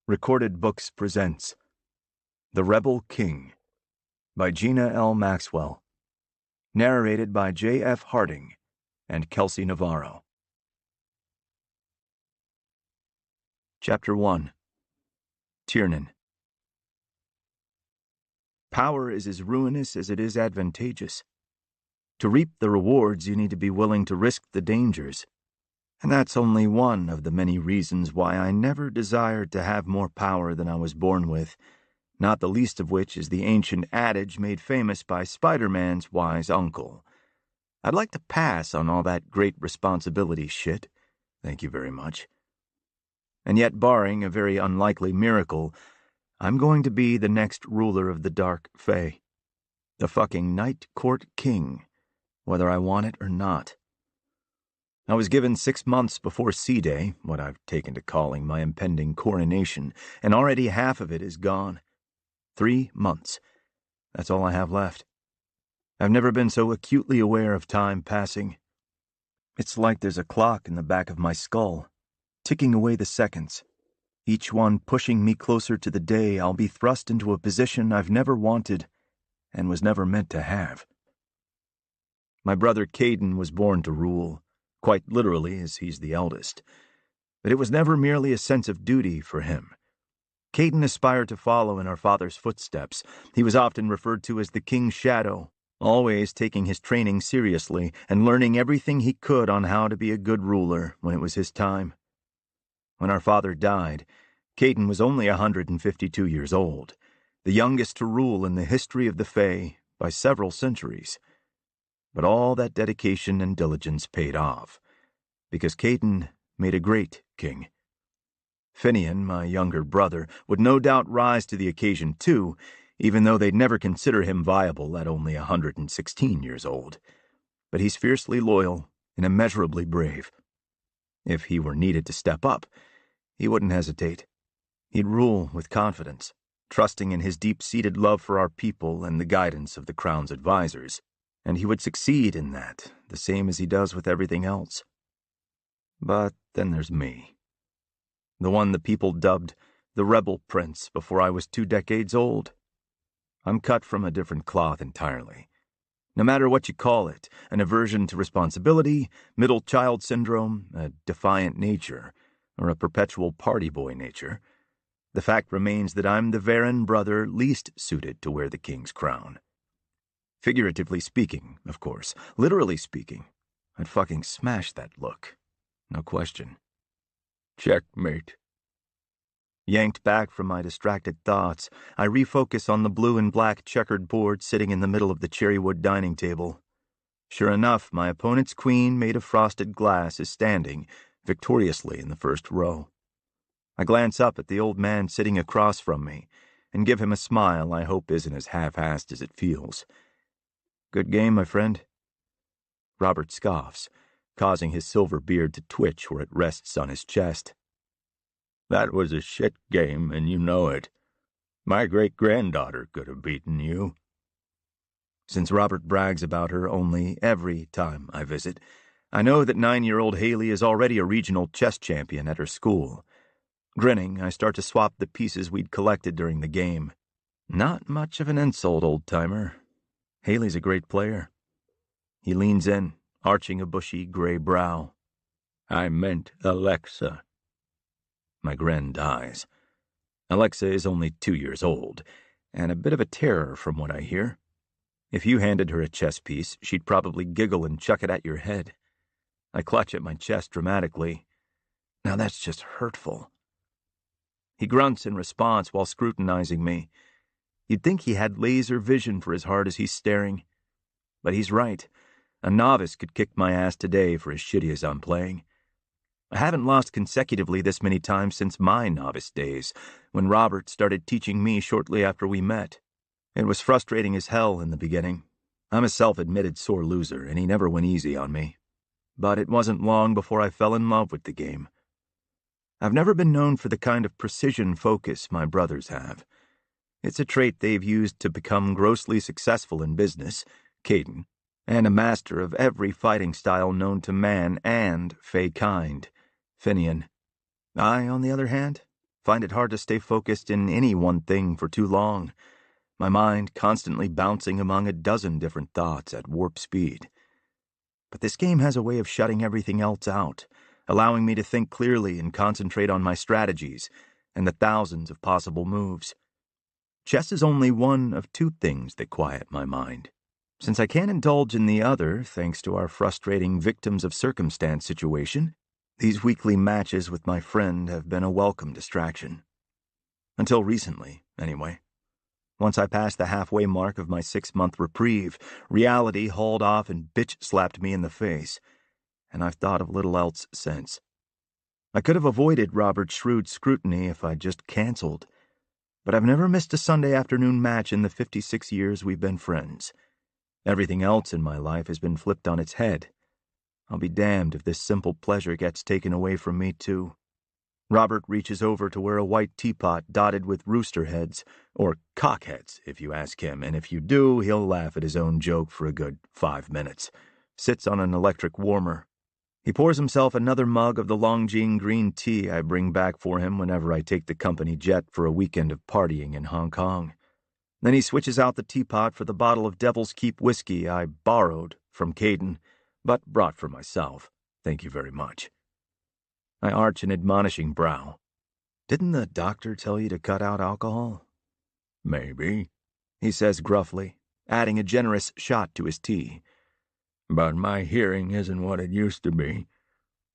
Recorded Books presents The Rebel King by Gina L. Maxwell. Narrated by J.F. Harding and Kelsey Navarro. Chapter 1. Tiernan. Power is as ruinous as it is advantageous. To reap the rewards, you need to be willing to risk the dangers. And that's only one of the many reasons why I never desired to have more power than I was born with, not the least of which is the ancient adage made famous by Spider-Man's wise uncle. I'd like to pass on all that great responsibility shit. Thank you very much. And yet, barring a very unlikely miracle, I'm going to be the next ruler of the Dark Fae. The fucking Night Court King, whether I want it or not. I was given 6 months before C-Day, what I've taken to calling my impending coronation, and already half of it is gone. 3 months. That's all I have left. I've never been so acutely aware of time passing. It's like there's a clock in the back of my skull, ticking away the seconds, each one pushing me closer to the day I'll be thrust into a position I've never wanted and was never meant to have. My brother Caden was born to rule, quite literally, as he's the eldest. But it was never merely a sense of duty for him. Caden aspired to follow in our father's footsteps. He was often referred to as the King's Shadow, always taking his training seriously and learning everything he could on how to be a good ruler when it was his time. When our father died, Caden was only 152 years old, the youngest to rule in the history of the Fae by several centuries. But all that dedication and diligence paid off, because Caden made a great king. Finian, my younger brother, would no doubt rise to the occasion too, even though they'd never consider him viable at only 116 years old. But he's fiercely loyal and immeasurably brave. If he were needed to step up, he wouldn't hesitate. He'd rule with confidence, trusting in his deep-seated love for our people and the guidance of the Crown's advisors. And he would succeed in that, the same as he does with everything else. But then there's me. The one the people dubbed the Rebel Prince before I was 2 decades old. I'm cut from a different cloth entirely. No matter what you call it, an aversion to responsibility, middle child syndrome, a defiant nature, or a perpetual party boy nature, the fact remains that I'm the Varen brother least suited to wear the king's crown. Figuratively speaking, of course. Literally speaking, I'd fucking smash that look. No question. Checkmate. Yanked back from my distracted thoughts, I refocus on the blue and black checkered board sitting in the middle of the cherrywood dining table. Sure enough, my opponent's queen made of frosted glass is standing, victoriously in the first row. I glance up at the old man sitting across from me, and give him a smile I hope isn't as half-assed as it feels. Good game, my friend. Robert scoffs, causing his silver beard to twitch where it rests on his chest. That was a shit game, and you know it. My great-granddaughter could have beaten you. Since Robert brags about her only every time I visit, I know that 9-year-old Haley is already a regional chess champion at her school. Grinning, I start to swap the pieces we'd collected during the game. Not much of an insult, old-timer. Haley's a great player. He leans in, arching a bushy gray brow. I meant Alexa. My grin dies. Alexa is only 2 years old, and a bit of a terror from what I hear. If you handed her a chess piece, she'd probably giggle and chuck it at your head. I clutch at my chest dramatically. Now that's just hurtful. He grunts in response while scrutinizing me. You'd think he had laser vision for as hard as he's staring. But he's right. A novice could kick my ass today for as shitty as I'm playing. I haven't lost consecutively this many times since my novice days, when Robert started teaching me shortly after we met. It was frustrating as hell in the beginning. I'm a self-admitted sore loser, and he never went easy on me. But it wasn't long before I fell in love with the game. I've never been known for the kind of precision focus my brothers have. It's a trait they've used to become grossly successful in business, Caden, and a master of every fighting style known to man and Fae kind, Finian. I, on the other hand, find it hard to stay focused in any one thing for too long, my mind constantly bouncing among a dozen different thoughts at warp speed. But this game has a way of shutting everything else out, allowing me to think clearly and concentrate on my strategies and the thousands of possible moves. Chess is only one of two things that quiet my mind. Since I can't indulge in the other, thanks to our frustrating victims of circumstance situation, these weekly matches with my friend have been a welcome distraction. Until recently, anyway. Once I passed the halfway mark of my 6-month reprieve, reality hauled off and bitch-slapped me in the face, and I've thought of little else since. I could have avoided Robert's shrewd scrutiny if I'd just canceled, but I've never missed a Sunday afternoon match in the 56 years we've been friends. Everything else in my life has been flipped on its head. I'll be damned if this simple pleasure gets taken away from me, too. Robert reaches over to where a white teapot dotted with rooster heads, or cockheads, if you ask him, and if you do, he'll laugh at his own joke for a good 5 minutes. Sits on an electric warmer. He pours himself another mug of the Longjing green tea I bring back for him whenever I take the company jet for a weekend of partying in Hong Kong. Then he switches out the teapot for the bottle of Devil's Keep whiskey I borrowed from Caden, but brought for myself. Thank you very much. I arch an admonishing brow. Didn't the doctor tell you to cut out alcohol? Maybe, he says gruffly, adding a generous shot to his tea. But my hearing isn't what it used to be.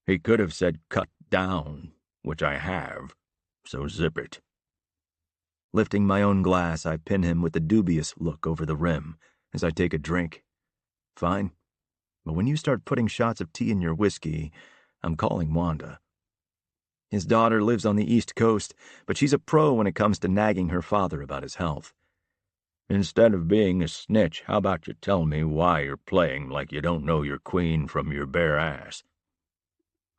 He could have said cut down, which I have, so zip it. Lifting my own glass, I pin him with a dubious look over the rim as I take a drink. Fine, but when you start putting shots of tea in your whiskey, I'm calling Wanda. His daughter lives on the East Coast, but she's a pro when it comes to nagging her father about his health. Instead of being a snitch, how about you tell me why you're playing like you don't know your queen from your bare ass?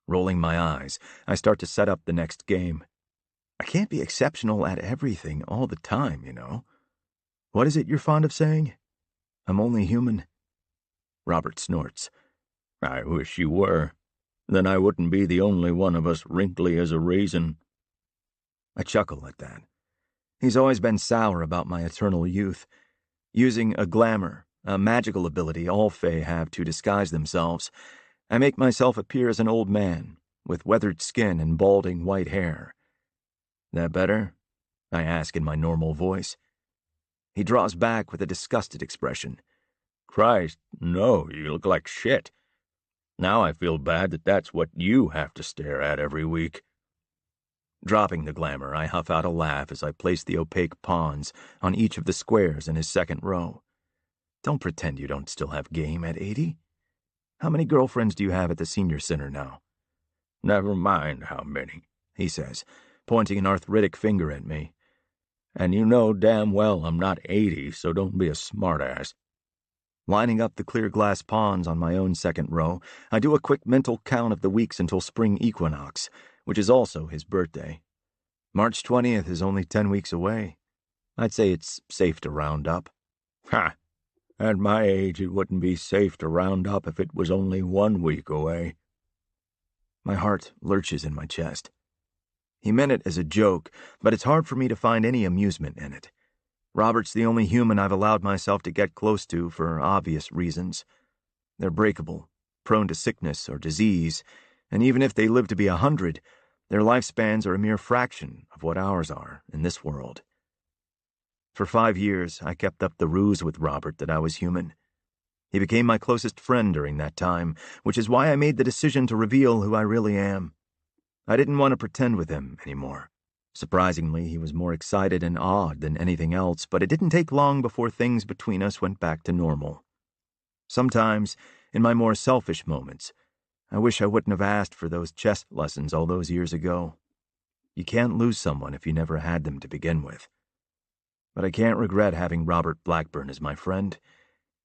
Rolling my eyes, I start to set up the next game. I can't be exceptional at everything all the time, you know. What is it you're fond of saying? I'm only human. Robert snorts. I wish you were. Then I wouldn't be the only one of us wrinkly as a raisin. I chuckle at that. He's always been sour about my eternal youth. Using a glamour, a magical ability all Fae have to disguise themselves, I make myself appear as an old man, with weathered skin and balding white hair. That better? I ask in my normal voice. He draws back with a disgusted expression. Christ, no, you look like shit. Now I feel bad that that's what you have to stare at every week. Dropping the glamour, I huff out a laugh as I place the opaque pawns on each of the squares in his second row. Don't pretend you don't still have game at 80. How many girlfriends do you have at the senior center now? Never mind how many, he says, pointing an arthritic finger at me. And you know damn well I'm not 80, so don't be a smartass. Lining up the clear glass pawns on my own second row, I do a quick mental count of the weeks until spring equinox, which is also his birthday. March 20th is only 10 weeks away. I'd say it's safe to round up. Ha! At my age, it wouldn't be safe to round up if it was only 1 week away. My heart lurches in my chest. He meant it as a joke, but it's hard for me to find any amusement in it. Robert's the only human I've allowed myself to get close to for obvious reasons. They're breakable, prone to sickness or disease, and even if they live to be 100, their lifespans are a mere fraction of what ours are in this world. For 5 years, I kept up the ruse with Robert that I was human. He became my closest friend during that time, which is why I made the decision to reveal who I really am. I didn't want to pretend with him anymore. Surprisingly, he was more excited and awed than anything else, but it didn't take long before things between us went back to normal. Sometimes, in my more selfish moments, I wish I wouldn't have asked for those chess lessons all those years ago. You can't lose someone if you never had them to begin with. But I can't regret having Robert Blackburn as my friend,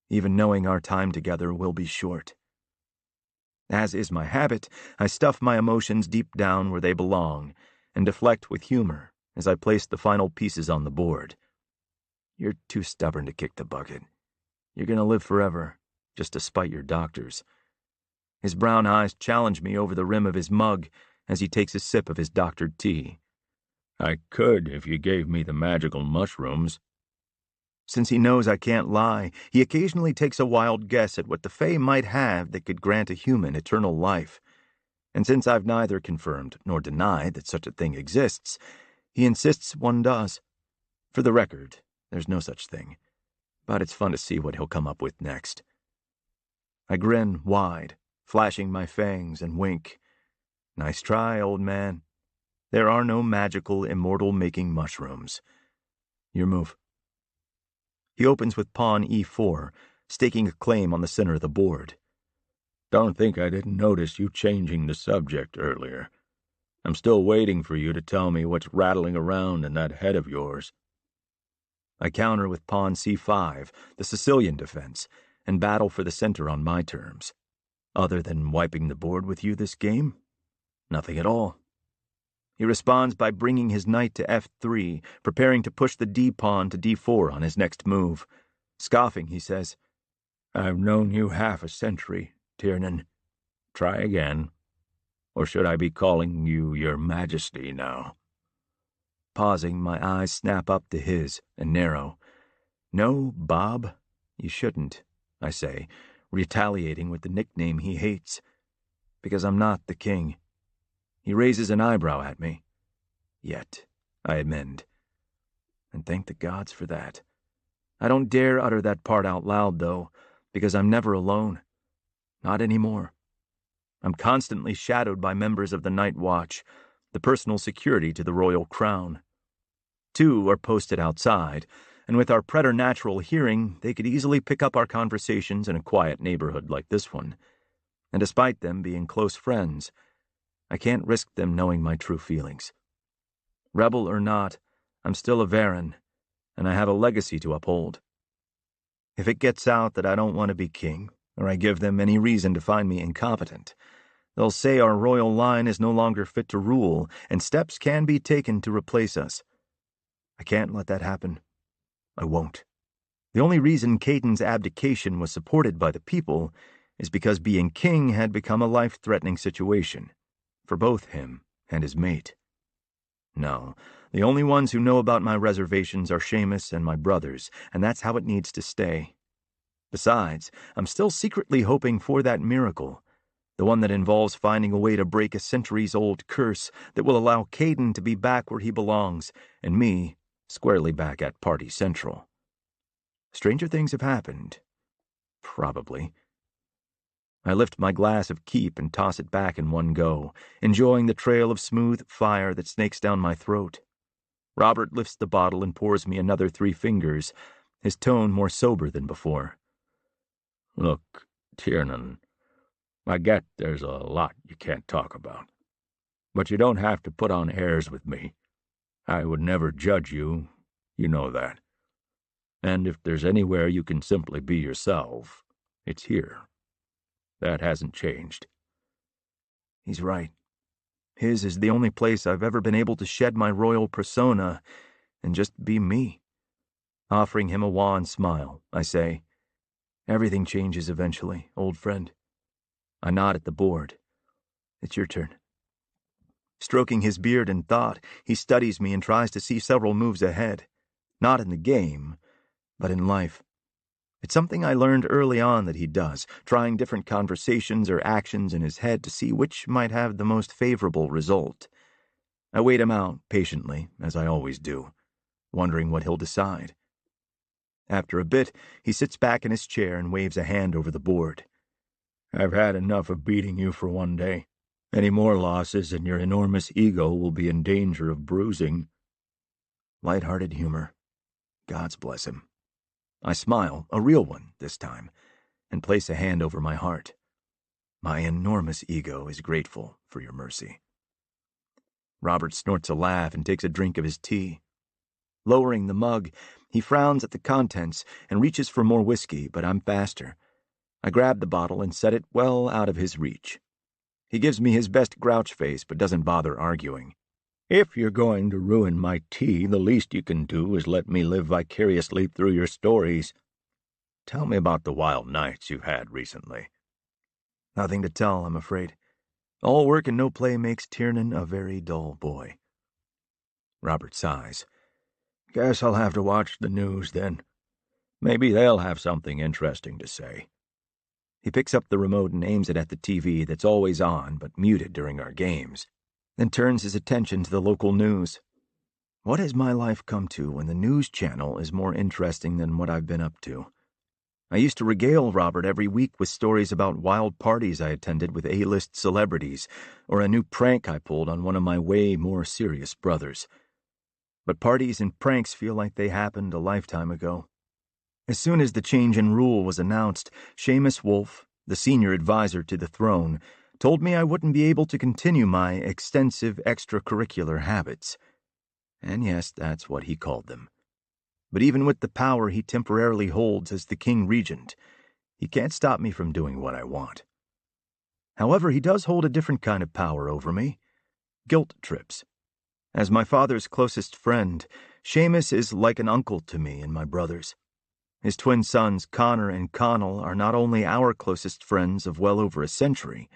even knowing our time together will be short. As is my habit, I stuff my emotions deep down where they belong and deflect with humor as I place the final pieces on the board. You're too stubborn to kick the bucket. You're going to live forever, just to spite your doctors. His brown eyes challenge me over the rim of his mug as he takes a sip of his doctored tea. I could if you gave me the magical mushrooms. Since he knows I can't lie, he occasionally takes a wild guess at what the Fae might have that could grant a human eternal life. And since I've neither confirmed nor denied that such a thing exists, he insists one does. For the record, there's no such thing, but it's fun to see what he'll come up with next. I grin wide, flashing my fangs, and wink. Nice try, old man. There are no magical, immortal-making mushrooms. Your move. He opens with pawn e4, staking a claim on the center of the board. Don't think I didn't notice you changing the subject earlier. I'm still waiting for you to tell me what's rattling around in that head of yours. I counter with pawn c5, the Sicilian defense, and battle for the center on my terms. Other than wiping the board with you this game? Nothing at all. He responds by bringing his knight to f3, preparing to push the d-pawn to d4 on his next move. Scoffing, he says, I've known you half a century, Tiernan. Try again. Or should I be calling you your majesty now? Pausing, my eyes snap up to his and narrow. No, Bob, you shouldn't, I say, retaliating with the nickname he hates. Because I'm not the king. He raises an eyebrow at me. Yet, I amend. And thank the gods for that. I don't dare utter that part out loud, though, because I'm never alone. Not anymore. I'm constantly shadowed by members of the Night Watch, the personal security to the royal crown. 2 are posted outside, and with our preternatural hearing, they could easily pick up our conversations in a quiet neighborhood like this one. And despite them being close friends, I can't risk them knowing my true feelings. Rebel or not, I'm still a Varan, and I have a legacy to uphold. If it gets out that I don't want to be king, or I give them any reason to find me incompetent, they'll say our royal line is no longer fit to rule, and steps can be taken to replace us. I can't let that happen. I won't. The only reason Caden's abdication was supported by the people is because being king had become a life-threatening situation, for both him and his mate. No, the only ones who know about my reservations are Seamus and my brothers, and that's how it needs to stay. Besides, I'm still secretly hoping for that miracle, the one that involves finding a way to break a centuries-old curse that will allow Caden to be back where he belongs, and me squarely back at Party Central. Stranger things have happened. Probably. I lift my glass of keep and toss it back in one go, enjoying the trail of smooth fire that snakes down my throat. Robert lifts the bottle and pours me another 3 fingers, his tone more sober than before. Look, Tiernan, I get there's a lot you can't talk about, but you don't have to put on airs with me. I would never judge you, you know that. And if there's anywhere you can simply be yourself, it's here. That hasn't changed. He's right. His is the only place I've ever been able to shed my royal persona and just be me. Offering him a wan smile, I say, Everything changes eventually, old friend. I nod at the board. It's your turn. Stroking his beard in thought, he studies me and tries to see several moves ahead. Not in the game, but in life. It's something I learned early on that he does, trying different conversations or actions in his head to see which might have the most favorable result. I wait him out patiently, as I always do, wondering what he'll decide. After a bit, he sits back in his chair and waves a hand over the board. I've had enough of beating you for one day. Any more losses and your enormous ego will be in danger of bruising. Light-hearted humor. Gods bless him. I smile, a real one this time, and place a hand over my heart. My enormous ego is grateful for your mercy. Robert snorts a laugh and takes a drink of his tea. Lowering the mug, he frowns at the contents and reaches for more whiskey, but I'm faster. I grab the bottle and set it well out of his reach. He gives me his best grouch face, but doesn't bother arguing. If you're going to ruin my tea, the least you can do is let me live vicariously through your stories. Tell me about the wild nights you've had recently. Nothing to tell, I'm afraid. All work and no play makes Tiernan a very dull boy. Robert sighs. Guess I'll have to watch the news then. Maybe they'll have something interesting to say. He picks up the remote and aims it at the TV that's always on but muted during our games, then turns his attention to the local news. What has my life come to when the news channel is more interesting than what I've been up to? I used to regale Robert every week with stories about wild parties I attended with A-list celebrities, or a new prank I pulled on one of my way more serious brothers. But parties and pranks feel like they happened a lifetime ago. As soon as the change in rule was announced, Seamus Wolfe, the senior advisor to the throne, told me I wouldn't be able to continue my extensive extracurricular habits. And yes, that's what he called them. But even with the power he temporarily holds as the King Regent, he can't stop me from doing what I want. However, he does hold a different kind of power over me: guilt trips. As my father's closest friend, Seamus is like an uncle to me and my brothers. His twin sons, Connor and Connell, are not only our closest friends of well over a century,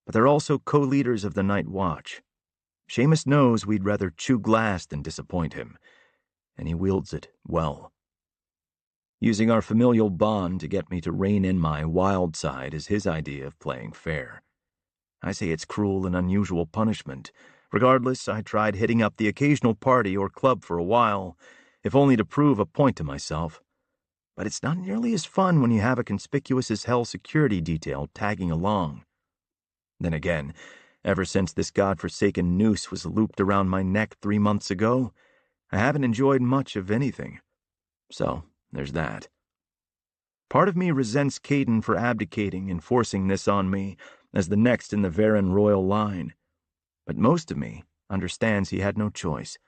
but they're also co-leaders of the Night Watch. Seamus knows we'd rather chew glass than disappoint him, and he wields it well. Using our familial bond to get me to rein in my wild side is his idea of playing fair. I say it's cruel and unusual punishment. Regardless, I tried hitting up the occasional party or club for a while, if only to prove a point to myself. But it's not nearly as fun when you have a conspicuous-as-hell security detail tagging along. Then again, ever since this godforsaken noose was looped around my neck 3 months ago, I haven't enjoyed much of anything. So, there's that. Part of me resents Caden for abdicating and forcing this on me as the next in the Varen royal line, but most of me understands he had no choice.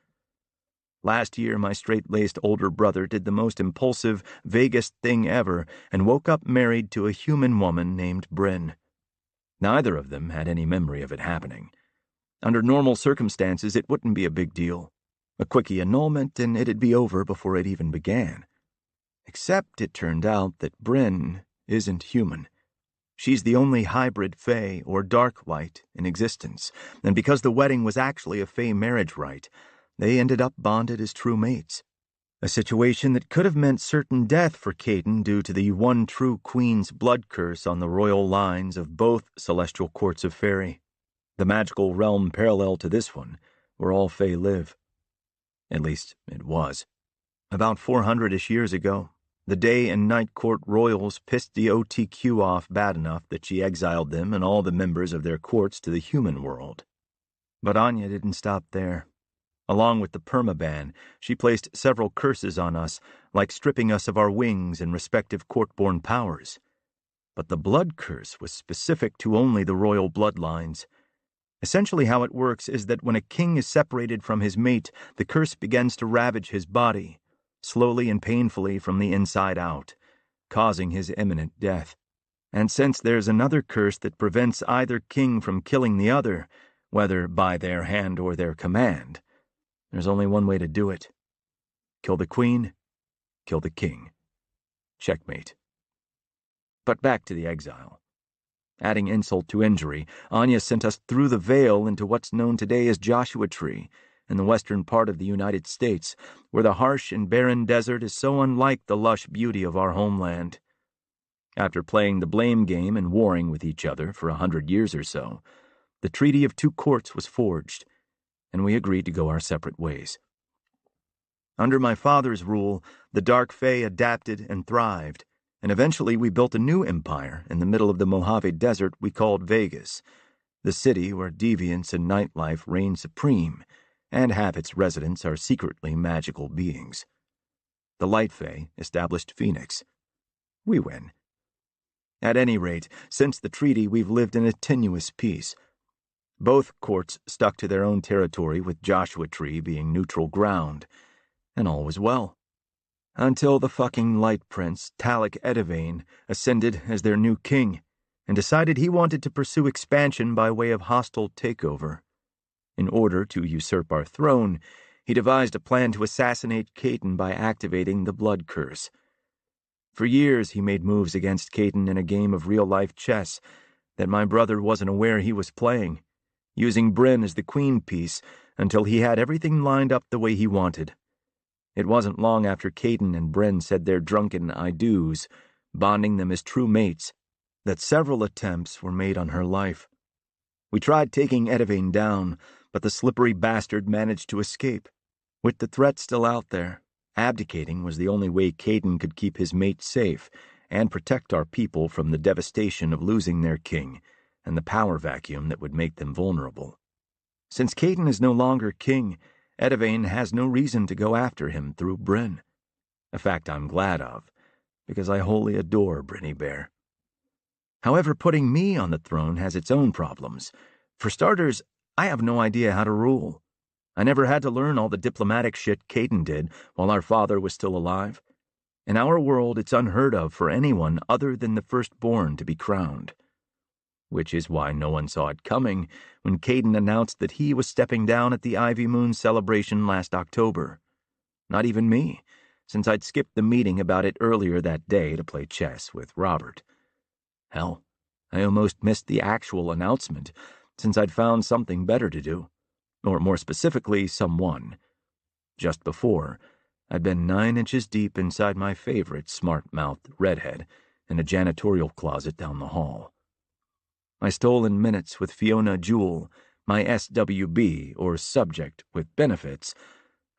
Last year, my straight-laced older brother did the most impulsive, vaguest thing ever and woke up married to a human woman named Bryn. Neither of them had any memory of it happening. Under normal circumstances, it wouldn't be a big deal. A quickie annulment and it'd be over before it even began. Except it turned out that Bryn isn't human. She's the only hybrid Fae or dark light in existence, and because the wedding was actually a Fae marriage rite, they ended up bonded as true mates. A situation that could have meant certain death for Caden due to the one true queen's blood curse on the royal lines of both celestial courts of Faerie, the magical realm parallel to this one, where all Fae live. At least, it was. About 400-ish years ago, the day and night court royals pissed the OTQ off bad enough that she exiled them and all the members of their courts to the human world. But Anya didn't stop there. Along with the permaban, she placed several curses on us, like stripping us of our wings and respective court-born powers. But the blood curse was specific to only the royal bloodlines. Essentially how it works is that when a king is separated from his mate, the curse begins to ravage his body, slowly and painfully from the inside out, causing his imminent death. And since there's another curse that prevents either king from killing the other, whether by their hand or their command, there's only one way to do it. Kill the queen, kill the king. Checkmate. But back to the exile. Adding insult to injury, Anya sent us through the veil into what's known today as Joshua Tree, in the western part of the United States, where the harsh and barren desert is so unlike the lush beauty of our homeland. After playing the blame game and warring with each other for 100 years or so, the Treaty of Two Courts was forged, and we agreed to go our separate ways. Under my father's rule, the Dark Fae adapted and thrived, and eventually we built a new empire in the middle of the Mojave Desert we called Vegas, the city where deviance and nightlife reign supreme, and half its residents are secretly magical beings. The Light Fae established Phoenix. We win. At any rate, since the treaty, we've lived in a tenuous peace. Both courts stuck to their own territory, with Joshua Tree being neutral ground, and all was well. Until the fucking Light Prince, Talik Edivane, ascended as their new king, and decided he wanted to pursue expansion by way of hostile takeover. In order to usurp our throne, he devised a plan to assassinate Caden by activating the blood curse. For years he made moves against Caden in a game of real-life chess that my brother wasn't aware he was playing, using Bryn as the queen piece, until he had everything lined up the way he wanted. It wasn't long after Caden and Bren said their drunken I-do's, bonding them as true mates, that several attempts were made on her life. We tried taking Deviant down, but the slippery bastard managed to escape. With the threat still out there, abdicating was the only way Caden could keep his mate safe and protect our people from the devastation of losing their king and the power vacuum that would make them vulnerable. Since Caden is no longer king, Deviant has no reason to go after him through Bryn. A fact I'm glad of, because I wholly adore Brinny Bear. However, putting me on the throne has its own problems. For starters, I have no idea how to rule. I never had to learn all the diplomatic shit Caden did while our father was still alive. In our world, it's unheard of for anyone other than the firstborn to be crowned. Which is why no one saw it coming when Caden announced that he was stepping down at the Ivy Moon celebration last October. Not even me, since I'd skipped the meeting about it earlier that day to play chess with Robert. Hell, I almost missed the actual announcement, since I'd found something better to do, or more specifically, someone. Just before, I'd been 9 inches deep inside my favorite smart-mouthed redhead in a janitorial closet down the hall. My stolen minutes with Fiona Jewell, my SWB, or subject with benefits,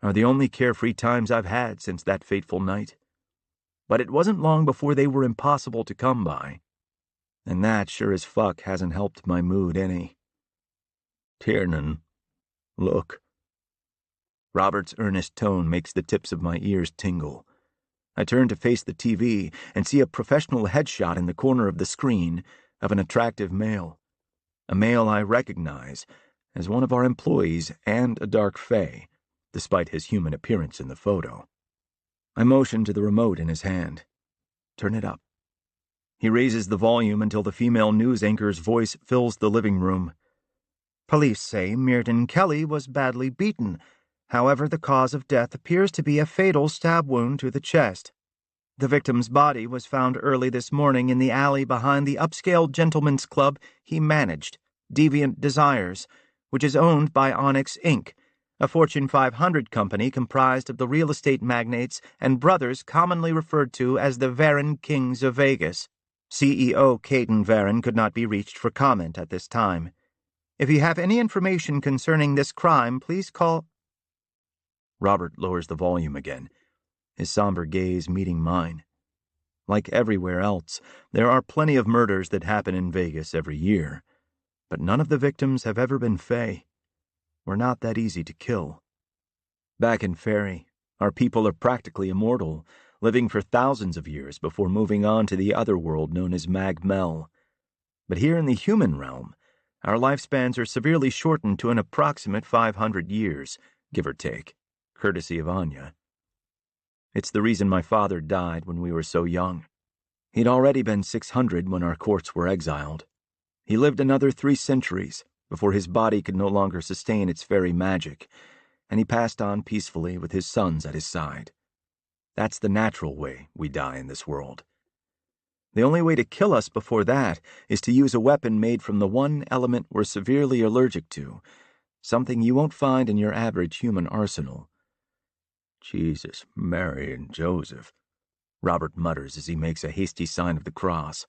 are the only carefree times I've had since that fateful night. But it wasn't long before they were impossible to come by. And that sure as fuck hasn't helped my mood any. Tiernan, look. Robert's earnest tone makes the tips of my ears tingle. I turn to face the TV and see a professional headshot in the corner of the screen of an attractive male. A male I recognize as one of our employees and a Dark Fae, despite his human appearance in the photo. I motion to the remote in his hand. Turn it up. He raises the volume until the female news anchor's voice fills the living room. Police say Meredon Kelly was badly beaten. However, the cause of death appears to be a fatal stab wound to the chest. The victim's body was found early this morning in the alley behind the upscale gentlemen's club he managed, Deviant Desires, which is owned by Onyx Inc., a Fortune 500 company comprised of the real estate magnates and brothers commonly referred to as the Varan Kings of Vegas. CEO Caden Varan could not be reached for comment at this time. If you have any information concerning this crime, please call... Robert lowers the volume again, his somber gaze meeting mine. Like everywhere else, there are plenty of murders that happen in Vegas every year, but none of the victims have ever been Fae. We're not that easy to kill. Back in Fairy, our people are practically immortal, living for thousands of years before moving on to the other world known as Mag-Mel. But here in the human realm, our lifespans are severely shortened to an approximate 500 years, give or take, courtesy of Anya. It's the reason my father died when we were so young. He'd already been 600 when our courts were exiled. He lived another 3 centuries before his body could no longer sustain its fairy magic, and he passed on peacefully with his sons at his side. That's the natural way we die in this world. The only way to kill us before that is to use a weapon made from the one element we're severely allergic to, something you won't find in your average human arsenal. Jesus, Mary, and Joseph, Robert mutters as he makes a hasty sign of the cross.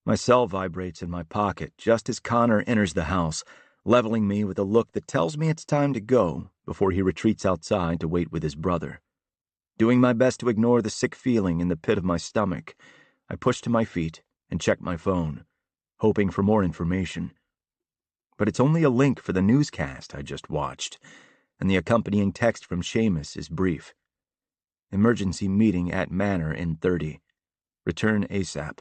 My cell vibrates in my pocket just as Connor enters the house, leveling me with a look that tells me it's time to go before he retreats outside to wait with his brother. Doing my best to ignore the sick feeling in the pit of my stomach, I push to my feet and check my phone, hoping for more information. But it's only a link for the newscast I just watched, and the accompanying text from Seamus is brief. Emergency meeting at Manor in 30. Return ASAP.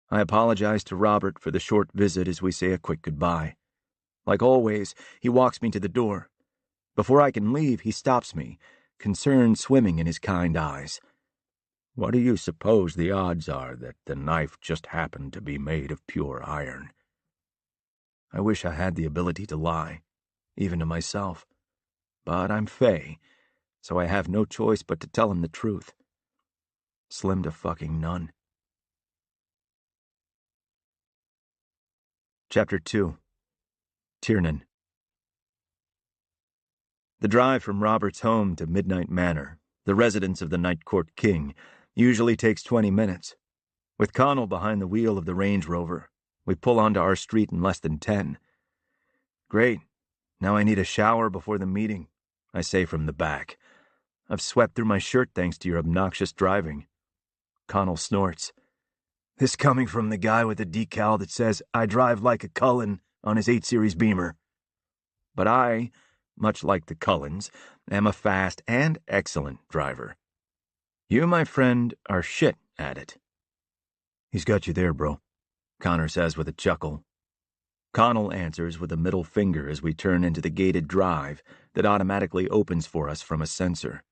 I apologize to Robert for the short visit as we say a quick goodbye. Like always, he walks me to the door. Before I can leave, he stops me, concern swimming in his kind eyes. What do you suppose the odds are that the knife just happened to be made of pure iron? I wish I had the ability to lie, even to myself. But I'm Fae, so I have no choice but to tell him the truth. Slim to fucking none. Chapter 2. Tiernan. The drive from Robert's home to Midnight Manor, the residence of the Night Court King, usually takes 20 minutes. With Connell behind the wheel of the Range Rover, we pull onto our street in less than 10. Great. Now I need a shower before the meeting, I say from the back. I've swept through my shirt thanks to your obnoxious driving. Connell snorts. This coming from the guy with the decal that says, I drive like a Cullen on his 8 Series Beamer. But I, much like the Cullens, am a fast and excellent driver. You, my friend, are shit at it. He's got you there, bro, Connor says with a chuckle. Connell answers with a middle finger as we turn into the gated drive that automatically opens for us from a sensor.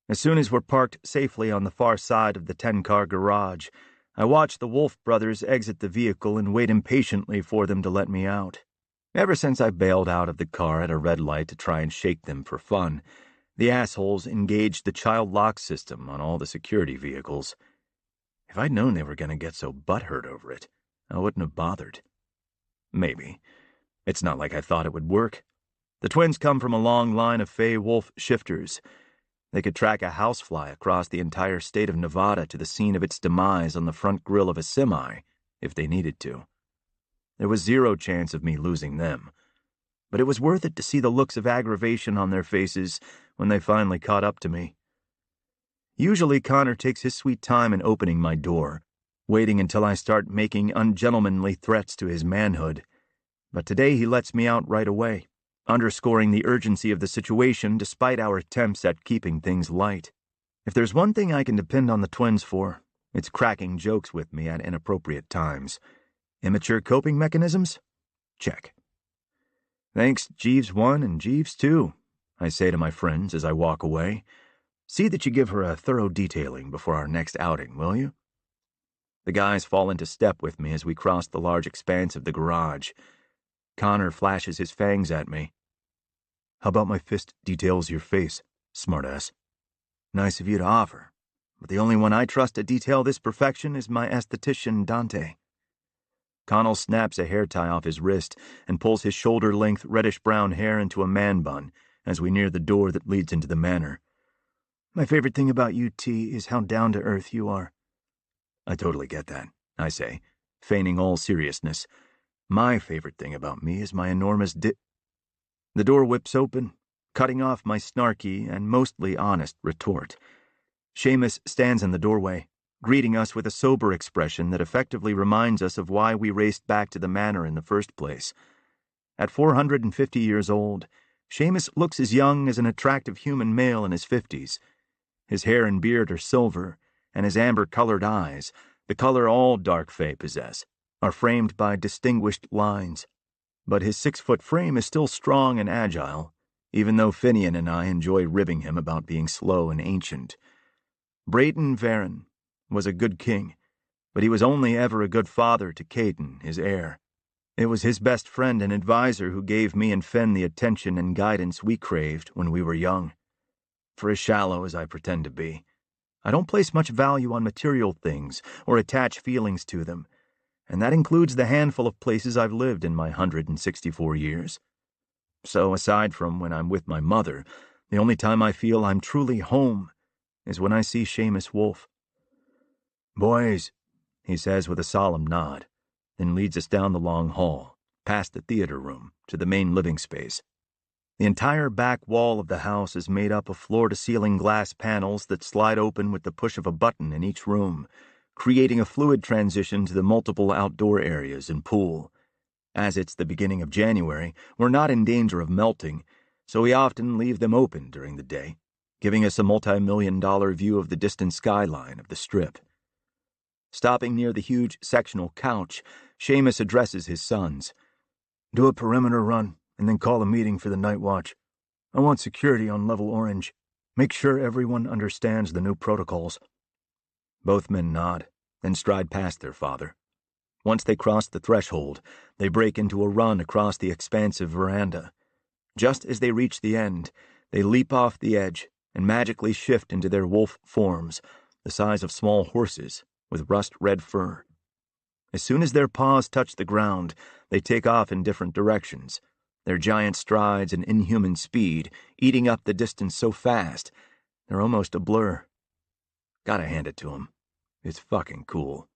As soon as we're parked safely on the far side of the 10-car garage, I watch the Wolf brothers exit the vehicle and wait impatiently for them to let me out. Ever since I bailed out of the car at a red light to try and shake them for fun, the assholes engaged the child lock system on all the security vehicles. If I'd known they were going to get so butthurt over it, I wouldn't have bothered. Maybe. It's not like I thought it would work. The twins come from a long line of Fey Wolf shifters. They could track a housefly across the entire state of Nevada to the scene of its demise on the front grille of a semi, if they needed to. There was zero chance of me losing them. But it was worth it to see the looks of aggravation on their faces when they finally caught up to me. Usually Connor takes his sweet time in opening my door, waiting until I start making ungentlemanly threats to his manhood. But today he lets me out right away, underscoring the urgency of the situation despite our attempts at keeping things light. If there's one thing I can depend on the twins for, it's cracking jokes with me at inappropriate times. Immature coping mechanisms? Check. Thanks, Jeeves 1 and Jeeves 2, I say to my friends as I walk away. See that you give her a thorough detailing before our next outing, will you? The guys fall into step with me as we cross the large expanse of the garage. Connor flashes his fangs at me. How about my fist details your face, smartass? Nice of you to offer, but the only one I trust to detail this perfection is my esthetician, Dante. Connell snaps a hair tie off his wrist and pulls his shoulder-length reddish-brown hair into a man bun as we near the door that leads into the manor. My favorite thing about you, T, is how down-to-earth you are. I totally get that, I say, feigning all seriousness. My favorite thing about me is my enormous The door whips open, cutting off my snarky and mostly honest retort. Seamus stands in the doorway, greeting us with a sober expression that effectively reminds us of why we raced back to the manor in the first place. At 450 years old, Seamus looks as young as an attractive human male in his 50s. His hair and beard are silver, and his amber-colored eyes, the color all Dark Fae possess, are framed by distinguished lines. But his 6-foot frame is still strong and agile, even though Finian and I enjoy ribbing him about being slow and ancient. Brayden Varen was a good king, but he was only ever a good father to Caden, his heir. It was his best friend and advisor who gave me and Fen the attention and guidance we craved when we were young. For as shallow as I pretend to be, I don't place much value on material things or attach feelings to them, and that includes the handful of places I've lived in my 164 years. So aside from when I'm with my mother, the only time I feel I'm truly home is when I see Seamus Wolf. Boys, he says with a solemn nod, then leads us down the long hall, past the theater room, to the main living space. The entire back wall of the house is made up of floor-to-ceiling glass panels that slide open with the push of a button in each room, creating a fluid transition to the multiple outdoor areas and pool. As it's the beginning of January, we're not in danger of melting, so we often leave them open during the day, giving us a multi-million-dollar view of the distant skyline of the Strip. Stopping near the huge sectional couch, Seamus addresses his sons. Do a perimeter run, and then call a meeting for the night watch. I want security on level orange. Make sure everyone understands the new protocols. Both men nod, then stride past their father. Once they cross the threshold, they break into a run across the expansive veranda. Just as they reach the end, they leap off the edge and magically shift into their wolf forms, the size of small horses, with rust-red fur. As soon as their paws touch the ground, they take off in different directions, Their giant strides and inhuman speed, eating up the distance so fast, they're almost a blur. Gotta hand it to them. It's fucking cool.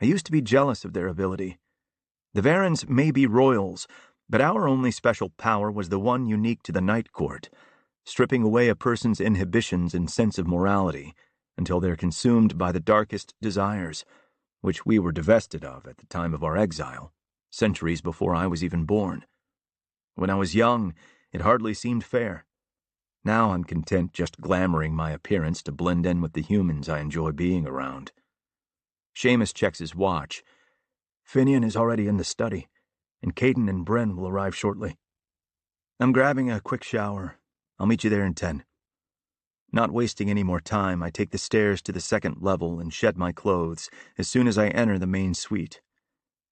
I used to be jealous of their ability. The Varens may be royals, but our only special power was the one unique to the Night Court, stripping away a person's inhibitions and sense of morality until they're consumed by the darkest desires, which we were divested of at the time of our exile, centuries before I was even born. When I was young, it hardly seemed fair. Now I'm content just glamoring my appearance to blend in with the humans I enjoy being around. Seamus checks his watch. Finian is already in the study, and Caden and Bren will arrive shortly. I'm grabbing a quick shower. I'll meet you there in 10. Not wasting any more time, I take the stairs to the second level and shed my clothes as soon as I enter the main suite.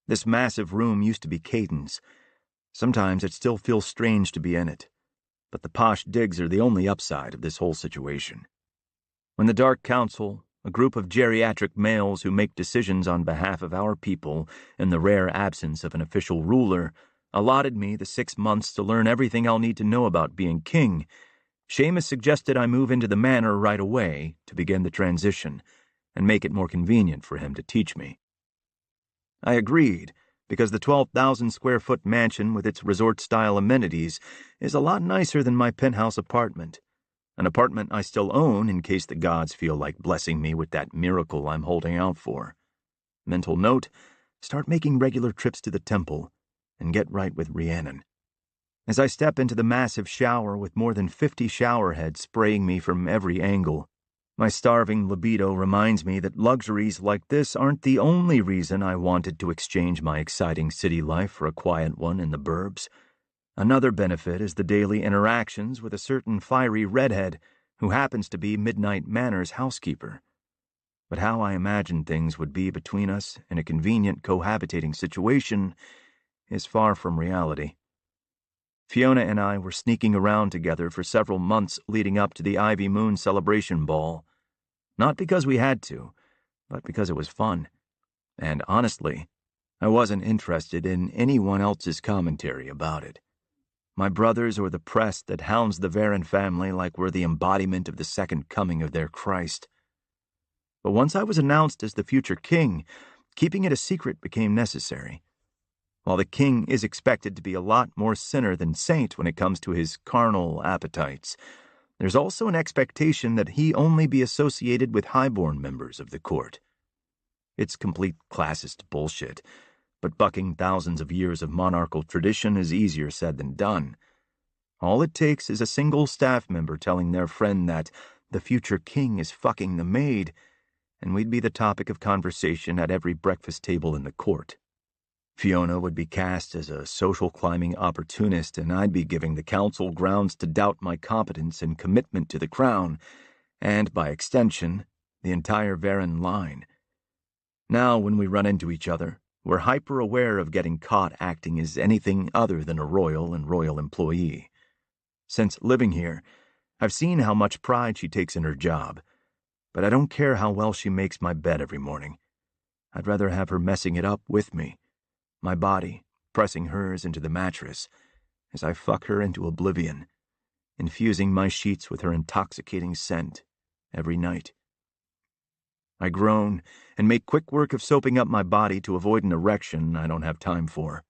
This massive room used to be Caden's. Sometimes it still feels strange to be in it, but the posh digs are the only upside of this whole situation. When the Dark Council, a group of geriatric males who make decisions on behalf of our people in the rare absence of an official ruler, allotted me the 6 months to learn everything I'll need to know about being king, Seamus suggested I move into the manor right away to begin the transition and make it more convenient for him to teach me. I agreed, because the 12,000-square-foot mansion with its resort-style amenities is a lot nicer than my penthouse apartment, an apartment I still own in case the gods feel like blessing me with that miracle I'm holding out for. Mental note, start making regular trips to the temple and get right with Rhiannon. As I step into the massive shower with more than 50 shower heads spraying me from every angle, my starving libido reminds me that luxuries like this aren't the only reason I wanted to exchange my exciting city life for a quiet one in the burbs. Another benefit is the daily interactions with a certain fiery redhead who happens to be Midnight Manor's housekeeper. But how I imagined things would be between us in a convenient cohabitating situation is far from reality. Fiona and I were sneaking around together for several months leading up to the Ivy Moon celebration ball. Not because we had to, but because it was fun. And honestly, I wasn't interested in anyone else's commentary about it. My brothers or the press that hounds the Varen family like we're the embodiment of the second coming of their Christ. But once I was announced as the future king, keeping it a secret became necessary. While the king is expected to be a lot more sinner than saint when it comes to his carnal appetites, there's also an expectation that he only be associated with highborn members of the court. It's complete classist bullshit, but bucking thousands of years of monarchical tradition is easier said than done. All it takes is a single staff member telling their friend that the future king is fucking the maid, and we'd be the topic of conversation at every breakfast table in the court. Fiona would be cast as a social climbing opportunist, and I'd be giving the council grounds to doubt my competence and commitment to the crown, and, by extension, the entire Varen line. Now, when we run into each other, we're hyper-aware of getting caught acting as anything other than a royal and royal employee. Since living here, I've seen how much pride she takes in her job, but I don't care how well she makes my bed every morning. I'd rather have her messing it up with me, my body pressing hers into the mattress as I fuck her into oblivion, infusing my sheets with her intoxicating scent every night. I groan and make quick work of soaping up my body to avoid an erection I don't have time for.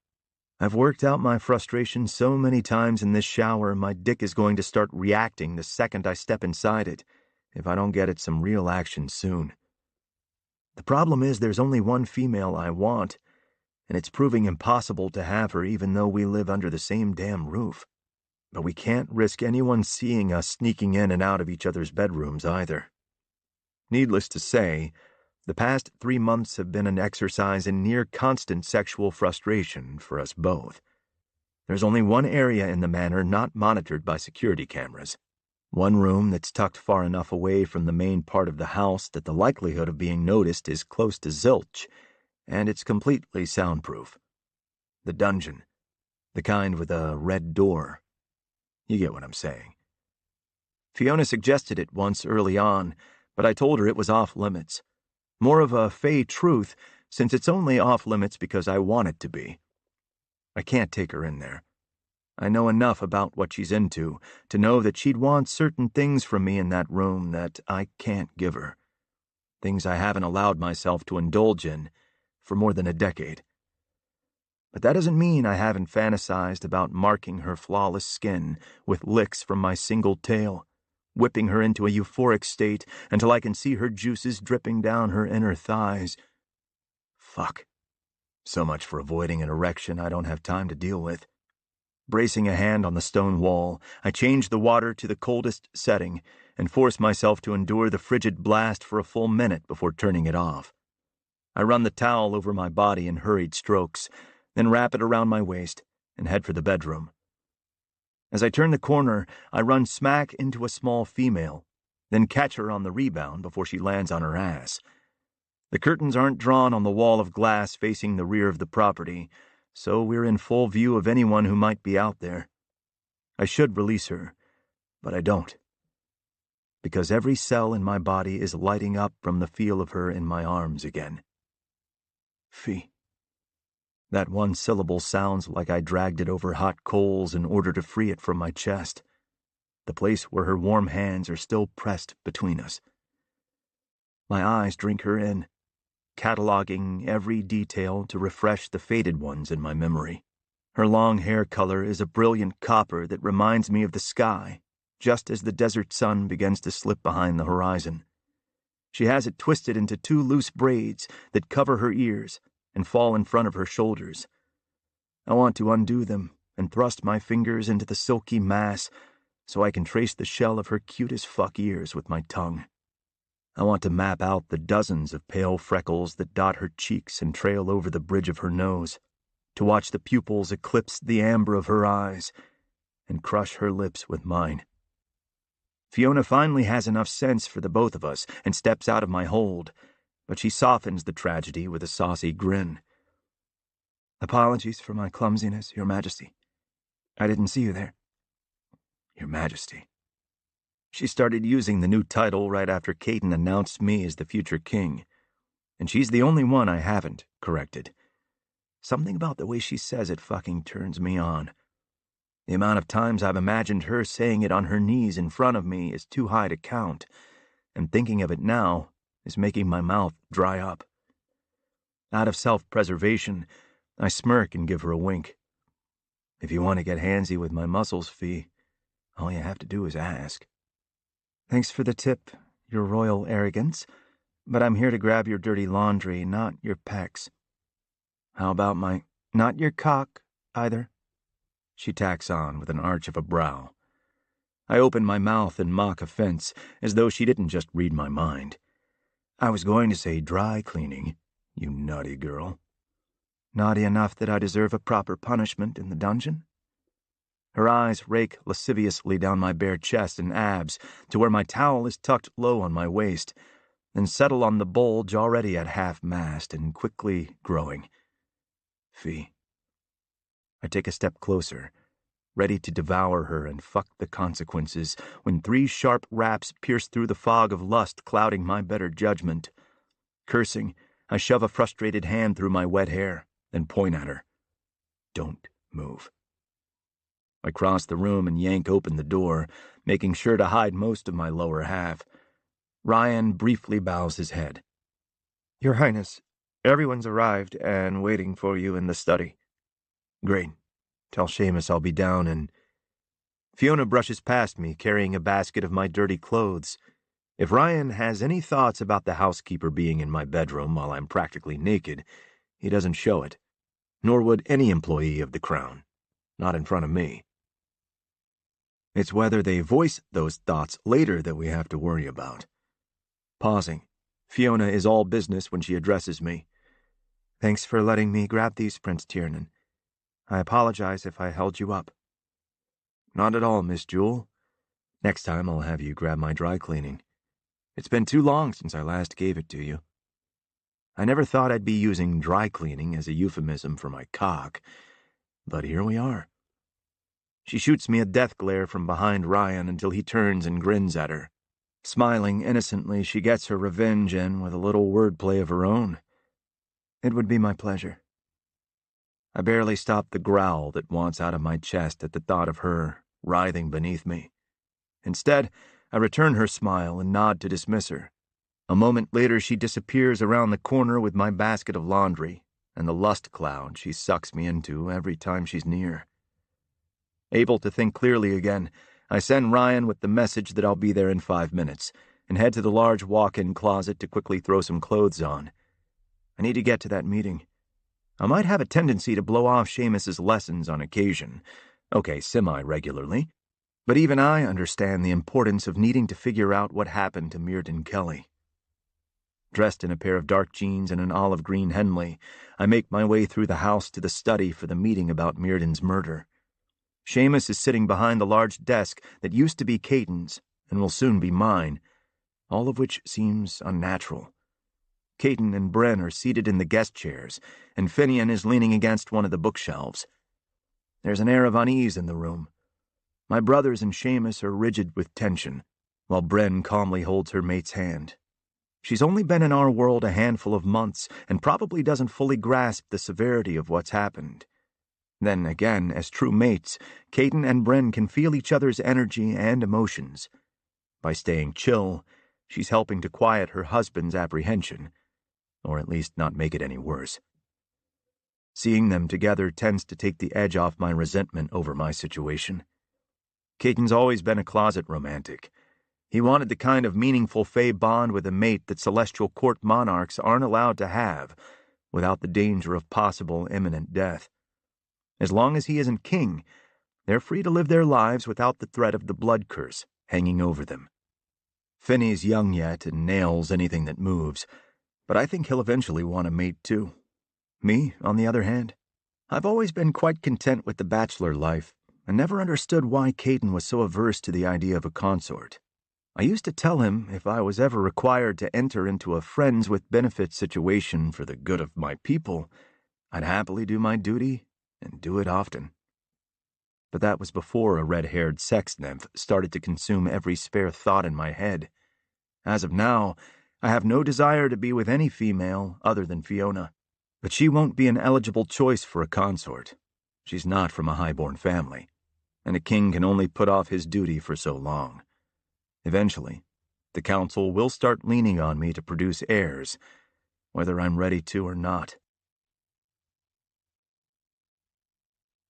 I've worked out my frustration so many times in this shower, my dick is going to start reacting the second I step inside it, if I don't get it some real action soon. The problem is there's only one female I want, and it's proving impossible to have her even though we live under the same damn roof. But we can't risk anyone seeing us sneaking in and out of each other's bedrooms either. Needless to say, the past 3 months have been an exercise in near-constant sexual frustration for us both. There's only one area in the manor not monitored by security cameras. One room that's tucked far enough away from the main part of the house that the likelihood of being noticed is close to zilch, and it's completely soundproof. The dungeon. The kind with a red door. You get what I'm saying. Fiona suggested it once early on, but I told her it was off-limits. More of a Fae truth, since it's only off-limits because I want it to be. I can't take her in there. I know enough about what she's into to know that she'd want certain things from me in that room that I can't give her. Things I haven't allowed myself to indulge in for more than a decade. But that doesn't mean I haven't fantasized about marking her flawless skin with licks from my single tail, whipping her into a euphoric state until I can see her juices dripping down her inner thighs. Fuck. So much for avoiding an erection I don't have time to deal with. Bracing a hand on the stone wall, I change the water to the coldest setting and force myself to endure the frigid blast for a full minute before turning it off. I run the towel over my body in hurried strokes, then wrap it around my waist and head for the bedroom. As I turn the corner, I run smack into a small female, then catch her on the rebound before she lands on her ass. The curtains aren't drawn on the wall of glass facing the rear of the property, so we're in full view of anyone who might be out there. I should release her, but I don't. Because every cell in my body is lighting up from the feel of her in my arms again. Fee. That one syllable sounds like I dragged it over hot coals in order to free it from my chest, the place where her warm hands are still pressed between us. My eyes drink her in, cataloging every detail to refresh the faded ones in my memory. Her long hair color is a brilliant copper that reminds me of the sky, just as the desert sun begins to slip behind the horizon. She has it twisted into 2 loose braids that cover her ears and fall in front of her shoulders. I want to undo them and thrust my fingers into the silky mass so I can trace the shell of her cute as fuck ears with my tongue. I want to map out the dozens of pale freckles that dot her cheeks and trail over the bridge of her nose, to watch the pupils eclipse the amber of her eyes and crush her lips with mine. Fiona finally has enough sense for the both of us and steps out of my hold, but she softens the tragedy with a saucy grin. Apologies for my clumsiness, Your Majesty. I didn't see you there. Your Majesty. She started using the new title right after Caden announced me as the future king, and she's the only one I haven't corrected. Something about the way she says it fucking turns me on. The amount of times I've imagined her saying it on her knees in front of me is too high to count, and thinking of it now is making my mouth dry up. Out of self-preservation, I smirk and give her a wink. If you want to get handsy with my muscles, Fee, all you have to do is ask. Thanks for the tip, Your Royal Arrogance, but I'm here to grab your dirty laundry, not your pecs. How about not your cock, either? She tacks on with an arch of a brow. I open my mouth in mock offense, as though she didn't just read my mind. I was going to say dry cleaning, you naughty girl. Naughty enough that I deserve a proper punishment in the dungeon? Her eyes rake lasciviously down my bare chest and abs to where my towel is tucked low on my waist, then settle on the bulge already at half-mast and quickly growing. Fee. I take a step closer, ready to devour her and fuck the consequences, when 3 sharp raps pierce through the fog of lust clouding my better judgment. Cursing, I shove a frustrated hand through my wet hair, then point at her. Don't move. I cross the room and yank open the door, making sure to hide most of my lower half. Ryan briefly bows his head. Your Highness, everyone's arrived and waiting for you in the study. Great. Tell Seamus I'll be down and... Fiona brushes past me, carrying a basket of my dirty clothes. If Ryan has any thoughts about the housekeeper being in my bedroom while I'm practically naked, he doesn't show it. Nor would any employee of the Crown. Not in front of me. It's whether they voice those thoughts later that we have to worry about. Pausing, Fiona is all business when she addresses me. Thanks for letting me grab these, Prince Tiernan. I apologize if I held you up. Not at all, Miss Jewel. Next time I'll have you grab my dry cleaning. It's been too long since I last gave it to you. I never thought I'd be using dry cleaning as a euphemism for my cock, but here we are. She shoots me a death glare from behind Ryan until he turns and grins at her. Smiling innocently, she gets her revenge in with a little wordplay of her own. It would be my pleasure. I barely stopped the growl that wants out of my chest at the thought of her writhing beneath me. Instead, I return her smile and nod to dismiss her. A moment later, she disappears around the corner with my basket of laundry and the lust cloud she sucks me into every time she's near. Able to think clearly again, I send Ryan with the message that I'll be there in 5 minutes and head to the large walk-in closet to quickly throw some clothes on. I need to get to that meeting. I might have a tendency to blow off Seamus's lessons on occasion. Okay, semi-regularly. But even I understand the importance of needing to figure out what happened to Myrddin Kelly. Dressed in a pair of dark jeans and an olive green Henley, I make my way through the house to the study for the meeting about Myrddin's murder. Seamus is sitting behind the large desk that used to be Caden's and will soon be mine, all of which seems unnatural. Caden and Bren are seated in the guest chairs, and Finian is leaning against one of the bookshelves. There's an air of unease in the room. My brothers and Seamus are rigid with tension, while Bren calmly holds her mate's hand. She's only been in our world a handful of months and probably doesn't fully grasp the severity of what's happened. Then again, as true mates, Caden and Bren can feel each other's energy and emotions. By staying chill, she's helping to quiet her husband's apprehension, or at least not make it any worse. Seeing them together tends to take the edge off my resentment over my situation. Caden's always been a closet romantic. He wanted the kind of meaningful Fae bond with a mate that celestial court monarchs aren't allowed to have, without the danger of possible imminent death. As long as he isn't king, they're free to live their lives without the threat of the blood curse hanging over them. Finney's young yet and nails anything that moves, but I think he'll eventually want a mate too. Me, on the other hand, I've always been quite content with the bachelor life and never understood why Caden was so averse to the idea of a consort. I used to tell him if I was ever required to enter into a friends with benefits situation for the good of my people, I'd happily do my duty and do it often. But that was before a red-haired sex nymph started to consume every spare thought in my head. As of now, I have no desire to be with any female other than Fiona, but she won't be an eligible choice for a consort. She's not from a high-born family, and a king can only put off his duty for so long. Eventually, the council will start leaning on me to produce heirs, whether I'm ready to or not.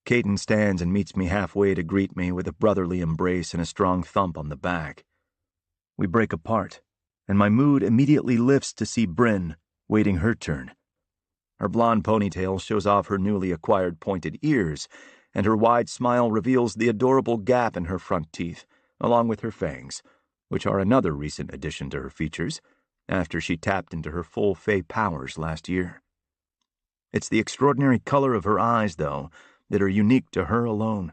Caden stands and meets me halfway to greet me with a brotherly embrace and a strong thump on the back. We break apart, and my mood immediately lifts to see Bryn waiting her turn. Her blonde ponytail shows off her newly acquired pointed ears, and her wide smile reveals the adorable gap in her front teeth, along with her fangs, which are another recent addition to her features, after she tapped into her full Fae powers last year. It's the extraordinary color of her eyes, though, that are unique to her alone.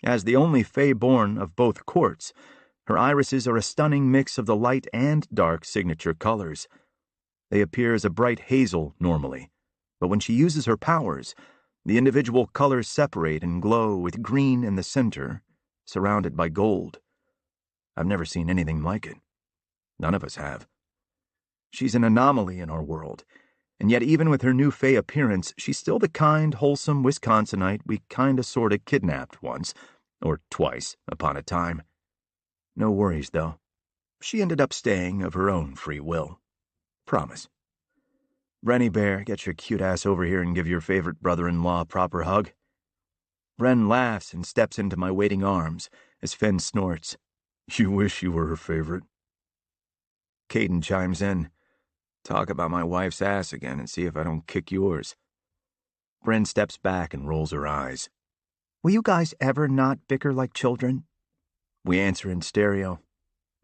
As the only Fae-born of both courts, her irises are a stunning mix of the light and dark signature colors. They appear as a bright hazel normally, but when she uses her powers, the individual colors separate and glow with green in the center, surrounded by gold. I've never seen anything like it. None of us have. She's an anomaly in our world, and yet even with her new Fae appearance, she's still the kind, wholesome Wisconsinite we sorta kidnapped once, or twice, upon a time. No worries, though. She ended up staying of her own free will. Promise. Brenny Bear, get your cute ass over here and give your favorite brother-in-law a proper hug. Bren laughs and steps into my waiting arms as Finn snorts. You wish you were her favorite. Caden chimes in. Talk about my wife's ass again and see if I don't kick yours. Bren steps back and rolls her eyes. Will you guys ever not bicker like children? We answer in stereo.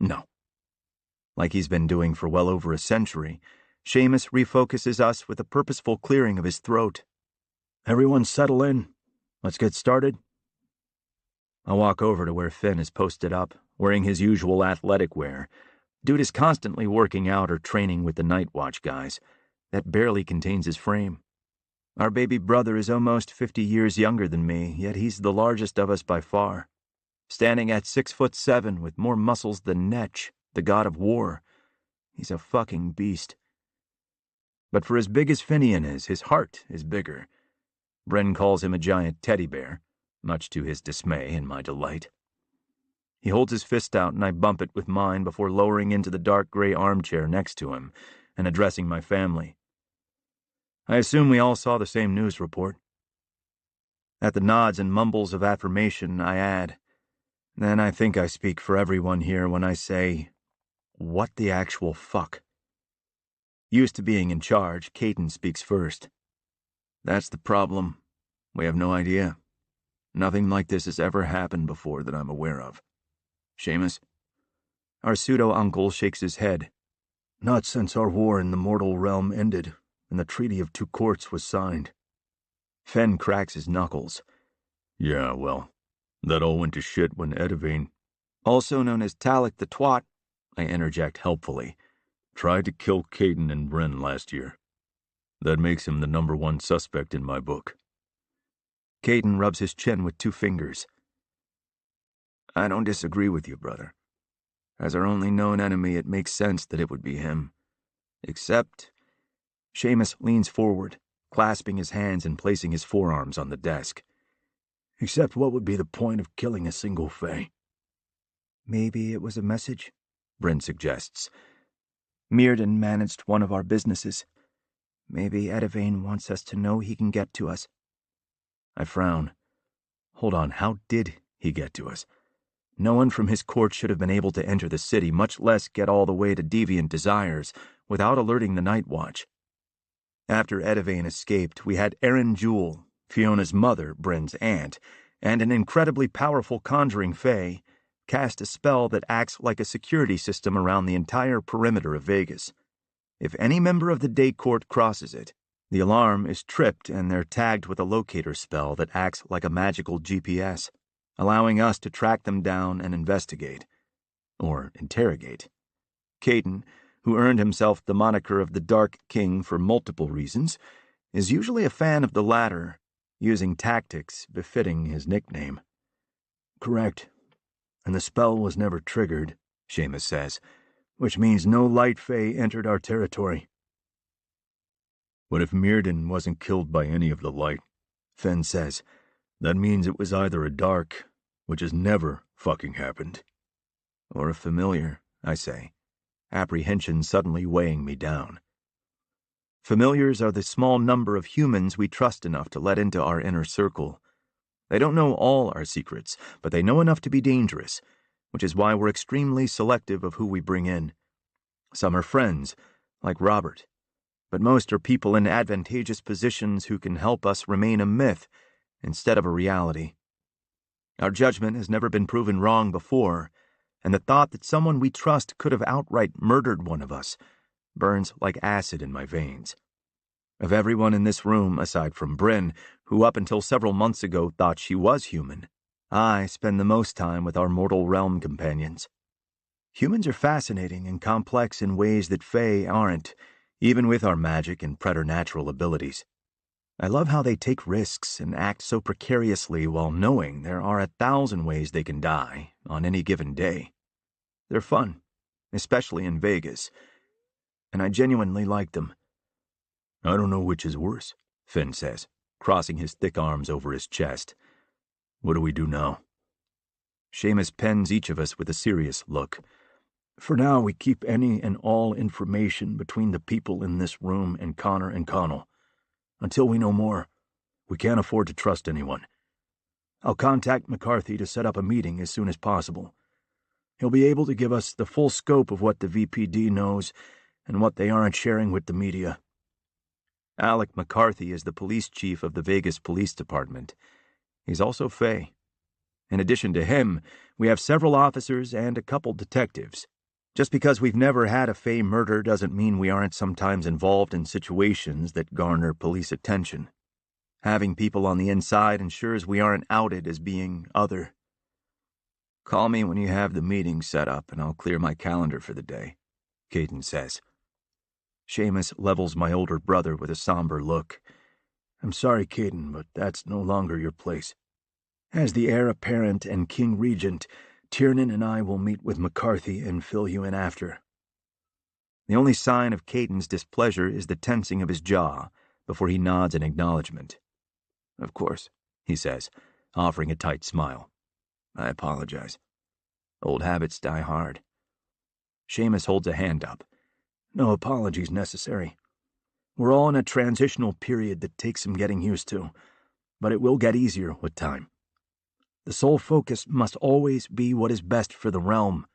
No. Like he's been doing for well over a century, Seamus refocuses us with a purposeful clearing of his throat. Everyone settle in. Let's get started. I walk over to where Finn is posted up, wearing his usual athletic wear. Dude is constantly working out or training with the Night Watch guys. That barely contains his frame. Our baby brother is almost 50 years younger than me, yet he's the largest of us by far. Standing at 6'7" with more muscles than Netch, the god of war. He's a fucking beast. But for as big as Finian is, his heart is bigger. Bren calls him a giant teddy bear, much to his dismay and my delight. He holds his fist out and I bump it with mine before lowering into the dark gray armchair next to him and addressing my family. I assume we all saw the same news report. At the nods and mumbles of affirmation, I add, then I think I speak for everyone here when I say, what the actual fuck? Used to being in charge, Caden speaks first. That's the problem. We have no idea. Nothing like this has ever happened before that I'm aware of. Seamus? Our pseudo-uncle shakes his head. Not since our war in the mortal realm ended and the Treaty of Two Courts was signed. Fen cracks his knuckles. Yeah, well, that all went to shit when Deviant, also known as Talik the Twat, I interject helpfully, tried to kill Caden and Bren last year. That makes him the #1 suspect in my book. Caden rubs his chin with 2 fingers. I don't disagree with you, brother. As our only known enemy, it makes sense that it would be him. Except... Seamus leans forward, clasping his hands and placing his forearms on the desk. Except what would be the point of killing a single Fae? Maybe it was a message, Bryn suggests. Mirden managed one of our businesses. Maybe Deviant wants us to know he can get to us. I frown. Hold on, how did he get to us? No one from his court should have been able to enter the city, much less get all the way to Deviant Desires, without alerting the Night Watch. After Deviant escaped, we had Erin Jewel, Fiona's mother, Bryn's aunt, and an incredibly powerful conjuring Fae, cast a spell that acts like a security system around the entire perimeter of Vegas. If any member of the Day Court crosses it, the alarm is tripped and they're tagged with a locator spell that acts like a magical GPS, allowing us to track them down and investigate. Or interrogate. Caden, who earned himself the moniker of the Dark King for multiple reasons, is usually a fan of the latter, using tactics befitting his nickname. Correct. And the spell was never triggered, Seamus says, which means no light Fae entered our territory. What if Mirden wasn't killed by any of the light? Fen says. That means it was either a dark, which has never fucking happened, or a familiar, I say, apprehension suddenly weighing me down. Familiars are the small number of humans we trust enough to let into our inner circle. They don't know all our secrets, but they know enough to be dangerous, which is why we're extremely selective of who we bring in. Some are friends, like Robert, but most are people in advantageous positions who can help us remain a myth instead of a reality. Our judgment has never been proven wrong before, and the thought that someone we trust could have outright murdered one of us burns like acid in my veins. Of everyone in this room, aside from Bryn, who up until several months ago thought she was human, I spend the most time with our mortal realm companions. Humans are fascinating and complex in ways that Fae aren't, even with our magic and preternatural abilities. I love how they take risks and act so precariously while knowing there are 1,000 ways they can die on any given day. They're fun, especially in Vegas, and I genuinely like them. I don't know which is worse, Finn says, crossing his thick arms over his chest. What do we do now? Seamus pens each of us with a serious look. For now, we keep any and all information between the people in this room and Connor and Connell. Until we know more, we can't afford to trust anyone. I'll contact McCarthy to set up a meeting as soon as possible. He'll be able to give us the full scope of what the VPD knows and what they aren't sharing with the media. Alec McCarthy is the police chief of the Vegas Police Department. He's also Fae. In addition to him, we have several officers and a couple detectives. Just because we've never had a Fae murder doesn't mean we aren't sometimes involved in situations that garner police attention. Having people on the inside ensures we aren't outed as being other. Call me when you have the meeting set up and I'll clear my calendar for the day, Caden says. Seamus levels my older brother with a somber look. I'm sorry, Caden, but that's no longer your place. As the heir apparent and King Regent, Tiernan and I will meet with McCarthy and fill you in after. The only sign of Caden's displeasure is the tensing of his jaw before he nods in acknowledgement. "Of course," he says, offering a tight smile. "I apologize. Old habits die hard." Seamus holds a hand up. "No apologies necessary. We're all in a transitional period that takes some getting used to, but it will get easier with time. The sole focus must always be what is best for the realm,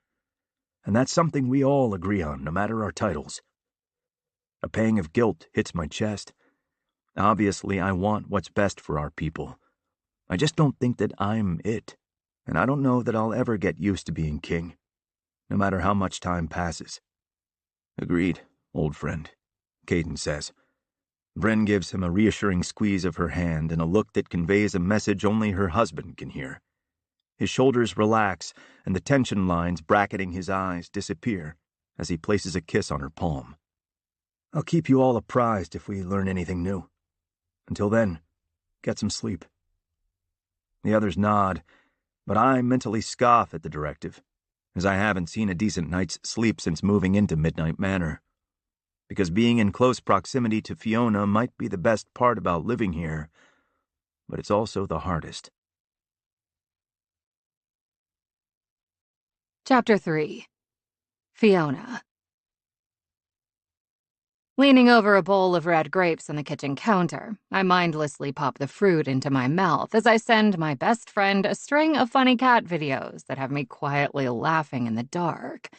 and that's something we all agree on, no matter our titles." A pang of guilt hits my chest. Obviously, I want what's best for our people. I just don't think that I'm it, and I don't know that I'll ever get used to being king, no matter how much time passes. "Agreed, old friend," Caden says. Bryn gives him a reassuring squeeze of her hand and a look that conveys a message only her husband can hear. His shoulders relax, and the tension lines bracketing his eyes disappear as he places a kiss on her palm. "I'll keep you all apprised if we learn anything new. Until then, get some sleep." The others nod, but I mentally scoff at the directive, as I haven't seen a decent night's sleep since moving into Midnight Manor. Because being in close proximity to Fiona might be the best part about living here, but it's also the hardest. Chapter 3. Fiona. Leaning over a bowl of red grapes on the kitchen counter, I mindlessly pop the fruit into my mouth as I send my best friend a string of funny cat videos that have me quietly laughing in the dark.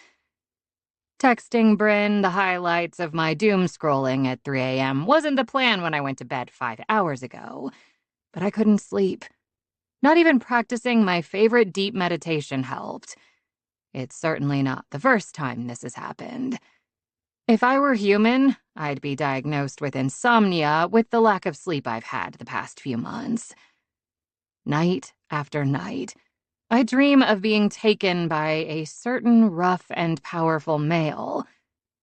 Texting Bryn the highlights of my doom scrolling at 3 a.m. wasn't the plan when I went to bed 5 hours ago, but I couldn't sleep. Not even practicing my favorite deep meditation helped. It's certainly not the first time this has happened. If I were human, I'd be diagnosed with insomnia with the lack of sleep I've had the past few months. Night after night, I dream of being taken by a certain rough and powerful male,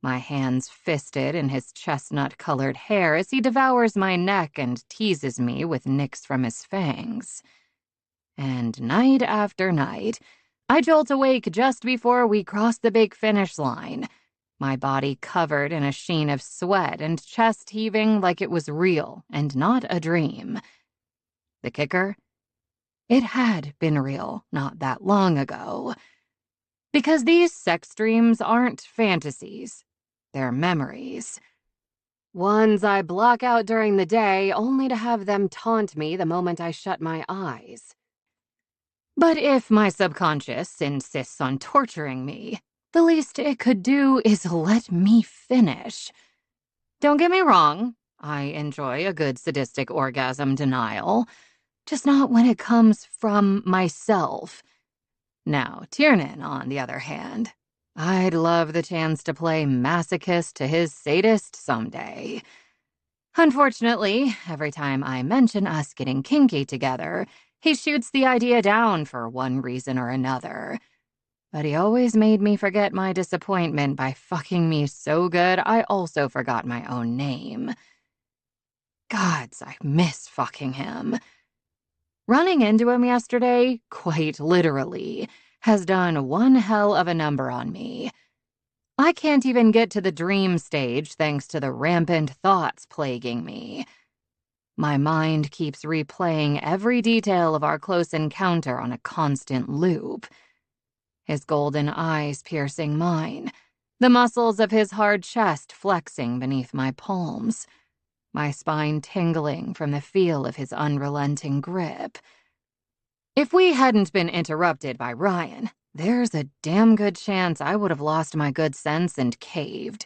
my hands fisted in his chestnut-colored hair as he devours my neck and teases me with nicks from his fangs. And night after night, I jolt awake just before we cross the big finish line, my body covered in a sheen of sweat and chest heaving like it was real and not a dream. The kicker? It had been real not that long ago. Because these sex dreams aren't fantasies. They're memories. Ones I block out during the day only to have them taunt me the moment I shut my eyes. But if my subconscious insists on torturing me, the least it could do is let me finish. Don't get me wrong, I enjoy a good sadistic orgasm denial, just not when it comes from myself. Now, Tiernan, on the other hand, I'd love the chance to play masochist to his sadist someday. Unfortunately, every time I mention us getting kinky together, he shoots the idea down for one reason or another. But he always made me forget my disappointment by fucking me so good I also forgot my own name. Gods, I miss fucking him. Running into him yesterday, quite literally, has done one hell of a number on me. I can't even get to the dream stage thanks to the rampant thoughts plaguing me. My mind keeps replaying every detail of our close encounter on a constant loop. His golden eyes piercing mine, the muscles of his hard chest flexing beneath my palms, my spine tingling from the feel of his unrelenting grip. If we hadn't been interrupted by Ryan, there's a damn good chance I would have lost my good sense and caved.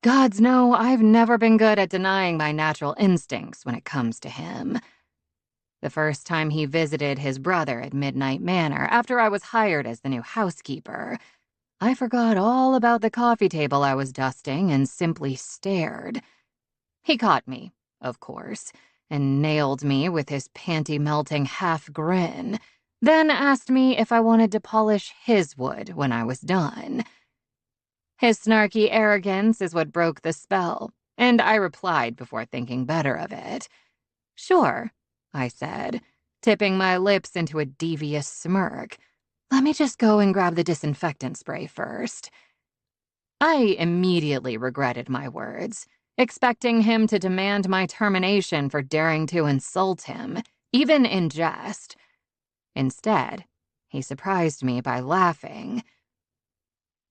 Gods know I've never been good at denying my natural instincts when it comes to him. The first time he visited his brother at Midnight Manor after I was hired as the new housekeeper, I forgot all about the coffee table I was dusting and simply stared. He caught me, of course, and nailed me with his panty-melting half-grin, then asked me if I wanted to polish his wood when I was done. His snarky arrogance is what broke the spell, and I replied before thinking better of it. Sure, I said, tipping my lips into a devious smirk. Let me just go and grab the disinfectant spray first. I immediately regretted my words. expecting him to demand my termination for daring to insult him, even in jest. Instead, he surprised me by laughing.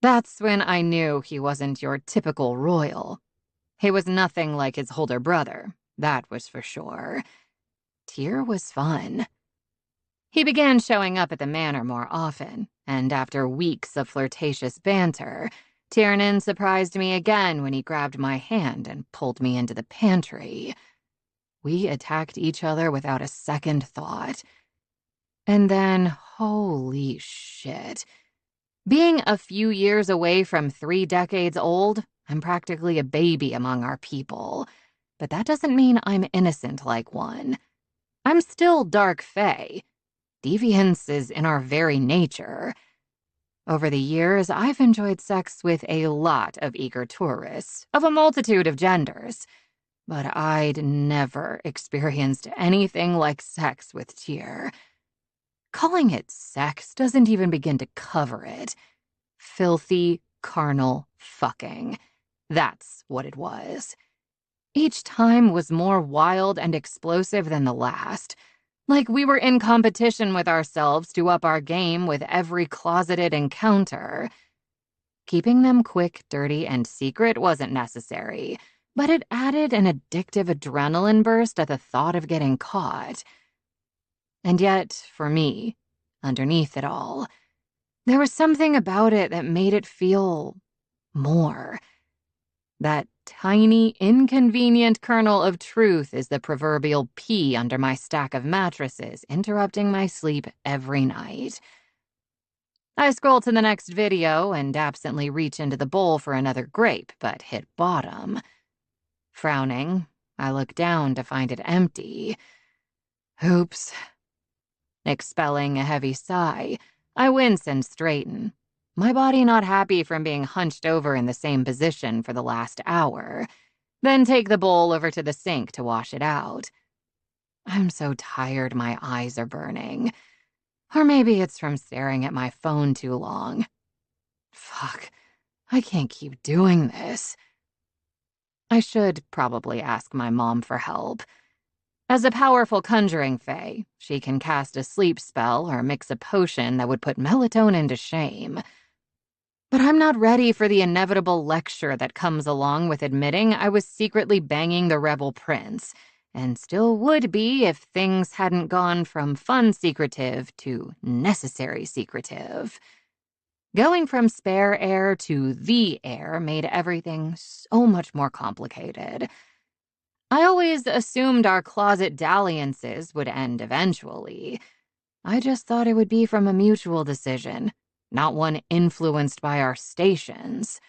That's when I knew he wasn't your typical royal. He was nothing like his older brother, that was for sure. Tyr was fun. He began showing up at the manor more often, and after weeks of flirtatious banter, Tiernan surprised me again when he grabbed my hand and pulled me into the pantry. We attacked each other without a second thought. And then, holy shit. Being a few years away from 3 decades old, I'm practically a baby among our people. But that doesn't mean I'm innocent like one. I'm still Dark Fae. Deviance is in our very nature. Over the years, I've enjoyed sex with a lot of eager tourists, of a multitude of genders. But I'd never experienced anything like sex with Tyr. Calling it sex doesn't even begin to cover it. Filthy, carnal fucking. That's what it was. Each time was more wild and explosive than the last. Like we were in competition with ourselves to up our game with every closeted encounter. Keeping them quick, dirty, and secret wasn't necessary, but it added an addictive adrenaline burst at the thought of getting caught. And yet, for me, underneath it all, there was something about it that made it feel more. That tiny, inconvenient kernel of truth is the proverbial pea under my stack of mattresses, interrupting my sleep every night. I scroll to the next video and absently reach into the bowl for another grape, but hit bottom. Frowning, I look down to find it empty. Oops. Expelling a heavy sigh, I wince and straighten. My body not happy from being hunched over in the same position for the last hour. Then take the bowl over to the sink to wash it out. I'm so tired my eyes are burning. Or maybe it's from staring at my phone too long. Fuck, I can't keep doing this. I should probably ask my mom for help. As a powerful conjuring fae, she can cast a sleep spell or mix a potion that would put melatonin to shame. But I'm not ready for the inevitable lecture that comes along with admitting I was secretly banging the rebel prince, and still would be if things hadn't gone from fun secretive to necessary secretive. Going from spare heir to the heir made everything so much more complicated. I always assumed our closet dalliances would end eventually. I just thought it would be from a mutual decision, not one influenced by our stations.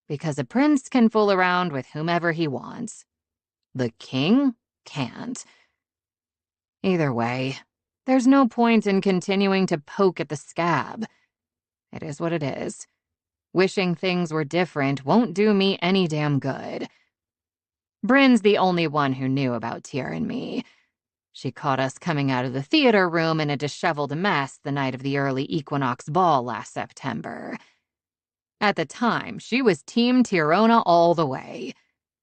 Because a prince can fool around with whomever he wants. The king can't. Either way, there's no point in continuing to poke at the scab. It is what it is. Wishing things were different won't do me any damn good. Bryn's the only one who knew about Tyr and me. She caught us coming out of the theater room in a disheveled mess the night of the early equinox ball last September. At the time, she was Team Tyrona all the way,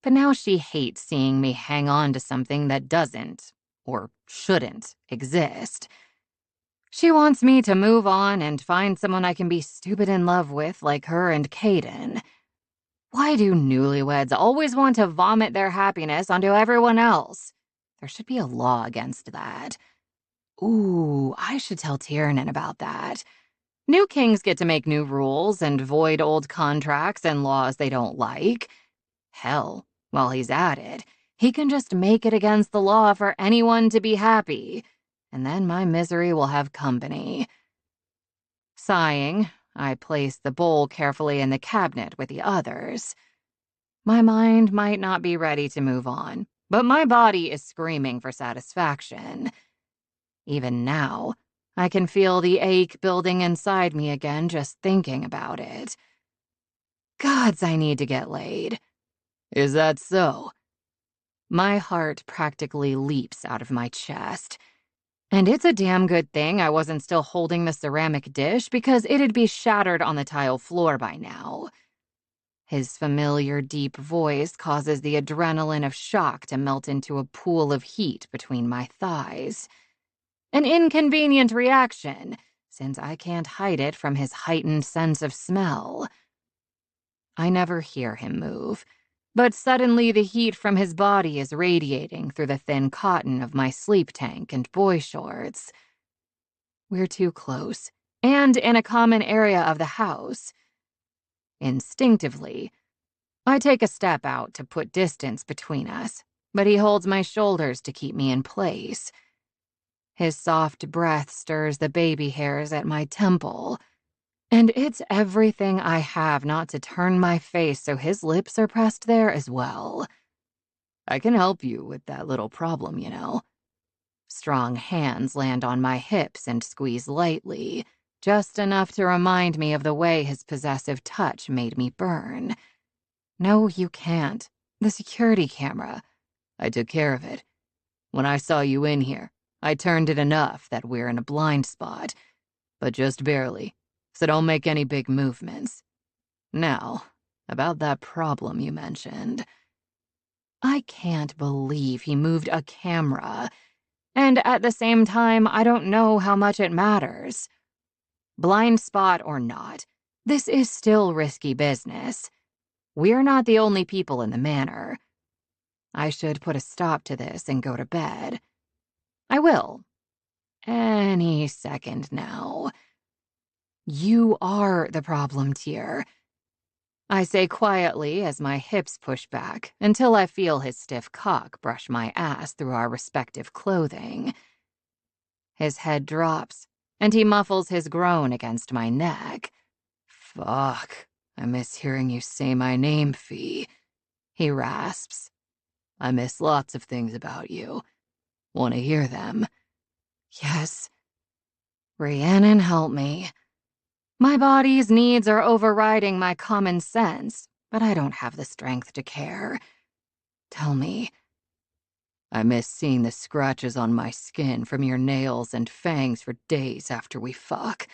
but now she hates seeing me hang on to something that doesn't, or shouldn't, exist. She wants me to move on and find someone I can be stupid in love with like her and Caden. Why do newlyweds always want to vomit their happiness onto everyone else? There should be a law against that. Ooh, I should tell Tiernan about that. New kings get to make new rules and void old contracts and laws they don't like. Hell, while he's at it, he can just make it against the law for anyone to be happy, and then my misery will have company. Sighing, I place the bowl carefully in the cabinet with the others. My mind might not be ready to move on, but my body is screaming for satisfaction. Even now, I can feel the ache building inside me again just thinking about it. Gods, I need to get laid. Is that so? My heart practically leaps out of my chest. And it's a damn good thing I wasn't still holding the ceramic dish because it'd be shattered on the tile floor by now. His familiar deep voice causes the adrenaline of shock to melt into a pool of heat between my thighs. An inconvenient reaction, since I can't hide it from his heightened sense of smell. I never hear him move, but suddenly the heat from his body is radiating through the thin cotton of my sleep tank and boy shorts. We're too close, and in a common area of the house. Instinctively, I take a step out to put distance between us, but he holds my shoulders to keep me in place. His soft breath stirs the baby hairs at my temple, and it's everything I have not to turn my face so his lips are pressed there as well. I can help you with that little problem, you know. Strong hands land on my hips and squeeze lightly, just enough to remind me of the way his possessive touch made me burn. No, you can't. The security camera. I took care of it. When I saw you in here, I turned it enough that we're in a blind spot, but just barely, so don't make any big movements. Now, about that problem you mentioned. I can't believe he moved a camera, and at the same time, I don't know how much it matters. Blind spot or not, this is still risky business. We're not the only people in the manor. I should put a stop to this and go to bed. I will. Any second now. You are the problem, Tier. I say quietly as my hips push back until I feel his stiff cock brush my ass through our respective clothing. His head drops, and he muffles his groan against my neck. Fuck, I miss hearing you say my name, Fee, he rasps. I miss lots of things about you. Want to hear them? Yes. Rhiannon, help me. My body's needs are overriding my common sense, but I don't have the strength to care. Tell me. I miss seeing the scratches on my skin from your nails and fangs for days after we fuck.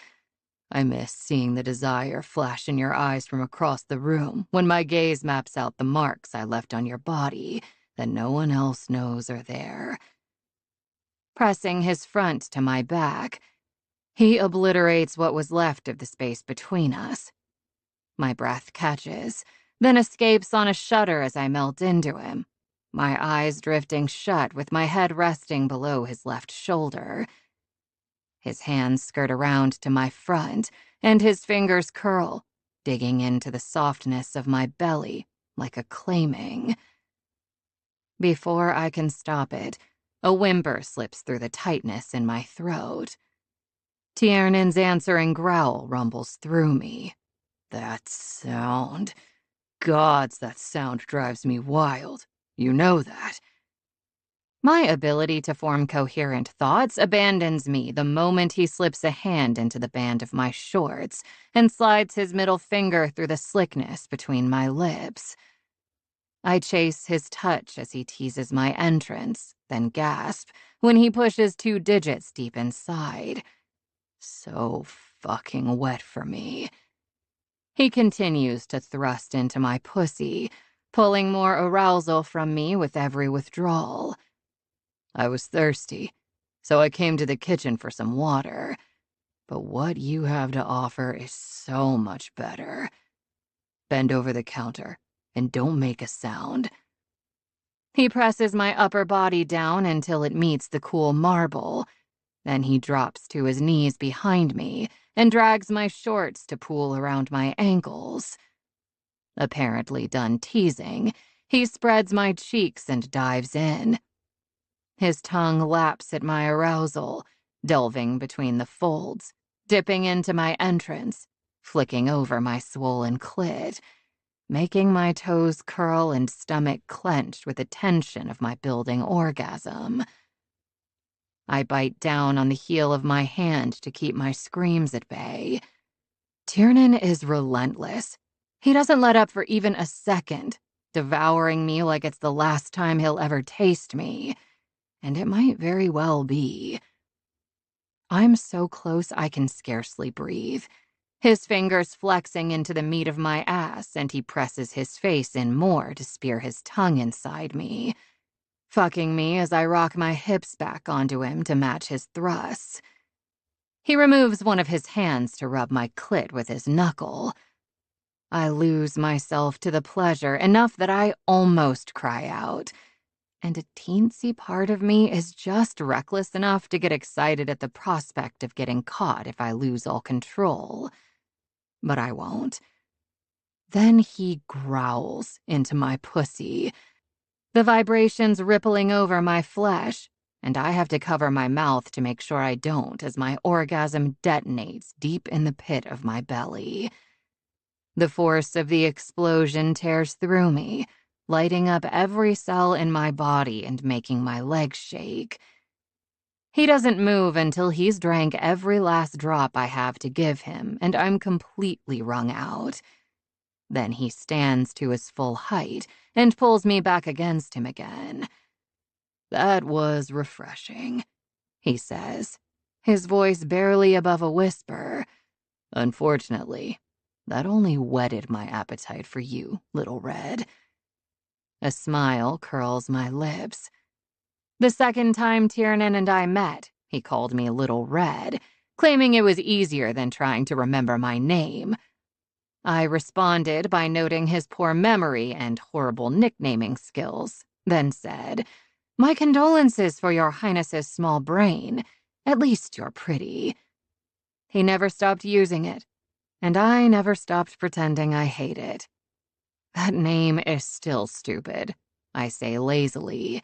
I miss seeing the desire flash in your eyes from across the room when my gaze maps out the marks I left on your body that no one else knows are there. Pressing his front to my back, he obliterates what was left of the space between us. My breath catches, then escapes on a shudder as I melt into him, my eyes drifting shut with my head resting below his left shoulder. His hands skirt around to my front, and his fingers curl, digging into the softness of my belly like a clayming. Before I can stop it, a whimper slips through the tightness in my throat. Tiernan's answering growl rumbles through me. That sound. Gods, that sound drives me wild. You know that. My ability to form coherent thoughts abandons me the moment he slips a hand into the band of my shorts and slides his middle finger through the slickness between my lips. I chase his touch as he teases my entrance, then gasp when he pushes 2 digits deep inside. So fucking wet for me. He continues to thrust into my pussy, pulling more arousal from me with every withdrawal. I was thirsty, so I came to the kitchen for some water. But what you have to offer is so much better. Bend over the counter and don't make a sound. He presses my upper body down until it meets the cool marble. Then he drops to his knees behind me and drags my shorts to pool around my ankles. Apparently done teasing, he spreads my cheeks and dives in. His tongue laps at my arousal, delving between the folds, dipping into my entrance, flicking over my swollen clit, making my toes curl and stomach clenched with the tension of my building orgasm. I bite down on the heel of my hand to keep my screams at bay. Tiernan is relentless. He doesn't let up for even a second, devouring me like it's the last time he'll ever taste me. And it might very well be. I'm so close I can scarcely breathe. his fingers flexing into the meat of my ass, and he presses his face in more to spear his tongue inside me, fucking me as I rock my hips back onto him to match his thrusts. He removes one of his hands to rub my clit with his knuckle. I lose myself to the pleasure enough that I almost cry out, and a teensy part of me is just reckless enough to get excited at the prospect of getting caught if I lose all control. But I won't. Then he growls into my pussy, the vibrations rippling over my flesh, and I have to cover my mouth to make sure I don't as my orgasm detonates deep in the pit of my belly. The force of the explosion tears through me, lighting up every cell in my body and making my legs shake. He doesn't move until he's drank every last drop I have to give him, and I'm completely wrung out. Then he stands to his full height and pulls me back against him again. "That was refreshing," he says, his voice barely above a whisper. "Unfortunately, that only whetted my appetite for you, Little Red." A smile curls my lips. The second time Tiernan and I met, he called me Little Red, claiming it was easier than trying to remember my name. I responded by noting his poor memory and horrible nicknaming skills, then said, "My condolences for your Highness's small brain. At least you're pretty." He never stopped using it, and I never stopped pretending I hate it. "That name is still stupid," I say lazily.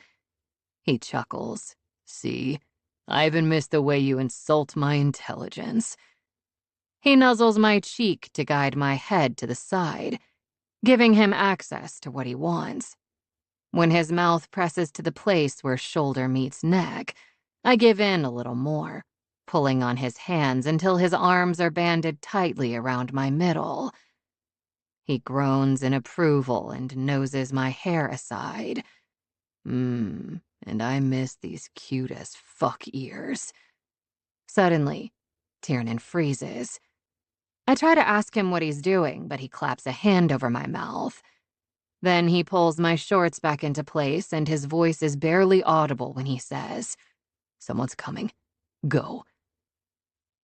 He chuckles. "See, I even miss the way you insult my intelligence." He nuzzles my cheek to guide my head to the side, giving him access to what he wants. When his mouth presses to the place where shoulder meets neck, I give in a little more, pulling on his hands until his arms are banded tightly around my middle. He groans in approval and noses my hair aside. And I miss these cute as fuck ears. Suddenly, Tiernan freezes. I try to ask him what he's doing, but he claps a hand over my mouth. Then he pulls my shorts back into place, and his voice is barely audible when he says, "Someone's coming. Go."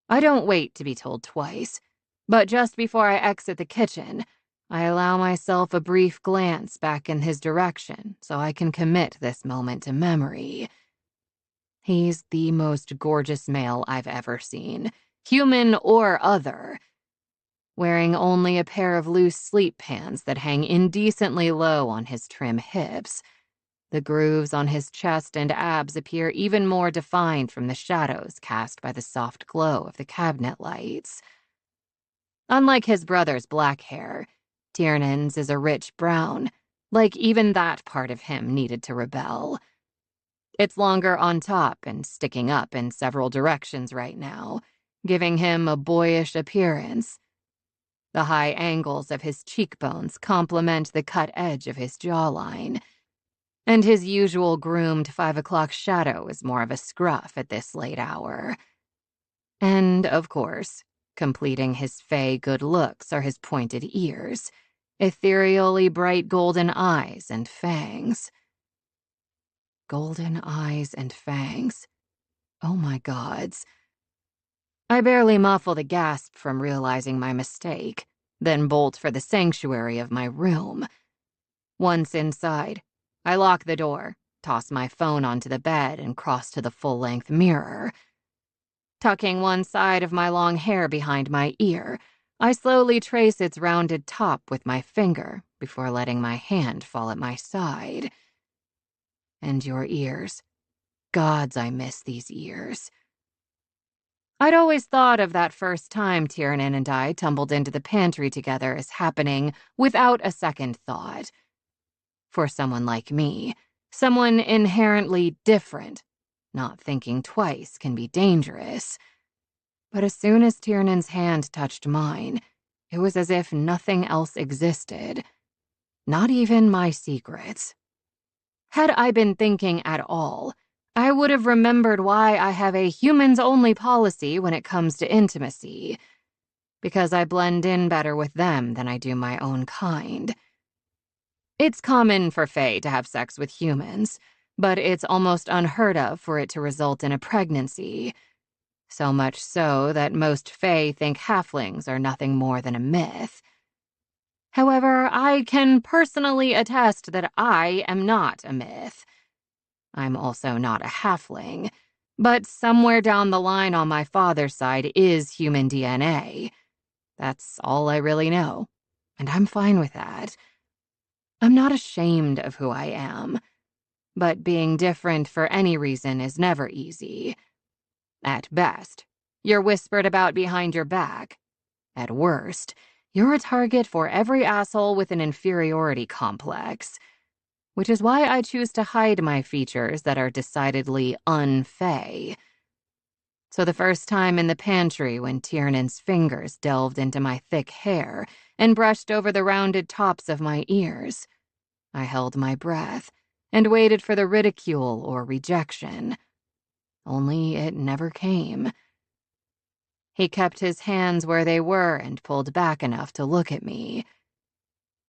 I don't wait to be told twice, but just before I exit the kitchen, I allow myself a brief glance back in his direction so I can commit this moment to memory. He's the most gorgeous male I've ever seen, human or other, wearing only a pair of loose sleep pants that hang indecently low on his trim hips. The grooves on his chest and abs appear even more defined from the shadows cast by the soft glow of the cabinet lights. Unlike his brother's black hair, Tiernan's is a rich brown, like even that part of him needed to rebel. It's longer on top and sticking up in several directions right now, giving him a boyish appearance. The high angles of his cheekbones complement the cut edge of his jawline, and his usual groomed 5 o'clock shadow is more of a scruff at this late hour. And, of course, completing his fey good looks are his pointed ears, ethereally bright golden eyes and fangs. Golden eyes and fangs. Oh my gods. I barely muffle the gasp from realizing my mistake, then bolt for the sanctuary of my room. Once inside, I lock the door, toss my phone onto the bed, and cross to the full-length mirror. Tucking one side of my long hair behind my ear, I slowly trace its rounded top with my finger before letting my hand fall at my side. And your ears. Gods, I miss these ears. I'd always thought of that first time Tiernan and I tumbled into the pantry together as happening without a second thought. For someone like me, someone inherently different, not thinking twice can be dangerous. But as soon as Tiernan's hand touched mine, it was as if nothing else existed, not even my secrets. Had I been thinking at all, I would have remembered why I have a humans-only policy when it comes to intimacy. because I blend in better with them than I do my own kind. It's common for Fae to have sex with humans, but it's almost unheard of for it to result in a pregnancy. So much so that most Fae think halflings are nothing more than a myth. However, I can personally attest that I am not a myth. I'm also not a halfling, but somewhere down the line on my father's side is human DNA. That's all I really know, and I'm fine with that. I'm not ashamed of who I am, but being different for any reason is never easy. At best, you're whispered about behind your back. At worst, you're a target for every asshole with an inferiority complex, which is why I choose to hide my features that are decidedly un-Fae. So the first time in the pantry when Tiernan's fingers delved into my thick hair and brushed over the rounded tops of my ears, I held my breath and waited for the ridicule or rejection. Only it never came. He kept his hands where they were and pulled back enough to look at me.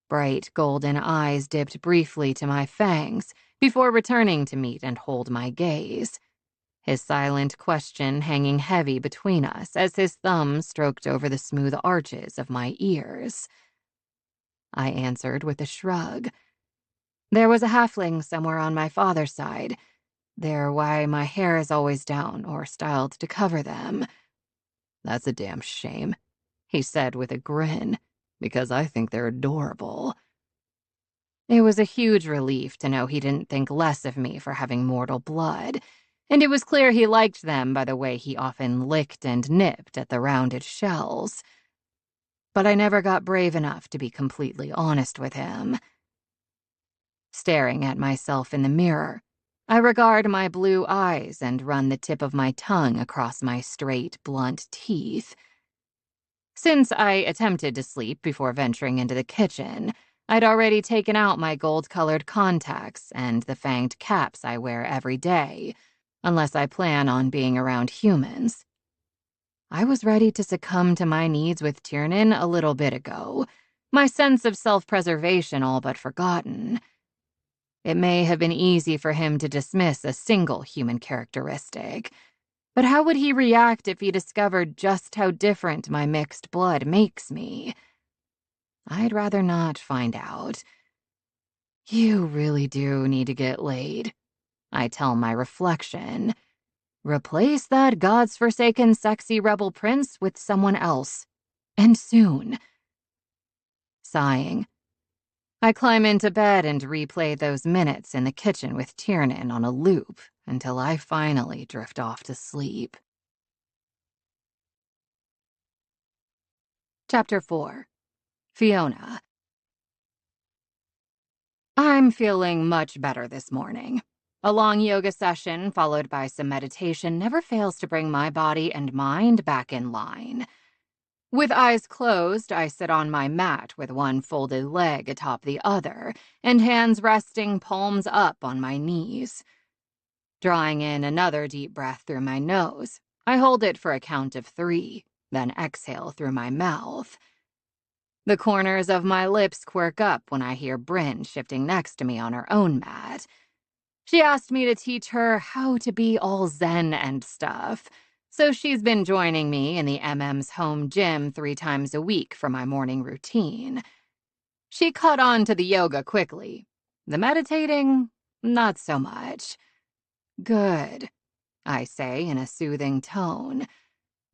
Bright golden eyes dipped briefly to my fangs before returning to meet and hold my gaze, his silent question hanging heavy between us as his thumb stroked over the smooth arches of my ears. I answered with a shrug. There was a halfling somewhere on my father's side. They're why my hair is always down or styled to cover them. That's a damn shame, he said with a grin, because I think they're adorable. It was a huge relief to know he didn't think less of me for having mortal blood, and it was clear he liked them by the way he often licked and nipped at the rounded shells. But I never got brave enough to be completely honest with him. Staring at myself in the mirror, I regard my blue eyes and run the tip of my tongue across my straight, blunt teeth. Since I attempted to sleep before venturing into the kitchen, I'd already taken out my gold-colored contacts and the fanged caps I wear every day, unless I plan on being around humans. I was ready to succumb to my needs with Tiernan a little bit ago, my sense of self-preservation all but forgotten. It may have been easy for him to dismiss a single human characteristic, but how would he react if he discovered just how different my mixed blood makes me? I'd rather not find out. You really do need to get laid, I tell my reflection. Replace that God's-forsaken sexy rebel prince with someone else. And soon. Sighing, I climb into bed and replay those minutes in the kitchen with Tiernan on a loop until I finally drift off to sleep. Chapter 4. Fiona. I'm feeling much better this morning. A long yoga session followed by some meditation never fails to bring my body and mind back in line. With eyes closed, I sit on my mat with one folded leg atop the other and hands resting palms up on my knees. Drawing in another deep breath through my nose, I hold it for a count of 3, then exhale through my mouth. The corners of my lips quirk up when I hear Bryn shifting next to me on her own mat. She asked me to teach her how to be all zen and stuff, so she's been joining me in the MM's home gym 3 times a week for my morning routine. She caught on to the yoga quickly. The meditating, not so much. Good, I say in a soothing tone.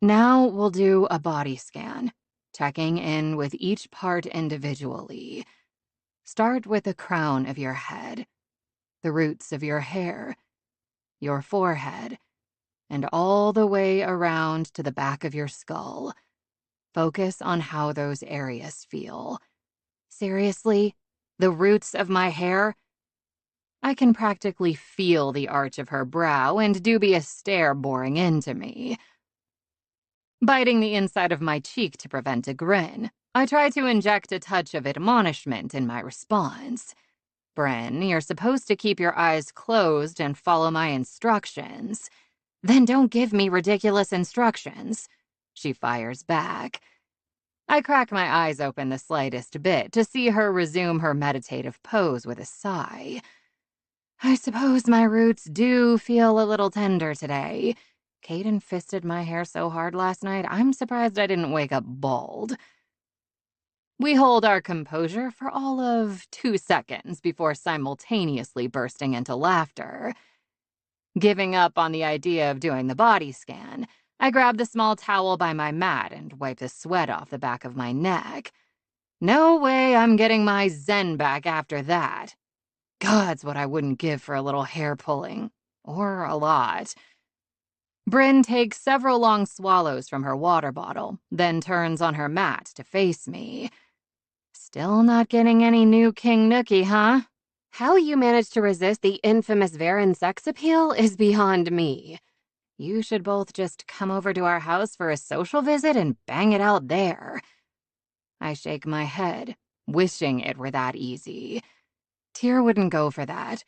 Now we'll do a body scan, checking in with each part individually. Start with the crown of your head, the roots of your hair, your forehead, and all the way around to the back of your skull. Focus on how those areas feel. Seriously, the roots of my hair? I can practically feel the arch of her brow and dubious stare boring into me. Biting the inside of my cheek to prevent a grin, I try to inject a touch of admonishment in my response. Bryn, you're supposed to keep your eyes closed and follow my instructions. Then don't give me ridiculous instructions, she fires back. I crack my eyes open the slightest bit to see her resume her meditative pose with a sigh. I suppose my roots do feel a little tender today. Caden fisted my hair so hard last night, I'm surprised I didn't wake up bald. We hold our composure for all of 2 seconds before simultaneously bursting into laughter. Giving up on the idea of doing the body scan, I grab the small towel by my mat and wipe the sweat off the back of my neck. No way I'm getting my zen back after that. God's what I wouldn't give for a little hair pulling. Or a lot. Bryn takes several long swallows from her water bottle, then turns on her mat to face me. Still not getting any new King Nookie, huh? How you managed to resist the infamous Varen sex appeal is beyond me. You should both just come over to our house for a social visit and bang it out there. I shake my head, wishing it were that easy. Tyr wouldn't go for that.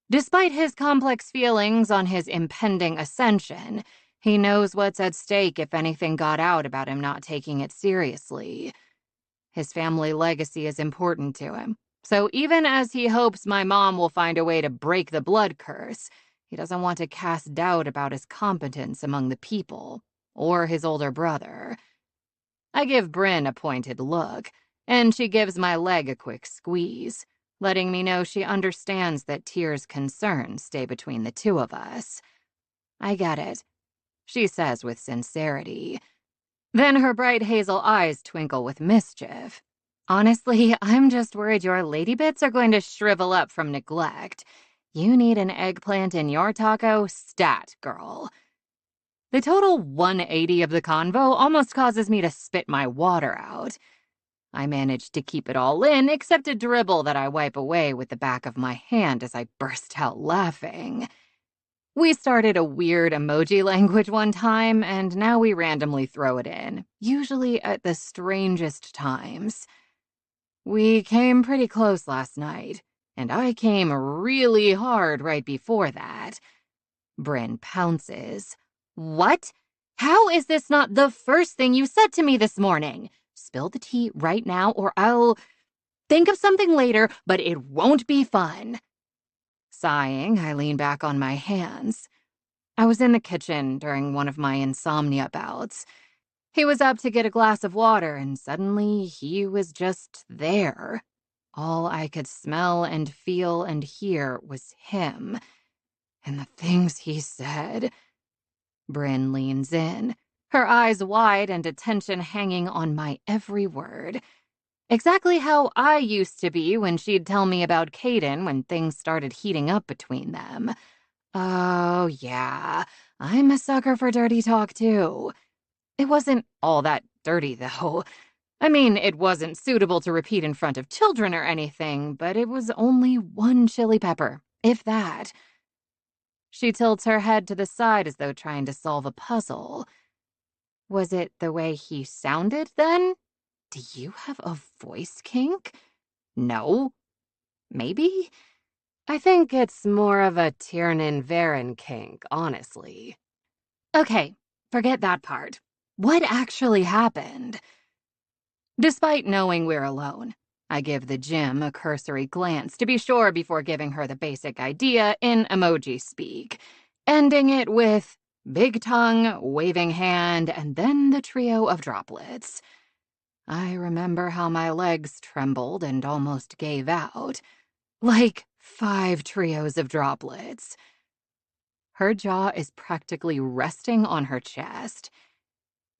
Despite his complex feelings on his impending ascension, he knows what's at stake if anything got out about him not taking it seriously. His family legacy is important to him, so even as he hopes my mom will find a way to break the blood curse, he doesn't want to cast doubt about his competence among the people, or his older brother. I give Bryn a pointed look, and she gives my leg a quick squeeze, letting me know she understands that Tyr's concerns stay between the two of us. I get it, she says with sincerity. Then her bright hazel eyes twinkle with mischief. Honestly, I'm just worried your lady bits are going to shrivel up from neglect. You need an eggplant in your taco, stat, girl. The total 180 of the convo almost causes me to spit my water out. I manage to keep it all in, except a dribble that I wipe away with the back of my hand as I burst out laughing. We started a weird emoji language one time, and now we randomly throw it in, usually at the strangest times. We came pretty close last night, and I came really hard right before that. Bryn pounces. What? How is this not the first thing you said to me this morning? Spill the tea right now, or I'll think of something later, but it won't be fun. Sighing, I lean back on my hands. I was in the kitchen during one of my insomnia bouts. He was up to get a glass of water, and suddenly he was just there. All I could smell and feel and hear was him. And the things he said. Bryn leans in, her eyes wide and attention hanging on my every word. Exactly how I used to be when she'd tell me about Caden when things started heating up between them. Oh, yeah, I'm a sucker for dirty talk, too. It wasn't all that dirty, though. I mean, it wasn't suitable to repeat in front of children or anything, but it was only one chili pepper, if that. She tilts her head to the side as though trying to solve a puzzle. Was it the way he sounded, then? Do you have a voice kink? No. Maybe? I think it's more of a Tiernan Varen kink, honestly. Okay, forget that part. What actually happened? Despite knowing we're alone, I give the gym a cursory glance to be sure before giving her the basic idea in emoji speak, ending it with big tongue, waving hand, and then the trio of droplets. I remember how my legs trembled and almost gave out. Like 5 trios of droplets. Her jaw is practically resting on her chest.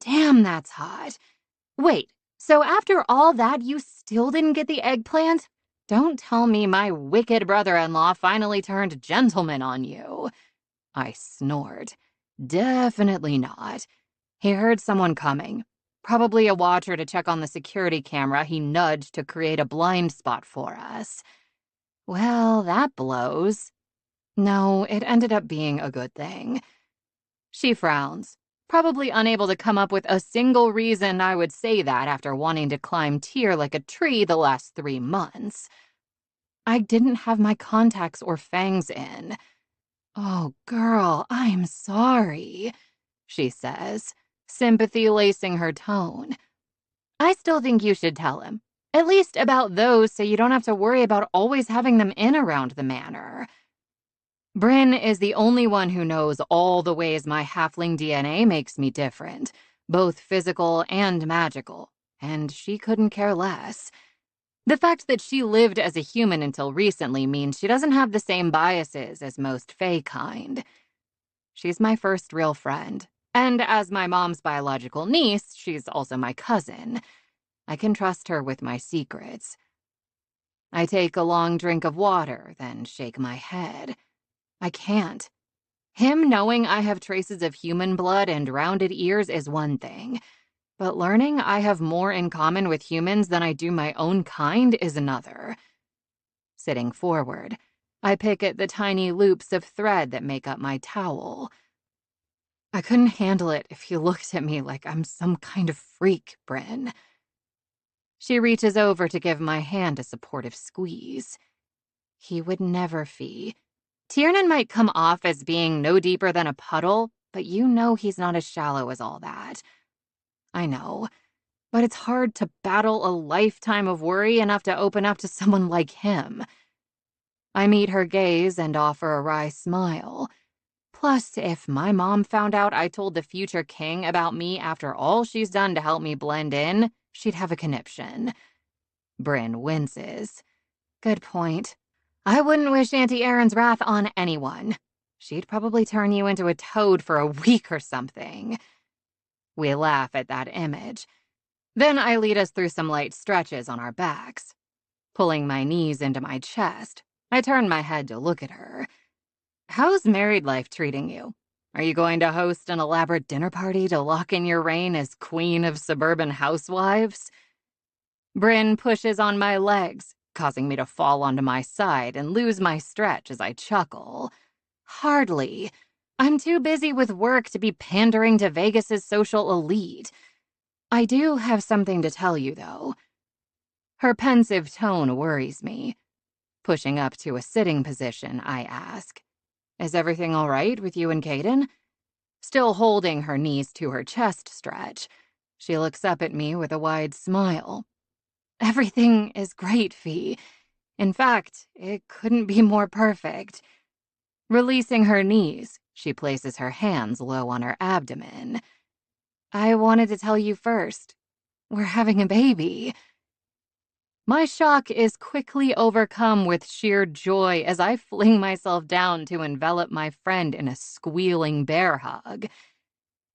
Damn, that's hot. Wait, so after all that, you still didn't get the eggplant? Don't tell me my wicked brother-in-law finally turned gentleman on you. I snort. Definitely not. He heard someone coming. Probably a watcher to check on the security camera he nudged to create a blind spot for us. Well, that blows. No, it ended up being a good thing. She frowns, probably unable to come up with a single reason I would say that after wanting to climb Tyr like a tree the last 3 months. I didn't have my contacts or fangs in. Oh, girl, I'm sorry, she says, sympathy lacing her tone. I still think you should tell him. At least about those, so you don't have to worry about always having them in around the manor. Bryn is the only one who knows all the ways my halfling DNA makes me different, both physical and magical, and she couldn't care less. The fact that she lived as a human until recently means she doesn't have the same biases as most Fae kind. She's my first real friend, and as my mom's biological niece, she's also my cousin. I can trust her with my secrets. I take a long drink of water, then shake my head. I can't. Him knowing I have traces of human blood and rounded ears is one thing, but learning I have more in common with humans than I do my own kind is another. Sitting forward, I pick at the tiny loops of thread that make up my towel. I couldn't handle it if you looked at me like I'm some kind of freak, Bryn. She reaches over to give my hand a supportive squeeze. He would never, Fee. Tiernan might come off as being no deeper than a puddle, but you know he's not as shallow as all that. I know, but it's hard to battle a lifetime of worry enough to open up to someone like him. I meet her gaze and offer a wry smile. Plus, if my mom found out I told the future king about me after all she's done to help me blend in, she'd have a conniption. Bryn winces. Good point. I wouldn't wish Auntie Erin's wrath on anyone. She'd probably turn you into a toad for a week or something. We laugh at that image. Then I lead us through some light stretches on our backs. Pulling my knees into my chest, I turn my head to look at her. How's married life treating you? Are you going to host an elaborate dinner party to lock in your reign as queen of suburban housewives? Bryn pushes on my legs, causing me to fall onto my side and lose my stretch as I chuckle. Hardly. I'm too busy with work to be pandering to Vegas's social elite. I do have something to tell you, though. Her pensive tone worries me. Pushing up to a sitting position, I ask, is everything all right with you and Caden? Still holding her knees to her chest stretch, she looks up at me with a wide smile. Everything is great, Fee. In fact, it couldn't be more perfect. Releasing her knees, she places her hands low on her abdomen. I wanted to tell you first. We're having a baby. My shock is quickly overcome with sheer joy as I fling myself down to envelop my friend in a squealing bear hug.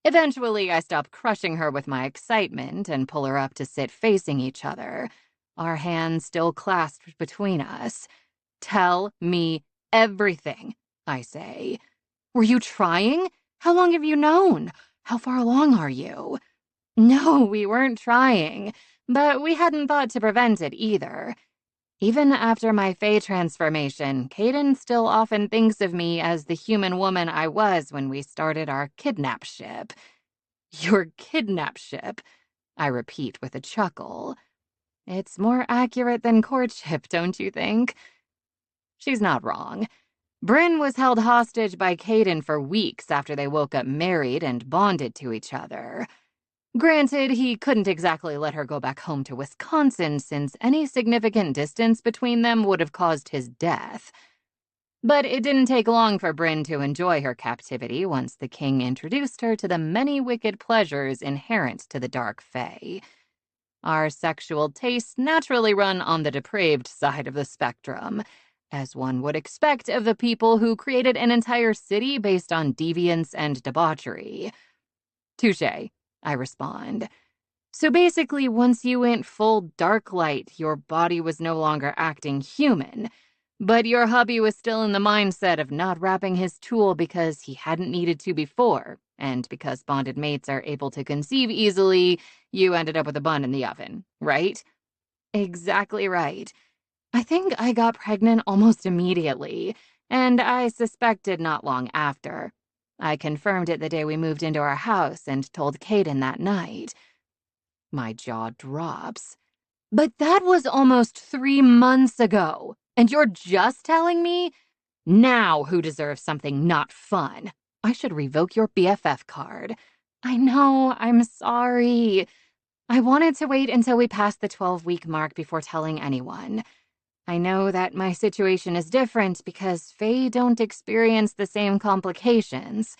Eventually, I stop crushing her with my excitement and pull her up to sit facing each other, our hands still clasped between us. Tell me everything, I say. Were you trying? How long have you known? How far along are you? No, we weren't trying, but we hadn't thought to prevent it either. Even after my Fae transformation, Caden still often thinks of me as the human woman I was when we started our kidnap ship. Your kidnap ship, I repeat with a chuckle. It's more accurate than courtship, don't you think? She's not wrong. Bryn was held hostage by Caden for weeks after they woke up married and bonded to each other. Granted, he couldn't exactly let her go back home to Wisconsin since any significant distance between them would have caused his death. But it didn't take long for Bryn to enjoy her captivity once the king introduced her to the many wicked pleasures inherent to the Dark Fae. Our sexual tastes naturally run on the depraved side of the spectrum, as one would expect of the people who created an entire city based on deviance and debauchery. Touché, I respond. So basically, once you went full dark light, your body was no longer acting human, but your hubby was still in the mindset of not wrapping his tool because he hadn't needed to before, and because bonded mates are able to conceive easily, you ended up with a bun in the oven, right? Exactly right. I think I got pregnant almost immediately, and I suspected not long after. I confirmed it the day we moved into our house and told Caden that night. My jaw drops. But that was almost 3 months ago, and you're just telling me? Now who deserves something not fun? I should revoke your BFF card. I know, I'm sorry. I wanted to wait until we passed the 12-week mark before telling anyone. I know that my situation is different because Fae don't experience the same complications,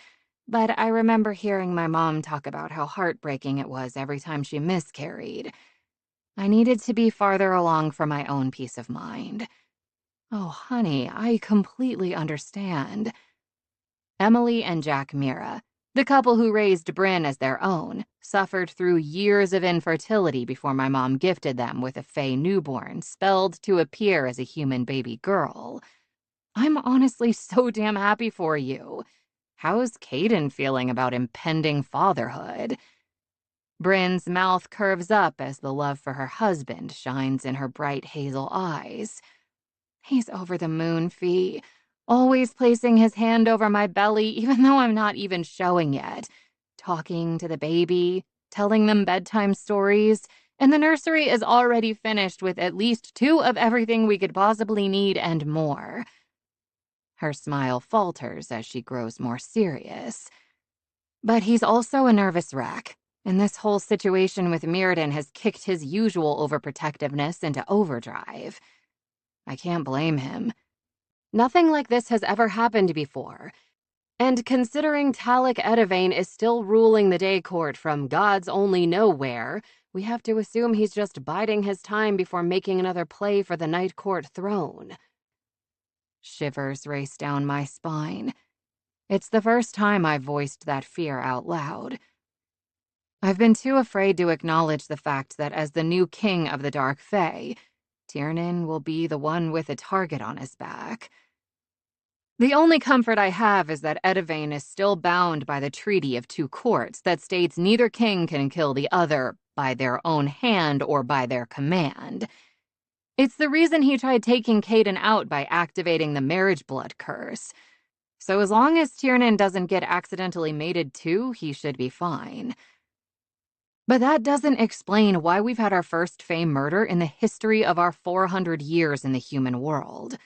but I remember hearing my mom talk about how heartbreaking it was every time she miscarried. I needed to be farther along for my own peace of mind. Oh, honey, I completely understand. Emily and Jack Mira, the couple who raised Bryn as their own, suffered through years of infertility before my mom gifted them with a Fae newborn spelled to appear as a human baby girl. I'm honestly so damn happy for you. How's Caden feeling about impending fatherhood? Bryn's mouth curves up as the love for her husband shines in her bright hazel eyes. He's over the moon, Fee, always placing his hand over my belly even though I'm not even showing yet, talking to the baby, telling them bedtime stories, and the nursery is already finished with at least 2 of everything we could possibly need and more. Her smile falters as she grows more serious. But he's also a nervous wreck, and this whole situation with Mirrodin has kicked his usual overprotectiveness into overdrive. I can't blame him. Nothing like this has ever happened before. And considering Talik Edivane is still ruling the day court from God's only know where, we have to assume he's just biding his time before making another play for the Night Court throne. Shivers race down my spine. It's the first time I've voiced that fear out loud. I've been too afraid to acknowledge the fact that as the new king of the Dark Fae, Tiernan will be the one with a target on his back. The only comfort I have is that Edivane is still bound by the Treaty of Two Courts that states neither king can kill the other by their own hand or by their command. It's the reason he tried taking Caden out by activating the marriage blood curse. So as long as Tiernan doesn't get accidentally mated too, he should be fine. But that doesn't explain why we've had our first Fae murder in the history of our 400 years in the human world.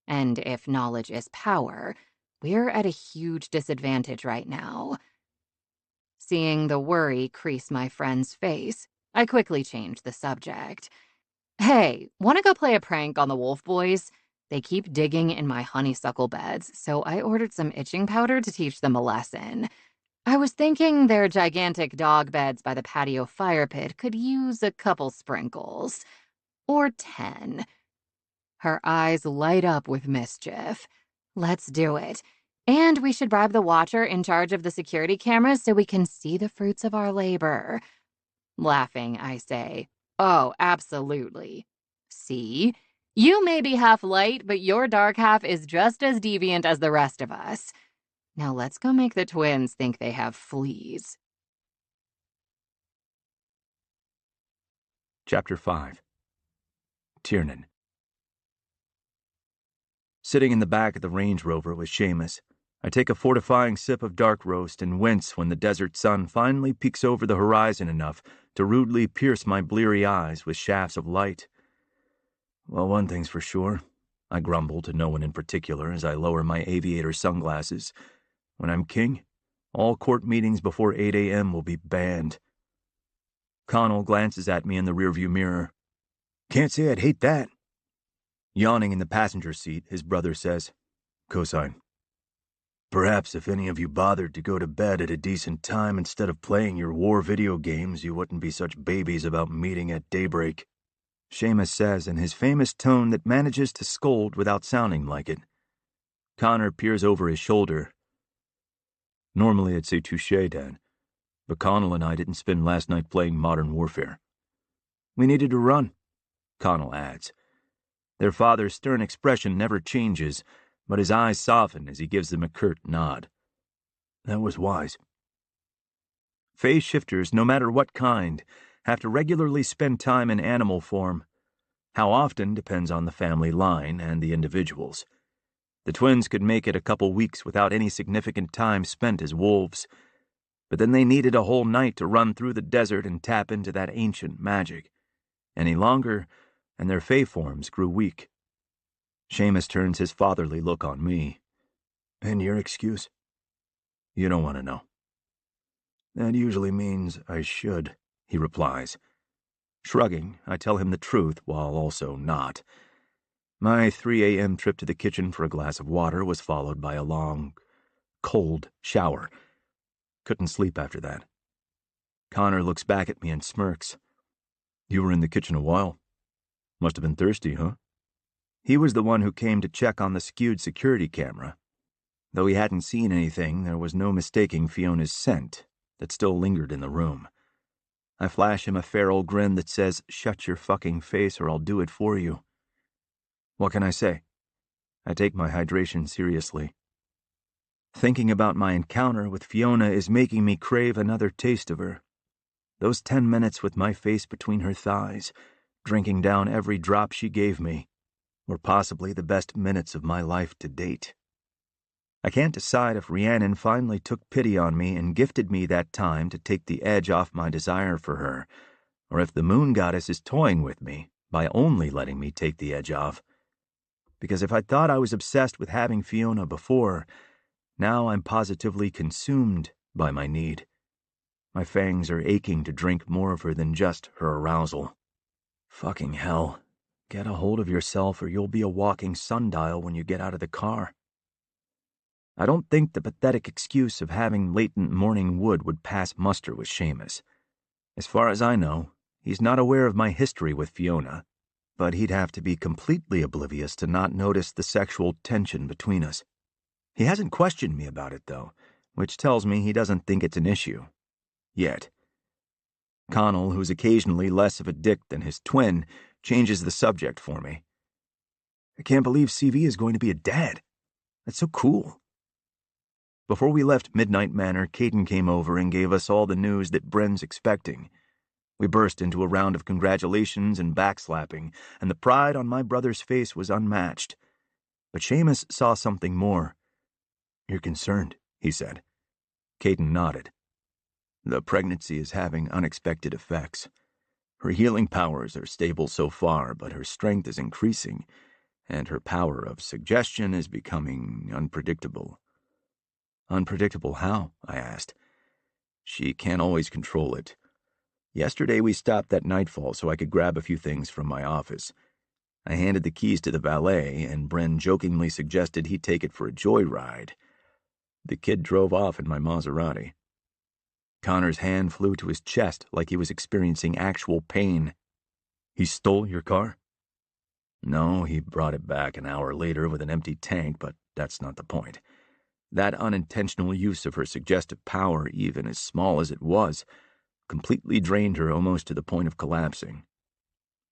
And if knowledge is power, we're at a huge disadvantage right now. Seeing the worry crease my friend's face, I quickly changed the subject. Hey, want to go play a prank on the Wolf Boys? They keep digging in my honeysuckle beds, so I ordered some itching powder to teach them a lesson. I was thinking their gigantic dog beds by the patio fire pit could use a couple sprinkles. Or 10. Her eyes light up with mischief. Let's do it. And we should bribe the watcher in charge of the security cameras so we can see the fruits of our labor. Laughing, I say, oh, absolutely. See? You may be half light, but your dark half is just as deviant as the rest of us. Now let's go make the twins think they have fleas. Chapter 5. Tiernan. Sitting in the back of the Range Rover with Seamus, I take a fortifying sip of dark roast and wince when the desert sun finally peeks over the horizon enough to rudely pierce my bleary eyes with shafts of light. Well, one thing's for sure, I grumble to no one in particular as I lower my aviator sunglasses. When I'm king, all court meetings before 8 a.m. will be banned. Connell glances at me in the rearview mirror. Can't say I'd hate that. Yawning in the passenger seat, his brother says, Cosine. Perhaps if any of you bothered to go to bed at a decent time instead of playing your war video games, you wouldn't be such babies about meeting at daybreak. Seamus says in his famous tone that manages to scold without sounding like it. Connor peers over his shoulder. Normally I'd say touché, Dad, but Connell and I didn't spend last night playing Modern Warfare. We needed to run, Connell adds. Their father's stern expression never changes, but his eyes soften as he gives them a curt nod. That was wise. Phase shifters, no matter what kind, have to regularly spend time in animal form. How often depends on the family line and the individuals. The twins could make it a couple weeks without any significant time spent as wolves, but then they needed a whole night to run through the desert and tap into that ancient magic. Any longer, and their Fae forms grew weak. Seamus turns his fatherly look on me. And your excuse? You don't want to know. That usually means I should, he replies. Shrugging, I tell him the truth while also not. My 3 a.m. trip to the kitchen for a glass of water was followed by a long, cold shower. Couldn't sleep after that. Connor looks back at me and smirks. You were in the kitchen a while. Must have been thirsty, huh? He was the one who came to check on the skewed security camera. Though he hadn't seen anything, there was no mistaking Fiona's scent that still lingered in the room. I flash him a feral grin that says, "Shut your fucking face or I'll do it for you." What can I say? I take my hydration seriously. Thinking about my encounter with Fiona is making me crave another taste of her. Those 10 minutes with my face between her thighs, drinking down every drop she gave me, were possibly the best minutes of my life to date. I can't decide if Rhiannon finally took pity on me and gifted me that time to take the edge off my desire for her, or if the moon goddess is toying with me by only letting me take the edge off. Because if I thought I was obsessed with having Fiona before, now I'm positively consumed by my need. My fangs are aching to drink more of her than just her arousal. Fucking hell. Get a hold of yourself or you'll be a walking sundial when you get out of the car. I don't think the pathetic excuse of having latent morning wood would pass muster with Seamus. As far as I know, he's not aware of my history with Fiona, but he'd have to be completely oblivious to not notice the sexual tension between us. He hasn't questioned me about it, though, which tells me he doesn't think it's an issue. Yet. Connell, who's occasionally less of a dick than his twin, changes the subject for me. I can't believe CV is going to be a dad. That's so cool. Before we left Midnight Manor, Caden came over and gave us all the news that Bren's expecting. We burst into a round of congratulations and backslapping, and the pride on my brother's face was unmatched. But Seamus saw something more. You're concerned, he said. Caden nodded. The pregnancy is having unexpected effects. Her healing powers are stable so far, but her strength is increasing, and her power of suggestion is becoming unpredictable. Unpredictable how? I asked. She can't always control it. Yesterday we stopped at nightfall so I could grab a few things from my office. I handed the keys to the valet, and Bren jokingly suggested he take it for a joyride. The kid drove off in my Maserati. Connor's hand flew to his chest like he was experiencing actual pain. He stole your car? No, he brought it back an hour later with an empty tank, but that's not the point. That unintentional use of her suggestive power, even as small as it was, completely drained her almost to the point of collapsing.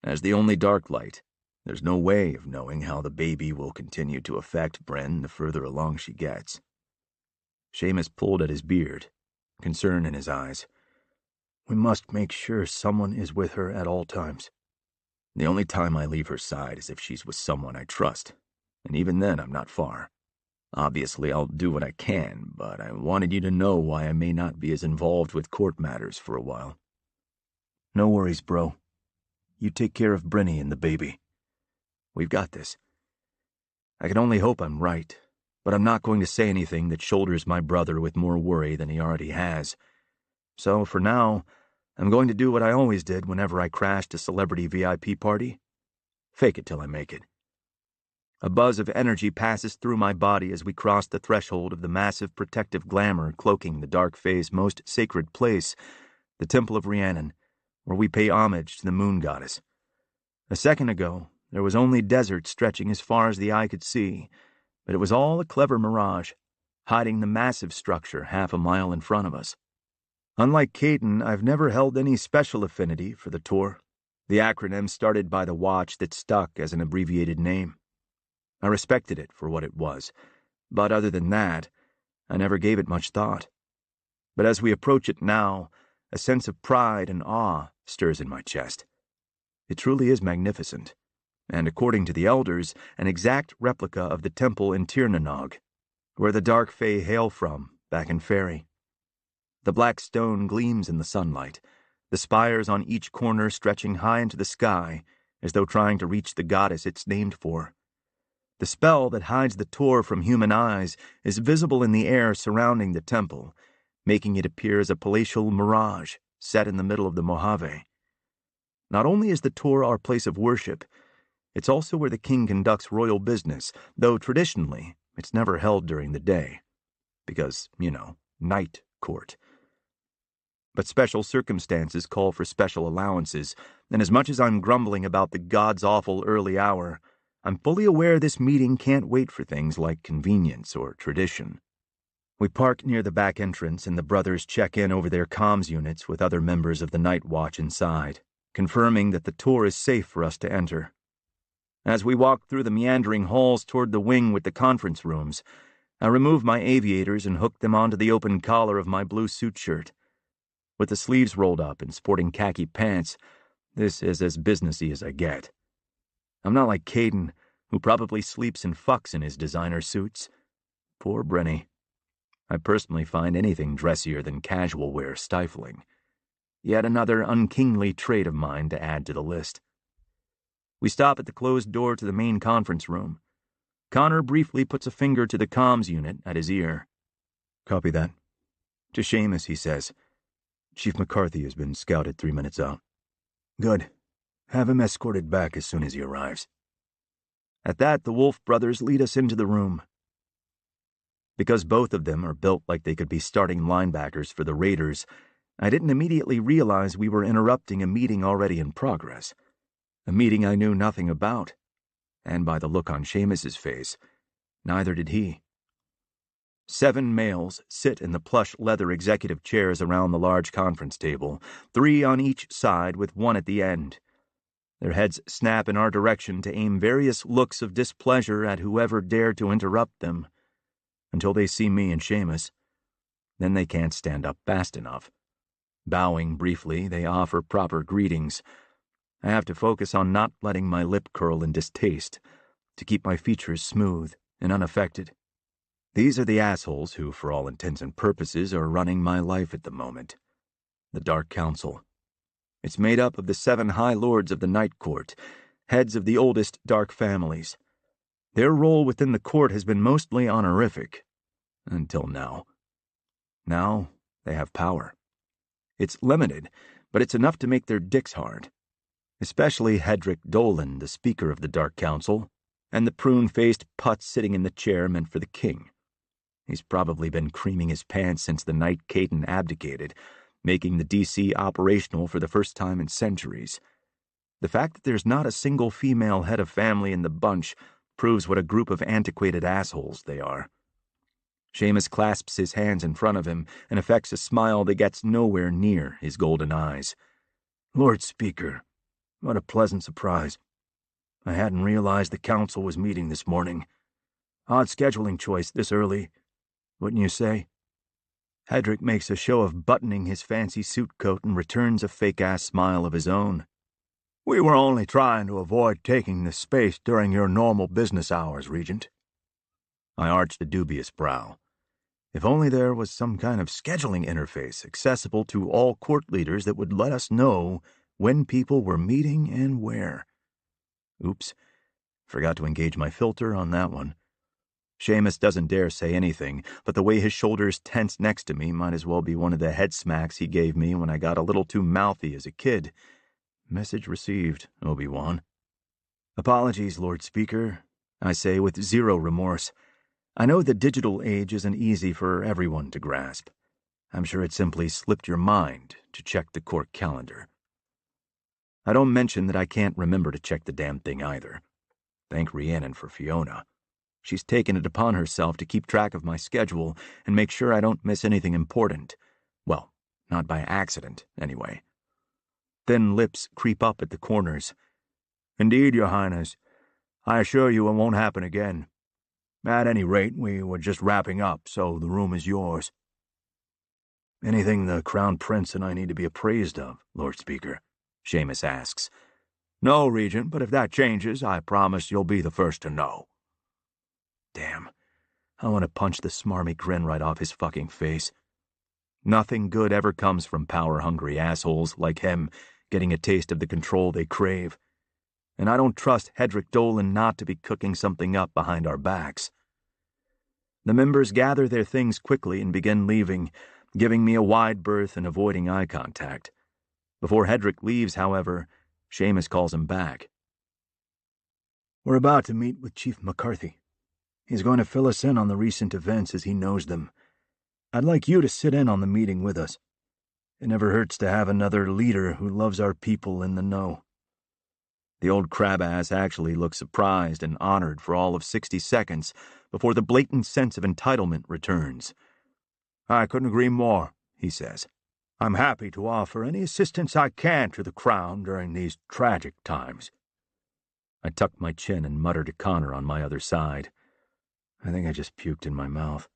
As the only dark light, there's no way of knowing how the baby will continue to affect Bren the further along she gets. Seamus pulled at his beard, concern in his eyes. We must make sure someone is with her at all times. The only time I leave her side is if she's with someone I trust, and even then I'm not far. Obviously, I'll do what I can, but I wanted you to know why I may not be as involved with court matters for a while. No worries, bro. You take care of Brenny and the baby. We've got this. I can only hope I'm right, but I'm not going to say anything that shoulders my brother with more worry than he already has. So, for now, I'm going to do what I always did whenever I crashed a celebrity VIP party. Fake it till I make it. A buzz of energy passes through my body as we cross the threshold of the massive protective glamour cloaking the Dark Fae's most sacred place, the Temple of Rhiannon, where we pay homage to the moon goddess. A second ago, there was only desert stretching as far as the eye could see, but it was all a clever mirage, hiding the massive structure half a mile in front of us. Unlike Caden, I've never held any special affinity for the tour, the acronym started by the watch that stuck as an abbreviated name. I respected it for what it was, but other than that, I never gave it much thought. But as we approach it now, a sense of pride and awe stirs in my chest. It truly is magnificent, and according to the elders, an exact replica of the temple in Tiernan, where the Dark Fae hail from back in Fairy. The black stone gleams in the sunlight, the spires on each corner stretching high into the sky, as though trying to reach the goddess it's named for. The spell that hides the tour from human eyes is visible in the air surrounding the temple, making it appear as a palatial mirage set in the middle of the Mojave. Not only is the Tor our place of worship, it's also where the king conducts royal business, though traditionally it's never held during the day. Because, night court. But special circumstances call for special allowances, and as much as I'm grumbling about the god's-awful early hour, I'm fully aware this meeting can't wait for things like convenience or tradition. We park near the back entrance, and the brothers check in over their comms units with other members of the night watch inside, confirming that the Tor is safe for us to enter. As we walk through the meandering halls toward the wing with the conference rooms, I remove my aviators and hook them onto the open collar of my blue suit shirt. With the sleeves rolled up and sporting khaki pants, this is as businessy as I get. I'm not like Caden, who probably sleeps and fucks in his designer suits. Poor Brenny. I personally find anything dressier than casual wear stifling. Yet another unkingly trait of mine to add to the list. We stop at the closed door to the main conference room. Connor briefly puts a finger to the comms unit at his ear. "Copy that." To Seamus, he says, "Chief McCarthy has been scouted 3 minutes out." "Good. Have him escorted back as soon as he arrives." At that, the Wolf brothers lead us into the room. Because both of them are built like they could be starting linebackers for the Raiders, I didn't immediately realize we were interrupting a meeting already in progress. A meeting I knew nothing about. And by the look on Seamus's face, neither did he. 7 males sit in the plush leather executive chairs around the large conference table, 3 on each side with 1 at the end. Their heads snap in our direction to aim various looks of displeasure at whoever dared to interrupt them, until they see me and Seamus. Then they can't stand up fast enough. Bowing briefly, they offer proper greetings. I have to focus on not letting my lip curl in distaste, to keep my features smooth and unaffected. These are the assholes who, for all intents and purposes, are running my life at the moment. The Dark Council. It's made up of the 7 High Lords of the Night Court, heads of the oldest dark families. Their role within the court has been mostly honorific. Until now. Now they have power. It's limited, but it's enough to make their dicks hard. Especially Hedrick Dolan, the Speaker of the Dark Council, and the prune-faced putz sitting in the chair meant for the king. He's probably been creaming his pants since the night Caden abdicated, making the DC operational for the first time in centuries. The fact that there's not a single female head of family in the bunch proves what a group of antiquated assholes they are. Seamus clasps his hands in front of him and affects a smile that gets nowhere near his golden eyes. "Lord Speaker, what a pleasant surprise. I hadn't realized the council was meeting this morning. Odd scheduling choice this early, wouldn't you say?" Hedrick makes a show of buttoning his fancy suit coat and returns a fake-ass smile of his own. "We were only trying to avoid taking this space during your normal business hours, Regent." I arched a dubious brow. If only there was some kind of scheduling interface accessible to all court leaders that would let us know when people were meeting and where. Oops, forgot to engage my filter on that one. Seamus doesn't dare say anything, but the way his shoulders tense next to me might as well be one of the head smacks he gave me when I got a little too mouthy as a kid. Message received, Obi-Wan. "Apologies, Lord Speaker," I say with zero remorse. I know the digital age isn't easy for everyone to grasp. I'm sure it simply slipped your mind to check the court calendar. I don't mention that I can't remember to check the damn thing either. Thank Rhiannon for Fiona. She's taken it upon herself to keep track of my schedule and make sure I don't miss anything important. Well, not by accident, anyway. Thin lips creep up at the corners. "Indeed, Your Highness. I assure you it won't happen again. At any rate, we were just wrapping up, so the room is yours." "Anything the Crown Prince and I need to be appraised of, Lord Speaker?" Seamus asks. "No, Regent, but if that changes, I promise you'll be the first to know." Damn. I want to punch the smarmy grin right off his fucking face. Nothing good ever comes from power-hungry assholes like him getting a taste of the control they crave. And I don't trust Hedrick Dolan not to be cooking something up behind our backs. The members gather their things quickly and begin leaving, giving me a wide berth and avoiding eye contact. Before Hedrick leaves, however, Seamus calls him back. We're about to meet with Chief McCarthy. He's going to fill us in on the recent events as he knows them. I'd like you to sit in on the meeting with us. It never hurts to have another leader who loves our people in the know. The old crab-ass actually looks surprised and honored for all of 60 seconds before the blatant sense of entitlement returns. I couldn't agree more, he says. I'm happy to offer any assistance I can to the Crown during these tragic times. I tucked my chin and muttered to Connor on my other side. I think I just puked in my mouth.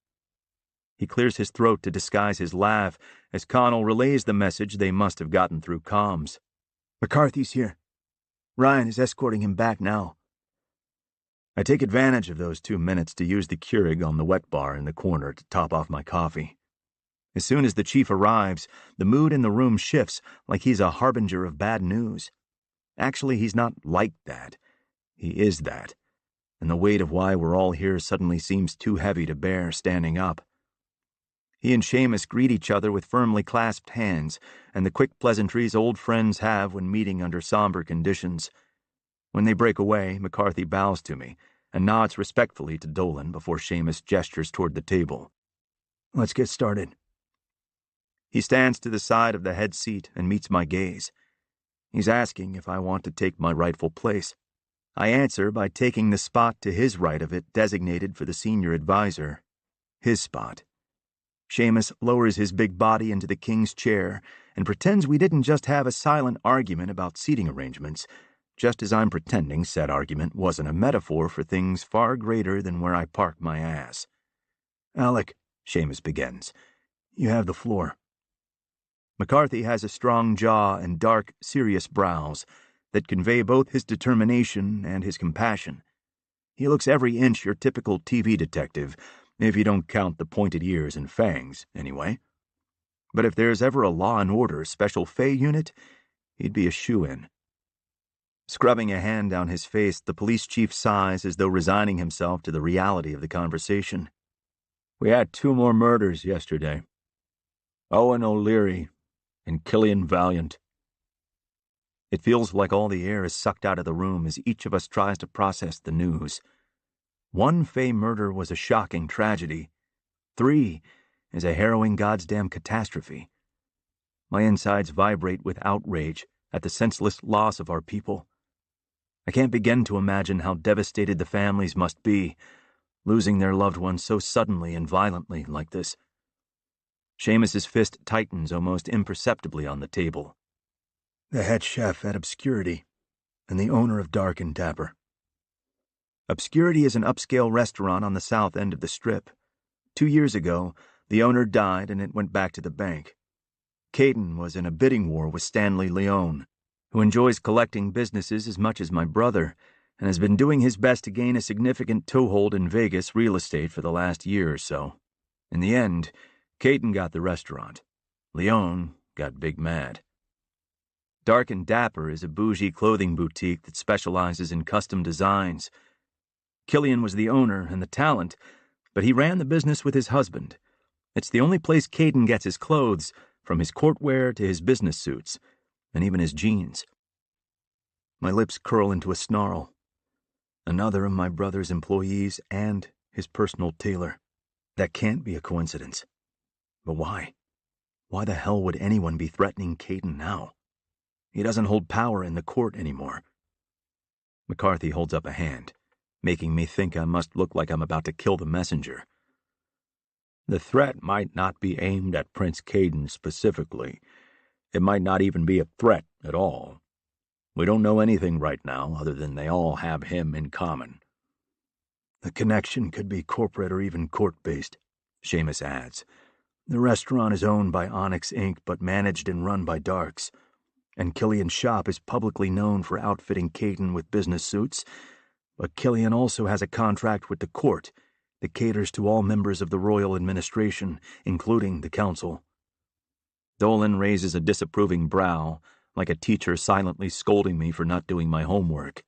He clears his throat to disguise his laugh as Connell relays the message they must have gotten through comms. McCarthy's here. Ryan is escorting him back now. I take advantage of those 2 minutes to use the Keurig on the wet bar in the corner to top off my coffee. As soon as the chief arrives, the mood in the room shifts like he's a harbinger of bad news. Actually, he's not like that. He is that. And the weight of why we're all here suddenly seems too heavy to bear standing up. He and Seamus greet each other with firmly clasped hands, and the quick pleasantries old friends have when meeting under somber conditions. When they break away, McCarthy bows to me and nods respectfully to Dolan before Seamus gestures toward the table. Let's get started. He stands to the side of the head seat and meets my gaze. He's asking if I want to take my rightful place. I answer by taking the spot to his right of it designated for the senior advisor. His spot. Seamus lowers his big body into the king's chair and pretends we didn't just have a silent argument about seating arrangements, just as I'm pretending said argument wasn't a metaphor for things far greater than where I park my ass. Alec, Seamus begins, you have the floor. McCarthy has a strong jaw and dark, serious brows that convey both his determination and his compassion. He looks every inch your typical TV detective, if you don't count the pointed ears and fangs, anyway. But if there's ever a Law and Order Special Fae unit, he'd be a shoo-in. Scrubbing a hand down his face, the police chief sighs as though resigning himself to the reality of the conversation. We had 2 more murders yesterday. Owen O'Leary and Killian Valiant. It feels like all the air is sucked out of the room as each of us tries to process the news. 1 Fae murder was a shocking tragedy. 3 is a harrowing goddamn catastrophe. My insides vibrate with outrage at the senseless loss of our people. I can't begin to imagine how devastated the families must be, losing their loved ones so suddenly and violently like this. Seamus's fist tightens almost imperceptibly on the table. The head chef at Obscurity, and the owner of Dark and Dapper. Obscurity is an upscale restaurant on the south end of the Strip. 2 years ago, the owner died and it went back to the bank. Caden was in a bidding war with Stanley Leone, who enjoys collecting businesses as much as my brother, and has been doing his best to gain a significant toehold in Vegas real estate for the last year or so. In the end, Caden got the restaurant. Leone got big mad. Dark and Dapper is a bougie clothing boutique that specializes in custom designs. Killian was the owner and the talent, but he ran the business with his husband. It's the only place Caden gets his clothes, from his courtwear to his business suits, and even his jeans. My lips curl into a snarl. Another of my brother's employees and his personal tailor. That can't be a coincidence. But why? Why the hell would anyone be threatening Caden now? He doesn't hold power in the court anymore. McCarthy holds up a hand, making me think I must look like I'm about to kill the messenger. The threat might not be aimed at Prince Caden specifically. It might not even be a threat at all. We don't know anything right now other than they all have him in common. The connection could be corporate or even court-based, Seamus adds. The restaurant is owned by Onyx Inc., but managed and run by Darks. And Killian's shop is publicly known for outfitting Caden with business suits, but Killian also has a contract with the court that caters to all members of the royal administration, including the council. Dolan raises a disapproving brow, like a teacher silently scolding me for not doing my homework.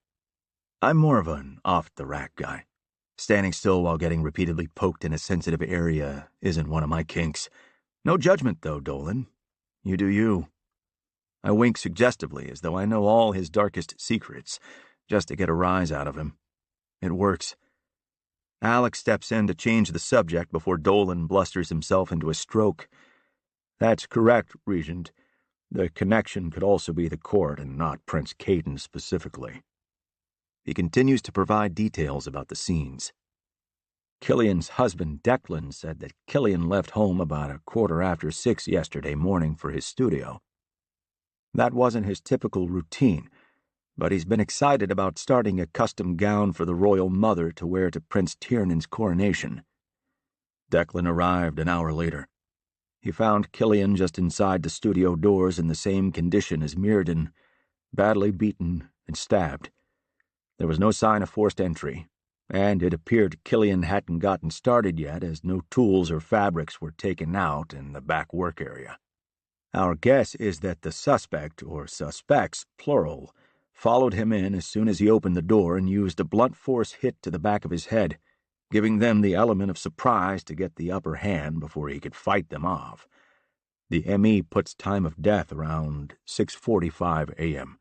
I'm more of an off-the-rack guy. Standing still while getting repeatedly poked in a sensitive area isn't one of my kinks. No judgment, though, Dolan. You do you. I wink suggestively, as though I know all his darkest secrets, just to get a rise out of him. It works. Alex steps in to change the subject before Dolan blusters himself into a stroke. That's correct, Regent. The connection could also be the court and not Prince Caden specifically. He continues to provide details about the scenes. Killian's husband, Declan, said that Killian left home about 6:15 yesterday morning for his studio. That wasn't his typical routine, but he's been excited about starting a custom gown for the royal mother to wear to Prince Tiernan's coronation. Declan arrived an hour later. He found Killian just inside the studio doors in the same condition as Myrddin, badly beaten and stabbed. There was no sign of forced entry, and it appeared Killian hadn't gotten started yet, as no tools or fabrics were taken out in the back work area. Our guess is that the suspect, or suspects, plural, followed him in as soon as he opened the door and used a blunt force hit to the back of his head, giving them the element of surprise to get the upper hand before he could fight them off. The ME puts time of death around 6:45 a.m.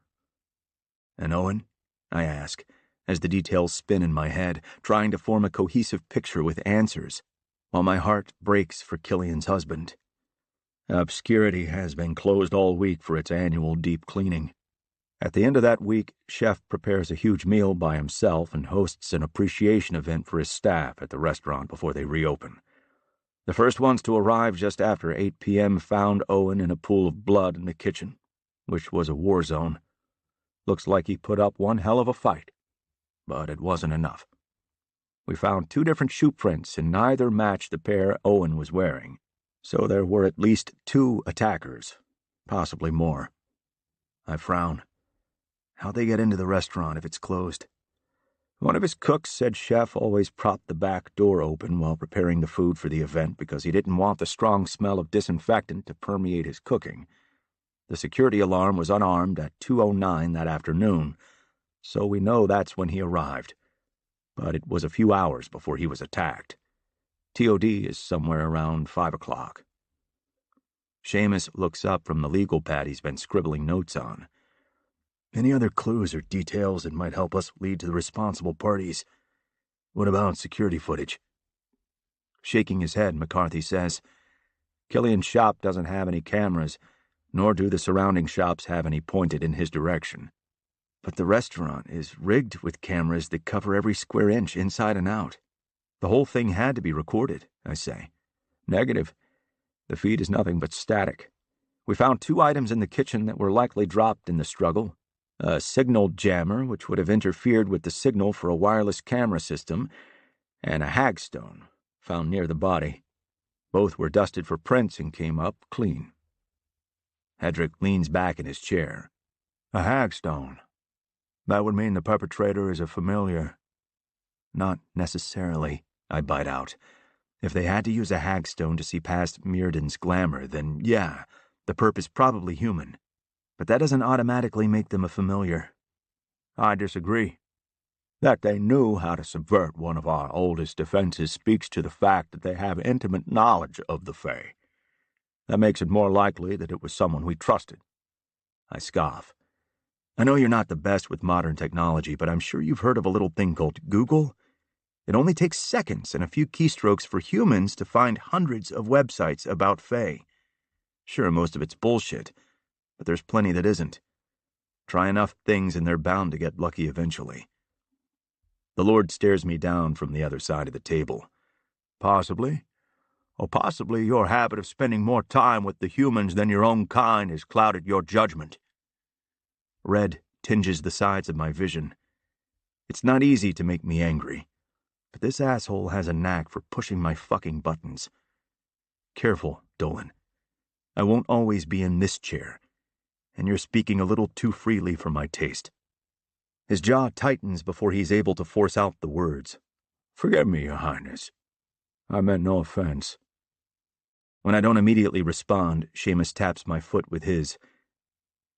And Owen? I ask, as the details spin in my head, trying to form a cohesive picture with answers, while my heart breaks for Killian's husband. Obscurity has been closed all week for its annual deep cleaning. At the end of that week, Chef prepares a huge meal by himself and hosts an appreciation event for his staff at the restaurant before they reopen. The first ones to arrive just after 8 p.m. found Owen in a pool of blood in the kitchen, which was a war zone. Looks like he put up one hell of a fight, but it wasn't enough. We found 2 different shoe prints, and neither matched the pair Owen was wearing, so there were at least 2 attackers, possibly more. I frown. How'd they get into the restaurant if it's closed? One of his cooks said Chef always propped the back door open while preparing the food for the event because he didn't want the strong smell of disinfectant to permeate his cooking. The security alarm was unarmed at 2:09 that afternoon, so we know that's when he arrived. But it was a few hours before he was attacked. TOD is somewhere around 5 o'clock. Seamus looks up from the legal pad he's been scribbling notes on. Any other clues or details that might help us lead to the responsible parties? What about security footage? Shaking his head, McCarthy says, Killian's shop doesn't have any cameras, nor do the surrounding shops have any pointed in his direction. But the restaurant is rigged with cameras that cover every square inch inside and out. The whole thing had to be recorded, I say. Negative. The feed is nothing but static. We found 2 items in the kitchen that were likely dropped in the struggle. A signal jammer, which would have interfered with the signal for a wireless camera system, and a hagstone, found near the body. Both were dusted for prints and came up clean. Hedrick leans back in his chair. A hagstone. That would mean the perpetrator is a familiar. Not necessarily, I bite out. If they had to use a hagstone to see past Myrddin's glamour, then yeah, the perp is probably human. But that doesn't automatically make them a familiar. I disagree. That they knew how to subvert one of our oldest defenses speaks to the fact that they have intimate knowledge of the Fae. That makes it more likely that it was someone we trusted. I scoff. I know you're not the best with modern technology, but I'm sure you've heard of a little thing called Google. It only takes seconds and a few keystrokes for humans to find hundreds of websites about Fae. Sure, most of it's bullshit, but there's plenty that isn't. Try enough things and they're bound to get lucky eventually. The Lord stares me down from the other side of the table. Possibly. Or possibly your habit of spending more time with the humans than your own kind has clouded your judgment. Red tinges the sides of my vision. It's not easy to make me angry, but this asshole has a knack for pushing my fucking buttons. Careful, Dolan. I won't always be in this chair, and you're speaking a little too freely for my taste. His jaw tightens before he's able to force out the words. Forgive me, Your Highness. I meant no offense. When I don't immediately respond, Seamus taps my foot with his.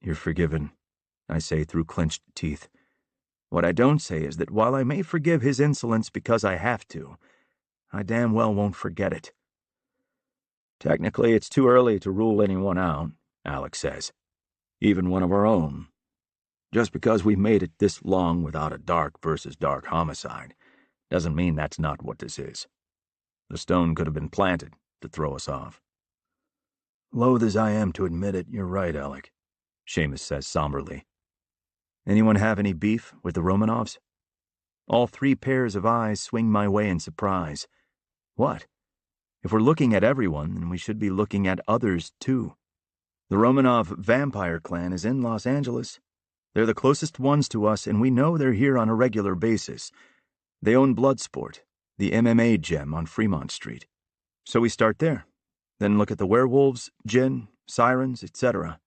You're forgiven, I say through clenched teeth. What I don't say is that while I may forgive his insolence because I have to, I damn well won't forget it. Technically, it's too early to rule anyone out, Alex says. Even one of our own. Just because we've made it this long without a dark versus dark homicide doesn't mean that's not what this is. The stone could have been planted to throw us off. Loath as I am to admit it, you're right, Alec, Seamus says somberly. Anyone have any beef with the Romanovs? All 3 pairs of eyes swing my way in surprise. What? If we're looking at everyone, then we should be looking at others, too. The Romanov vampire clan is in Los Angeles. They're the closest ones to us, and we know they're here on a regular basis. They own Bloodsport, the MMA gem on Fremont Street. So we start there. Then look at the werewolves, Jinn, sirens, etc.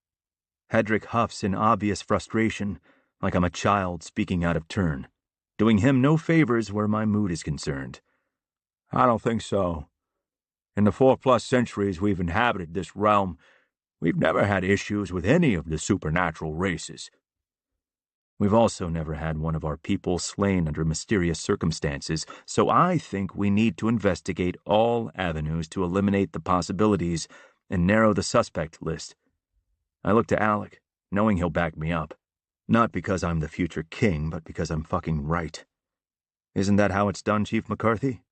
Hedrick huffs in obvious frustration, like I'm a child speaking out of turn, doing him no favors where my mood is concerned. I don't think so. In the 4+ centuries we've inhabited this realm, we've never had issues with any of the supernatural races. We've also never had one of our people slain under mysterious circumstances, so I think we need to investigate all avenues to eliminate the possibilities and narrow the suspect list. I look to Alec, knowing he'll back me up. Not because I'm the future king, but because I'm fucking right. Isn't that how it's done, Chief McCarthy?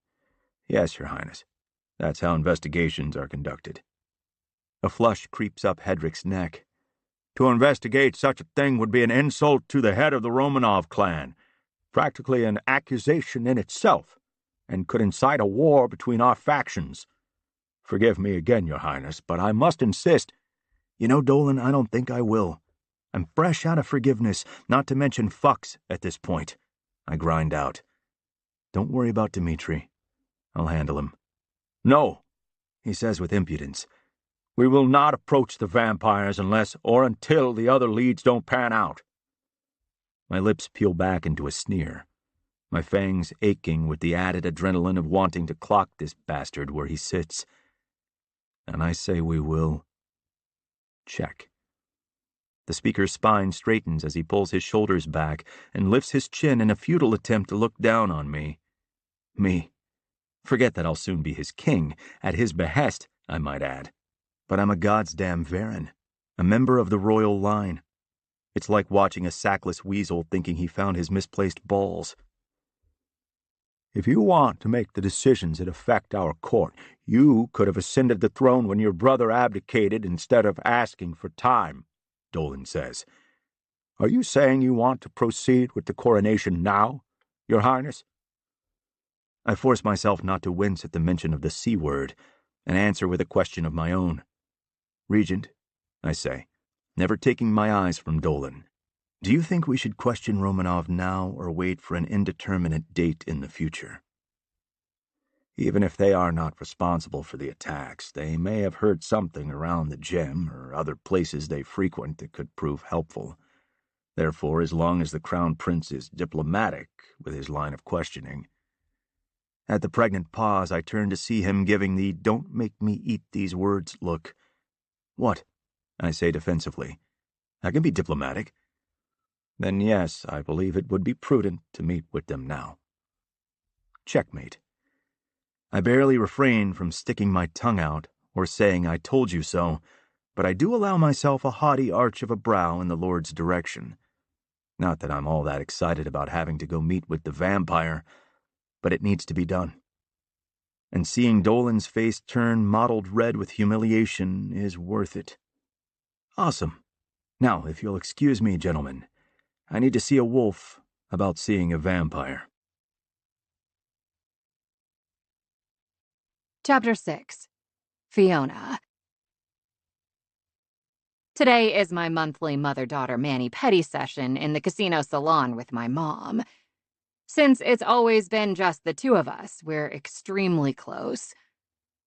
Yes, Your Highness. That's how investigations are conducted. A flush creeps up Hedrick's neck. To investigate such a thing would be an insult to the head of the Romanov clan, practically an accusation in itself, and could incite a war between our factions. Forgive me again, Your Highness, but I must insist. You know, Dolan, I don't think I will. I'm fresh out of forgiveness, not to mention fucks at this point. I grind out. Don't worry about Dimitri. I'll handle him. No, he says with impudence. We will not approach the vampires unless or until the other leads don't pan out. My lips peel back into a sneer, my fangs aching with the added adrenaline of wanting to clock this bastard where he sits. And I say we will. Check. The speaker's spine straightens as he pulls his shoulders back and lifts his chin in a futile attempt to look down on me. Me. Forget that I'll soon be his king, at his behest, I might add. But I'm a goddamn Varen, a member of the royal line. It's like watching a sackless weasel thinking he found his misplaced balls. If you want to make the decisions that affect our court, you could have ascended the throne when your brother abdicated instead of asking for time, Dolan says. Are you saying you want to proceed with the coronation now, Your Highness? I force myself not to wince at the mention of the C word, and answer with a question of my own. Regent, I say, never taking my eyes from Dolan, do you think we should question Romanov now or wait for an indeterminate date in the future? Even if they are not responsible for the attacks, they may have heard something around the gem or other places they frequent that could prove helpful. Therefore, as long as the Crown Prince is diplomatic with his line of questioning. At the pregnant pause, I turn to see him giving the "don't make me eat these words" look. What? I say defensively. I can be diplomatic. Then yes, I believe it would be prudent to meet with them now. Checkmate. I barely refrain from sticking my tongue out or saying I told you so, but I do allow myself a haughty arch of a brow in the Lord's direction. Not that I'm all that excited about having to go meet with the vampire, but it needs to be done. And seeing Dolan's face turn mottled red with humiliation is worth it. Awesome. Now, if you'll excuse me, gentlemen, I need to see a wolf about seeing a vampire. Chapter 6. Fiona. Today is my monthly mother-daughter mani-pedi session in the casino salon with my mom. Since it's always been just the two of us, we're extremely close.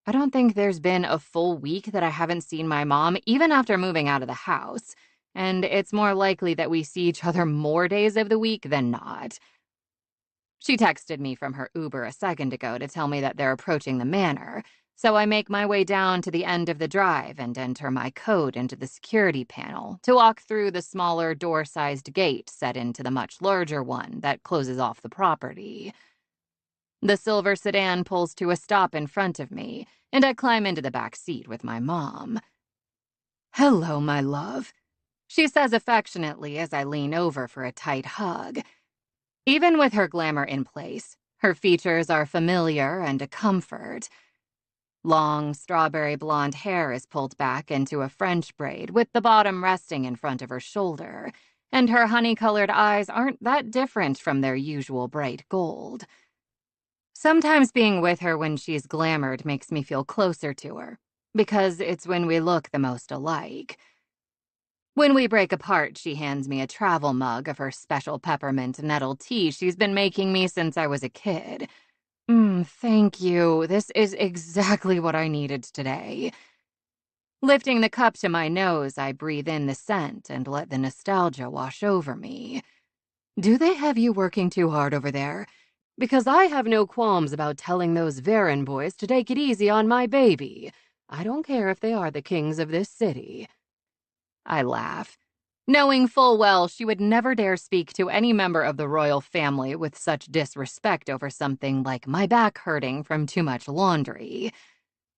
I don't think there's been a full week that I haven't seen my mom, even after moving out of the house, and it's more likely that we see each other more days of the week than not. She texted me from her Uber a second ago to tell me that they're approaching the manor, so I make my way down to the end of the drive and enter my code into the security panel to walk through the smaller door-sized gate set into the much larger one that closes off the property. The silver sedan pulls to a stop in front of me, and I climb into the back seat with my mom. "Hello, my love," she says affectionately as I lean over for a tight hug. Even with her glamour in place, her features are familiar and a comfort. Long, strawberry blonde hair is pulled back into a French braid with the bottom resting in front of her shoulder, and her honey-colored eyes aren't that different from their usual bright gold. Sometimes being with her when she's glamored makes me feel closer to her, because it's when we look the most alike. When we break apart, she hands me a travel mug of her special peppermint nettle tea she's been making me since I was a kid. Thank you. This is exactly what I needed today. Lifting the cup to my nose, I breathe in the scent and let the nostalgia wash over me. Do they have you working too hard over there? Because I have no qualms about telling those Varen boys to take it easy on my baby. I don't care if they are the kings of this city. I laugh, knowing full well she would never dare speak to any member of the royal family with such disrespect over something like my back hurting from too much laundry.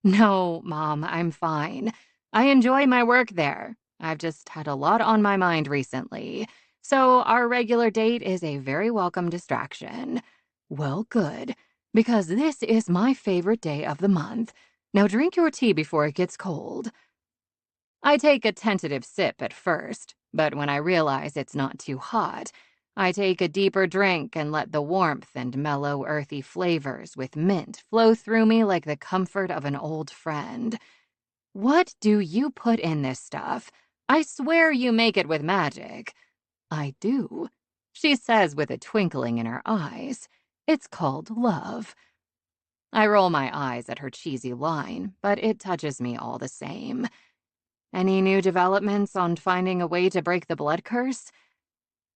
No, Mom, I'm fine. I enjoy my work there. I've just had a lot on my mind recently, so our regular date is a very welcome distraction. Well, good, because this is my favorite day of the month. Now drink your tea before it gets cold. I take a tentative sip at first, but when I realize it's not too hot, I take a deeper drink and let the warmth and mellow, earthy flavors with mint flow through me like the comfort of an old friend. What do you put in this stuff? I swear you make it with magic. I do, she says with a twinkling in her eyes. It's called love. I roll my eyes at her cheesy line, but it touches me all the same. Any new developments on finding a way to break the blood curse?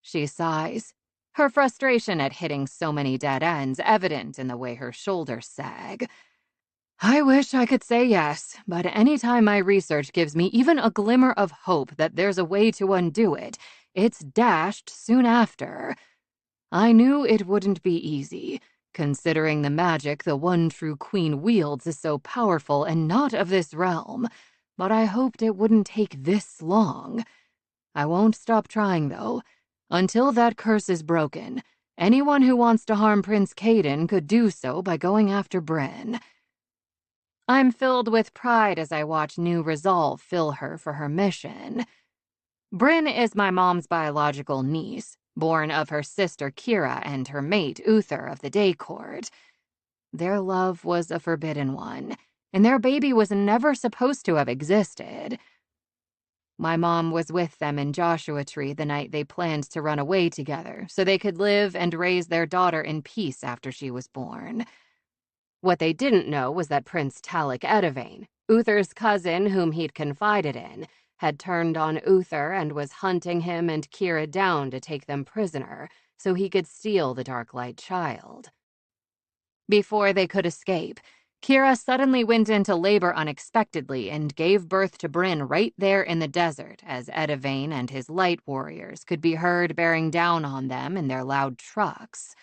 She sighs, her frustration at hitting so many dead ends evident in the way her shoulders sag. I wish I could say yes, but anytime my research gives me even a glimmer of hope that there's a way to undo it, it's dashed soon after. I knew it wouldn't be easy, considering the magic the one true queen wields is so powerful and not of this realm, but I hoped it wouldn't take this long. I won't stop trying, though. Until that curse is broken, anyone who wants to harm Prince Caden could do so by going after Bryn. I'm filled with pride as I watch new resolve fill her for her mission. Bryn is my mom's biological niece, born of her sister Kira and her mate Uther of the Day Court. Their love was a forbidden one, and their baby was never supposed to have existed. My mom was with them in Joshua Tree the night they planned to run away together so they could live and raise their daughter in peace after she was born. What they didn't know was that Prince Talik Edivane, Uther's cousin whom he'd confided in, had turned on Uther and was hunting him and Kira down to take them prisoner so he could steal the Darklight child. Before they could escape, Kira suddenly went into labor unexpectedly and gave birth to Bryn right there in the desert as Edivane and his light warriors could be heard bearing down on them in their loud trucks.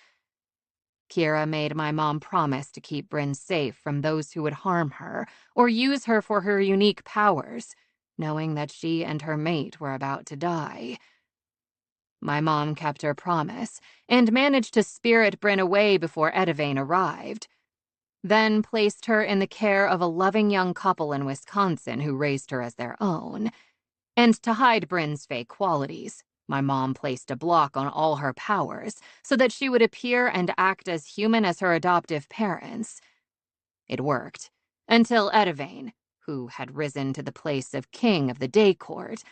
Kira made my mom promise to keep Bryn safe from those who would harm her or use her for her unique powers, knowing that she and her mate were about to die. My mom kept her promise and managed to spirit Bryn away before Edivane arrived, then placed her in the care of a loving young couple in Wisconsin who raised her as their own. And to hide Bryn's fake qualities, my mom placed a block on all her powers so that she would appear and act as human as her adoptive parents. It worked, until Edivane, who had risen to the place of king of the Day Court,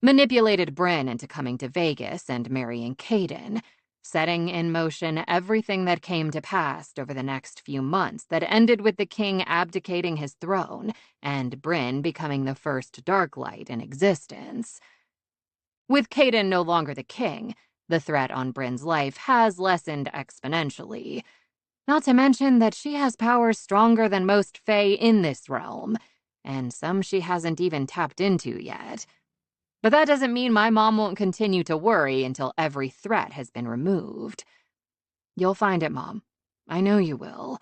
manipulated Bryn into coming to Vegas and marrying Caden, setting in motion everything that came to pass over the next few months that ended with the king abdicating his throne and Bryn becoming the first Darklight in existence. With Caden no longer the king, the threat on Bryn's life has lessened exponentially. Not to mention that she has powers stronger than most Fae in this realm, and some she hasn't even tapped into yet. But that doesn't mean my mom won't continue to worry until every threat has been removed. You'll find it, Mom. I know you will.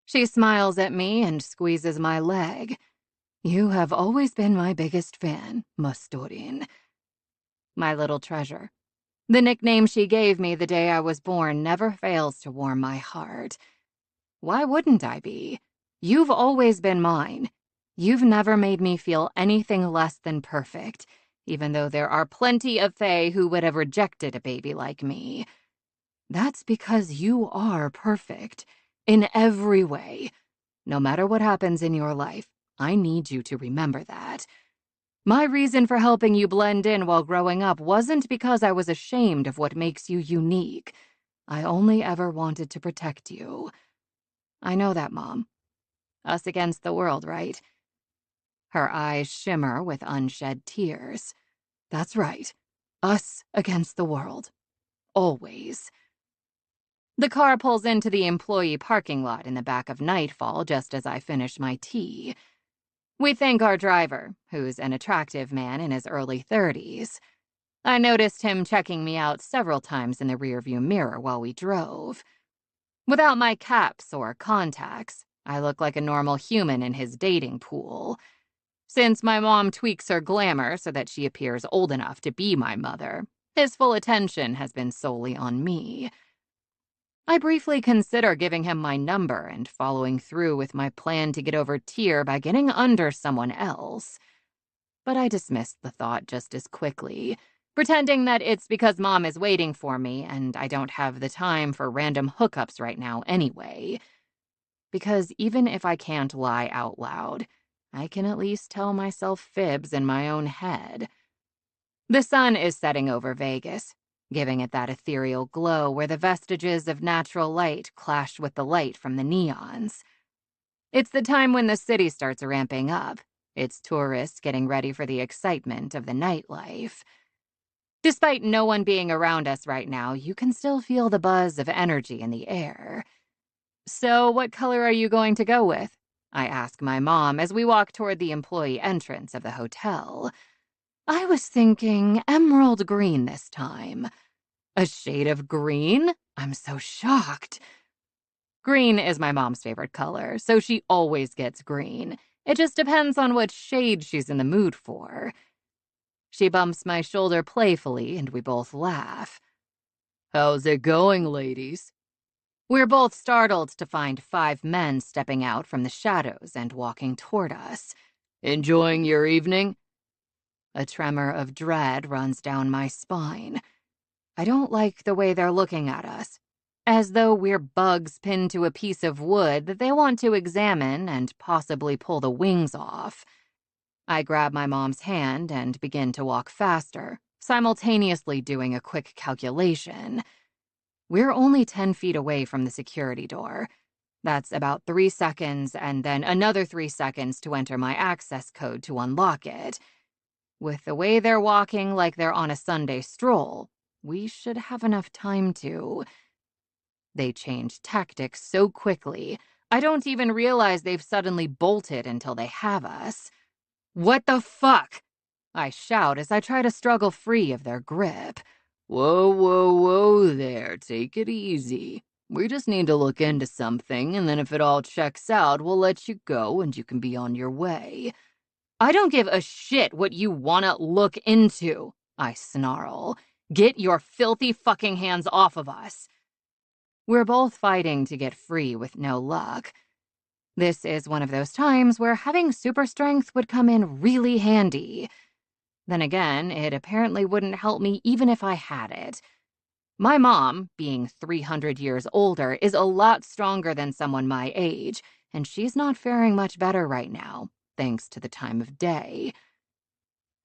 She smiles at me and squeezes my leg. You have always been my biggest fan, Mastorin. My little treasure. The nickname she gave me the day I was born never fails to warm my heart. Why wouldn't I be? You've always been mine. You've never made me feel anything less than perfect, even though there are plenty of Fae who would have rejected a baby like me. That's because you are perfect, in every way. No matter what happens in your life, I need you to remember that. My reason for helping you blend in while growing up wasn't because I was ashamed of what makes you unique. I only ever wanted to protect you. I know that, Mom. Us against the world, right? Her eyes shimmer with unshed tears. That's right. Us against the world. Always. The car pulls into the employee parking lot in the back of Nightfall just as I finish my tea. We thank our driver, who's an attractive man in his early 30s. I noticed him checking me out several times in the rearview mirror while we drove. Without my caps or contacts, I look like a normal human in his dating pool. Since my mom tweaks her glamour so that she appears old enough to be my mother, his full attention has been solely on me. I briefly consider giving him my number and following through with my plan to get over Tyr by getting under someone else. But I dismissed the thought just as quickly, pretending that it's because Mom is waiting for me and I don't have the time for random hookups right now anyway. Because even if I can't lie out loud, I can at least tell myself fibs in my own head. The sun is setting over Vegas, giving it that ethereal glow where the vestiges of natural light clash with the light from the neons. It's the time when the city starts ramping up, its tourists getting ready for the excitement of the nightlife. Despite no one being around us right now, you can still feel the buzz of energy in the air. So what color are you going to go with? I ask my mom as we walk toward the employee entrance of the hotel. I was thinking emerald green this time. A shade of green? I'm so shocked. Green is my mom's favorite color, so she always gets green. It just depends on what shade she's in the mood for. She bumps my shoulder playfully, and we both laugh. How's it going, ladies? We're both startled to find 5 men stepping out from the shadows and walking toward us. Enjoying your evening? A tremor of dread runs down my spine. I don't like the way they're looking at us, as though we're bugs pinned to a piece of wood that they want to examine and possibly pull the wings off. I grab my mom's hand and begin to walk faster, simultaneously doing a quick calculation. We're only 10 feet away from the security door. That's about 3 seconds and then another 3 seconds to enter my access code to unlock it. With the way they're walking like they're on a Sunday stroll, we should have enough time to... They change tactics so quickly, I don't even realize they've suddenly bolted until they have us. What the fuck? I shout as I try to struggle free of their grip. Whoa, whoa, whoa there, take it easy. We just need to look into something, and then if it all checks out, we'll let you go and you can be on your way. I don't give a shit what you wanna look into, I snarl. Get your filthy fucking hands off of us. We're both fighting to get free with no luck. This is one of those times where having super strength would come in really handy. Then again, it apparently wouldn't help me even if I had it. My mom, being 300 years older, is a lot stronger than someone my age, and she's not faring much better right now, thanks to the time of day.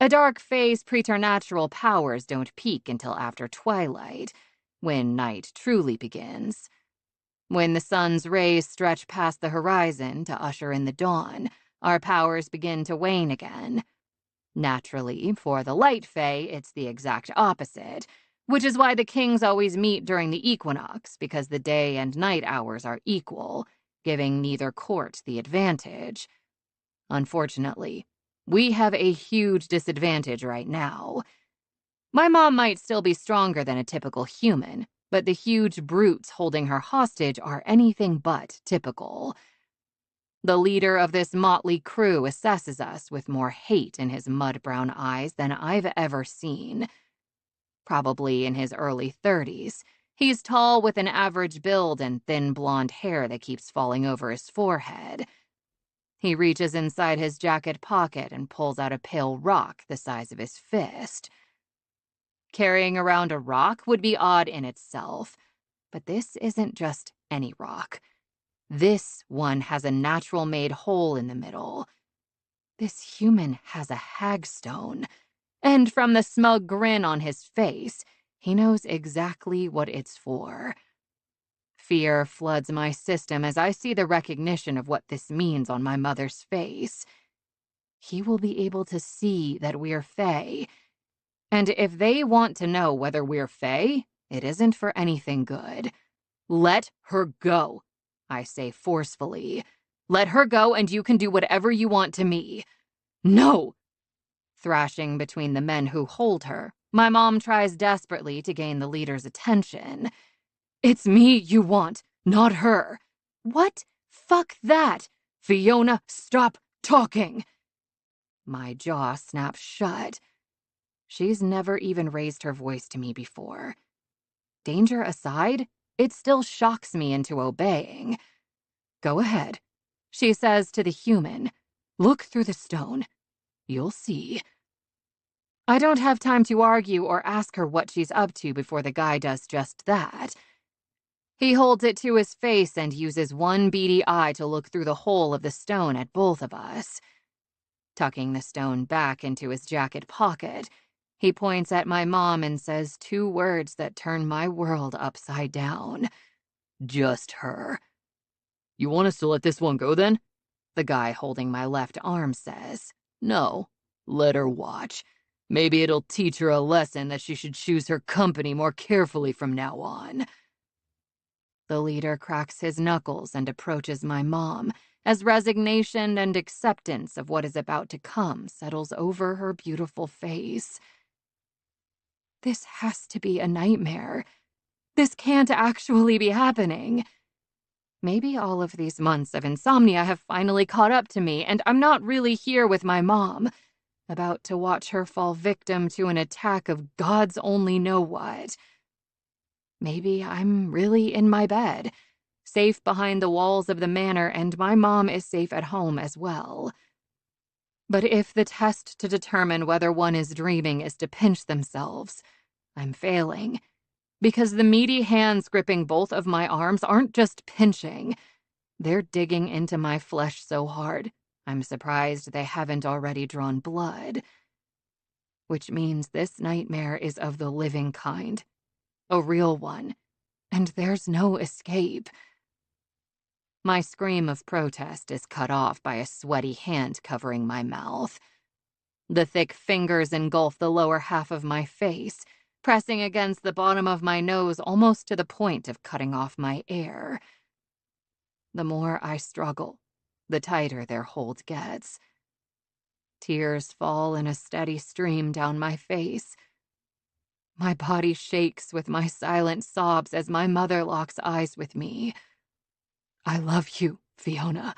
A Dark Fae's preternatural powers don't peak until after twilight, when night truly begins. When the sun's rays stretch past the horizon to usher in the dawn, our powers begin to wane again. Naturally, for the Light Fae, it's the exact opposite, which is why the kings always meet during the equinox, because the day and night hours are equal, giving neither court the advantage. Unfortunately, we have a huge disadvantage right now. My mom might still be stronger than a typical human, but the huge brutes holding her hostage are anything but typical. The leader of this motley crew assesses us with more hate in his mud-brown eyes than I've ever seen. Probably in his early 30s, he's tall with an average build and thin blonde hair that keeps falling over his forehead. He reaches inside his jacket pocket and pulls out a pale rock the size of his fist. Carrying around a rock would be odd in itself, but this isn't just any rock. This one has a natural-made hole in the middle. This human has a hagstone, and from the smug grin on his face, he knows exactly what it's for. Fear floods my system as I see the recognition of what this means on my mother's face. He will be able to see that we're Fae, and if they want to know whether we're Fae, it isn't for anything good. Let her go, I say forcefully. Let her go and you can do whatever you want to me. No! Thrashing between the men who hold her, my mom tries desperately to gain the leader's attention. It's me you want, not her. What? Fuck that! Fiona, stop talking! My jaw snaps shut. She's never even raised her voice to me before. Danger aside, it still shocks me into obeying. Go ahead, she says to the human. Look through the stone. You'll see. I don't have time to argue or ask her what she's up to before the guy does just that. He holds it to his face and uses one beady eye to look through the hole of the stone at both of us. Tucking the stone back into his jacket pocket, he points at my mom and says 2 words that turn my world upside down. Just her. You want us to let this one go then? The guy holding my left arm says. No, let her watch. Maybe it'll teach her a lesson that she should choose her company more carefully from now on. The leader cracks his knuckles and approaches my mom as resignation and acceptance of what is about to come settles over her beautiful face. This has to be a nightmare. This can't actually be happening. Maybe all of these months of insomnia have finally caught up to me, and I'm not really here with my mom, about to watch her fall victim to an attack of gods only know what. Maybe I'm really in my bed, safe behind the walls of the manor, and my mom is safe at home as well. But if the test to determine whether one is dreaming is to pinch themselves, I'm failing. Because the meaty hands gripping both of my arms aren't just pinching. They're digging into my flesh so hard, I'm surprised they haven't already drawn blood. Which means this nightmare is of the living kind. A real one. And there's no escape. My scream of protest is cut off by a sweaty hand covering my mouth. The thick fingers engulf the lower half of my face, pressing against the bottom of my nose almost to the point of cutting off my air. The more I struggle, the tighter their hold gets. Tears fall in a steady stream down my face. My body shakes with my silent sobs as my mother locks eyes with me. I love you, Fiona.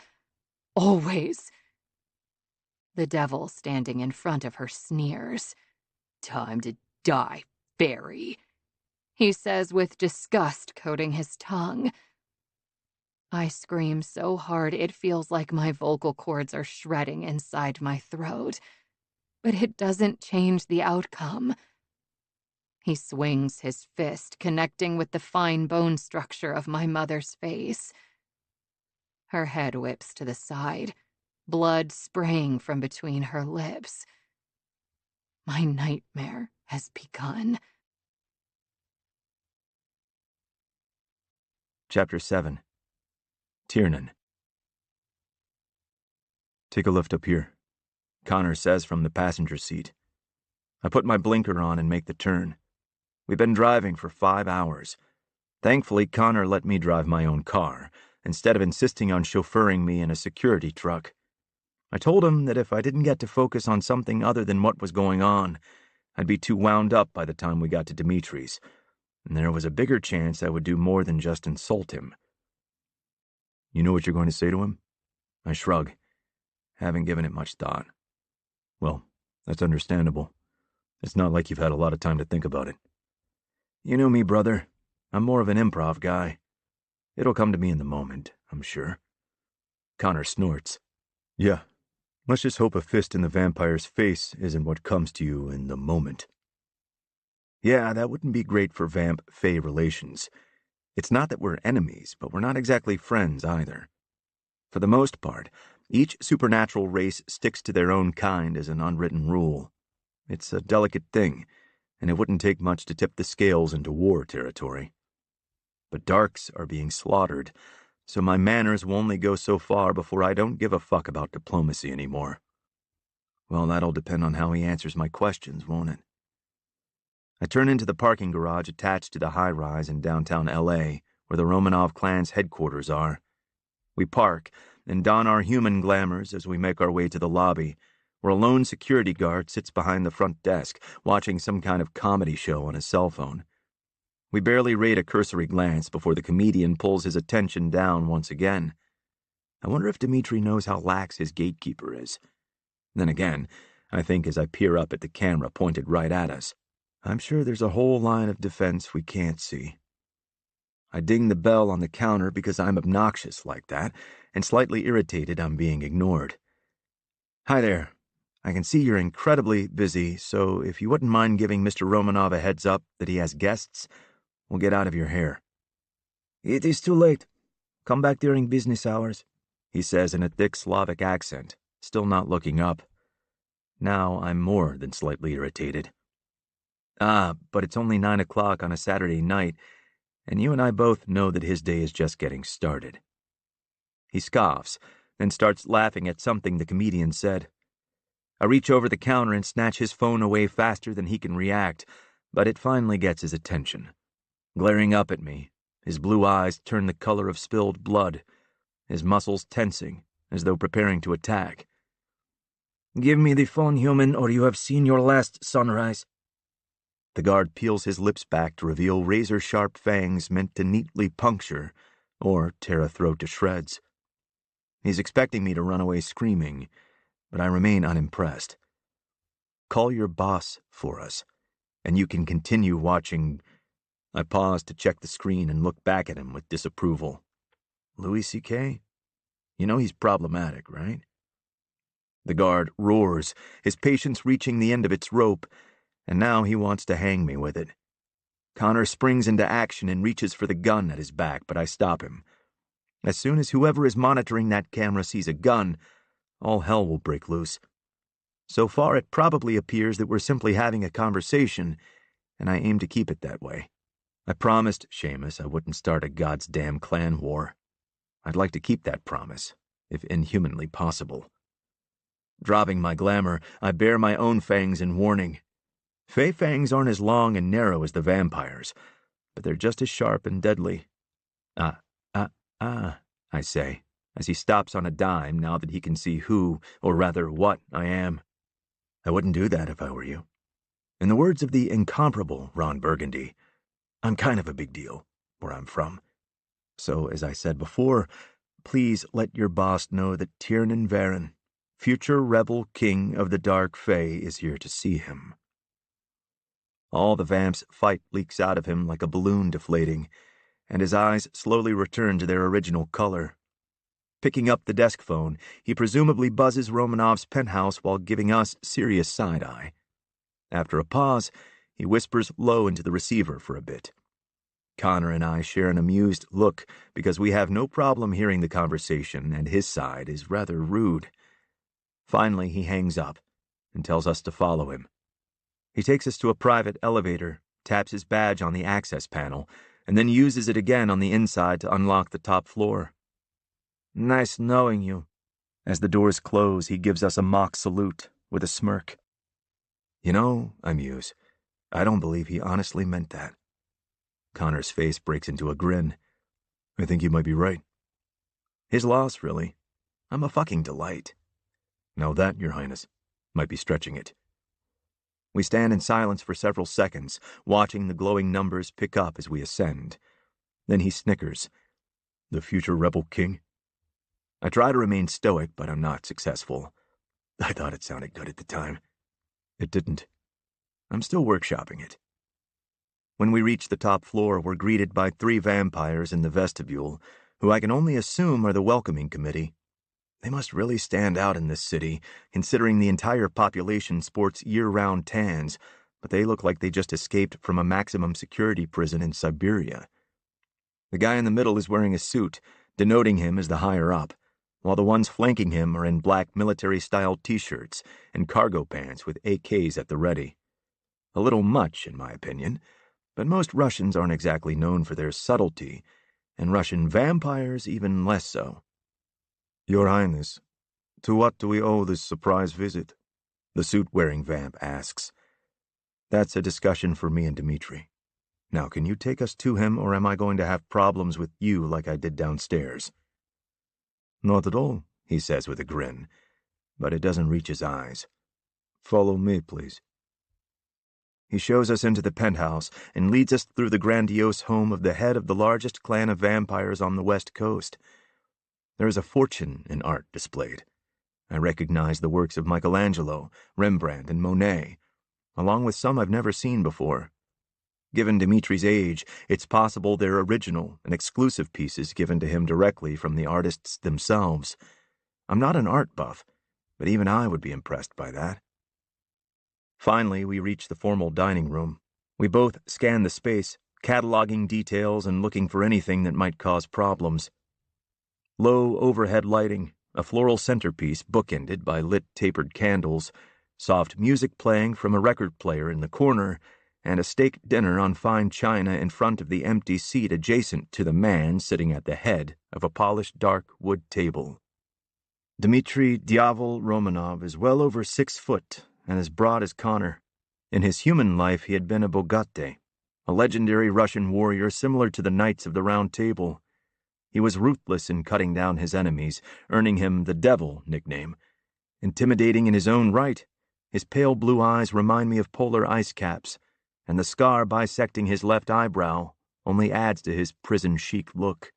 Always. The devil standing in front of her sneers. Time to die, Barry, he says with disgust coating his tongue. I scream so hard it feels like my vocal cords are shredding inside my throat. But it doesn't change the outcome. He swings his fist, connecting with the fine bone structure of my mother's face. Her head whips to the side, blood spraying from between her lips. My nightmare has begun. Chapter 7. Tiernan. Take a lift up here, Connor says from the passenger seat. I put my blinker on and make the turn. We've been driving for 5 hours. Thankfully, Connor let me drive my own car, instead of insisting on chauffeuring me in a security truck. I told him that if I didn't get to focus on something other than what was going on, I'd be too wound up by the time we got to Dimitri's, and there was a bigger chance I would do more than just insult him. You know what you're going to say to him? I shrug. Haven't given it much thought. Well, that's understandable. It's not like you've had a lot of time to think about it. You know me, brother. I'm more of an improv guy. It'll come to me in the moment, I'm sure. Connor snorts. Yeah, let's just hope a fist in the vampire's face isn't what comes to you in the moment. Yeah, that wouldn't be great for vamp-fae relations. It's not that we're enemies, but we're not exactly friends either. For the most part, each supernatural race sticks to their own kind as an unwritten rule. It's a delicate thing, and it wouldn't take much to tip the scales into war territory. But darks are being slaughtered, so my manners will only go so far before I don't give a fuck about diplomacy anymore. Well, that'll depend on how he answers my questions, won't it? I turn into the parking garage attached to the high-rise in downtown L.A., where the Romanov clan's headquarters are. We park and don our human glamours as we make our way to the lobby, where a lone security guard sits behind the front desk, watching some kind of comedy show on his cell phone. We barely rate a cursory glance before the comedian pulls his attention down once again. I wonder if Dmitri knows how lax his gatekeeper is. Then again, I think as I peer up at the camera pointed right at us, I'm sure there's a whole line of defense we can't see. I ding the bell on the counter because I'm obnoxious like that, and slightly irritated I'm being ignored. Hi there. I can see you're incredibly busy, so if you wouldn't mind giving Mr. Romanov a heads up that he has guests, we'll get out of your hair. It is too late. Come back during business hours, he says in a thick Slavic accent, still not looking up. Now I'm more than slightly irritated. But it's only 9 o'clock on a Saturday night, and you and I both know that his day is just getting started. He scoffs, then starts laughing at something the comedian said. I reach over the counter and snatch his phone away faster than he can react, but it finally gets his attention. Glaring up at me, his blue eyes turn the color of spilled blood, his muscles tensing, as though preparing to attack. Give me the phone, human, or you have seen your last sunrise. The guard peels his lips back to reveal razor-sharp fangs meant to neatly puncture or tear a throat to shreds. He's expecting me to run away screaming, but I remain unimpressed. Call your boss for us, and you can continue watching. I pause to check the screen and look back at him with disapproval. Louis C.K.? You know he's problematic, right? The guard roars, his patience reaching the end of its rope, and now he wants to hang me with it. Connor springs into action and reaches for the gun at his back, but I stop him. As soon as whoever is monitoring that camera sees a gun, all hell will break loose. So far, it probably appears that we're simply having a conversation, and I aim to keep it that way. I promised Seamus I wouldn't start a goddamn clan war. I'd like to keep that promise, if inhumanly possible. Dropping my glamour, I bare my own fangs in warning. Fae fangs aren't as long and narrow as the vampires, but they're just as sharp and deadly. I say, as he stops on a dime now that he can see who, or rather what, I am. I wouldn't do that if I were you. In the words of the incomparable Ron Burgundy, I'm kind of a big deal, where I'm from. So, as I said before, please let your boss know that Tiernan Varen, future rebel king of the Dark Fae, is here to see him. All the vamp's fight leaks out of him like a balloon deflating, and his eyes slowly return to their original color. Picking up the desk phone, he presumably buzzes Romanov's penthouse while giving us serious side-eye. After a pause, he whispers low into the receiver for a bit. Connor and I share an amused look because we have no problem hearing the conversation, and his side is rather rude. Finally, he hangs up and tells us to follow him. He takes us to a private elevator, taps his badge on the access panel, and then uses it again on the inside to unlock the top floor. Nice knowing you. As the doors close, he gives us a mock salute with a smirk. You know, I muse, I don't believe he honestly meant that. Connor's face breaks into a grin. I think you might be right. His loss, really. I'm a fucking delight. Now that, Your Highness, might be stretching it. We stand in silence for several seconds, watching the glowing numbers pick up as we ascend. Then he snickers. The future rebel king? I try to remain stoic, but I'm not successful. I thought it sounded good at the time. It didn't. I'm still workshopping it. When we reach the top floor, we're greeted by 3 vampires in the vestibule, who I can only assume are the welcoming committee. They must really stand out in this city, considering the entire population sports year-round tans, but they look like they just escaped from a maximum security prison in Siberia. The guy in the middle is wearing a suit, denoting him as the higher-up, while the ones flanking him are in black military-style t-shirts and cargo pants with AKs at the ready. A little much, in my opinion, but most Russians aren't exactly known for their subtlety, and Russian vampires even less so. Your Highness, to what do we owe this surprise visit? The suit-wearing vamp asks. That's a discussion for me and Dmitri. Now, can you take us to him, or am I going to have problems with you like I did downstairs? Not at all, he says with a grin, but it doesn't reach his eyes. Follow me, please. He shows us into the penthouse and leads us through the grandiose home of the head of the largest clan of vampires on the West Coast. There is a fortune in art displayed. I recognize the works of Michelangelo, Rembrandt, and Monet, along with some I've never seen before. Given Dmitri's age, it's possible they're original and exclusive pieces given to him directly from the artists themselves. I'm not an art buff, but even I would be impressed by that. Finally, we reach the formal dining room. We both scan the space, cataloging details and looking for anything that might cause problems. Low overhead lighting, a floral centerpiece bookended by lit tapered candles, soft music playing from a record player in the corner, and a steak dinner on fine china in front of the empty seat adjacent to the man sitting at the head of a polished dark wood table. Dmitri Dyavel Romanov is well over 6 foot and as broad as Connor. In his human life, he had been a bogate, a legendary Russian warrior similar to the Knights of the Round Table. He was ruthless in cutting down his enemies, earning him the Devil nickname. Intimidating in his own right, his pale blue eyes remind me of polar ice caps, and the scar bisecting his left eyebrow only adds to his prison-chic look.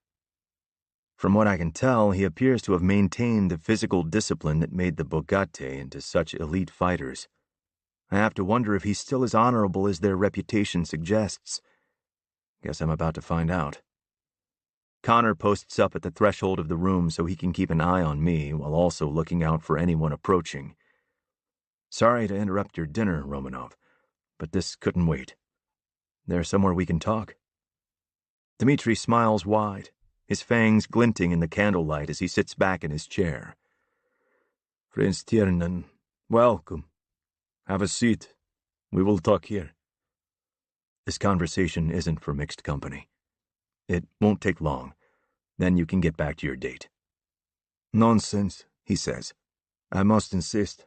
From what I can tell, he appears to have maintained the physical discipline that made the bogate into such elite fighters. I have to wonder if he's still as honorable as their reputation suggests. Guess I'm about to find out. Connor posts up at the threshold of the room so he can keep an eye on me while also looking out for anyone approaching. Sorry to interrupt your dinner, Romanov, but this couldn't wait. There's somewhere we can talk. Dmitri smiles wide, his fangs glinting in the candlelight as he sits back in his chair. Prince Tiernan, welcome. Have a seat. We will talk here. This conversation isn't for mixed company. It won't take long. Then you can get back to your date. Nonsense, he says. I must insist.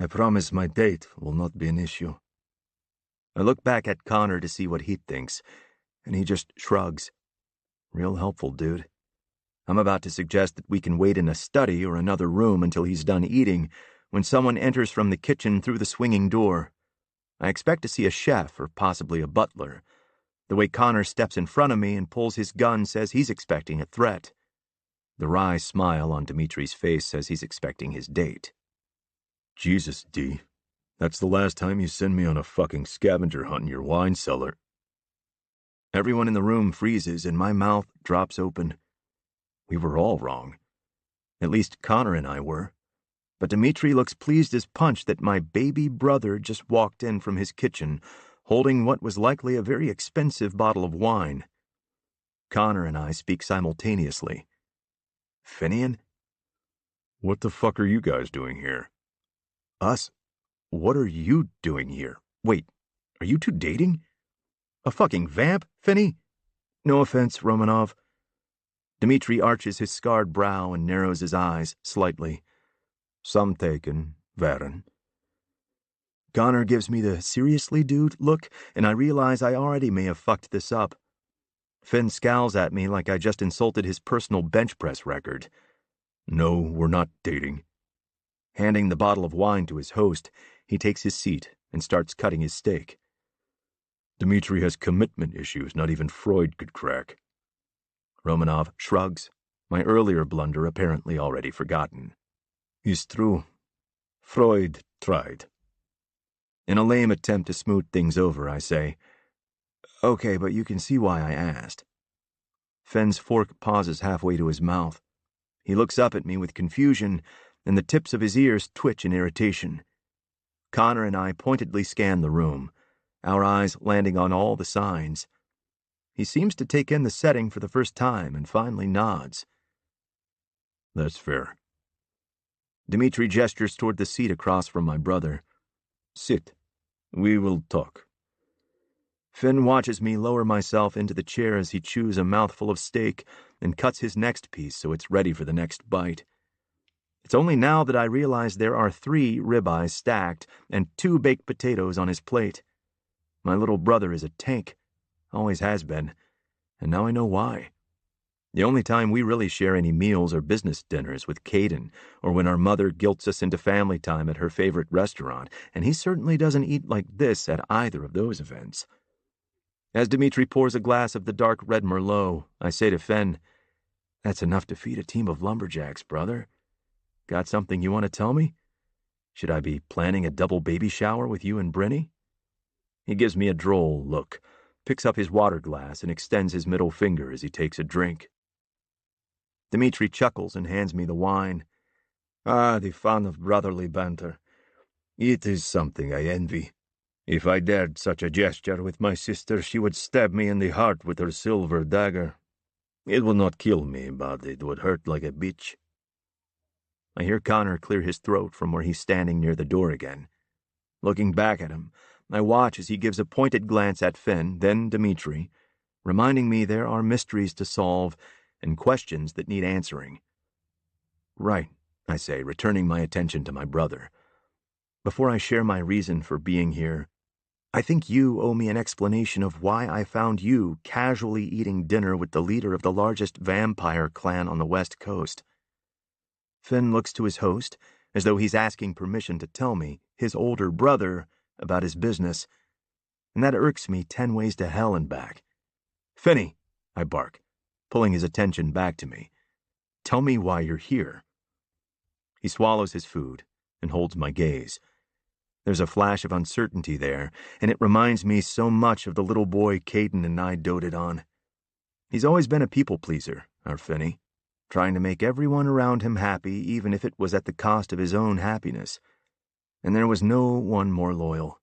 I promise my date will not be an issue. I look back at Connor to see what he thinks, and he just shrugs. Real helpful, dude. I'm about to suggest that we can wait in a study or another room until he's done eating when someone enters from the kitchen through the swinging door. I expect to see a chef or possibly a butler. The way Connor steps in front of me and pulls his gun says he's expecting a threat. The wry smile on Dmitri's face says he's expecting his date. Jesus, D. That's the last time you send me on a fucking scavenger hunt in your wine cellar. Everyone in the room freezes and my mouth drops open. We were all wrong. At least Connor and I were. But Dmitri looks pleased as punch that my baby brother just walked in from his kitchen, holding what was likely a very expensive bottle of wine. Connor and I speak simultaneously. Finian? What the fuck are you guys doing here? Us? What are you doing here? Wait, are you two dating? A fucking vamp, Finny? No offense, Romanov. Dmitri arches his scarred brow and narrows his eyes slightly. Some taken, Varen. Connor gives me the seriously, dude, look, and I realize I already may have fucked this up. Finn scowls at me like I just insulted his personal bench press record. No, we're not dating. Handing the bottle of wine to his host, he takes his seat and starts cutting his steak. Dmitri has commitment issues not even Freud could crack. Romanov shrugs, my earlier blunder apparently already forgotten. It's true. Freud tried. In a lame attempt to smooth things over, I say, "Okay, but you can see why I asked." Fenn's fork pauses halfway to his mouth. He looks up at me with confusion, and the tips of his ears twitch in irritation. Connor and I pointedly scan the room, our eyes landing on all the signs. He seems to take in the setting for the first time and finally nods. That's fair. Dmitri gestures toward the seat across from my brother. Sit. We will talk. Finn watches me lower myself into the chair as he chews a mouthful of steak and cuts his next piece so it's ready for the next bite. It's only now that I realize there are 3 ribeyes stacked and 2 baked potatoes on his plate. My little brother is a tank. Always has been. And now I know why. The only time we really share any meals are business dinners with Caden, or when our mother guilts us into family time at her favorite restaurant, and he certainly doesn't eat like this at either of those events. As Dmitri pours a glass of the dark red Merlot, I say to Fenn, "That's enough to feed a team of lumberjacks, brother. Got something you want to tell me? Should I be planning a double baby shower with you and Brinny?" He gives me a droll look, picks up his water glass, and extends his middle finger as he takes a drink. Dmitri chuckles and hands me the wine. Ah, the fun of brotherly banter. It is something I envy. If I dared such a gesture with my sister, she would stab me in the heart with her silver dagger. It would not kill me, but it would hurt like a bitch. I hear Connor clear his throat from where he's standing near the door again. Looking back at him, I watch as he gives a pointed glance at Finn, then Dmitri, reminding me there are mysteries to solve and questions that need answering. "Right," I say, returning my attention to my brother. "Before I share my reason for being here, I think you owe me an explanation of why I found you casually eating dinner with the leader of the largest vampire clan on the West Coast." Finn looks to his host, as though he's asking permission to tell me, his older brother, about his business, and that irks me 10 ways to hell and back. "Finny," I bark, pulling his attention back to me. "Tell me why you're here." He swallows his food and holds my gaze. There's a flash of uncertainty there, and it reminds me so much of the little boy Caden and I doted on. He's always been a people-pleaser, our Finny, trying to make everyone around him happy even if it was at the cost of his own happiness. And there was no one more loyal.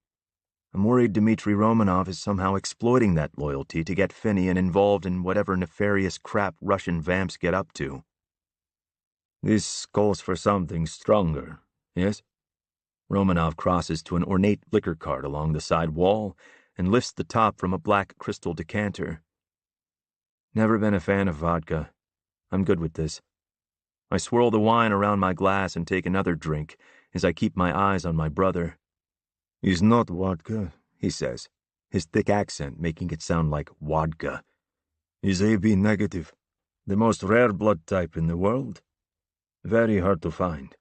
I'm worried Dmitri Romanov is somehow exploiting that loyalty to get Finian involved in whatever nefarious crap Russian vamps get up to. This calls for something stronger, yes? Romanov crosses to an ornate liquor cart along the side wall and lifts the top from a black crystal decanter. Never been a fan of vodka. I'm good with this. I swirl the wine around my glass and take another drink as I keep my eyes on my brother. "Is not vodka," he says, his thick accent making it sound like wadka. "Is AB negative, the most rare blood type in the world. Very hard to find."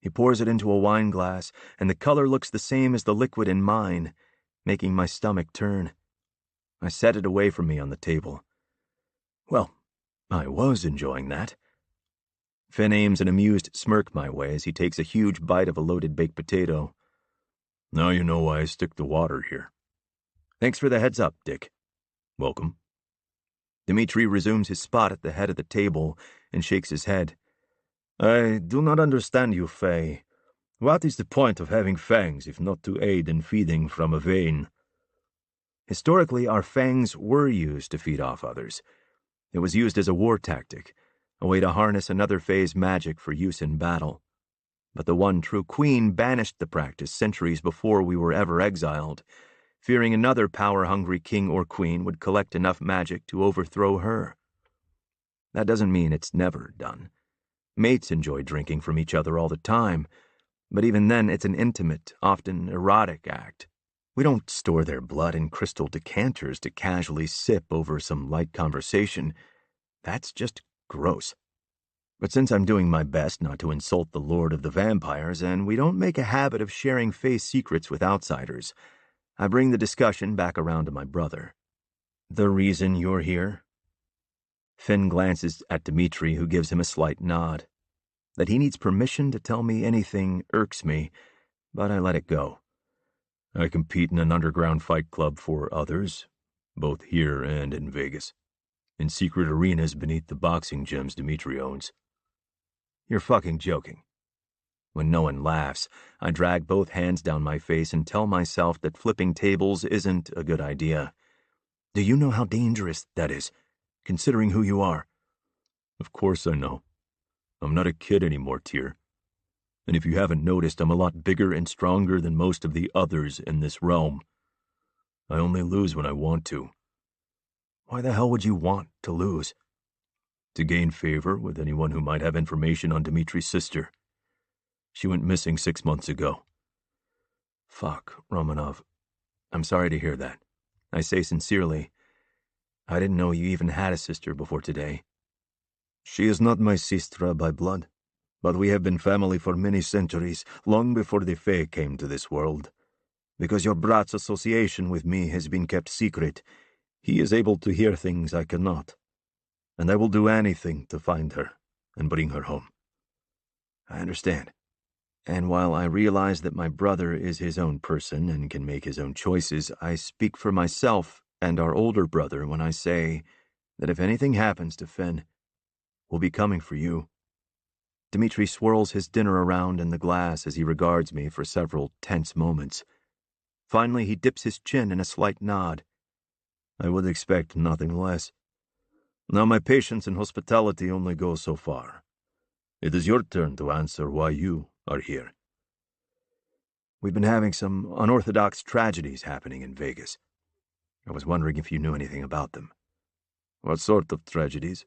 He pours it into a wine glass, and the color looks the same as the liquid in mine, making my stomach turn. I set it away from me on the table. Well, I was enjoying that. Finn aims an amused smirk my way as he takes a huge bite of a loaded baked potato. "Now you know why I stick to water here." "Thanks for the heads up, Dick." "Welcome." Dmitri resumes his spot at the head of the table and shakes his head. "I do not understand you, Fae. What is the point of having fangs if not to aid in feeding from a vein?" Historically, our fangs were used to feed off others. It was used as a war tactic, a way to harness another Fae's magic for use in battle. But the one true queen banished the practice centuries before we were ever exiled, fearing another power-hungry king or queen would collect enough magic to overthrow her. That doesn't mean it's never done. Mates enjoy drinking from each other all the time, but even then it's an intimate, often erotic act. We don't store their blood in crystal decanters to casually sip over some light conversation. That's just gross. But since I'm doing my best not to insult the Lord of the Vampires, and we don't make a habit of sharing face secrets with outsiders, I bring the discussion back around to my brother. "The reason you're here?" Finn glances at Dmitri, who gives him a slight nod. That he needs permission to tell me anything irks me, but I let it go. I compete in an underground fight club for others, both here and in Vegas, in secret arenas beneath the boxing gyms Dmitri owns. You're fucking joking. When no one laughs, I drag both hands down my face and tell myself that flipping tables isn't a good idea. Do you know how dangerous that is, considering who you are? Of course I know. I'm not a kid anymore, Tier. And if you haven't noticed, I'm a lot bigger and stronger than most of the others in this realm. I only lose when I want to. Why the hell would you want to lose? To gain favor with anyone who might have information on Dmitri's sister. She went missing 6 months ago. Fuck, Romanov. I'm sorry to hear that. I say sincerely. I didn't know you even had a sister before today. She is not my sister by blood, but we have been family for many centuries, long before the Fae came to this world. Because your brat's association with me has been kept secret, he is able to hear things I cannot. And I will do anything to find her and bring her home. I understand. And while I realize that my brother is his own person and can make his own choices, I speak for myself and our older brother when I say that if anything happens to Finn, we'll be coming for you. Dmitri swirls his dinner around in the glass as he regards me for several tense moments. Finally, he dips his chin in a slight nod. I would expect nothing less. Now my patience and hospitality only go so far. It is your turn to answer why you are here. We've been having some unorthodox tragedies happening in Vegas. I was wondering if you knew anything about them. What sort of tragedies?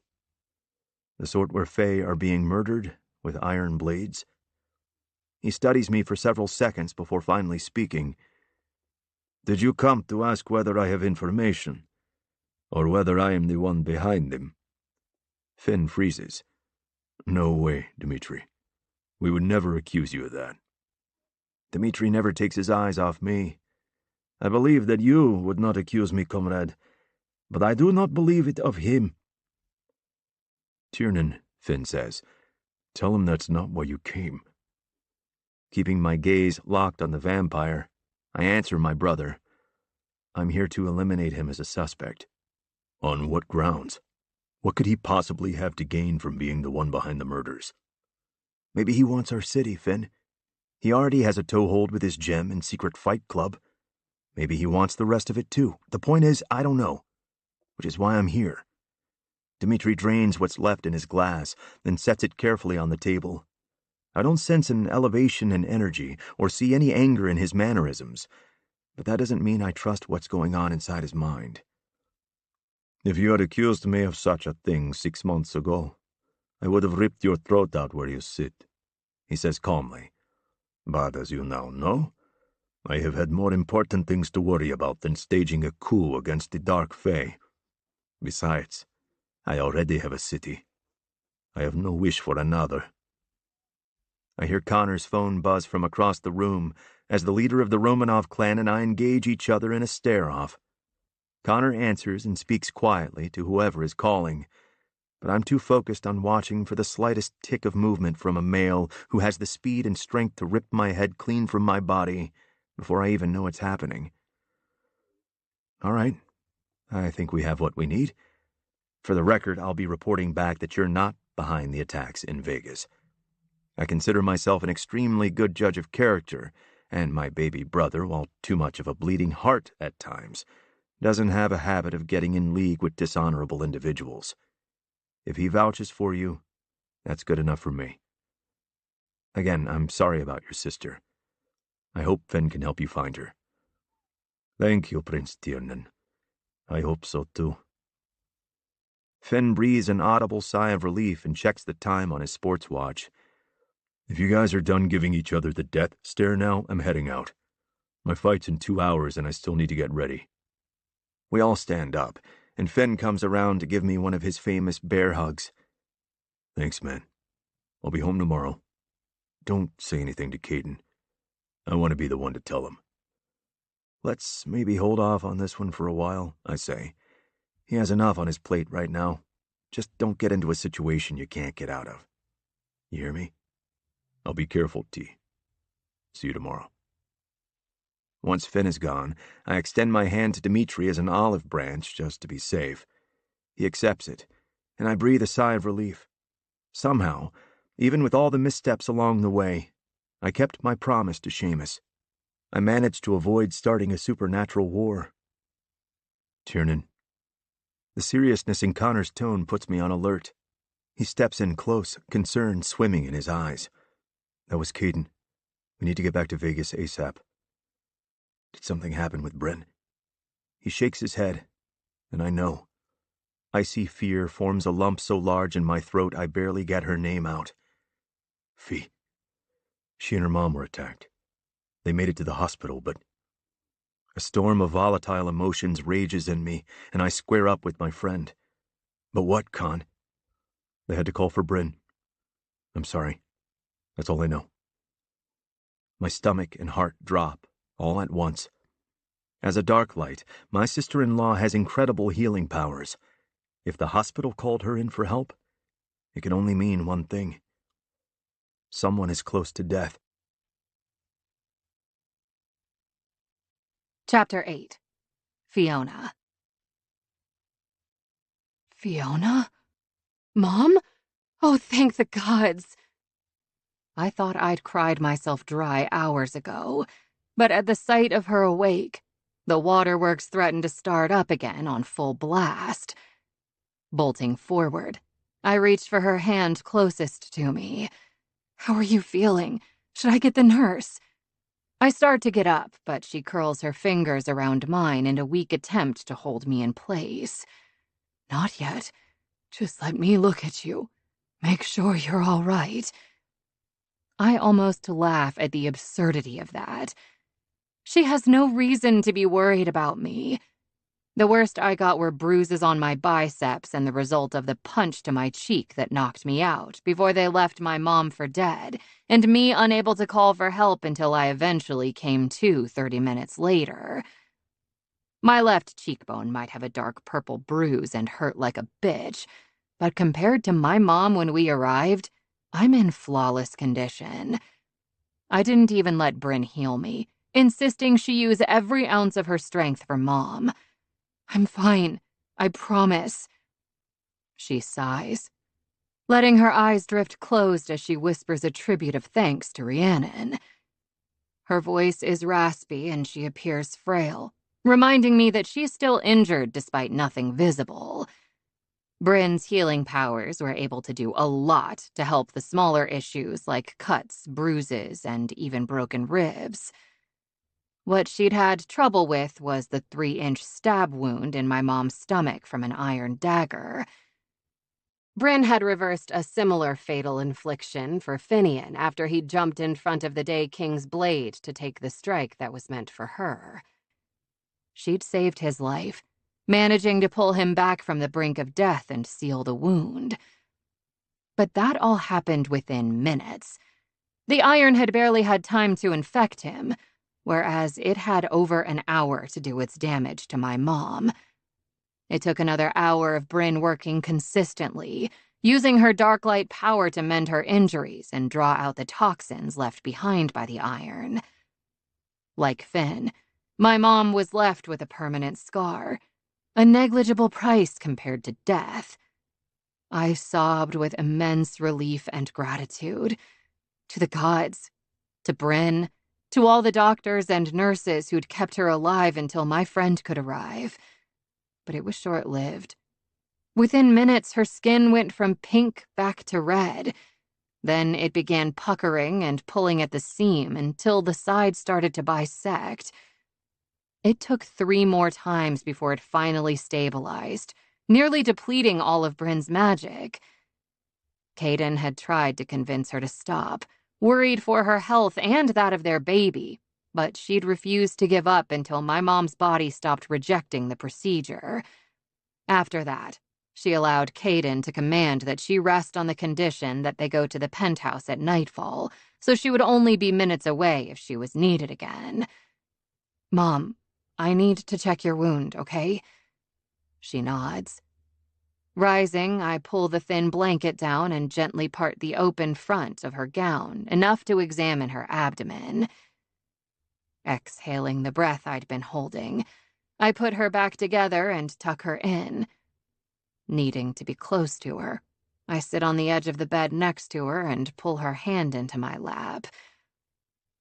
The sort where Fae are being murdered with iron blades. He studies me for several seconds before finally speaking. Did you come to ask whether I have information, or whether I am the one behind them? Finn freezes. No way, Dmitri. We would never accuse you of that. Dmitri never takes his eyes off me. I believe that you would not accuse me, comrade, but I do not believe it of him. Tiernan, Finn says, tell him that's not why you came. Keeping my gaze locked on the vampire, I answer my brother. I'm here to eliminate him as a suspect. On what grounds? What could he possibly have to gain from being the one behind the murders? Maybe he wants our city, Finn. He already has a toehold with his gem and secret fight club. Maybe he wants the rest of it too. The point is, I don't know, which is why I'm here. Dmitri drains what's left in his glass, then sets it carefully on the table. I don't sense an elevation in energy or see any anger in his mannerisms, but that doesn't mean I trust what's going on inside his mind. If you had accused me of such a thing 6 months ago, I would have ripped your throat out where you sit, he says calmly. But as you now know, I have had more important things to worry about than staging a coup against the Dark Fae. Besides, I already have a city. I have no wish for another. I hear Connor's phone buzz from across the room as the leader of the Romanov clan and I engage each other in a stare-off. Connor answers and speaks quietly to whoever is calling, but I'm too focused on watching for the slightest tick of movement from a male who has the speed and strength to rip my head clean from my body before I even know it's happening. All right, I think we have what we need. For the record, I'll be reporting back that you're not behind the attacks in Vegas. I consider myself an extremely good judge of character, and my baby brother, while too much of a bleeding heart at times, doesn't have a habit of getting in league with dishonorable individuals. If he vouches for you, that's good enough for me. Again, I'm sorry about your sister. I hope Finn can help you find her. Thank you, Prince Tiernan. I hope so too. Finn breathes an audible sigh of relief and checks the time on his sports watch. If you guys are done giving each other the death stare now, I'm heading out. My fight's in 2 hours and I still need to get ready. We all stand up, and Finn comes around to give me one of his famous bear hugs. Thanks, man. I'll be home tomorrow. Don't say anything to Caden. I want to be the one to tell him. Let's maybe hold off on this one for a while, I say. He has enough on his plate right now. Just don't get into a situation you can't get out of. You hear me? I'll be careful, T. See you tomorrow. Once Finn is gone, I extend my hand to Dimitri as an olive branch just to be safe. He accepts it, and I breathe a sigh of relief. Somehow, even with all the missteps along the way, I kept my promise to Seamus. I managed to avoid starting a supernatural war. Tiernan. The seriousness in Connor's tone puts me on alert. He steps in close, concern swimming in his eyes. That was Caden. We need to get back to Vegas ASAP. Did something happen with Bryn? He shakes his head, and I know. Icy fear forms a lump so large in my throat I barely get her name out. Fee. She and her mom were attacked. They made it to the hospital, but... A storm of volatile emotions rages in me, and I square up with my friend. But what, Con? They had to call for Bryn. I'm sorry. That's all I know. My stomach and heart drop, all at once. As a dark light, my sister-in-law has incredible healing powers. If the hospital called her in for help, it can only mean one thing. Someone is close to death. Chapter 8. Fiona. Fiona? Mom? Oh, thank the gods! I thought I'd cried myself dry hours ago, but at the sight of her awake, the waterworks threatened to start up again on full blast. Bolting forward, I reached for her hand closest to me. How are you feeling? Should I get the nurse? I start to get up, but she curls her fingers around mine in a weak attempt to hold me in place. Not yet. Just let me look at you. Make sure you're all right. I almost laugh at the absurdity of that. She has no reason to be worried about me. The worst I got were bruises on my biceps and the result of the punch to my cheek that knocked me out before they left my mom for dead, and me unable to call for help until I eventually came to 30 minutes later. My left cheekbone might have a dark purple bruise and hurt like a bitch, but compared to my mom when we arrived, I'm in flawless condition. I didn't even let Bryn heal me, insisting she use every ounce of her strength for Mom. I'm fine, I promise. She sighs, letting her eyes drift closed as she whispers a tribute of thanks to Rhiannon. Her voice is raspy and she appears frail, reminding me that she's still injured despite nothing visible. Bryn's healing powers were able to do a lot to help the smaller issues like cuts, bruises, and even broken ribs. What she'd had trouble with was the 3-inch stab wound in my mom's stomach from an iron dagger. Bryn had reversed a similar fatal infliction for Finian after he'd jumped in front of the Day King's blade to take the strike that was meant for her. She'd saved his life, managing to pull him back from the brink of death and seal the wound. But that all happened within minutes. The iron had barely had time to infect him, whereas it had over an hour to do its damage to my mom. It took another hour of Bryn working consistently, using her dark light power to mend her injuries and draw out the toxins left behind by the iron. Like Finn, my mom was left with a permanent scar, a negligible price compared to death. I sobbed with immense relief and gratitude. To the gods, to Bryn, to all the doctors and nurses who'd kept her alive until my friend could arrive. But it was short-lived. Within minutes, her skin went from pink back to red. Then it began puckering and pulling at the seam until the side started to bisect. It took 3 more times before it finally stabilized, nearly depleting all of Bryn's magic. Caden had tried to convince her to stop, worried for her health and that of their baby, but she'd refused to give up until my mom's body stopped rejecting the procedure. After that, she allowed Caden to command that she rest on the condition that they go to the penthouse at nightfall, so she would only be minutes away if she was needed again. Mom, I need to check your wound, okay? She nods. Rising, I pull the thin blanket down and gently part the open front of her gown, enough to examine her abdomen. Exhaling the breath I'd been holding, I put her back together and tuck her in. Needing to be close to her, I sit on the edge of the bed next to her and pull her hand into my lap.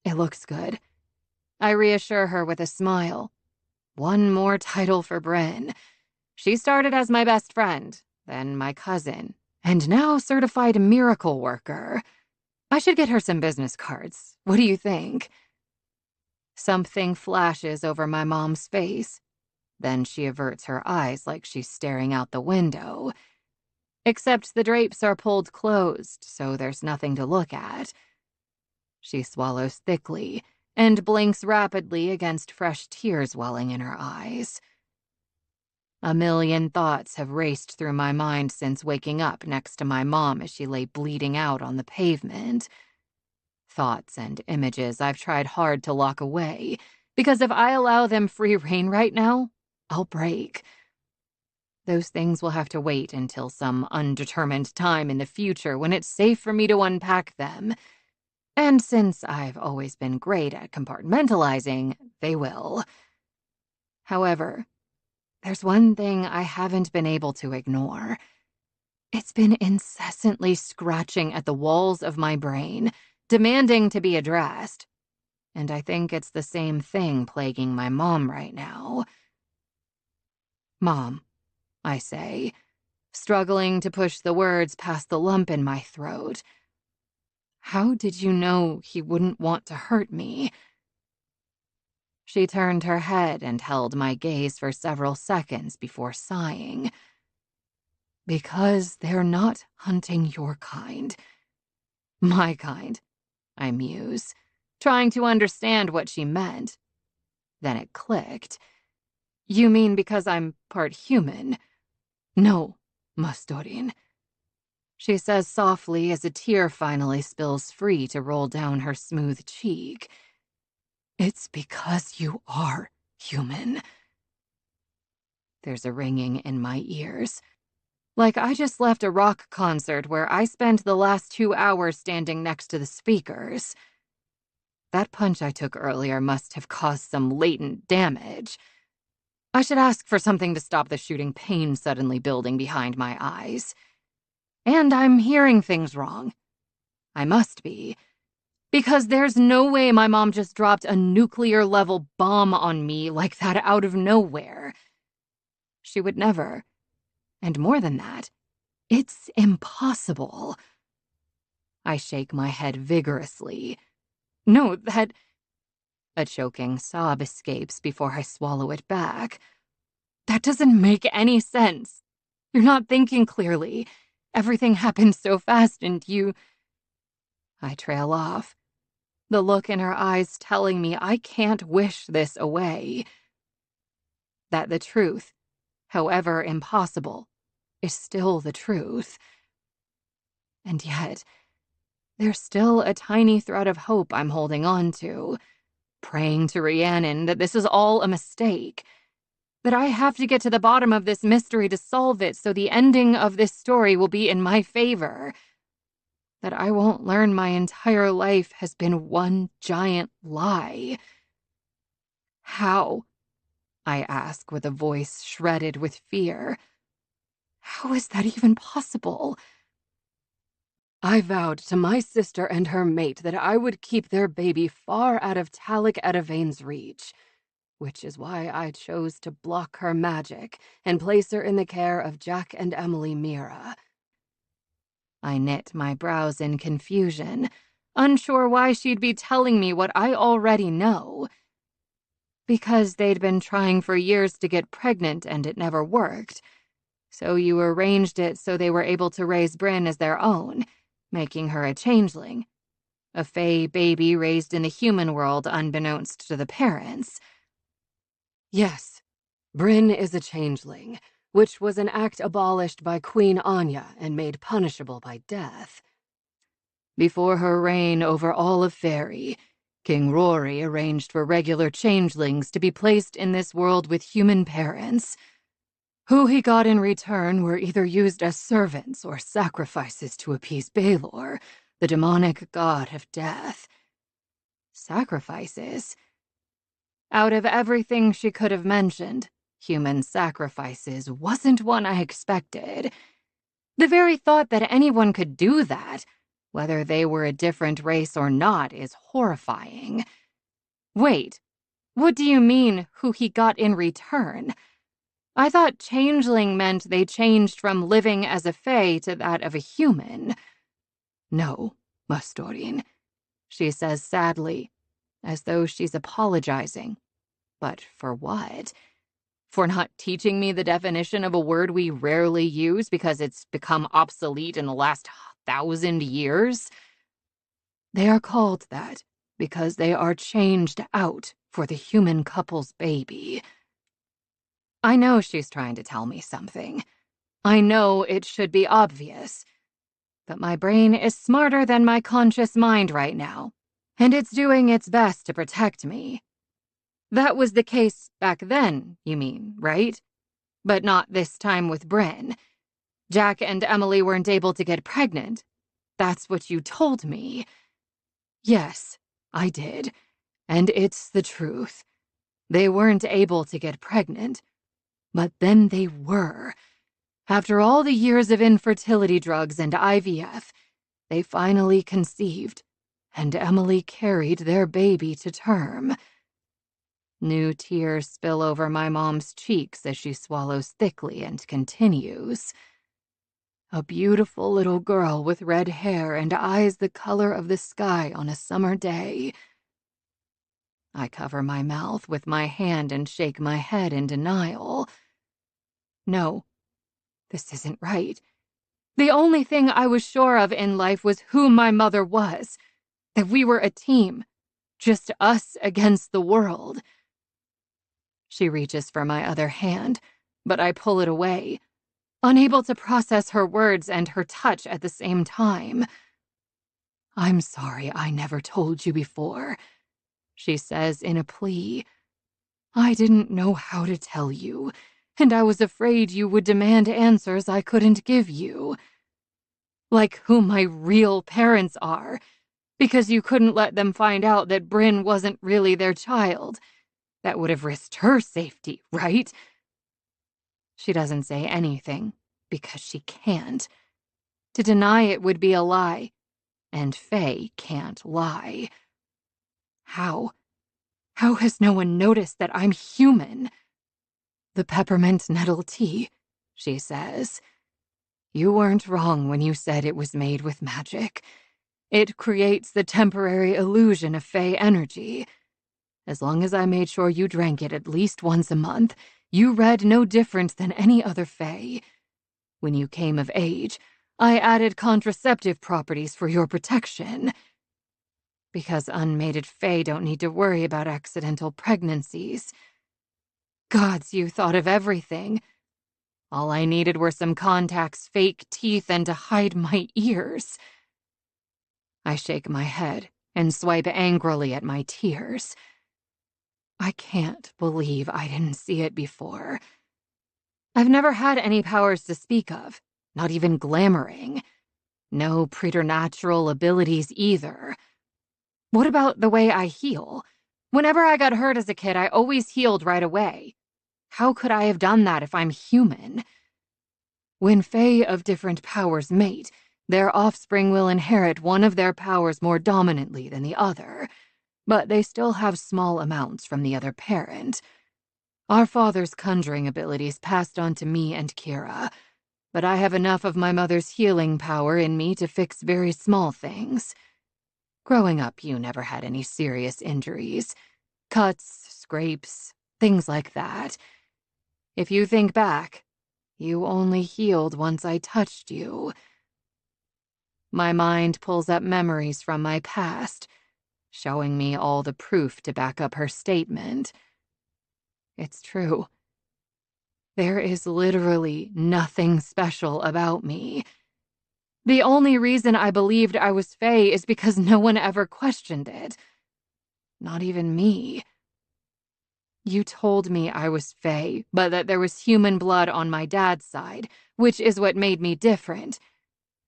It looks good. I reassure her with a smile. One more title for Bryn. She started as my best friend, then my cousin, and now certified miracle worker. I should get her some business cards. What do you think? Something flashes over my mom's face. Then she averts her eyes like she's staring out the window. Except the drapes are pulled closed, so there's nothing to look at. She swallows thickly and blinks rapidly against fresh tears welling in her eyes. A million thoughts have raced through my mind since waking up next to my mom as she lay bleeding out on the pavement. Thoughts and images I've tried hard to lock away, because if I allow them free rein right now, I'll break. Those things will have to wait until some undetermined time in the future when it's safe for me to unpack them. And since I've always been great at compartmentalizing, they will. However, there's one thing I haven't been able to ignore. It's been incessantly scratching at the walls of my brain, demanding to be addressed. And I think it's the same thing plaguing my mom right now. Mom, I say, struggling to push the words past the lump in my throat. How did you know he wouldn't want to hurt me? She turned her head and held my gaze for several seconds before sighing. Because they're not hunting your kind. My kind, I muse, trying to understand what she meant. Then it clicked. You mean because I'm part human? No, Mastorin. She says softly as a tear finally spills free to roll down her smooth cheek. It's because you are human. There's a ringing in my ears. Like I just left a rock concert where I spent the last 2 hours standing next to the speakers. That punch I took earlier must have caused some latent damage. I should ask for something to stop the shooting pain suddenly building behind my eyes. And I'm hearing things wrong. I must be. Because there's no way my mom just dropped a nuclear-level bomb on me like that out of nowhere. She would never. And more than that, it's impossible. I shake my head vigorously. No, that... A choking sob escapes before I swallow it back. That doesn't make any sense. You're not thinking clearly. Everything happened so fast and you... I trail off, the look in her eyes telling me I can't wish this away. That the truth, however impossible, is still the truth. And yet, there's still a tiny thread of hope I'm holding on to, praying to Rhiannon that this is all a mistake, that I have to get to the bottom of this mystery to solve it so the ending of this story will be in my favor. That I won't learn my entire life has been one giant lie. How? I ask with a voice shredded with fear. How is that even possible? I vowed to my sister and her mate that I would keep their baby far out of Talik Edavain's reach, which is why I chose to block her magic and place her in the care of Jack and Emily Mira. I knit my brows in confusion, unsure why she'd be telling me what I already know. Because they'd been trying for years to get pregnant and it never worked. So you arranged it so they were able to raise Bryn as their own, making her a changeling. A Fae baby raised in the human world unbeknownst to the parents. Yes, Bryn is a changeling, which was an act abolished by Queen Anya and made punishable by death. Before her reign over all of Faerie, King Rory arranged for regular changelings to be placed in this world with human parents. Who he got in return were either used as servants or sacrifices to appease Balor, the demonic god of death. Sacrifices? Out of everything she could have mentioned, human sacrifices wasn't one I expected. The very thought that anyone could do that, whether they were a different race or not, is horrifying. Wait, what do you mean, who he got in return? I thought changeling meant they changed from living as a fae to that of a human. No, Mastorin, she says sadly, as though she's apologizing. But for what? For not teaching me the definition of a word we rarely use because it's become obsolete in the last 1,000 years? They are called that because they are changed out for the human couple's baby. I know she's trying to tell me something. I know it should be obvious. But my brain is smarter than my conscious mind right now, and it's doing its best to protect me. That was the case back then, you mean, right? But not this time with Bryn. Jack and Emily weren't able to get pregnant. That's what you told me. Yes, I did. And it's the truth. They weren't able to get pregnant. But then they were. After all the years of infertility drugs and IVF, they finally conceived, and Emily carried their baby to term. New tears spill over my mom's cheeks as she swallows thickly and continues. A beautiful little girl with red hair and eyes the color of the sky on a summer day. I cover my mouth with my hand and shake my head in denial. No, this isn't right. The only thing I was sure of in life was who my mother was, that we were a team, just us against the world. She reaches for my other hand, but I pull it away, unable to process her words and her touch at the same time. I'm sorry I never told you before, she says in a plea. I didn't know how to tell you, and I was afraid you would demand answers I couldn't give you. Like who my real parents are, because you couldn't let them find out that Bryn wasn't really their child. That would have risked her safety, right? She doesn't say anything, because she can't. To deny it would be a lie, and Faye can't lie. How? How has no one noticed that I'm human? The peppermint nettle tea, she says. You weren't wrong when you said it was made with magic. It creates the temporary illusion of Fae energy. As long as I made sure you drank it at least once a month, you read no different than any other Fae. When you came of age, I added contraceptive properties for your protection. Because unmated Fae don't need to worry about accidental pregnancies. Gods, you thought of everything. All I needed were some contacts, fake teeth, and to hide my ears. I shake my head and swipe angrily at my tears. I can't believe I didn't see it before. I've never had any powers to speak of, not even glamoring. No preternatural abilities either. What about the way I heal? Whenever I got hurt as a kid, I always healed right away. How could I have done that if I'm human? When Fae of different powers mate, their offspring will inherit one of their powers more dominantly than the other, but they still have small amounts from the other parent. Our father's conjuring abilities passed on to me and Kira, but I have enough of my mother's healing power in me to fix very small things. Growing up, you never had any serious injuries. Cuts, scrapes, things like that. If you think back, you only healed once I touched you. My mind pulls up memories from my past, showing me all the proof to back up her statement. It's true. There is literally nothing special about me. The only reason I believed I was Fae is because no one ever questioned it. Not even me. You told me I was Fae, but that there was human blood on my dad's side, which is what made me different.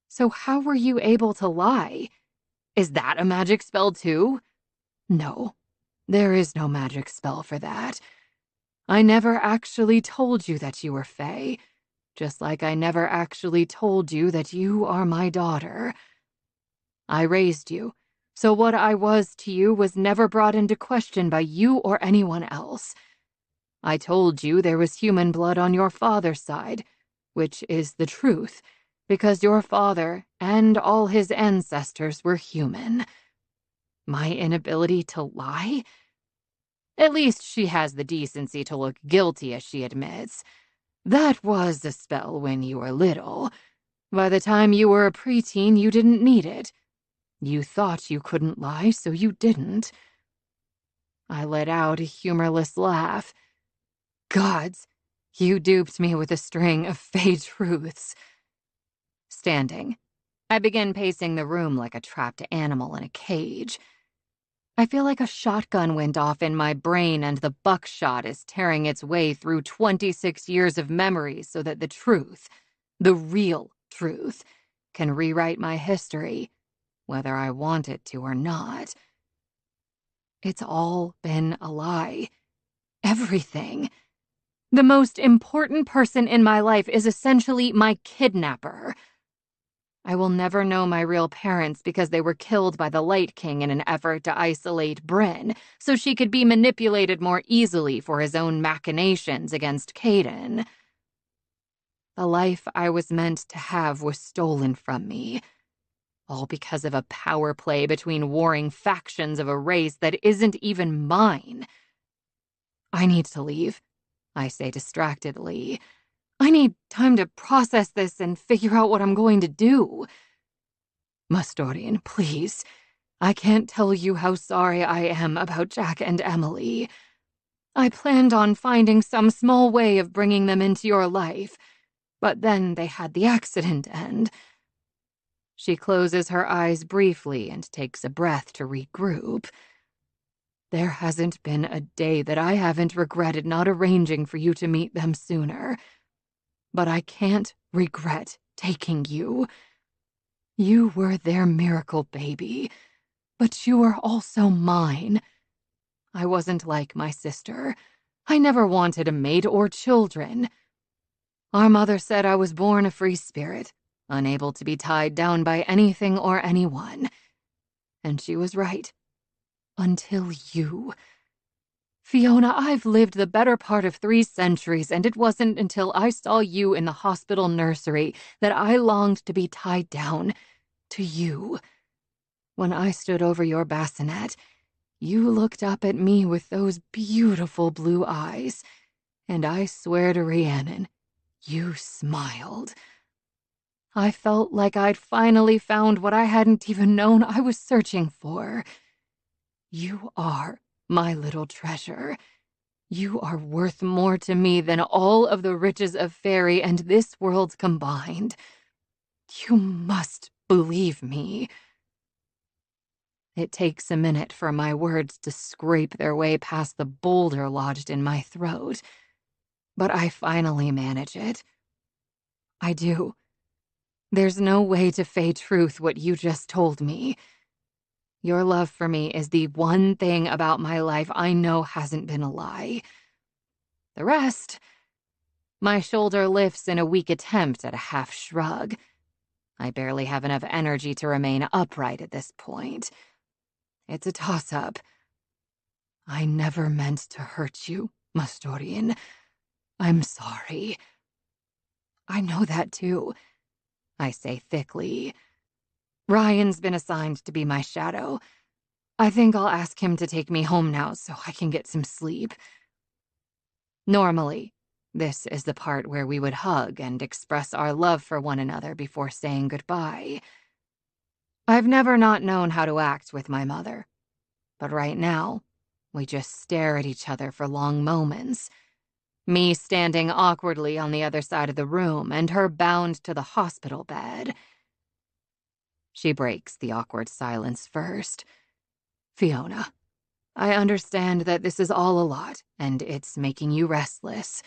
So how were you able to lie? Is that a magic spell too? No, there is no magic spell for that. I never actually told you that you were Fae, just like I never actually told you that you are my daughter. I raised you, so what I was to you was never brought into question by you or anyone else. I told you there was human blood on your father's side, which is the truth, because your father and all his ancestors were human. My inability to lie? At least she has the decency to look guilty as she admits. That was a spell when you were little. By the time you were a preteen, you didn't need it. You thought you couldn't lie, so you didn't. I let out a humorless laugh. Gods, you duped me with a string of Fae truths. Standing, I begin pacing the room like a trapped animal in a cage. I feel like a shotgun went off in my brain and the buckshot is tearing its way through 26 years of memories so that the truth, the real truth, can rewrite my history, whether I want it to or not. It's all been a lie. Everything. The most important person in my life is essentially my kidnapper. I will never know my real parents because they were killed by the Light King in an effort to isolate Bryn, so she could be manipulated more easily for his own machinations against Caden. The life I was meant to have was stolen from me, all because of a power play between warring factions of a race that isn't even mine. I need to leave, I say distractedly. I need time to process this and figure out what I'm going to do. Mastorian, please. I can't tell you how sorry I am about Jack and Emily. I planned on finding some small way of bringing them into your life, but then they had the accident and... She closes her eyes briefly and takes a breath to regroup. There hasn't been a day that I haven't regretted not arranging for you to meet them sooner. But I can't regret taking you. You were their miracle baby, but you were also mine. I wasn't like my sister. I never wanted a mate or children. Our mother said I was born a free spirit, unable to be tied down by anything or anyone. And she was right. Until you. Fiona, I've lived the better part of 3 centuries, and it wasn't until I saw you in the hospital nursery that I longed to be tied down to you. When I stood over your bassinet, you looked up at me with those beautiful blue eyes, and I swear to Rhiannon, you smiled. I felt like I'd finally found what I hadn't even known I was searching for. You are my little treasure. You are worth more to me than all of the riches of fairy and this world combined. You must believe me. It takes a minute for my words to scrape their way past the boulder lodged in my throat, but I finally manage it. I do. There's no way to fey truth what you just told me. Your love for me is the one thing about my life I know hasn't been a lie. The rest... My shoulder lifts in a weak attempt at a half shrug. I barely have enough energy to remain upright at this point. It's a toss-up. I never meant to hurt you, Mastorian. I'm sorry. I know that too, I say thickly. Ryan's been assigned to be my shadow. I think I'll ask him to take me home now so I can get some sleep. Normally, this is the part where we would hug and express our love for one another before saying goodbye. I've never not known how to act with my mother, but right now, we just stare at each other for long moments. Me standing awkwardly on the other side of the room and her bound to the hospital bed. She breaks the awkward silence first. Fiona, I understand that this is all a lot, and it's making you restless.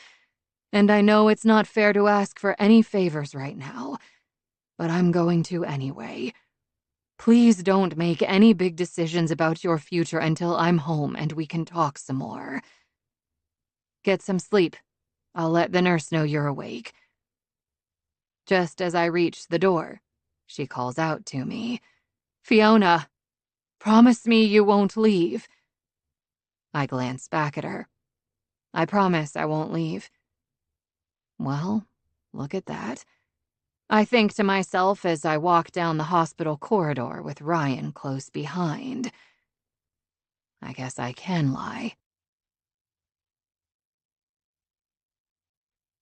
And I know it's not fair to ask for any favors right now, but I'm going to anyway. Please don't make any big decisions about your future until I'm home and we can talk some more. Get some sleep. I'll let the nurse know you're awake. Just as I reach the door, she calls out to me, "Fiona, promise me you won't leave." I glance back at her. I promise I won't leave. Well, look at that. I think to myself as I walk down the hospital corridor with Ryan close behind. I guess I can lie.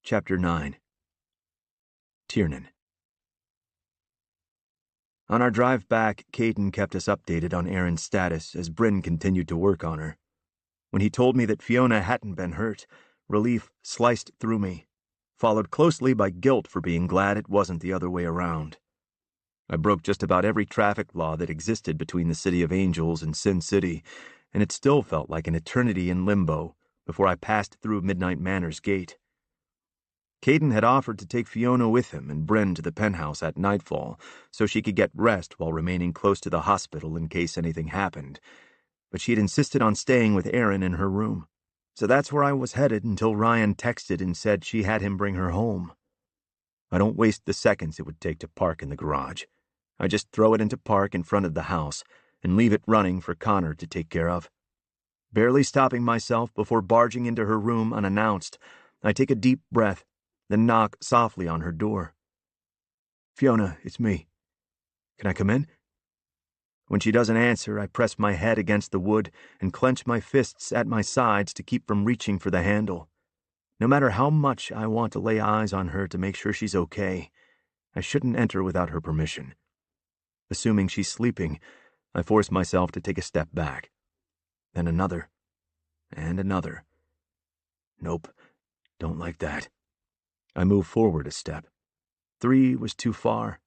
Chapter 9. Tiernan. On our drive back, Caden kept us updated on Erin's status as Bryn continued to work on her. When he told me that Fiona hadn't been hurt, relief sliced through me, followed closely by guilt for being glad it wasn't the other way around. I broke just about every traffic law that existed between the City of Angels and Sin City, and it still felt like an eternity in limbo before I passed through Midnight Manor's gate. Caden had offered to take Fiona with him and Bryn to the penthouse at nightfall so she could get rest while remaining close to the hospital in case anything happened, but she'd insisted on staying with Erin in her room. So that's where I was headed until Ryan texted and said she had him bring her home. I don't waste the seconds it would take to park in the garage. I just throw it into park in front of the house and leave it running for Connor to take care of. Barely stopping myself before barging into her room unannounced, I take a deep breath, then knock softly on her door. "Fiona, it's me. Can I come in?" When she doesn't answer, I press my head against the wood and clench my fists at my sides to keep from reaching for the handle. No matter how much I want to lay eyes on her to make sure she's okay, I shouldn't enter without her permission. Assuming she's sleeping, I force myself to take a step back. Then another. And another. Nope, don't like that. I move forward a step. 3 was too far.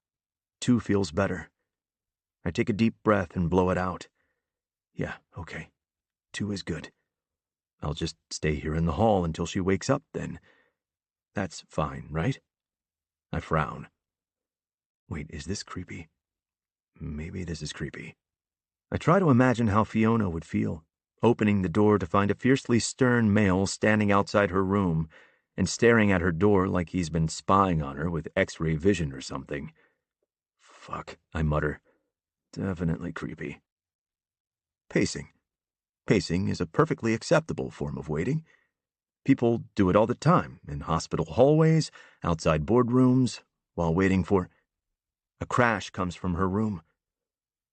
2 feels better. I take a deep breath and blow it out. Yeah, okay. 2 is good. I'll just stay here in the hall until she wakes up then. That's fine, right? I frown. Wait, is this creepy? Maybe this is creepy. I try to imagine how Fiona would feel, opening the door to find a fiercely stern male standing outside her room and staring at her door like he's been spying on her with X-ray vision or something. Fuck, I mutter. Definitely creepy. Pacing. Pacing is a perfectly acceptable form of waiting. People do it all the time, in hospital hallways, outside boardrooms, while waiting for... A crash comes from her room.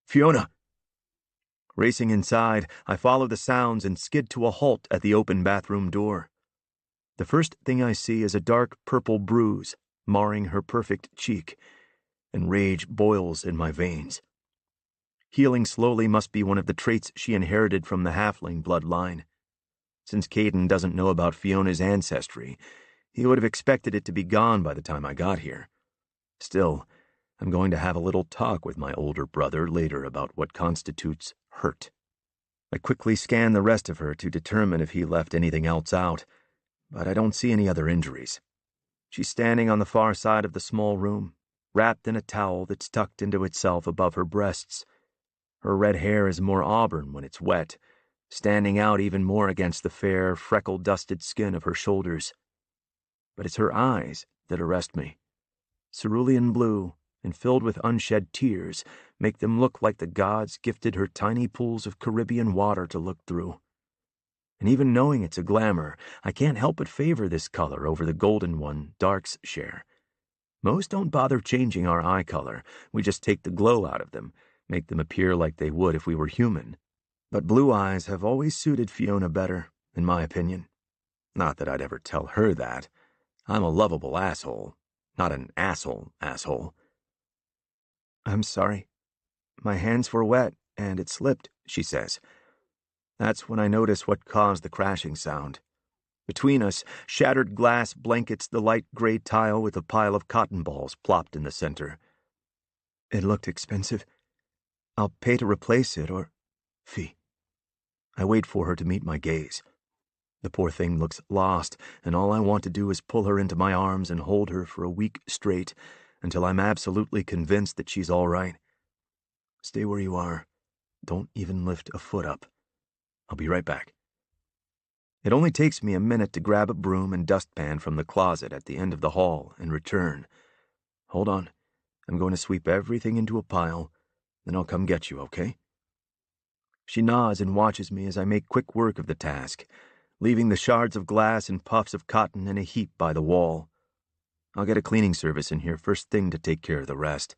"Fiona!" Racing inside, I follow the sounds and skid to a halt at the open bathroom door. The first thing I see is a dark purple bruise marring her perfect cheek, and rage boils in my veins. Healing slowly must be one of the traits she inherited from the halfling bloodline. Since Caden doesn't know about Fiona's ancestry, he would have expected it to be gone by the time I got here. Still, I'm going to have a little talk with my older brother later about what constitutes hurt. I quickly scan the rest of her to determine if he left anything else out, but I don't see any other injuries. She's standing on the far side of the small room, wrapped in a towel that's tucked into itself above her breasts. Her red hair is more auburn when it's wet, standing out even more against the fair, freckle-dusted skin of her shoulders. But it's her eyes that arrest me. Cerulean blue and filled with unshed tears make them look like the gods gifted her tiny pools of Caribbean water to look through. And even knowing it's a glamour, I can't help but favor this color over the golden one darks share. Most don't bother changing our eye color. We just take the glow out of them, make them appear like they would if we were human. But blue eyes have always suited Fiona better, in my opinion. Not that I'd ever tell her that. I'm a lovable asshole, not an asshole. "I'm sorry. My hands were wet, and it slipped," she says. That's when I notice what caused the crashing sound. Between us, shattered glass blankets the light gray tile with a pile of cotton balls plopped in the center. "It looked expensive. I'll pay to replace it, or... Fee." I wait for her to meet my gaze. The poor thing looks lost, and all I want to do is pull her into my arms and hold her for a week straight until I'm absolutely convinced that she's all right. Stay where you are. Don't even lift a foot up. I'll be right back. It only takes me a minute to grab a broom and dustpan from the closet at the end of the hall and return. Hold on. I'm going to sweep everything into a pile, then I'll come get you, okay? She nods and watches me as I make quick work of the task, leaving the shards of glass and puffs of cotton in a heap by the wall. I'll get a cleaning service in here first thing to take care of the rest.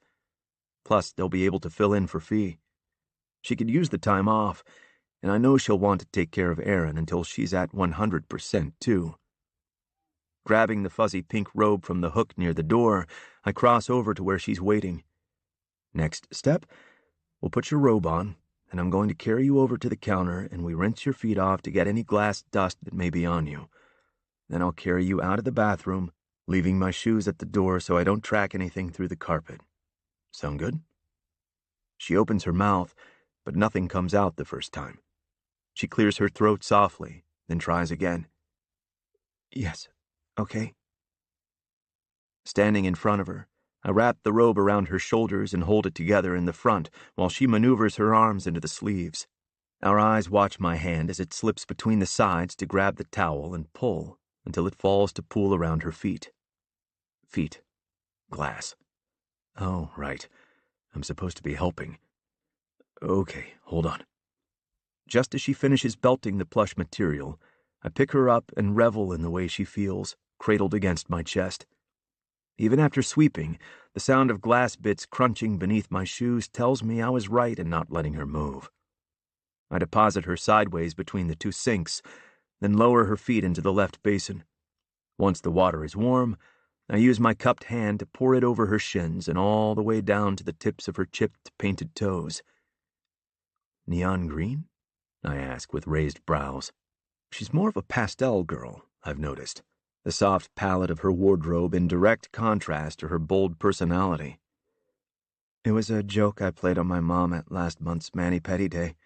Plus, they'll be able to fill in for Fee. She could use the time off, and I know she'll want to take care of Erin until she's at 100% too. Grabbing the fuzzy pink robe from the hook near the door, I cross over to where she's waiting. Next step, we'll put your robe on, and I'm going to carry you over to the counter and we rinse your feet off to get any glass dust that may be on you. Then I'll carry you out of the bathroom, leaving my shoes at the door so I don't track anything through the carpet. Sound good? She opens her mouth, but nothing comes out the first time. She clears her throat softly, then tries again. Yes, okay. Standing in front of her, I wrap the robe around her shoulders and hold it together in the front while she maneuvers her arms into the sleeves. Our eyes watch my hand as it slips between the sides to grab the towel and pull until it falls to pool around her feet. Feet. Glass. Oh, right. I'm supposed to be helping. Okay, hold on. Just as she finishes belting the plush material, I pick her up and revel in the way she feels, cradled against my chest. Even after sweeping, the sound of glass bits crunching beneath my shoes tells me I was right in not letting her move. I deposit her sideways between the two sinks, then lower her feet into the left basin. Once the water is warm, I use my cupped hand to pour it over her shins and all the way down to the tips of her chipped, painted toes. Neon green? I ask with raised brows. She's more of a pastel girl, I've noticed, the soft palette of her wardrobe in direct contrast to her bold personality. It was a joke I played on my mom at last month's mani-pedi day.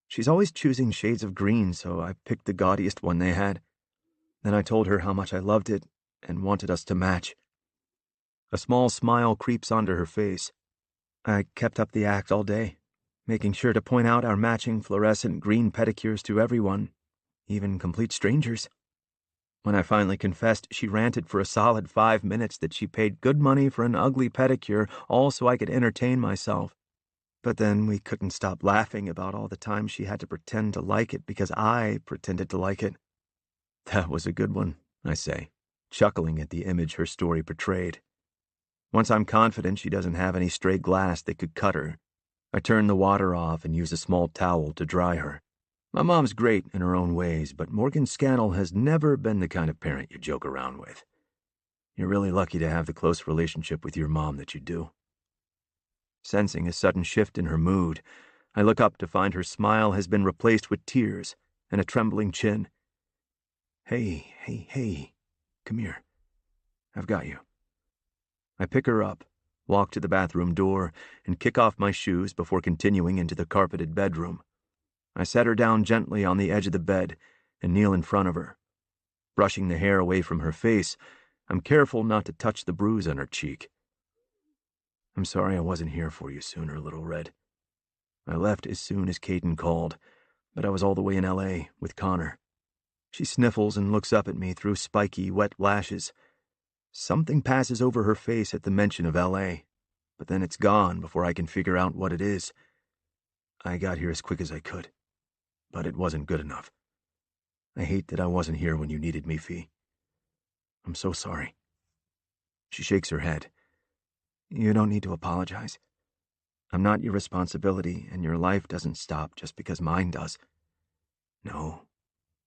She's always choosing shades of green, so I picked the gaudiest one they had. Then I told her how much I loved it and wanted us to match. A small smile creeps onto her face. I kept up the act all day, making sure to point out our matching fluorescent green pedicures to everyone, even complete strangers. When I finally confessed, she ranted for a solid 5 minutes that she paid good money for an ugly pedicure, all so I could entertain myself. But then we couldn't stop laughing about all the time she had to pretend to like it because I pretended to like it. That was a good one, I say, chuckling at the image her story portrayed. Once I'm confident she doesn't have any stray glass that could cut her, I turn the water off and use a small towel to dry her. My mom's great in her own ways, but Morgan Scannell has never been the kind of parent you joke around with. You're really lucky to have the close relationship with your mom that you do. Sensing a sudden shift in her mood, I look up to find her smile has been replaced with tears and a trembling chin. Hey, come here. I've got you. I pick her up, walk to the bathroom door, and kick off my shoes before continuing into the carpeted bedroom. I set her down gently on the edge of the bed and kneel in front of her. Brushing the hair away from her face, I'm careful not to touch the bruise on her cheek. I'm sorry I wasn't here for you sooner, Little Red. I left as soon as Caden called, but I was all the way in L.A. with Connor. She sniffles and looks up at me through spiky, wet lashes. Something passes over her face at the mention of L.A., but then it's gone before I can figure out what it is. I got here as quick as I could, but it wasn't good enough. I hate that I wasn't here when you needed me, Fee. I'm so sorry. She shakes her head. You don't need to apologize. I'm not your responsibility, and your life doesn't stop just because mine does. No,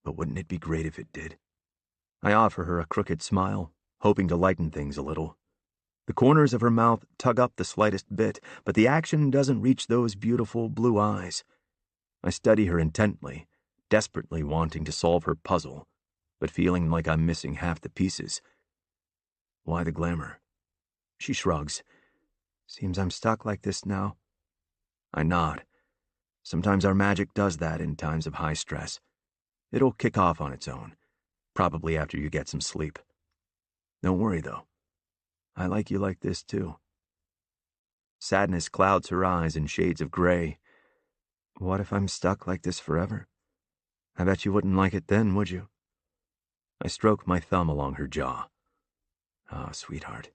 but wouldn't it be great if it did? I offer her a crooked smile, hoping to lighten things a little. The corners of her mouth tug up the slightest bit, but the action doesn't reach those beautiful blue eyes. I study her intently, desperately wanting to solve her puzzle, but feeling like I'm missing half the pieces. Why the glamour? She shrugs. Seems I'm stuck like this now. I nod. Sometimes our magic does that in times of high stress. It'll kick off on its own, probably after you get some sleep. Don't worry, though. I like you like this, too. Sadness clouds her eyes in shades of gray. What if I'm stuck like this forever? I bet you wouldn't like it then, would you? I stroke my thumb along her jaw. Ah, sweetheart,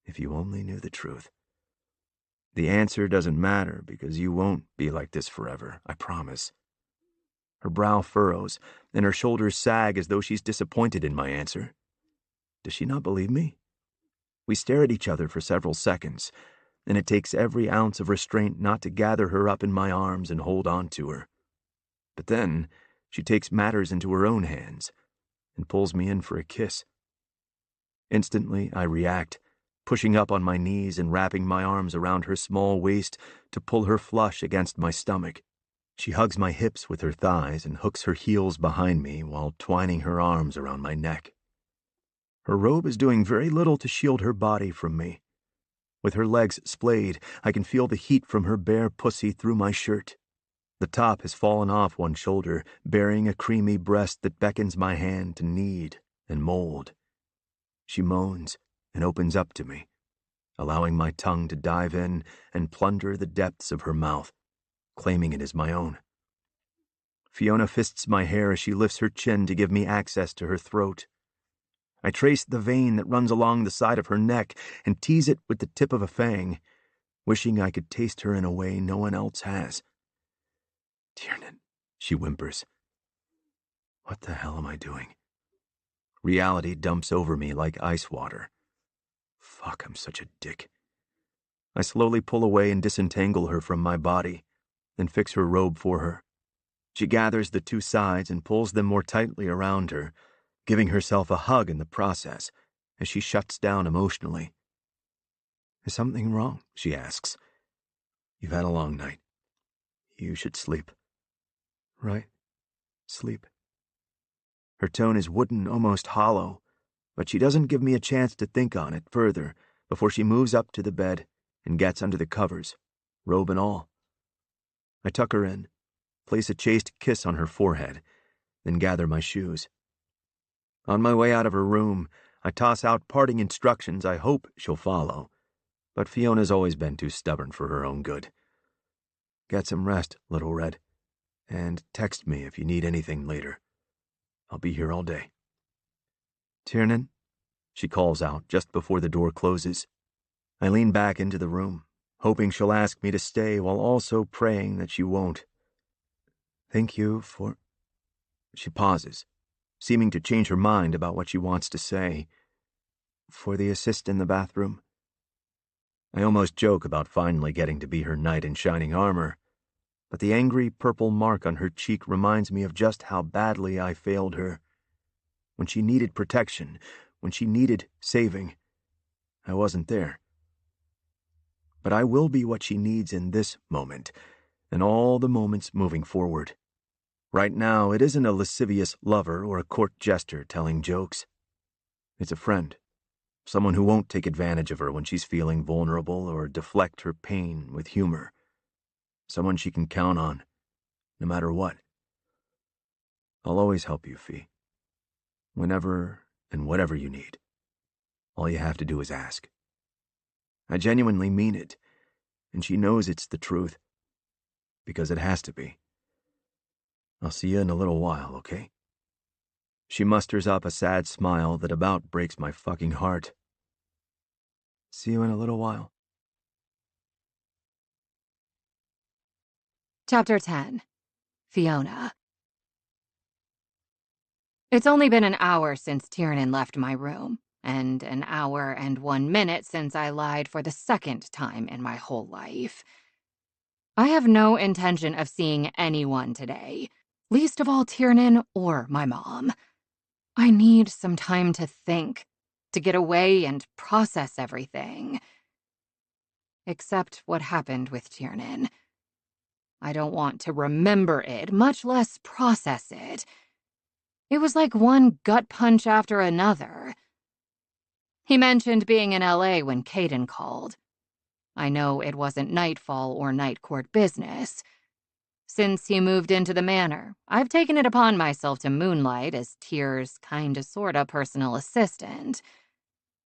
if you only knew the truth. The answer doesn't matter because you won't be like this forever, I promise. Her brow furrows, and her shoulders sag as though she's disappointed in my answer. Does she not believe me? We stare at each other for several seconds, and it takes every ounce of restraint not to gather her up in my arms and hold on to her. But then she takes matters into her own hands and pulls me in for a kiss. Instantly, I react, pushing up on my knees and wrapping my arms around her small waist to pull her flush against my stomach. She hugs my hips with her thighs and hooks her heels behind me while twining her arms around my neck. Her robe is doing very little to shield her body from me. With her legs splayed, I can feel the heat from her bare pussy through my shirt. The top has fallen off one shoulder, bearing a creamy breast that beckons my hand to knead and mold. She moans and opens up to me, allowing my tongue to dive in and plunder the depths of her mouth, claiming it as my own. Fiona fists my hair as she lifts her chin to give me access to her throat. I trace the vein that runs along the side of her neck and tease it with the tip of a fang, wishing I could taste her in a way no one else has. Tiernan, she whimpers. What the hell am I doing? Reality dumps over me like ice water. Fuck, I'm such a dick. I slowly pull away and disentangle her from my body, then fix her robe for her. She gathers the two sides and pulls them more tightly around her, giving herself a hug in the process as she shuts down emotionally. Is something wrong? She asks. You've had a long night. You should sleep. Right? Sleep. Her tone is wooden, almost hollow, but she doesn't give me a chance to think on it further before she moves up to the bed and gets under the covers, robe and all. I tuck her in, place a chaste kiss on her forehead, then gather my shoes. On my way out of her room, I toss out parting instructions I hope she'll follow, but Fiona's always been too stubborn for her own good. Get some rest, Little Red, and text me if you need anything later. I'll be here all day. Tiernan, she calls out just before the door closes. I lean back into the room, hoping she'll ask me to stay while also praying that she won't. Thank you for... She pauses, seeming to change her mind about what she wants to say. For the assist in the bathroom. I almost joke about finally getting to be her knight in shining armor, but the angry purple mark on her cheek reminds me of just how badly I failed her. When she needed protection, when she needed saving, I wasn't there. But I will be what she needs in this moment, and all the moments moving forward. Right now, it isn't a lascivious lover or a court jester telling jokes. It's a friend, someone who won't take advantage of her when she's feeling vulnerable or deflect her pain with humor. Someone she can count on, no matter what. I'll always help you, Fee. Whenever and whatever you need. All you have to do is ask. I genuinely mean it, and she knows it's the truth. Because it has to be. I'll see you in a little while, okay? She musters up a sad smile that about breaks my fucking heart. See you in a little while. Chapter 10. Fiona. It's only been an hour since Tiernan left my room, and an hour and 1 minute since I lied for the second time in my whole life. I have no intention of seeing anyone today, least of all Tiernan or my mom. I need some time to think, to get away and process everything. Except what happened with Tiernan. I don't want to remember it, much less process it. It was like one gut punch after another. He mentioned being in LA when Caden called. I know it wasn't nightfall or night court business. Since he moved into the manor, I've taken it upon myself to moonlight as Tyr's kinda-sorta personal assistant.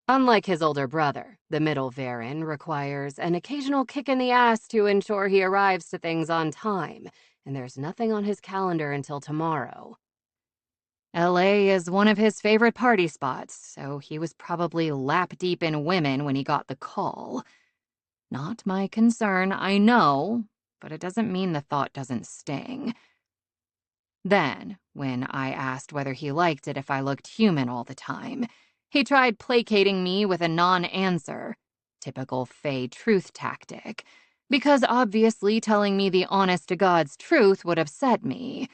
Unlike his older brother, the middle Varen requires an occasional kick in the ass to ensure he arrives to things on time, and there's nothing on his calendar until tomorrow. LA is one of his favorite party spots, so he was probably lap-deep in women when he got the call. Not my concern, I know, but it doesn't mean the thought doesn't sting. Then, when I asked whether he liked it if I looked human all the time, he tried placating me with a non-answer, typical Fae truth tactic, because obviously telling me the honest-to-God's truth would upset me.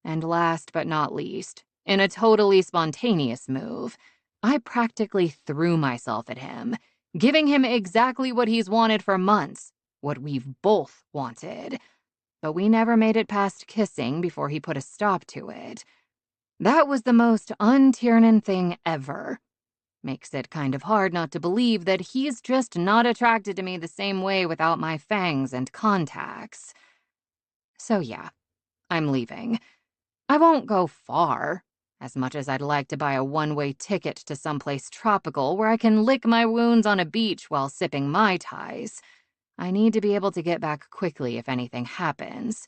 And last but not least, in a totally spontaneous move, I practically threw myself at him, giving him exactly what he's wanted for months, what we've both wanted. But we never made it past kissing before he put a stop to it. That was the most un-Tiernan thing ever. Makes it kind of hard not to believe that he's just not attracted to me the same way without my fangs and contacts. So yeah, I'm leaving. I won't go far, as much as I'd like to buy a one-way ticket to someplace tropical where I can lick my wounds on a beach while sipping Mai Tais. I need to be able to get back quickly if anything happens.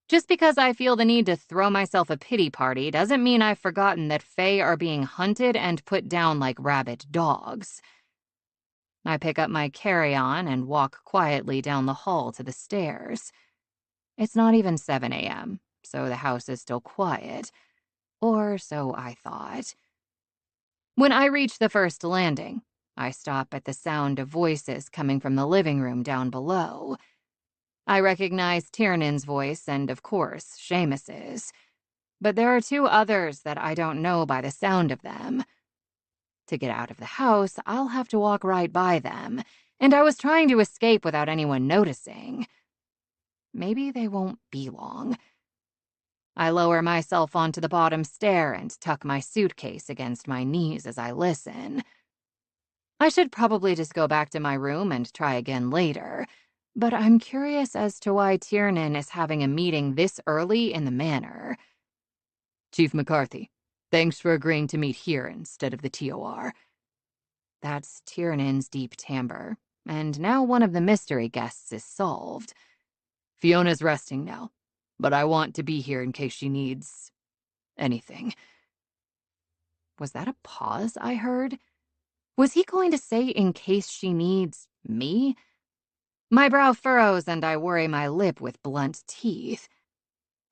Just because I feel the need to throw myself a pity party doesn't mean I've forgotten that Fae are being hunted and put down like rabid dogs. I pick up my carry-on and walk quietly down the hall to the stairs. It's not even 7 a.m., so the house is still quiet. Or so I thought. When I reach the first landing, I stop at the sound of voices coming from the living room down below. I recognize Tiernan's voice and, of course, Seamus's. But there are two others that I don't know by the sound of them. To get out of the house, I'll have to walk right by them, and I was trying to escape without anyone noticing. Maybe they won't be long. I lower myself onto the bottom stair and tuck my suitcase against my knees as I listen. I should probably just go back to my room and try again later, but I'm curious as to why Tiernan is having a meeting this early in the manor. Chief McCarthy, thanks for agreeing to meet here instead of the TOR. That's Tiernan's deep timbre, and now one of the mystery guests is solved. Fiona's resting now, but I want to be here in case she needs anything. Was that a pause I heard? Was he going to say in case she needs me? My brow furrows and I worry my lip with blunt teeth.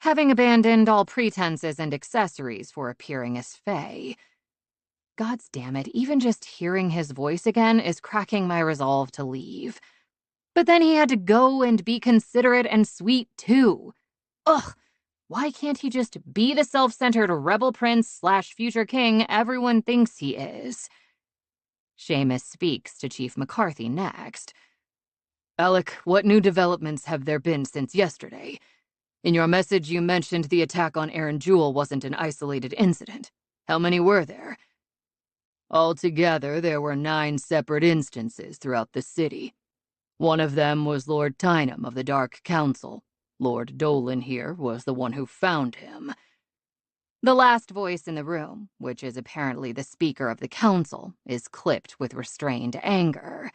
Having abandoned all pretenses and accessories for appearing as Fae. God's damn it, even just hearing his voice again is cracking my resolve to leave. But then he had to go and be considerate and sweet too. Ugh, why can't he just be the self-centered rebel prince / future king everyone thinks he is? Seamus speaks to Chief McCarthy next. Alec, what new developments have there been since yesterday? In your message, you mentioned the attack on Aaron Jewell wasn't an isolated incident. How many were there? Altogether, there were 9 separate instances throughout the city. One of them was Lord Tynham of the Dark Council. Lord Dolan here was the one who found him. The last voice in the room, which is apparently the speaker of the council, is clipped with restrained anger.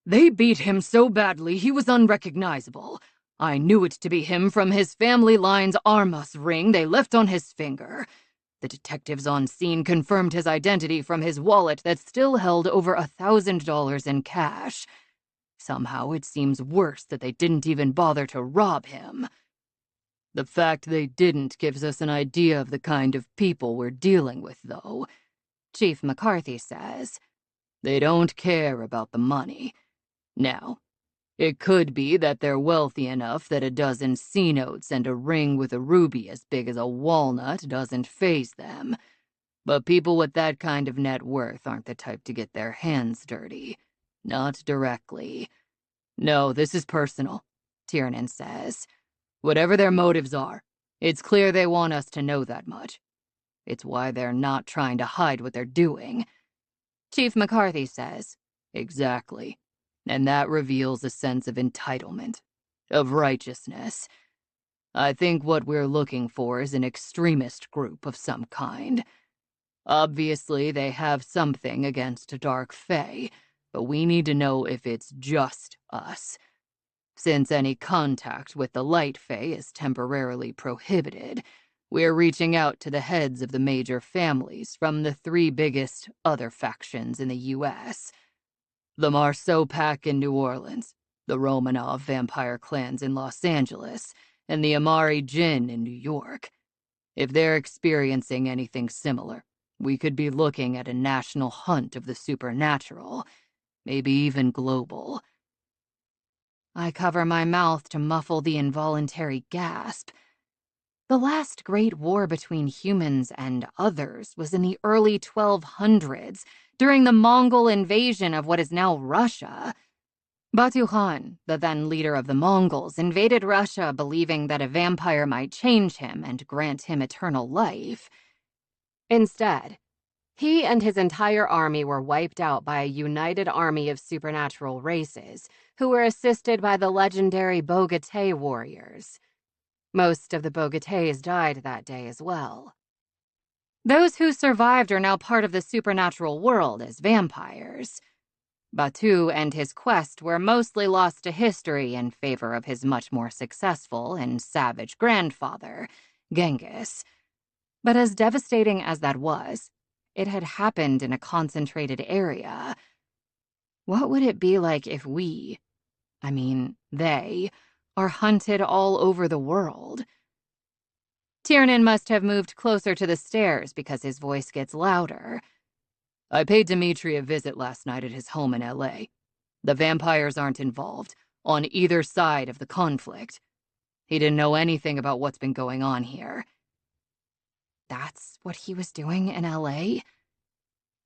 They beat him so badly he was unrecognizable. I knew it to be him from his family line's Armas ring they left on his finger. The detectives on scene confirmed his identity from his wallet that still held over $1,000 in cash. Somehow it seems worse that they didn't even bother to rob him. The fact they didn't gives us an idea of the kind of people we're dealing with, though. Chief McCarthy says. They don't care about the money. Now, it could be that they're wealthy enough that a dozen C-notes and a ring with a ruby as big as a walnut doesn't faze them. But people with that kind of net worth aren't the type to get their hands dirty. Not directly. No, this is personal, Tiernan says. Whatever their motives are, it's clear they want us to know that much. It's why they're not trying to hide what they're doing. Chief McCarthy says. Exactly. And that reveals a sense of entitlement. of righteousness. I think what we're looking for is an extremist group of some kind. Obviously, they have something against Dark Fae, but we need to know if it's just us. Since any contact with the Light Fae is temporarily prohibited, we're reaching out to the heads of the major families from the 3 biggest other factions in the U.S. The Marceau Pack in New Orleans, the Romanov vampire clans in Los Angeles, and the Amari Jinn in New York. If they're experiencing anything similar, we could be looking at a national hunt of the supernatural, maybe even global. I cover my mouth to muffle the involuntary gasp. The last great war between humans and others was in the early 1200s, during the Mongol invasion of what is now Russia. Batu Khan, the then leader of the Mongols, invaded Russia believing that a vampire might change him and grant him eternal life. Instead, he and his entire army were wiped out by a united army of supernatural races who were assisted by the legendary Bogatay warriors. Most of the Bogatays died that day as well. Those who survived are now part of the supernatural world as vampires. Batu and his quest were mostly lost to history in favor of his much more successful and savage grandfather, Genghis. But as devastating as that was, it had happened in a concentrated area. What would it be like if they, are hunted all over the world? Tiernan must have moved closer to the stairs because his voice gets louder. I paid Dimitri a visit last night at his home in L.A. The vampires aren't involved, on either side of the conflict. He didn't know anything about what's been going on here. That's what he was doing in L.A.?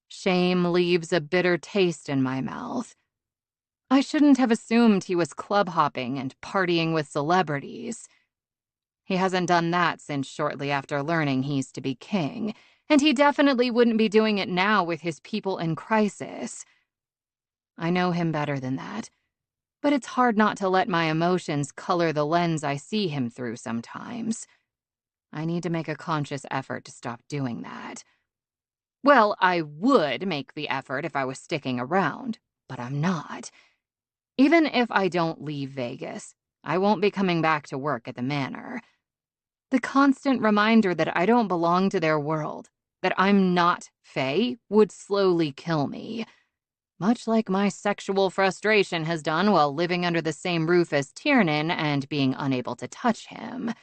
Shame leaves a bitter taste in my mouth. I shouldn't have assumed he was club hopping and partying with celebrities. He hasn't done that since shortly after learning he's to be king, and he definitely wouldn't be doing it now with his people in crisis. I know him better than that, but it's hard not to let my emotions color the lens I see him through sometimes. I need to make a conscious effort to stop doing that. Well, I would make the effort if I was sticking around, but I'm not. Even if I don't leave Vegas, I won't be coming back to work at the manor. The constant reminder that I don't belong to their world, that I'm not Fae, would slowly kill me. Much like my sexual frustration has done while living under the same roof as Tiernan and being unable to touch him.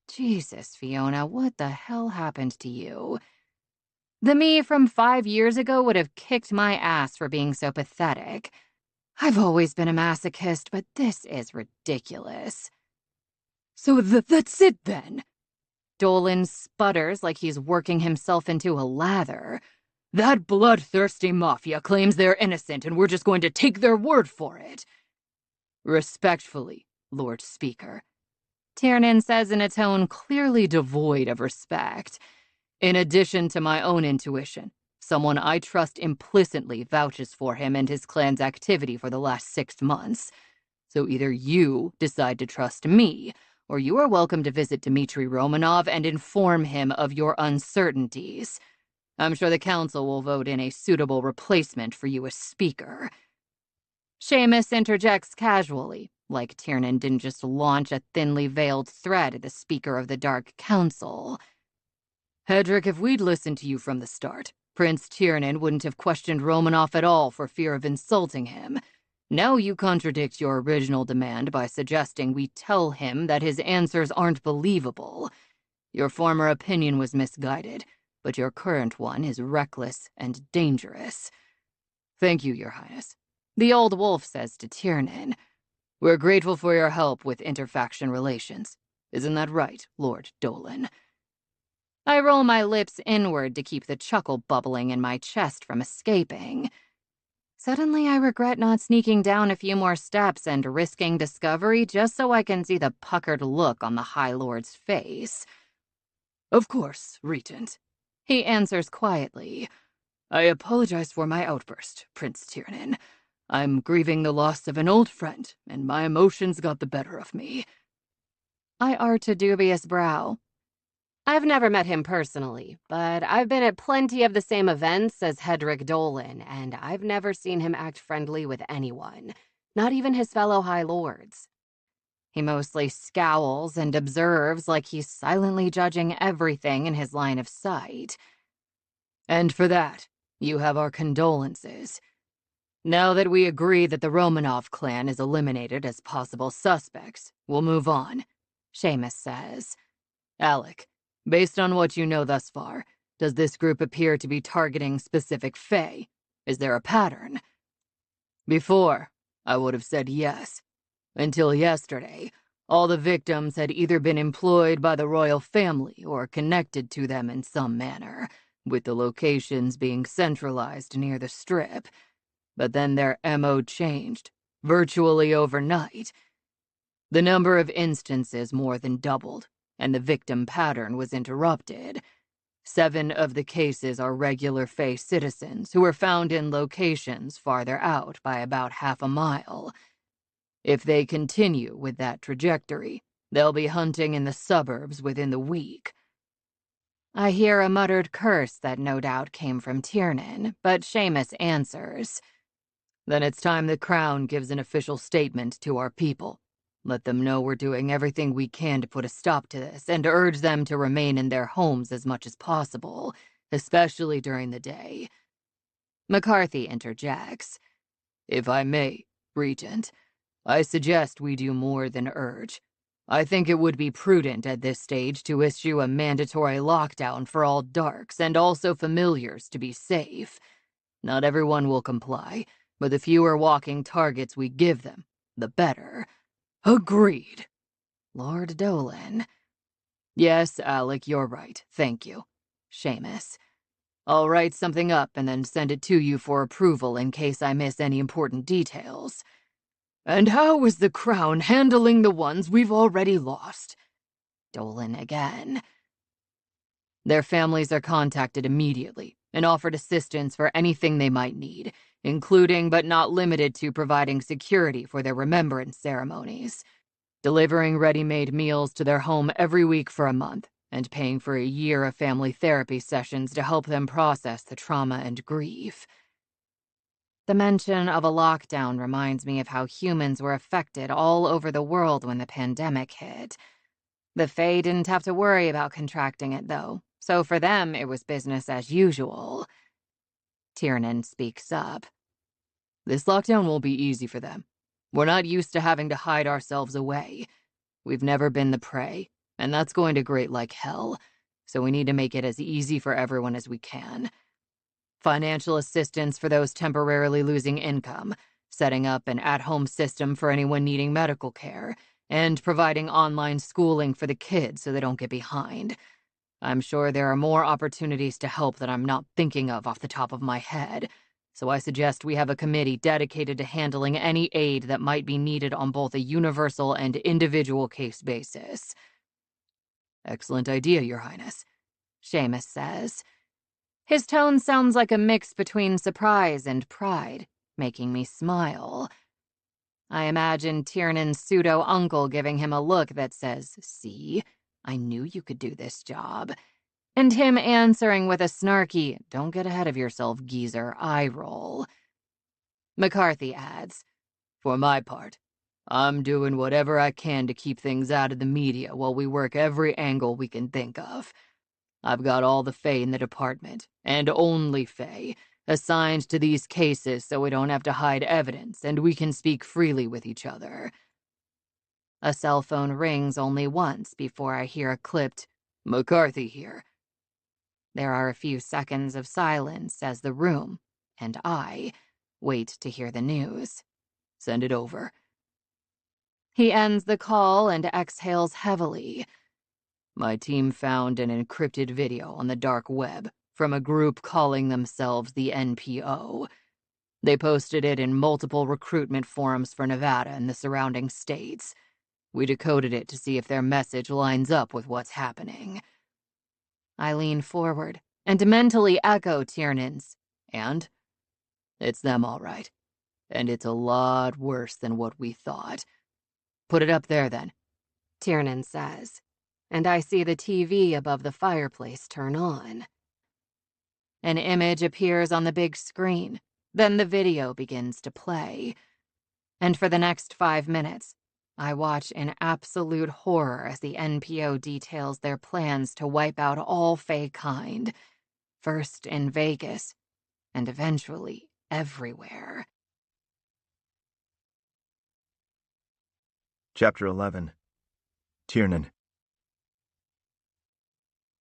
Jesus, Fiona, what the hell happened to you? The me from 5 years ago would have kicked my ass for being so pathetic. I've always been a masochist, but this is ridiculous. So that's it then? Dolan sputters like he's working himself into a lather. That bloodthirsty mafia claims they're innocent and we're just going to take their word for it. Respectfully, Lord Speaker, Tiernan says in a tone clearly devoid of respect. In addition to my own intuition, someone I trust implicitly vouches for him and his clan's activity for the last 6 months. So either you decide to trust me, or you are welcome to visit Dmitry Romanov and inform him of your uncertainties. I'm sure the council will vote in a suitable replacement for you as speaker. Seamus interjects casually, like Tiernan didn't just launch a thinly veiled threat at the Speaker of the Dark Council. Hedrick, if we'd listened to you from the start, Prince Tiernan wouldn't have questioned Romanov at all for fear of insulting him. Now you contradict your original demand by suggesting we tell him that his answers aren't believable. Your former opinion was misguided, but your current one is reckless and dangerous. Thank you, Your Highness. The old wolf says to Tiernan. We're grateful for your help with interfaction relations. Isn't that right, Lord Dolan? I roll my lips inward to keep the chuckle bubbling in my chest from escaping. Suddenly, I regret not sneaking down a few more steps and risking discovery just so I can see the puckered look on the High Lord's face. Of course, Regent, he answers quietly. I apologize for my outburst, Prince Tiernan. I'm grieving the loss of an old friend, and my emotions got the better of me." I arch a dubious brow. I've never met him personally, but I've been at plenty of the same events as Hedrick Dolan, and I've never seen him act friendly with anyone, not even his fellow High Lords. He mostly scowls and observes like he's silently judging everything in his line of sight. "And for that, you have our condolences. Now that we agree that the Romanov clan is eliminated as possible suspects, we'll move on," Seamus says. "Alec, based on what you know thus far, does this group appear to be targeting specific Fae? Is there a pattern?" "Before, I would have said yes. Until yesterday, all the victims had either been employed by the royal family or connected to them in some manner, with the locations being centralized near the Strip. But then their MO changed, virtually overnight. The number of instances more than doubled, and the victim pattern was interrupted. 7 of the cases are regular Fae citizens who were found in locations farther out by about half a mile. If they continue with that trajectory, they'll be hunting in the suburbs within the week." I hear a muttered curse that no doubt came from Tiernan, but Seamus answers. "Then it's time the Crown gives an official statement to our people. Let them know we're doing everything we can to put a stop to this, and urge them to remain in their homes as much as possible, especially during the day." McCarthy interjects. "If I may, Regent, I suggest we do more than urge. I think it would be prudent at this stage to issue a mandatory lockdown for all darks and also familiars to be safe. Not everyone will comply, but the fewer walking targets we give them, the better." "Agreed." Lord Dolan. "Yes, Alec, you're right. Thank you." Seamus. "I'll write something up and then send it to you for approval in case I miss any important details." "And how is the Crown handling the ones we've already lost?" Dolan again. "Their families are contacted immediately and offered assistance for anything they might need, including but not limited to providing security for their remembrance ceremonies, delivering ready-made meals to their home every week for a month, and paying for a year of family therapy sessions to help them process the trauma and grief." The mention of a lockdown reminds me of how humans were affected all over the world when the pandemic hit. The Fae didn't have to worry about contracting it, though, so for them it was business as usual. Tiernan speaks up. "This lockdown won't be easy for them. We're not used to having to hide ourselves away. We've never been the prey, and that's going to grate like hell, so we need to make it as easy for everyone as we can. Financial assistance for those temporarily losing income, setting up an at-home system for anyone needing medical care, and providing online schooling for the kids so they don't get behind. I'm sure there are more opportunities to help that I'm not thinking of off the top of my head, so I suggest we have a committee dedicated to handling any aid that might be needed on both a universal and individual case basis." "Excellent idea, Your Highness," Seamus says. His tone sounds like a mix between surprise and pride, making me smile. I imagine Tiernan's pseudo-uncle giving him a look that says, "See, I knew you could do this job," and him answering with a snarky, "Don't get ahead of yourself, geezer," eye roll. McCarthy adds, "For my part, I'm doing whatever I can to keep things out of the media while we work every angle we can think of. I've got all the Fae in the department, and only Fae, assigned to these cases so we don't have to hide evidence and we can speak freely with each other." A cell phone rings only once before I hear a clipped, "McCarthy here." There are a few seconds of silence as the room, and I, wait to hear the news. "Send it over." He ends the call and exhales heavily. "My team found an encrypted video on the dark web from a group calling themselves the NPO. They posted it in multiple recruitment forums for Nevada and the surrounding states. We decoded it to see if their message lines up with what's happening." I lean forward and mentally echo Tiernan's, "And? It's them all right." and it's a lot worse than what we thought. Put it up there, then," Tiernan says, and I see the TV above the fireplace turn on. An image appears on the big screen, then the video begins to play. And for the next 5 minutes, I watch in absolute horror as the NPO details their plans to wipe out all Fae kind, first in Vegas, and eventually everywhere. Chapter 11. Tiernan.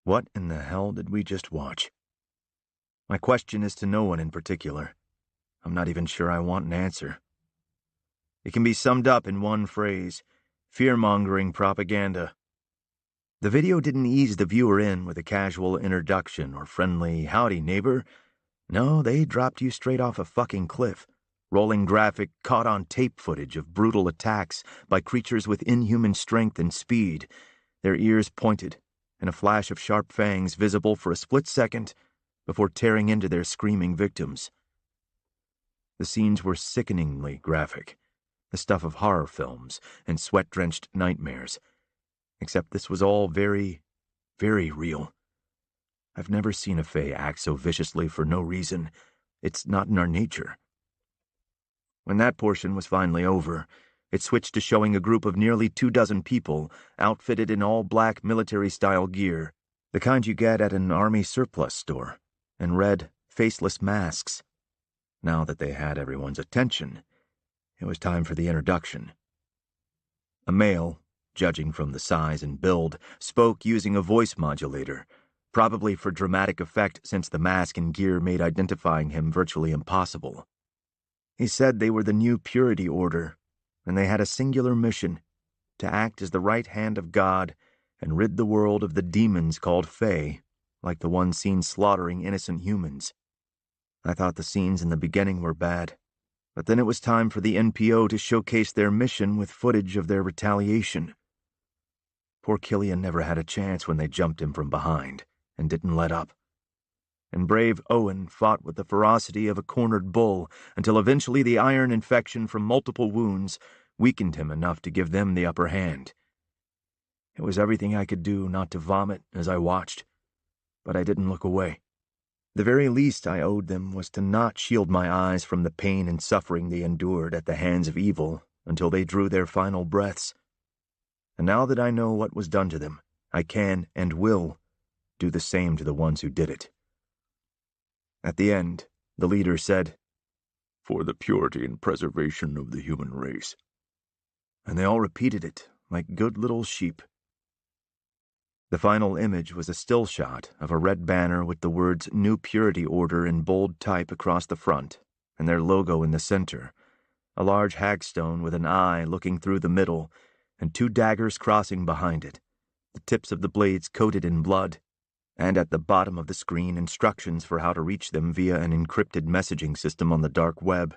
What in the hell did we just watch? My question is to no one in particular. I'm not even sure I want an answer. It can be summed up in one phrase: fear-mongering propaganda. The video didn't ease the viewer in with a casual introduction or friendly "howdy, neighbor." No, they dropped you straight off a fucking cliff, rolling graphic, caught-on-tape footage of brutal attacks by creatures with inhuman strength and speed, their ears pointed, and a flash of sharp fangs visible for a split second before tearing into their screaming victims. The scenes were sickeningly graphic, the stuff of horror films and sweat-drenched nightmares, except this was all very, very real. I've never seen a Fae act so viciously for no reason. It's not in our nature. When that portion was finally over, it switched to showing a group of nearly 24 people outfitted in all-black military-style gear, the kind you get at an army surplus store, and red, faceless masks. Now that they had everyone's attention, it was time for the introduction. A male, judging from the size and build, spoke using a voice modulator, probably for dramatic effect since the mask and gear made identifying him virtually impossible. He said they were the new Purity Order, and they had a singular mission: to act as the right hand of God and rid the world of the demons called Fae, like the ones seen slaughtering innocent humans. I thought the scenes in the beginning were bad, but then it was time for the NPO to showcase their mission with footage of their retaliation. Poor Killian never had a chance when they jumped him from behind and didn't let up. And brave Owen fought with the ferocity of a cornered bull until eventually the iron infection from multiple wounds weakened him enough to give them the upper hand. It was everything I could do not to vomit as I watched, but I didn't look away. The very least I owed them was to not shield my eyes from the pain and suffering they endured at the hands of evil until they drew their final breaths. And now that I know what was done to them, I can and will do the same to the ones who did it. At the end, the leader said, "For the purity and preservation of the human race." And they all repeated it like good little sheep. The final image was a still shot of a red banner with the words "New Purity Order" in bold type across the front, and their logo in the center, a large hagstone with an eye looking through the middle, and 2 daggers crossing behind it, the tips of the blades coated in blood, and at the bottom of the screen instructions for how to reach them via an encrypted messaging system on the dark web.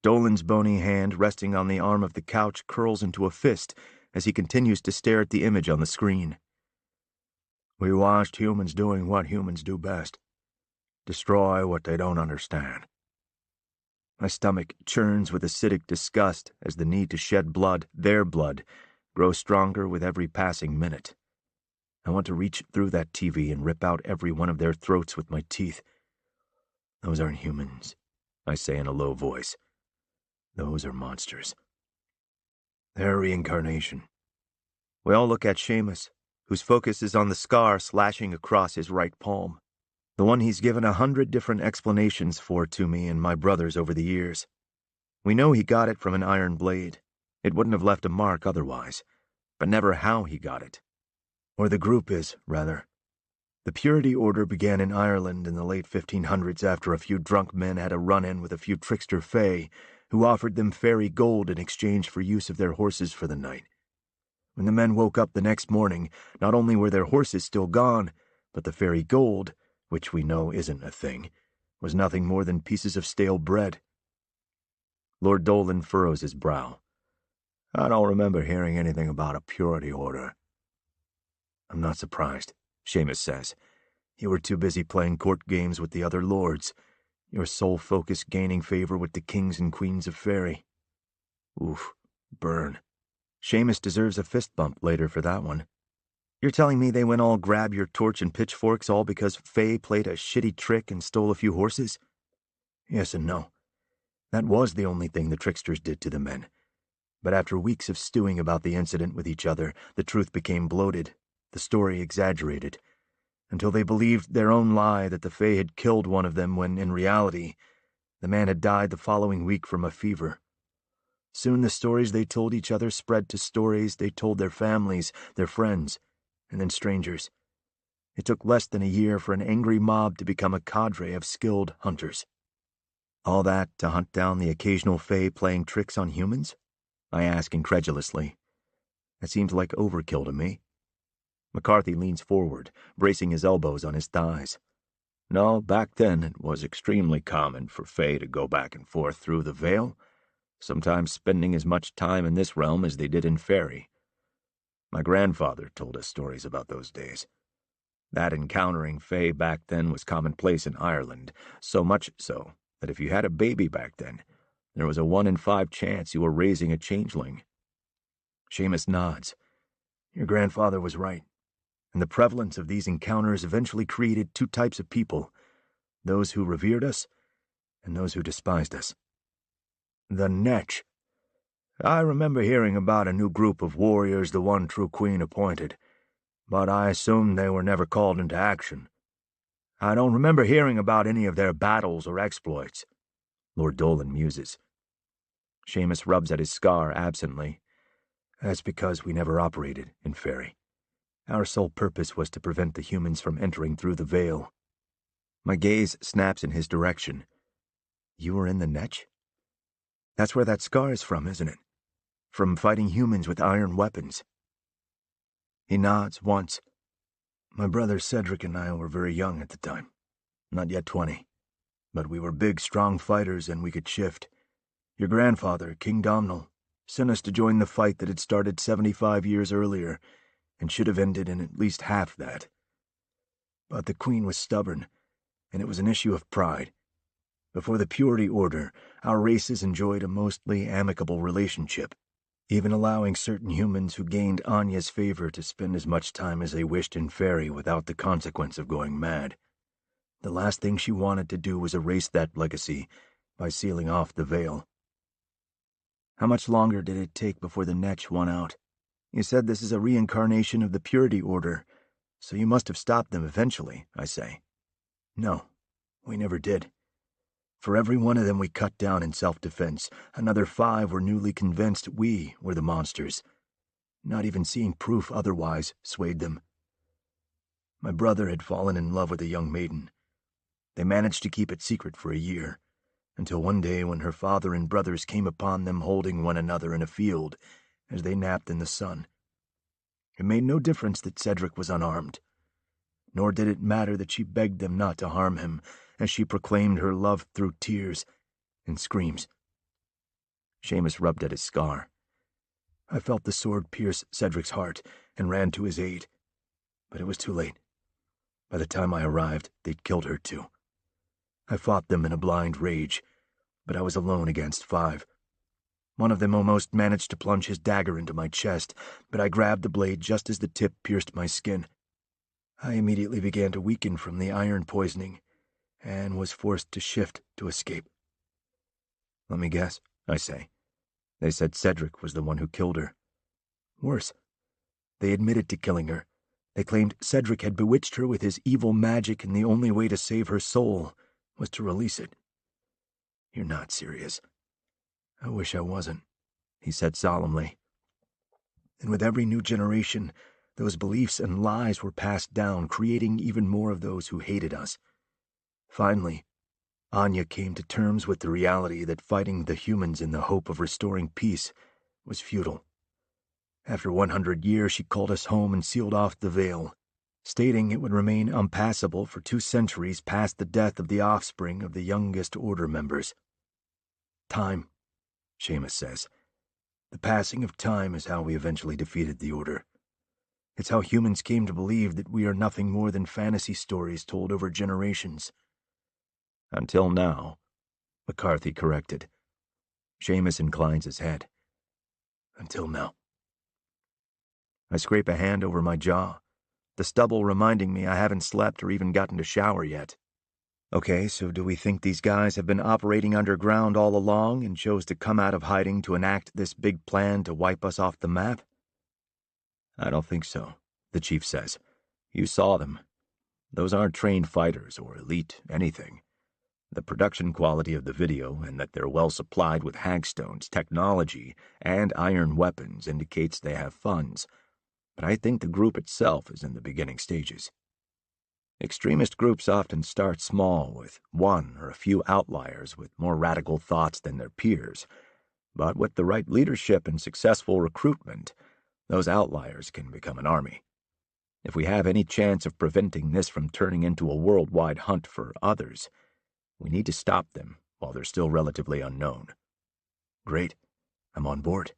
Dolan's bony hand resting on the arm of the couch curls into a fist as he continues to stare at the image on the screen. "We watched humans doing what humans do best: destroy what they don't understand." My stomach churns with acidic disgust as the need to shed blood, their blood, grows stronger with every passing minute. I want to reach through that TV and rip out every one of their throats with my teeth. "Those aren't humans," I say in a low voice. "Those are monsters. They're reincarnation." We all look at Seamus, whose focus is on the scar slashing across his right palm, the one he's given 100 different explanations for to me and my brothers over the years. We know he got it from an iron blade. It wouldn't have left a mark otherwise, but never how he got it. Or the group is, rather. The Purity Order began in Ireland in the late 1500s after a few drunk men had a run-in with a few trickster Fae who offered them fairy gold in exchange for use of their horses for the night. When the men woke up the next morning, not only were their horses still gone, but the fairy gold, which we know isn't a thing, was nothing more than pieces of stale bread. Lord Dolan furrows his brow. "I don't remember hearing anything about a Purity Order." "I'm not surprised," Seamus says. "You were too busy playing court games with the other lords. Your sole focus gaining favor with the kings and queens of Faerie. Oof, burn. Seamus deserves a fist bump later for that one. You're telling me they went all grab your torch and pitchforks all because Fae played a shitty trick and stole a few horses? Yes and no. That was the only thing the tricksters did to the men. But after weeks of stewing about the incident with each other, the truth became bloated, the story exaggerated, until they believed their own lie that the Fae had killed one of them when, in reality, the man had died the following week from a fever. Soon the stories they told each other spread to stories they told their families, their friends, and then strangers. It took less than a year for an angry mob to become a cadre of skilled hunters. All that to hunt down the occasional Fae playing tricks on humans? I ask incredulously. That seems like overkill to me. McCarthy leans forward, bracing his elbows on his thighs. No, back then it was extremely common for Fae to go back and forth through the Veil, sometimes spending as much time in this realm as they did in Faerie. My grandfather told us stories about those days. That encountering Fae back then was commonplace in Ireland, so much so that if you had a baby back then, there was a 1 in 5 chance you were raising a changeling. Seamus nods. Your grandfather was right, and the prevalence of these encounters eventually created 2 types of people, those who revered us and those who despised us. The Netch. I remember hearing about a new group of warriors the one true queen appointed, but I assumed they were never called into action. I don't remember hearing about any of their battles or exploits. Lord Dolan muses. Seamus rubs at his scar absently. That's because we never operated in Faerie. Our sole purpose was to prevent the humans from entering through the Veil. My gaze snaps in his direction. You were in the Netch? That's where that scar is from, isn't it? From fighting humans with iron weapons. He nods once. My brother Cedric and I were very young at the time. Not yet 20. But we were big, strong fighters and we could shift. Your grandfather, King Domhnall, sent us to join the fight that had started 75 years earlier and should have ended in at least half that. But the Queen was stubborn, and it was an issue of pride. Before the Purity Order, our races enjoyed a mostly amicable relationship, even allowing certain humans who gained Anya's favor to spend as much time as they wished in Faerie without the consequence of going mad. The last thing she wanted to do was erase that legacy by sealing off the Veil. How much longer did it take before the Netch won out? You said this is a reincarnation of the Purity Order, so you must have stopped them eventually, I say. No, we never did. For every one of them we cut down in self-defense, another 5 were newly convinced we were the monsters. Not even seeing proof otherwise swayed them. My brother had fallen in love with a young maiden. They managed to keep it secret for a year, until one day when her father and brothers came upon them holding one another in a field as they napped in the sun. It made no difference that Cedric was unarmed, nor did it matter that she begged them not to harm him as she proclaimed her love through tears and screams. Seamus rubbed at his scar. I felt the sword pierce Cedric's heart and ran to his aid, but it was too late. By the time I arrived, they'd killed her too. I fought them in a blind rage, but I was alone against 5. One of them almost managed to plunge his dagger into my chest, but I grabbed the blade just as the tip pierced my skin. I immediately began to weaken from the iron poisoning, and was forced to shift to escape. Let me guess, I say. They said Cedric was the one who killed her. Worse, they admitted to killing her. They claimed Cedric had bewitched her with his evil magic, and the only way to save her soul was to release it. You're not serious. I wish I wasn't, he said solemnly. And with every new generation, those beliefs and lies were passed down, creating even more of those who hated us. Finally, Anya came to terms with the reality that fighting the humans in the hope of restoring peace was futile. After 100 years, she called us home and sealed off the Veil, stating it would remain unpassable for 2 centuries past the death of the offspring of the youngest Order members. Time, Seamus says. The passing of time is how we eventually defeated the Order. It's how humans came to believe that we are nothing more than fantasy stories told over generations. Until now, McCarthy corrected. Seamus inclines his head. Until now. I scrape a hand over my jaw, the stubble reminding me I haven't slept or even gotten to shower yet. Okay, so do we think these guys have been operating underground all along and chose to come out of hiding to enact this big plan to wipe us off the map? I don't think so, the chief says. You saw them. Those aren't trained fighters or elite anything. The production quality of the video and that they're well supplied with hagstones, technology, and iron weapons indicates they have funds. But I think the group itself is in the beginning stages. Extremist groups often start small with one or a few outliers with more radical thoughts than their peers. But with the right leadership and successful recruitment, those outliers can become an army. If we have any chance of preventing this from turning into a worldwide hunt for others, we need to stop them while they're still relatively unknown. Great. I'm on board.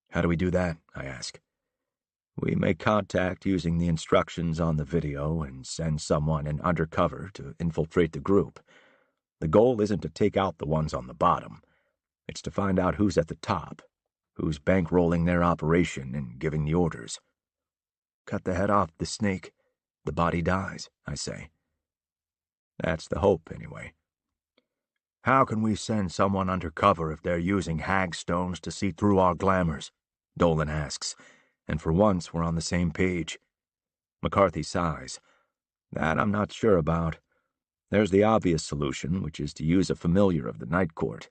How do we do that? I ask. We make contact using the instructions on the video and send someone in undercover to infiltrate the group. The goal isn't to take out the ones on the bottom. It's to find out who's at the top, who's bankrolling their operation and giving the orders. Cut the head off the snake. The body dies, I say. That's the hope, anyway. How can we send someone undercover if they're using hagstones to see through our glamours? Dolan asks, and for once we're on the same page. McCarthy sighs. That I'm not sure about. There's the obvious solution, which is to use a familiar of the Night Court.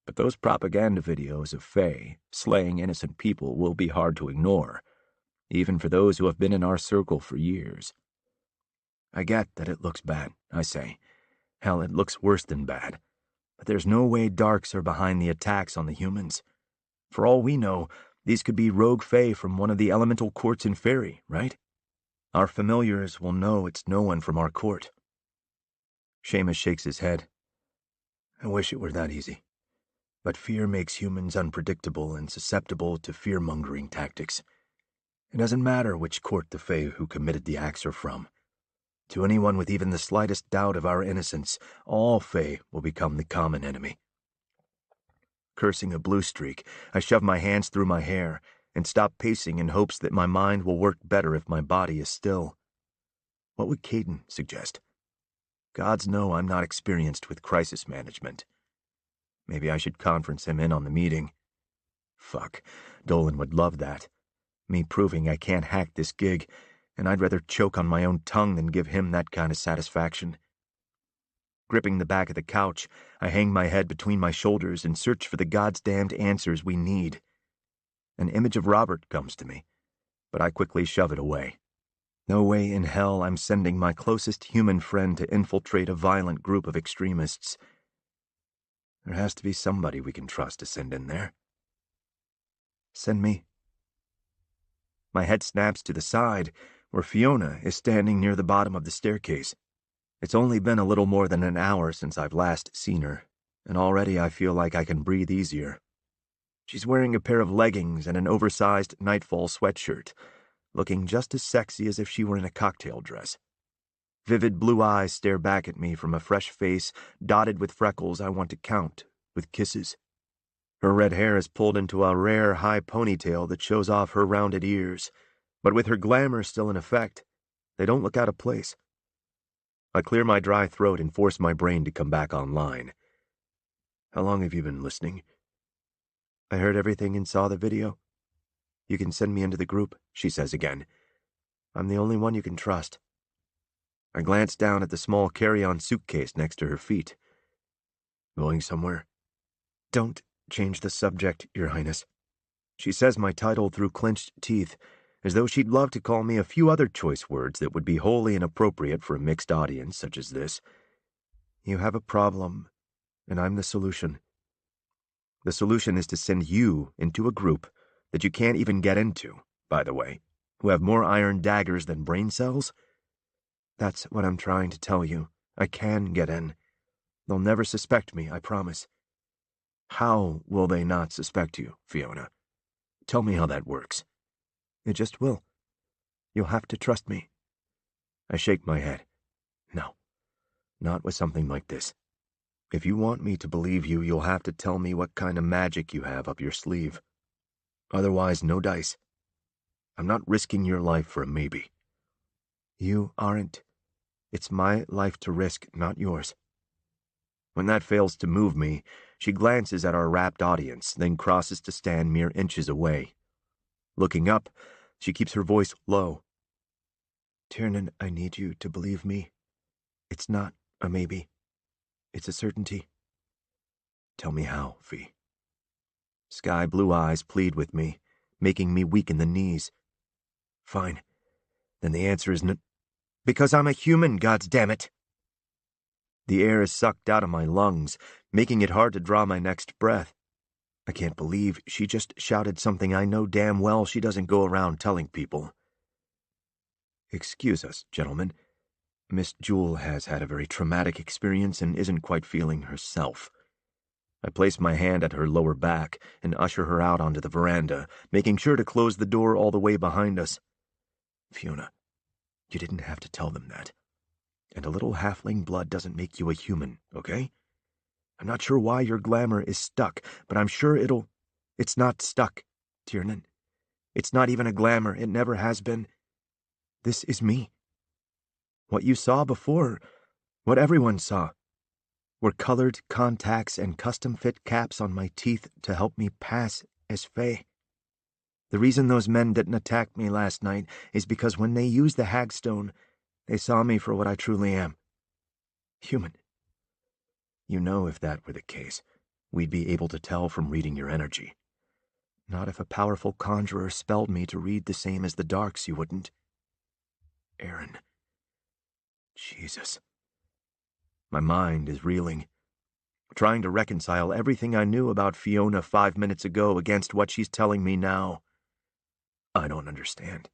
But those propaganda videos of Fae slaying innocent people will be hard to ignore, even for those who have been in our circle for years. I get that it looks bad, I say. Hell, it looks worse than bad. But there's no way Darks are behind the attacks on the humans. For all we know, these could be rogue Fae from one of the elemental courts in Fairy, right? Our familiars will know it's no one from our court. Seamus shakes his head. I wish it were that easy. But fear makes humans unpredictable and susceptible to fear-mongering tactics. It doesn't matter which court the Fae who committed the acts are from. To anyone with even the slightest doubt of our innocence, all Fae will become the common enemy. Cursing a blue streak, I shove my hands through my hair and stop pacing in hopes that my mind will work better if my body is still. What would Caden suggest? Gods know I'm not experienced with crisis management. Maybe I should conference him in on the meeting. Fuck, Dolan would love that. Me proving I can't hack this gig, and I'd rather choke on my own tongue than give him that kind of satisfaction. Gripping the back of the couch, I hang my head between my shoulders and search for the goddamned answers we need. An image of Robert comes to me, but I quickly shove it away. No way in hell I'm sending my closest human friend to infiltrate a violent group of extremists. There has to be somebody we can trust to send in there. Send me. My head snaps to the side, where Fiona is standing near the bottom of the staircase. It's only been a little more than an hour since I've last seen her, and already I feel like I can breathe easier. She's wearing a pair of leggings and an oversized nightfall sweatshirt, looking just as sexy as if she were in a cocktail dress. Vivid blue eyes stare back at me from a fresh face dotted with freckles I want to count with kisses. Her red hair is pulled into a rare high ponytail that shows off her rounded ears, but with her glamour still in effect, they don't look out of place. I clear my dry throat and force my brain to come back online. How long have you been listening? I heard everything and saw the video. You can send me into the group, she says again. I'm the only one you can trust. I glance down at the small carry-on suitcase next to her feet. Going somewhere? Don't change the subject, Your Highness. She says my title through clenched teeth, as though she'd love to call me a few other choice words that would be wholly inappropriate for a mixed audience such as this. You have a problem, and I'm the solution. The solution is to send you into a group that you can't even get into, by the way, who have more iron daggers than brain cells? That's what I'm trying to tell you. I can get in. They'll never suspect me, I promise. How will they not suspect you, Fiona? Tell me how that works. It just will. You'll have to trust me. I shake my head. No. Not with something like this. If you want me to believe you, you'll have to tell me what kind of magic you have up your sleeve. Otherwise, no dice. I'm not risking your life for a maybe. You aren't. It's my life to risk, not yours. When that fails to move me, she glances at our rapt audience, then crosses to stand mere inches away. Looking up, she keeps her voice low. Tiernan, I need you to believe me. It's not a maybe. It's a certainty. Tell me how, Fee. Sky blue eyes plead with me, making me weak in the knees. Fine. Then the answer is no. Because I'm a human, goddammit. The air is sucked out of my lungs, making it hard to draw my next breath. I can't believe she just shouted something I know damn well she doesn't go around telling people. Excuse us, gentlemen. Miss Jewel has had a very traumatic experience and isn't quite feeling herself. I place my hand at her lower back and usher her out onto the veranda, making sure to close the door all the way behind us. Fiona, you didn't have to tell them that. And a little halfling blood doesn't make you a human, okay? I'm not sure why your glamour is stuck, but I'm sure It's not stuck, Tiernan. It's not even a glamour. It never has been. This is me. What you saw before, what everyone saw, were colored contacts and custom-fit caps on my teeth to help me pass as Fae. The reason those men didn't attack me last night is because when they used the Hagstone, they saw me for what I truly am. Human. You know, if that were the case, we'd be able to tell from reading your energy. Not if a powerful conjurer spelled me to read the same as the Darks, you wouldn't. Aaron. Jesus. My mind is reeling, trying to reconcile everything I knew about Fiona 5 minutes ago against what she's telling me now. I don't understand.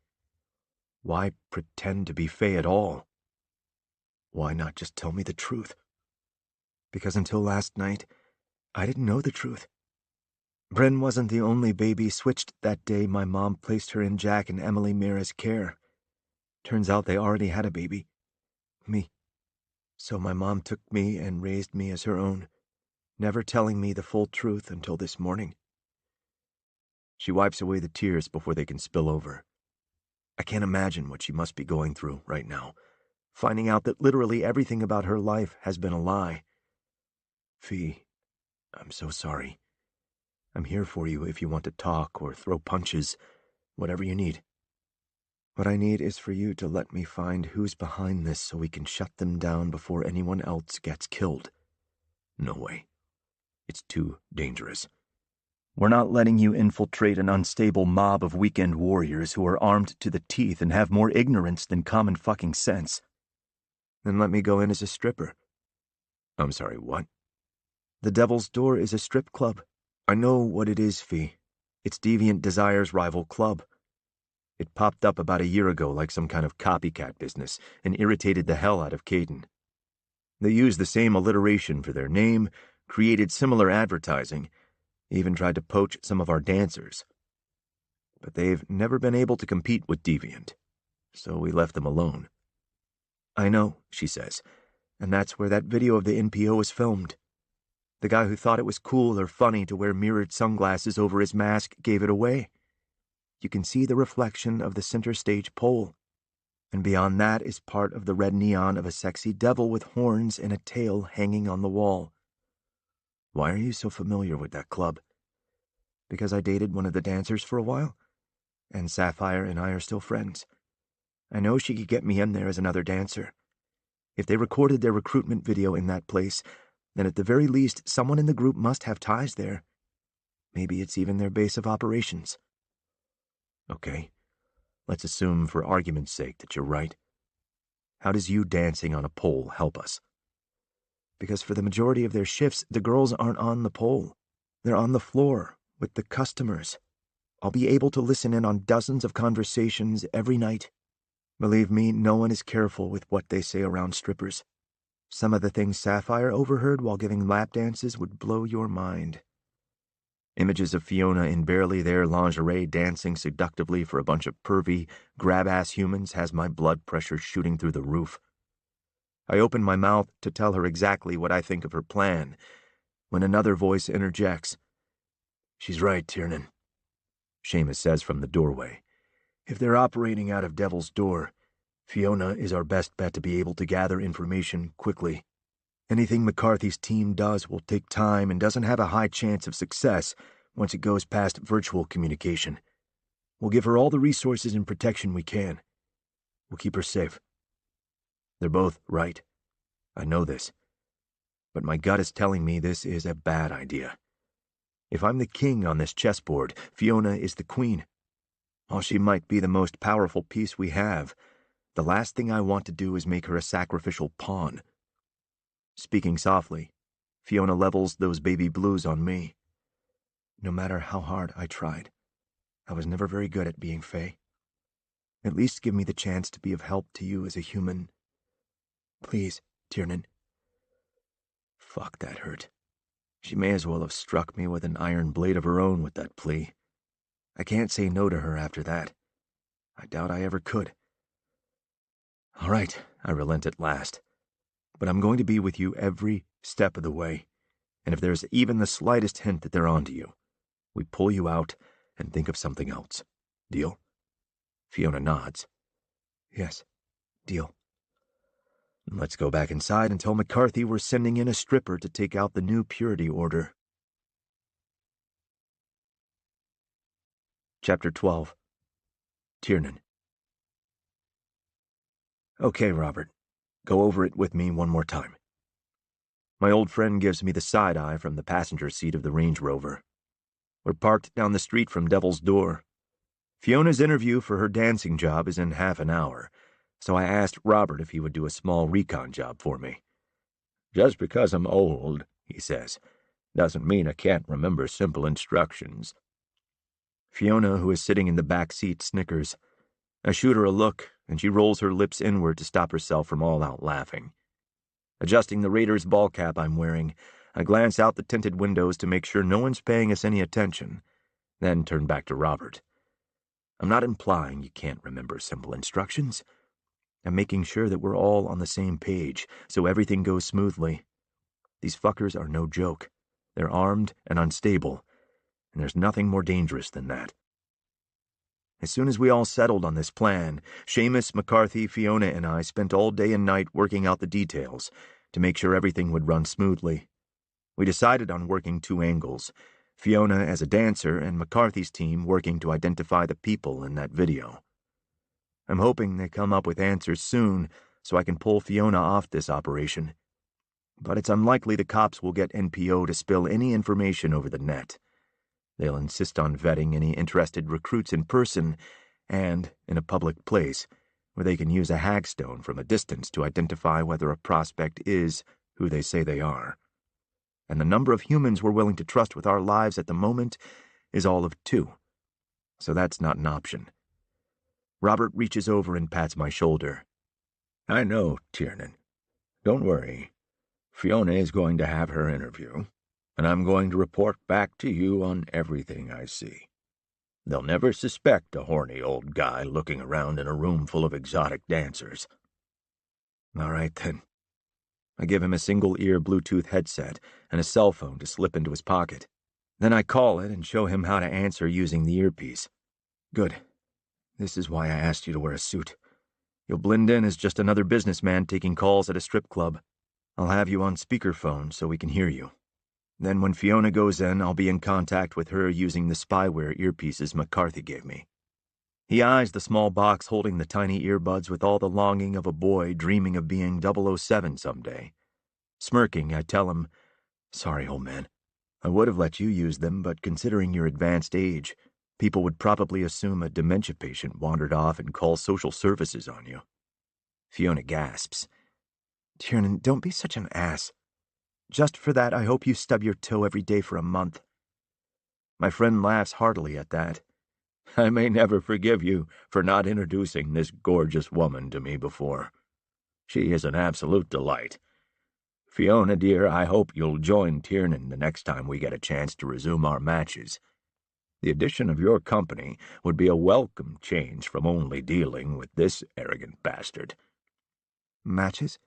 Why pretend to be Fae at all? Why not just tell me the truth? Because until last night, I didn't know the truth. Bryn wasn't the only baby switched that day my mom placed her in Jack and Emily Mira's care. Turns out they already had a baby. Me. So my mom took me and raised me as her own, never telling me the full truth until this morning. She wipes away the tears before they can spill over. I can't imagine what she must be going through right now, finding out that literally everything about her life has been a lie. Fee, I'm so sorry. I'm here for you if you want to talk or throw punches, whatever you need. What I need is for you to let me find who's behind this so we can shut them down before anyone else gets killed. No way. It's too dangerous. We're not letting you infiltrate an unstable mob of weekend warriors who are armed to the teeth and have more ignorance than common fucking sense. Then let me go in as a stripper. I'm sorry, what? The Devil's Door is a strip club. I know what it is, Fee. It's Deviant Desire's rival club. It popped up about a year ago like some kind of copycat business and irritated the hell out of Caden. They used the same alliteration for their name, created similar advertising, even tried to poach some of our dancers. But they've never been able to compete with Deviant, so we left them alone. I know, she says, and that's where that video of the NPO was filmed. The guy who thought it was cool or funny to wear mirrored sunglasses over his mask gave it away. You can see the reflection of the center stage pole, and beyond that is part of the red neon of a sexy devil with horns and a tail hanging on the wall. Why are you so familiar with that club? Because I dated one of the dancers for a while, and Sapphire and I are still friends. I know she could get me in there as another dancer. If they recorded their recruitment video in that place, then at the very least someone in the group must have ties there. Maybe it's even their base of operations. Okay, let's assume for argument's sake that you're right. How does you dancing on a pole help us? Because for the majority of their shifts, the girls aren't on the pole. They're on the floor, with the customers. I'll be able to listen in on dozens of conversations every night. Believe me, no one is careful with what they say around strippers. Some of the things Sapphire overheard while giving lap dances would blow your mind. Images of Fiona in barely there lingerie dancing seductively for a bunch of pervy, grab-ass humans has my blood pressure shooting through the roof. I open my mouth to tell her exactly what I think of her plan, when another voice interjects. "She's right, Tiernan," Seamus says from the doorway. "If they're operating out of Devil's Door, Fiona is our best bet to be able to gather information quickly. Anything McCarthy's team does will take time and doesn't have a high chance of success once it goes past virtual communication. We'll give her all the resources and protection we can. We'll keep her safe." They're both right. I know this. But my gut is telling me this is a bad idea. If I'm the king on this chessboard, Fiona is the queen. While she might be the most powerful piece we have, the last thing I want to do is make her a sacrificial pawn. Speaking softly, Fiona levels those baby blues on me. No matter how hard I tried, I was never very good at being Fae. At least give me the chance to be of help to you as a human. Please, Tiernan. Fuck, that hurt. She may as well have struck me with an iron blade of her own with that plea. I can't say no to her after that. I doubt I ever could. All right, I relent at last. But I'm going to be with you every step of the way, and if there's even the slightest hint that they're onto you, we pull you out and think of something else. Deal? Fiona nods. Yes, deal. Let's go back inside and tell McCarthy we're sending in a stripper to take out the new purity order. Chapter 12. Tiernan. Okay, Robert. Go over it with me one more time. My old friend gives me the side eye from the passenger seat of the Range Rover. We're parked down the street from Devil's Door. Fiona's interview for her dancing job is in half an hour, so I asked Robert if he would do a small recon job for me. "Just because I'm old," he says, "doesn't mean I can't remember simple instructions." Fiona, who is sitting in the back seat, snickers. I shoot her a look, and she rolls her lips inward to stop herself from all-out laughing. Adjusting the Raiders ball cap I'm wearing, I glance out the tinted windows to make sure no one's paying us any attention, then turn back to Robert. I'm not implying you can't remember simple instructions. I'm making sure that we're all on the same page, so everything goes smoothly. These fuckers are no joke. They're armed and unstable, and there's nothing more dangerous than that. As soon as we all settled on this plan, Seamus, McCarthy, Fiona, and I spent all day and night working out the details to make sure everything would run smoothly. We decided on working two angles, Fiona as a dancer and McCarthy's team working to identify the people in that video. I'm hoping they come up with answers soon so I can pull Fiona off this operation. But it's unlikely the cops will get NPO to spill any information over the net. They'll insist on vetting any interested recruits in person and in a public place where they can use a hagstone from a distance to identify whether a prospect is who they say they are. And the number of humans we're willing to trust with our lives at the moment is all of 2. So that's not an option. Robert reaches over and pats my shoulder. "I know, Tiernan. Don't worry. Fiona is going to have her interview, and I'm going to report back to you on everything I see. They'll never suspect a horny old guy looking around in a room full of exotic dancers." All right, then. I give him a single-ear Bluetooth headset and a cell phone to slip into his pocket. Then I call it and show him how to answer using the earpiece. Good. This is why I asked you to wear a suit. You'll blend in as just another businessman taking calls at a strip club. I'll have you on speakerphone so we can hear you. Then when Fiona goes in, I'll be in contact with her using the spyware earpieces McCarthy gave me. He eyes the small box holding the tiny earbuds with all the longing of a boy dreaming of being 007 someday. Smirking, I tell him, "Sorry, old man. I would have let you use them, but considering your advanced age, people would probably assume a dementia patient wandered off and call social services on you." Fiona gasps. "Tiernan, don't be such an ass. Just for that, I hope you stub your toe every day for a month." My friend laughs heartily at that. "I may never forgive you for not introducing this gorgeous woman to me before. She is an absolute delight. Fiona, dear, I hope you'll join Tiernan the next time we get a chance to resume our matches. The addition of your company would be a welcome change from only dealing with this arrogant bastard." "Matches?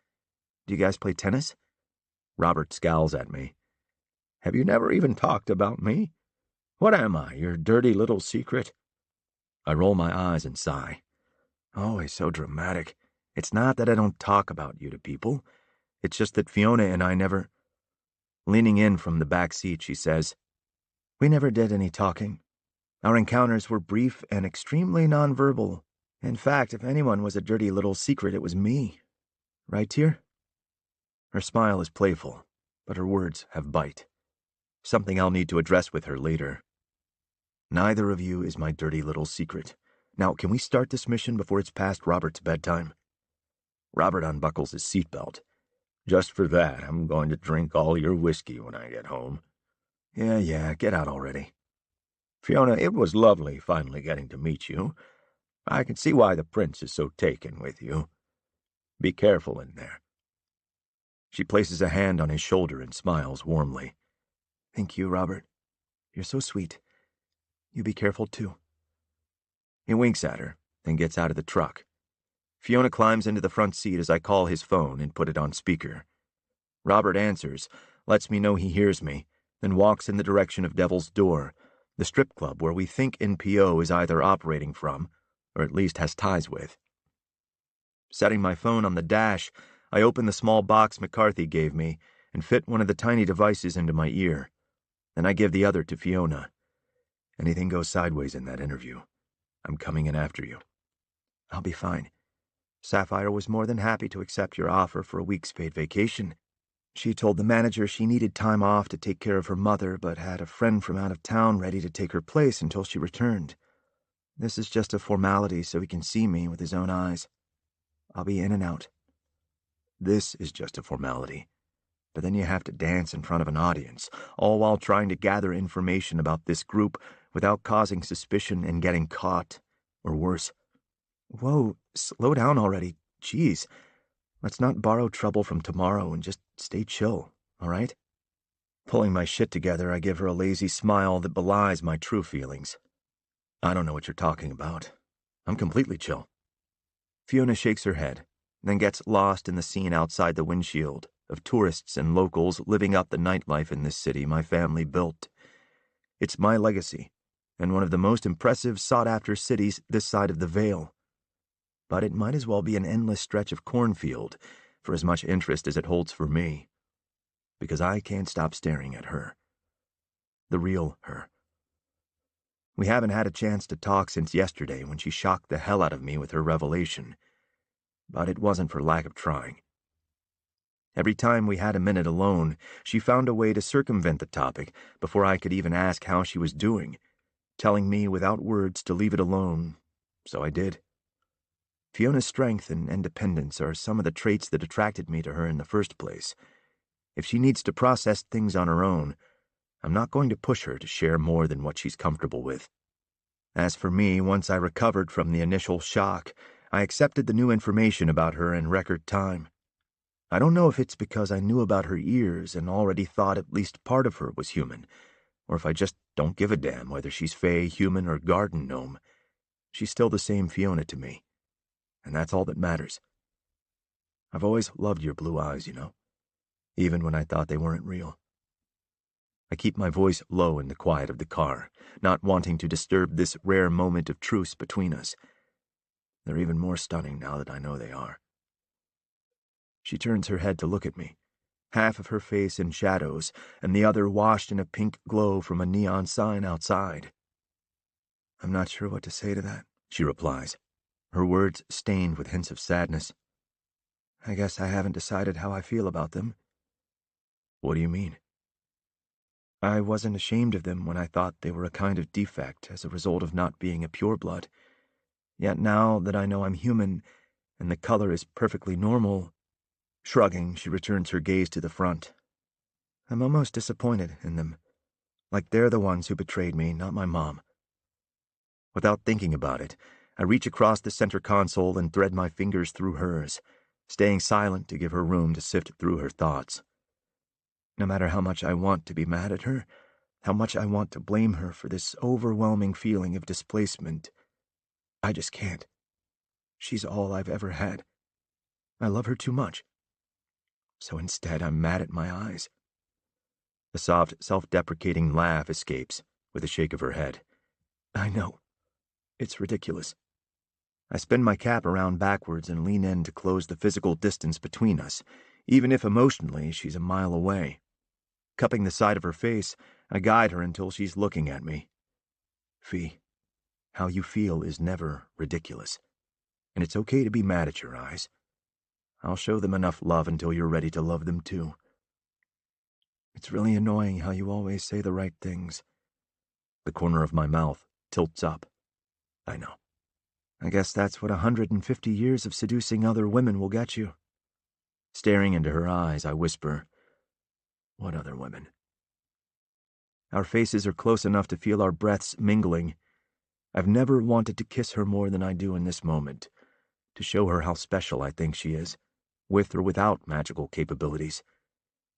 Do you guys play tennis? Robert scowls at me. Have you never even talked about me? What am I, your dirty little secret? I roll my eyes and sigh. Always so dramatic. It's not that I don't talk about you to people. It's just that Fiona and I never... Leaning in from the back seat, she says, We never did any talking. Our encounters were brief and extremely nonverbal. In fact, if anyone was a dirty little secret, it was me. Right, Tier? Her smile is playful, but her words have bite. Something I'll need to address with her later. Neither of you is my dirty little secret. Now, can we start this mission before it's past Robert's bedtime? Robert unbuckles his seatbelt. Just for that, I'm going to drink all your whiskey when I get home. Yeah, get out already. Fiona, it was lovely finally getting to meet you. I can see why the prince is so taken with you. Be careful in there. She places a hand on his shoulder and smiles warmly. Thank you, Robert. You're so sweet. You be careful, too. He winks at her, then gets out of the truck. Fiona climbs into the front seat as I call his phone and put it on speaker. Robert answers, lets me know he hears me, then walks in the direction of Devil's Door, the strip club where we think NPO is either operating from, or at least has ties with. Setting my phone on the dash, I open the small box McCarthy gave me and fit one of the tiny devices into my ear. Then I give the other to Fiona. Anything goes sideways in that interview, I'm coming in after you. I'll be fine. Sapphire was more than happy to accept your offer for a week's paid vacation. She told the manager she needed time off to take care of her mother, but had a friend from out of town ready to take her place until she returned. This is just a formality so he can see me with his own eyes. I'll be in and out. This is just a formality. But then you have to dance in front of an audience, all while trying to gather information about this group without causing suspicion and getting caught, or worse. Whoa, slow down already. Jeez. Let's not borrow trouble from tomorrow and just stay chill, all right? Pulling my shit together, I give her a lazy smile that belies my true feelings. I don't know what you're talking about. I'm completely chill. Fiona shakes her head, then gets lost in the scene outside the windshield of tourists and locals living up the nightlife in this city my family built. It's my legacy, and one of the most impressive, sought-after cities this side of the Veil. But it might as well be an endless stretch of cornfield for as much interest as it holds for me, because I can't stop staring at her. The real her. We haven't had a chance to talk since yesterday when she shocked the hell out of me with her revelation, but it wasn't for lack of trying. Every time we had a minute alone, she found a way to circumvent the topic before I could even ask how she was doing, telling me without words to leave it alone, so I did. Fiona's strength and independence are some of the traits that attracted me to her in the first place. If she needs to process things on her own, I'm not going to push her to share more than what she's comfortable with. As for me, once I recovered from the initial shock, I accepted the new information about her in record time. I don't know if it's because I knew about her ears and already thought at least part of her was human, or if I just don't give a damn whether she's fae, human, or garden gnome. She's still the same Fiona to me, and that's all that matters. I've always loved your blue eyes, even when I thought they weren't real. I keep my voice low in the quiet of the car, not wanting to disturb this rare moment of truce between us. They're even more stunning now that I know they are. She turns her head to look at me, half of her face in shadows and the other washed in a pink glow from a neon sign outside. I'm not sure what to say to that, she replies, her words stained with hints of sadness. I guess I haven't decided how I feel about them. What do you mean? I wasn't ashamed of them when I thought they were a kind of defect as a result of not being a pureblood. Yet now that I know I'm human and the color is perfectly normal... Shrugging, she returns her gaze to the front. I'm almost disappointed in them. Like they're the ones who betrayed me, not my mom. Without thinking about it, I reach across the center console and thread my fingers through hers, staying silent to give her room to sift through her thoughts. No matter how much I want to be mad at her, how much I want to blame her for this overwhelming feeling of displacement, I just can't. She's all I've ever had. I love her too much. So instead, I'm mad at my eyes. A soft, self-deprecating laugh escapes with a shake of her head. I know. It's ridiculous. I spin my cap around backwards and lean in to close the physical distance between us, even if emotionally she's a mile away. Cupping the side of her face, I guide her until she's looking at me. Fee, how you feel is never ridiculous, and it's okay to be mad at your eyes. I'll show them enough love until you're ready to love them too. It's really annoying how you always say the right things. The corner of my mouth tilts up. I know. I guess that's what 150 years of seducing other women will get you. Staring into her eyes, I whisper, what other women? Our faces are close enough to feel our breaths mingling. I've never wanted to kiss her more than I do in this moment, to show her how special I think she is, with or without magical capabilities.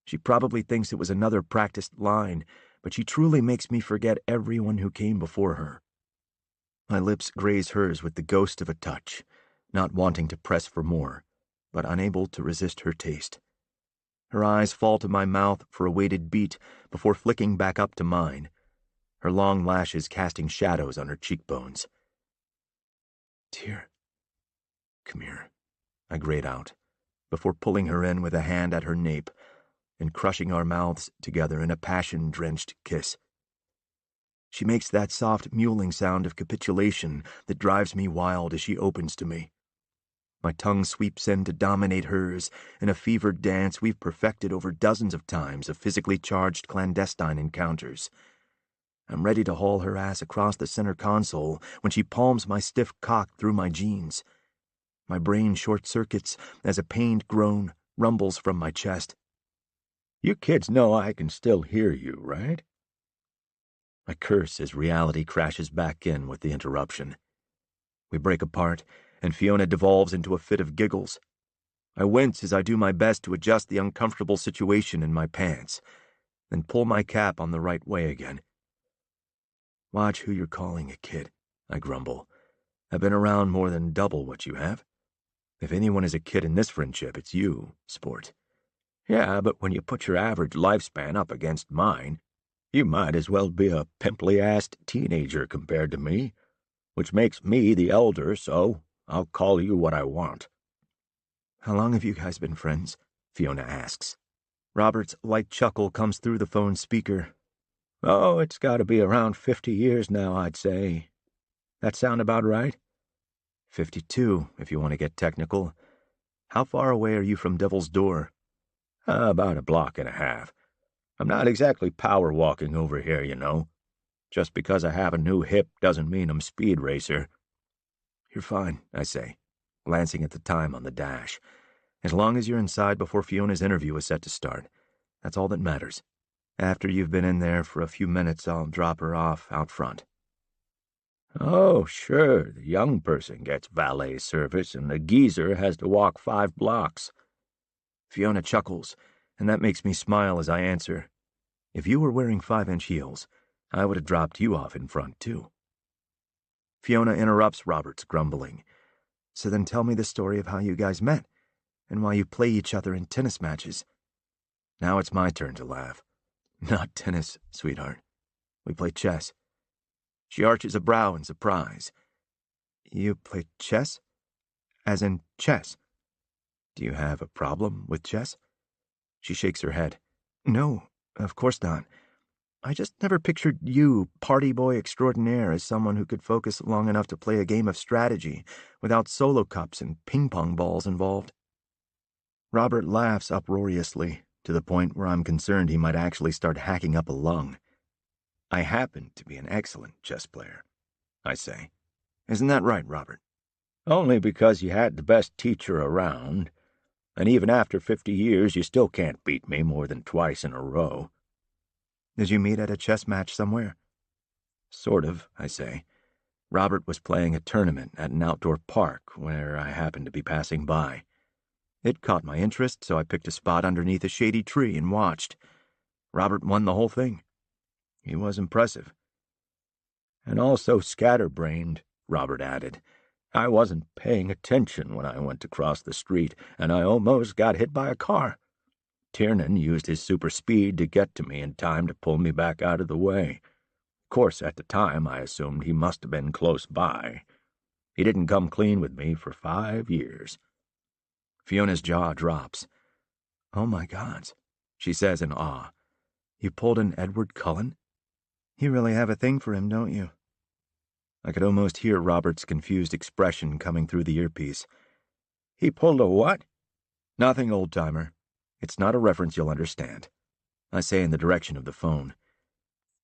She probably thinks it was another practiced line, but she truly makes me forget everyone who came before her. My lips graze hers with the ghost of a touch, not wanting to press for more, but unable to resist her taste. Her eyes fall to my mouth for a weighted beat before flicking back up to mine, her long lashes casting shadows on her cheekbones. Tear, come here, I grate out, before pulling her in with a hand at her nape and crushing our mouths together in a passion-drenched kiss. She makes that soft mewling sound of capitulation that drives me wild as she opens to me. My tongue sweeps in to dominate hers in a fevered dance we've perfected over dozens of times of physically charged clandestine encounters. I'm ready to haul her ass across the center console when she palms my stiff cock through my jeans. My brain short-circuits as a pained groan rumbles from my chest. You kids know I can still hear you, right? I curse as reality crashes back in with the interruption. We break apart, and Fiona devolves into a fit of giggles. I wince as I do my best to adjust the uncomfortable situation in my pants, then pull my cap on the right way again. Watch who you're calling a kid, I grumble. I've been around more than double what you have. If anyone is a kid in this friendship, it's you, sport. Yeah, but when you put your average lifespan up against mine, you might as well be a pimply-assed teenager compared to me, which makes me the elder, so I'll call you what I want. How long have you guys been friends? Fiona asks. Robert's light chuckle comes through the phone's speaker. Oh, it's got to be around 50 years now, I'd say. That sound about right? 52, if you want to get technical. How far away are you from Devil's Door? About a block and a half. I'm not exactly power walking over here, you know. Just because I have a new hip doesn't mean I'm speed racer. You're fine, I say, glancing at the time on the dash. As long as you're inside before Fiona's interview is set to start, that's all that matters. After you've been in there for a few minutes, I'll drop her off out front. Oh, sure, the young person gets valet service and the geezer has to walk 5 blocks. Fiona chuckles, and that makes me smile as I answer. If you were wearing 5-inch heels, I would have dropped you off in front, too. Fiona interrupts Robert's grumbling. So then tell me the story of how you guys met, and why you play each other in tennis matches. Now it's my turn to laugh. Not tennis, sweetheart. We play chess. She arches a brow in surprise. You play chess? As in chess? Do you have a problem with chess? She shakes her head. No, of course not. I just never pictured you, party boy extraordinaire, as someone who could focus long enough to play a game of strategy without solo cups and ping-pong balls involved. Robert laughs uproariously, to the point where I'm concerned he might actually start hacking up a lung. I happen to be an excellent chess player, I say. Isn't that right, Robert? Only because you had the best teacher around, and even after 50 years you still can't beat me more than twice in a row. Did you meet at a chess match somewhere? Sort of, I say. Robert was playing a tournament at an outdoor park where I happened to be passing by. It caught my interest, so I picked a spot underneath a shady tree and watched. Robert won the whole thing. He was impressive. And also scatterbrained, Robert added. I wasn't paying attention when I went to cross the street, and I almost got hit by a car. Tiernan used his super speed to get to me in time to pull me back out of the way. Of course, at the time, I assumed he must have been close by. He didn't come clean with me for 5 years. Fiona's jaw drops. "Oh my gods," she says in awe. "You pulled an Edward Cullen? You really have a thing for him, don't you?" I could almost hear Robert's confused expression coming through the earpiece. He pulled a what? "Nothing, old-timer. It's not a reference you'll understand," I say in the direction of the phone.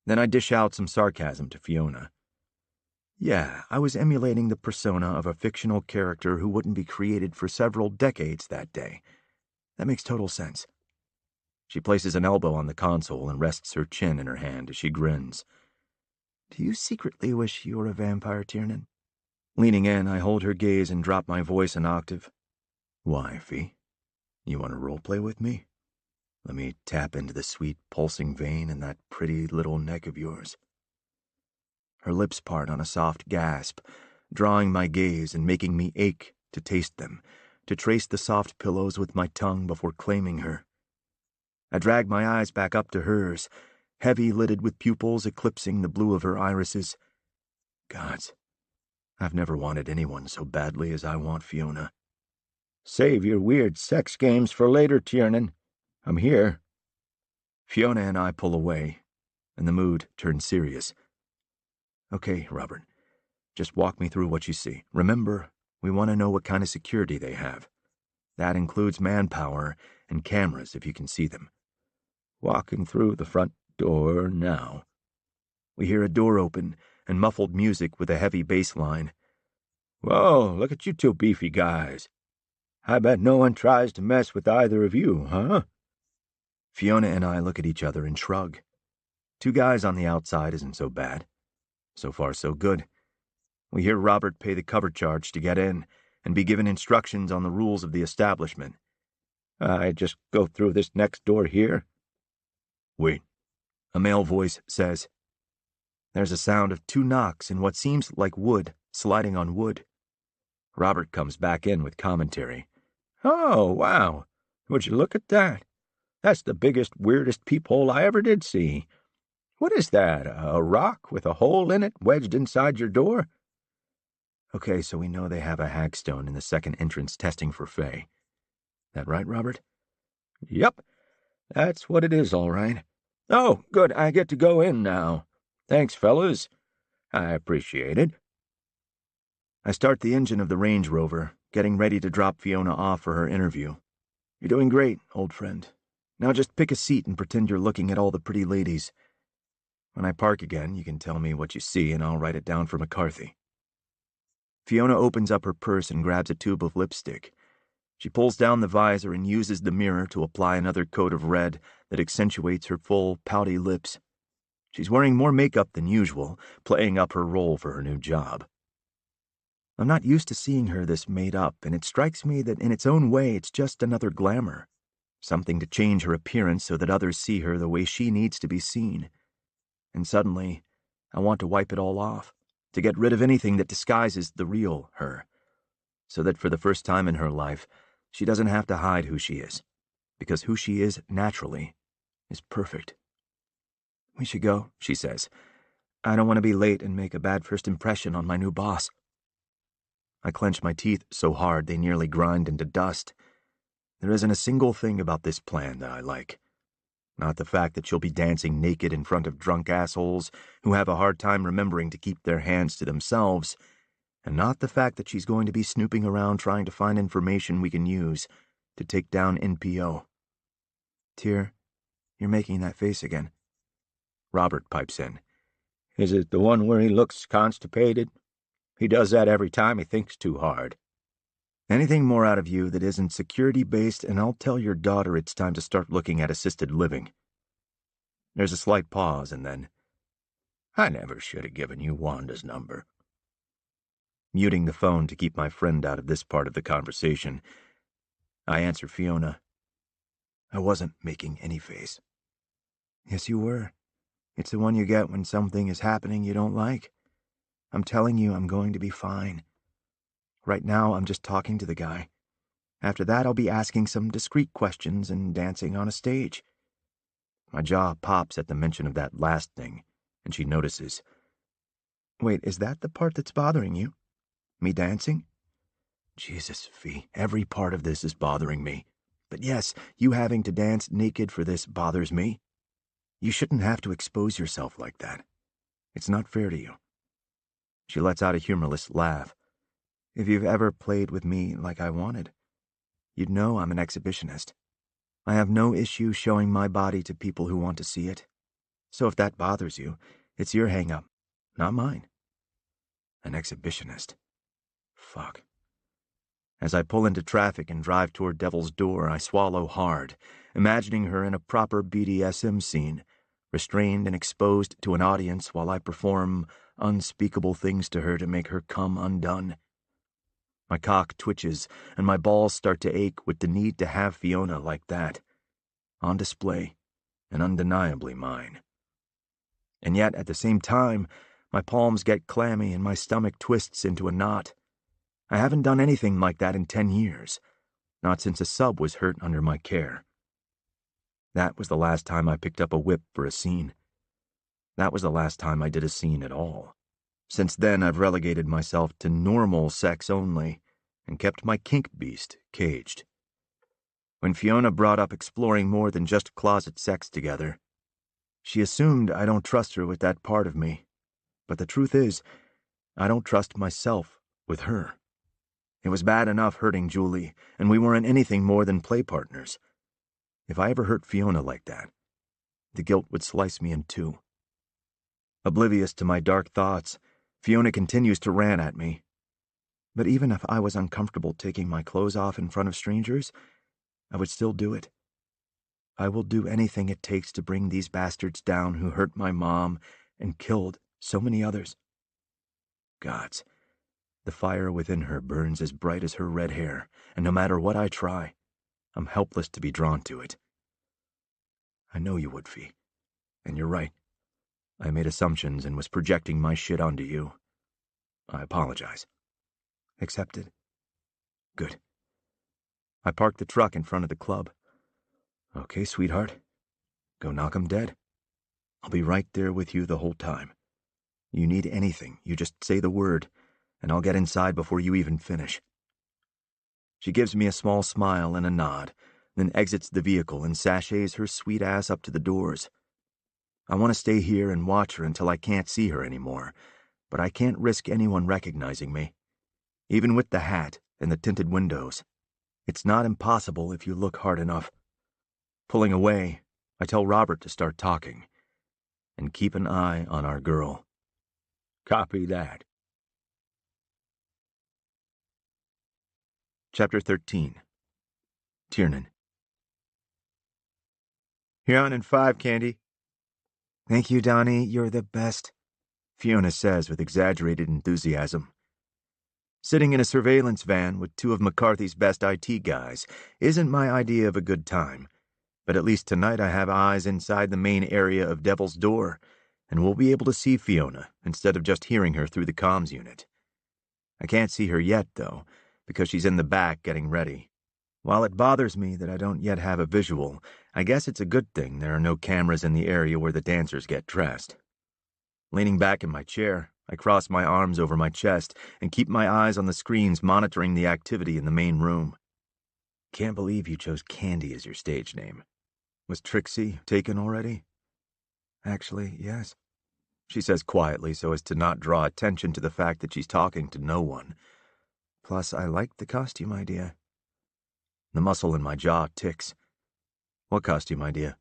Then I dish out some sarcasm to Fiona. "Yeah, I was emulating the persona of a fictional character who wouldn't be created for several decades that day. That makes total sense." She places an elbow on the console and rests her chin in her hand as she grins. "Do you secretly wish you were a vampire, Tiernan?" Leaning in, I hold her gaze and drop my voice an octave. "Why, Fee? You want to roleplay with me? Let me tap into the sweet pulsing vein in that pretty little neck of yours." Her lips part on a soft gasp, drawing my gaze and making me ache to taste them, to trace the soft pillows with my tongue before claiming her. I drag my eyes back up to hers, heavy-lidded with pupils eclipsing the blue of her irises. Gods, I've never wanted anyone so badly as I want Fiona. Save your weird sex games for later, Tiernan. I'm here. Fiona and I pull away, and the mood turns serious. "Okay, Robert, just walk me through what you see. Remember, we want to know what kind of security they have. That includes manpower and cameras if you can see them." Walking through the front door now. We hear a door open and muffled music with a heavy bass line. Whoa, look at you two beefy guys. I bet no one tries to mess with either of you, huh? Fiona and I look at each other and shrug. 2 guys on the outside isn't so bad. So far, so good. We hear Robert pay the cover charge to get in and be given instructions on the rules of the establishment. I just go through this next door here? Wait, a male voice says. There's a sound of 2 knocks in what seems like wood sliding on wood. Robert comes back in with commentary. Oh, wow. Would you look at that? That's the biggest, weirdest peephole I ever did see. What is that, a rock with a hole in it wedged inside your door? Okay, so we know they have a hagstone in the second entrance testing for Fae. That right, Robert? Yep, that's what it is, all right. Oh, good, I get to go in now. Thanks, fellas. I appreciate it. I start the engine of the Range Rover, getting ready to drop Fiona off for her interview. You're doing great, old friend. Now just pick a seat and pretend you're looking at all the pretty ladies. When I park again, you can tell me what you see and I'll write it down for McCarthy. Fiona opens up her purse and grabs a tube of lipstick. She pulls down the visor and uses the mirror to apply another coat of red that accentuates her full, pouty lips. She's wearing more makeup than usual, playing up her role for her new job. I'm not used to seeing her this made up, and it strikes me that in its own way it's just another glamour. Something to change her appearance so that others see her the way she needs to be seen. And suddenly, I want to wipe it all off, to get rid of anything that disguises the real her, so that for the first time in her life, she doesn't have to hide who she is, because who she is naturally is perfect. We should go, she says. I don't want to be late and make a bad first impression on my new boss. I clench my teeth so hard they nearly grind into dust. There isn't a single thing about this plan that I like. Not the fact that she'll be dancing naked in front of drunk assholes who have a hard time remembering to keep their hands to themselves, and not the fact that she's going to be snooping around trying to find information we can use to take down NPO. Tier, you're making that face again. Robert pipes in. Is it the one where he looks constipated? He does that every time he thinks too hard. Anything more out of you that isn't security-based, and I'll tell your daughter it's time to start looking at assisted living. There's a slight pause, and then, I never should have given you Wanda's number. Muting the phone to keep my friend out of this part of the conversation, I answer Fiona. I wasn't making any face. Yes, you were. It's the one you get when something is happening you don't like. I'm telling you I'm going to be fine. Right now, I'm just talking to the guy. After that, I'll be asking some discreet questions and dancing on a stage. My jaw pops at the mention of that last thing, and she notices. Wait, is that the part that's bothering you? Me dancing? Jesus, Fee, every part of this is bothering me. But yes, you having to dance naked for this bothers me. You shouldn't have to expose yourself like that. It's not fair to you. She lets out a humorless laugh. If you've ever played with me like I wanted, you'd know I'm an exhibitionist. I have no issue showing my body to people who want to see it. So if that bothers you, it's your hang-up, not mine. An exhibitionist. Fuck. As I pull into traffic and drive toward Devil's Door, I swallow hard, imagining her in a proper BDSM scene, restrained and exposed to an audience while I perform unspeakable things to her to make her come undone. My cock twitches, and my balls start to ache with the need to have Fiona like that, on display, and undeniably mine. And yet, at the same time, my palms get clammy and my stomach twists into a knot. I haven't done anything like that in 10 years, not since a sub was hurt under my care. That was the last time I picked up a whip for a scene. That was the last time I did a scene at all. Since then, I've relegated myself to normal sex only and kept my kink beast caged. When Fiona brought up exploring more than just closet sex together, she assumed I don't trust her with that part of me. But the truth is, I don't trust myself with her. It was bad enough hurting Julie, and we weren't anything more than play partners. If I ever hurt Fiona like that, the guilt would slice me in two. Oblivious to my dark thoughts, Fiona continues to rant at me. But even if I was uncomfortable taking my clothes off in front of strangers, I would still do it. I will do anything it takes to bring these bastards down who hurt my mom and killed so many others. Gods, the fire within her burns as bright as her red hair, and no matter what I try, I'm helpless to be drawn to it. I know you would, Fee, and you're right. I made assumptions and was projecting my shit onto you. I apologize. Accepted? Good. I parked the truck in front of the club. Okay, sweetheart. Go knock 'em dead. I'll be right there with you the whole time. You need anything, you just say the word, and I'll get inside before you even finish. She gives me a small smile and a nod, then exits the vehicle and sachets her sweet ass up to the doors. I want to stay here and watch her until I can't see her anymore, but I can't risk anyone recognizing me. Even with the hat and the tinted windows. It's not impossible if you look hard enough. Pulling away, I tell Robert to start talking, and keep an eye on our girl. Copy that. Chapter 13. Tiernan. You're on in 5, Candy. Thank you, Donnie. You're the best, Fiona says with exaggerated enthusiasm. Sitting in a surveillance van with 2 of McCarthy's best IT guys isn't my idea of a good time, but at least tonight I have eyes inside the main area of Devil's Door, and we'll be able to see Fiona instead of just hearing her through the comms unit. I can't see her yet, though, because she's in the back getting ready. While it bothers me that I don't yet have a visual, I guess it's a good thing there are no cameras in the area where the dancers get dressed. Leaning back in my chair, I cross my arms over my chest and keep my eyes on the screens monitoring the activity in the main room. Can't believe you chose Candy as your stage name. Was Trixie taken already? Actually, yes, she says quietly so as to not draw attention to the fact that she's talking to no one. Plus, I like the costume idea. The muscle in my jaw ticks. What costume idea?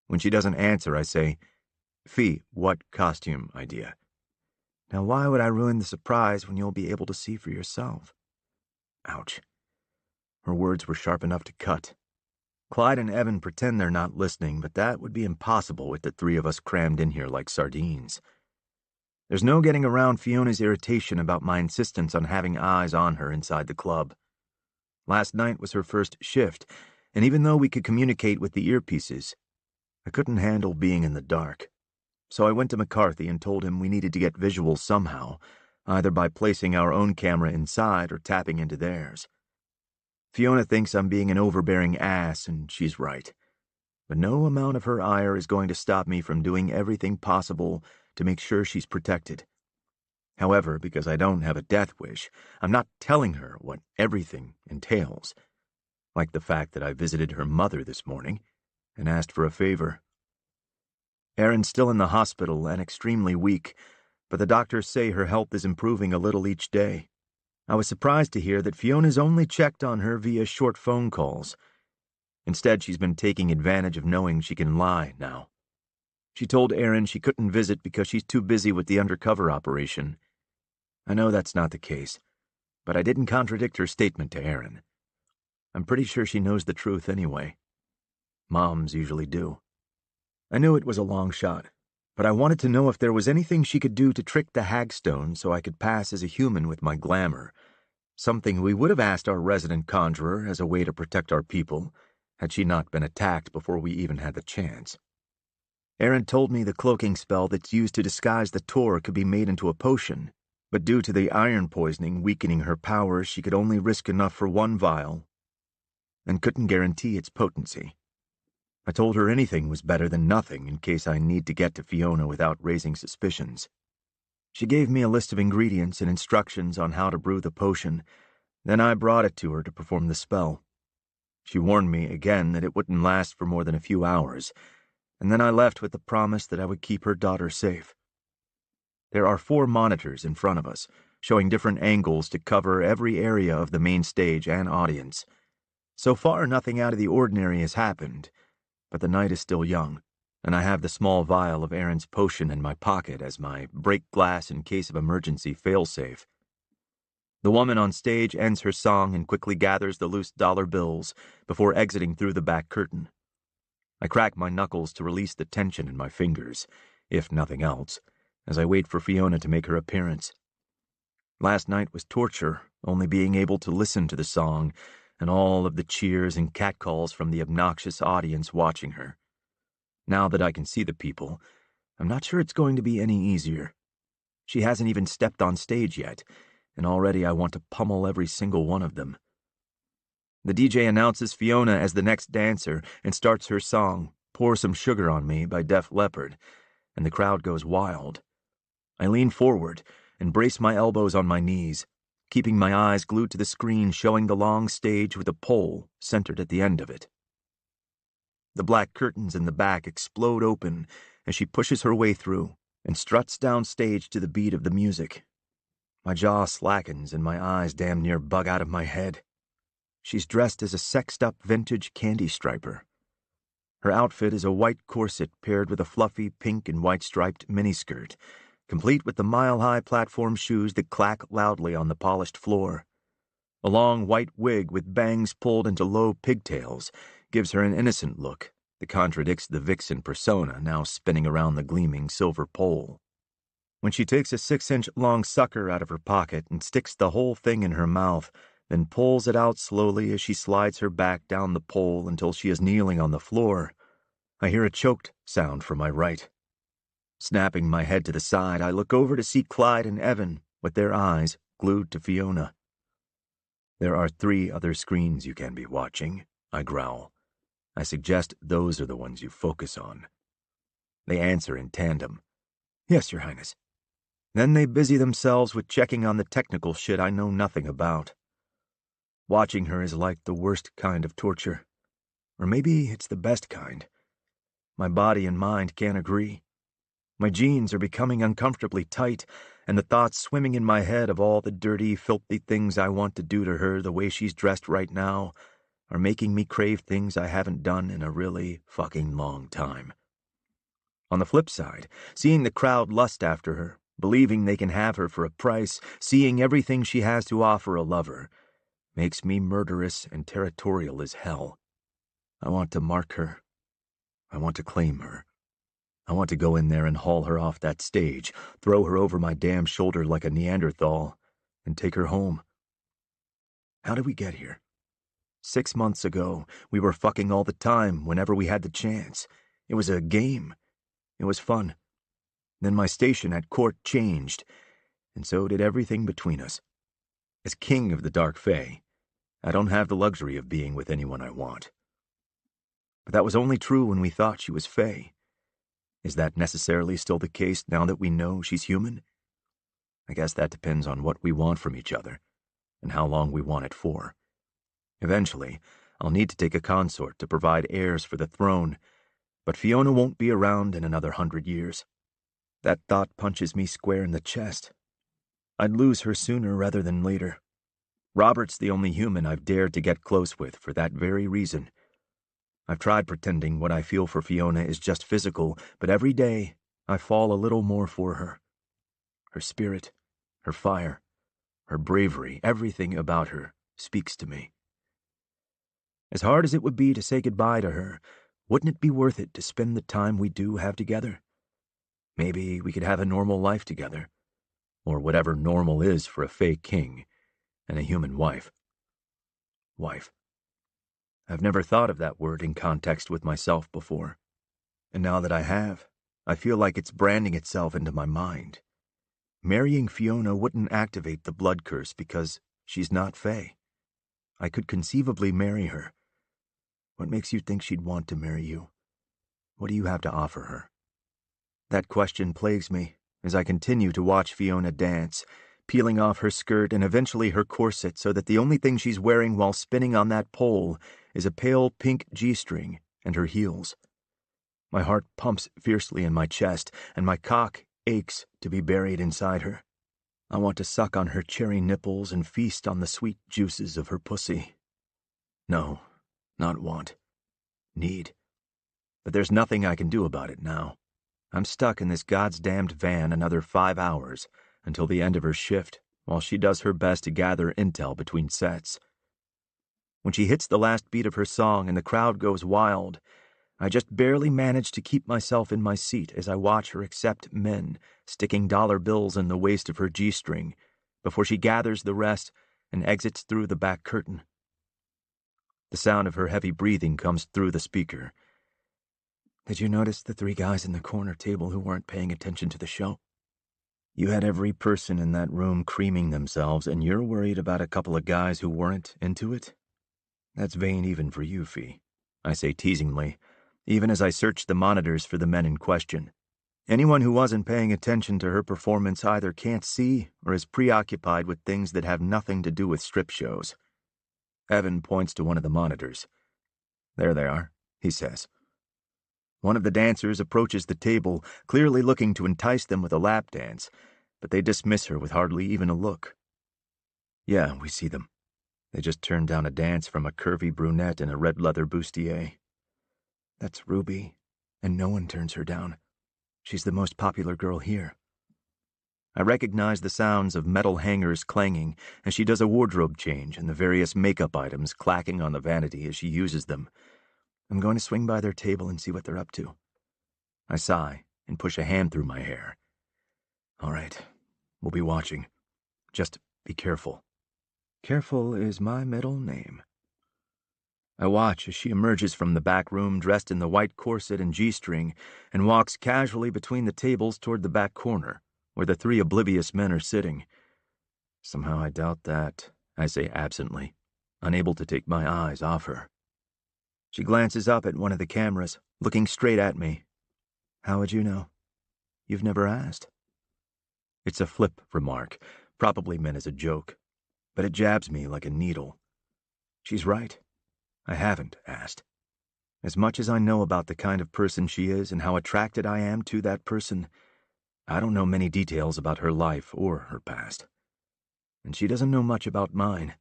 When she doesn't answer, I say, Fee, what costume idea? Now why would I ruin the surprise when you'll be able to see for yourself? Ouch. Her words were sharp enough to cut. Clyde and Evan pretend they're not listening, but that would be impossible with the 3 of us crammed in here like sardines. There's no getting around Fiona's irritation about my insistence on having eyes on her inside the club. Last night was her first shift, and even though we could communicate with the earpieces, I couldn't handle being in the dark. So I went to McCarthy and told him we needed to get visuals somehow, either by placing our own camera inside or tapping into theirs. Fiona thinks I'm being an overbearing ass, and she's right. But no amount of her ire is going to stop me from doing everything possible to make sure she's protected. However, because I don't have a death wish, I'm not telling her what everything entails. Like the fact that I visited her mother this morning and asked for a favor. Erin's still in the hospital and extremely weak, but the doctors say her health is improving a little each day. I was surprised to hear that Fiona's only checked on her via short phone calls. Instead, she's been taking advantage of knowing she can lie now. She told Erin she couldn't visit because she's too busy with the undercover operation. I know that's not the case, but I didn't contradict her statement to Erin. I'm pretty sure she knows the truth anyway. Moms usually do. I knew it was a long shot, but I wanted to know if there was anything she could do to trick the Hagstone so I could pass as a human with my glamour, something we would have asked our resident conjurer as a way to protect our people, had she not been attacked before we even had the chance. Erin told me the cloaking spell that's used to disguise the Tor could be made into a potion, but due to the iron poisoning weakening her powers, she could only risk enough for one vial, and couldn't guarantee its potency. I told her anything was better than nothing in case I need to get to Fiona without raising suspicions. She gave me a list of ingredients and instructions on how to brew the potion, then I brought it to her to perform the spell. She warned me again that it wouldn't last for more than a few hours, and then I left with the promise that I would keep her daughter safe. There are 4 monitors in front of us, showing different angles to cover every area of the main stage and audience. So far, nothing out of the ordinary has happened, but the night is still young, and I have the small vial of Erin's potion in my pocket as my break glass in case of emergency failsafe. The woman on stage ends her song and quickly gathers the loose dollar bills before exiting through the back curtain. I crack my knuckles to release the tension in my fingers, if nothing else, as I wait for Fiona to make her appearance. Last night was torture, only being able to listen to the song and all of the cheers and catcalls from the obnoxious audience watching her. Now that I can see the people, I'm not sure it's going to be any easier. She hasn't even stepped on stage yet, and already I want to pummel every single one of them. The DJ announces Fiona as the next dancer and starts her song, Pour Some Sugar on Me by Def Leppard, and the crowd goes wild. I lean forward and brace my elbows on my knees, keeping my eyes glued to the screen showing the long stage with a pole centered at the end of it. The black curtains in the back explode open as she pushes her way through and struts down stage to the beat of the music. My jaw slackens and my eyes damn near bug out of my head. She's dressed as a sexed-up vintage candy striper. Her outfit is a white corset paired with a fluffy pink and white-striped miniskirt, complete with the mile-high platform shoes that clack loudly on the polished floor. A long white wig with bangs pulled into low pigtails gives her an innocent look that contradicts the vixen persona now spinning around the gleaming silver pole. When she takes a 6-inch long sucker out of her pocket and sticks the whole thing in her mouth, then pulls it out slowly as she slides her back down the pole until she is kneeling on the floor, I hear a choked sound from my right. Snapping my head to the side, I look over to see Clyde and Evan with their eyes glued to Fiona. There are 3 other screens you can be watching, I growl. I suggest those are the ones you focus on. They answer in tandem. Yes, Your Highness. Then they busy themselves with checking on the technical shit I know nothing about. Watching her is like the worst kind of torture. Or maybe it's the best kind. My body and mind can't agree. My jeans are becoming uncomfortably tight, and the thoughts swimming in my head of all the dirty, filthy things I want to do to her the way she's dressed right now are making me crave things I haven't done in a really fucking long time. On the flip side, seeing the crowd lust after her, believing they can have her for a price, seeing everything she has to offer a lover, makes me murderous and territorial as hell. I want to mark her. I want to claim her. I want to go in there and haul her off that stage, throw her over my damn shoulder like a Neanderthal, and take her home. How did we get here? 6 months ago, we were fucking all the time whenever we had the chance. It was a game. It was fun. Then my station at court changed, and so did everything between us. As king of the Dark Fae, I don't have the luxury of being with anyone I want. But that was only true when we thought she was Fae. Is that necessarily still the case now that we know she's human? I guess that depends on what we want from each other, and how long we want it for. Eventually, I'll need to take a consort to provide heirs for the throne, but Fiona won't be around in another 100 years. That thought punches me square in the chest. I'd lose her sooner rather than later. Robert's the only human I've dared to get close with for that very reason. I've tried pretending what I feel for Fiona is just physical, but every day I fall a little more for her. Her spirit, her fire, her bravery, everything about her speaks to me. As hard as it would be to say goodbye to her, wouldn't it be worth it to spend the time we do have together? Maybe we could have a normal life together, or whatever normal is for a Fae king and a human wife. Wife. I've never thought of that word in context with myself before, and now that I have, I feel like it's branding itself into my mind. Marrying Fiona wouldn't activate the blood curse because she's not Fae. I could conceivably marry her. What makes you think she'd want to marry you? What do you have to offer her? That question plagues me as I continue to watch Fiona dance, peeling off her skirt and eventually her corset so that the only thing she's wearing while spinning on that pole is a pale pink G-string and her heels. My heart pumps fiercely in my chest, and my cock aches to be buried inside her. I want to suck on her cherry nipples and feast on the sweet juices of her pussy. No, not want. Need. But there's nothing I can do about it now. I'm stuck in this goddamned van another 5 hours until the end of her shift, while she does her best to gather intel between sets. When she hits the last beat of her song and the crowd goes wild, I just barely manage to keep myself in my seat as I watch her accept men sticking dollar bills in the waist of her G-string before she gathers the rest and exits through the back curtain. The sound of her heavy breathing comes through the speaker. Did you notice the 3 guys in the corner table who weren't paying attention to the show? You had every person in that room creaming themselves, and you're worried about a couple of guys who weren't into it? That's vain even for you, Fee, I say teasingly, even as I search the monitors for the men in question. Anyone who wasn't paying attention to her performance either can't see or is preoccupied with things that have nothing to do with strip shows. Evan points to one of the monitors. There they are, he says. One of the dancers approaches the table, clearly looking to entice them with a lap dance, but they dismiss her with hardly even a look. Yeah, we see them. They just turned down a dance from a curvy brunette in a red leather bustier. That's Ruby, and no one turns her down. She's the most popular girl here. I recognize the sounds of metal hangers clanging as she does a wardrobe change and the various makeup items clacking on the vanity as she uses them. I'm going to swing by their table and see what they're up to. I sigh and push a hand through my hair. All right, we'll be watching. Just be careful. Careful is my middle name. I watch as she emerges from the back room dressed in the white corset and G-string and walks casually between the tables toward the back corner, where the 3 oblivious men are sitting. Somehow I doubt that, I say absently, unable to take my eyes off her. She glances up at one of the cameras, looking straight at me. How would you know? You've never asked. It's a flip remark, probably meant as a joke, but it jabs me like a needle. She's right. I haven't asked. As much as I know about the kind of person she is and how attracted I am to that person, I don't know many details about her life or her past. And she doesn't know much about mine.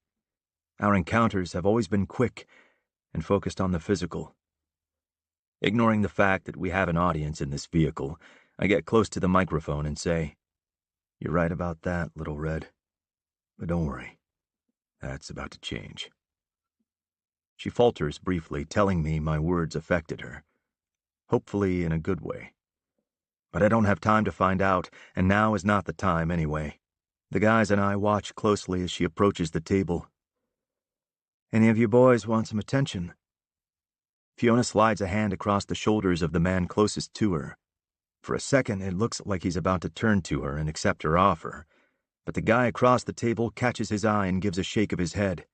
Our encounters have always been quick and focused on the physical. Ignoring the fact that we have an audience in this vehicle, I get close to the microphone and say, "You're right about that, Little Red. But don't worry. That's about to change." She falters briefly, telling me my words affected her. Hopefully in a good way. But I don't have time to find out, and now is not the time anyway. The guys and I watch closely as she approaches the table. Any of you boys want some attention? Fiona slides a hand across the shoulders of the man closest to her. For a second, it looks like he's about to turn to her and accept her offer, but the guy across the table catches his eye and gives a shake of his head.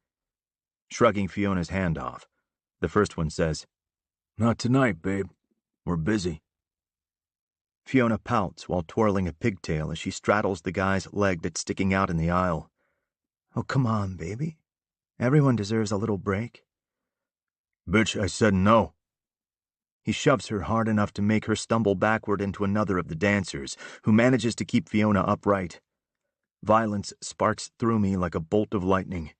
shrugging Fiona's hand off. The first one says, "Not tonight, babe. We're busy." Fiona pouts while twirling a pigtail as she straddles the guy's leg that's sticking out in the aisle. "Oh, come on, baby. Everyone deserves a little break." "Bitch, I said no." He shoves her hard enough to make her stumble backward into another of the dancers, who manages to keep Fiona upright. Violence sparks through me like a bolt of lightning.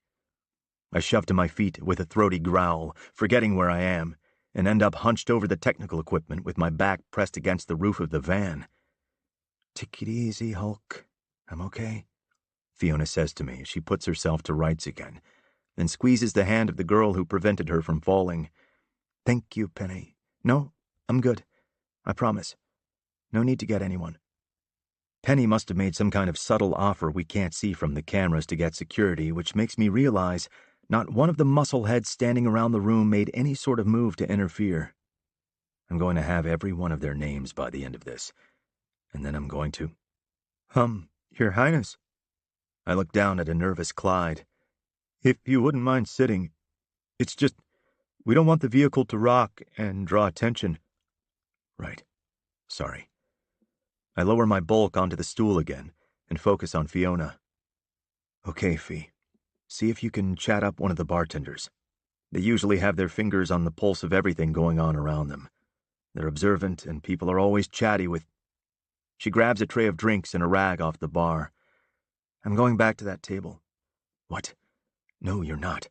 I shove to my feet with a throaty growl, forgetting where I am, and end up hunched over the technical equipment with my back pressed against the roof of the van. "Take it easy, Hulk. I'm okay," Fiona says to me as she puts herself to rights again, then squeezes the hand of the girl who prevented her from falling. "Thank you, Penny. No, I'm good. I promise. No need to get anyone." Penny must have made some kind of subtle offer we can't see from the cameras to get security, which makes me realize not one of the muscleheads standing around the room made any sort of move to interfere. I'm going to have every one of their names by the end of this, and then I'm going to... Your Highness." I look down at a nervous Clyde. "If you wouldn't mind sitting, it's just, we don't want the vehicle to rock and draw attention." "Right. Sorry." I lower my bulk onto the stool again and focus on Fiona. "Okay, Fee. See if you can chat up one of the bartenders. They usually have their fingers on the pulse of everything going on around them. They're observant, and people are always chatty with..." She grabs a tray of drinks and a rag off the bar. "I'm going back to that table." "What? No, you're not."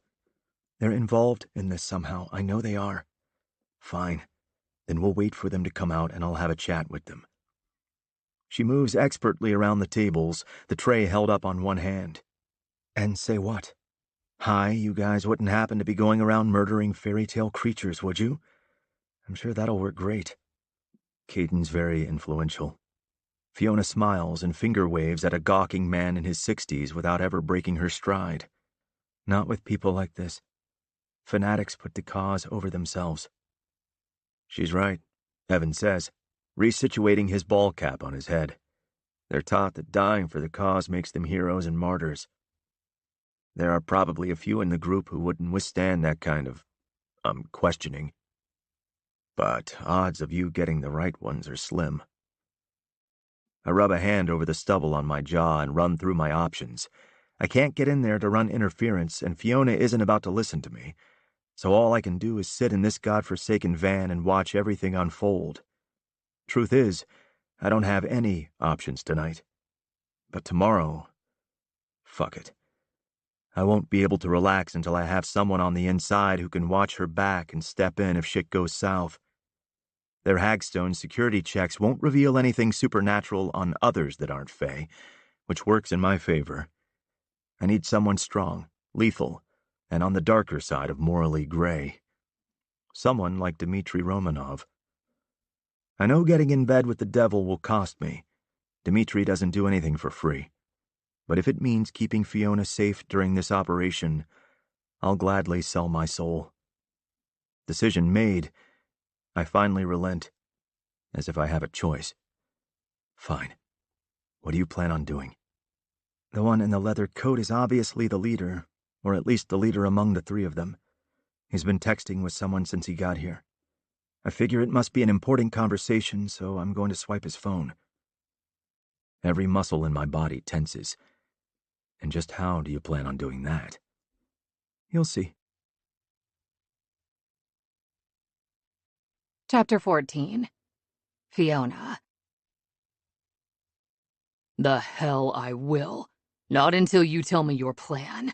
"They're involved in this somehow. I know they are." "Fine. Then we'll wait for them to come out and I'll have a chat with them." She moves expertly around the tables, the tray held up on one hand. "And say what? Hi, you guys wouldn't happen to be going around murdering fairy tale creatures, would you? I'm sure that'll work great." Caden's very influential. Fiona smiles and finger waves at a gawking man in his 60s without ever breaking her stride. "Not with people like this. Fanatics put the cause over themselves." "She's right," Evan says, resituating his ball cap on his head. "They're taught that dying for the cause makes them heroes and martyrs. There are probably a few in the group who wouldn't withstand that kind of, questioning. But odds of you getting the right ones are slim." I rub a hand over the stubble on my jaw and run through my options. I can't get in there to run interference, and Fiona isn't about to listen to me, so all I can do is sit in this godforsaken van and watch everything unfold. Truth is, I don't have any options tonight. But tomorrow... fuck it. I won't be able to relax until I have someone on the inside who can watch her back and step in if shit goes south. Their Hagstone security checks won't reveal anything supernatural on others that aren't Fae, which works in my favor. I need someone strong, lethal, and on the darker side of morally gray. Someone like Dmitri Romanov. I know getting in bed with the devil will cost me. Dmitri doesn't do anything for free. But if it means keeping Fiona safe during this operation, I'll gladly sell my soul. Decision made, I finally relent, as if I have a choice. Fine. What do you plan on doing? The one in the leather coat is obviously the leader, or at least the leader among the three of them. He's been texting with someone since he got here. I figure it must be an important conversation, so I'm going to swipe his phone. Every muscle in my body tenses. And just how do you plan on doing that? You'll see. Chapter 14. Fiona. The hell I will. Not until you tell me your plan.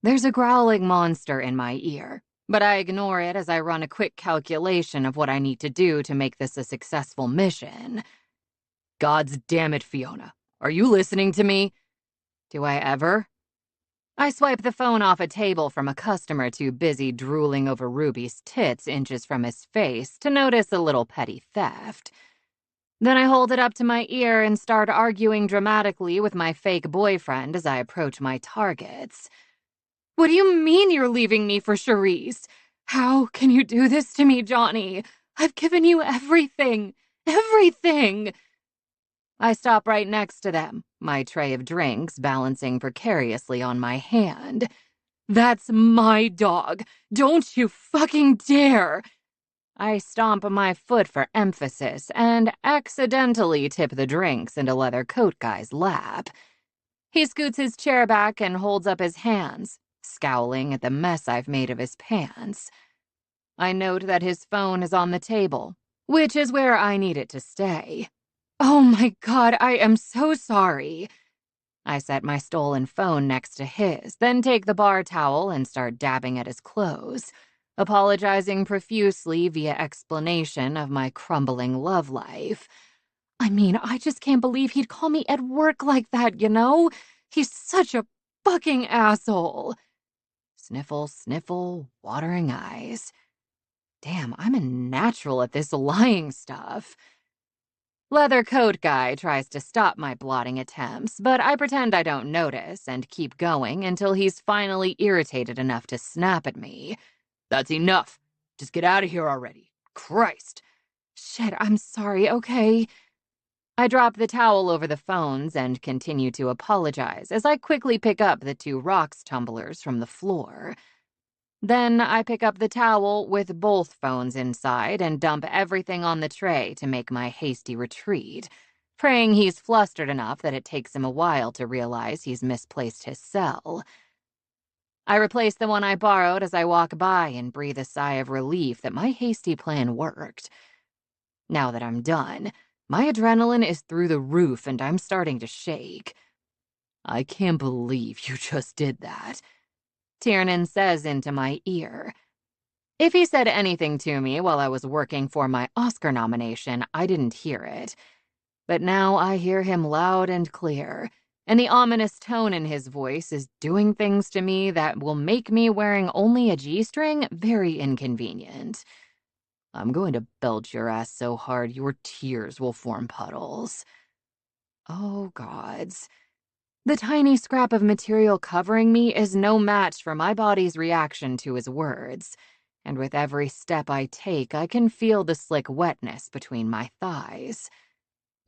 There's a growling monster in my ear, but I ignore it as I run a quick calculation of what I need to do to make this a successful mission. God's damn it, Fiona. Are you listening to me? Do I ever? I swipe the phone off a table from a customer too busy drooling over Ruby's tits inches from his face to notice a little petty theft. Then I hold it up to my ear and start arguing dramatically with my fake boyfriend as I approach my targets. What do you mean you're leaving me for Charisse? How can you do this to me, Johnny? I've given you everything. Everything! I stop right next to them, my tray of drinks balancing precariously on my hand. That's my dog. Don't you fucking dare! I stomp my foot for emphasis and accidentally tip the drinks into Leather Coat Guy's lap. He scoots his chair back and holds up his hands, scowling at the mess I've made of his pants. I note that his phone is on the table, which is where I need it to stay. Oh my God, I am so sorry. I set my stolen phone next to his, then take the bar towel and start dabbing at his clothes, apologizing profusely via explanation of my crumbling love life. I mean, I just can't believe he'd call me at work like that, you know? He's such a fucking asshole. Sniffle, sniffle, watering eyes. Damn, I'm a natural at this lying stuff. Leather Coat Guy tries to stop my blotting attempts, but I pretend I don't notice and keep going until he's finally irritated enough to snap at me. That's enough. Just get out of here already. Christ. Shit, I'm sorry, okay? I drop the towel over the phones and continue to apologize as I quickly pick up the 2 rocks tumblers from the floor. Then I pick up the towel with both phones inside and dump everything on the tray to make my hasty retreat, praying he's flustered enough that it takes him a while to realize he's misplaced his cell. I replace the one I borrowed as I walk by and breathe a sigh of relief that my hasty plan worked. Now that I'm done, my adrenaline is through the roof and I'm starting to shake. I can't believe you just did that. Tiernan says into my ear. If he said anything to me while I was working for my Oscar nomination, I didn't hear it. But now I hear him loud and clear, and the ominous tone in his voice is doing things to me that will make me wearing only a G-string very inconvenient. I'm going to belch your ass so hard your tears will form puddles. Oh, gods. The tiny scrap of material covering me is no match for my body's reaction to his words, and with every step I take, I can feel the slick wetness between my thighs.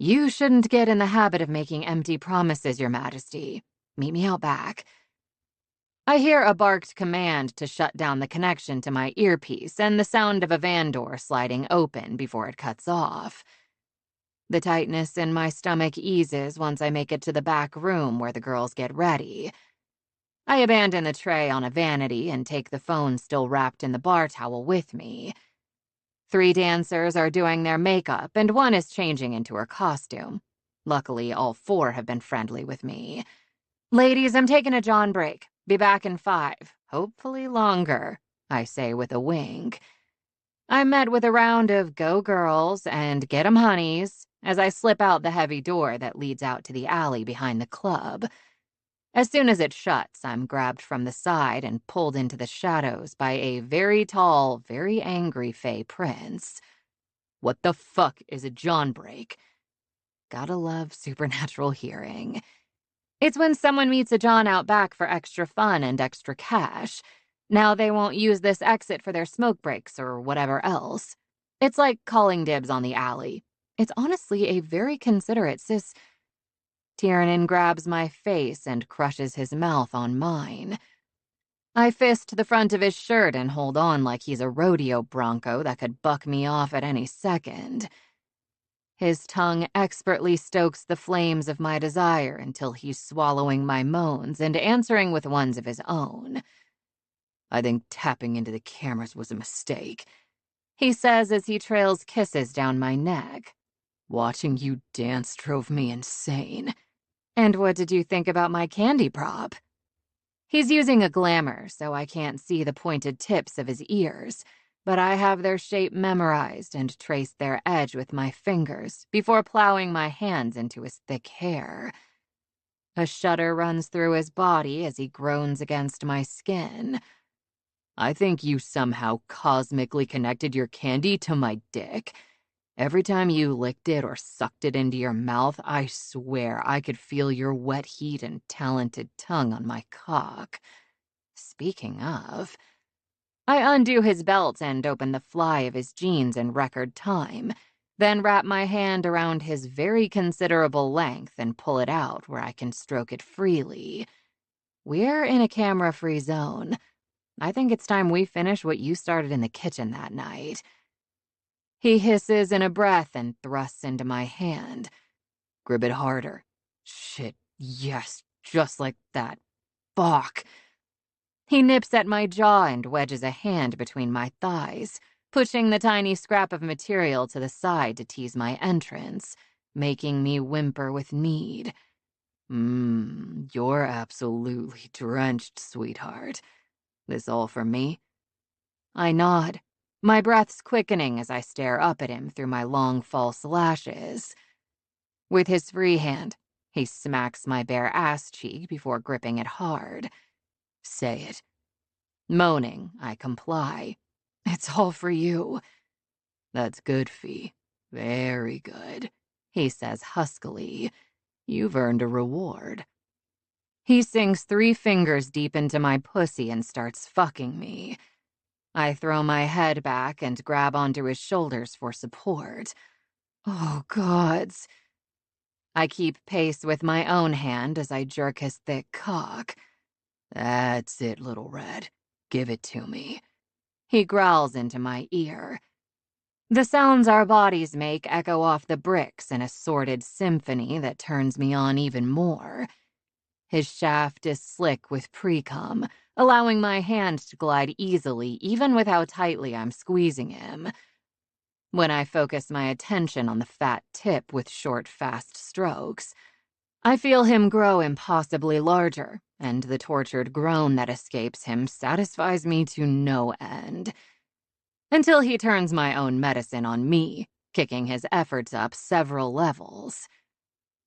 You shouldn't get in the habit of making empty promises, Your Majesty. Meet me out back. I hear a barked command to shut down the connection to my earpiece and the sound of a van door sliding open before it cuts off. The tightness in my stomach eases once I make it to the back room where the girls get ready. I abandon the tray on a vanity and take the phone still wrapped in the bar towel with me. 3 dancers are doing their makeup and 1 is changing into her costume. Luckily, all 4 have been friendly with me. Ladies, I'm taking a John break. Be back in 5, hopefully longer, I say with a wink. I'm met with a round of go girls and get 'em honeys as I slip out the heavy door that leads out to the alley behind the club. As soon as it shuts, I'm grabbed from the side and pulled into the shadows by a very tall, very angry Fae prince. What the fuck is a John break? Gotta love supernatural hearing. It's when someone meets a John out back for extra fun and extra cash. Now they won't use this exit for their smoke breaks or whatever else. It's like calling dibs on the alley. It's honestly a very considerate Tiernan grabs my face and crushes his mouth on mine. I fist the front of his shirt and hold on like he's a rodeo bronco that could buck me off at any second. His tongue expertly stokes the flames of my desire until he's swallowing my moans and answering with ones of his own. I think tapping into the cameras was a mistake, he says as he trails kisses down my neck. Watching you dance drove me insane. And what did you think about my candy prop? He's using a glamour, so I can't see the pointed tips of his ears, but I have their shape memorized and trace their edge with my fingers before plowing my hands into his thick hair. A shudder runs through his body as he groans against my skin. I think you somehow cosmically connected your candy to my dick. Every time you licked it or sucked it into your mouth, I swear I could feel your wet heat and talented tongue on my cock. Speaking of, I undo his belt and open the fly of his jeans in record time, then wrap my hand around his very considerable length and pull it out where I can stroke it freely. We're in a camera-free zone. I think it's time we finish what you started in the kitchen that night. He hisses in a breath and thrusts into my hand. Grip it harder. Shit, yes, just like that. Fuck. He nips at my jaw and wedges a hand between my thighs, pushing the tiny scrap of material to the side to tease my entrance, making me whimper with need. You're absolutely drenched, sweetheart. This all for me? I nod, my breath's quickening as I stare up at him through my long false lashes. With his free hand, he smacks my bare ass cheek before gripping it hard. Say it. Moaning, I comply. It's all for you. That's good, Fee. Very good, he says huskily. You've earned a reward. He sinks 3 fingers deep into my pussy and starts fucking me. I throw my head back and grab onto his shoulders for support. Oh, gods. I keep pace with my own hand as I jerk his thick cock. That's it, little red. Give it to me. He growls into my ear. The sounds our bodies make echo off the bricks in a sordid symphony that turns me on even more. His shaft is slick with pre-cum, allowing my hand to glide easily even with how tightly I'm squeezing him. When I focus my attention on the fat tip with short, fast strokes, I feel him grow impossibly larger, and the tortured groan that escapes him satisfies me to no end. Until he turns my own medicine on me, kicking his efforts up several levels.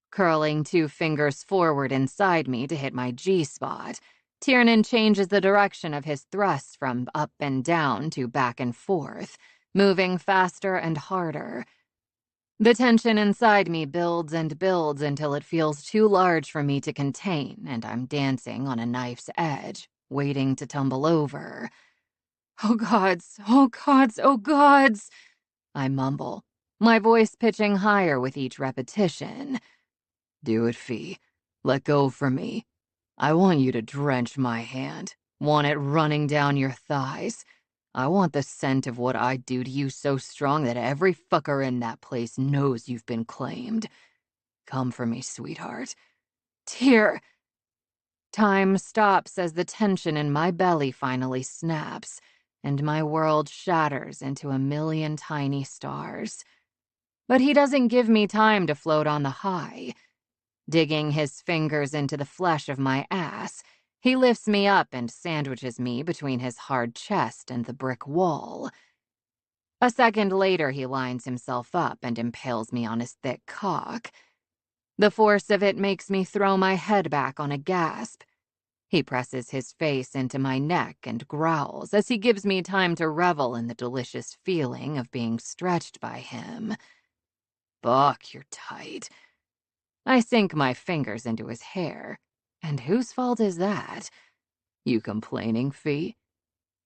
Curling 2 fingers forward inside me to hit my G-spot, Tiernan changes the direction of his thrust from up and down to back and forth, moving faster and harder. The tension inside me builds and builds until it feels too large for me to contain, and I'm dancing on a knife's edge, waiting to tumble over. Oh gods, oh gods, oh gods, I mumble, my voice pitching higher with each repetition. Do it, Fee. Let go for me. I want you to drench my hand. Want it running down your thighs. I want the scent of what I do to you so strong that every fucker in that place knows you've been claimed. Come for me, sweetheart. Tear. Time stops as the tension in my belly finally snaps, and my world shatters into a million tiny stars. But he doesn't give me time to float on the high. Digging his fingers into the flesh of my ass, he lifts me up and sandwiches me between his hard chest and the brick wall. A second later, he lines himself up and impales me on his thick cock. The force of it makes me throw my head back on a gasp. He presses his face into my neck and growls as he gives me time to revel in the delicious feeling of being stretched by him. Fuck, you're tight. I sink my fingers into his hair. And whose fault is that? You complaining, Fee?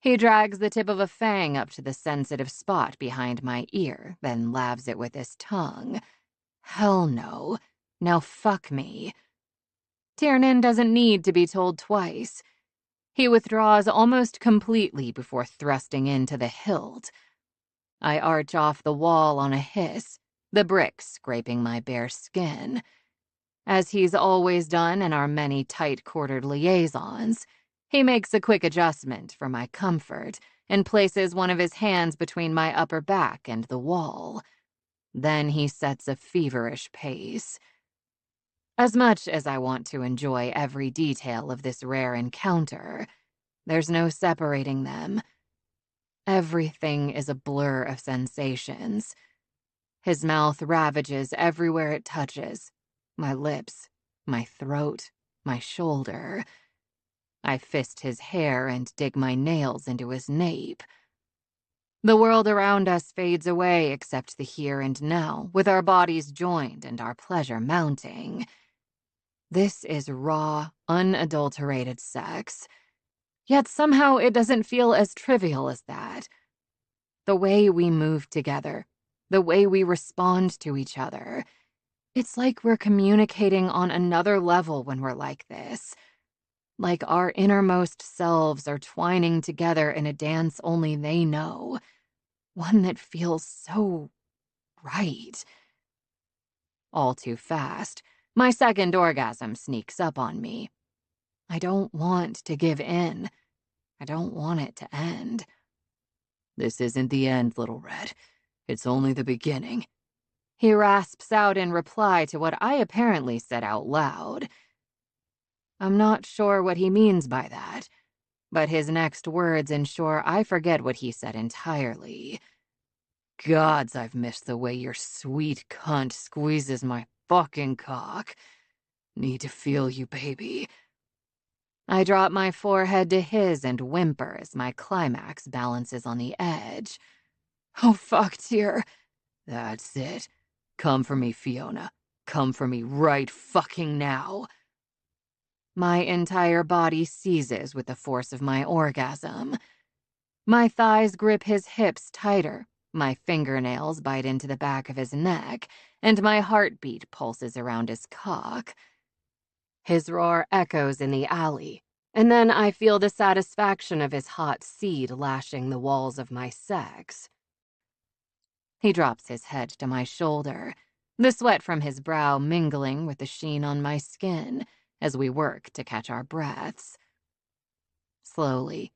He drags the tip of a fang up to the sensitive spot behind my ear, then lavs it with his tongue. Hell no. Now fuck me. Tiernan doesn't need to be told twice. He withdraws almost completely before thrusting into the hilt. I arch off the wall on a hiss, the bricks scraping my bare skin. As he's always done in our many tight-quartered liaisons, he makes a quick adjustment for my comfort and places one of his hands between my upper back and the wall. Then he sets a feverish pace. As much as I want to enjoy every detail of this rare encounter, there's no separating them. Everything is a blur of sensations. His mouth ravages everywhere it touches. My lips, my throat, my shoulder. I fist his hair and dig my nails into his nape. The world around us fades away except the here and now, with our bodies joined and our pleasure mounting. This is raw, unadulterated sex. Yet somehow it doesn't feel as trivial as that. The way we move together, the way we respond to each other. It's like we're communicating on another level when we're like this. like our innermost selves are twining together in a dance only they know, one that feels so right. All too fast, my second orgasm sneaks up on me. I don't want to give in. I don't want it to end. This isn't the end, Little Red. It's only the beginning. He rasps out in reply to what I apparently said out loud. I'm not sure what he means by that, but his next words ensure I forget what he said entirely. Gods, I've missed the way your sweet cunt squeezes my fucking cock. Need to feel you, baby. I drop my forehead to his and whimper as my climax balances on the edge. Oh, fuck, dear. That's it. Come for me, Fiona. Come for me right fucking now. My entire body seizes with the force of my orgasm. My thighs grip his hips tighter, my fingernails bite into the back of his neck, and my heartbeat pulses around his cock. His roar echoes in the alley, and then I feel the satisfaction of his hot seed lashing the walls of my sex. He drops his head to my shoulder, the sweat from his brow mingling with the sheen on my skin as we work to catch our breaths. Slowly,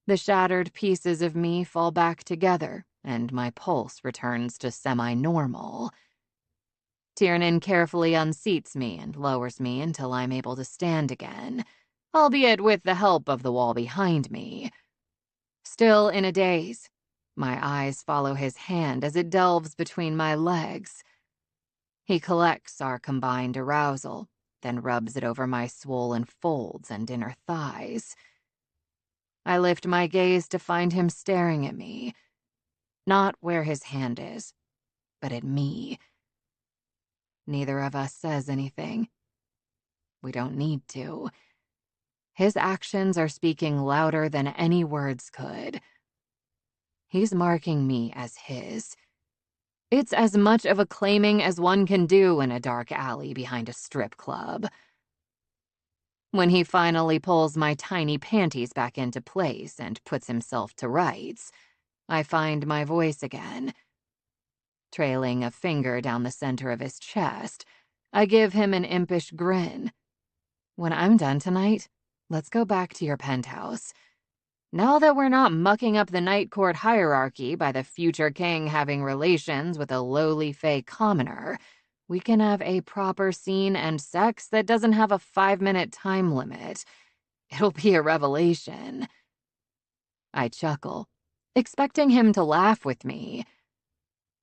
the shattered pieces of me fall back together, and my pulse returns to semi-normal. Tiernan carefully unseats me and lowers me until I'm able to stand again, albeit with the help of the wall behind me. Still in a daze, my eyes follow his hand as it delves between my legs. He collects our combined arousal, then rubs it over my swollen folds and inner thighs. I lift my gaze to find him staring at me, not where his hand is, but at me. Neither of us says anything. We don't need to. His actions are speaking louder than any words could. He's marking me as his. It's as much of a claiming as one can do in a dark alley behind a strip club. When he finally pulls my tiny panties back into place and puts himself to rights, I find my voice again. Trailing a finger down the center of his chest, I give him an impish grin. When I'm done tonight, let's go back to your penthouse. Now that we're not mucking up the night court hierarchy by the future king having relations with a lowly Fae commoner, we can have a proper scene and sex that doesn't have a 5-minute time limit. It'll be a revelation. I chuckle, expecting him to laugh with me.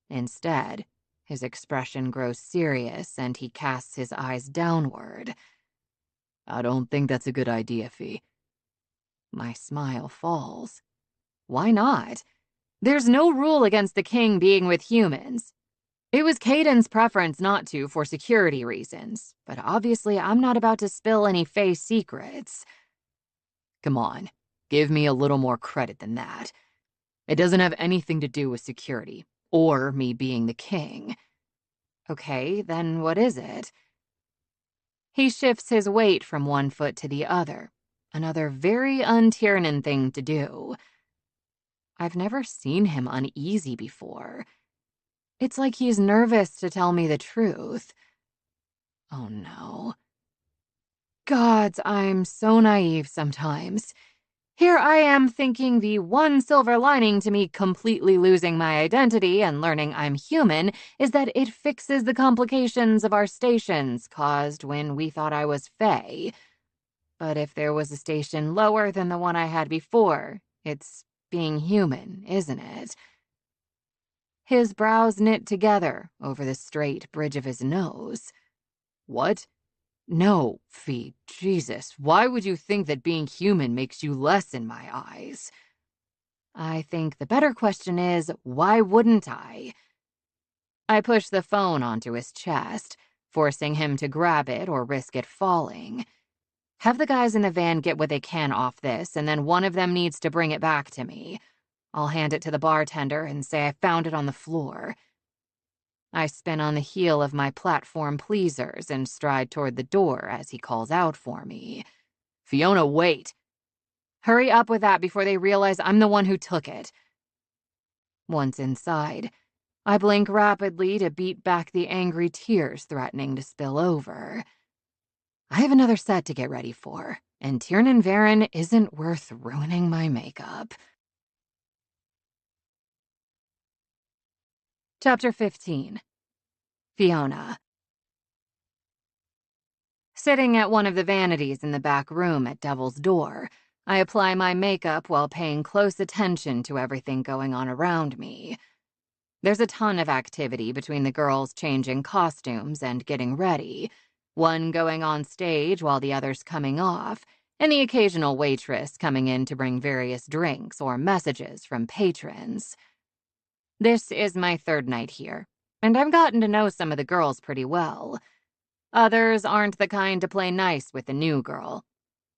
Instead, his expression grows serious and he casts his eyes downward. I don't think that's a good idea, Fee. My smile falls. Why not? There's no rule against the king being with humans. It was Caden's preference not to for security reasons, but obviously I'm not about to spill any Fae secrets. Come on, give me a little more credit than that. It doesn't have anything to do with security, or me being the king. Okay, then what is it? He shifts his weight from one foot to the other, another very un-Tiernan thing to do. I've never seen him uneasy before. It's like he's nervous to tell me the truth. Oh no. Gods, I'm so naive sometimes. Here I am thinking the one silver lining to me completely losing my identity and learning I'm human is that it fixes the complications of our stations caused when we thought I was Fae. But if there was a station lower than the one I had before, it's being human, isn't it? His brows knit together over the straight bridge of his nose. What? No, Fee, Jesus, why would you think that being human makes you less in my eyes? I think the better question is, why wouldn't I? I push the phone onto his chest, forcing him to grab it or risk it falling. Have the guys in the van get what they can off this, and then one of them needs to bring it back to me. I'll hand it to the bartender and say I found it on the floor. I spin on the heel of my platform pleasers and stride toward the door as he calls out for me. Fiona, wait. Hurry up with that before they realize I'm the one who took it. Once inside, I blink rapidly to beat back the angry tears threatening to spill over. I have another set to get ready for, and Tiernan Varen isn't worth ruining my makeup. Chapter 15. Fiona. Sitting at one of the vanities in the back room at Devil's Door, I apply my makeup while paying close attention to everything going on around me. There's a ton of activity between the girls changing costumes and getting ready, one going on stage while the other's coming off, and the occasional waitress coming in to bring various drinks or messages from patrons. This is my third night here, and I've gotten to know some of the girls pretty well. Others aren't the kind to play nice with the new girl.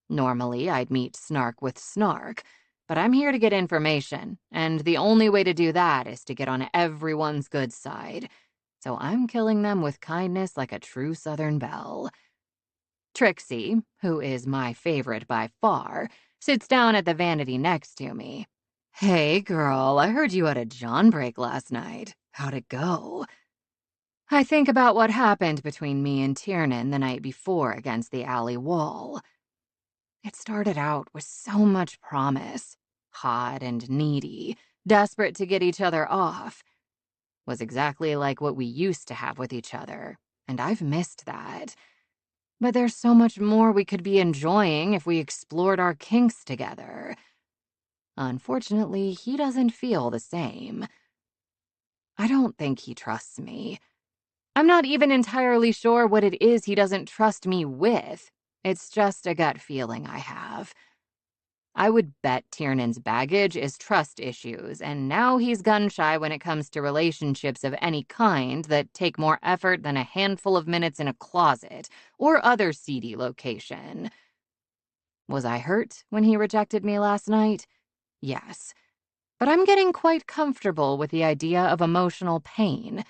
Normally, I'd meet snark with snark, but I'm here to get information, and the only way to do that is to get on everyone's good side. So I'm killing them with kindness like a true Southern belle. Trixie, who is my favorite by far, sits down at the vanity next to me. Hey, girl, I heard you had a John break last night. How'd it go? I think about what happened between me and Tiernan the night before against the alley wall. It started out with so much promise, hot and needy, desperate to get each other off. Was exactly like what we used to have with each other, and I've missed that. But there's so much more we could be enjoying if we explored our kinks together. Unfortunately, he doesn't feel the same. I don't think he trusts me. I'm not even entirely sure what it is he doesn't trust me with. It's just a gut feeling I have. I would bet Tiernan's baggage is trust issues, and now he's gun-shy when it comes to relationships of any kind that take more effort than a handful of minutes in a closet or other seedy location. Was I hurt when he rejected me last night? Yes. But I'm getting quite comfortable with the idea of emotional pain.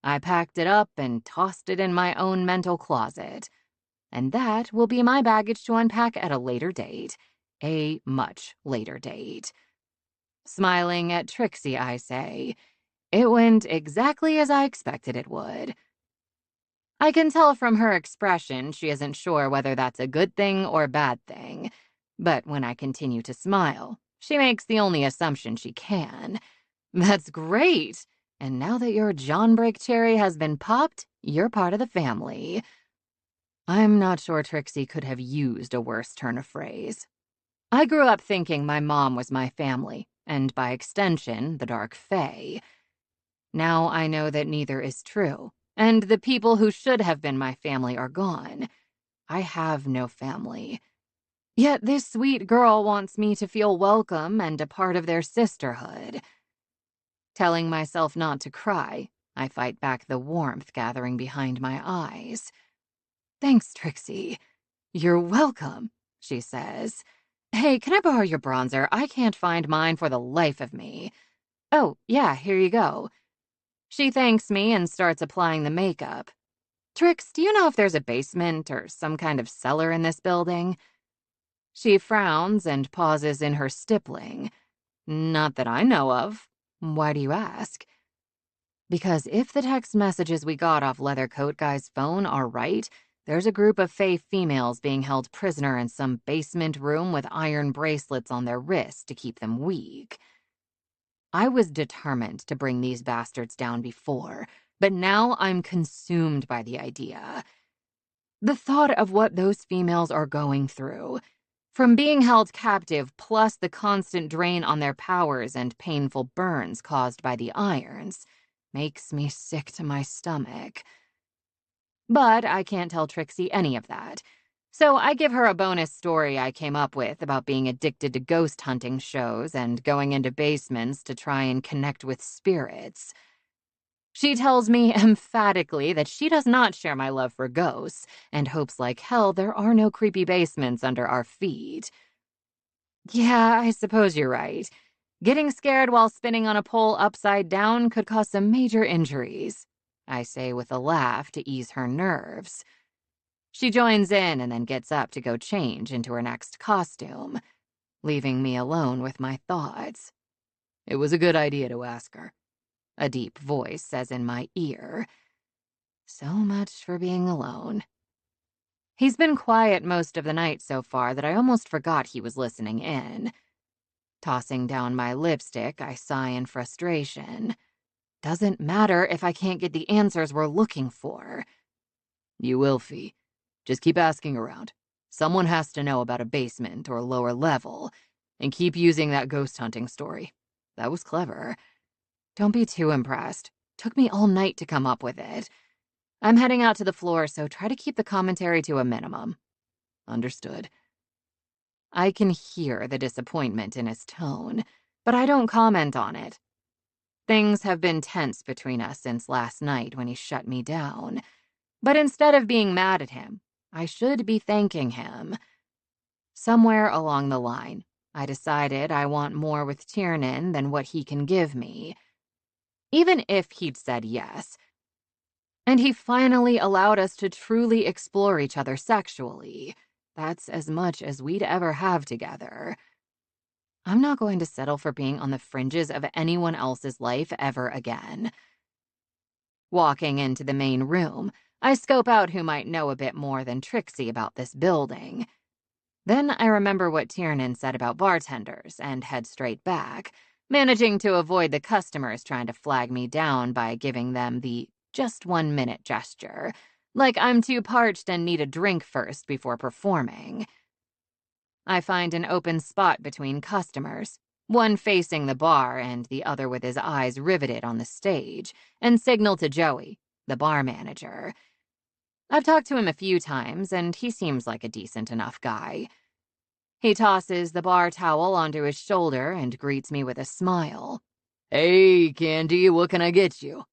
I packed it up and tossed it in my own mental closet. And that will be my baggage to unpack at a later date. A much later date. Smiling at Trixie, I say, it went exactly as I expected it would. I can tell from her expression she isn't sure whether that's a good thing or bad thing. But when I continue to smile, she makes the only assumption she can. That's great! And now that your John break cherry has been popped, you're part of the family. I'm not sure Trixie could have used a worse turn of phrase. I grew up thinking my mom was my family, and by extension, the Dark Fae. Now I know that neither is true, and the people who should have been my family are gone. I have no family. Yet this sweet girl wants me to feel welcome and a part of their sisterhood. Telling myself not to cry, I fight back the warmth gathering behind my eyes. Thanks, Trixie. You're welcome, she says. Hey, can I borrow your bronzer? I can't find mine for the life of me. Oh, yeah, here you go. She thanks me and starts applying the makeup. Trix, do you know if there's a basement or some kind of cellar in this building? She frowns and pauses in her stippling. Not that I know of. Why do you ask? Because if the text messages we got off Leathercoat Guy's phone are right, there's a group of Fae females being held prisoner in some basement room with iron bracelets on their wrists to keep them weak. I was determined to bring these bastards down before, but now I'm consumed by the idea. The thought of what those females are going through, from being held captive plus the constant drain on their powers and painful burns caused by the irons, makes me sick to my stomach. But I can't tell Trixie any of that. So I give her a bonus story I came up with about being addicted to ghost hunting shows and going into basements to try and connect with spirits. She tells me emphatically that she does not share my love for ghosts and hopes like hell there are no creepy basements under our feet. Yeah, I suppose you're right. Getting scared while spinning on a pole upside down could cause some major injuries, I say with a laugh to ease her nerves. She joins in and then gets up to go change into her next costume, leaving me alone with my thoughts. It was a good idea to ask her. A deep voice says in my ear. So much for being alone. He's been quiet most of the night so far that I almost forgot he was listening in. Tossing down my lipstick, I sigh in frustration. Doesn't matter if I can't get the answers we're looking for. You will, Fee. Just keep asking around. Someone has to know about a basement or lower level, and keep using that ghost hunting story. That was clever. Don't be too impressed. Took me all night to come up with it. I'm heading out to the floor, so try to keep the commentary to a minimum. Understood. I can hear the disappointment in his tone, but I don't comment on it. Things have been tense between us since last night when he shut me down. But instead of being mad at him, I should be thanking him. Somewhere along the line, I decided I want more with Tiernan than what he can give me. Even if he'd said yes. And he finally allowed us to truly explore each other sexually. That's as much as we'd ever have together. I'm not going to settle for being on the fringes of anyone else's life ever again. Walking into the main room, I scope out who might know a bit more than Trixie about this building. Then I remember what Tiernan said about bartenders and head straight back, managing to avoid the customers trying to flag me down by giving them the just 1 minute gesture, like I'm too parched and need a drink first before performing. I find an open spot between customers, one facing the bar and the other with his eyes riveted on the stage, and signal to Joey, the bar manager. I've talked to him a few times, and he seems like a decent enough guy. He tosses the bar towel onto his shoulder and greets me with a smile. Hey, Candy, what can I get you?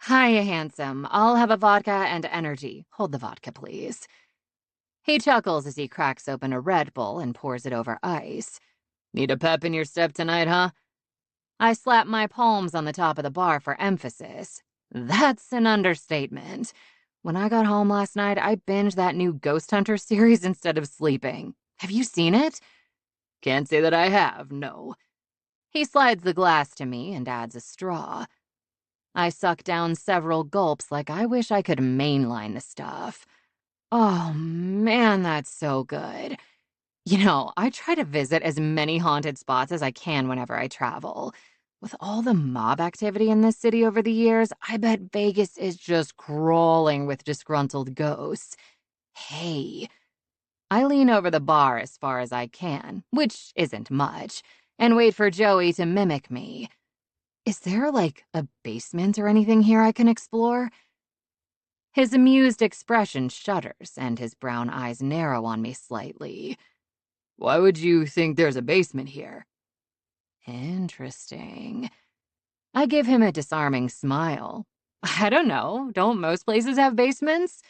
Hiya, handsome. I'll have a vodka and energy. Hold the vodka, please. He chuckles as he cracks open a Red Bull and pours it over ice. Need a pep in your step tonight, huh? I slap my palms on the top of the bar for emphasis. That's an understatement. When I got home last night, I binged that new Ghost Hunter series instead of sleeping. Have you seen it? Can't say that I have, no. He slides the glass to me and adds a straw. I suck down several gulps like I wish I could mainline the stuff. Oh, man, that's so good. You know, I try to visit as many haunted spots as I can whenever I travel. With all the mob activity in this city over the years, I bet Vegas is just crawling with disgruntled ghosts. Hey. I lean over the bar as far as I can, which isn't much, and wait for Joey to mimic me. Is there, like, a basement or anything here I can explore? His amused expression shudders, and his brown eyes narrow on me slightly. Why would you think there's a basement here? Interesting. I give him a disarming smile. I don't know. Don't most places have basements?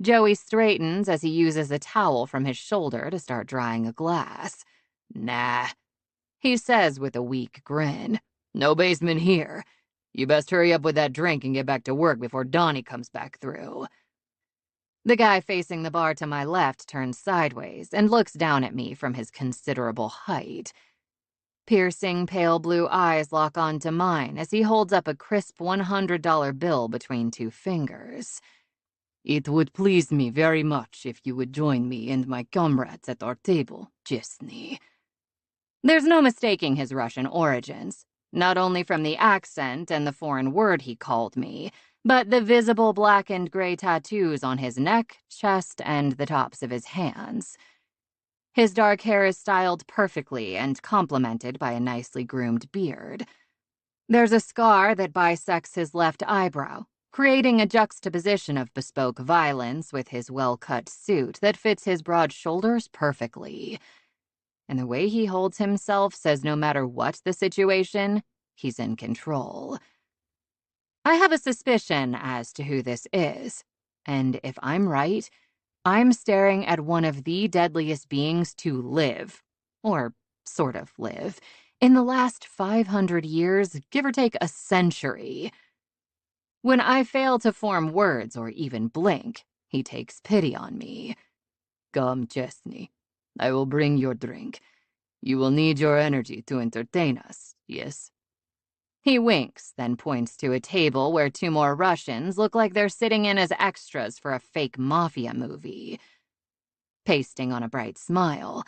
Joey straightens as he uses a towel from his shoulder to start drying a glass. Nah, he says with a weak grin. No basement here. You best hurry up with that drink and get back to work before Donnie comes back through. The guy facing the bar to my left turns sideways and looks down at me from his considerable height. Piercing pale blue eyes lock onto mine as he holds up a crisp $100 bill between two fingers. It would please me very much if you would join me and my comrades at our table, Chesney. There's no mistaking his Russian origins, not only from the accent and the foreign word he called me, but the visible black and gray tattoos on his neck, chest, and the tops of his hands. His dark hair is styled perfectly and complemented by a nicely groomed beard. There's a scar that bisects his left eyebrow, creating a juxtaposition of bespoke violence with his well-cut suit that fits his broad shoulders perfectly. And the way he holds himself says no matter what the situation, he's in control. I have a suspicion as to who this is, and if I'm right, I'm staring at one of the deadliest beings to live, or sort of live, in the last 500 years, give or take a century. When I fail to form words or even blink, He takes pity on me. Come, Chesney. I will bring your drink. You will need your energy to entertain us, yes? He winks, then points to a table where 2 more Russians look like they're sitting in as extras for a fake mafia movie. Pasting on a bright smile,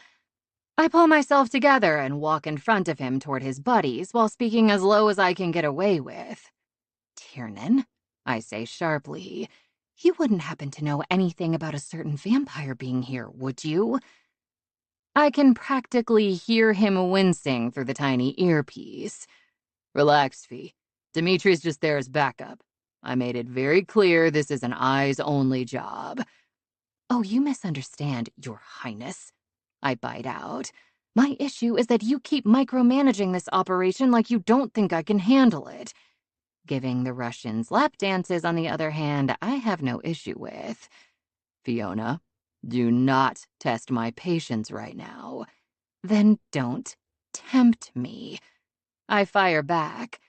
I pull myself together and walk in front of him toward his buddies while speaking as low as I can get away with. Tiernan, I say sharply, you wouldn't happen to know anything about a certain vampire being here, would you? I can practically hear him wincing through the tiny earpiece. Relax, Fee. Dimitri's just there as backup. I made it very clear this is an eyes-only job. Oh, you misunderstand, Your Highness. I bite out. My issue is that you keep micromanaging this operation like you don't think I can handle it. Giving the Russians lap dances, on the other hand, I have no issue with. Fiona, do not test my patience right now. Then don't tempt me. I fire back.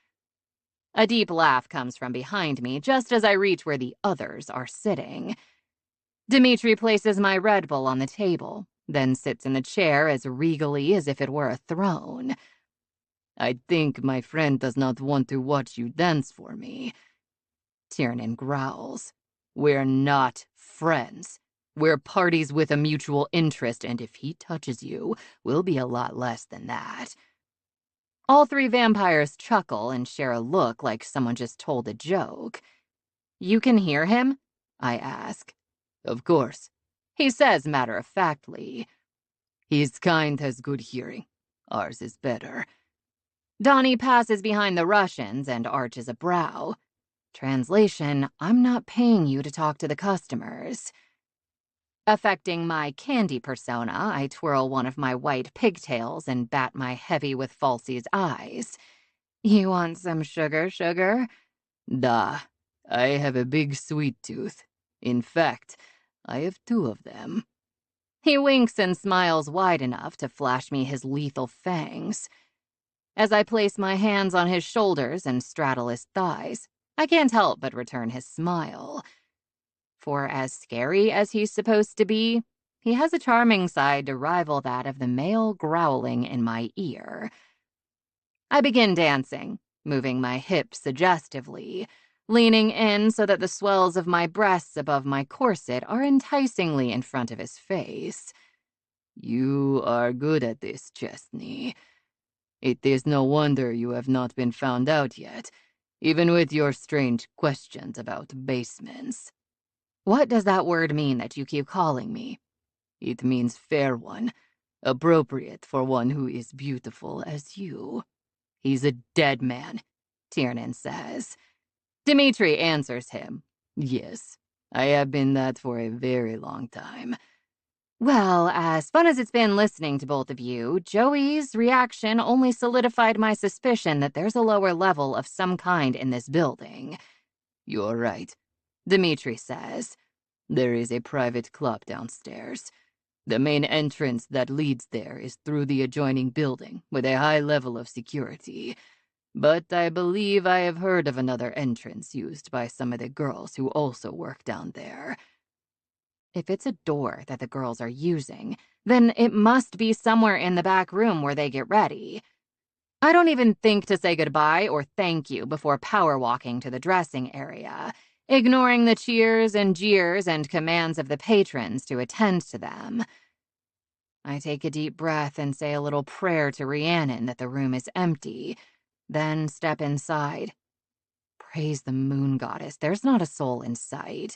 A deep laugh comes from behind me just as I reach where the others are sitting. Dimitri places my Red Bull on the table, then sits in the chair as regally as if it were a throne. I think my friend does not want to watch you dance for me. Tiernan growls. We're not friends. We're parties with a mutual interest, and if he touches you, we'll be a lot less than that. All 3 vampires chuckle and share a look like someone just told a joke. You can hear him? I ask. Of course. He says matter-of-factly. His kind has good hearing. Ours is better. Donnie passes behind the Russians and arches a brow. Translation, I'm not paying you to talk to the customers. Affecting my candy persona, I twirl one of my white pigtails and bat my heavy with Falsey's eyes. You want some sugar? Da, I have a big sweet tooth. In fact, I have 2 of them. He winks and smiles wide enough to flash me his lethal fangs. As I place my hands on his shoulders and straddle his thighs, I can't help but return his smile. For as scary as he's supposed to be, he has a charming side to rival that of the male growling in my ear. I begin dancing, moving my hips suggestively, leaning in so that the swells of my breasts above my corset are enticingly in front of his face. You are good at this, Chesney. It is no wonder you have not been found out yet, even with your strange questions about basements. What does that word mean that you keep calling me? It means fair one, appropriate for one who is beautiful as you. He's a dead man, Tiernan says. Dimitri answers him. Yes, I have been that for a very long time. Well, as fun as it's been listening to both of you, Joey's reaction only solidified my suspicion that there's a lower level of some kind in this building. You're right, Dimitri says. There is a private club downstairs. The main entrance that leads there is through the adjoining building with a high level of security. But I believe I have heard of another entrance used by some of the girls who also work down there. If it's a door that the girls are using, then it must be somewhere in the back room where they get ready. I don't even think to say goodbye or thank you before power walking to the dressing area, ignoring the cheers and jeers and commands of the patrons to attend to them. I take a deep breath and say a little prayer to Rhiannon that the room is empty, then step inside. Praise the moon goddess, there's not a soul in sight.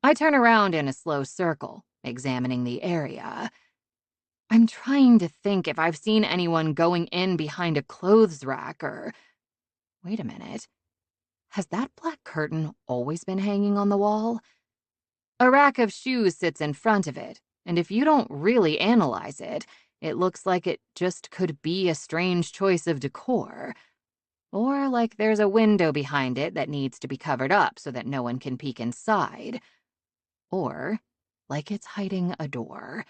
I turn around in a slow circle, examining the area. I'm trying to think if I've seen anyone going in behind a clothes rack or... Wait a minute. Has that black curtain always been hanging on the wall? A rack of shoes sits in front of it, and if you don't really analyze it, it looks like it just could be a strange choice of decor. Or like there's a window behind it that needs to be covered up so that no one can peek inside. Or like it's hiding a door.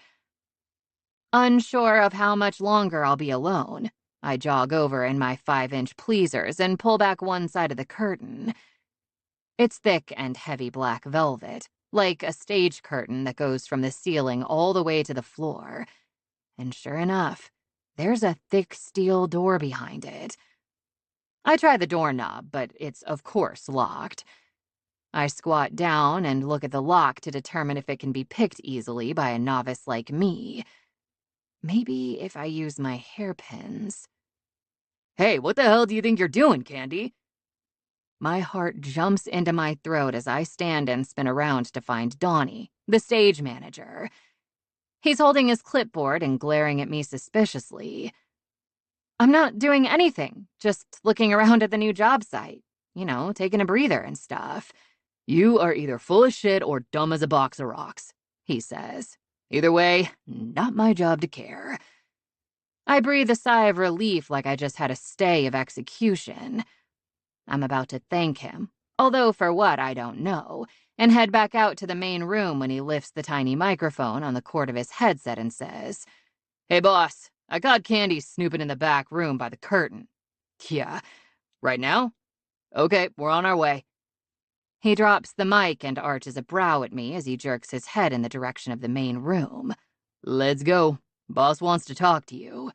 Unsure of how much longer I'll be alone, I jog over in my 5-inch pleasers and pull back one side of the curtain. It's thick and heavy black velvet, like a stage curtain that goes from the ceiling all the way to the floor. And sure enough, there's a thick steel door behind it. I try the doorknob, but it's of course locked. I squat down and look at the lock to determine if it can be picked easily by a novice like me. Maybe if I use my hairpins. Hey, what the hell do you think you're doing, Candy? My heart jumps into my throat as I stand and spin around to find Donnie, the stage manager. He's holding his clipboard and glaring at me suspiciously. I'm not doing anything, just looking around at the new job site. You know, taking a breather and stuff. You are either full of shit or dumb as a box of rocks, he says. Either way, not my job to care. I breathe a sigh of relief like I just had a stay of execution. I'm about to thank him, although for what I don't know, and head back out to the main room when he lifts the tiny microphone on the cord of his headset and says, Hey boss, I caught Candy snooping in the back room by the curtain. Yeah, right now? Okay, we're on our way. He drops the mic and arches a brow at me as he jerks his head in the direction of the main room. Let's go. Boss wants to talk to you.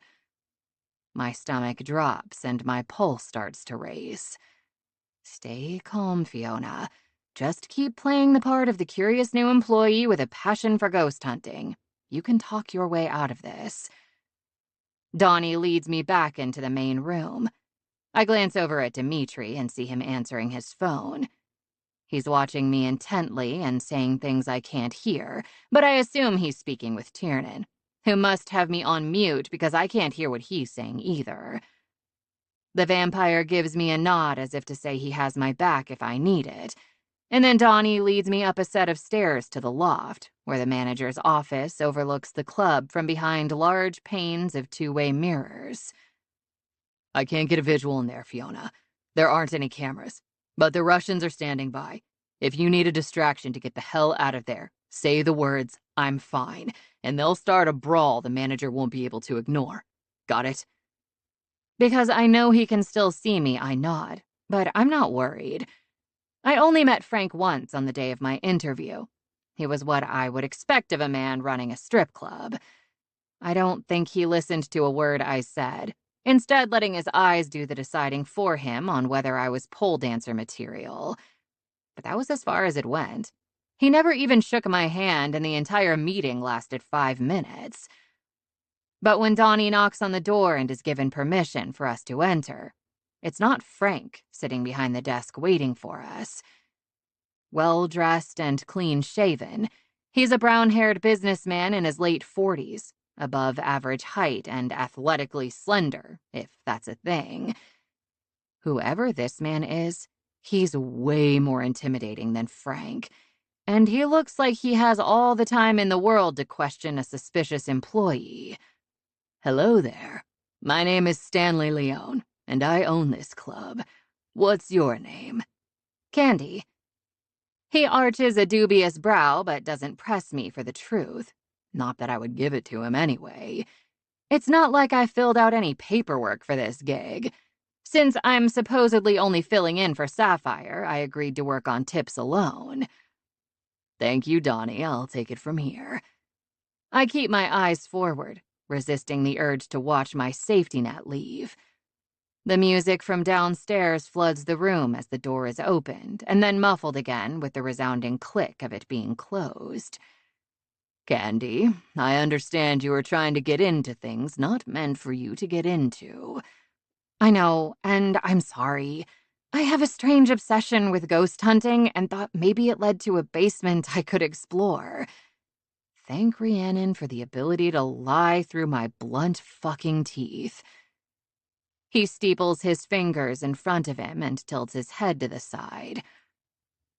My stomach drops and my pulse starts to race. Stay calm, Fiona. Just keep playing the part of the curious new employee with a passion for ghost hunting. You can talk your way out of this. Donnie leads me back into the main room. I glance over at Dimitri and see him answering his phone. He's watching me intently and saying things I can't hear, but I assume he's speaking with Tiernan, who must have me on mute because I can't hear what he's saying either. The vampire gives me a nod as if to say he has my back if I need it, and then Donnie leads me up a set of stairs to the loft, where the manager's office overlooks the club from behind large panes of two-way mirrors. I can't get a visual in there, Fiona. There aren't any cameras, but the Russians are standing by. If you need a distraction to get the hell out of there, say the words, "I'm fine," and they'll start a brawl the manager won't be able to ignore. Got it? Because I know he can still see me, I nod, but I'm not worried. I only met Frank once on the day of my interview. He was what I would expect of a man running a strip club. I don't think he listened to a word I said, instead letting his eyes do the deciding for him on whether I was pole dancer material. But that was as far as it went. He never even shook my hand, and the entire meeting lasted 5 minutes. But when Donnie knocks on the door and is given permission for us to enter, it's not Frank sitting behind the desk waiting for us. Well-dressed and clean-shaven, he's a brown-haired businessman in his late 40s, above average height and athletically slender, if that's a thing. Whoever this man is, he's way more intimidating than Frank, and he looks like he has all the time in the world to question a suspicious employee. Hello there. My name is Stanley Leone, and I own this club. What's your name? Candy. He arches a dubious brow but doesn't press me for the truth. Not that I would give it to him anyway. It's not like I filled out any paperwork for this gig. Since I'm supposedly only filling in for Sapphire, I agreed to work on tips alone. Thank you, Donnie. I'll take it from here. I keep my eyes forward, resisting the urge to watch my safety net leave. The music from downstairs floods the room as the door is opened, and then muffled again with the resounding click of it being closed. Candy, I understand you are trying to get into things not meant for you to get into. I know, and I'm sorry. I have a strange obsession with ghost hunting and thought maybe it led to a basement I could explore. Thank Rhiannon for the ability to lie through my blunt fucking teeth. He steeples his fingers in front of him and tilts his head to the side.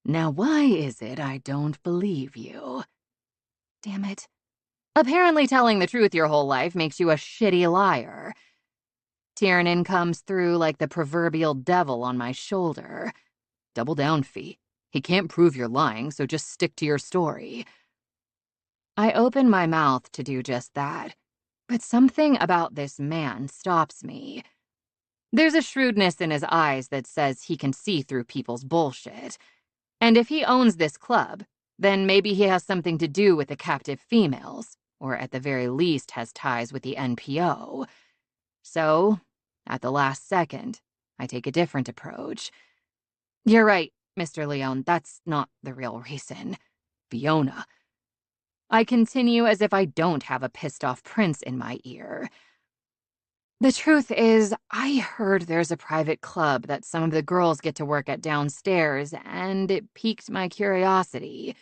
Now why is it I don't believe you? Damn it. Apparently telling the truth your whole life makes you a shitty liar. Tiernan comes through like the proverbial devil on my shoulder. Double down, Fee. He can't prove you're lying, so just stick to your story. I open my mouth to do just that, but something about this man stops me. There's a shrewdness in his eyes that says he can see through people's bullshit. And if he owns this club, then maybe he has something to do with the captive females, or at the very least has ties with the NPO. So, at the last second, I take a different approach. You're right, Mr. Leone, that's not the real reason. Fiona. I continue as if I don't have a pissed-off prince in my ear. The truth is, I heard there's a private club that some of the girls get to work at downstairs, and it piqued my curiosity.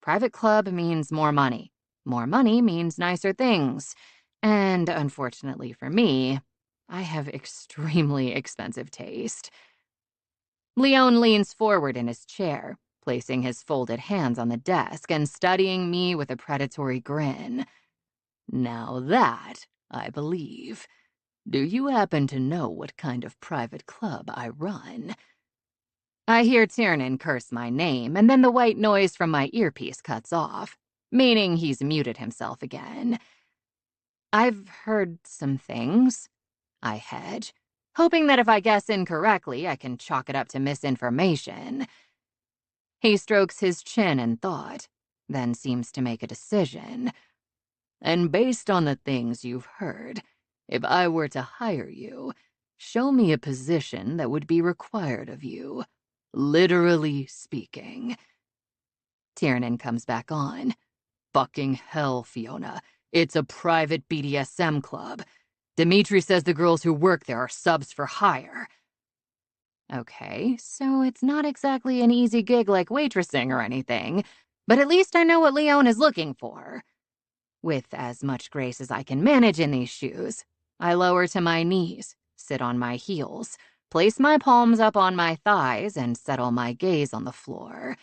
Private club means more money. More money means nicer things. And unfortunately for me, I have extremely expensive taste. Leone leans forward in his chair, placing his folded hands on the desk and studying me with a predatory grin. Now that, I believe. Do you happen to know what kind of private club I run? I hear Tiernan curse my name, and then the white noise from my earpiece cuts off, meaning he's muted himself again. I've heard some things, I hedge, hoping that if I guess incorrectly, I can chalk it up to misinformation. He strokes his chin in thought, then seems to make a decision. And based on the things you've heard, if I were to hire you, show me a position that would be required of you, literally speaking. Tiernan comes back on. Fucking hell, Fiona. It's a private BDSM club. Dimitri says the girls who work there are subs for hire. Okay, so it's not exactly an easy gig like waitressing or anything, but at least I know what Leone is looking for. With as much grace as I can manage in these shoes, I lower to my knees, sit on my heels, place my palms up on my thighs, and settle my gaze on the floor.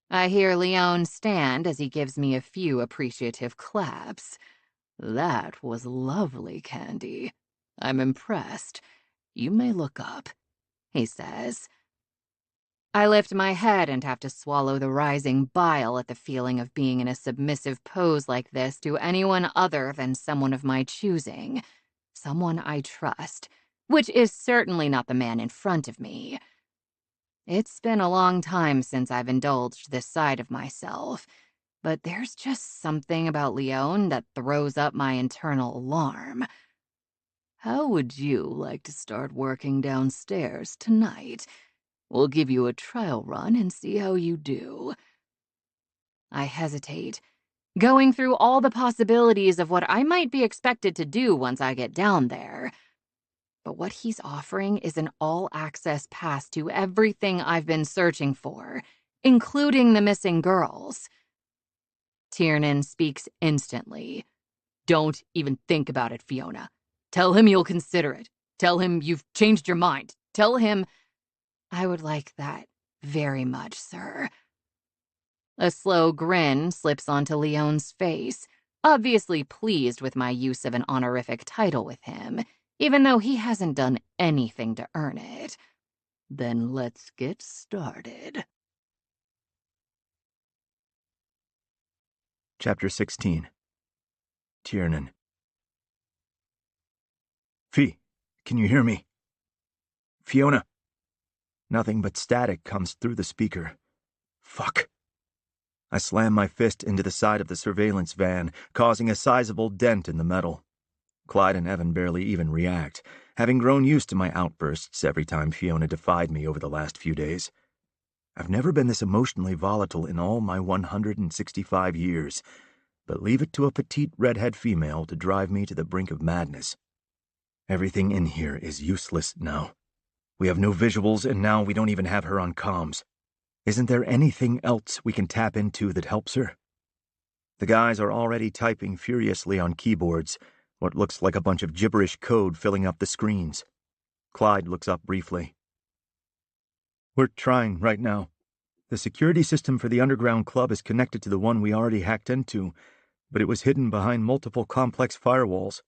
I hear Leone stand as he gives me a few appreciative claps. That was lovely, Candy. I'm impressed. You may look up, he says. I lift my head and have to swallow the rising bile at the feeling of being in a submissive pose like this to anyone other than someone of my choosing, someone I trust, which is certainly not the man in front of me. It's been a long time since I've indulged this side of myself, but there's just something about Leone that throws up my internal alarm. How would you like to start working downstairs tonight? We'll give you a trial run and see how you do. I hesitate, going through all the possibilities of what I might be expected to do once I get down there. But what he's offering is an all-access pass to everything I've been searching for, including the missing girls. Tiernan speaks instantly. Don't even think about it, Fiona. Tell him you'll consider it. Tell him you've changed your mind. Tell him... I would like that very much, sir. A slow grin slips onto Leone's face, obviously pleased with my use of an honorific title with him, even though he hasn't done anything to earn it. Then let's get started. Chapter 16. Tiernan. Fee, can you hear me? Fiona? Nothing but static comes through the speaker. Fuck. I slam my fist into the side of the surveillance van, causing a sizable dent in the metal. Clyde and Evan barely even react, having grown used to my outbursts every time Fiona defied me over the last few days. I've never been this emotionally volatile in all my 165 years, but leave it to a petite redhead female to drive me to the brink of madness. Everything in here is useless now. We have no visuals, and now we don't even have her on comms. Isn't there anything else we can tap into that helps her? The guys are already typing furiously on keyboards, what looks like a bunch of gibberish code filling up the screens. Clyde looks up briefly. We're trying right now. The security system for the underground club is connected to the one we already hacked into, but it was hidden behind multiple complex firewalls.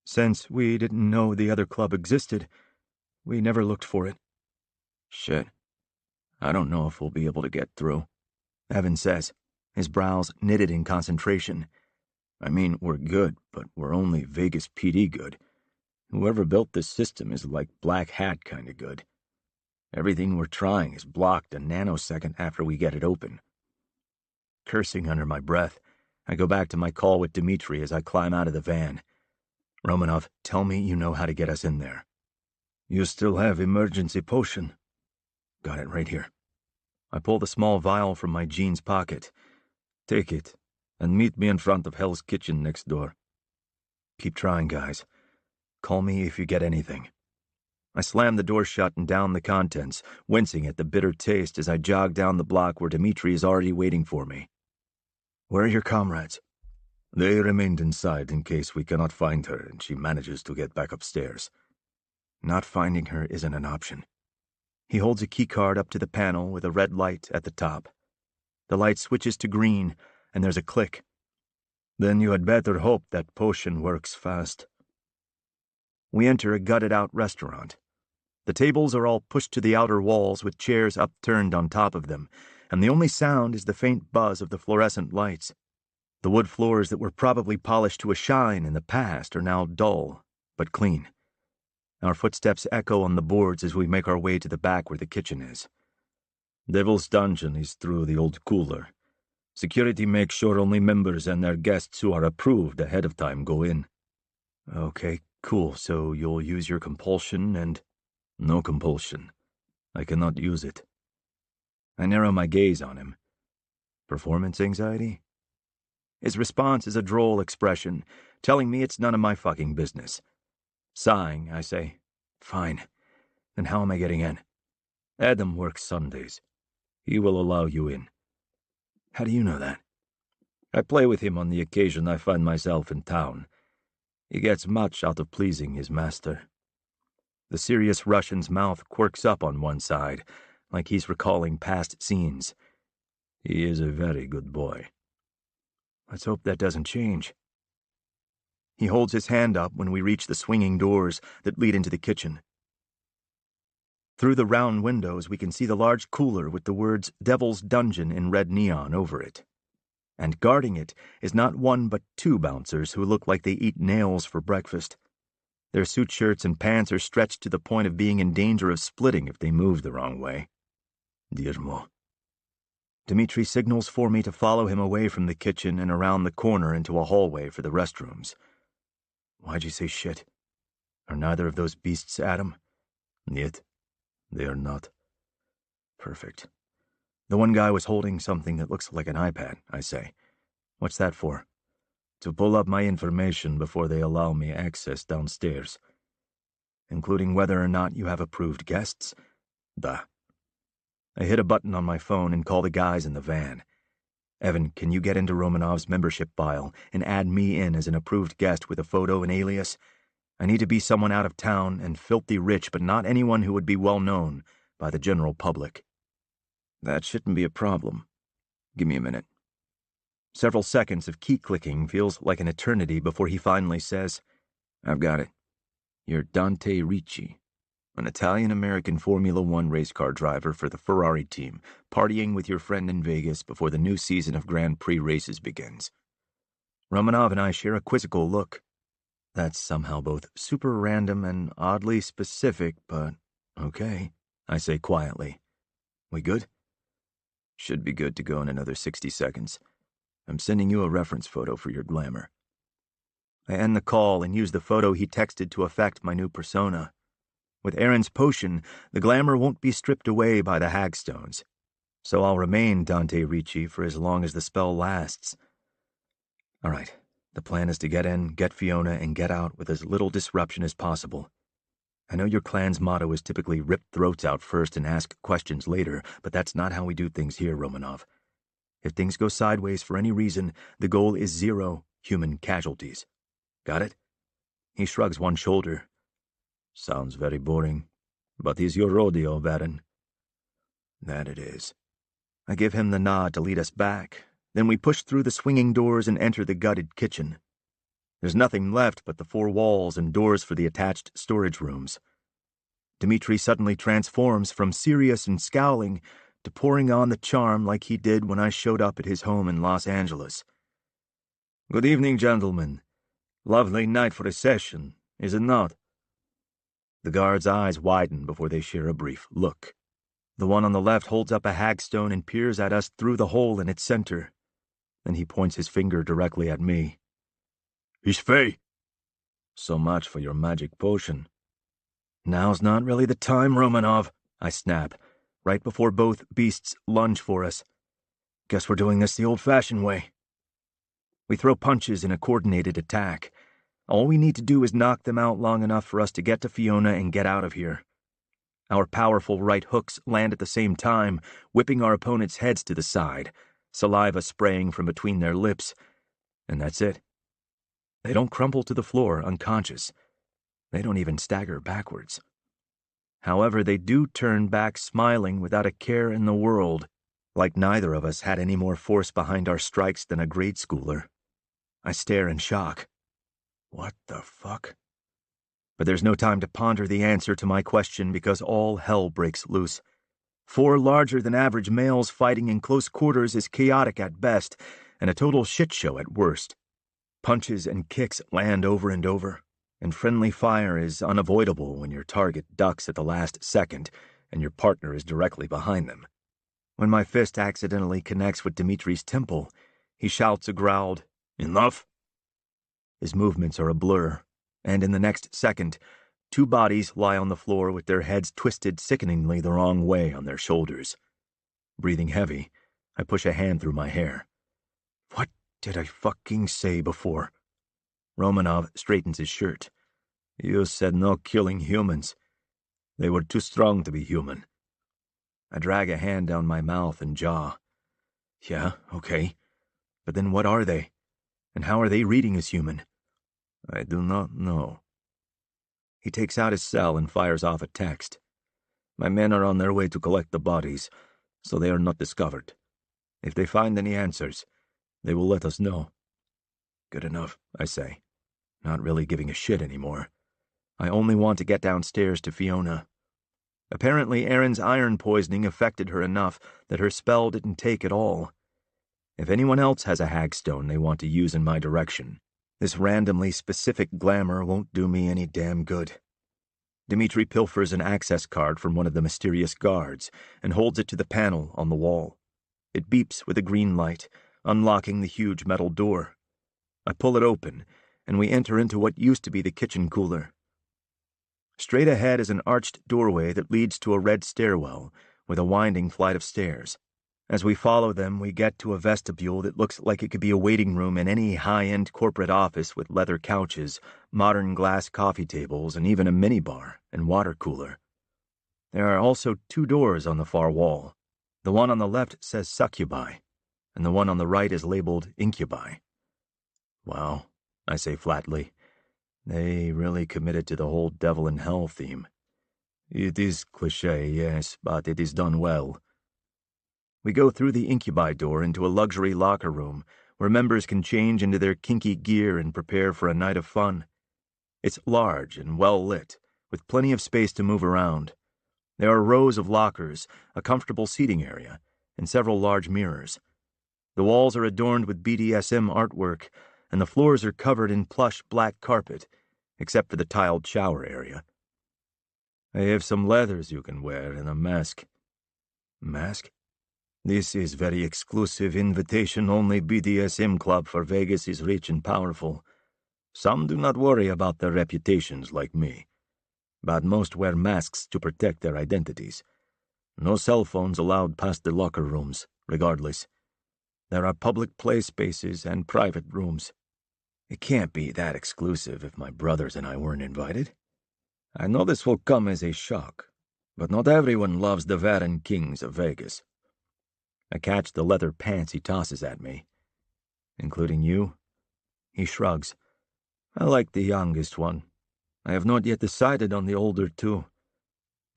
Since we didn't know the other club existed, we never looked for it. Shit. I don't know if we'll be able to get through, Evan says, his brows knitted in concentration. I mean, we're good, but we're only Vegas PD good. Whoever built this system is like black hat kind of good. Everything we're trying is blocked a nanosecond after we get it open. Cursing under my breath, I go back to my call with Dmitri as I climb out of the van. Romanov, tell me you know how to get us in there. You still have emergency potion? Got it right here. I pull the small vial from my jeans pocket. Take it, and meet me in front of Hell's Kitchen next door. Keep trying, guys. Call me if you get anything. I slam the door shut and down the contents, wincing at the bitter taste as I jog down the block where Dmitri is already waiting for me. Where are your comrades? They remained inside in case we cannot find her and she manages to get back upstairs. Not finding her isn't an option. He holds a keycard up to the panel with a red light at the top. The light switches to green, and there's a click. Then you had better hope that potion works fast. We enter a gutted-out restaurant. The tables are all pushed to the outer walls with chairs upturned on top of them, and the only sound is the faint buzz of the fluorescent lights. The wood floors that were probably polished to a shine in the past are now dull, but clean. Our footsteps echo on the boards as we make our way to the back where the kitchen is. Devil's Dungeon is through the old cooler. Security makes sure only members and their guests who are approved ahead of time go in. Okay, cool. So you'll use your compulsion and... No compulsion. I cannot use it. I narrow my gaze on him. Performance anxiety? His response is a droll expression, telling me it's none of my fucking business. Sighing, I say, fine. Then how am I getting in? Adam works Sundays. He will allow you in. How do you know that? I play with him on the occasion I find myself in town. He gets much out of pleasing his master. The serious Russian's mouth quirks up on one side, like he's recalling past scenes. He is a very good boy. Let's hope that doesn't change. He holds his hand up when we reach the swinging doors that lead into the kitchen. Through the round windows, we can see the large cooler with the words Devil's Dungeon in red neon over it. And guarding it is not one but two bouncers who look like they eat nails for breakfast. Their suit shirts and pants are stretched to the point of being in danger of splitting if they move the wrong way. Dirmo. Dmitri signals for me to follow him away from the kitchen and around the corner into a hallway for the restrooms. Why'd you say shit? Are neither of those beasts Adam? Yet, they are not. Perfect. The one guy was holding something that looks like an iPad, I say. What's that for? To pull up my information before they allow me access downstairs. Including whether or not you have approved guests? Da. I hit a button on my phone and call the guys in the van. Evan, can you get into Romanov's membership file and add me in as an approved guest with a photo and alias? I need to be someone out of town and filthy rich, but not anyone who would be well known by the general public. That shouldn't be a problem. Give me a minute. Several seconds of key clicking feels like an eternity before he finally says, I've got it. You're Dante Ricci, an Italian-American Formula One race car driver for the Ferrari team, partying with your friend in Vegas before the new season of Grand Prix races begins. Romanov and I share a quizzical look. That's somehow both super random and oddly specific, but okay, I say quietly. We good? Should be good to go in another 60 seconds. I'm sending you a reference photo for your glamour. I end the call and use the photo he texted to affect my new persona. With Aaron's potion, the glamour won't be stripped away by the hagstones, so I'll remain Dante Ricci for as long as the spell lasts. All right, the plan is to get in, get Fiona, and get out with as little disruption as possible. I know your clan's motto is typically rip throats out first and ask questions later, but that's not how we do things here, Romanov. If things go sideways for any reason, the goal is 0 human casualties. Got it? He shrugs one shoulder. Sounds very boring, but is your rodeo, Baron? That it is. I give him the nod to lead us back. Then we push through the swinging doors and enter the gutted kitchen. There's nothing left but the 4 walls and doors for the attached storage rooms. Dmitri suddenly transforms from serious and scowling to pouring on the charm like he did when I showed up at his home in Los Angeles. Good evening, gentlemen. Lovely night for a session, is it not? The guard's eyes widen before they share a brief look. The one on the left holds up a hagstone and peers at us through the hole in its center. Then he points his finger directly at me. "He's Fae." "So much for your magic potion." "Now's not really the time, Romanov," I snap, right before both beasts lunge for us. "Guess we're doing this the old-fashioned way." We throw punches in a coordinated attack. All we need to do is knock them out long enough for us to get to Fiona and get out of here. Our powerful right hooks land at the same time, whipping our opponents' heads to the side, saliva spraying from between their lips. And that's it. They don't crumple to the floor unconscious. They don't even stagger backwards. However, they do turn back smiling without a care in the world, like neither of us had any more force behind our strikes than a grade schooler. I stare in shock. What the fuck? But there's no time to ponder the answer to my question because all hell breaks loose. 4 larger-than-average males fighting in close quarters is chaotic at best, and a total shit show at worst. Punches and kicks land over and over, and friendly fire is unavoidable when your target ducks at the last second and your partner is directly behind them. When my fist accidentally connects with Dimitri's temple, he shouts a growled, "Enough!" His movements are a blur, and in the next second, 2 bodies lie on the floor with their heads twisted sickeningly the wrong way on their shoulders. Breathing heavy, I push a hand through my hair. What did I fucking say before? Romanov straightens his shirt. You said no killing humans. They were too strong to be human. I drag a hand down my mouth and jaw. Yeah, okay. But then what are they? And how are they reading as human? I do not know. He takes out his cell and fires off a text. My men are on their way to collect the bodies, so they are not discovered. If they find any answers, they will let us know. Good enough, I say, not really giving a shit anymore. I only want to get downstairs to Fiona. Apparently Erin's iron poisoning affected her enough that her spell didn't take at all. If anyone else has a hagstone they want to use in my direction, this randomly specific glamour won't do me any damn good. Dimitri pilfers an access card from one of the mysterious guards and holds it to the panel on the wall. It beeps with a green light, unlocking the huge metal door. I pull it open, and we enter into what used to be the kitchen cooler. Straight ahead is an arched doorway that leads to a red stairwell with a winding flight of stairs. As we follow them, we get to a vestibule that looks like it could be a waiting room in any high-end corporate office with leather couches, modern glass coffee tables, and even a minibar and water cooler. There are also 2 doors on the far wall. The one on the left says succubi, and the one on the right is labeled incubi. Wow, I say flatly. They really committed to the whole devil in hell theme. It is cliché, yes, but it is done well. We go through the incubi door into a luxury locker room where members can change into their kinky gear and prepare for a night of fun. It's large and well lit, with plenty of space to move around. There are rows of lockers, a comfortable seating area, and several large mirrors. The walls are adorned with BDSM artwork, and the floors are covered in plush black carpet, except for the tiled shower area. I have some leathers you can wear and a mask. Mask? This is very exclusive invitation-only BDSM club for Vegas is rich and powerful. Some do not worry about their reputations like me, but most wear masks to protect their identities. No cell phones allowed past the locker rooms, regardless. There are public play spaces and private rooms. It can't be that exclusive if my brothers and I weren't invited. I know this will come as a shock, but not everyone loves the Varan Kings of Vegas. I catch the leather pants he tosses at me. Including you? He shrugs. I like the youngest one. I have not yet decided on the older 2.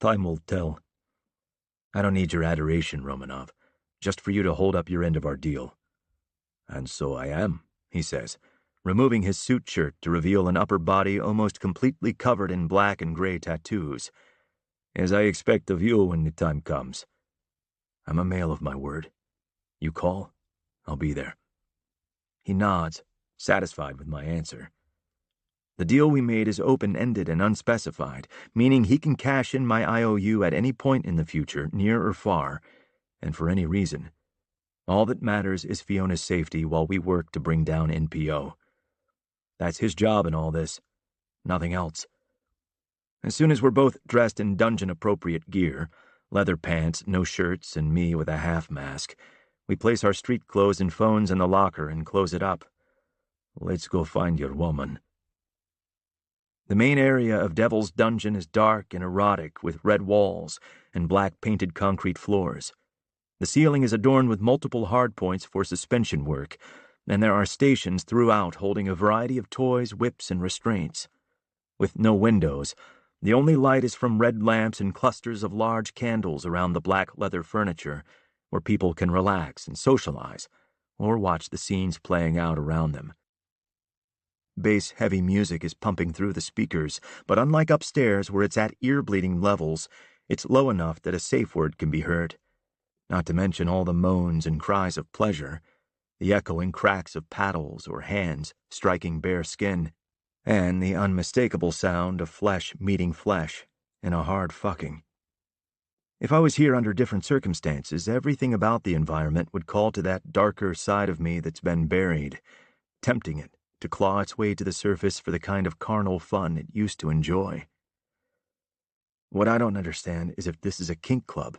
Time will tell. I don't need your adoration, Romanov, just for you to hold up your end of our deal. And so I am, he says, removing his suit shirt to reveal an upper body almost completely covered in black and gray tattoos. As I expect of you when the time comes. I'm a male of my word. You call, I'll be there. He nods, satisfied with my answer. The deal we made is open-ended and unspecified, meaning he can cash in my IOU at any point in the future, near or far, and for any reason. All that matters is Fiona's safety while we work to bring down NPO. That's his job in all this. Nothing else. As soon as we're both dressed in dungeon-appropriate gear, leather pants, no shirts, and me with a half-mask, we place our street clothes and phones in the locker and close it up. Let's go find your woman. The main area of Devil's Dungeon is dark and erotic with red walls and black painted concrete floors. The ceiling is adorned with multiple hardpoints for suspension work, and there are stations throughout holding a variety of toys, whips, and restraints. With no windows, the only light is from red lamps and clusters of large candles around the black leather furniture, where people can relax and socialize, or watch the scenes playing out around them. Bass-heavy music is pumping through the speakers, but unlike upstairs where it's at ear-bleeding levels, it's low enough that a safe word can be heard. Not to mention all the moans and cries of pleasure, the echoing cracks of paddles or hands striking bare skin, and the unmistakable sound of flesh meeting flesh in a hard fucking. If I was here under different circumstances, everything about the environment would call to that darker side of me that's been buried, tempting it to claw its way to the surface for the kind of carnal fun it used to enjoy. What I don't understand is if this is a kink club,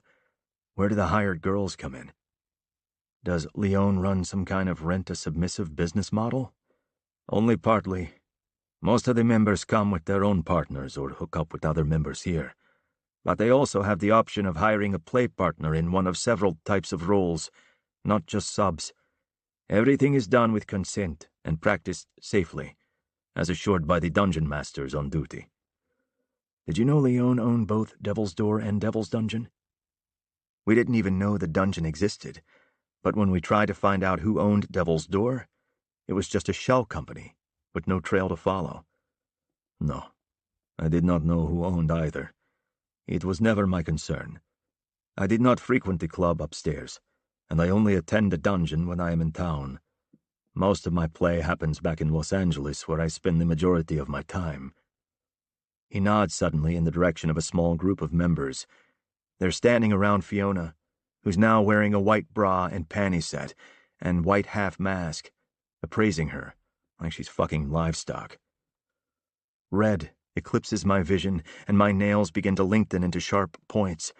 where do the hired girls come in? Does Leon run some kind of rent-a-submissive business model? Only partly. Most of the members come with their own partners or hook up with other members here. But they also have the option of hiring a play partner in one of several types of roles, not just subs. Everything is done with consent and practiced safely, as assured by the dungeon masters on duty. Did you know Leon owned both Devil's Door and Devil's Dungeon? We didn't even know the dungeon existed, but when we tried to find out who owned Devil's Door, it was just a shell company, with no trail to follow. No, I did not know who owned either. It was never my concern. I did not frequent the club upstairs, and I only attend the dungeon when I am in town. Most of my play happens back in Los Angeles, where I spend the majority of my time. He nods suddenly in the direction of a small group of members. They're standing around Fiona, who's now wearing a white bra and panty set and white half-mask, appraising her like she's fucking livestock. Red eclipses my vision, and my nails begin to lengthen into sharp points.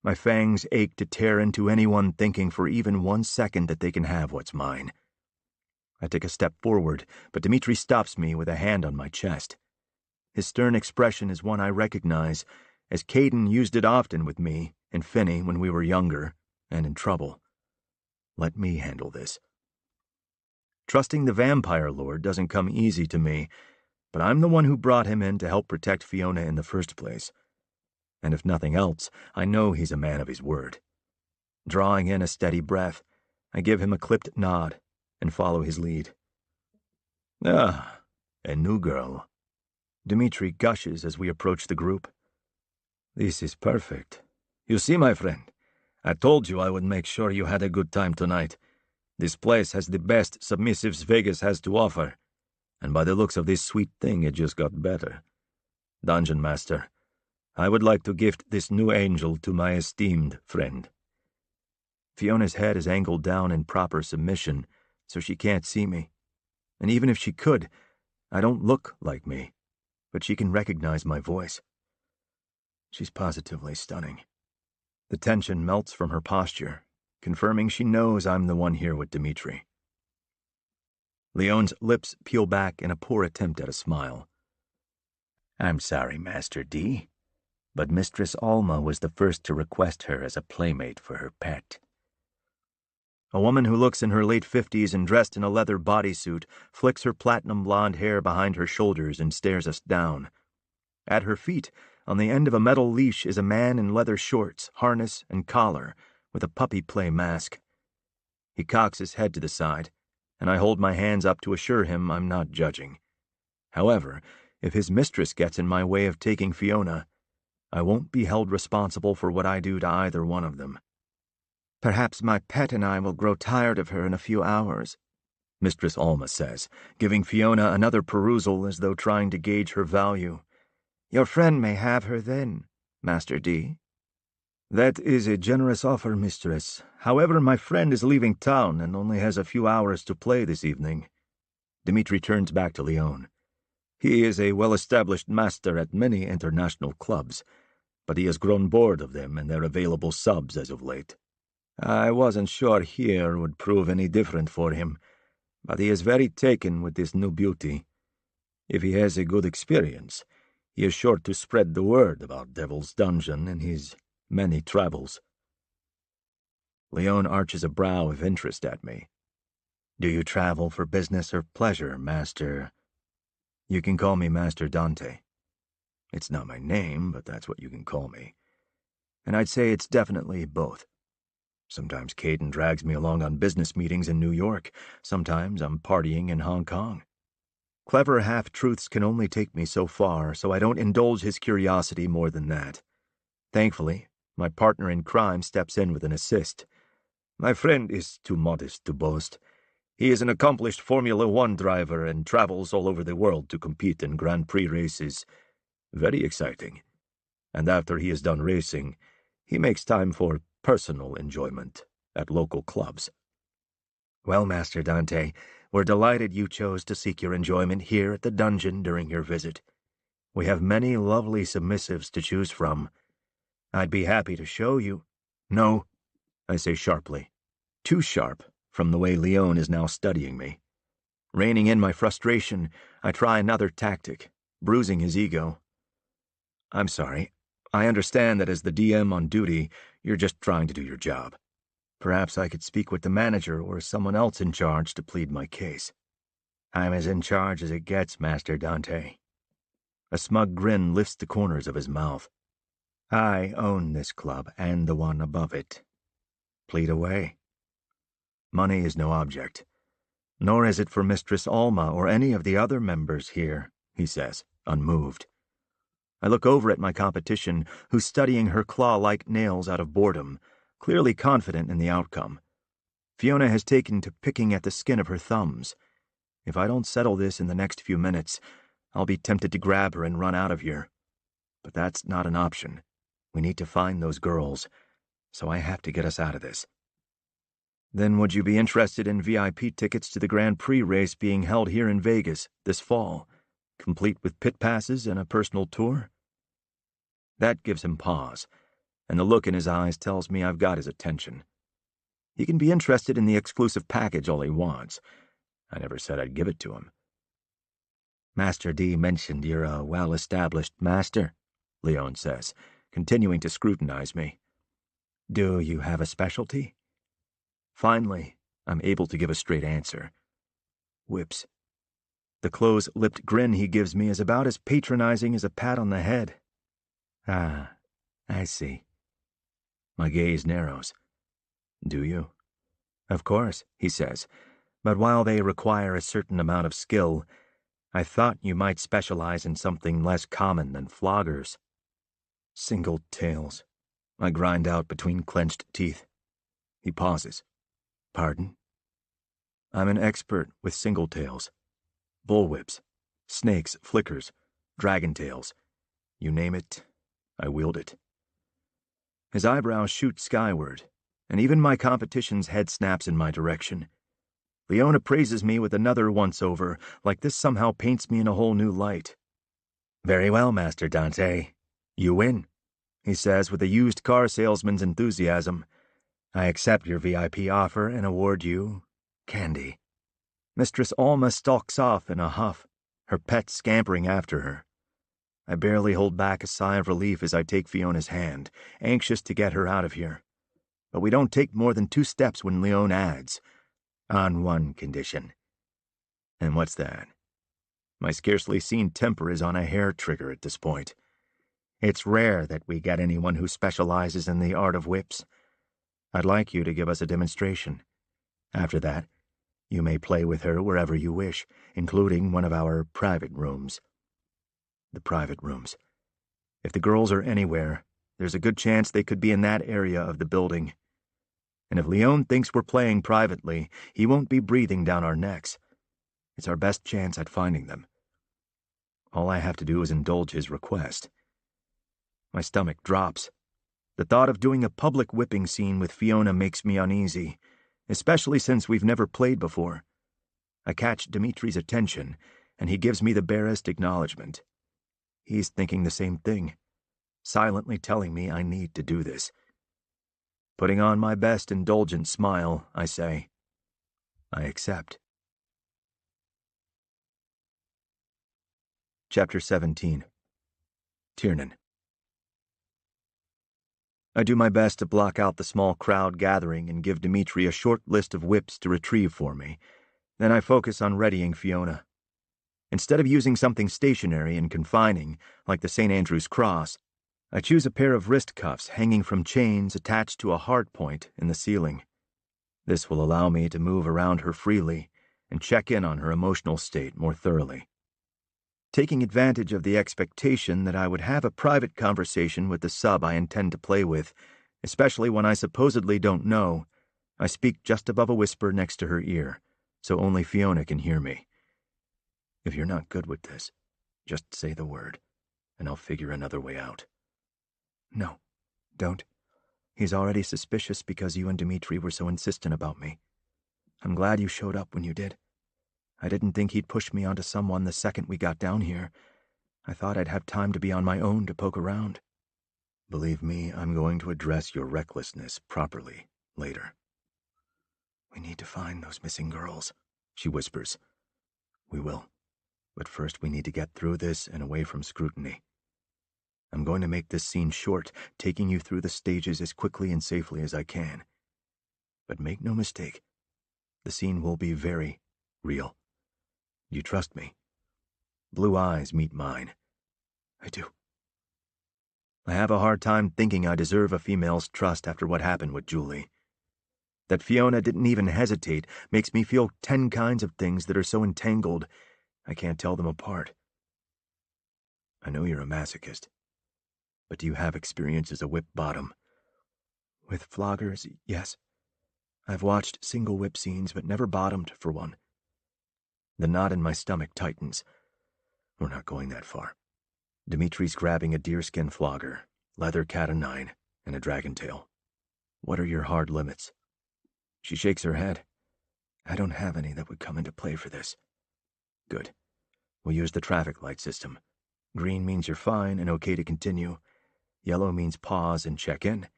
My fangs ache to tear into anyone thinking for even 1 second that they can have what's mine. I take a step forward, but Dimitri stops me with a hand on my chest. His stern expression is one I recognize, as Caden used it often with me and Finney when we were younger and in trouble. Let me handle this. Trusting the vampire lord doesn't come easy to me, but I'm the one who brought him in to help protect Fiona in the first place. And if nothing else, I know he's a man of his word. Drawing in a steady breath, I give him a clipped nod and follow his lead. Ah, a new girl. Dimitri gushes as we approach the group. This is perfect. You see, my friend, I told you I would make sure you had a good time tonight. This place has the best submissives Vegas has to offer, and by the looks of this sweet thing, it just got better. Dungeon Master, I would like to gift this new angel to my esteemed friend. Fiona's head is angled down in proper submission, so she can't see me. And even if she could, I don't look like me, but she can recognize my voice. She's positively stunning. The tension melts from her posture, confirming she knows I'm the one here with Dimitri. Leon's lips peel back in a poor attempt at a smile. I'm sorry, Master D, but Mistress Alma was the first to request her as a playmate for her pet. A woman who looks in her late 50s and dressed in a leather bodysuit flicks her platinum blonde hair behind her shoulders and stares us down. At her feet, on the end of a metal leash, is a man in leather shorts, harness, and collar, with a puppy play mask. He cocks his head to the side, and I hold my hands up to assure him I'm not judging. However, if his mistress gets in my way of taking Fiona, I won't be held responsible for what I do to either one of them. Perhaps my pet and I will grow tired of her in a few hours, Mistress Alma says, giving Fiona another perusal as though trying to gauge her value. Your friend may have her then, Master D. That is a generous offer, mistress. However, my friend is leaving town and only has a few hours to play this evening. Dimitri turns back to Leon. He is a well-established master at many international clubs, but he has grown bored of them and their available subs as of late. I wasn't sure here would prove any different for him, but he is very taken with this new beauty. If he has a good experience, he is sure to spread the word about Devil's Dungeon in his many travels. Leon arches a brow of interest at me. Do you travel for business or pleasure, Master? You can call me Master Dante. It's not my name, but that's what you can call me. And I'd say it's definitely both. Sometimes Caden drags me along on business meetings in New York. Sometimes I'm partying in Hong Kong. Clever half-truths can only take me so far, so I don't indulge his curiosity more than that. Thankfully, my partner in crime steps in with an assist. My friend is too modest to boast. He is an accomplished Formula One driver and travels all over the world to compete in Grand Prix races. Very exciting. And after he is done racing, he makes time for personal enjoyment at local clubs. Well, Master Dante, we're delighted you chose to seek your enjoyment here at the dungeon during your visit. We have many lovely submissives to choose from. I'd be happy to show you. No, I say sharply. Too sharp, from the way Leon is now studying me. Reining in my frustration, I try another tactic, bruising his ego. I'm sorry. I understand that as the DM on duty, you're just trying to do your job. Perhaps I could speak with the manager or someone else in charge to plead my case. I'm as in charge as it gets, Master Dante. A smug grin lifts the corners of his mouth. I own this club and the one above it. Plead away. Money is no object. Nor is it for Mistress Alma or any of the other members here, he says, unmoved. I look over at my competition, who's studying her claw-like nails out of boredom, clearly confident in the outcome. Fiona has taken to picking at the skin of her thumbs. If I don't settle this in the next few minutes, I'll be tempted to grab her and run out of here. But that's not an option. We need to find those girls, so I have to get us out of this. Then would you be interested in VIP tickets to the Grand Prix race being held here in Vegas this fall, complete with pit passes and a personal tour? That gives him pause, and the look in his eyes tells me I've got his attention. He can be interested in the exclusive package all he wants. I never said I'd give it to him. Master D mentioned you're a well-established master, Leon says, continuing to scrutinize me. Do you have a specialty? Finally, I'm able to give a straight answer. Whips. The close-lipped grin he gives me is about as patronizing as a pat on the head. Ah, I see. My gaze narrows. Do you? Of course, he says, but while they require a certain amount of skill, I thought you might specialize in something less common than floggers. Single tails, I grind out between clenched teeth. He pauses. Pardon? I'm an expert with single tails. Bullwhips, snakes, flickers, dragon tails. You name it, I wield it. His eyebrows shoot skyward, and even my competition's head snaps in my direction. Leona praises me with another once-over, like this somehow paints me in a whole new light. Very well, Master Dante. You win, he says with a used car salesman's enthusiasm. I accept your VIP offer and award you candy. Mistress Alma stalks off in a huff, her pet scampering after her. I barely hold back a sigh of relief as I take Fiona's hand, anxious to get her out of here. But we don't take more than 2 steps when Leon adds, on one condition. And what's that? My scarcely seen temper is on a hair trigger at this point. It's rare that we get anyone who specializes in the art of whips. I'd like you to give us a demonstration. After that, you may play with her wherever you wish, including one of our private rooms. The private rooms. If the girls are anywhere, there's a good chance they could be in that area of the building. And if Leon thinks we're playing privately, he won't be breathing down our necks. It's our best chance at finding them. All I have to do is indulge his request. My stomach drops. The thought of doing a public whipping scene with Fiona makes me uneasy, especially since we've never played before. I catch Dimitri's attention, and he gives me the barest acknowledgement. He's thinking the same thing, silently telling me I need to do this. Putting on my best indulgent smile, I say, I accept. Chapter 17. Tiernan. I do my best to block out the small crowd gathering and give Dimitri a short list of whips to retrieve for me. Then I focus on readying Fiona. Instead of using something stationary and confining, like the St. Andrew's cross, I choose a pair of wrist cuffs hanging from chains attached to a hard point in the ceiling. This will allow me to move around her freely and check in on her emotional state more thoroughly. Taking advantage of the expectation that I would have a private conversation with the sub I intend to play with, especially when I supposedly don't know, I speak just above a whisper next to her ear, so only Fiona can hear me. If you're not good with this, just say the word, and I'll figure another way out. No, don't. He's already suspicious because you and Dimitri were so insistent about me. I'm glad you showed up when you did. I didn't think he'd push me onto someone the second we got down here. I thought I'd have time to be on my own to poke around. Believe me, I'm going to address your recklessness properly later. We need to find those missing girls, she whispers. We will, but first we need to get through this and away from scrutiny. I'm going to make this scene short, taking you through the stages as quickly and safely as I can. But make no mistake, the scene will be very real. You trust me? Blue eyes meet mine. I do. I have a hard time thinking I deserve a female's trust after what happened with Julie. That Fiona didn't even hesitate makes me feel 10 kinds of things that are so entangled I can't tell them apart. I know you're a masochist, but do you have experience as a whip bottom? With floggers, yes. I've watched single whip scenes but never bottomed for one. The knot in my stomach tightens. We're not going that far. Dimitri's grabbing a deerskin flogger, leather cat-o'-nine, and a dragon tail. What are your hard limits? She shakes her head. I don't have any that would come into play for this. Good. We'll use the traffic light system. Green means you're fine and okay to continue. Yellow means pause and check in.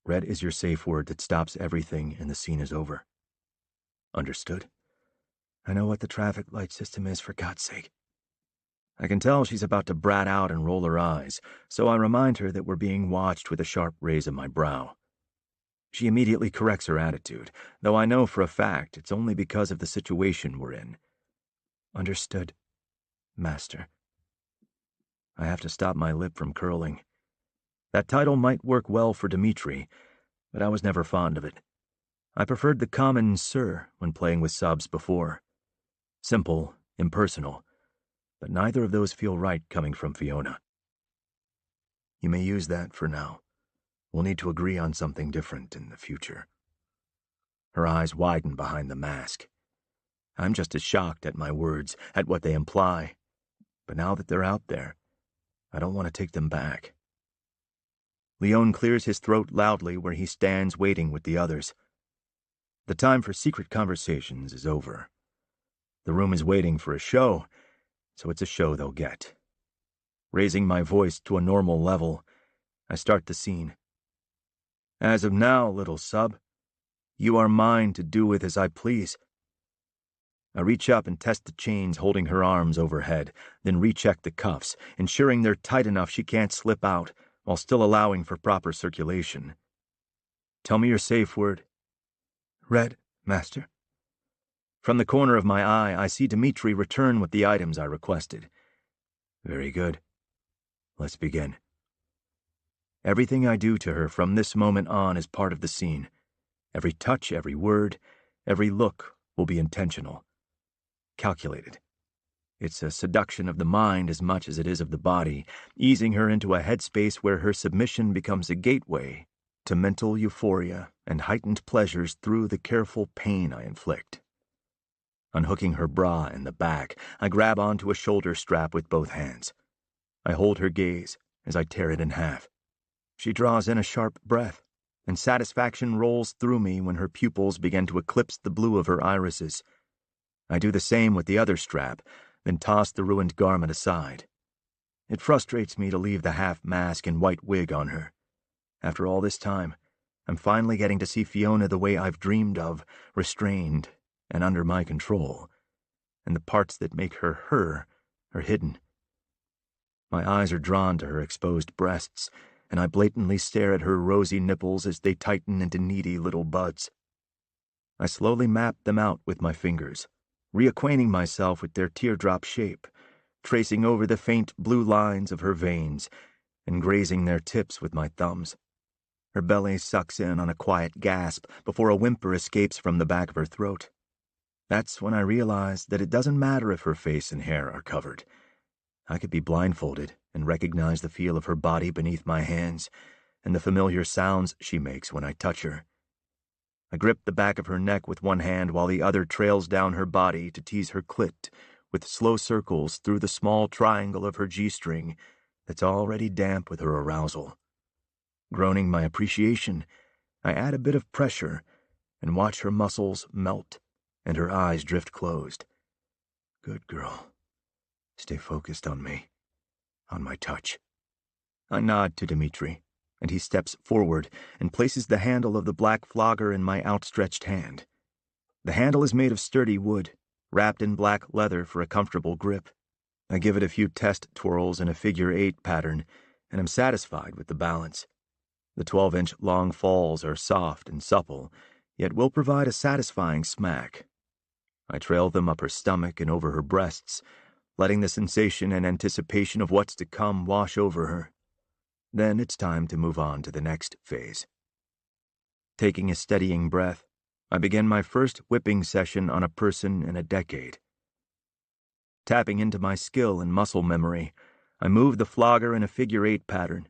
Red is your safe word that stops everything and the scene is over. Understood? I know what the traffic light system is, for God's sake. I can tell she's about to brat out and roll her eyes, so I remind her that we're being watched with a sharp raise of my brow. She immediately corrects her attitude, though I know for a fact it's only because of the situation we're in. Understood, Master. I have to stop my lip from curling. That title might work well for Dimitri, but I was never fond of it. I preferred the common Sir when playing with subs before. Simple, impersonal, but neither of those feel right coming from Fiona. You may use that for now. We'll need to agree on something different in the future. Her eyes widen behind the mask. I'm just as shocked at my words, at what they imply. But now that they're out there, I don't want to take them back. Leon clears his throat loudly where he stands waiting with the others. The time for secret conversations is over. The room is waiting for a show, so it's a show they'll get. Raising my voice to a normal level, I start the scene. As of now, little sub, you are mine to do with as I please. I reach up and test the chains holding her arms overhead, then recheck the cuffs, ensuring they're tight enough she can't slip out, while still allowing for proper circulation. Tell me your safe word. Red, Master. From the corner of my eye, I see Dimitri return with the items I requested. Very good. Let's begin. Everything I do to her from this moment on is part of the scene. Every touch, every word, every look will be intentional. Calculated. It's a seduction of the mind as much as it is of the body, easing her into a headspace where her submission becomes a gateway to mental euphoria and heightened pleasures through the careful pain I inflict. Unhooking her bra in the back, I grab onto a shoulder strap with both hands. I hold her gaze as I tear it in half. She draws in a sharp breath, and satisfaction rolls through me when her pupils begin to eclipse the blue of her irises. I do the same with the other strap, then toss the ruined garment aside. It frustrates me to leave the half mask and white wig on her. After all this time, I'm finally getting to see Fiona the way I've dreamed of, restrained and under my control, and the parts that make her her are hidden. My eyes are drawn to her exposed breasts, and I blatantly stare at her rosy nipples as they tighten into needy little buds. I slowly map them out with my fingers, reacquainting myself with their teardrop shape, tracing over the faint blue lines of her veins, and grazing their tips with my thumbs. Her belly sucks in on a quiet gasp before a whimper escapes from the back of her throat. That's when I realize that it doesn't matter if her face and hair are covered. I could be blindfolded and recognize the feel of her body beneath my hands and the familiar sounds she makes when I touch her. I grip the back of her neck with one hand while the other trails down her body to tease her clit with slow circles through the small triangle of her G-string that's already damp with her arousal. Groaning my appreciation, I add a bit of pressure and watch her muscles melt and her eyes drift closed. Good girl. Stay focused on me, on my touch. I nod to Dmitri, and he steps forward and places the handle of the black flogger in my outstretched hand. The handle is made of sturdy wood, wrapped in black leather for a comfortable grip. I give it a few test twirls in a figure-8 pattern, and am satisfied with the balance. The 12-inch long falls are soft and supple, yet will provide a satisfying smack. I trail them up her stomach and over her breasts, letting the sensation and anticipation of what's to come wash over her. Then it's time to move on to the next phase. Taking a steadying breath, I begin my first whipping session on a person in a decade. Tapping into my skill and muscle memory, I move the flogger in a figure-8 pattern,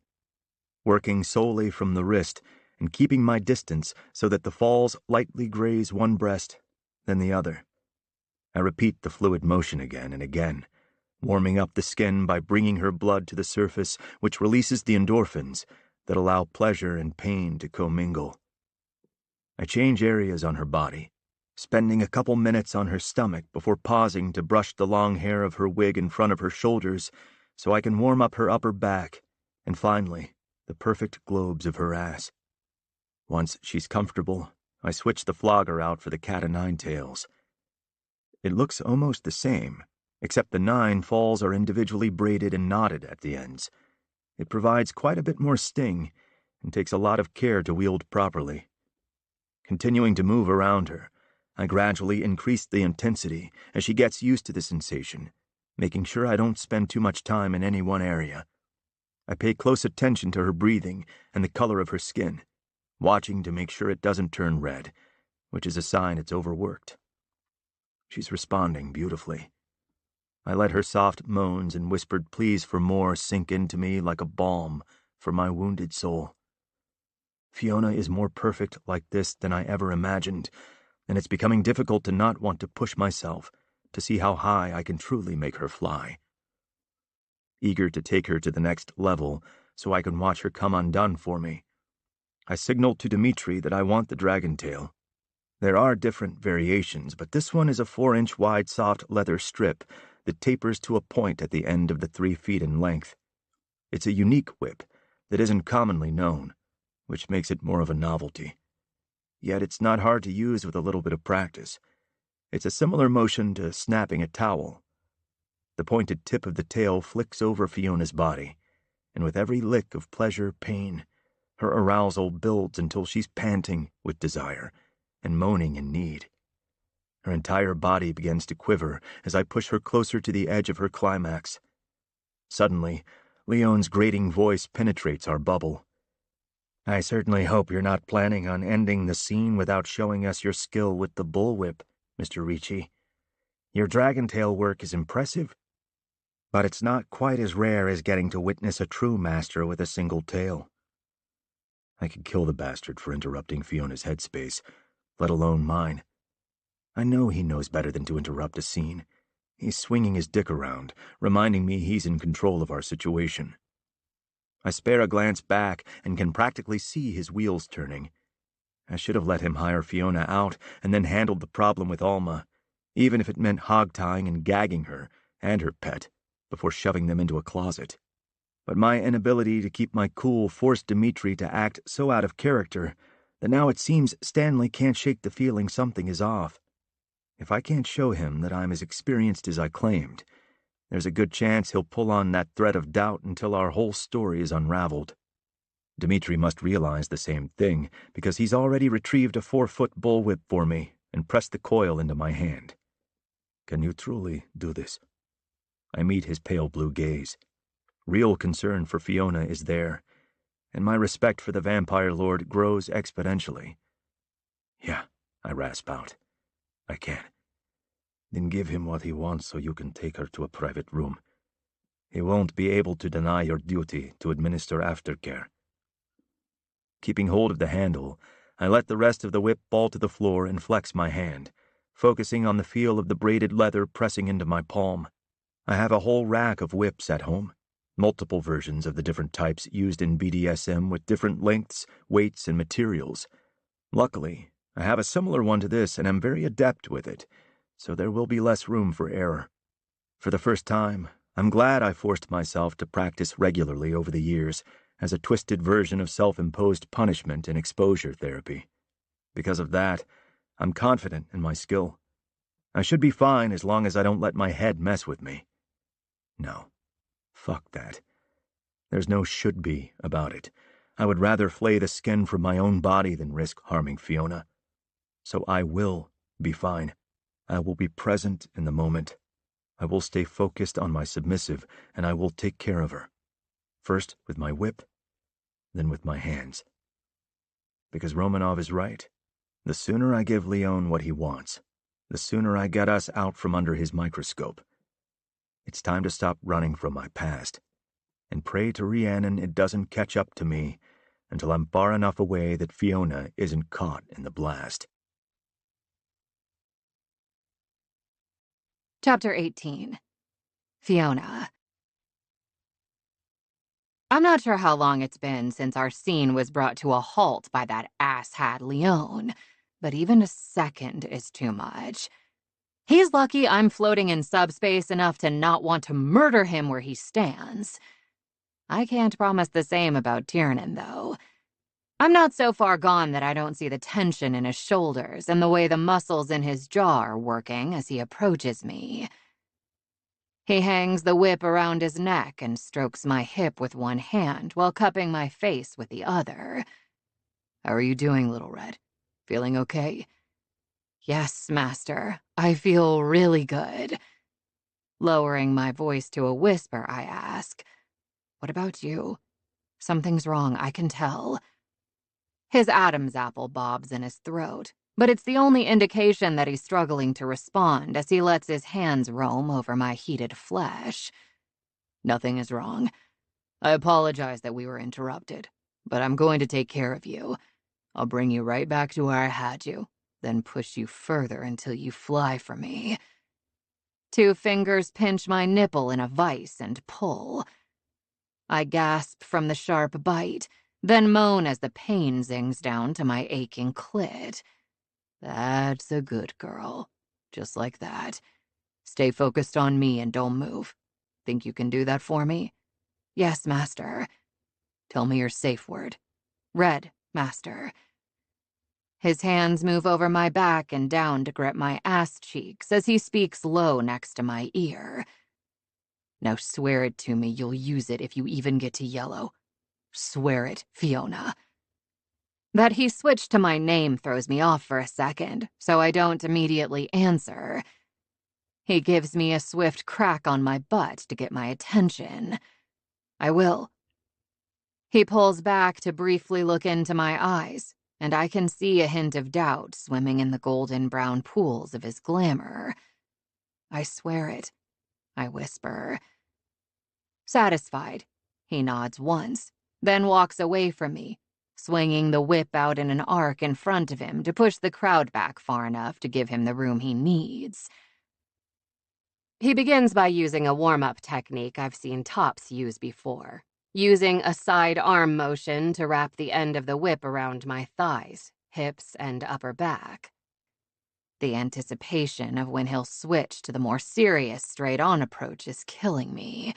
working solely from the wrist and keeping my distance so that the falls lightly graze one breast, then the other. I repeat the fluid motion again and again, warming up the skin by bringing her blood to the surface, which releases the endorphins that allow pleasure and pain to commingle. I change areas on her body, spending a couple minutes on her stomach before pausing to brush the long hair of her wig in front of her shoulders so I can warm up her upper back, and finally, the perfect globes of her ass. Once she's comfortable, I switch the flogger out for the cat-o'-nine-tails. It looks almost the same, except the 9 falls are individually braided and knotted at the ends. It provides quite a bit more sting and takes a lot of care to wield properly. Continuing to move around her, I gradually increase the intensity as she gets used to the sensation, making sure I don't spend too much time in any one area. I pay close attention to her breathing and the color of her skin, watching to make sure it doesn't turn red, which is a sign it's overworked. She's responding beautifully. I let her soft moans and whispered pleas for more sink into me like a balm for my wounded soul. Fiona is more perfect like this than I ever imagined, and it's becoming difficult to not want to push myself to see how high I can truly make her fly. Eager to take her to the next level so I can watch her come undone for me, I signal to Dmitri that I want the dragon tail. There are different variations, but this one is a 4-inch wide soft leather strip that tapers to a point at the end of the 3 feet in length. It's a unique whip that isn't commonly known, which makes it more of a novelty. Yet it's not hard to use with a little bit of practice. It's a similar motion to snapping a towel. The pointed tip of the tail flicks over Fiona's body, and with every lick of pleasure-pain, her arousal builds until she's panting with desire and moaning in need. Her entire body begins to quiver as I push her closer to the edge of her climax. Suddenly, Leon's grating voice penetrates our bubble. I certainly hope you're not planning on ending the scene without showing us your skill with the bullwhip, Mr. Ricci. Your dragon-tail work is impressive, but it's not quite as rare as getting to witness a true master with a single tail. I could kill the bastard for interrupting Fiona's headspace, let alone mine. I know he knows better than to interrupt a scene. He's swinging his dick around, reminding me he's in control of our situation. I spare a glance back and can practically see his wheels turning. I should have let him hire Fiona out and then handled the problem with Alma, even if it meant hog-tying and gagging her and her pet before shoving them into a closet. But my inability to keep my cool forced Dimitri to act so out of character that now it seems Stanley can't shake the feeling something is off. If I can't show him that I'm as experienced as I claimed, there's a good chance he'll pull on that thread of doubt until our whole story is unraveled. Dimitri must realize the same thing, because he's already retrieved a 4-foot bullwhip for me and pressed the coil into my hand. Can you truly do this? I meet his pale blue gaze. Real concern for Fiona is there, and my respect for the vampire lord grows exponentially. Yeah, I rasp out. I can. Then give him what he wants so you can take her to a private room. He won't be able to deny your duty to administer aftercare. Keeping hold of the handle, I let the rest of the whip fall to the floor and flex my hand, focusing on the feel of the braided leather pressing into my palm. I have a whole rack of whips at home, multiple versions of the different types used in BDSM with different lengths, weights, and materials. Luckily, I have a similar one to this and am very adept with it, so there will be less room for error. For the first time, I'm glad I forced myself to practice regularly over the years as a twisted version of self-imposed punishment and exposure therapy. Because of that, I'm confident in my skill. I should be fine as long as I don't let my head mess with me. No, fuck that. There's no should be about it. I would rather flay the skin from my own body than risk harming Fiona. So I will be fine. I will be present in the moment. I will stay focused on my submissive, and I will take care of her. First with my whip, then with my hands. Because Romanov is right. The sooner I give Leon what he wants, the sooner I get us out from under his microscope. It's time to stop running from my past, and pray to Rhiannon it doesn't catch up to me until I'm far enough away that Fiona isn't caught in the blast. Chapter 18. Fiona. I'm not sure how long it's been since our scene was brought to a halt by that asshat Leon, but even a second is too much. He's lucky I'm floating in subspace enough to not want to murder him where he stands. I can't promise the same about Tiernan, though. I'm not so far gone that I don't see the tension in his shoulders and the way the muscles in his jaw are working as he approaches me. He hangs the whip around his neck and strokes my hip with one hand while cupping my face with the other. How are you doing, Little Red? Feeling okay? Yes, Master. I feel really good. Lowering my voice to a whisper, I ask, what about you? Something's wrong, I can tell. His Adam's apple bobs in his throat, but it's the only indication that he's struggling to respond as he lets his hands roam over my heated flesh. Nothing is wrong. I apologize that we were interrupted, but I'm going to take care of you. I'll bring you right back to where I had you, then push you further until you fly for me. 2 fingers pinch my nipple in a vice and pull. I gasp from the sharp bite, then moan as the pain zings down to my aching clit. That's a good girl. Just like that. Stay focused on me and don't move. Think you can do that for me? Yes, Master. Tell me your safe word. Red, Master. His hands move over my back and down to grip my ass cheeks as he speaks low next to my ear. Now swear it to me you'll use it if you even get to yellow. Swear it, Fiona. That he switched to my name throws me off for a second, so I don't immediately answer. He gives me a swift crack on my butt to get my attention. I will. He pulls back to briefly look into my eyes, and I can see a hint of doubt swimming in the golden brown pools of his glamour. I swear it, I whisper. Satisfied, he nods once, then walks away from me, swinging the whip out in an arc in front of him to push the crowd back far enough to give him the room he needs. He begins by using a warm-up technique I've seen tops use before, using a side arm motion to wrap the end of the whip around my thighs, hips, and upper back. The anticipation of when he'll switch to the more serious straight-on approach is killing me.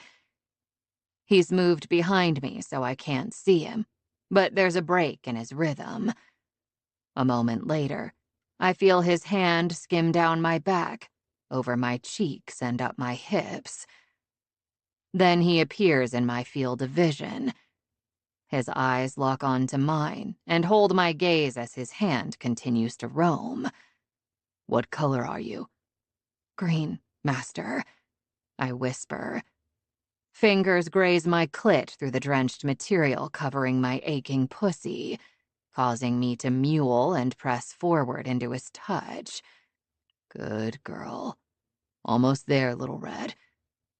He's moved behind me so I can't see him, but there's a break in his rhythm. A moment later, I feel his hand skim down my back, over my cheeks and up my hips. Then he appears in my field of vision. His eyes lock onto mine and hold my gaze as his hand continues to roam. "What color are you?" "Green, master," I whisper. Fingers graze my clit through the drenched material covering my aching pussy, causing me to mule and press forward into his touch. "Good girl. Almost there, little red.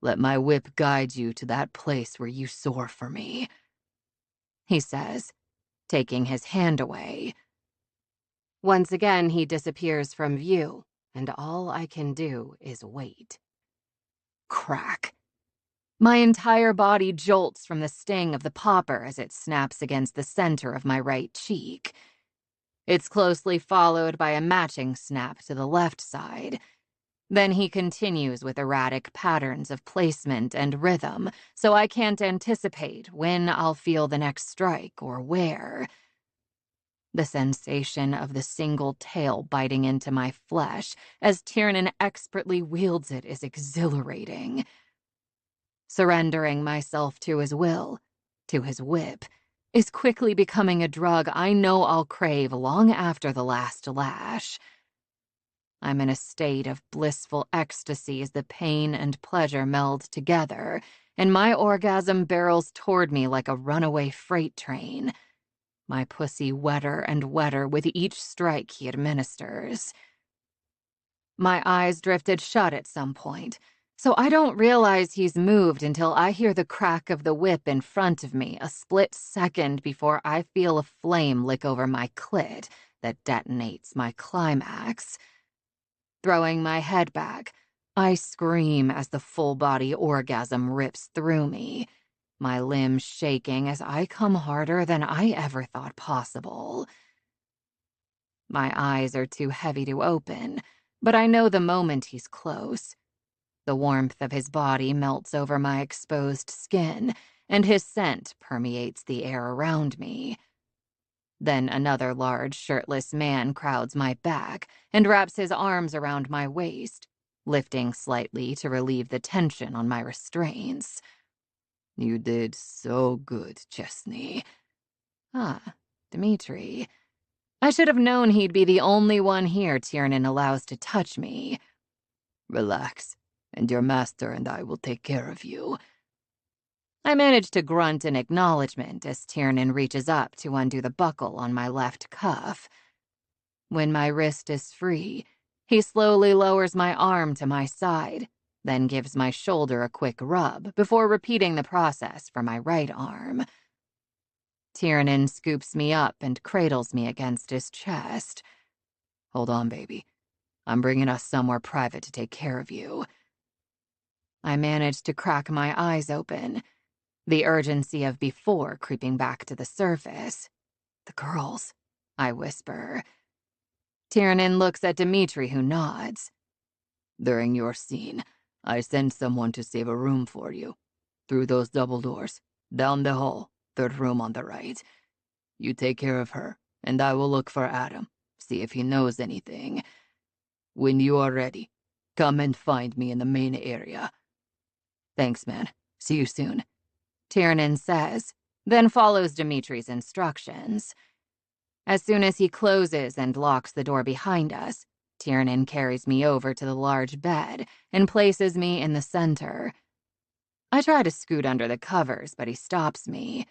Let my whip guide you to that place where you soar for me," he says, taking his hand away. Once again, he disappears from view, and all I can do is wait. Crack. My entire body jolts from the sting of the popper as it snaps against the center of my right cheek. It's closely followed by a matching snap to the left side. Then he continues with erratic patterns of placement and rhythm, so I can't anticipate when I'll feel the next strike or where. The sensation of the single tail biting into my flesh as Tiernan expertly wields it is exhilarating. Surrendering myself to his will, to his whip, is quickly becoming a drug I know I'll crave long after the last lash. I'm in a state of blissful ecstasy as the pain and pleasure meld together, and my orgasm barrels toward me like a runaway freight train, my pussy wetter and wetter with each strike he administers. My eyes drifted shut at some point, so I don't realize he's moved until I hear the crack of the whip in front of me a split second before I feel a flame lick over my clit that detonates my climax. Throwing my head back, I scream as the full-body orgasm rips through me, my limbs shaking as I come harder than I ever thought possible. My eyes are too heavy to open, but I know the moment he's close. The warmth of his body melts over my exposed skin, and his scent permeates the air around me. Then another large, shirtless man crowds my back and wraps his arms around my waist, lifting slightly to relieve the tension on my restraints. "You did so good, Chesney." Ah, Dmitri. I should have known he'd be the only one here Tiernan allows to touch me. "Relax, and your master and I will take care of you." I manage to grunt in acknowledgement as Tiernan reaches up to undo the buckle on my left cuff. When my wrist is free, he slowly lowers my arm to my side, then gives my shoulder a quick rub before repeating the process for my right arm. Tiernan scoops me up and cradles me against his chest. "Hold on, baby. I'm bringing us somewhere private to take care of you." I manage to crack my eyes open, the urgency of before creeping back to the surface. "The girls," I whisper. Tiernan looks at Dmitri, who nods. "During your scene, I sent someone to save a room for you. Through those double doors, down the hall, third room on the right. You take care of her, and I will look for Adam, see if he knows anything. When you are ready, come and find me in the main area." "Thanks, man. See you soon," Tiernan says, then follows Dimitri's instructions. As soon as he closes and locks the door behind us, Tiernan carries me over to the large bed and places me in the center. I try to scoot under the covers, but he stops me.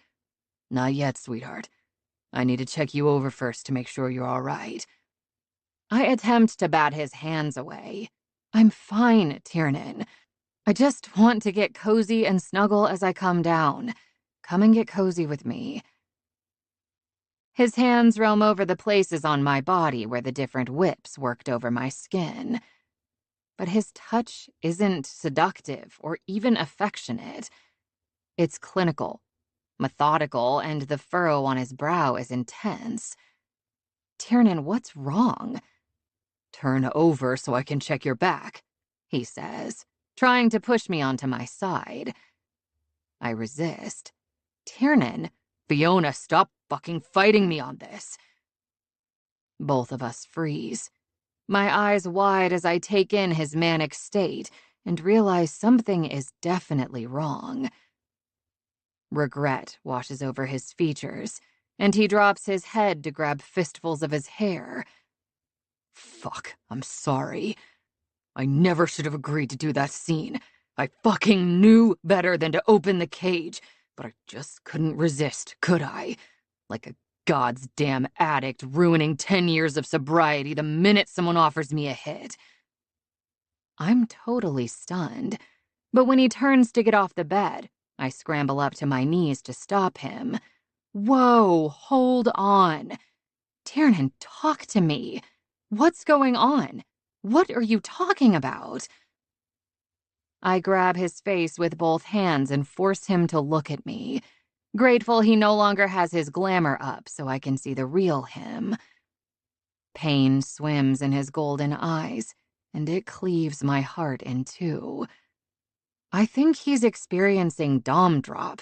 "Not yet, sweetheart. I need to check you over first to make sure you're all right." I attempt to bat his hands away. "I'm fine, Tiernan. I just want to get cozy and snuggle as I come down. Come and get cozy with me." His hands roam over the places on my body where the different whips worked over my skin. But his touch isn't seductive or even affectionate. It's clinical, methodical, and the furrow on his brow is intense. Tiernan, what's wrong? Turn over so I can check your back, he says, trying to push me onto my side. I resist. Tiernan, Fiona, stop fucking fighting me on this. Both of us freeze, my eyes wide as I take in his manic state and realize something is definitely wrong. Regret washes over his features, and he drops his head to grab fistfuls of his hair. Fuck, I'm sorry. I never should have agreed to do that scene. I fucking knew better than to open the cage, but I just couldn't resist, could I? Like a God's damn addict ruining 10 years of sobriety the minute someone offers me a hit. I'm totally stunned, but when he turns to get off the bed, I scramble up to my knees to stop him. Whoa, hold on. Tiernan, talk to me. What's going on? What are you talking about? I grab his face with both hands and force him to look at me, grateful he no longer has his glamour up so I can see the real him. Pain swims in his golden eyes, and it cleaves my heart in two. I think he's experiencing dom drop,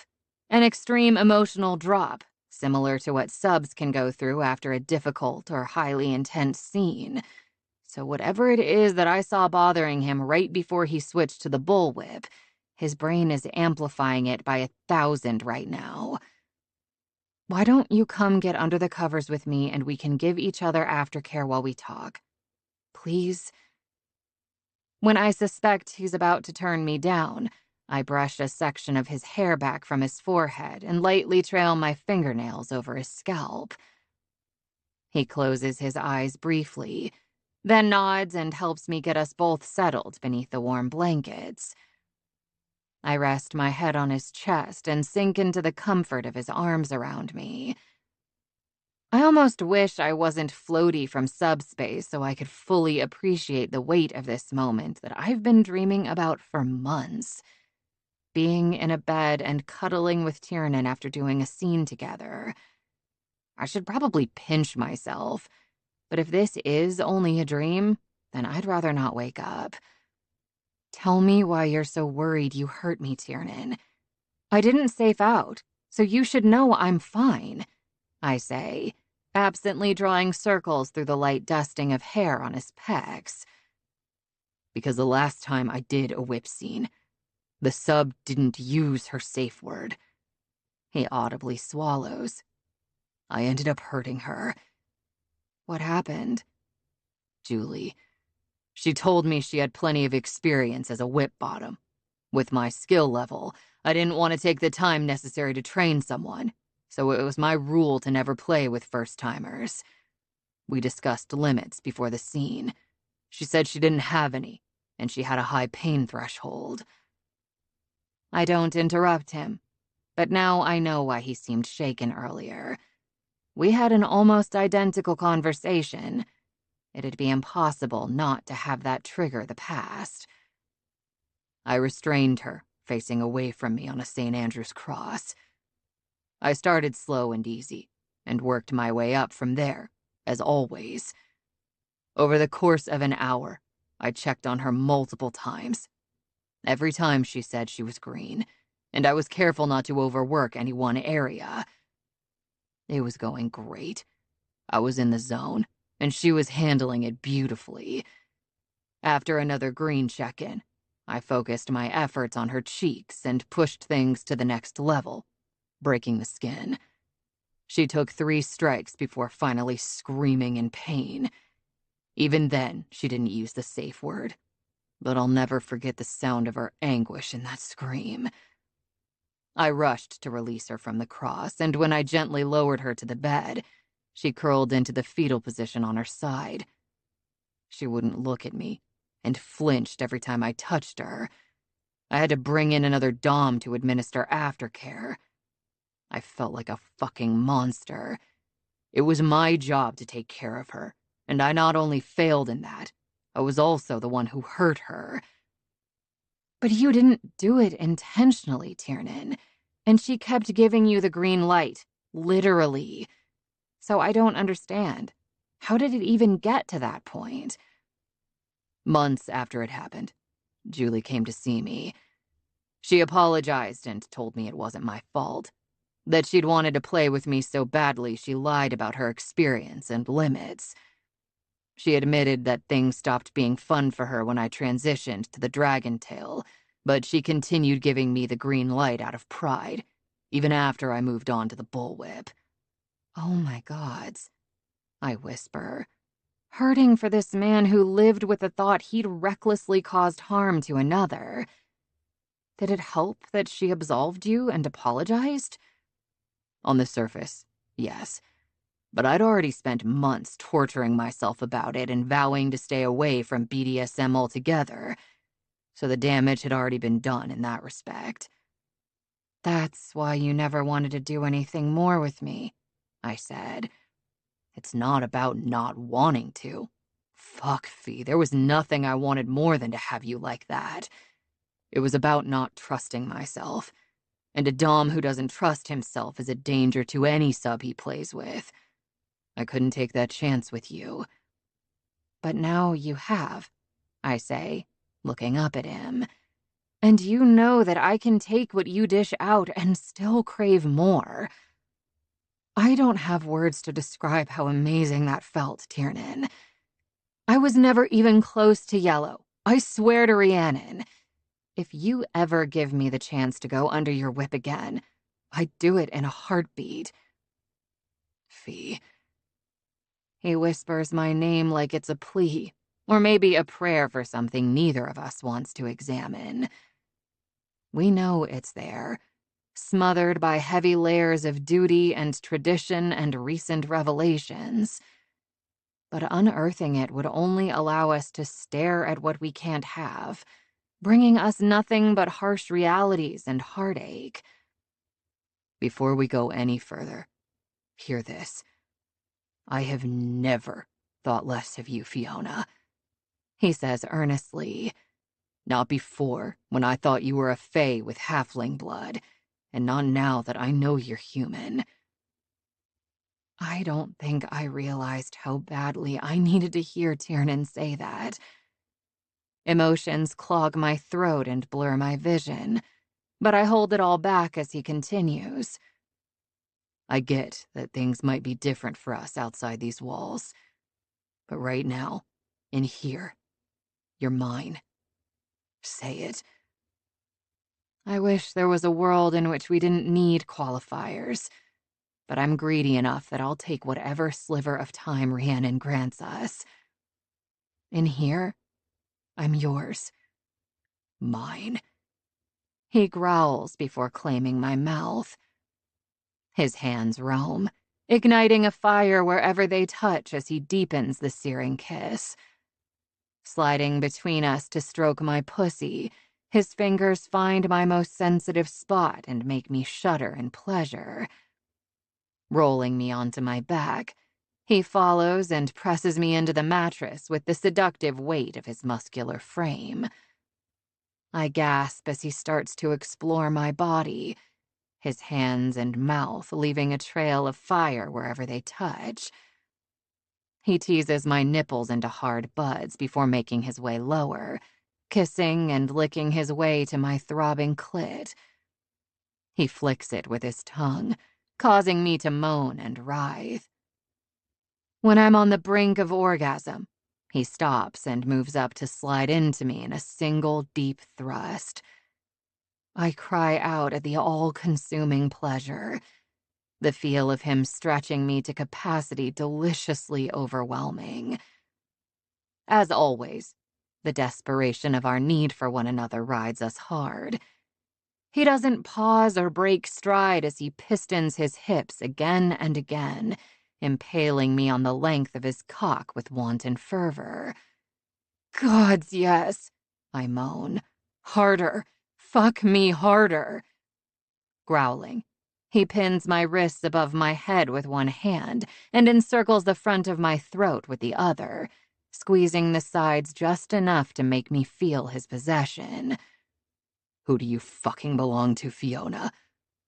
an extreme emotional drop, similar to what subs can go through after a difficult or highly intense scene. So whatever it is that I saw bothering him right before he switched to the bullwhip, his brain is amplifying it by 1,000 right now. Why don't you come get under the covers with me and we can give each other aftercare while we talk? Please? When I suspect he's about to turn me down, I brush a section of his hair back from his forehead and lightly trail my fingernails over his scalp. He closes his eyes briefly, then nods and helps me get us both settled beneath the warm blankets. I rest my head on his chest and sink into the comfort of his arms around me. I almost wish I wasn't floaty from subspace so I could fully appreciate the weight of this moment that I've been dreaming about for months. Being in a bed and cuddling with Tiernan after doing a scene together. I should probably pinch myself, but if this is only a dream, then I'd rather not wake up. Tell me why you're so worried you hurt me, Tiernan. I didn't safe out, so you should know I'm fine, I say, absently drawing circles through the light dusting of hair on his pecs. Because the last time I did a whip scene, the sub didn't use her safe word. He audibly swallows. I ended up hurting her. What happened? Julie. She told me she had plenty of experience as a whip bottom. With my skill level, I didn't want to take the time necessary to train someone, so it was my rule to never play with first-timers. We discussed limits before the scene. She said she didn't have any, and she had a high pain threshold. I don't interrupt him, but now I know why he seemed shaken earlier. We had an almost identical conversation. It'd be impossible not to have that trigger the past. I restrained her, facing away from me on a St. Andrew's cross. I started slow and easy, and worked my way up from there, as always. Over the course of an hour, I checked on her multiple times. Every time she said she was green, and I was careful not to overwork any one area. It was going great. I was in the zone, and she was handling it beautifully. After another green check-in, I focused my efforts on her cheeks and pushed things to the next level, breaking the skin. She took 3 strikes before finally screaming in pain. Even then, she didn't use the safe word, but I'll never forget the sound of her anguish in that scream. I rushed to release her from the cross, and when I gently lowered her to the bed, she curled into the fetal position on her side. She wouldn't look at me, and flinched every time I touched her. I had to bring in another dom to administer aftercare. I felt like a fucking monster. It was my job to take care of her, and I not only failed in that, I was also the one who hurt her. But you didn't do it intentionally, Tiernan. And she kept giving you the green light, literally. So I don't understand. How did it even get to that point? Months after it happened, Julie came to see me. She apologized and told me it wasn't my fault. That she'd wanted to play with me so badly she lied about her experience and limits. She admitted that things stopped being fun for her when I transitioned to the dragon tail, but she continued giving me the green light out of pride, even after I moved on to the bullwhip. Oh my gods, I whisper, hurting for this man who lived with the thought he'd recklessly caused harm to another. Did it help that she absolved you and apologized? On the surface, yes. But I'd already spent months torturing myself about it and vowing to stay away from BDSM altogether, so the damage had already been done in that respect. That's why you never wanted to do anything more with me, I said. It's not about not wanting to. Fuck, Fee, there was nothing I wanted more than to have you like that. It was about not trusting myself, and a dom who doesn't trust himself is a danger to any sub he plays with. I couldn't take that chance with you. But now you have, I say, looking up at him. And you know that I can take what you dish out and still crave more. I don't have words to describe how amazing that felt, Tiernan. I was never even close to yellow. I swear to Rhiannon. If you ever give me the chance to go under your whip again, I'd do it in a heartbeat. Fee. He whispers my name like it's a plea, or maybe a prayer for something neither of us wants to examine. We know it's there, smothered by heavy layers of duty and tradition and recent revelations. But unearthing it would only allow us to stare at what we can't have, bringing us nothing but harsh realities and heartache. Before we go any further, hear this. I have never thought less of you, Fiona, he says earnestly. Not before, when I thought you were a fae with halfling blood, and not now that I know you're human. I don't think I realized how badly I needed to hear Tiernan say that. Emotions clog my throat and blur my vision, but I hold it all back as he continues. I get that things might be different for us outside these walls, but right now, in here, you're mine. Say it. I wish there was a world in which we didn't need qualifiers, but I'm greedy enough that I'll take whatever sliver of time Rhiannon grants us. In here, I'm yours. Mine. He growls before claiming my mouth. His hands roam, igniting a fire wherever they touch as he deepens the searing kiss. Sliding between us to stroke my pussy, his fingers find my most sensitive spot and make me shudder in pleasure. Rolling me onto my back, he follows and presses me into the mattress with the seductive weight of his muscular frame. I gasp as he starts to explore my body, his hands and mouth leaving a trail of fire wherever they touch. He teases my nipples into hard buds before making his way lower, kissing and licking his way to my throbbing clit. He flicks it with his tongue, causing me to moan and writhe. When I'm on the brink of orgasm, he stops and moves up to slide into me in a single deep thrust. I cry out at the all-consuming pleasure, the feel of him stretching me to capacity deliciously overwhelming. As always, the desperation of our need for one another rides us hard. He doesn't pause or break stride as he pistons his hips again and again, impaling me on the length of his cock with wanton fervor. "Gods, yes," I moan. "Harder. Fuck me harder." Growling, He pins my wrists above my head with one hand and encircles the front of my throat with the other, squeezing the sides just enough to make me feel his possession. Who do you fucking belong to, Fiona?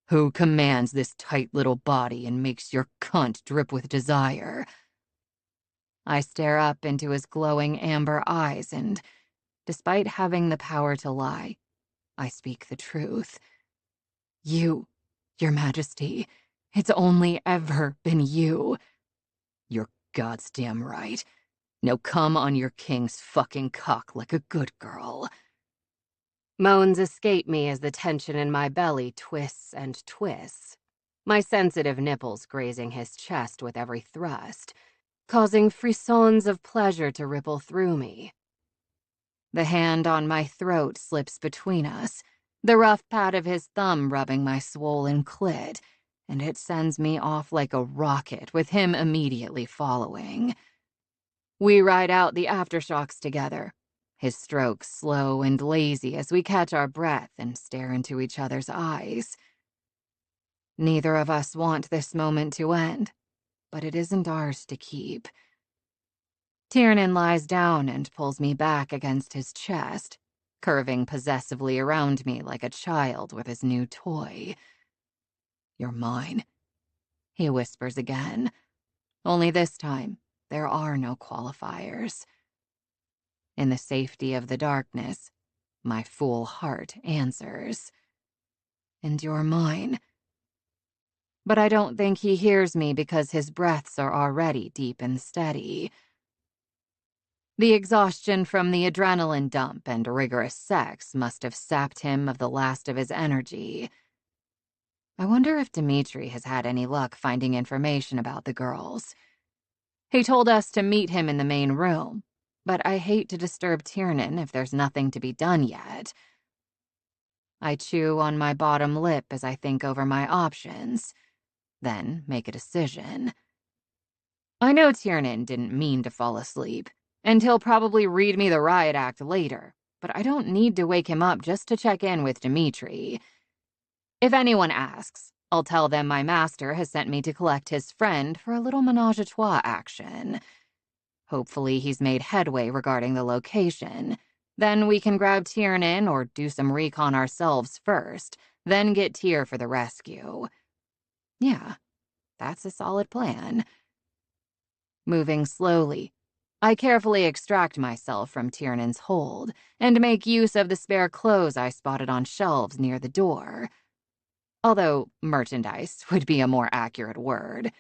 Who commands this tight little body and makes your cunt drip with desire? I stare up into his glowing amber eyes and, despite having the power to lie, I speak the truth. You, Your Majesty, it's only ever been you. You're goddamn right. Now come on your king's fucking cock like a good girl. Moans escape me as the tension in my belly twists and twists, my sensitive nipples grazing his chest with every thrust, causing frissons of pleasure to ripple through me. The hand on my throat slips between us, the rough pat of his thumb rubbing my swollen clit, and it sends me off like a rocket, with him immediately following. We ride out the aftershocks together, his strokes slow and lazy as we catch our breath and stare into each other's eyes. Neither of us want this moment to end, but it isn't ours to keep. Tiernan lies down and pulls me back against his chest, curving possessively around me like a child with his new toy. You're mine, he whispers again. Only this time, there are no qualifiers. In the safety of the darkness, my fool heart answers. And you're mine. But I don't think he hears me because his breaths are already deep and steady. The exhaustion from the adrenaline dump and rigorous sex must have sapped him of the last of his energy. I wonder if Dimitri has had any luck finding information about the girls. He told us to meet him in the main room, but I hate to disturb Tiernan if there's nothing to be done yet. I chew on my bottom lip as I think over my options, then make a decision. I know Tiernan didn't mean to fall asleep, and he'll probably read me the riot act later, but I don't need to wake him up just to check in with Dimitri. If anyone asks, I'll tell them my master has sent me to collect his friend for a little menage-a-trois action. Hopefully he's made headway regarding the location. Then we can grab Tiernan or do some recon ourselves first, then get Tyr for the rescue. Yeah, that's a solid plan. Moving slowly, I carefully extract myself from Tiernan's hold and make use of the spare clothes I spotted on shelves near the door. Although merchandise would be a more accurate word.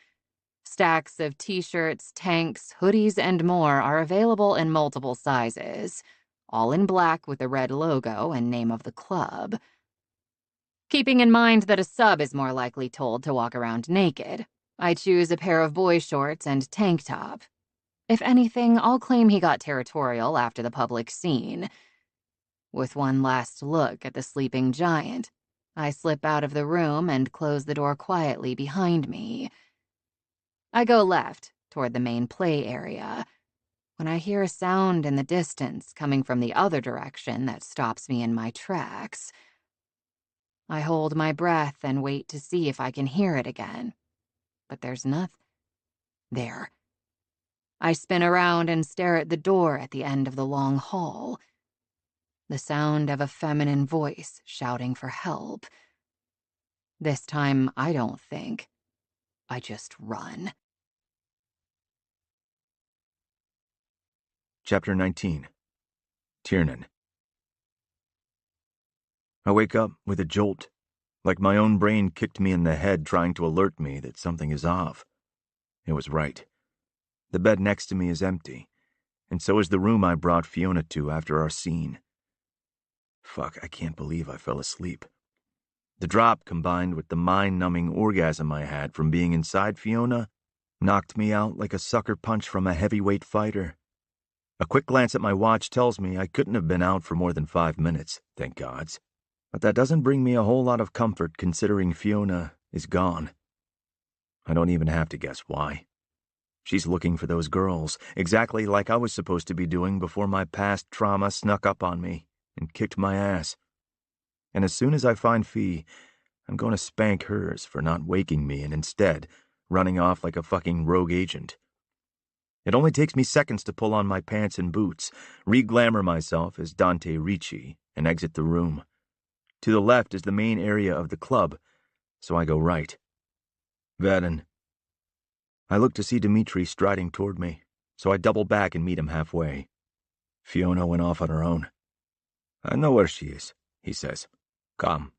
Stacks of t-shirts, tanks, hoodies, and more are available in multiple sizes, all in black with the red logo and name of the club. Keeping in mind that a sub is more likely told to walk around naked, I choose a pair of boy shorts and tank top. If anything, I'll claim he got territorial after the public scene. With one last look at the sleeping giant, I slip out of the room and close the door quietly behind me. I go left, toward the main play area, when I hear a sound in the distance coming from the other direction that stops me in my tracks. I hold my breath and wait to see if I can hear it again. But there's nothing. There. I spin around and stare at the door at the end of the long hall. The sound of a feminine voice shouting for help. This time, I don't think. I just run. Chapter 19. Tiernan. I wake up with a jolt, like my own brain kicked me in the head trying to alert me that something is off. It was right. The bed next to me is empty, and so is the room I brought Fiona to after our scene. Fuck, I can't believe I fell asleep. The drop, combined with the mind-numbing orgasm I had from being inside Fiona, knocked me out like a sucker punch from a heavyweight fighter. A quick glance at my watch tells me I couldn't have been out for more than 5 minutes, thank gods. But that doesn't bring me a whole lot of comfort considering Fiona is gone. I don't even have to guess why. She's looking for those girls, exactly like I was supposed to be doing before my past trauma snuck up on me and kicked my ass. And as soon as I find Fee, I'm going to spank hers for not waking me and instead running off like a fucking rogue agent. It only takes me seconds to pull on my pants and boots, re-glamour myself as Dante Ricci, and exit the room. To the left is the main area of the club, so I go right. Vaden. I look to see Dimitri striding toward me, so I double back and meet him halfway. Fiona went off on her own. I know where she is, he says. Come.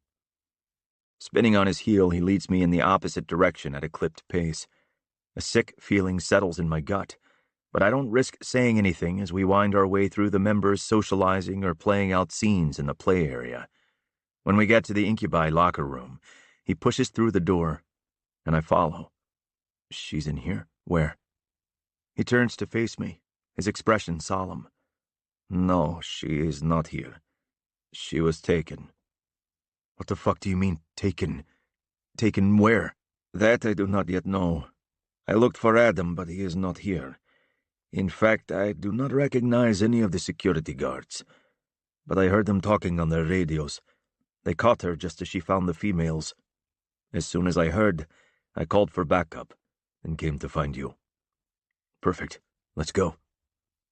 Spinning on his heel, he leads me in the opposite direction at a clipped pace. A sick feeling settles in my gut, but I don't risk saying anything as we wind our way through the members socializing or playing out scenes in the play area. When we get to the incubi locker room, he pushes through the door, and I follow. She's in here? Where? He turns to face me, his expression solemn. No, she is not here. She was taken. What the fuck do you mean, taken? Taken where? That I do not yet know. I looked for Adam, but he is not here. In fact, I do not recognize any of the security guards. But I heard them talking on their radios. They caught her just as she found the females. As soon as I heard, I called for backup, and came to find you. Perfect. Let's go.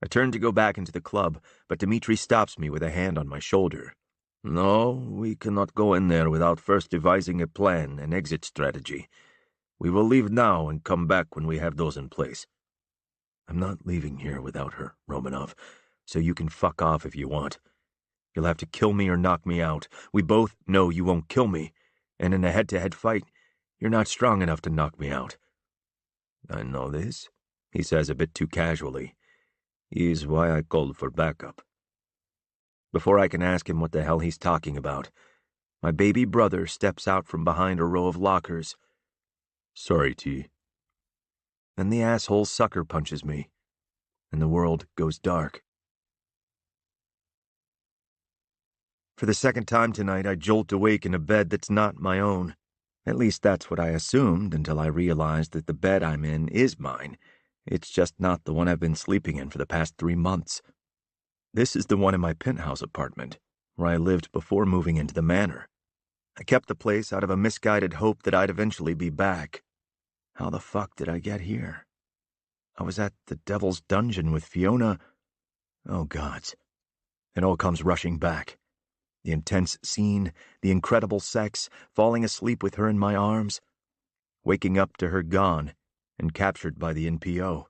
I turn to go back into the club, but Dimitri stops me with a hand on my shoulder. No, we cannot go in there without first devising a plan and exit strategy. We will leave now and come back when we have those in place. I'm not leaving here without her, Romanov, so you can fuck off if you want. You'll have to kill me or knock me out. We both know you won't kill me, and in a head-to-head fight, you're not strong enough to knock me out. I know this, he says a bit too casually. Is why I called for backup. Before I can ask him what the hell he's talking about, my baby brother steps out from behind a row of lockers. Sorry, T. Then the asshole sucker punches me, and the world goes dark. For the second time tonight, I jolt awake in a bed that's not my own. At least that's what I assumed until I realized that the bed I'm in is mine. It's just not the one I've been sleeping in for the past 3 months. This is the one in my penthouse apartment, where I lived before moving into the manor. I kept the place out of a misguided hope that I'd eventually be back. How the fuck did I get here? I was at the Devil's Dungeon with Fiona. Oh, gods. It all comes rushing back. The intense scene, the incredible sex, falling asleep with her in my arms, waking up to her gone and captured by the NPO.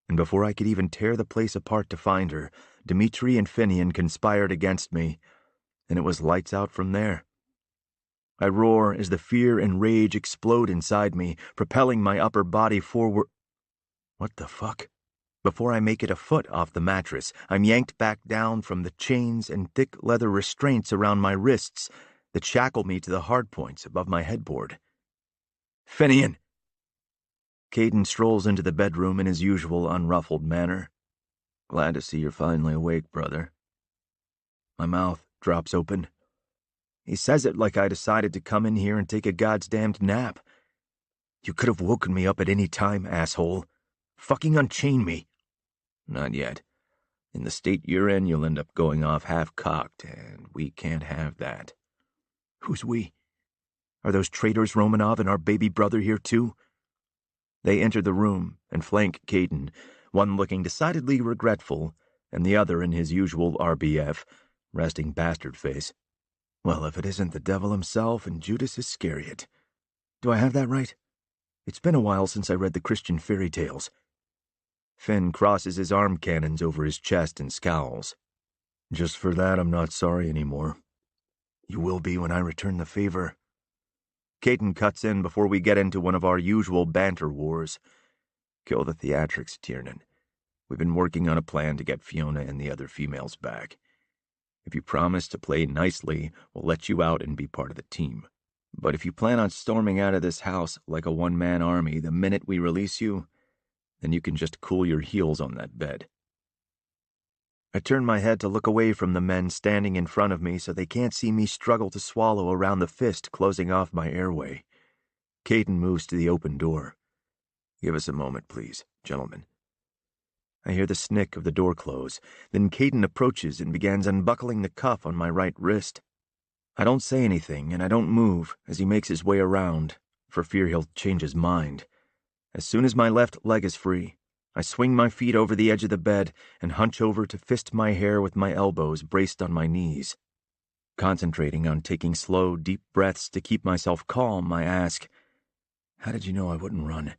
And before I could even tear the place apart to find her, Dimitri and Finian conspired against me, and it was lights out from there. I roar as the fear and rage explode inside me, propelling my upper body forward. What the fuck? Before I make it a foot off the mattress, I'm yanked back down from the chains and thick leather restraints around my wrists that shackle me to the hardpoints above my headboard. Finian! Caden strolls into the bedroom in his usual unruffled manner. Glad to see you're finally awake, brother. My mouth drops open. He says it like I decided to come in here and take a goddamned nap. You could have woken me up at any time, asshole. Fucking unchain me. Not yet. In the state you're in, you'll end up going off half-cocked, and we can't have that. Who's we? Are those traitors Romanov and our baby brother here too? They enter the room and flank Caden, one looking decidedly regretful, and the other in his usual RBF, resting bastard face. Well, if it isn't the devil himself and Judas Iscariot. Do I have that right? It's been a while since I read the Christian fairy tales. Finn crosses his arm cannons over his chest and scowls. Just for that, I'm not sorry anymore. You will be when I return the favor. Caden cuts in before we get into one of our usual banter wars. Kill the theatrics, Tiernan. We've been working on a plan to get Fiona and the other females back. If you promise to play nicely, we'll let you out and be part of the team. But if you plan on storming out of this house like a one-man army the minute we release you, then you can just cool your heels on that bed. I turn my head to look away from the men standing in front of me so they can't see me struggle to swallow around the fist closing off my airway. Caden moves to the open door. Give us a moment, please, gentlemen. I hear the snick of the door close, then Caden approaches and begins unbuckling the cuff on my right wrist. I don't say anything, and I don't move as he makes his way around, for fear he'll change his mind. As soon as my left leg is free, I swing my feet over the edge of the bed and hunch over to fist my hair with my elbows braced on my knees. Concentrating on taking slow, deep breaths to keep myself calm, I ask, "How did you know I wouldn't run?"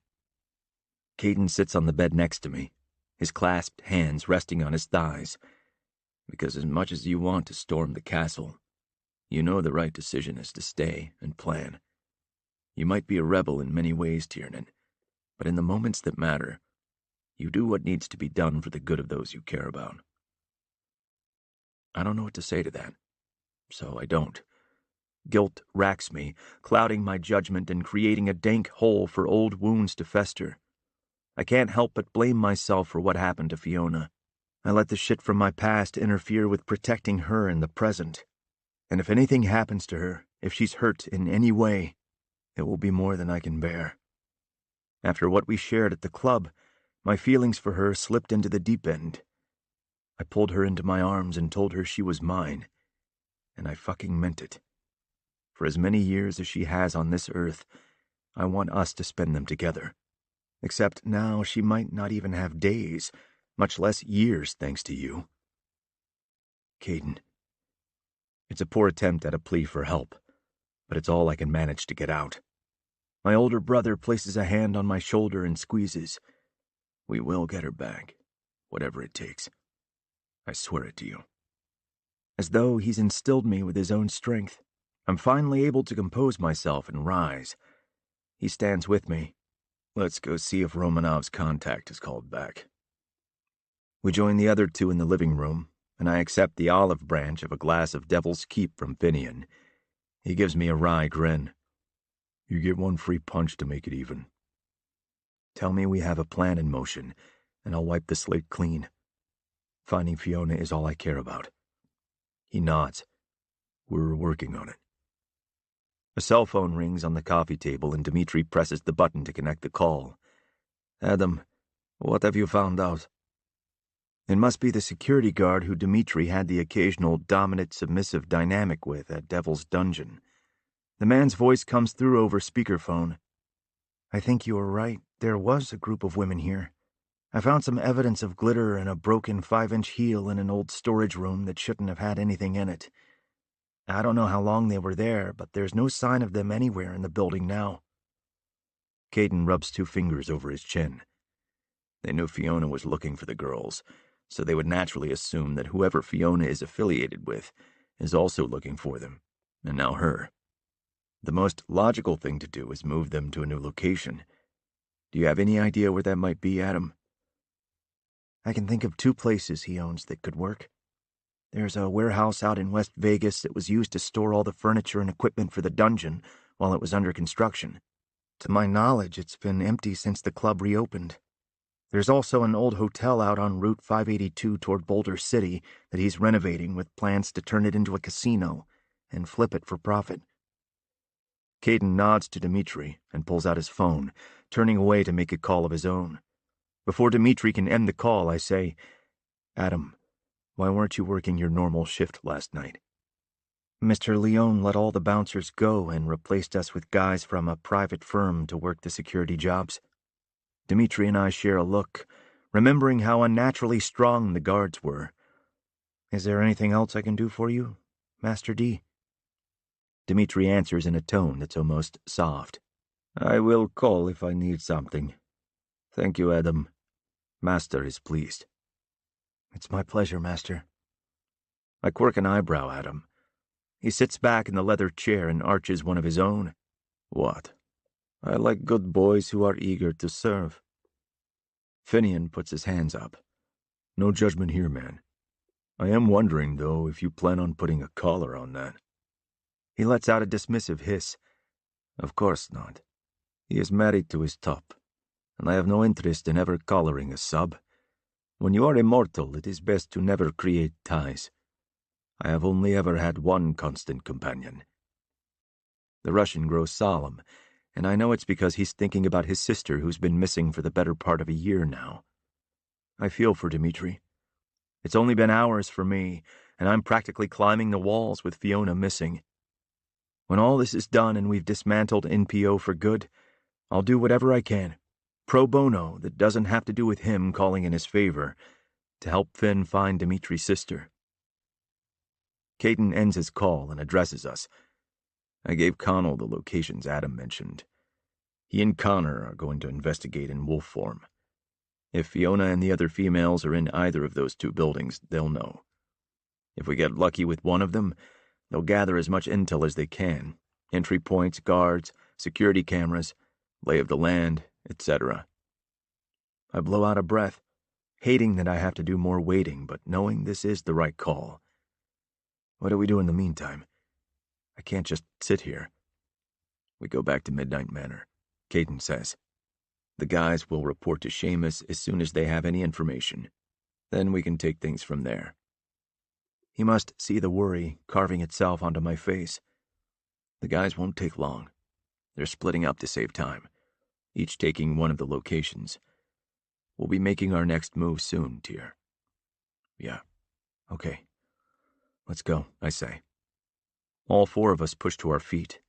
Caden sits on the bed next to me, his clasped hands resting on his thighs. "Because as much as you want to storm the castle, you know the right decision is to stay and plan. You might be a rebel in many ways, Tiernan, but in the moments that matter, you do what needs to be done for the good of those you care about." I don't know what to say to that, so I don't. Guilt racks me, clouding my judgment and creating a dank hole for old wounds to fester. I can't help but blame myself for what happened to Fiona. I let the shit from my past interfere with protecting her in the present. And if anything happens to her, if she's hurt in any way, it will be more than I can bear. After what we shared at the club, my feelings for her slipped into the deep end. I pulled her into my arms and told her she was mine, and I fucking meant it. For as many years as she has on this earth, I want us to spend them together. Except now she might not even have days, much less years, thanks to you. Caden. It's a poor attempt at a plea for help, but it's all I can manage to get out. My older brother places a hand on my shoulder and squeezes. "We will get her back, whatever it takes. I swear it to you." As though he's instilled me with his own strength, I'm finally able to compose myself and rise. He stands with me. "Let's go see if Romanov's contact is called back." We join the other two in the living room, and I accept the olive branch of a glass of Devil's Keep from Finian. He gives me a wry grin. "You get one free punch to make it even. Tell me we have a plan in motion, and I'll wipe the slate clean. Finding Fiona is all I care about." He nods. "We're working on it." A cell phone rings on the coffee table, and Dmitri presses the button to connect the call. "Adam, what have you found out?" It must be the security guard who Dmitri had the occasional dominant-submissive dynamic with at Devil's Dungeon. The man's voice comes through over speakerphone. "I think you were right. There was a group of women here. I found some evidence of glitter and a broken 5-inch heel in an old storage room that shouldn't have had anything in it. I don't know how long they were there, but there's no sign of them anywhere in the building now." Caden rubs 2 fingers over his chin. They knew Fiona was looking for the girls, so they would naturally assume that whoever Fiona is affiliated with is also looking for them, and now her. The most logical thing to do is move them to a new location. Do you have any idea where that might be, Adam? "I can think of 2 places he owns that could work. There's a warehouse out in West Vegas that was used to store all the furniture and equipment for the dungeon while it was under construction. To my knowledge, it's been empty since the club reopened. There's also an old hotel out on Route 582 toward Boulder City that he's renovating with plans to turn it into a casino and flip it for profit." Caden nods to Dmitri and pulls out his phone, turning away to make a call of his own. Before Dmitri can end the call, I say, "Adam, why weren't you working your normal shift last night?" "Mr. Leone let all the bouncers go and replaced us with guys from a private firm to work the security jobs." Dmitri and I share a look, remembering how unnaturally strong the guards were. "Is there anything else I can do for you, Master D?" Dmitri answers in a tone that's almost soft. "I will call if I need something. Thank you, Adam. Master is pleased." "It's my pleasure, Master." I quirk an eyebrow at him. He sits back in the leather chair and arches one of his own. "What? I like good boys who are eager to serve." Finian puts his hands up. "No judgment here, man. I am wondering, though, if you plan on putting a collar on that." He lets out a dismissive hiss. "Of course not. He is married to his top, and I have no interest in ever collaring a sub. When you are immortal, it is best to never create ties. I have only ever had one constant companion." The Russian grows solemn, and I know it's because he's thinking about his sister who's been missing for the better part of a year now. I feel for Dmitri. It's only been hours for me, and I'm practically climbing the walls with Fiona missing. When all this is done and we've dismantled NPO for good, I'll do whatever I can, pro bono, that doesn't have to do with him calling in his favor, to help Finn find Dimitri's sister. Caden ends his call and addresses us. I gave Connell the locations Adam mentioned. He and Connor are going to investigate in wolf form. If Fiona and the other females are in either of those 2 buildings, they'll know. If we get lucky with one of them, they'll gather as much intel as they can. Entry points, guards, security cameras, lay of the land, etc. I blow out a breath, hating that I have to do more waiting, but knowing this is the right call. What do we do in the meantime? I can't just sit here. We go back to Midnight Manor, Caden says. The guys will report to Seamus as soon as they have any information. Then we can take things from there. He must see the worry carving itself onto my face. The guys won't take long. They're splitting up to save time, each taking one of the locations. We'll be making our next move soon, Tier. Yeah, okay. Let's go, I say. All 4 of us push to our feet.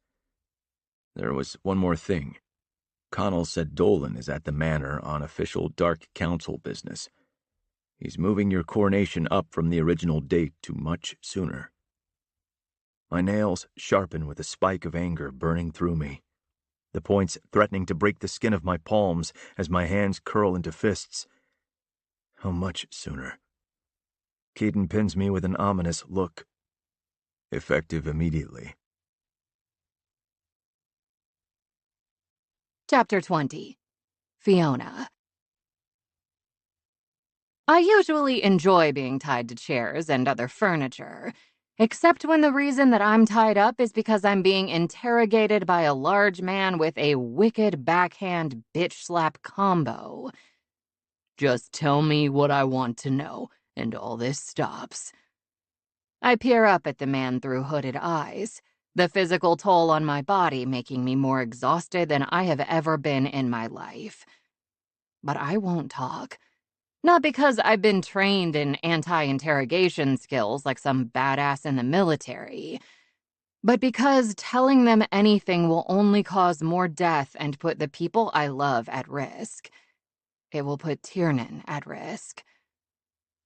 There was one more thing. Connell said Dolan is at the manor on official Dark Council business. He's moving your coronation up from the original date to much sooner. My nails sharpen with a spike of anger burning through me, the points threatening to break the skin of my palms as my hands curl into fists. How much sooner? Caden pins me with an ominous look. Effective immediately. Chapter 20. Fiona. I usually enjoy being tied to chairs and other furniture, except when the reason that I'm tied up is because I'm being interrogated by a large man with a wicked backhand bitch slap combo. Just tell me what I want to know, and all this stops. I peer up at the man through hooded eyes, the physical toll on my body making me more exhausted than I have ever been in my life. But I won't talk. Not because I've been trained in anti-interrogation skills like some badass in the military, but because telling them anything will only cause more death and put the people I love at risk. It will put Tiernan at risk.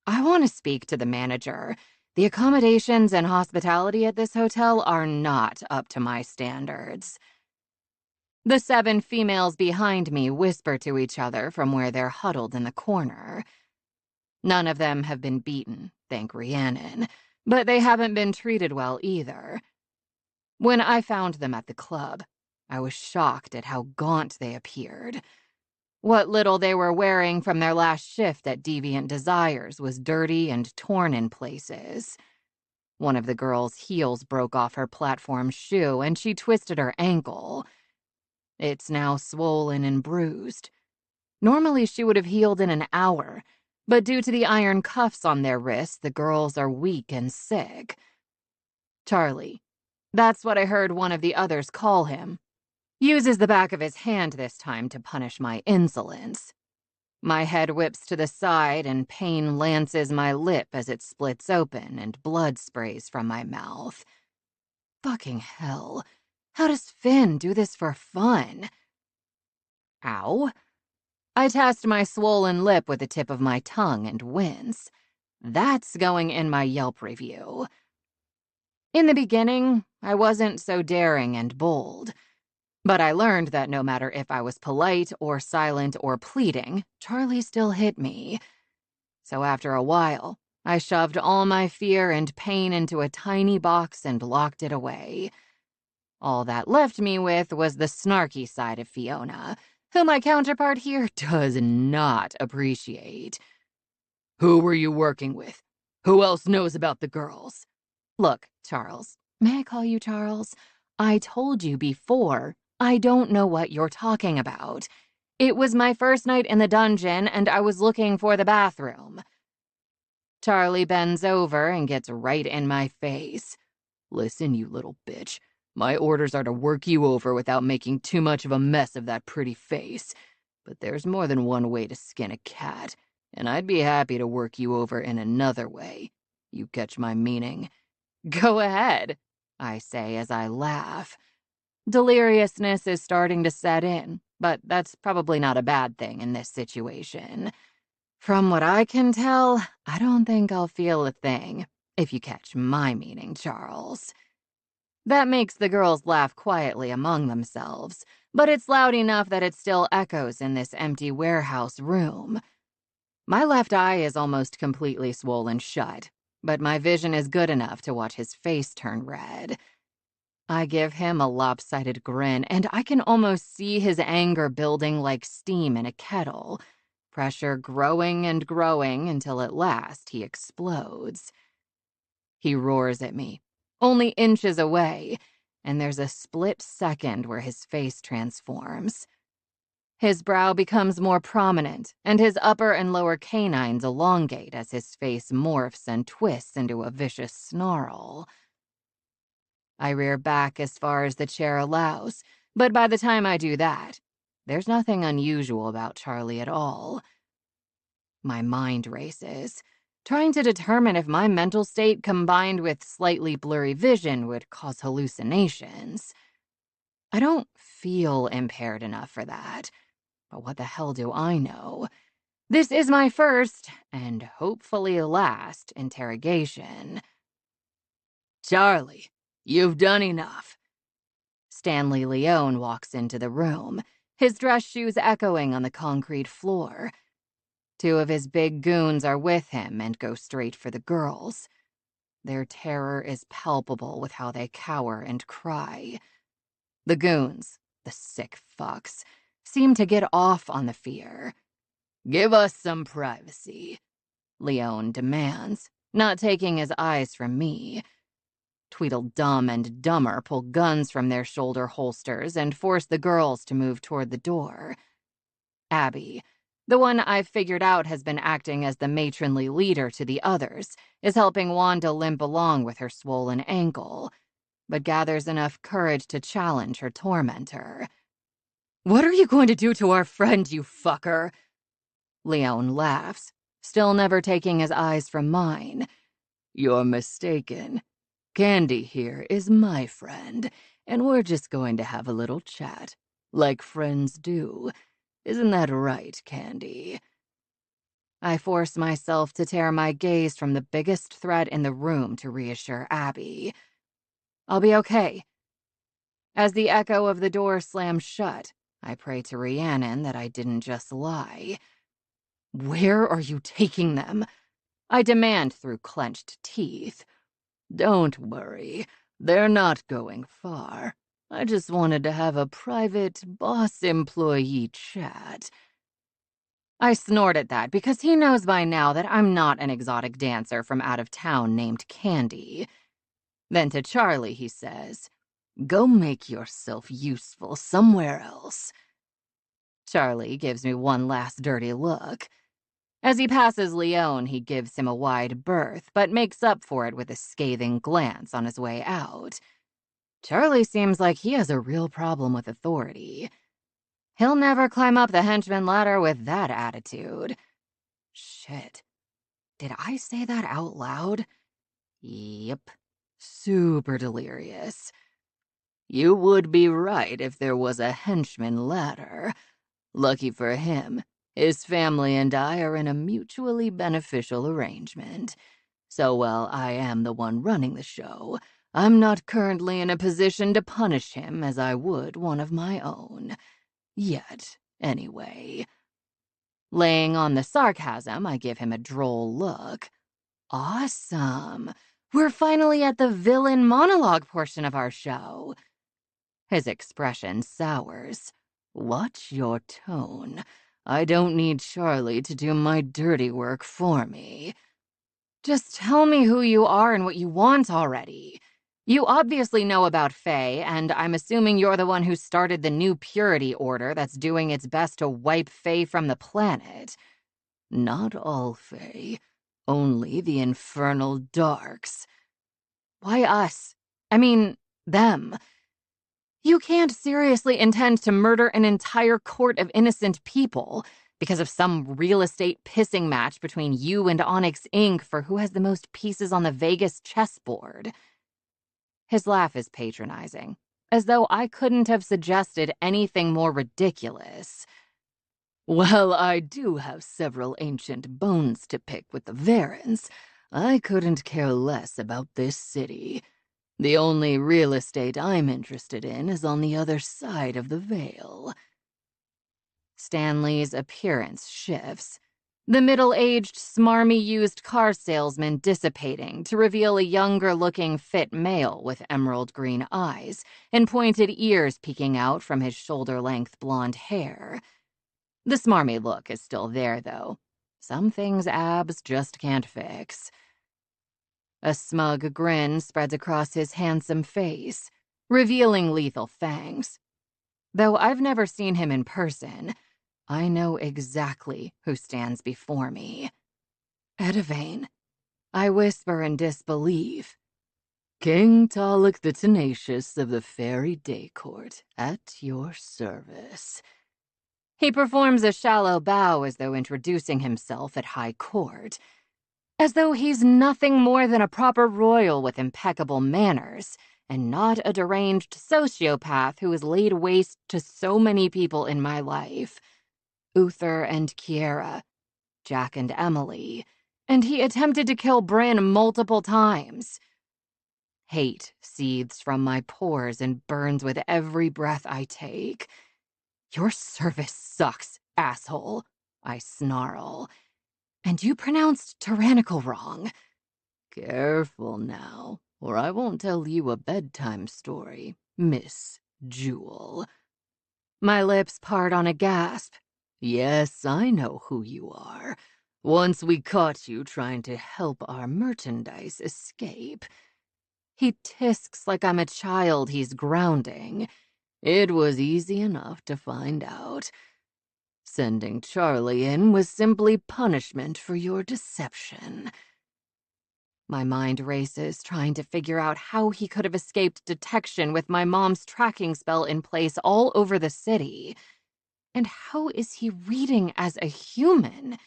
I want to speak to the manager. The accommodations and hospitality at this hotel are not up to my standards. The 7 females behind me whisper to each other from where they're huddled in the corner. None of them have been beaten, thank Rhiannon, but they haven't been treated well either. When I found them at the club, I was shocked at how gaunt they appeared. What little they were wearing from their last shift at Deviant Desires was dirty and torn in places. One of the girl's heels broke off her platform shoe and she twisted her ankle. It's now swollen and bruised. Normally she would have healed in an hour, but due to the iron cuffs on their wrists, the girls are weak and sick. Charlie, that's what I heard one of the others call him, uses the back of his hand this time to punish my insolence. My head whips to the side and pain lances my lip as it splits open and blood sprays from my mouth. Fucking hell. How does Finn do this for fun? Ow. I test my swollen lip with the tip of my tongue and wince. That's going in my Yelp review. In the beginning, I wasn't so daring and bold. But I learned that no matter if I was polite or silent or pleading, Charlie still hit me. So after a while, I shoved all my fear and pain into a tiny box and locked it away. All that left me with was the snarky side of Fiona, who my counterpart here does not appreciate. Who were you working with? Who else knows about the girls? Look, Charles, may I call you Charles? I told you before, I don't know what you're talking about. It was my first night in the dungeon and I was looking for the bathroom. Charlie bends over and gets right in my face. Listen, you little bitch. My orders are to work you over without making too much of a mess of that pretty face. But there's more than one way to skin a cat, and I'd be happy to work you over in another way. You catch my meaning? Go ahead. I say as I laugh. Deliriousness is starting to set in, but that's probably not a bad thing in this situation. From what I can tell, I don't think I'll feel a thing, if you catch my meaning, Charles. That makes the girls laugh quietly among themselves, but it's loud enough that it still echoes in this empty warehouse room. My left eye is almost completely swollen shut, but my vision is good enough to watch his face turn red. I give him a lopsided grin, and I can almost see his anger building like steam in a kettle, pressure growing and growing until at last he explodes. He roars at me, only inches away, and there's a split second where his face transforms. His brow becomes more prominent, and his upper and lower canines elongate as his face morphs and twists into a vicious snarl. I rear back as far as the chair allows, but by the time I do that, there's nothing unusual about Charlie at all. My mind races, trying to determine if my mental state combined with slightly blurry vision would cause hallucinations. I don't feel impaired enough for that, but what the hell do I know? This is my first, and hopefully last, interrogation. Charlie, you've done enough. Stanley Leone walks into the room, his dress shoes echoing on the concrete floor. Two of his big goons are with him and go straight for the girls. Their terror is palpable with how they cower and cry. The goons, the sick fucks, seem to get off on the fear. Give us some privacy, Leone demands, not taking his eyes from me. Tweedledum and Dumber pull guns from their shoulder holsters and force the girls to move toward the door. Abby, the one I've figured out has been acting as the matronly leader to the others, is helping Wanda limp along with her swollen ankle, but gathers enough courage to challenge her tormentor. What are you going to do to our friend, you fucker? Leone laughs, still never taking his eyes from mine. You're mistaken. Candy here is my friend, and we're just going to have a little chat, like friends do. Isn't that right, Candy? I force myself to tear my gaze from the biggest threat in the room to reassure Abby. I'll be okay. As the echo of the door slams shut, I pray to Rhiannon that I didn't just lie. Where are you taking them? I demand through clenched teeth. Don't worry, they're not going far. I just wanted to have a private boss-employee chat. I snort at that because he knows by now that I'm not an exotic dancer from out of town named Candy. Then to Charlie, he says, "Go make yourself useful somewhere else." Charlie gives me one last dirty look. As he passes Leone, he gives him a wide berth, but makes up for it with a scathing glance on his way out. Charlie seems like he has a real problem with authority. He'll never climb up the henchman ladder with that attitude. Shit. Did I say that out loud? Yep. Super delirious. You would be right if there was a henchman ladder. Lucky for him, his family and I are in a mutually beneficial arrangement. So while I am the one running the show, I'm not currently in a position to punish him as I would one of my own. Yet, anyway. Laying on the sarcasm, I give him a droll look. Awesome. We're finally at the villain monologue portion of our show. His expression sours. Watch your tone. I don't need Charlie to do my dirty work for me. Just tell me who you are and what you want already. You obviously know about Fae, and I'm assuming you're the one who started the new purity order that's doing its best to wipe Fae from the planet. Not all Fae. Only the infernal darks. Why us? I mean, them. You can't seriously intend to murder an entire court of innocent people because of some real estate pissing match between you and Onyx Inc. for who has the most pieces on the Vegas chessboard. His laugh is patronizing, as though I couldn't have suggested anything more ridiculous. Well, I do have several ancient bones to pick with the Varens. I couldn't care less about this city. The only real estate I'm interested in is on the other side of the veil. Stanley's appearance shifts. The middle-aged, smarmy used car salesman dissipating to reveal a younger-looking fit male with emerald green eyes and pointed ears peeking out from his shoulder-length blonde hair. The smarmy look is still there, though. Some things abs just can't fix. A smug grin spreads across his handsome face, revealing lethal fangs. Though I've never seen him in person, I know exactly who stands before me. Edivane, I whisper in disbelief. King Talik the Tenacious of the Fairy Day Court, at your service. He performs a shallow bow as though introducing himself at high court, as though he's nothing more than a proper royal with impeccable manners, and not a deranged sociopath who has laid waste to so many people in my life. Uther and Kiera, Jack and Emily, and he attempted to kill Bryn multiple times. Hate seethes from my pores and burns with every breath I take. Your service sucks, asshole, I snarl. And you pronounced tyrannical wrong. Careful now, or I won't tell you a bedtime story, Miss Jewel. My lips part on a gasp. Yes, I know who you are. Once we caught you trying to help our merchandise escape. He tisks like I'm a child he's grounding. It was easy enough to find out. Sending Charlie in was simply punishment for your deception. My mind races, trying to figure out how he could have escaped detection with my mom's tracking spell in place all over the city. And how is he reading as a human?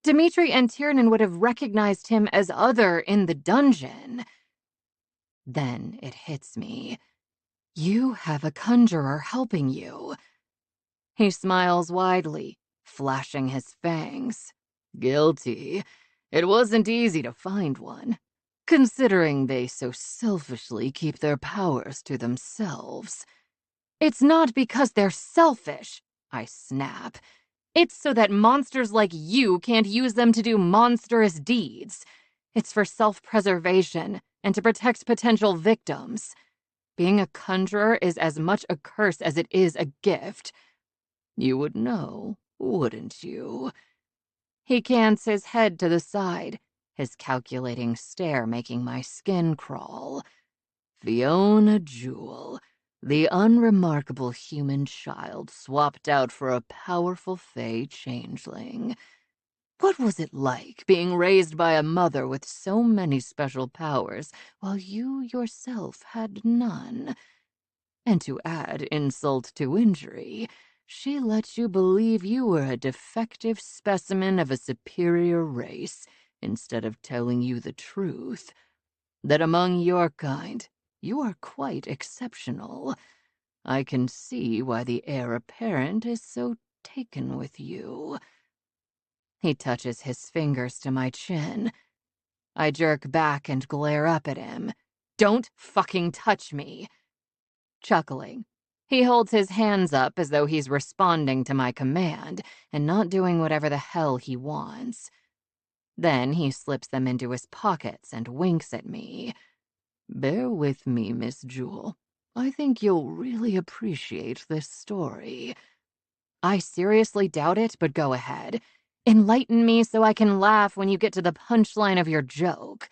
Dimitri and Tiernan would have recognized him as other in the dungeon. Then it hits me. You have a conjurer helping you. He smiles widely, flashing his fangs. Guilty. It wasn't easy to find one, considering they so selfishly keep their powers to themselves. It's not because they're selfish, I snap. It's so that monsters like you can't use them to do monstrous deeds. It's for self-preservation and to protect potential victims. Being a conjurer is as much a curse as it is a gift. You would know, wouldn't you? He cants his head to the side, his calculating stare making my skin crawl. Fiona Jewel, the unremarkable human child swapped out for a powerful Fae changeling. What was it like being raised by a mother with so many special powers while you yourself had none? And to add insult to injury, she let you believe you were a defective specimen of a superior race instead of telling you the truth. That among your kind, you are quite exceptional. I can see why the heir apparent is so taken with you. He touches his fingers to my chin. I jerk back and glare up at him. Don't fucking touch me. Chuckling, he holds his hands up as though he's responding to my command and not doing whatever the hell he wants. Then he slips them into his pockets and winks at me. Bear with me, Miss Jewel. I think you'll really appreciate this story. I seriously doubt it, but go ahead. Enlighten me so I can laugh when you get to the punchline of your joke.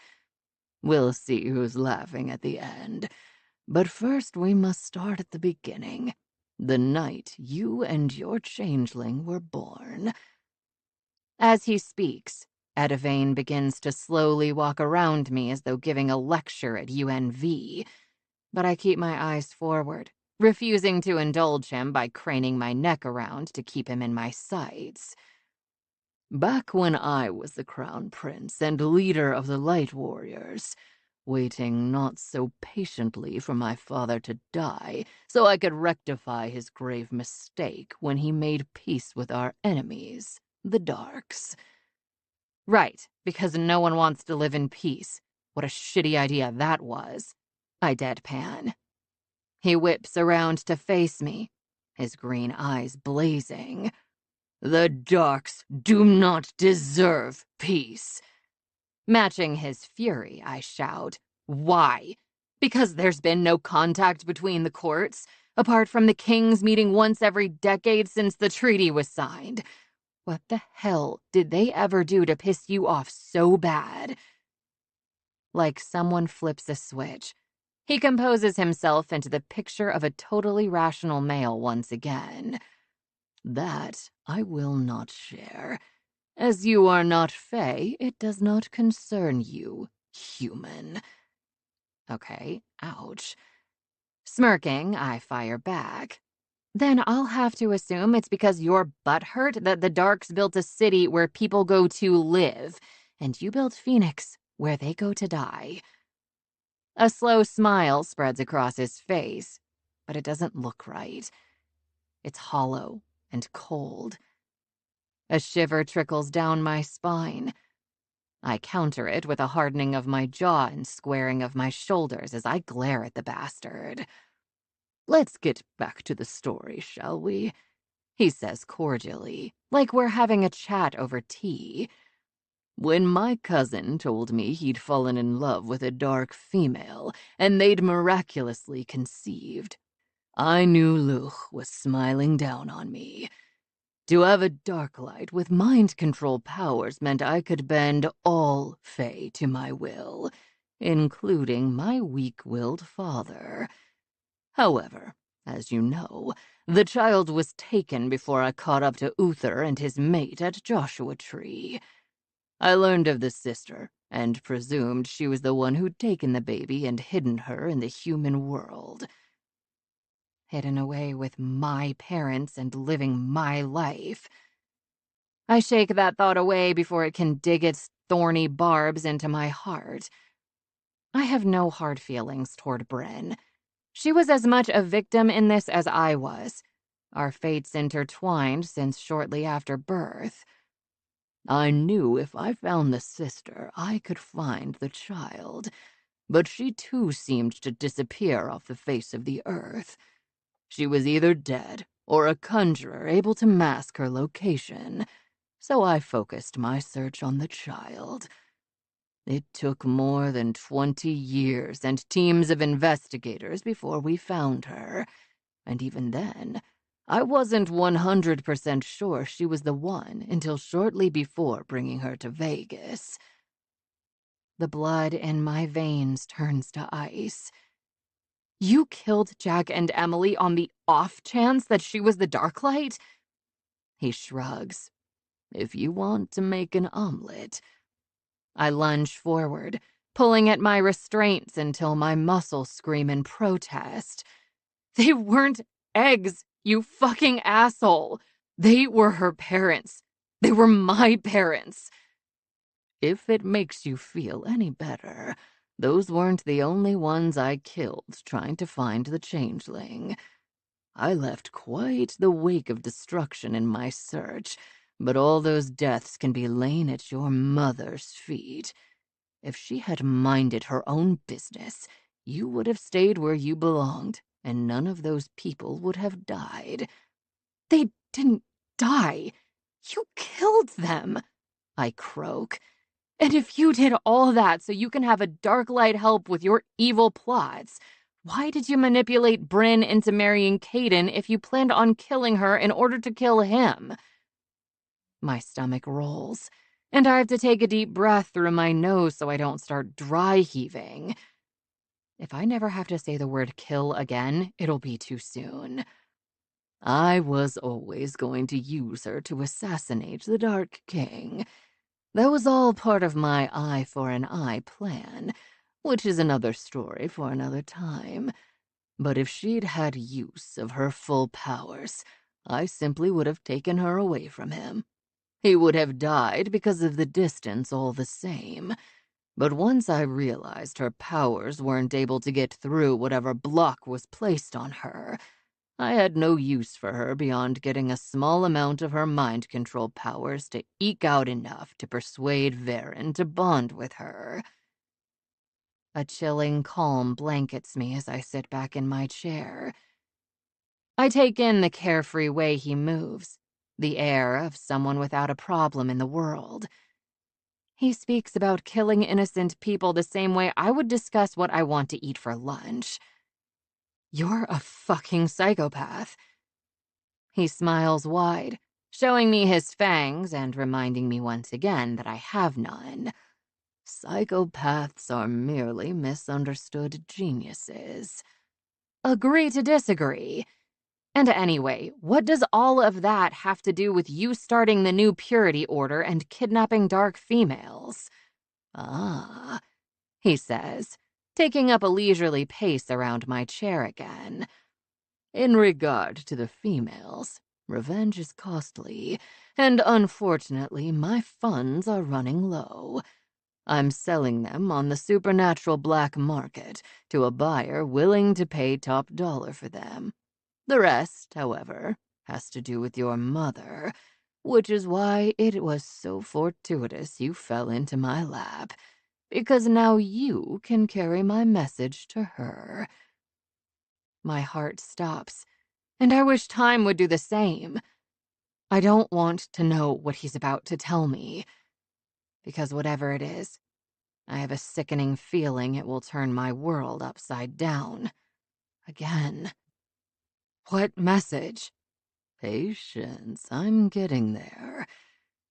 We'll see who's laughing at the end. But first we must start at the beginning. The night you and your changeling were born. As he speaks, Edivane begins to slowly walk around me as though giving a lecture at UNV. But I keep my eyes forward, refusing to indulge him by craning my neck around to keep him in my sights. Back when I was the crown prince and leader of the Light Warriors, waiting not so patiently for my father to die so I could rectify his grave mistake when he made peace with our enemies, the Darks. Right, because no one wants to live in peace. What a shitty idea that was. I deadpan. He whips around to face me, his green eyes blazing. The Darks do not deserve peace. Matching his fury, I shout, "Why? Because there's been no contact between the courts, apart from the kings meeting once every decade since the treaty was signed. What the hell did they ever do to piss you off so bad?" Like someone flips a switch, he composes himself into the picture of a totally rational male once again. That I will not share. As you are not Fae, it does not concern you, human. Okay, ouch. Smirking, I fire back. Then I'll have to assume it's because you're butthurt that the Darks built a city where people go to live, and you built Phoenix where they go to die. A slow smile spreads across his face, but it doesn't look right. It's hollow and cold. A shiver trickles down my spine. I counter it with a hardening of my jaw and squaring of my shoulders as I glare at the bastard. Let's get back to the story, shall we? He says cordially, like we're having a chat over tea. When my cousin told me he'd fallen in love with a dark female and they'd miraculously conceived, I knew Luch was smiling down on me. To have a dark light with mind control powers meant I could bend all Fae to my will, including my weak-willed father. However, as you know, the child was taken before I caught up to Uther and his mate at Joshua Tree. I learned of the sister and presumed she was the one who'd taken the baby and hidden her in the human world. Hidden away with my parents and living my life. I shake that thought away before it can dig its thorny barbs into my heart. I have no hard feelings toward Bryn. She was as much a victim in this as I was. Our fates intertwined since shortly after birth. I knew if I found the sister, I could find the child, but she too seemed to disappear off the face of the earth. She was either dead or a conjurer able to mask her location, so I focused my search on the child. It took more than 20 years and teams of investigators before we found her, and even then, I wasn't 100% sure she was the one until shortly before bringing her to Vegas. The blood in my veins turns to ice. You killed Jack and Emily on the off chance that she was the Darklight? He shrugs. If you want to make an omelet. I lunge forward, pulling at my restraints until my muscles scream in protest. They weren't eggs, you fucking asshole. They were her parents. They were my parents. If it makes you feel any better, those weren't the only ones I killed trying to find the changeling. I left quite the wake of destruction in my search, but all those deaths can be laid at your mother's feet. If she had minded her own business, you would have stayed where you belonged, and none of those people would have died. They didn't die. You killed them, I croak. And if you did all that so you can have a Darklight help with your evil plots, why did you manipulate Bryn into marrying Caden if you planned on killing her in order to kill him? My stomach rolls, and I have to take a deep breath through my nose so I don't start dry heaving. If I never have to say the word kill again, it'll be too soon. I was always going to use her to assassinate the Dark King. That was all part of my eye for an eye plan, which is another story for another time. But if she'd had use of her full powers, I simply would have taken her away from him. He would have died because of the distance all the same. But once I realized her powers weren't able to get through whatever block was placed on her, I had no use for her beyond getting a small amount of her mind control powers to eke out enough to persuade Varen to bond with her. A chilling calm blankets me as I sit back in my chair. I take in the carefree way he moves, the air of someone without a problem in the world. He speaks about killing innocent people the same way I would discuss what I want to eat for lunch. You're a fucking psychopath. He smiles wide, showing me his fangs and reminding me once again that I have none. Psychopaths are merely misunderstood geniuses. Agree to disagree. And anyway, what does all of that have to do with you starting the new purity order and kidnapping dark females? Ah, he says, taking up a leisurely pace around my chair again. In regard to the females, revenge is costly, and unfortunately my funds are running low. I'm selling them on the supernatural black market to a buyer willing to pay top dollar for them. The rest, however, has to do with your mother, which is why it was so fortuitous you fell into my lap, because now you can carry my message to her. My heart stops, and I wish time would do the same. I don't want to know what he's about to tell me, because whatever it is, I have a sickening feeling it will turn my world upside down. Again. What message? Patience, I'm getting there.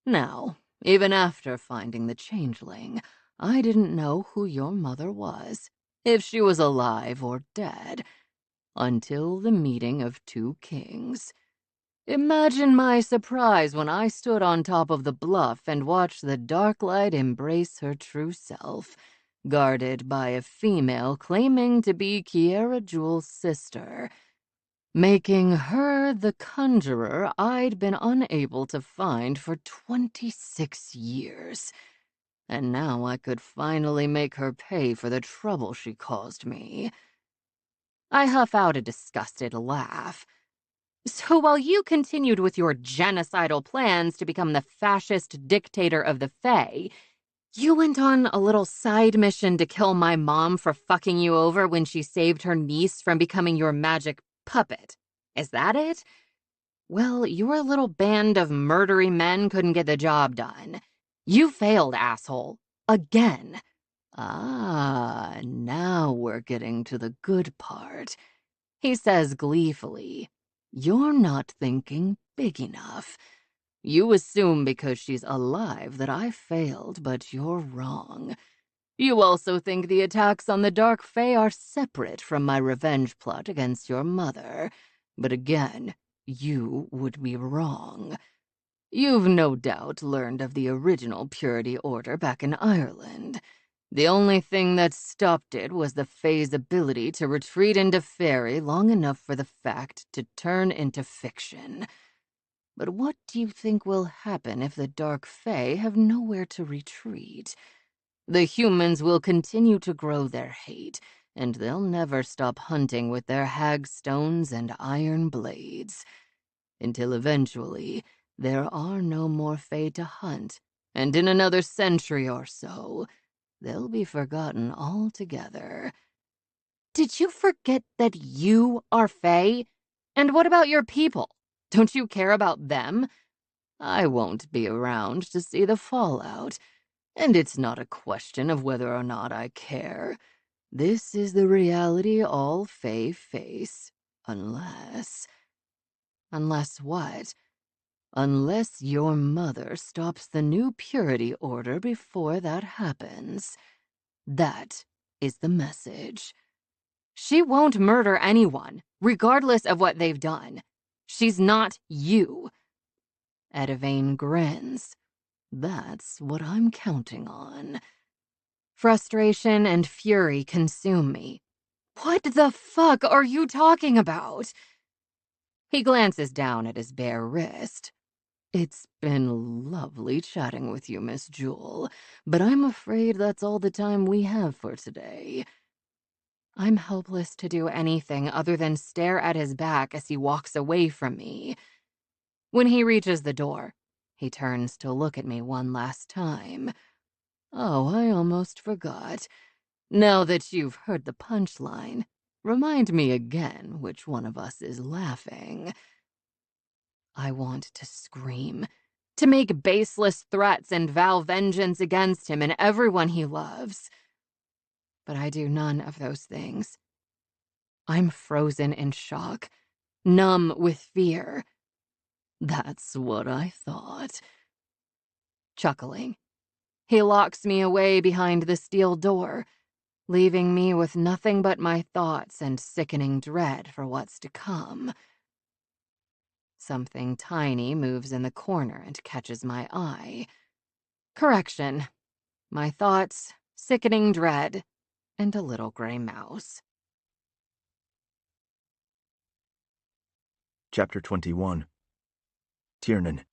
Now, even after finding the changeling, I didn't know who your mother was, if she was alive or dead, until the meeting of two kings. Imagine my surprise when I stood on top of the bluff and watched the dark light embrace her true self, guarded by a female claiming to be Kiera Jewel's sister, making her the conjurer I'd been unable to find for 26 years. And now I could finally make her pay for the trouble she caused me. I huff out a disgusted laugh. So while you continued with your genocidal plans to become the fascist dictator of the Fae, you went on a little side mission to kill my mom for fucking you over when she saved her niece from becoming your magic puppet. Is that it? Well, your little band of murdery men couldn't get the job done. You failed, asshole. Again. Ah, now we're getting to the good part. He says gleefully, you're not thinking big enough. You assume because she's alive that I failed, but you're wrong. You also think the attacks on the Dark Fae are separate from my revenge plot against your mother. But again, you would be wrong. You've no doubt learned of the original Purity Order back in Ireland. The only thing that stopped it was the Fae's ability to retreat into fairy long enough for the fact to turn into fiction. But what do you think will happen if the Dark Fae have nowhere to retreat? The humans will continue to grow their hate, and they'll never stop hunting with their hagstones and iron blades. Until eventually, there are no more Fae to hunt, and in another century or so, they'll be forgotten altogether. Did you forget that you are Fae? And what about your people? Don't you care about them? I won't be around to see the fallout, and it's not a question of whether or not I care. This is the reality all Fae face, unless... Unless what? Unless your mother stops the new purity order before that happens. That is the message. She won't murder anyone, regardless of what they've done. She's not you. Edivane grins. That's what I'm counting on. Frustration and fury consume me. What the fuck are you talking about? He glances down at his bare wrist. It's been lovely chatting with you, Miss Jewel, but I'm afraid that's all the time we have for today. I'm helpless to do anything other than stare at his back as he walks away from me. When he reaches the door, he turns to look at me one last time. Oh, I almost forgot. Now that you've heard the punchline, remind me again which one of us is laughing. I want to scream, to make baseless threats and vow vengeance against him and everyone he loves. But I do none of those things. I'm frozen in shock, numb with fear. That's what I thought. Chuckling, he locks me away behind the steel door, leaving me with nothing but my thoughts and sickening dread for what's to come. Something tiny moves in the corner and catches my eye. Correction. My thoughts, sickening dread, and a little gray mouse. Chapter 21. Tiernan.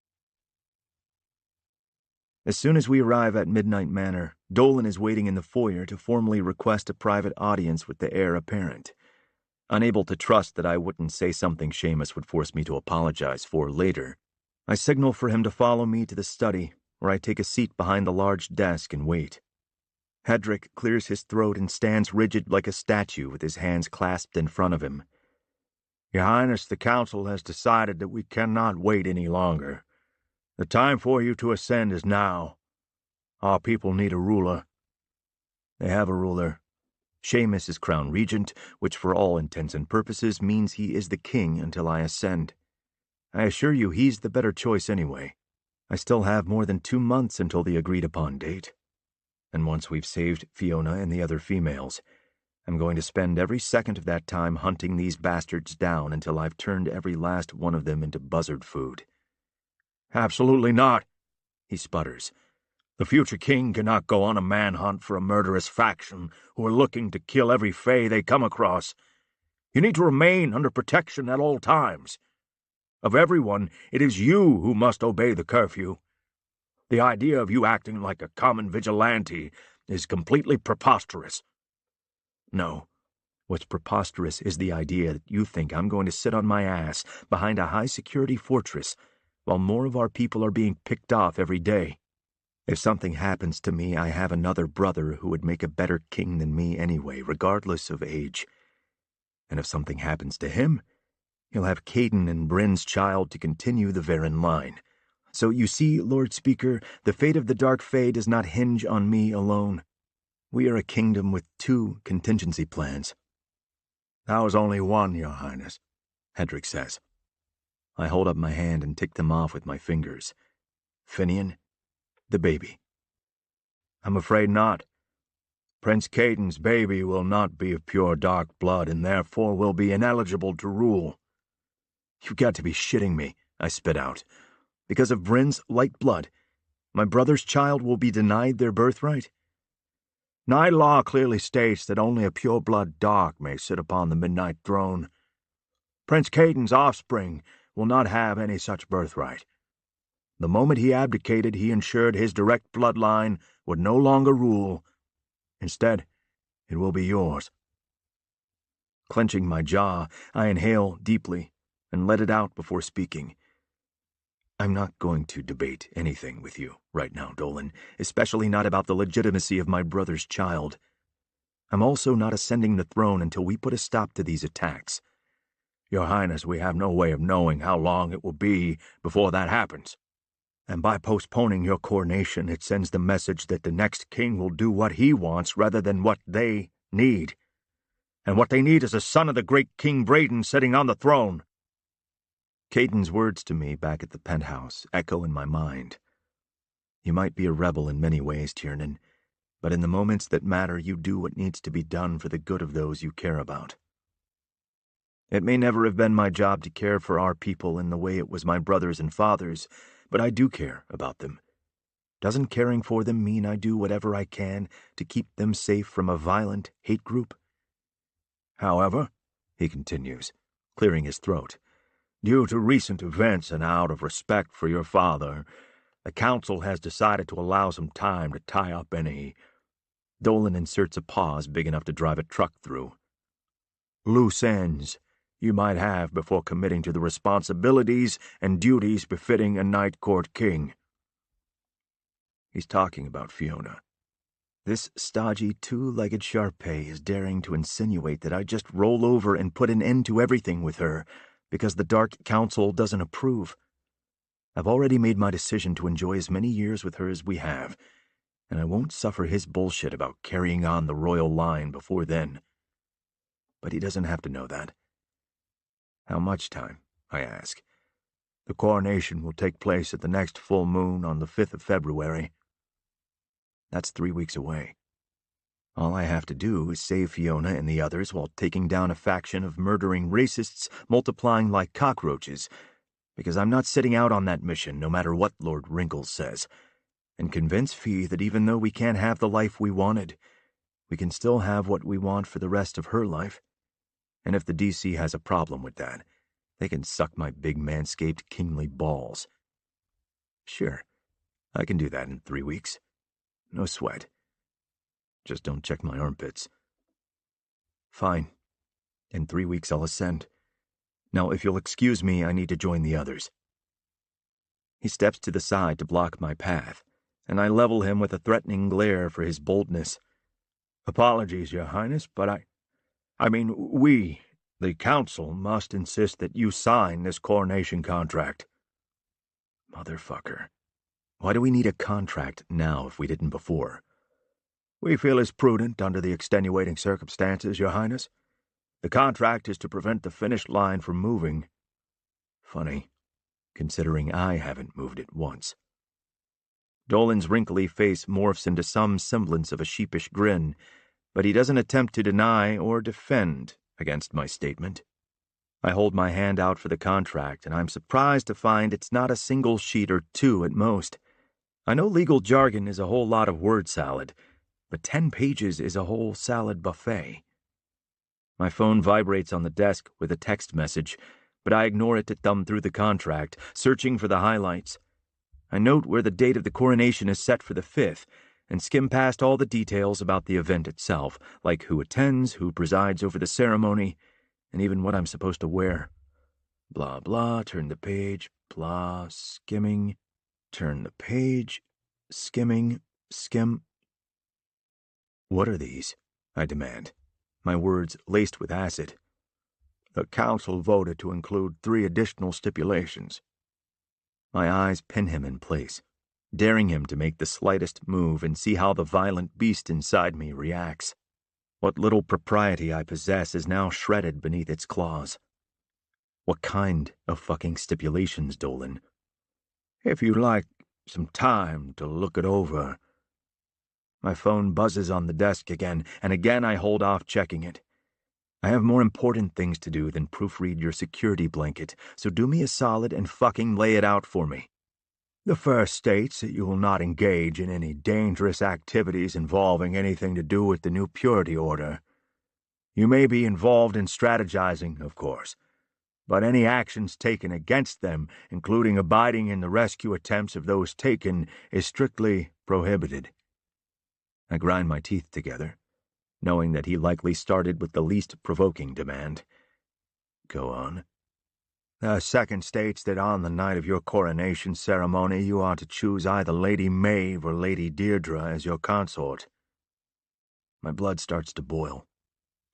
As soon as we arrive at Midnight Manor, Dolan is waiting in the foyer to formally request a private audience with the heir apparent. Unable to trust that I wouldn't say something Seamus would force me to apologize for later, I signal for him to follow me to the study, where I take a seat behind the large desk and wait. Hedrick clears his throat and stands rigid like a statue with his hands clasped in front of him. Your Highness, the Council has decided that we cannot wait any longer. The time for you to ascend is now. Our people need a ruler. They have a ruler. Seamus is crown regent, which for all intents and purposes means he is the king until I ascend. I assure you he's the better choice anyway. I still have more than 2 months until the agreed-upon date. And once we've saved Fiona and the other females, I'm going to spend every second of that time hunting these bastards down until I've turned every last one of them into buzzard food. Absolutely not, he sputters. The future king cannot go on a manhunt for a murderous faction who are looking to kill every Fae they come across. You need to remain under protection at all times. Of everyone, it is you who must obey the curfew. The idea of you acting like a common vigilante is completely preposterous. No, what's preposterous is the idea that you think I'm going to sit on my ass behind a high-security fortress while more of our people are being picked off every day. If something happens to me, I have another brother who would make a better king than me anyway, regardless of age. And if something happens to him, he'll have Caden and Bryn's child to continue the Varen line. So you see, Lord Speaker, the fate of the Dark Fae does not hinge on me alone. We are a kingdom with 2 contingency plans. That was only one, Your Highness, Hedrick says. I hold up my hand and tick them off with my fingers. Finian, the baby. I'm afraid not. Prince Caden's baby will not be of pure dark blood and therefore will be ineligible to rule. You've got to be shitting me, I spit out. Because of Bryn's light blood, my brother's child will be denied their birthright? Night law clearly states that only a pure-blood dark may sit upon the Midnight Throne. Prince Caden's offspring will not have any such birthright. The moment he abdicated, he ensured his direct bloodline would no longer rule. Instead, it will be yours. Clenching my jaw, I inhale deeply and let it out before speaking. I'm not going to debate anything with you right now, Dolan, especially not about the legitimacy of my brother's child. I'm also not ascending the throne until we put a stop to these attacks. Your Highness, we have no way of knowing how long it will be before that happens. And by postponing your coronation, it sends the message that the next king will do what he wants rather than what they need. And what they need is a son of the great King Braden sitting on the throne. Caden's words to me back at the penthouse echo in my mind. You might be a rebel in many ways, Tiernan, but in the moments that matter, you do what needs to be done for the good of those you care about. It may never have been my job to care for our people in the way it was my brothers and father's, but I do care about them. Doesn't caring for them mean I do whatever I can to keep them safe from a violent hate group? However, he continues, clearing his throat, Due to recent events and out of respect for your father, the council has decided to allow some time to tie up any—" Dolan inserts a pause big enough to drive a truck through. "loose ends you might have before committing to the responsibilities and duties befitting a Night Court king." He's talking about Fiona. This stodgy, two-legged Sharpei is daring to insinuate that I just roll over and put an end to everything with her because the Dark Council doesn't approve. I've already made my decision to enjoy as many years with her as we have, and I won't suffer his bullshit about carrying on the royal line before then. But he doesn't have to know that. How much time? I ask. The coronation will take place at the next full moon on the 5th of February. That's 3 weeks away. All I have to do is save Fiona and the others while taking down a faction of murdering racists multiplying like cockroaches, because I'm not setting out on that mission no matter what Lord Wrinkles says, and convince Fee that even though we can't have the life we wanted, we can still have what we want for the rest of her life. And if the DC has a problem with that, they can suck my big manscaped kingly balls. Sure, I can do that in 3 weeks. No sweat. Just don't check my armpits. Fine. In 3 weeks I'll ascend. Now, if you'll excuse me, I need to join the others. He steps to the side to block my path, and I level him with a threatening glare for his boldness. "Apologies, Your Highness, but we, the council, must insist that you sign this coronation contract." Motherfucker. Why do we need a contract now if we didn't before? "We feel it's prudent under the extenuating circumstances, Your Highness. The contract is to prevent the finish line from moving." Funny, considering I haven't moved it once. Dolan's wrinkly face morphs into some semblance of a sheepish grin, but he doesn't attempt to deny or defend against my statement. I hold my hand out for the contract, and I'm surprised to find it's not a single sheet or two at most. I know legal jargon is a whole lot of word salad, but 10 pages is a whole salad buffet. My phone vibrates on the desk with a text message, but I ignore it to thumb through the contract, searching for the highlights. I note where the date of the coronation is set for the 5th, and skim past all the details about the event itself, like who attends, who presides over the ceremony, and even what I'm supposed to wear. Blah, blah, turn the page, blah, skimming, turn the page, skimming, skim. What are these? I demand, my words laced with acid. "The council voted to include 3 additional stipulations." My eyes pin him in place, daring him to make the slightest move and see how the violent beast inside me reacts. What little propriety I possess is now shredded beneath its claws. What kind of fucking stipulations, Dolan? "If you'd like some time to look it over." My phone buzzes on the desk again, and again I hold off checking it. I have more important things to do than proofread your security blanket, so do me a solid and fucking lay it out for me. "The first states that you will not engage in any dangerous activities involving anything to do with the new purity order. You may be involved in strategizing, of course, but any actions taken against them, including abiding in the rescue attempts of those taken, is strictly prohibited." I grind my teeth together, knowing that he likely started with the least provoking demand. Go on. "The second states that on the night of your coronation ceremony you are to choose either Lady Maeve or Lady Deirdre as your consort." My blood starts to boil.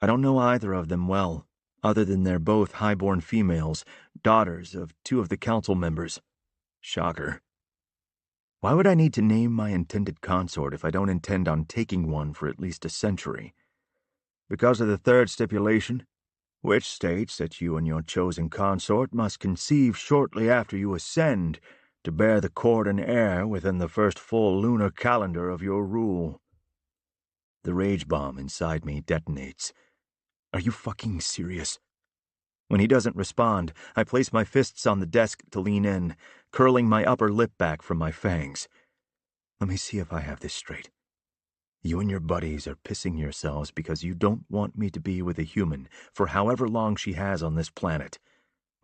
I don't know either of them well, other than they're both highborn females, daughters of 2 of the council members. Shocker. Why would I need to name my intended consort if I don't intend on taking one for at least a century? "Because of the third stipulation, which states that you and your chosen consort must conceive shortly after you ascend to bear the cord and heir within the first full lunar calendar of your rule." The rage bomb inside me detonates. Are you fucking serious? When he doesn't respond, I place my fists on the desk to lean in, curling my upper lip back from my fangs. Let me see if I have this straight. You and your buddies are pissing yourselves because you don't want me to be with a human for however long she has on this planet.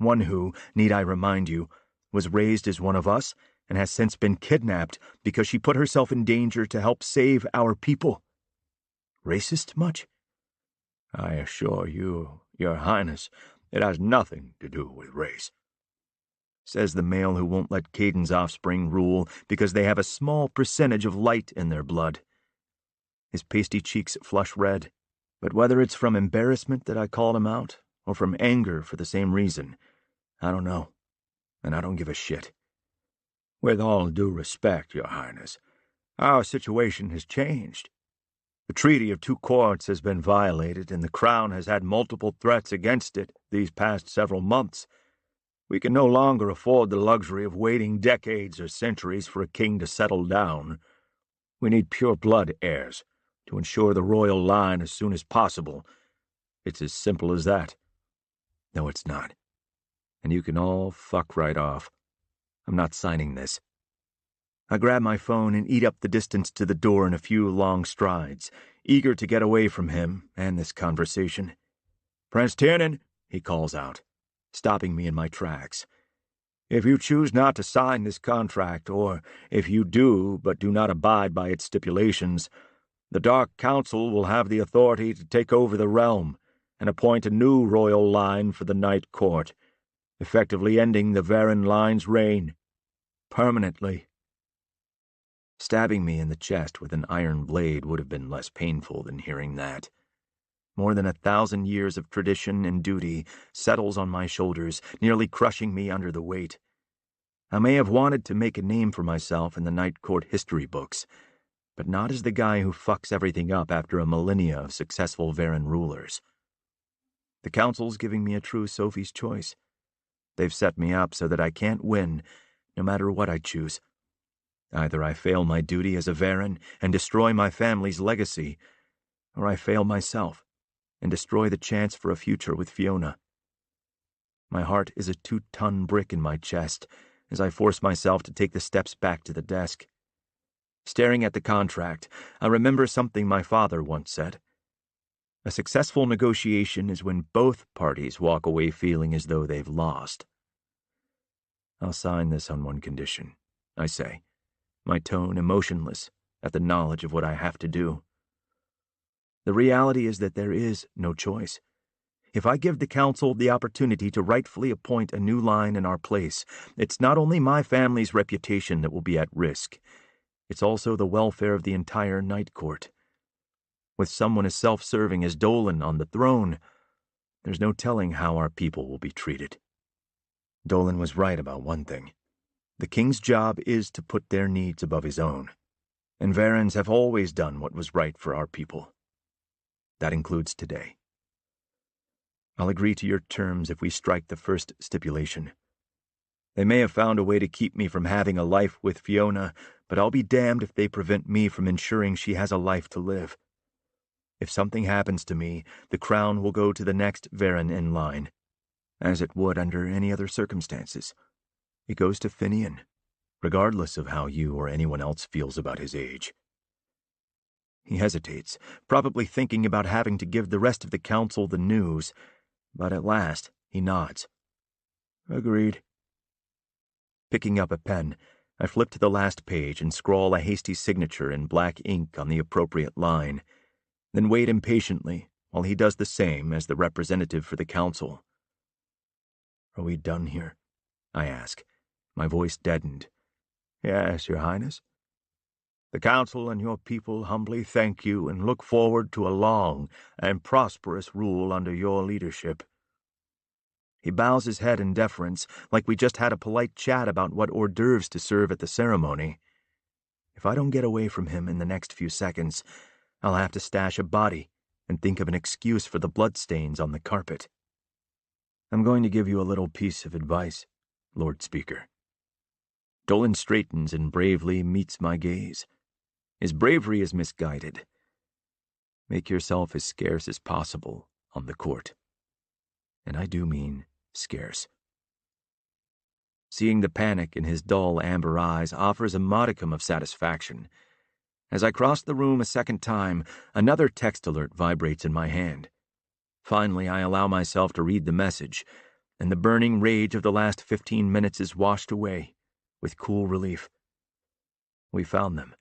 one who, need I remind you, was raised as one of us and has since been kidnapped because she put herself in danger to help save our people. Racist much? I assure you, Your Highness, it has nothing to do with race, says the male who won't let Caden's offspring rule because they have a small percentage of light in their blood. His pasty cheeks flush red, but whether it's from embarrassment that I called him out, or from anger for the same reason, I don't know, and I don't give a shit. With all due respect, Your Highness, our situation has changed. The Treaty of Two Courts has been violated, and the Crown has had multiple threats against it these past several months. We can no longer afford the luxury of waiting decades or centuries for a king to settle down. We need pure-blood heirs to ensure the royal line as soon as possible. It's as simple as that. No, it's not. And you can all fuck right off. I'm not signing this. I grab my phone and eat up the distance to the door in a few long strides, eager to get away from him and this conversation. Prince Tiernan, he calls out, stopping me in my tracks. If you choose not to sign this contract, or if you do but do not abide by its stipulations, the Dark Council will have the authority to take over the realm and appoint a new royal line for the Night Court, effectively ending the Varen line's reign. Permanently. Stabbing me in the chest with an iron blade would have been less painful than hearing that. More than 1,000 years of tradition and duty settles on my shoulders, nearly crushing me under the weight. I may have wanted to make a name for myself in the Night Court history books, but not as the guy who fucks everything up after a millennia of successful Varen rulers. The Council's giving me a true Sophie's choice. They've set me up so that I can't win, no matter what I choose. Either I fail my duty as a Varen and destroy my family's legacy, or I fail myself and destroy the chance for a future with Fiona. My heart is a 2-ton brick in my chest as I force myself to take the steps back to the desk. Staring at the contract, I remember something my father once said. A successful negotiation is when both parties walk away feeling as though they've lost. I'll sign this on one condition, I say, my tone emotionless at the knowledge of what I have to do. The reality is that there is no choice. If I give the Council the opportunity to rightfully appoint a new line in our place, it's not only my family's reputation that will be at risk, it's also the welfare of the entire Night Court. With someone as self-serving as Dolan on the throne, there's no telling how our people will be treated. Dolan was right about one thing. The king's job is to put their needs above his own, and Varens have always done what was right for our people. That includes today. I'll agree to your terms if we strike the first stipulation. They may have found a way to keep me from having a life with Fiona, but I'll be damned if they prevent me from ensuring she has a life to live. If something happens to me, the crown will go to the next Varen in line, as it would under any other circumstances. It goes to Finian, regardless of how you or anyone else feels about his age. He hesitates, probably thinking about having to give the rest of the Council the news, but at last he nods. Agreed. Picking up a pen, I flip to the last page and scrawl a hasty signature in black ink on the appropriate line, then wait impatiently while he does the same as the representative for the Council. Are we done here? I ask, my voice deadened. Yes, Your Highness. The Council and your people humbly thank you and look forward to a long and prosperous rule under your leadership. He bows his head in deference, like we just had a polite chat about what hors d'oeuvres to serve at the ceremony. If I don't get away from him in the next few seconds, I'll have to stash a body and think of an excuse for the bloodstains on the carpet. I'm going to give you a little piece of advice, Lord Speaker. Dolan straightens and bravely meets my gaze. His bravery is misguided. Make yourself as scarce as possible on the court. And I do mean scarce. Seeing the panic in his dull amber eyes offers a modicum of satisfaction. As I cross the room a second time, another text alert vibrates in my hand. Finally, I allow myself to read the message, and the burning rage of the last 15 minutes is washed away with cool relief. We found them.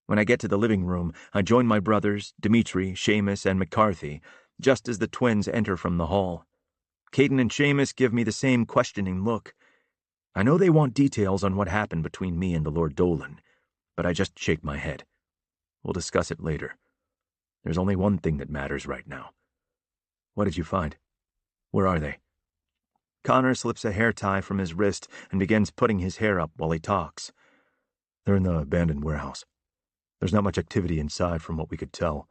When I get to the living room, I join my brothers, Dimitri, Seamus, and McCarthy, just as the twins enter from the hall. Caden and Seamus give me the same questioning look. I know they want details on what happened between me and the Lord Dolan, but I just shake my head. We'll discuss it later. There's only one thing that matters right now. What did you find? Where are they? Connor slips a hair tie from his wrist and begins putting his hair up while he talks. They're in the abandoned warehouse. There's not much activity inside from what we could tell,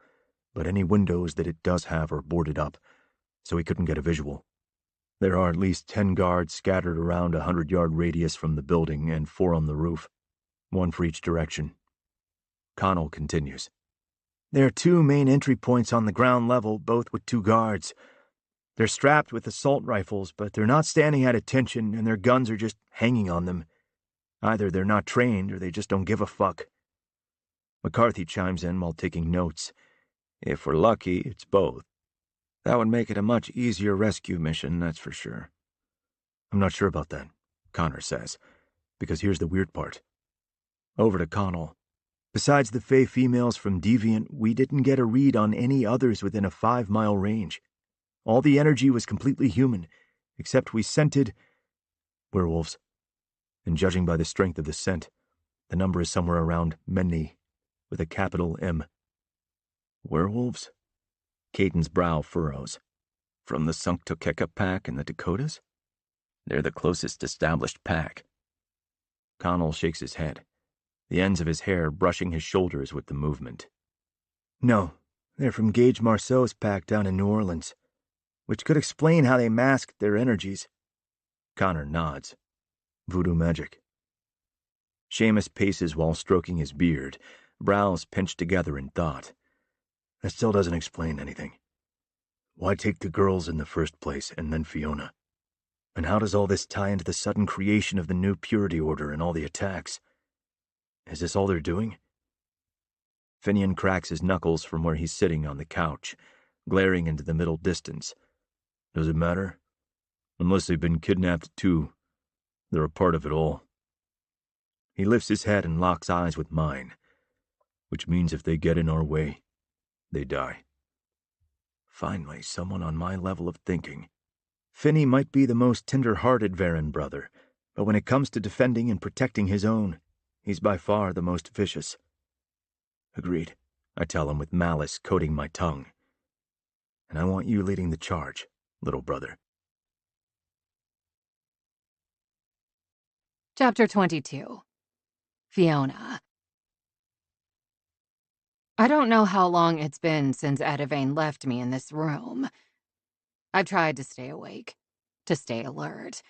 but any windows that it does have are boarded up, so we couldn't get a visual. There are at least 10 guards scattered around a 100-yard radius from the building and 4 on the roof, 1 for each direction. Connell continues. There are 2 main entry points on the ground level, both with 2 guards. They're strapped with assault rifles, but they're not standing at attention and their guns are just hanging on them. Either they're not trained or they just don't give a fuck. McCarthy chimes in while taking notes. If we're lucky, it's both. That would make it a much easier rescue mission, that's for sure. I'm not sure about that, Connor says, because here's the weird part. Over to Connell. Besides the Fae females from Deviant, we didn't get a read on any others within a 5-mile range. All the energy was completely human, except we scented werewolves. And judging by the strength of the scent, the number is somewhere around many, with a capital M. Werewolves? Caden's brow furrows. From the Sunktokeka pack in the Dakotas? They're the closest established pack. Connell shakes his head, the ends of his hair brushing his shoulders with the movement. No, they're from Gage Marceau's pack down in New Orleans, which could explain how they masked their energies. Connor nods. Voodoo magic. Seamus paces while stroking his beard, brows pinched together in thought. That still doesn't explain anything. Why take the girls in the first place and then Fiona? And how does all this tie into the sudden creation of the new Purity Order and all the attacks? Is this all they're doing? Finian cracks his knuckles from where he's sitting on the couch, glaring into the middle distance. Does it matter? Unless they've been kidnapped too. They're a part of it all. He lifts his head and locks eyes with mine, which means if they get in our way, they die. Finally, someone on my level of thinking. Finney might be the most tender-hearted Varen brother, but when it comes to defending and protecting his own, he's by far the most vicious. Agreed, I tell him with malice coating my tongue. And I want you leading the charge, little brother. Chapter 22. Fiona. I don't know how long it's been since Edivane left me in this room. I've tried to stay awake, to stay alert.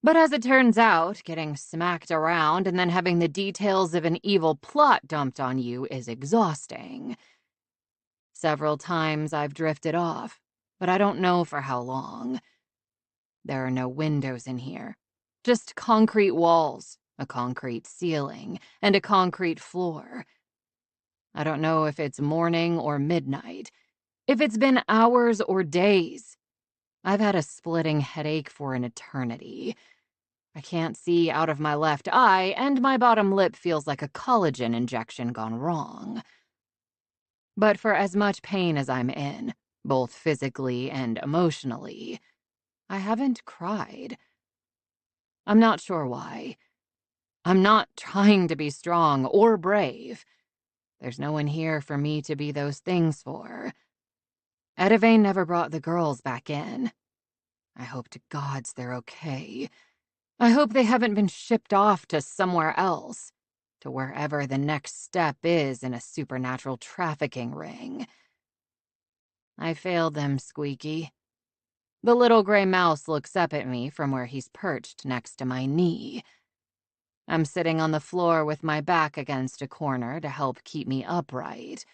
But as it turns out, getting smacked around and then having the details of an evil plot dumped on you is exhausting. Several times I've drifted off, but I don't know for how long. There are no windows in here, just concrete walls, a concrete ceiling, and a concrete floor. I don't know if it's morning or midnight, if it's been hours or days. I've had a splitting headache for an eternity. I can't see out of my left eye, and my bottom lip feels like a collagen injection gone wrong. But for as much pain as I'm in, both physically and emotionally, I haven't cried. I'm not sure why. I'm not trying to be strong or brave. There's no one here for me to be those things for. Edivane never brought the girls back in. I hope to gods they're okay. I hope they haven't been shipped off to somewhere else, to wherever the next step is in a supernatural trafficking ring. I failed them, Squeaky. The little gray mouse looks up at me from where he's perched next to my knee. I'm sitting on the floor with my back against a corner to help keep me upright.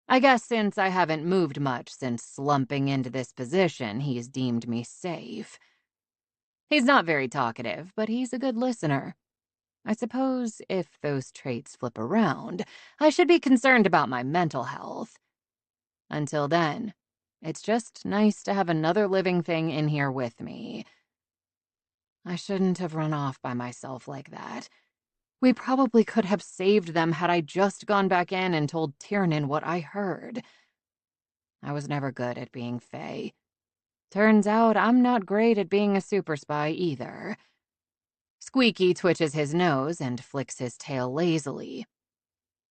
I guess since I haven't moved much since slumping into this position, he's deemed me safe. He's not very talkative, but he's a good listener. I suppose if those traits flip around, I should be concerned about my mental health. Until then, It's just nice to have another living thing in here with me. I shouldn't have run off by myself like that. We probably could have saved them had I just gone back in and told Tiernan what I heard. I was never good at being Fae. Turns out I'm not great at being a super spy either. Squeaky twitches his nose and flicks his tail lazily.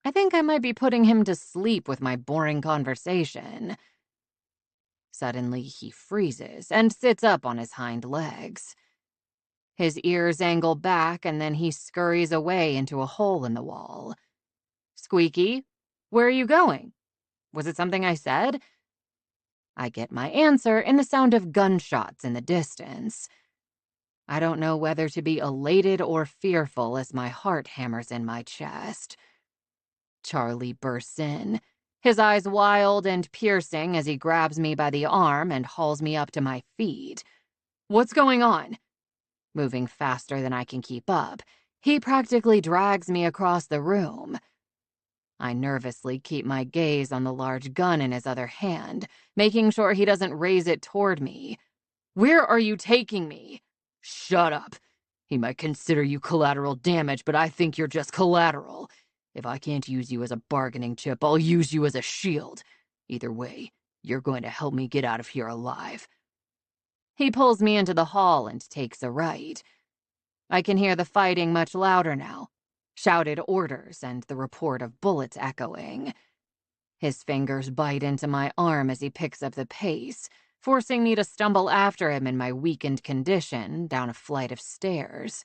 I think I might be putting him to sleep with my boring conversation. Suddenly, he freezes and sits up on his hind legs. His ears angle back, and then he scurries away into a hole in the wall. Squeaky, where are you going? Was it something I said? I get my answer in the sound of gunshots in the distance. I don't know whether to be elated or fearful as my heart hammers in my chest. Charlie bursts in, his eyes wild and piercing as he grabs me by the arm and hauls me up to my feet. What's going on? Moving faster than I can keep up, he practically drags me across the room. I nervously keep my gaze on the large gun in his other hand, making sure he doesn't raise it toward me. Where are you taking me? Shut up. He might consider you collateral damage, but I think you're just collateral. If I can't use you as a bargaining chip, I'll use you as a shield. Either way, you're going to help me get out of here alive. He pulls me into the hall and takes a right. I can hear the fighting much louder now, shouted orders and the report of bullets echoing. His fingers bite into my arm as he picks up the pace, forcing me to stumble after him in my weakened condition down a flight of stairs.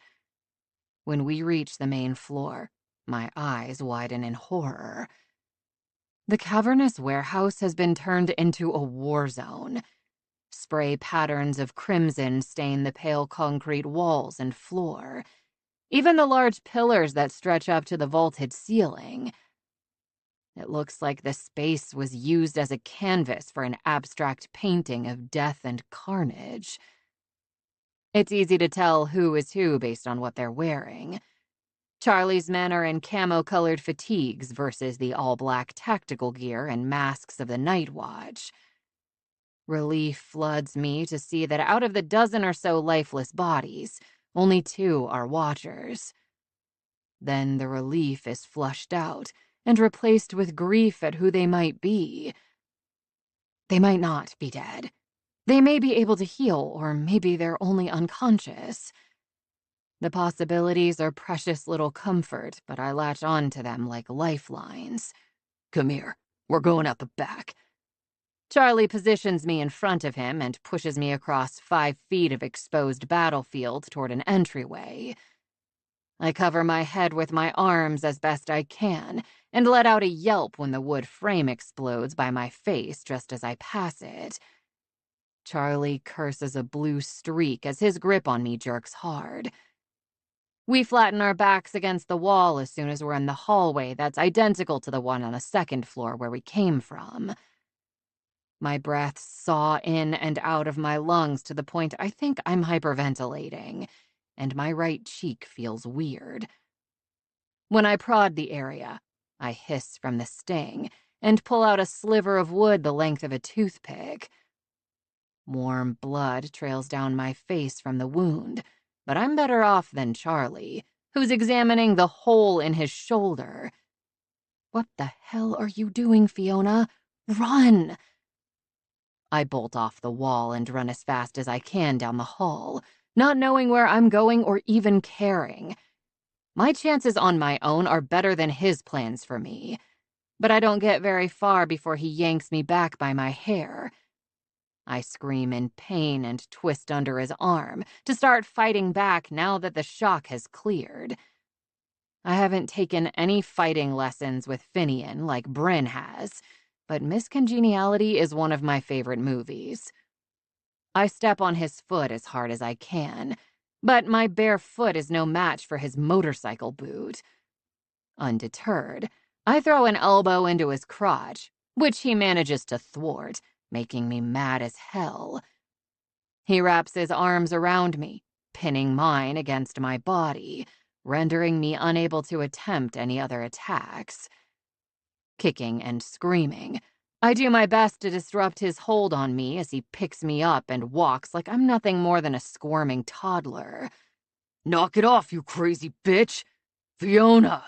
When we reach the main floor, my eyes widen in horror. The cavernous warehouse has been turned into a war zone. Spray patterns of crimson stain the pale concrete walls and floor, even the large pillars that stretch up to the vaulted ceiling. It looks like the space was used as a canvas for an abstract painting of death and carnage. It's easy to tell who is who based on what they're wearing. Charlie's men are in camo-colored fatigues versus the all-black tactical gear and masks of the Night Watch. Relief floods me to see that out of the dozen or so lifeless bodies, only 2 are watchers. Then the relief is flushed out and replaced with grief at who they might be. They might not be dead. They may be able to heal, or maybe they're only unconscious. The possibilities are precious little comfort, but I latch on to them like lifelines. Come here, we're going out the back. Charlie positions me in front of him and pushes me across 5 feet of exposed battlefield toward an entryway. I cover my head with my arms as best I can and let out a yelp when the wood frame explodes by my face just as I pass it. Charlie curses a blue streak as his grip on me jerks hard. We flatten our backs against the wall as soon as we're in the hallway that's identical to the one on the 2nd floor where we came from. My breath saw in and out of my lungs to the point I think I'm hyperventilating, and my right cheek feels weird. When I prod the area, I hiss from the sting and pull out a sliver of wood the length of a toothpick. Warm blood trails down my face from the wound, but I'm better off than Charlie, who's examining the hole in his shoulder. What the hell are you doing, Fiona? Run! I bolt off the wall and run as fast as I can down the hall, not knowing where I'm going or even caring. My chances on my own are better than his plans for me, but I don't get very far before he yanks me back by my hair. I scream in pain and twist under his arm to start fighting back now that the shock has cleared. I haven't taken any fighting lessons with Finian like Bryn has, but Miss Congeniality is one of my favorite movies. I step on his foot as hard as I can, but my bare foot is no match for his motorcycle boot. Undeterred, I throw an elbow into his crotch, which he manages to thwart, making me mad as hell. He wraps his arms around me, pinning mine against my body, rendering me unable to attempt any other attacks. Kicking and screaming, I do my best to disrupt his hold on me as he picks me up and walks like I'm nothing more than a squirming toddler. Knock it off, you crazy bitch! Fiona!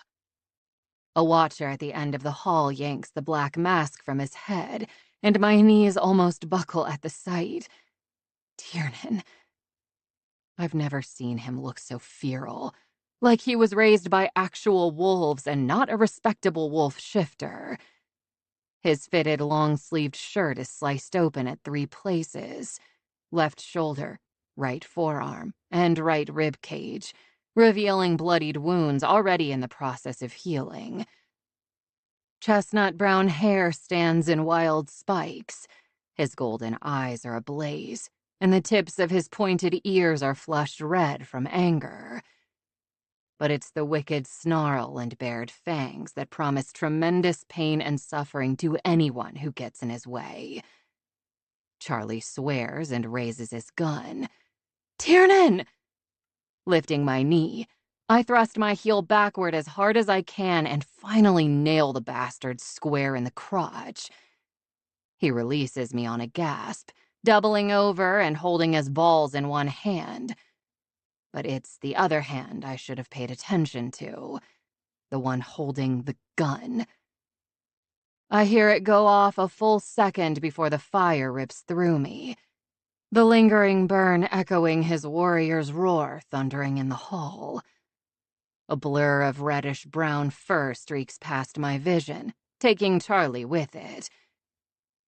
A watcher at the end of the hall yanks the black mask from his head, and my knees almost buckle at the sight. Tiernan. I've never seen him look so feral, like he was raised by actual wolves and not a respectable wolf shifter. His fitted long-sleeved shirt is sliced open at 3 places: left shoulder, right forearm, and right rib cage, revealing bloodied wounds already in the process of healing. Chestnut brown hair stands in wild spikes. His golden eyes are ablaze, and the tips of his pointed ears are flushed red from anger. But it's the wicked snarl and bared fangs that promise tremendous pain and suffering to anyone who gets in his way. Charlie swears and raises his gun. Tiernan! Lifting my knee, I thrust my heel backward as hard as I can and finally nail the bastard square in the crotch. He releases me on a gasp, doubling over and holding his balls in one hand. But it's the other hand I should have paid attention to, the one holding the gun. I hear it go off a full second before the fire rips through me, the lingering burn echoing his warrior's roar thundering in the hall. A blur of reddish-brown fur streaks past my vision, taking Charlie with it.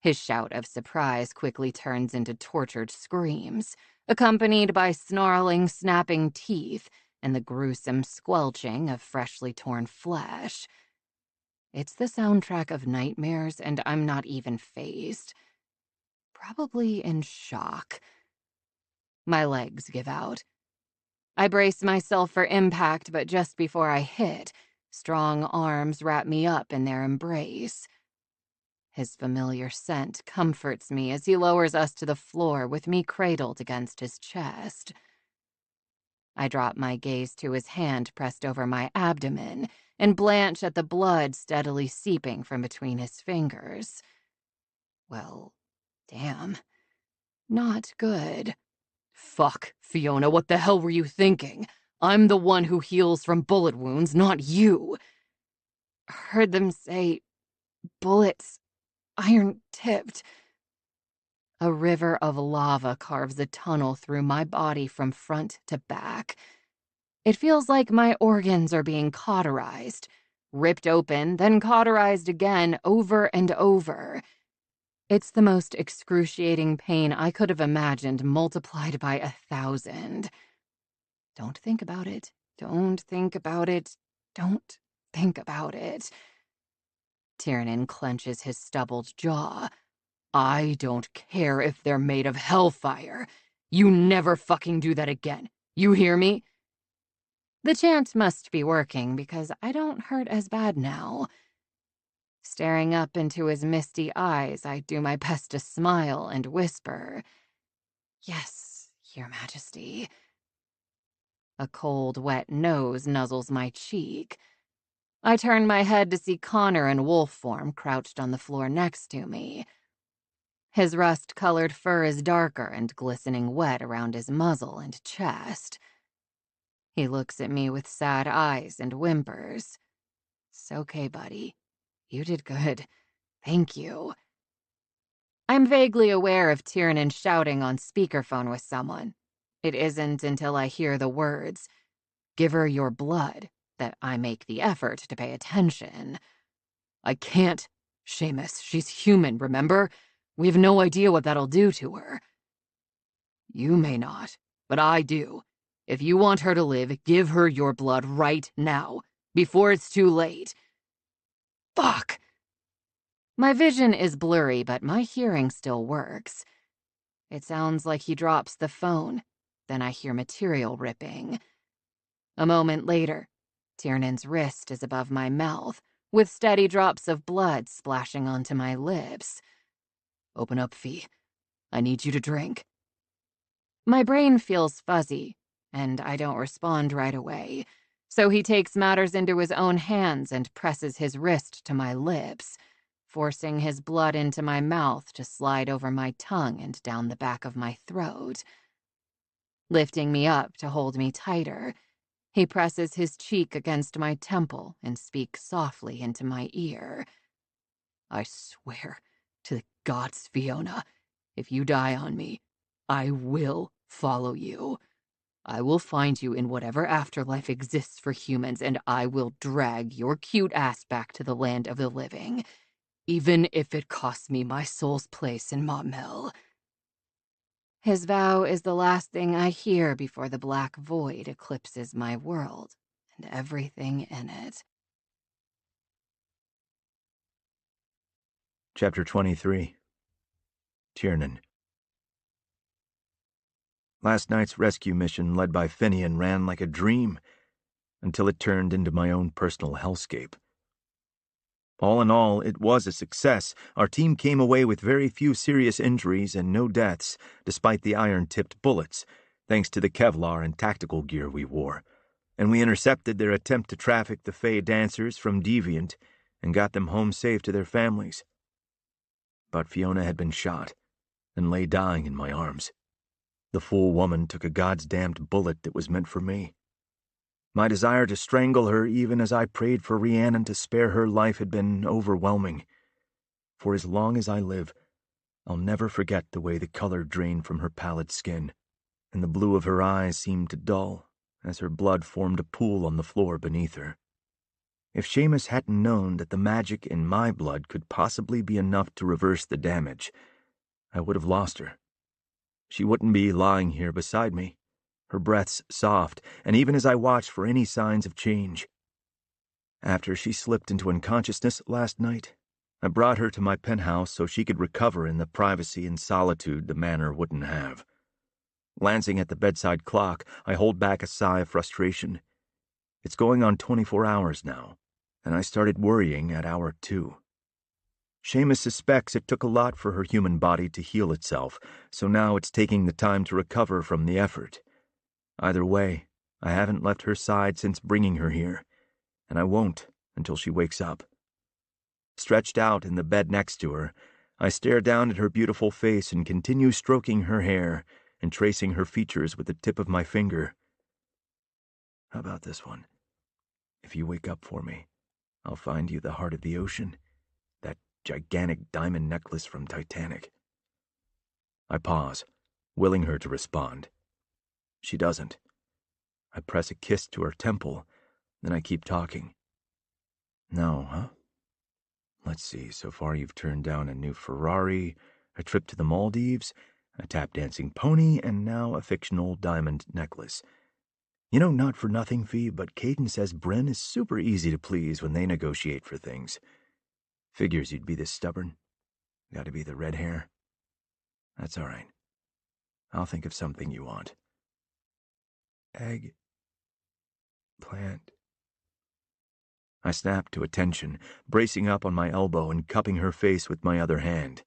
His shout of surprise quickly turns into tortured screams, accompanied by snarling, snapping teeth and the gruesome squelching of freshly torn flesh. It's the soundtrack of nightmares, and I'm not even fazed. Probably in shock. My legs give out. I brace myself for impact, but just before I hit, strong arms wrap me up in their embrace. His familiar scent comforts me as he lowers us to the floor with me cradled against his chest. I drop my gaze to his hand pressed over my abdomen and blanch at the blood steadily seeping from between his fingers. Well, damn. Not good. Fuck, Fiona, what the hell were you thinking? I'm the one who heals from bullet wounds, not you. Heard them say bullets, iron-tipped. A river of lava carves a tunnel through my body from front to back. It feels like my organs are being cauterized, ripped open, then cauterized again over and over. It's the most excruciating pain I could have imagined multiplied by 1,000. Don't think about it. Don't think about it. Don't think about it. Tiernan clenches his stubbled jaw. I don't care if they're made of hellfire. You never fucking do that again. You hear me? The chant must be working because I don't hurt as bad now. Staring up into his misty eyes, I do my best to smile and whisper, "Yes, Your Majesty." A cold, wet nose nuzzles my cheek. I turn my head to see Connor in wolf form crouched on the floor next to me. His rust-colored fur is darker and glistening wet around his muzzle and chest. He looks at me with sad eyes and whimpers. "It's okay, buddy. You did good. Thank you." I'm vaguely aware of Tiernan shouting on speakerphone with someone. It isn't until I hear the words, "Give her your blood," that I make the effort to pay attention. I can't. Seamus, she's human, remember? We have no idea what that'll do to her. You may not, but I do. If you want her to live, give her your blood right now, before it's too late. Fuck! My vision is blurry, but my hearing still works. It sounds like he drops the phone. Then I hear material ripping. A moment later, Tiernan's wrist is above my mouth, with steady drops of blood splashing onto my lips. Open up, Fee. I need you to drink. My brain feels fuzzy, and I don't respond right away, so he takes matters into his own hands and presses his wrist to my lips, forcing his blood into my mouth to slide over my tongue and down the back of my throat. Lifting me up to hold me tighter, he presses his cheek against my temple and speaks softly into my ear. I swear to the gods, Fiona, if you die on me, I will follow you. I will find you in whatever afterlife exists for humans, and I will drag your cute ass back to the land of the living, even if it costs me my soul's place in Motmel. His vow is the last thing I hear before the black void eclipses my world and everything in it. Chapter 23. Tiernan. Last night's rescue mission led by Finian ran like a dream until it turned into my own personal hellscape. All in all, it was a success. Our team came away with very few serious injuries and no deaths, despite the iron-tipped bullets, thanks to the Kevlar and tactical gear we wore, and we intercepted their attempt to traffic the Fae dancers from Deviant and got them home safe to their families. But Fiona had been shot and lay dying in my arms. The fool woman took a goddamned bullet that was meant for me. My desire to strangle her, even as I prayed for Rhiannon to spare her life, had been overwhelming. For as long as I live, I'll never forget the way the color drained from her pallid skin, and the blue of her eyes seemed to dull as her blood formed a pool on the floor beneath her. If Seamus hadn't known that the magic in my blood could possibly be enough to reverse the damage, I would have lost her. She wouldn't be lying here beside me, her breaths soft, and even as I watched for any signs of change. After she slipped into unconsciousness last night, I brought her to my penthouse so she could recover in the privacy and solitude the manor wouldn't have. Glancing at the bedside clock, I hold back a sigh of frustration. It's going on 24 hours now, and I started worrying at hour 2. Seamus suspects it took a lot for her human body to heal itself, so now it's taking the time to recover from the effort. Either way, I haven't left her side since bringing her here, and I won't until she wakes up. Stretched out in the bed next to her, I stare down at her beautiful face and continue stroking her hair and tracing her features with the tip of my finger. How about this one? If you wake up for me, I'll find you the heart of the ocean, that gigantic diamond necklace from Titanic. I pause, willing her to respond. She doesn't. I press a kiss to her temple, then I keep talking. No, huh? Let's see, so far you've turned down a new Ferrari, a trip to the Maldives, a tap-dancing pony, and now a fictional diamond necklace. You know, not for nothing, Fee, but Caden says Bren is super easy to please when they negotiate for things. Figures you'd be this stubborn. Gotta be the red hair. That's all right. I'll think of something you want. Egg. Plant. I snapped to attention, bracing up on my elbow and cupping her face with my other hand.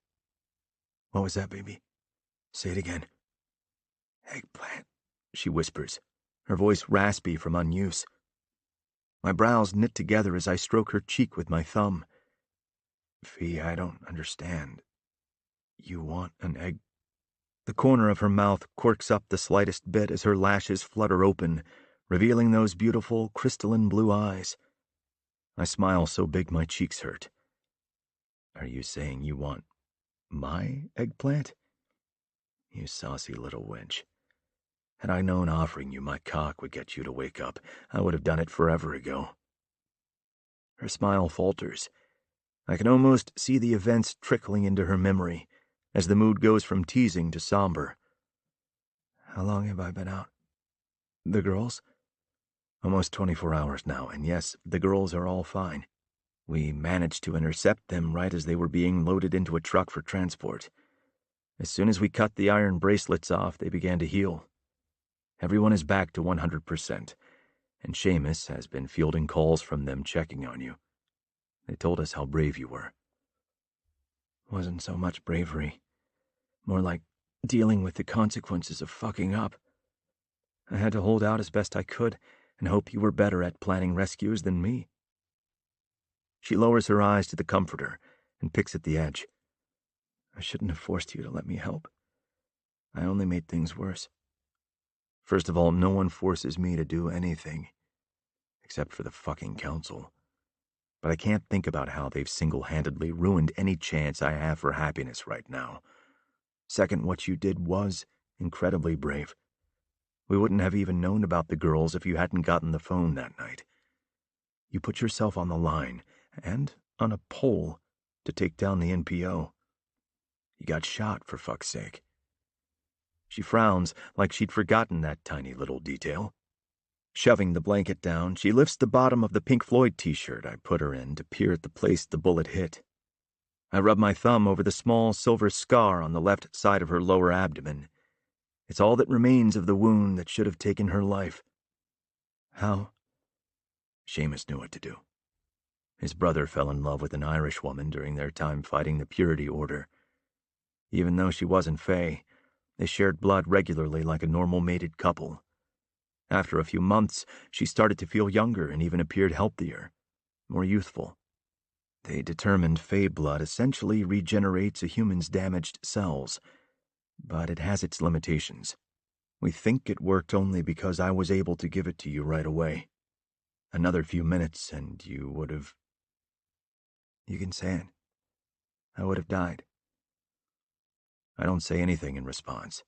What was that, baby? Say it again. Eggplant, she whispers, her voice raspy from unuse. My brows knit together as I stroke her cheek with my thumb. Fee, I don't understand. You want an egg? The corner of her mouth quirks up the slightest bit as her lashes flutter open, revealing those beautiful, crystalline blue eyes. I smile so big my cheeks hurt. Are you saying you want my eggplant? You saucy little wench. Had I known offering you my cock would get you to wake up, I would have done it forever ago. Her smile falters. I can almost see the events trickling into her memory, as the mood goes from teasing to somber. How long have I been out? The girls? Almost 24 hours now, and yes, the girls are all fine. We managed to intercept them right as they were being loaded into a truck for transport. As soon as we cut the iron bracelets off, they began to heal. Everyone is back to 100%, and Seamus has been fielding calls from them checking on you. They told us how brave you were. Wasn't so much bravery. More like dealing with the consequences of fucking up. I had to hold out as best I could and hope you were better at planning rescues than me. She lowers her eyes to the comforter, and picks at the edge. I shouldn't have forced you to let me help. I only made things worse. First of all, no one forces me to do anything, except for the fucking council. But I can't think about how they've single-handedly ruined any chance I have for happiness right now. Second, what you did was incredibly brave. We wouldn't have even known about the girls if you hadn't gotten the phone that night. You put yourself on the line, and on a pole, to take down the NPO. You got shot, for fuck's sake. She frowns like she'd forgotten that tiny little detail. Shoving the blanket down, she lifts the bottom of the Pink Floyd t-shirt I put her in to peer at the place the bullet hit. I rub my thumb over the small silver scar on the left side of her lower abdomen. It's all that remains of the wound that should have taken her life. How? Seamus knew what to do. His brother fell in love with an Irish woman during their time fighting the Purity Order. Even though she wasn't Fae, they shared blood regularly like a normal mated couple. After a few months, she started to feel younger and even appeared healthier, more youthful. They determined Fae blood essentially regenerates a human's damaged cells, but it has its limitations. We think it worked only because I was able to give it to you right away. Another few minutes and you would have... You can say it. I would have died. I don't say anything in response.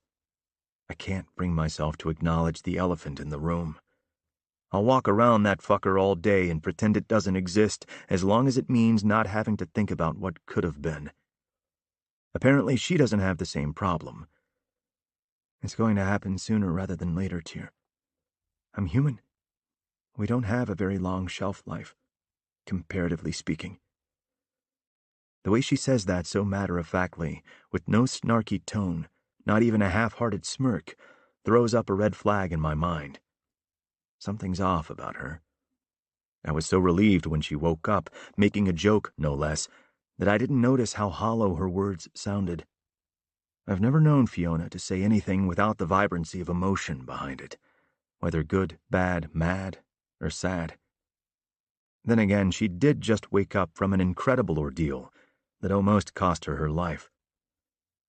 I can't bring myself to acknowledge the elephant in the room. I'll walk around that fucker all day and pretend it doesn't exist as long as it means not having to think about what could have been. Apparently she doesn't have the same problem. It's going to happen sooner rather than later, Tier. I'm human. We don't have a very long shelf life, comparatively speaking. The way she says that so matter-of-factly, with no snarky tone, not even a half-hearted smirk, throws up a red flag in my mind. Something's off about her. I was so relieved when she woke up, making a joke, no less, that I didn't notice how hollow her words sounded. I've never known Fiona to say anything without the vibrancy of emotion behind it, whether good, bad, mad, or sad. Then again, she did just wake up from an incredible ordeal that almost cost her her life.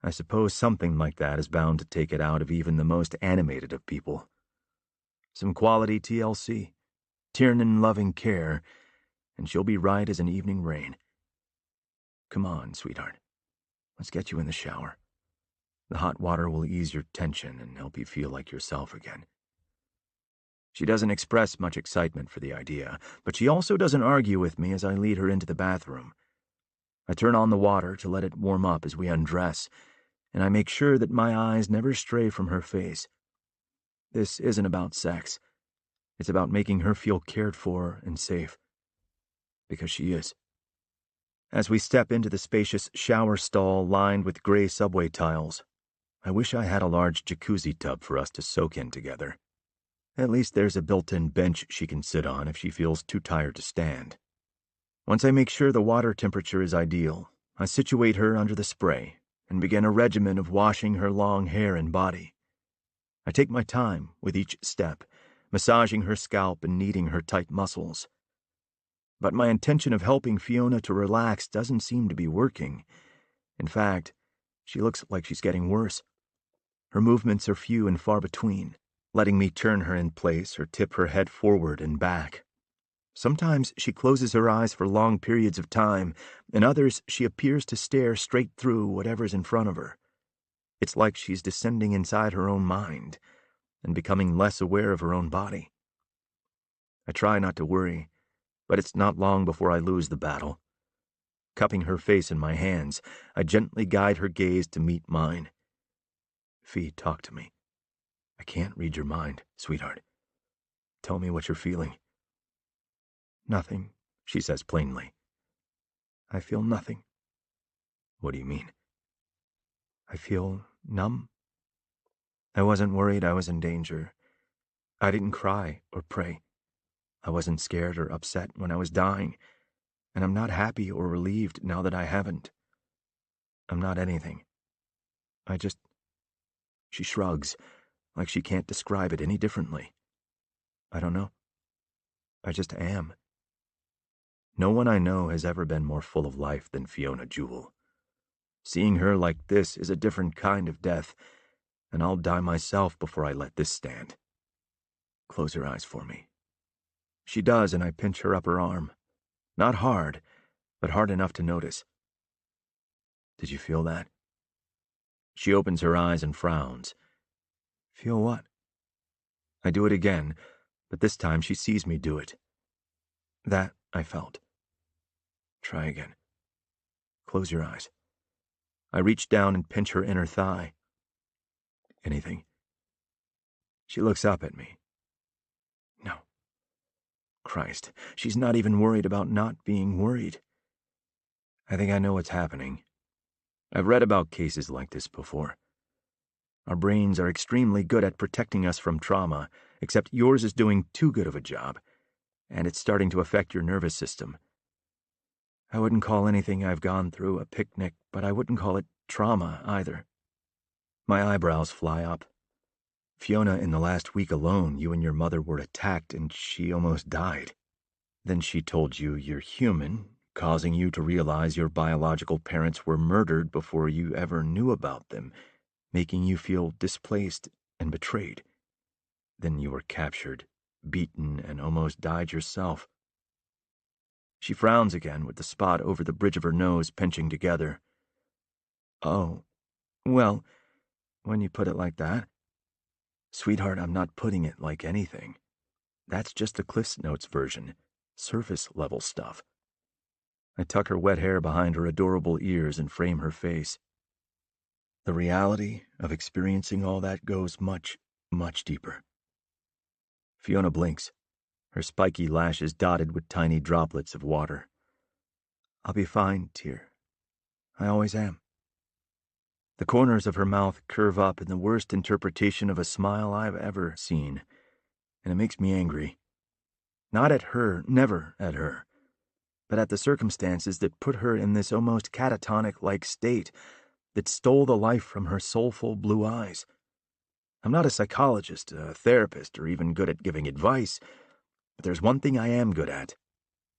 I suppose something like that is bound to take it out of even the most animated of people. Some quality TLC, Tiernan loving care, and she'll be right as an evening rain. Come on, sweetheart. Let's get you in the shower. The hot water will ease your tension and help you feel like yourself again. She doesn't express much excitement for the idea, but she also doesn't argue with me as I lead her into the bathroom. I turn on the water to let it warm up as we undress, and I make sure that my eyes never stray from her face. This isn't about sex. It's about making her feel cared for and safe. Because she is. As we step into the spacious shower stall lined with gray subway tiles, I wish I had a large jacuzzi tub for us to soak in together. At least there's a built-in bench she can sit on if she feels too tired to stand. Once I make sure the water temperature is ideal, I situate her under the spray and begin a regimen of washing her long hair and body. I take my time with each step, massaging her scalp and kneading her tight muscles. But my intention of helping Fiona to relax doesn't seem to be working. In fact, she looks like she's getting worse. Her movements are few and far between, letting me turn her in place or tip her head forward and back. Sometimes she closes her eyes for long periods of time, and others she appears to stare straight through whatever's in front of her. It's like she's descending inside her own mind and becoming less aware of her own body. I try not to worry, but it's not long before I lose the battle. Cupping her face in my hands, I gently guide her gaze to meet mine. Fee, talk to me. I can't read your mind, sweetheart. Tell me what you're feeling. Nothing, she says plainly. I feel nothing. What do you mean? I feel numb. I wasn't worried I was in danger. I didn't cry or pray. I wasn't scared or upset when I was dying, and I'm not happy or relieved now that I haven't. I'm not anything. I just... She shrugs, like she can't describe it any differently. I don't know. I just am. No one I know has ever been more full of life than Fiona Jewell. Seeing her like this is a different kind of death, and I'll die myself before I let this stand. Close your eyes for me. She does, and I pinch her upper arm. Not hard, but hard enough to notice. Did you feel that? She opens her eyes and frowns. Feel what? I do it again, but this time she sees me do it. That I felt. Try again. Close your eyes. I reach down and pinch her inner thigh. Anything? She looks up at me. No. Christ, she's not even worried about not being worried. I think I know what's happening. I've read about cases like this before. Our brains are extremely good at protecting us from trauma, except yours is doing too good of a job, and it's starting to affect your nervous system. I wouldn't call anything I've gone through a picnic, but I wouldn't call it trauma either. My eyebrows fly up. Fiona, in the last week alone, you and your mother were attacked and she almost died. Then she told you you're human, causing you to realize your biological parents were murdered before you ever knew about them, making you feel displaced and betrayed. Then you were captured, beaten, and almost died yourself. She frowns again with the spot over the bridge of her nose pinching together. Oh, well, when you put it like that. Sweetheart, I'm not putting it like anything. That's just the Cliff's Notes version, surface-level stuff. I tuck her wet hair behind her adorable ears and frame her face. The reality of experiencing all that goes much, much deeper. Fiona blinks, her spiky lashes dotted with tiny droplets of water. I'll be fine, Tier. I always am. The corners of her mouth curve up in the worst interpretation of a smile I've ever seen, and it makes me angry. Not at her, never at her, but at the circumstances that put her in this almost catatonic-like state that stole the life from her soulful blue eyes. I'm not a psychologist, a therapist, or even good at giving advice, but there's one thing I am good at,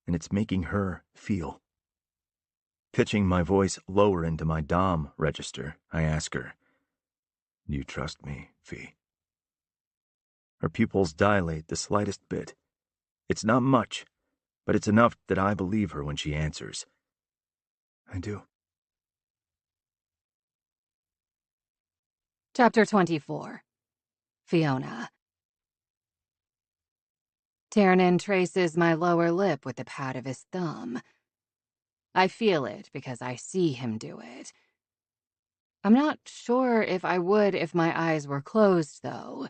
and it's making her feel. Pitching my voice lower into my Dom register, I ask her, Do you trust me, Fee? Her pupils dilate the slightest bit. It's not much, but it's enough that I believe her when she answers. I do. Chapter 24. Fiona. Tiernan traces my lower lip with the pad of his thumb. I feel it because I see him do it. I'm not sure if I would if my eyes were closed, though.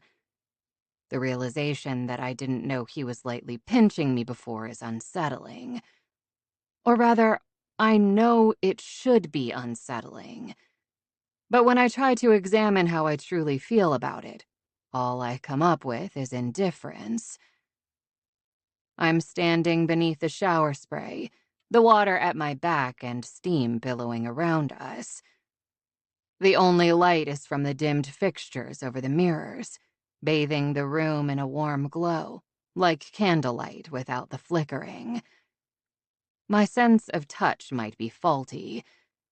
The realization that I didn't know he was lightly pinching me before is unsettling. Or rather, I know it should be unsettling. But when I try to examine how I truly feel about it, all I come up with is indifference. I'm standing beneath the shower spray, the water at my back and steam billowing around us. The only light is from the dimmed fixtures over the mirrors, bathing the room in a warm glow, like candlelight without the flickering. My sense of touch might be faulty,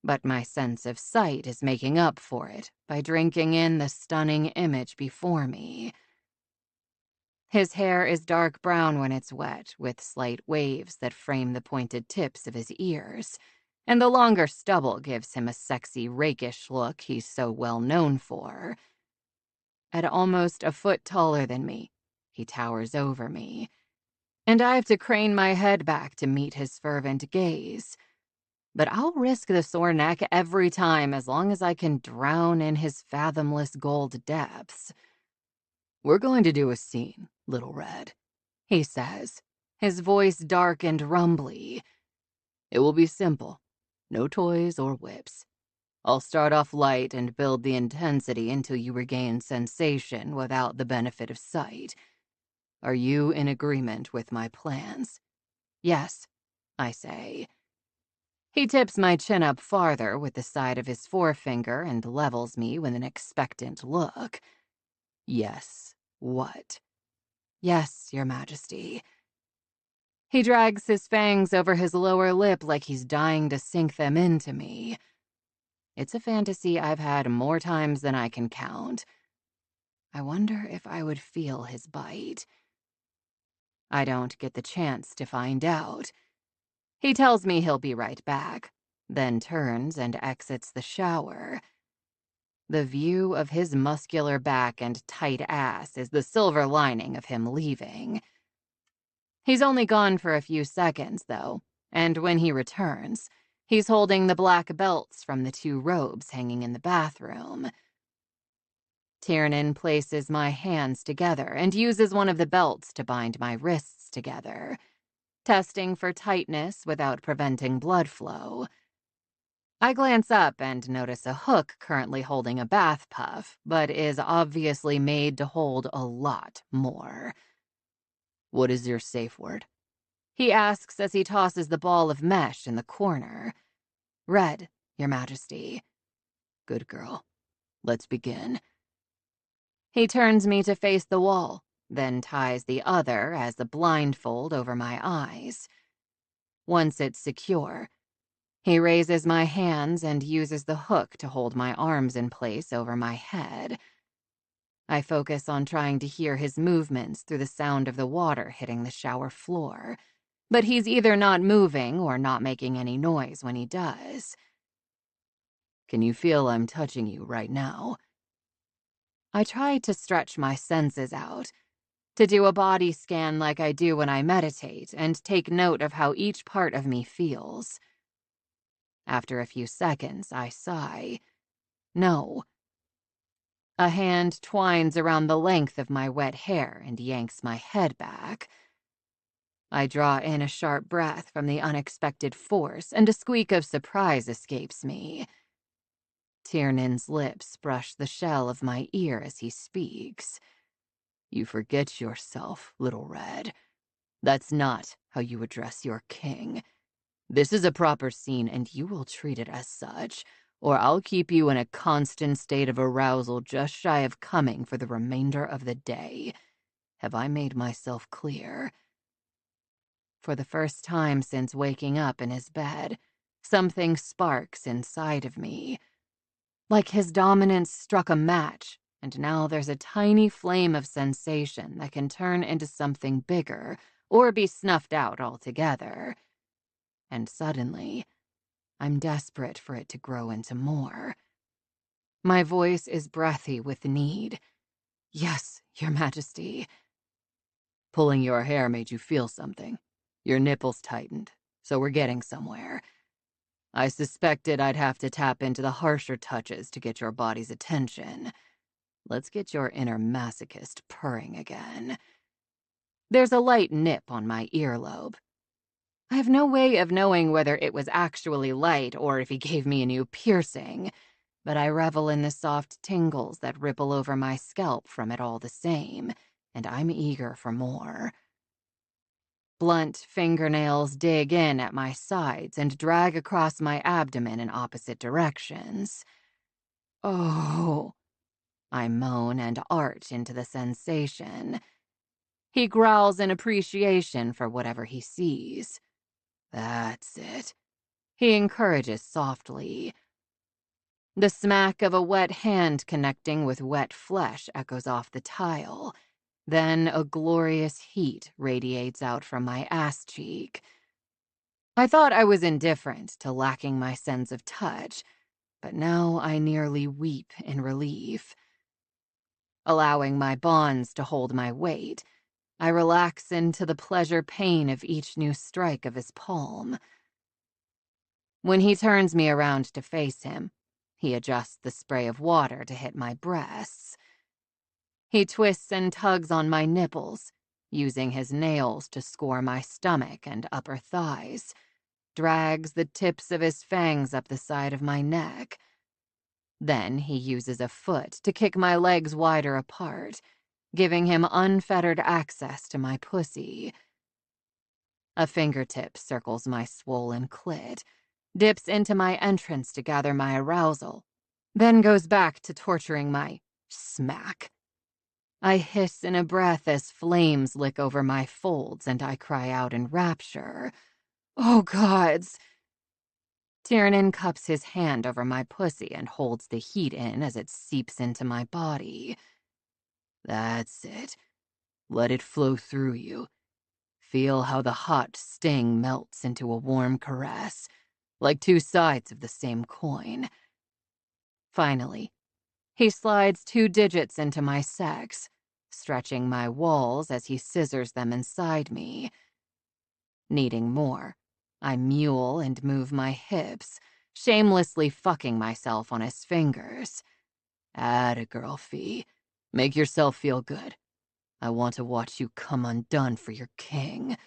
but my sense of sight is making up for it by drinking in the stunning image before me. His hair is dark brown when it's wet, with slight waves that frame the pointed tips of his ears, and the longer stubble gives him a sexy, rakish look he's so well known for. At almost a foot taller than me, he towers over me, and I have to crane my head back to meet his fervent gaze. But I'll risk the sore neck every time as long as I can drown in his fathomless gold depths. We're going to do a scene, Little Red, he says, his voice dark and rumbly. It will be simple, no toys or whips. I'll start off light and build the intensity until you regain sensation without the benefit of sight. Are you in agreement with my plans? Yes, I say. He tips my chin up farther with the side of his forefinger and levels me with an expectant look. Yes, what? Yes, Your Majesty. He drags his fangs over his lower lip like he's dying to sink them into me. It's a fantasy I've had more times than I can count. I wonder if I would feel his bite. I don't get the chance to find out. He tells me he'll be right back, then turns and exits the shower. The view of his muscular back and tight ass is the silver lining of him leaving. He's only gone for a few seconds, though, and when he returns, he's holding the black belts from the 2 robes hanging in the bathroom. Tiernan places my hands together and uses one of the belts to bind my wrists together, testing for tightness without preventing blood flow. I glance up and notice a hook currently holding a bath puff, but is obviously made to hold a lot more. What is your safe word? He asks as he tosses the ball of mesh in the corner. Red, Your Majesty. Good girl. Let's begin. He turns me to face the wall, then ties the other as a blindfold over my eyes. Once it's secure, he raises my hands and uses the hook to hold my arms in place over my head. I focus on trying to hear his movements through the sound of the water hitting the shower floor, but he's either not moving or not making any noise when he does. Can you feel I'm touching you right now? I try to stretch my senses out, to do a body scan like I do when I meditate and take note of how each part of me feels. After a few seconds, I sigh. No. A hand twines around the length of my wet hair and yanks my head back. I draw in a sharp breath from the unexpected force, and a squeak of surprise escapes me. Tiernan's lips brush the shell of my ear as he speaks. You forget yourself, Little Red. That's not how you address your king. This is a proper scene, and you will treat it as such, or I'll keep you in a constant state of arousal just shy of coming for the remainder of the day. Have I made myself clear? For the first time since waking up in his bed, something sparks inside of me. Like his dominance struck a match, and now there's a tiny flame of sensation that can turn into something bigger or be snuffed out altogether. And suddenly, I'm desperate for it to grow into more. My voice is breathy with need. Yes, Your Majesty. Pulling your hair made you feel something. Your nipples tightened, so we're getting somewhere. I suspected I'd have to tap into the harsher touches to get your body's attention. Let's get your inner masochist purring again. There's a light nip on my earlobe. I have no way of knowing whether it was actually light or if he gave me a new piercing, but I revel in the soft tingles that ripple over my scalp from it all the same, and I'm eager for more. Blunt fingernails dig in at my sides and drag across my abdomen in opposite directions. Oh, I moan and arch into the sensation. He growls in appreciation for whatever he sees. That's it. He encourages softly. The smack of a wet hand connecting with wet flesh echoes off the tile. Then a glorious heat radiates out from my ass cheek. I thought I was indifferent to lacking my sense of touch, but now I nearly weep in relief. Allowing my bonds to hold my weight, I relax into the pleasure-pain of each new strike of his palm. When he turns me around to face him, he adjusts the spray of water to hit my breasts. He twists and tugs on my nipples, using his nails to score my stomach and upper thighs, drags the tips of his fangs up the side of my neck. Then he uses a foot to kick my legs wider apart, giving him unfettered access to my pussy. A fingertip circles my swollen clit, dips into my entrance to gather my arousal, then goes back to torturing my smack. I hiss in a breath as flames lick over my folds and I cry out in rapture. Oh, gods! Tiernan cups his hand over my pussy and holds the heat in as it seeps into my body. That's it. Let it flow through you. Feel how the hot sting melts into a warm caress, like two sides of the same coin. Finally, he slides 2 digits into my sex, stretching my walls as he scissors them inside me. Needing more, I mule and move my hips, shamelessly fucking myself on his fingers. Atta girl, Fee. Make yourself feel good. I want to watch you come undone for your king.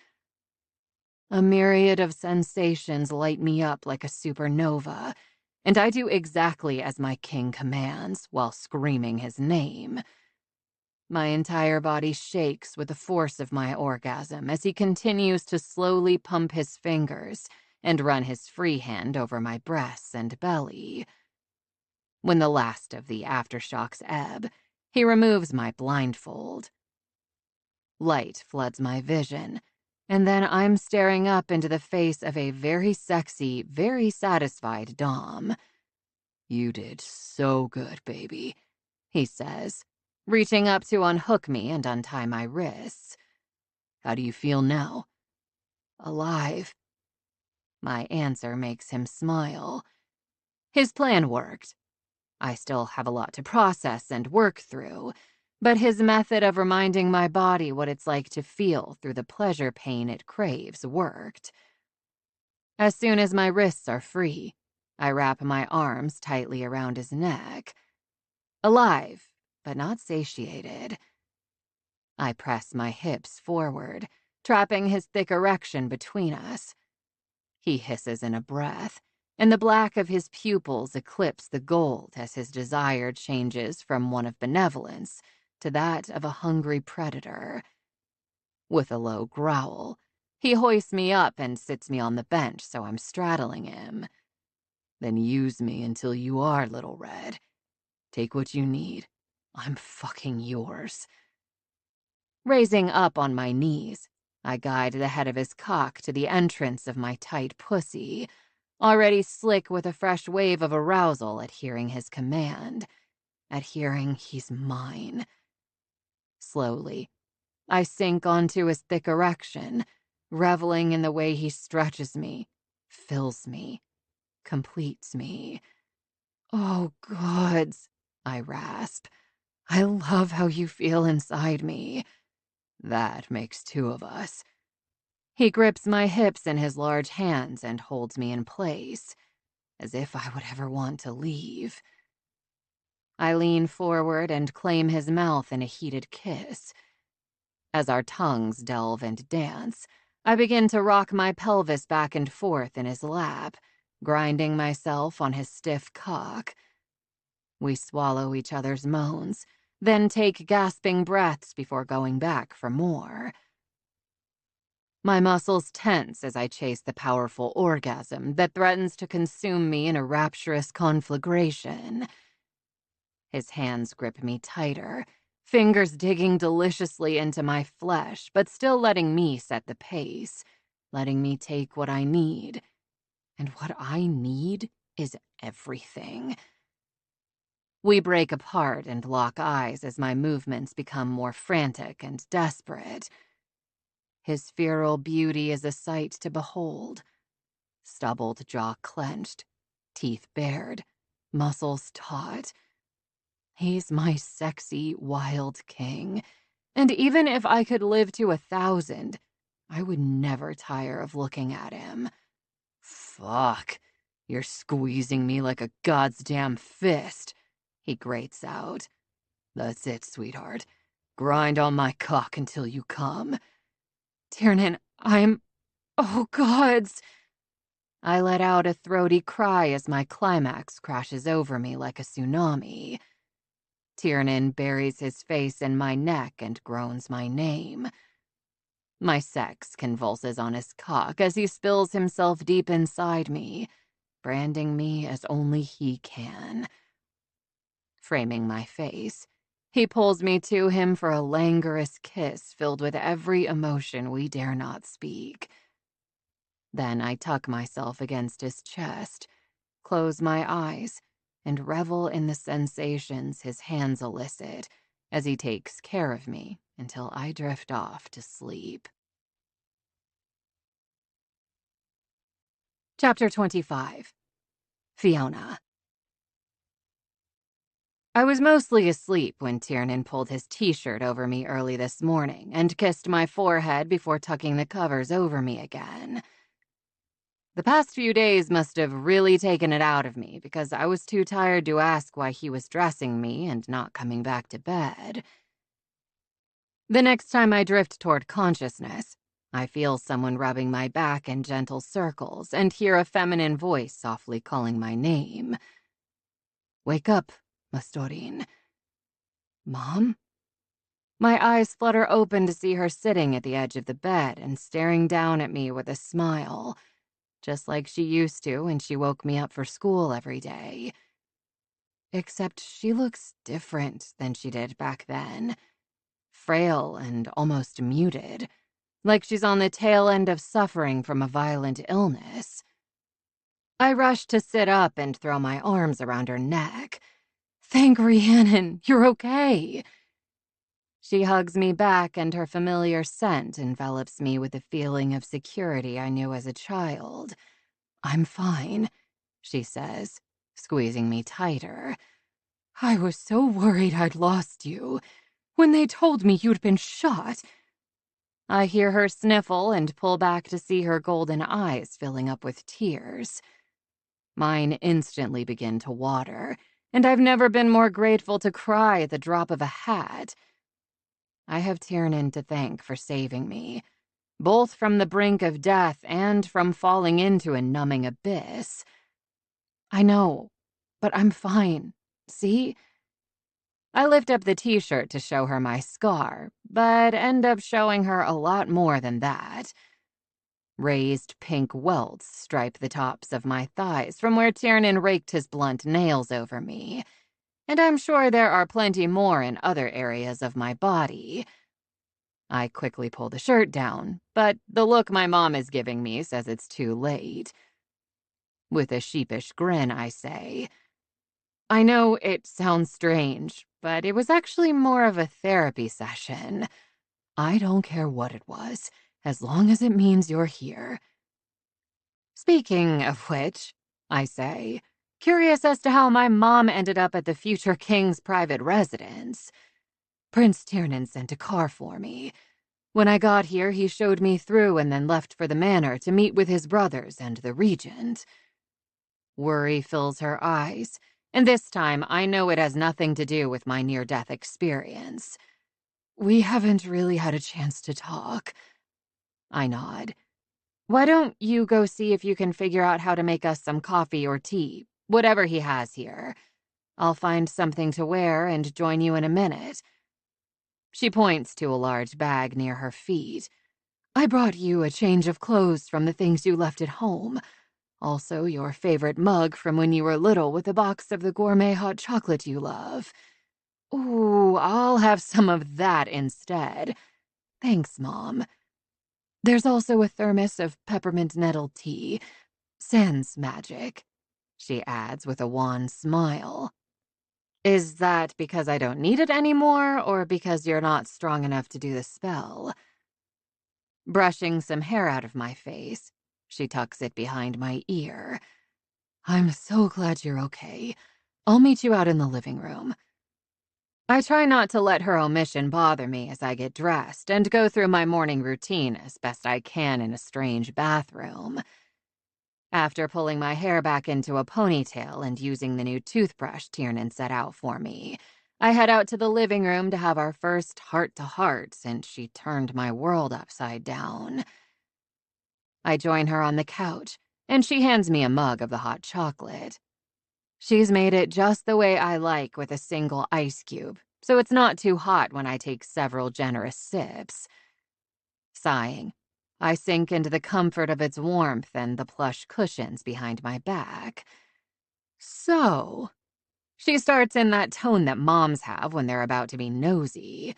A myriad of sensations light me up like a supernova, and I do exactly as my king commands while screaming his name. My entire body shakes with the force of my orgasm as he continues to slowly pump his fingers and run his free hand over my breasts and belly. When the last of the aftershocks ebb, he removes my blindfold. Light floods my vision, and then I'm staring up into the face of a very sexy, very satisfied dom. You did so good, baby, he says, reaching up to unhook me and untie my wrists. How do you feel now? Alive. My answer makes him smile. His plan worked. I still have a lot to process and work through, but his method of reminding my body what it's like to feel through the pleasure pain it craves worked. As soon as my wrists are free, I wrap my arms tightly around his neck. Alive, but not satiated. I press my hips forward, trapping his thick erection between us. He hisses in a breath, and the black of his pupils eclipse the gold as his desire changes from one of benevolence to that of a hungry predator. With a low growl, he hoists me up and sits me on the bench so I'm straddling him. Then use me until you are, Little Red. Take what you need. I'm fucking yours. Raising up on my knees, I guide the head of his cock to the entrance of my tight pussy, already slick with a fresh wave of arousal at hearing his command, at hearing he's mine. Slowly, I sink onto his thick erection, reveling in the way he stretches me, fills me, completes me. Oh, gods, I rasp. I love how you feel inside me. That makes 2 of us. He grips my hips in his large hands and holds me in place, as if I would ever want to leave. I lean forward and claim his mouth in a heated kiss. As our tongues delve and dance, I begin to rock my pelvis back and forth in his lap, grinding myself on his stiff cock. We swallow each other's moans, then take gasping breaths before going back for more. My muscles tense as I chase the powerful orgasm that threatens to consume me in a rapturous conflagration. His hands grip me tighter, fingers digging deliciously into my flesh, but still letting me set the pace, letting me take what I need. And what I need is everything. We break apart and lock eyes as my movements become more frantic and desperate. His feral beauty is a sight to behold. Stubbled jaw clenched, teeth bared, muscles taut. He's my sexy, wild king, and even if I could live to 1,000, I would never tire of looking at him. Fuck, you're squeezing me like a goddamn fist, he grates out. That's it, sweetheart. Grind on my cock until you come. Tiernan, oh, gods! I let out a throaty cry as my climax crashes over me like a tsunami. Tiernan buries his face in my neck and groans my name. My sex convulses on his cock as he spills himself deep inside me, branding me as only he can. Framing my face, He pulls me to him for a languorous kiss filled with every emotion we dare not speak. Then I tuck myself against his chest, close my eyes, and revel in the sensations his hands elicit as he takes care of me until I drift off to sleep. Chapter 25. Fiona. I was mostly asleep when Tiernan pulled his t-shirt over me early this morning and kissed my forehead before tucking the covers over me again. The past few days must have really taken it out of me because I was too tired to ask why he was dressing me and not coming back to bed. The next time I drift toward consciousness, I feel someone rubbing my back in gentle circles and hear a feminine voice softly calling my name. "Wake up, Mastorin." "Mom?" My eyes flutter open to see her sitting at the edge of the bed and staring down at me with a smile, just like she used to when she woke me up for school every day. Except she looks different than she did back then. Frail and almost muted, like she's on the tail end of suffering from a violent illness. I rush to sit up and throw my arms around her neck. "Thank Rhiannon, you're okay." She hugs me back and her familiar scent envelops me with the feeling of security I knew as a child. "I'm fine," she says, squeezing me tighter. "I was so worried I'd lost you. When they told me you'd been shot..." I hear her sniffle and pull back to see her golden eyes filling up with tears. Mine instantly begin to water, and I've never been more grateful to cry at the drop of a hat. I have Tiernan to thank for saving me, both from the brink of death and from falling into a numbing abyss. "I know, but I'm fine. See?" I lift up the t-shirt to show her my scar, but end up showing her a lot more than that. Raised pink welts stripe the tops of my thighs from where Tiernan raked his blunt nails over me, and I'm sure there are plenty more in other areas of my body. I quickly pull the shirt down, but the look my mom is giving me says it's too late. With a sheepish grin, I say, "I know it sounds strange, but it was actually more of a therapy session. I don't care what it was, as long as it means you're here." "Speaking of which," I say, curious as to how my mom ended up at the future king's private residence. "Prince Tiernan sent a car for me. When I got here, he showed me through and then left for the manor to meet with his brothers and the regent." Worry fills her eyes, and this time I know it has nothing to do with my near-death experience. "We haven't really had a chance to talk." I nod. "Why don't you go see if you can figure out how to make us some coffee or tea, whatever he has here. I'll find something to wear and join you in a minute." She points to a large bag near her feet. "I brought you a change of clothes from the things you left at home. Also your favorite mug from when you were little with a box of the gourmet hot chocolate you love." "Ooh, I'll have some of that instead." "Thanks, Mom." "There's also a thermos of peppermint nettle tea. Sans magic," she adds with a wan smile. "Is that because I don't need it anymore, or because you're not strong enough to do the spell?" Brushing some hair out of my face, she tucks it behind my ear. "I'm so glad you're okay. I'll meet you out in the living room." I try not to let her omission bother me as I get dressed and go through my morning routine as best I can in a strange bathroom. After pulling my hair back into a ponytail and using the new toothbrush Tiernan set out for me, I head out to the living room to have our first heart-to-heart since she turned my world upside down. I join her on the couch, and she hands me a mug of the hot chocolate. She's made it just the way I like with a single ice cube, so it's not too hot when I take several generous sips. Sighing, I sink into the comfort of its warmth and the plush cushions behind my back. "So," She starts in that tone that moms have when they're about to be nosy.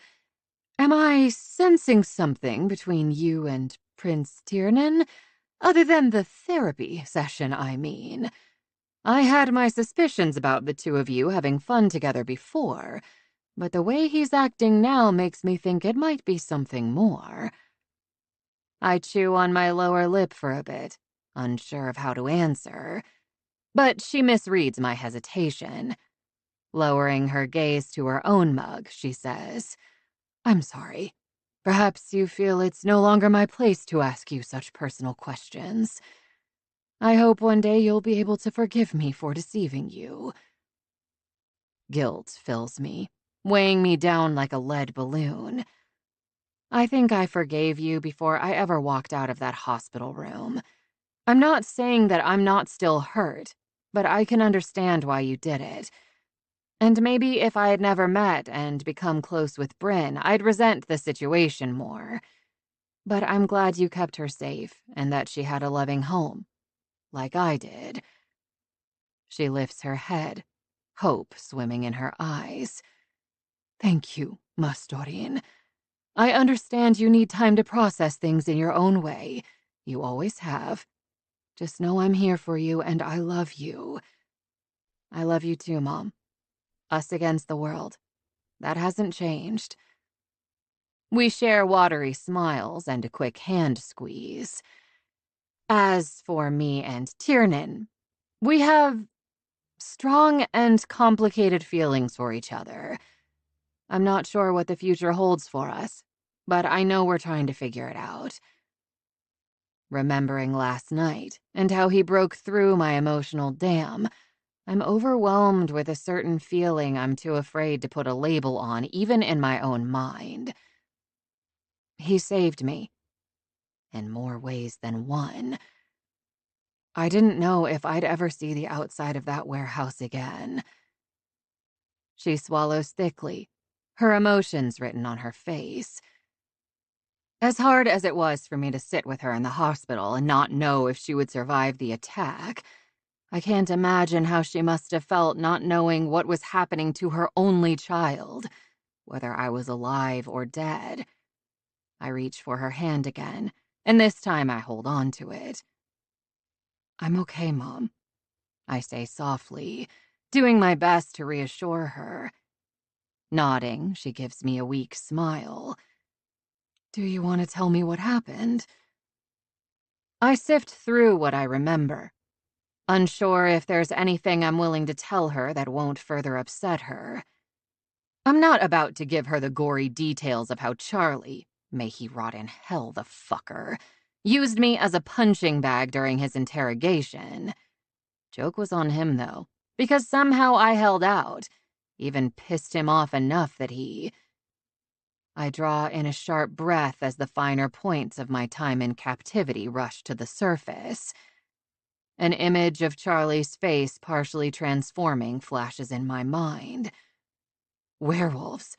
Am I sensing something between you and Prince Tiernan? Other than the therapy session, I mean. I had my suspicions about the two of you having fun together before, but the way he's acting now makes me think it might be something more. I chew on my lower lip for a bit, unsure of how to answer, but she misreads my hesitation. Lowering her gaze to her own mug, she says, I'm sorry. Perhaps you feel it's no longer my place to ask you such personal questions. I hope one day you'll be able to forgive me for deceiving you. Guilt fills me, weighing me down like a lead balloon. I think I forgave you before I ever walked out of that hospital room. I'm not saying that I'm not still hurt, but I can understand why you did it. And maybe if I had never met and become close with Bryn, I'd resent the situation more. But I'm glad you kept her safe and that she had a loving home, like I did. She lifts her head, hope swimming in her eyes. Thank you, Mastorin. I understand you need time to process things in your own way. You always have. Just know I'm here for you and I love you. I love you too, Mom. Us against the world. That hasn't changed. We share watery smiles and a quick hand squeeze. As for me and Tiernan, we have strong and complicated feelings for each other. I'm not sure what the future holds for us, but I know we're trying to figure it out. Remembering last night and how he broke through my emotional dam, I'm overwhelmed with a certain feeling I'm too afraid to put a label on, even in my own mind. He saved me, in more ways than one. I didn't know if I'd ever see the outside of that warehouse again. She swallows thickly, her emotions written on her face. As hard as it was for me to sit with her in the hospital and not know if she would survive the attack, I can't imagine how she must have felt not knowing what was happening to her only child, whether I was alive or dead. I reach for her hand again, and this time I hold on to it. I'm okay, Mom, I say softly, doing my best to reassure her. Nodding, she gives me a weak smile. Do you want to tell me what happened? I sift through what I remember, unsure if there's anything I'm willing to tell her that won't further upset her. I'm not about to give her the gory details of how Charlie, may he rot in hell, the fucker, used me as a punching bag during his interrogation. Joke was on him, though, because somehow I held out, even pissed him off enough that he... I draw in a sharp breath as the finer points of my time in captivity rush to the surface. An image of Charlie's face partially transforming flashes in my mind. Werewolves.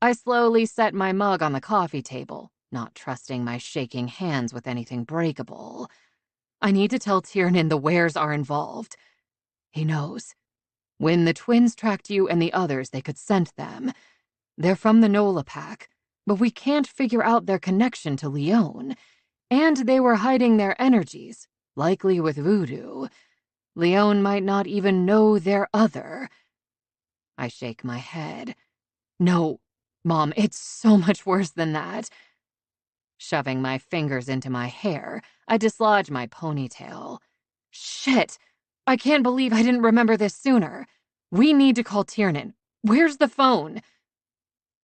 I slowly set my mug on the coffee table, not trusting my shaking hands with anything breakable. I need to tell Tiernan the wares are involved. He knows. When the twins tracked you and the others, they could scent them. They're from the Nola pack, but we can't figure out their connection to Leon. And they were hiding their energies, likely with voodoo. Leon might not even know their other. I shake my head. No, Mom, it's so much worse than that. Shoving my fingers into my hair, I dislodge my ponytail. Shit! I can't believe I didn't remember this sooner. We need to call Tiernan. Where's the phone?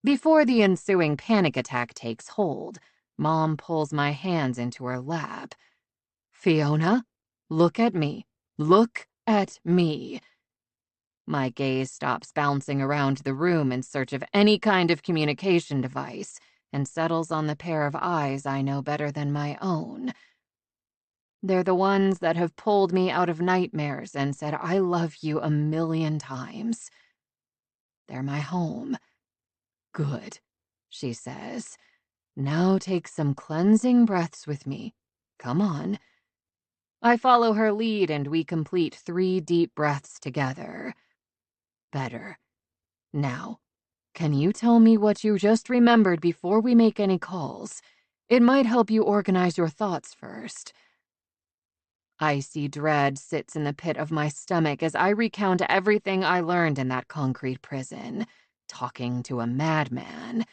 Before the ensuing panic attack takes hold, Mom pulls my hands into her lap. Fiona, look at me. Look at me. My gaze stops bouncing around the room in search of any kind of communication device and settles on the pair of eyes I know better than my own. They're the ones that have pulled me out of nightmares and said I love you 1,000,000 times. They're my home. Good, she says. Now take some cleansing breaths with me. Come on. I follow her lead and we complete 3 deep breaths together. Better. Now, can you tell me what you just remembered before we make any calls? It might help you organize your thoughts first. Icy dread sits in the pit of my stomach as I recount everything I learned in that concrete prison, talking to a madman.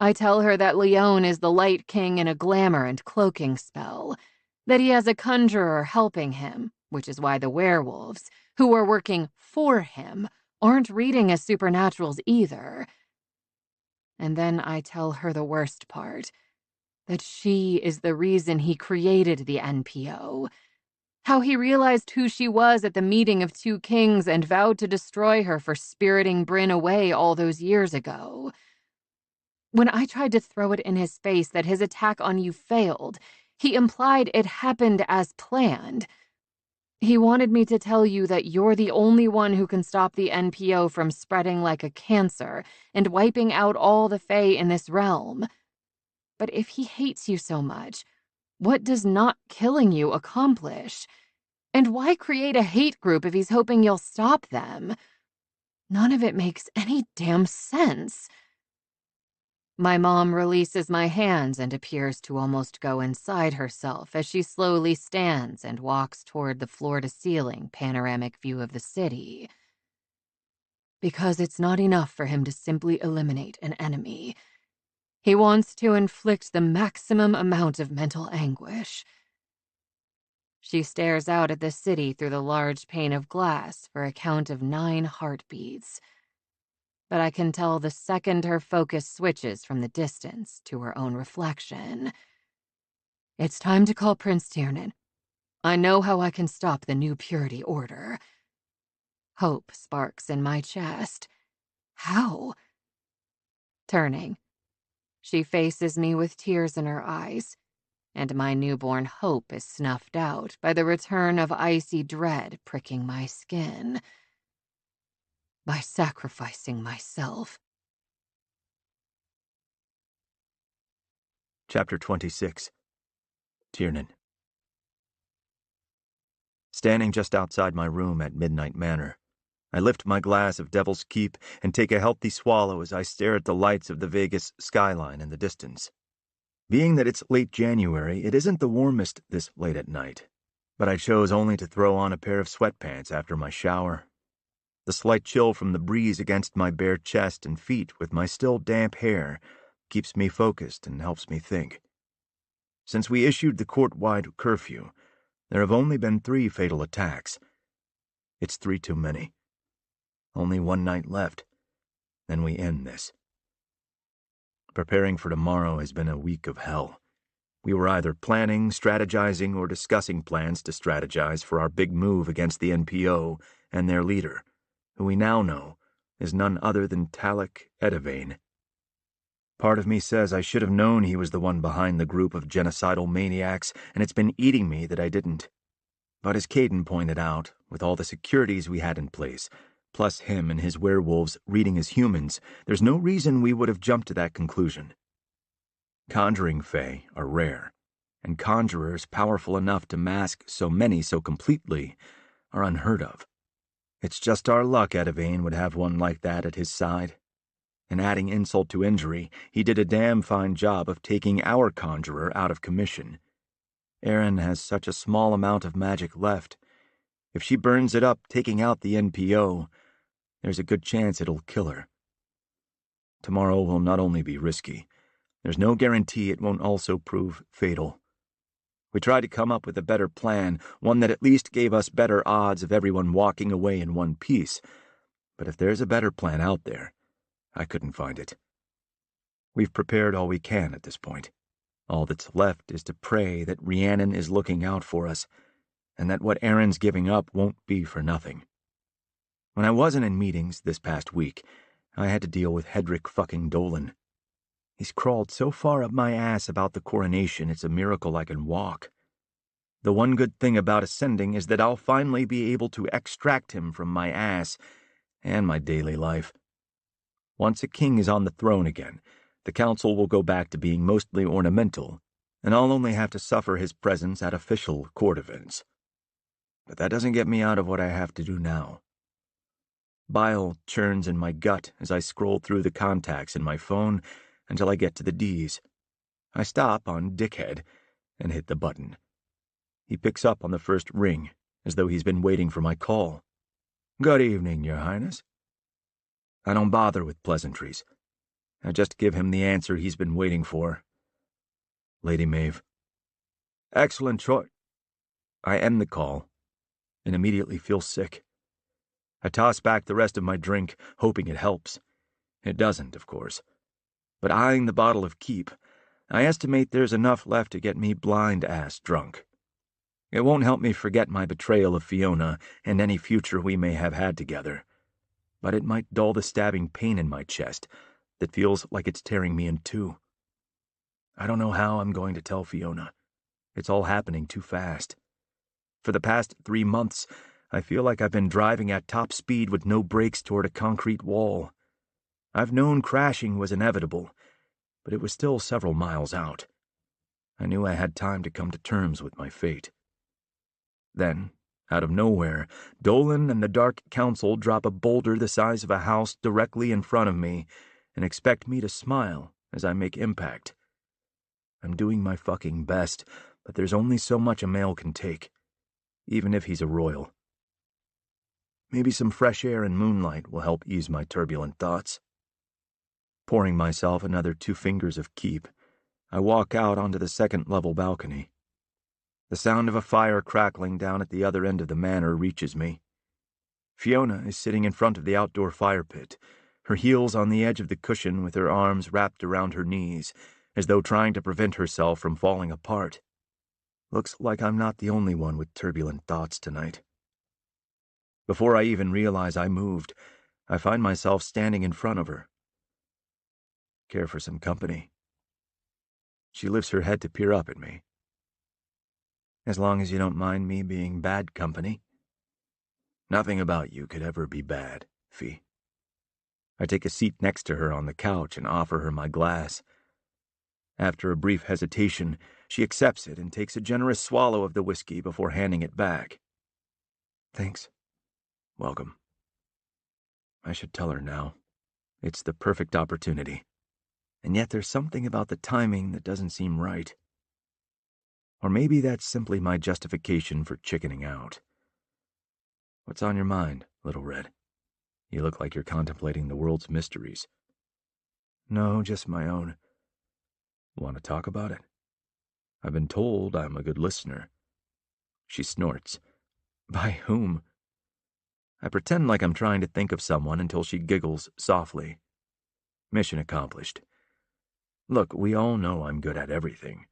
I tell her that Leon is the Light King in a glamour and cloaking spell, that he has a conjurer helping him, which is why the werewolves, who are working for him, aren't reading as supernaturals either. And then I tell her the worst part, that she is the reason he created the NPO, how he realized who she was at the meeting of two kings and vowed to destroy her for spiriting Bryn away all those years ago. When I tried to throw it in his face that his attack on you failed, he implied it happened as planned. He wanted me to tell you that you're the only one who can stop the NPO from spreading like a cancer and wiping out all the Fae in this realm. But if he hates you so much, what does not killing you accomplish? And why create a hate group if he's hoping you'll stop them? None of it makes any damn sense. My mom releases my hands and appears to almost go inside herself as she slowly stands and walks toward the floor-to-ceiling panoramic view of the city. Because it's not enough for him to simply eliminate an enemy. He wants to inflict the maximum amount of mental anguish. She stares out at the city through the large pane of glass for a count of 9 heartbeats. But I can tell the second her focus switches from the distance to her own reflection. It's time to call Prince Tiernan. I know how I can stop the new purity order. Hope sparks in my chest. How? Turning, she faces me with tears in her eyes, and my newborn hope is snuffed out by the return of icy dread pricking my skin. By sacrificing myself. Chapter 26. Tiernan. Standing just outside my room at Midnight Manor, I lift my glass of Devil's Keep and take a healthy swallow as I stare at the lights of the Vegas skyline in the distance. Being that it's late January, it isn't the warmest this late at night, but I chose only to throw on a pair of sweatpants after my shower. The slight chill from the breeze against my bare chest and feet with my still damp hair keeps me focused and helps me think. Since we issued the court-wide curfew, there have only been 3 fatal attacks. It's 3 too many. Only 1 night left, then we end this. Preparing for tomorrow has been a week of hell. We were either planning, strategizing, or discussing plans to strategize for our big move against the NPO and their leader, who we now know is none other than Talek Edivane. Part of me says I should have known he was the one behind the group of genocidal maniacs, and it's been eating me that I didn't. But as Caden pointed out, with all the securities we had in place, plus him and his werewolves reading as humans, there's no reason we would have jumped to that conclusion. Conjuring Fae are rare, and conjurers powerful enough to mask so many so completely are unheard of. It's just our luck Edivane would have one like that at his side. And adding insult to injury, he did a damn fine job of taking our conjurer out of commission. Erin has such a small amount of magic left. If she burns it up taking out the NPO, there's a good chance it'll kill her. Tomorrow will not only be risky, there's no guarantee it won't also prove fatal. We tried to come up with a better plan, one that at least gave us better odds of everyone walking away in one piece. But if there's a better plan out there, I couldn't find it. We've prepared all we can at this point. All that's left is to pray that Rhiannon is looking out for us, and that what Erin's giving up won't be for nothing. When I wasn't in meetings this past week, I had to deal with Hedrick fucking Dolan. He's crawled so far up my ass about the coronation it's a miracle I can walk. The one good thing about ascending is that I'll finally be able to extract him from my ass and my daily life. Once a king is on the throne again, the council will go back to being mostly ornamental, and I'll only have to suffer his presence at official court events. But that doesn't get me out of what I have to do now. Bile churns in my gut as I scroll through the contacts in my phone until I get to the D's. I stop on Dickhead and hit the button. He picks up on the first ring, as though he's been waiting for my call. "Good evening, Your Highness." I don't bother with pleasantries. I just give him the answer he's been waiting for. "Lady Maeve." "Excellent choice." I end the call and immediately feel sick. I toss back the rest of my drink, hoping it helps. It doesn't, of course. But eyeing the bottle of Keep, I estimate there's enough left to get me blind-ass drunk. It won't help me forget my betrayal of Fiona and any future we may have had together, but it might dull the stabbing pain in my chest that feels like it's tearing me in two. I don't know how I'm going to tell Fiona. It's all happening too fast. For the past 3 months, I feel like I've been driving at top speed with no brakes toward a concrete wall. I've known crashing was inevitable, but it was still several miles out. I knew I had time to come to terms with my fate. Then, out of nowhere, Dolan and the Dark Council drop a boulder the size of a house directly in front of me and expect me to smile as I make impact. I'm doing my fucking best, but there's only so much a male can take, even if he's a royal. Maybe some fresh air and moonlight will help ease my turbulent thoughts. Pouring myself another 2 fingers of Keep, I walk out onto the second-level balcony. The sound of a fire crackling down at the other end of the manor reaches me. Fiona is sitting in front of the outdoor fire pit, her heels on the edge of the cushion with her arms wrapped around her knees, as though trying to prevent herself from falling apart. Looks like I'm not the only one with turbulent thoughts tonight. Before I even realize I moved, I find myself standing in front of her. Care for some company? She lifts her head to peer up at me. As long as you don't mind me being bad company. Nothing about you could ever be bad, Fee. I take a seat next to her on the couch and offer her my glass. After a brief hesitation, she accepts it and takes a generous swallow of the whiskey before handing it back. Thanks. Welcome. I should tell her now. It's the perfect opportunity. And yet there's something about the timing that doesn't seem right. Or maybe that's simply my justification for chickening out. What's on your mind, Little Red? You look like you're contemplating the world's mysteries. No, just my own. Want to talk about it? I've been told I'm a good listener. She snorts. By whom? I pretend like I'm trying to think of someone until she giggles softly. Mission accomplished. Look, we all know I'm good at everything,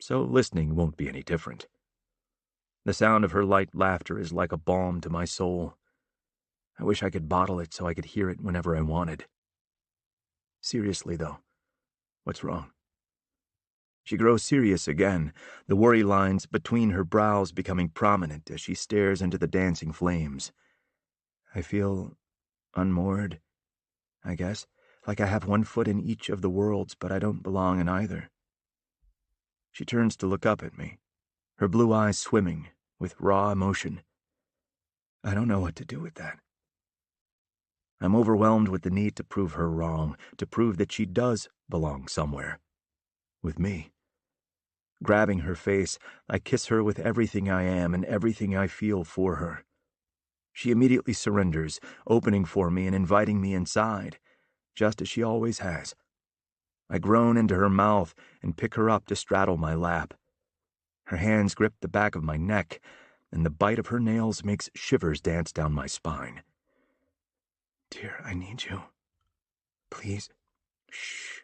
so listening won't be any different. The sound of her light laughter is like a balm to my soul. I wish I could bottle it so I could hear it whenever I wanted. Seriously, though, what's wrong? She grows serious again, the worry lines between her brows becoming prominent as she stares into the dancing flames. I feel unmoored, I guess, like I have one foot in each of the worlds, but I don't belong in either. She turns to look up at me, her blue eyes swimming with raw emotion. I don't know what to do with that. I'm overwhelmed with the need to prove her wrong, to prove that she does belong somewhere. With me. Grabbing her face, I kiss her with everything I am and everything I feel for her. She immediately surrenders, opening for me and inviting me inside, just as she always has. I groan into her mouth and pick her up to straddle my lap. Her hands grip the back of my neck, and the bite of her nails makes shivers dance down my spine. Dear, I need you. Please. Shh.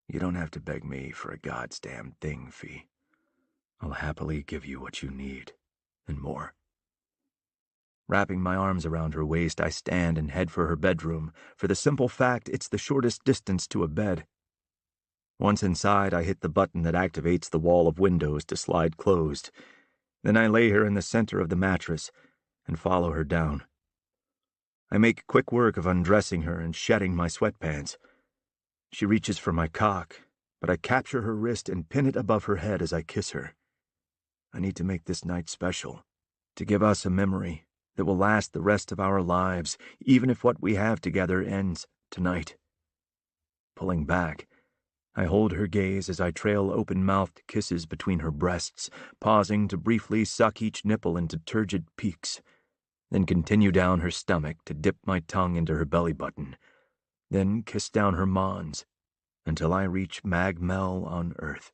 You don't have to beg me for a God's damn thing, Fee. I'll happily give you what you need, and more. Wrapping my arms around her waist, I stand and head for her bedroom, for the simple fact it's the shortest distance to a bed. Once inside, I hit the button that activates the wall of windows to slide closed. Then I lay her in the center of the mattress and follow her down. I make quick work of undressing her and shedding my sweatpants. She reaches for my cock, but I capture her wrist and pin it above her head as I kiss her. I need to make this night special, to give us a memory, that will last the rest of our lives, even if what we have together ends tonight. Pulling back, I hold her gaze as I trail open-mouthed kisses between her breasts, pausing to briefly suck each nipple into turgid peaks, then continue down her stomach to dip my tongue into her belly button, then kiss down her mons until I reach Mag-Mel on Earth.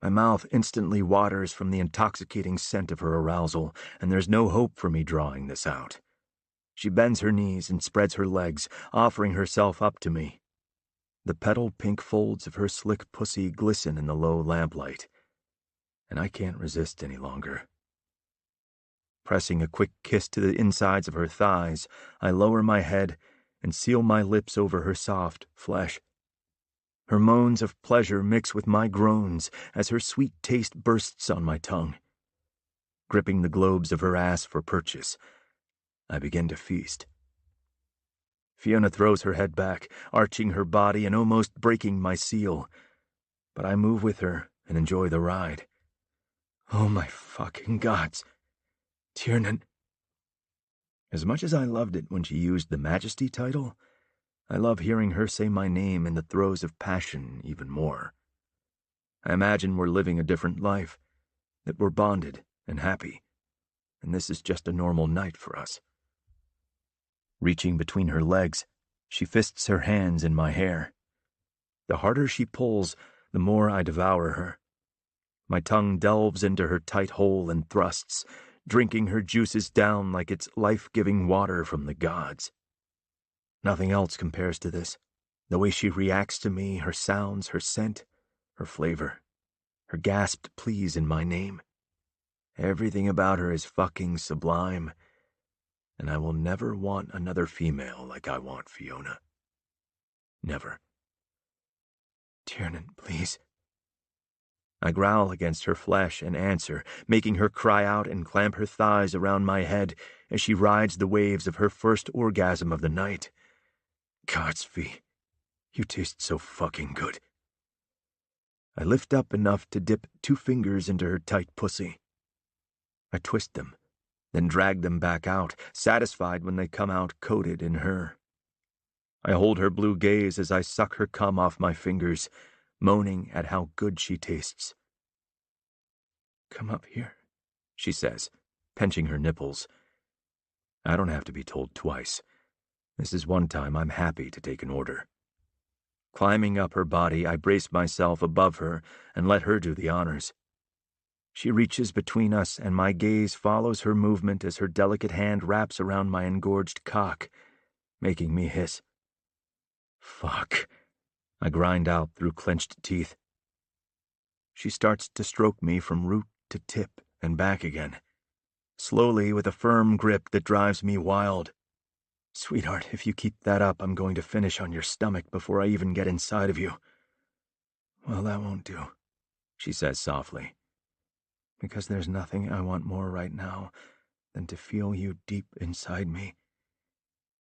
My mouth instantly waters from the intoxicating scent of her arousal, and there's no hope for me drawing this out. She bends her knees and spreads her legs, offering herself up to me. The petal-pink folds of her slick pussy glisten in the low lamplight, and I can't resist any longer. Pressing a quick kiss to the insides of her thighs, I lower my head and seal my lips over her soft flesh. Her moans of pleasure mix with my groans as her sweet taste bursts on my tongue. Gripping the globes of her ass for purchase, I begin to feast. Fiona throws her head back, arching her body and almost breaking my seal, but I move with her and enjoy the ride. Oh my fucking gods. Tiernan. As much as I loved it when she used the Majesty title, I love hearing her say my name in the throes of passion even more. I imagine we're living a different life, that we're bonded and happy, and this is just a normal night for us. Reaching between her legs, she fists her hands in my hair. The harder she pulls, the more I devour her. My tongue delves into her tight hole and thrusts, drinking her juices down like it's life-giving water from the gods. Nothing else compares to this. The way she reacts to me, her sounds, her scent, her flavor, her gasped pleas in my name. Everything about her is fucking sublime, and I will never want another female like I want Fiona. Never. Tiernan, please. I growl against her flesh and answer, making her cry out and clamp her thighs around my head as she rides the waves of her first orgasm of the night. Gods, Fee, you taste so fucking good. I lift up enough to dip 2 fingers into her tight pussy. I twist them, then drag them back out, satisfied when they come out coated in her. I hold her blue gaze as I suck her cum off my fingers, moaning at how good she tastes. Come up here, she says, pinching her nipples. I don't have to be told twice. This is one time I'm happy to take an order. Climbing up her body, I brace myself above her and let her do the honors. She reaches between us, and my gaze follows her movement as her delicate hand wraps around my engorged cock, making me hiss. Fuck, I grind out through clenched teeth. She starts to stroke me from root to tip and back again, slowly with a firm grip that drives me wild. Sweetheart, if you keep that up, I'm going to finish on your stomach before I even get inside of you. Well, that won't do, she says softly, because there's nothing I want more right now than to feel you deep inside me.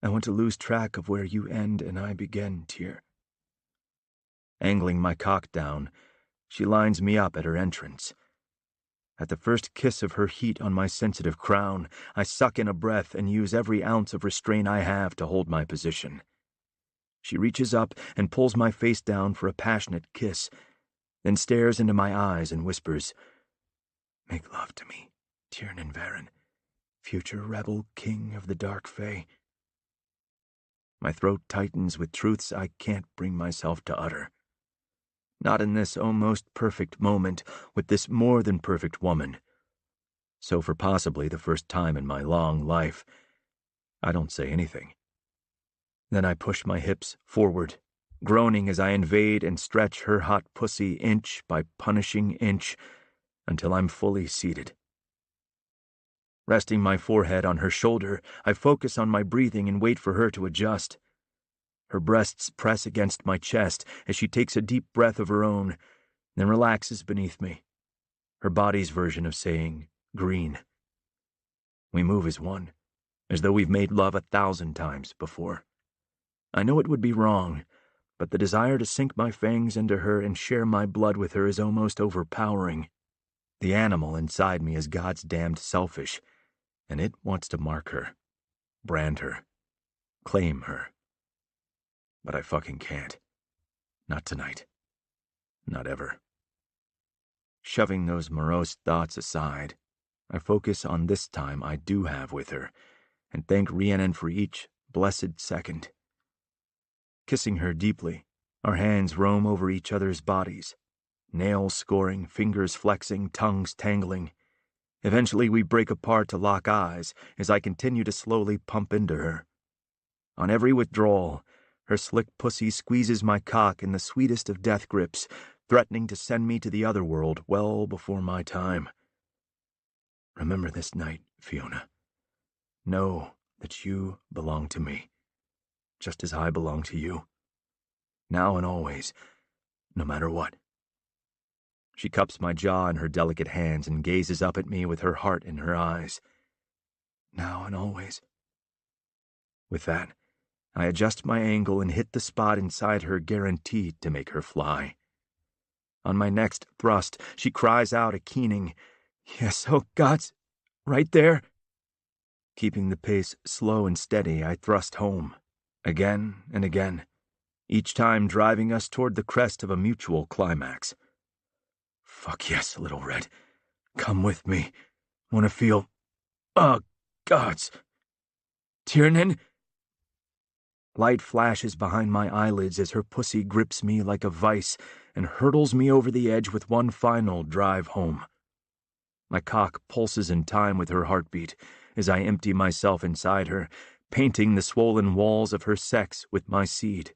I want to lose track of where you end and I begin, Tier. Angling my cock down, she lines me up at her entrance. At the first kiss of her heat on my sensitive crown, I suck in a breath and use every ounce of restraint I have to hold my position. She reaches up and pulls my face down for a passionate kiss, then stares into my eyes and whispers, Make love to me, Tiernan Varen, future rebel king of the Dark Fae. My throat tightens with truths I can't bring myself to utter. Not in this almost perfect moment with this more than perfect woman. So for possibly the first time in my long life, I don't say anything. Then I push my hips forward, groaning as I invade and stretch her hot pussy inch by punishing inch until I'm fully seated. Resting my forehead on her shoulder, I focus on my breathing and wait for her to adjust. Her breasts press against my chest as she takes a deep breath of her own, then relaxes beneath me, her body's version of saying, green. We move as one, as though we've made love 1,000 times before. I know it would be wrong, but the desire to sink my fangs into her and share my blood with her is almost overpowering. The animal inside me is God's damned selfish, and it wants to mark her, brand her, claim her. But I fucking can't. Not tonight. Not ever. Shoving those morose thoughts aside, I focus on this time I do have with her, and thank Rhiannon for each blessed second. Kissing her deeply, our hands roam over each other's bodies, nails scoring, fingers flexing, tongues tangling. Eventually we break apart to lock eyes as I continue to slowly pump into her. On every withdrawal, her slick pussy squeezes my cock in the sweetest of death grips, threatening to send me to the other world well before my time. Remember this night, Fiona. Know that you belong to me, just as I belong to you. Now and always, no matter what. She cups my jaw in her delicate hands and gazes up at me with her heart in her eyes. Now and always. With that, I adjust my angle and hit the spot inside her guaranteed to make her fly. On my next thrust, she cries out a keening, "Yes, oh gods, right there." Keeping the pace slow and steady, I thrust home, again and again, each time driving us toward the crest of a mutual climax. Fuck yes, little red. Come with me. Want to feel... Oh, gods. Tiernan? Light flashes behind my eyelids as her pussy grips me like a vice and hurtles me over the edge with one final drive home. My cock pulses in time with her heartbeat as I empty myself inside her, painting the swollen walls of her sex with my seed.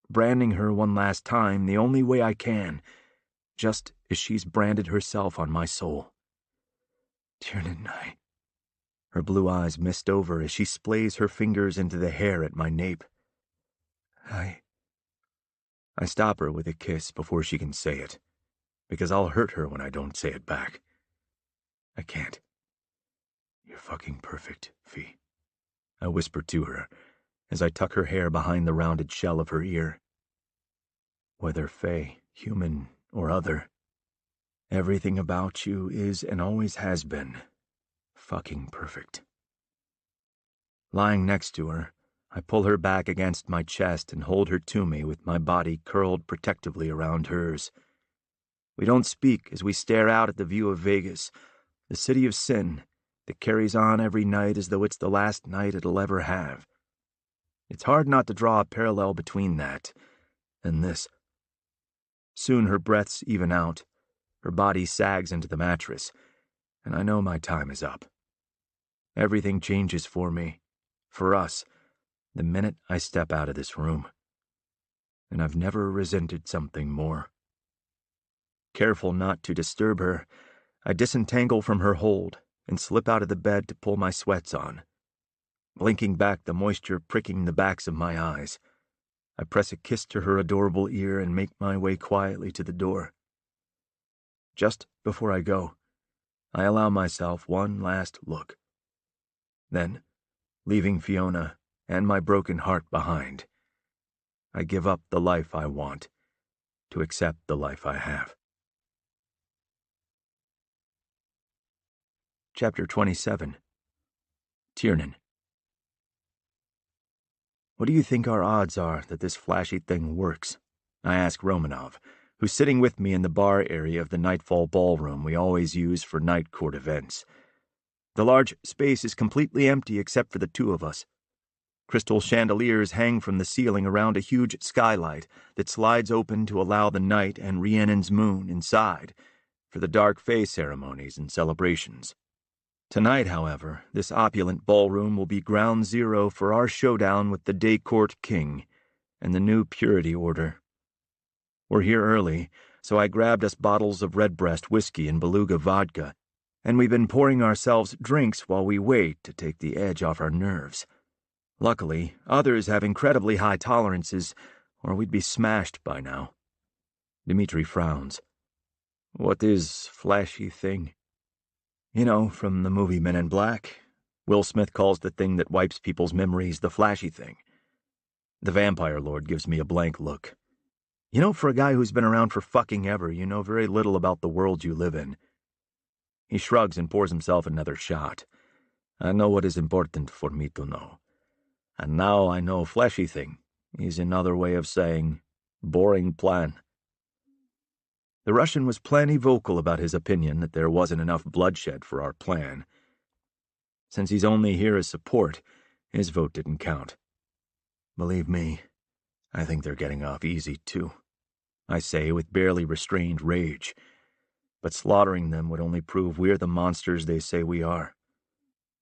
Branding her one last time the only way I can, just as she's branded herself on my soul. Tiernan, Her blue eyes mist over as she splays her fingers into the hair at my nape. I stop her with a kiss before she can say it, because I'll hurt her when I don't say it back. I can't. You're fucking perfect, Fee. I whisper to her as I tuck her hair behind the rounded shell of her ear. Whether Fae, human, or other, everything about you is and always has been fucking perfect. Lying next to her, I pull her back against my chest and hold her to me with my body curled protectively around hers. We don't speak as we stare out at the view of Vegas, the city of sin that carries on every night as though it's the last night it'll ever have. It's hard not to draw a parallel between that and this. Soon her breaths even out, her body sags into the mattress, and I know my time is up. Everything changes for me, for us, the minute I step out of this room. And I've never resented something more. Careful not to disturb her, I disentangle from her hold and slip out of the bed to pull my sweats on. Blinking back the moisture pricking the backs of my eyes, I press a kiss to her adorable ear and make my way quietly to the door. Just before I go, I allow myself one last look. Then, leaving Fiona and my broken heart behind, I give up the life I want to accept the life I have. Chapter 27. Tiernan. What do you think our odds are that this flashy thing works? I ask Romanov, who's sitting with me in the bar area of the Nightfall ballroom we always use for night court events. The large space is completely empty except for the two of us. Crystal chandeliers hang from the ceiling around a huge skylight that slides open to allow the night and Rhiannon's moon inside for the Dark Fae ceremonies and celebrations. Tonight, however, this opulent ballroom will be ground zero for our showdown with the Day Court King and the new Purity Order. We're here early, so I grabbed us bottles of Redbreast whiskey and Beluga vodka, and we've been pouring ourselves drinks while we wait to take the edge off our nerves. Luckily, others have incredibly high tolerances, or we'd be smashed by now. Dmitri frowns. What is flashy thing? You know, from the movie Men in Black. Will Smith calls the thing that wipes people's memories the flashy thing. The vampire lord gives me a blank look. You know, for a guy who's been around for fucking ever, you know very little about the world you live in. He shrugs and pours himself another shot. I know what is important for me to know. And now I know fleshy thing is another way of saying boring plan. The Russian was plenty vocal about his opinion that there wasn't enough bloodshed for our plan. Since he's only here as support, his vote didn't count. Believe me, I think they're getting off easy, too. I say with barely restrained rage. But slaughtering them would only prove we're the monsters they say we are.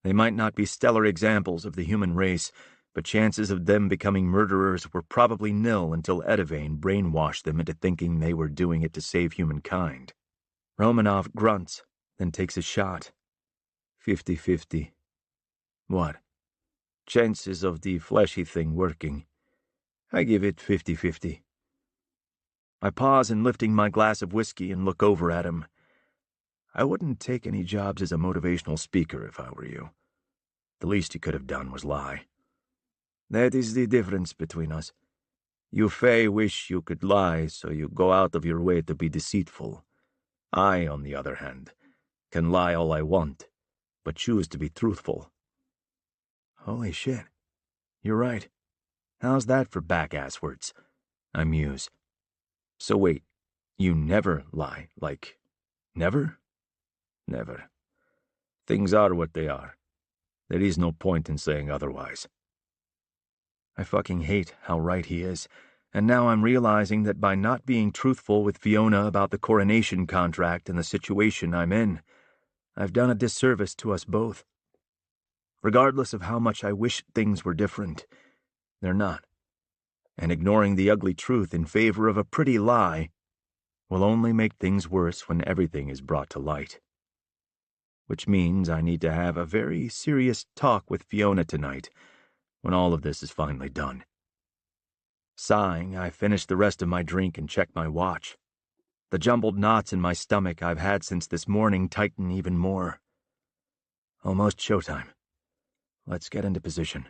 They might not be stellar examples of the human race, but chances of them becoming murderers were probably nil until Deviant brainwashed them into thinking they were doing it to save humankind. Romanov grunts, then takes a shot. 50-50. What? Chances of the fleshy thing working. I give it 50-50. I pause in lifting my glass of whiskey and look over at him. I wouldn't take any jobs as a motivational speaker if I were you. The least you could have done was lie. That is the difference between us. You Fae wish you could lie, so you go out of your way to be deceitful. I, on the other hand, can lie all I want, but choose to be truthful. Holy shit. You're right. How's that for back-ass words? I muse. So wait, you never lie, like, never? Never. Things are what they are. There is no point in saying otherwise. I fucking hate how right he is, and now I'm realizing that by not being truthful with Fiona about the coronation contract and the situation I'm in, I've done a disservice to us both. Regardless of how much I wish things were different, they're not. And ignoring the ugly truth in favor of a pretty lie will only make things worse when everything is brought to light. Which means I need to have a very serious talk with Fiona tonight, when all of this is finally done. Sighing, I finish the rest of my drink and check my watch. The jumbled knots in my stomach I've had since this morning tighten even more. Almost showtime. Let's get into position.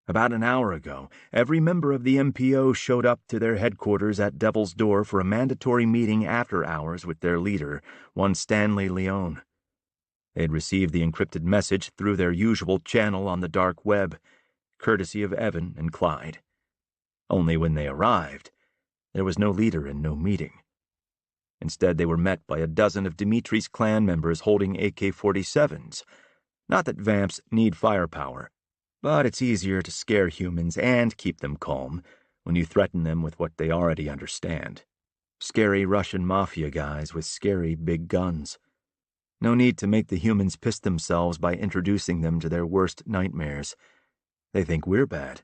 About an hour ago, every member of the MPO showed up to their headquarters at Devil's Door for a mandatory meeting after hours with their leader, one Stanley Leone. They had received the encrypted message through their usual channel on the dark web, courtesy of Evan and Clyde. Only when they arrived, there was no leader and no meeting. Instead, they were met by a dozen of Dimitri's clan members holding AK-47s. Not that vamps need firepower, but it's easier to scare humans and keep them calm when you threaten them with what they already understand. Scary Russian mafia guys with scary big guns. No need to make the humans piss themselves by introducing them to their worst nightmares. They think we're bad.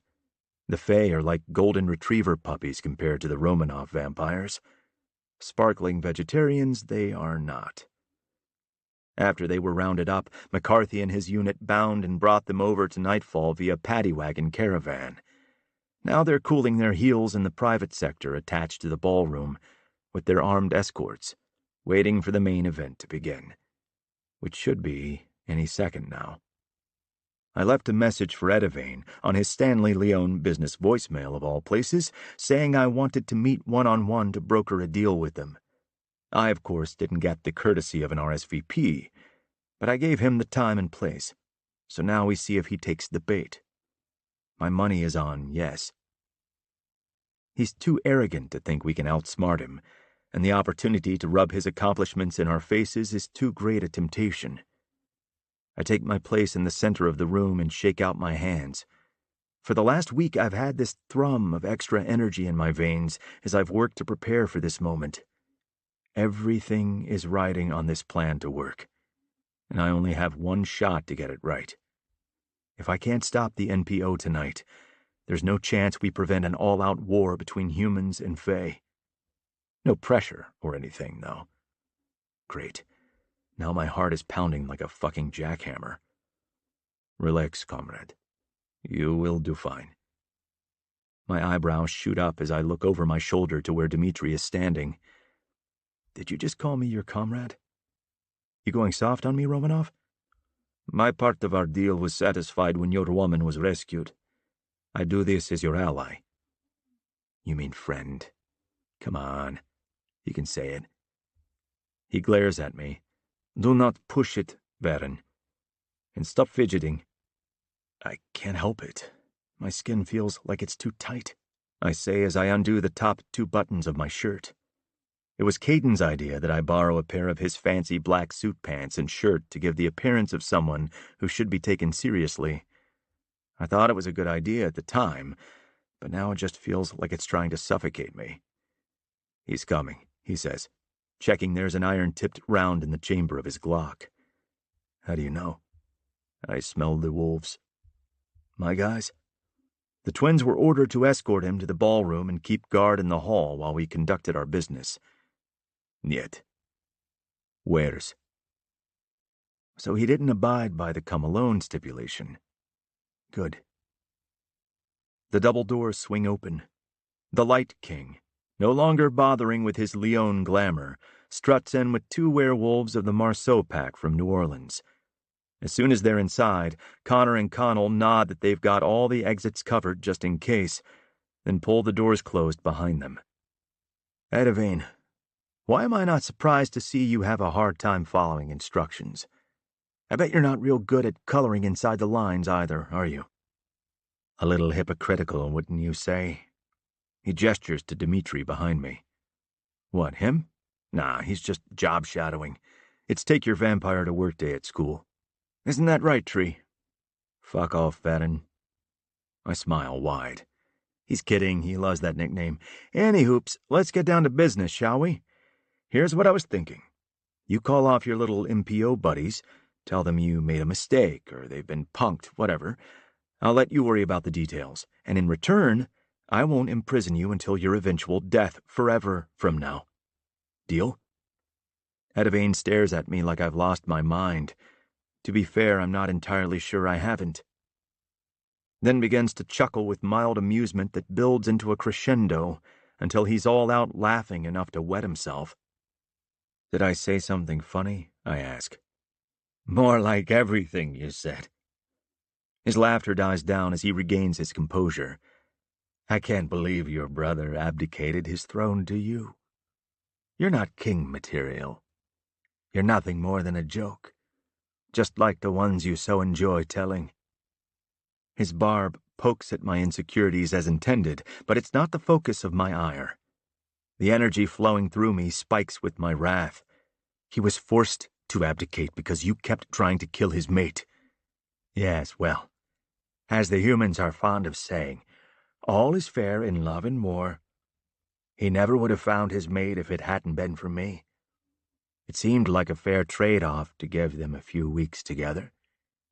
The Fae are like golden retriever puppies compared to the Romanov vampires. Sparkling vegetarians they are not. After they were rounded up, McCarthy and his unit bound and brought them over to Nightfall via paddy wagon caravan. Now they're cooling their heels in the private sector attached to the ballroom, with their armed escorts, waiting for the main event to begin, which should be any second now. I left a message for Deviant on his Stanley Leone business voicemail of all places, saying I wanted to meet one-on-one to broker a deal with them. I, of course, didn't get the courtesy of an RSVP, but I gave him the time and place, so now we see if he takes the bait. My money is on yes. He's too arrogant to think we can outsmart him, and the opportunity to rub his accomplishments in our faces is too great a temptation. I take my place in the center of the room and shake out my hands. For the last week, I've had this thrum of extra energy in my veins as I've worked to prepare for this moment. Everything is riding on this plan to work, and I only have one shot to get it right. If I can't stop the NPO tonight, there's no chance we prevent an all-out war between humans and Fae. No pressure or anything, though. Great. Now my heart is pounding like a fucking jackhammer. Relax, comrade. You will do fine. My eyebrows shoot up as I look over my shoulder to where Dimitri is standing. Did you just call me your comrade? You going soft on me, Romanov? My part of our deal was satisfied when your woman was rescued. I do this as your ally. You mean friend? Come on. You can say it. He glares at me. Do not push it, Baron. And stop fidgeting. I can't help it. My skin feels like it's too tight, I say as I undo the top 2 buttons of my shirt. It was Caden's idea that I borrow a pair of his fancy black suit pants and shirt to give the appearance of someone who should be taken seriously. I thought it was a good idea at the time, but now it just feels like it's trying to suffocate me. He's coming, he says, checking there's an iron-tipped round in the chamber of his Glock. How do you know? I smelled the wolves. My guys? The twins were ordered to escort him to the ballroom and keep guard in the hall while we conducted our business. Niet. Where's? So he didn't abide by the come-alone stipulation. Good. The double doors swing open. The Light King, no longer bothering with his Leon glamour, struts in with 2 werewolves of the Marceau pack from New Orleans. As soon as they're inside, Connor and Connell nod that they've got all the exits covered just in case, then pull the doors closed behind them. Edivane, why am I not surprised to see you have a hard time following instructions? I bet you're not real good at coloring inside the lines either, are you? A little hypocritical, wouldn't you say? He gestures to Dimitri behind me. What, him? Nah, he's just job shadowing. It's take your vampire to work day at school. Isn't that right, Tree? Fuck off, Fatten. I smile wide. He's kidding, he loves that nickname. Hoops, let's get down to business, shall we? Here's what I was thinking. You call off your little MPO buddies, tell them you made a mistake, or they've been punked, whatever. I'll let you worry about the details, and in return, I won't imprison you until your eventual death forever from now. Deal? Edivane stares at me like I've lost my mind. To be fair, I'm not entirely sure I haven't. Then begins to chuckle with mild amusement that builds into a crescendo until he's all out laughing enough to wet himself. Did I say something funny? I ask. More like everything you said. His laughter dies down as he regains his composure. I can't believe your brother abdicated his throne to you. You're not king material. You're nothing more than a joke, just like the ones you so enjoy telling. His barb pokes at my insecurities as intended, but it's not the focus of my ire. The energy flowing through me spikes with my wrath. He was forced to abdicate because you kept trying to kill his mate. Yes, well, as the humans are fond of saying, all is fair in love and war. He never would have found his mate if it hadn't been for me. It seemed like a fair trade-off to give them a few weeks together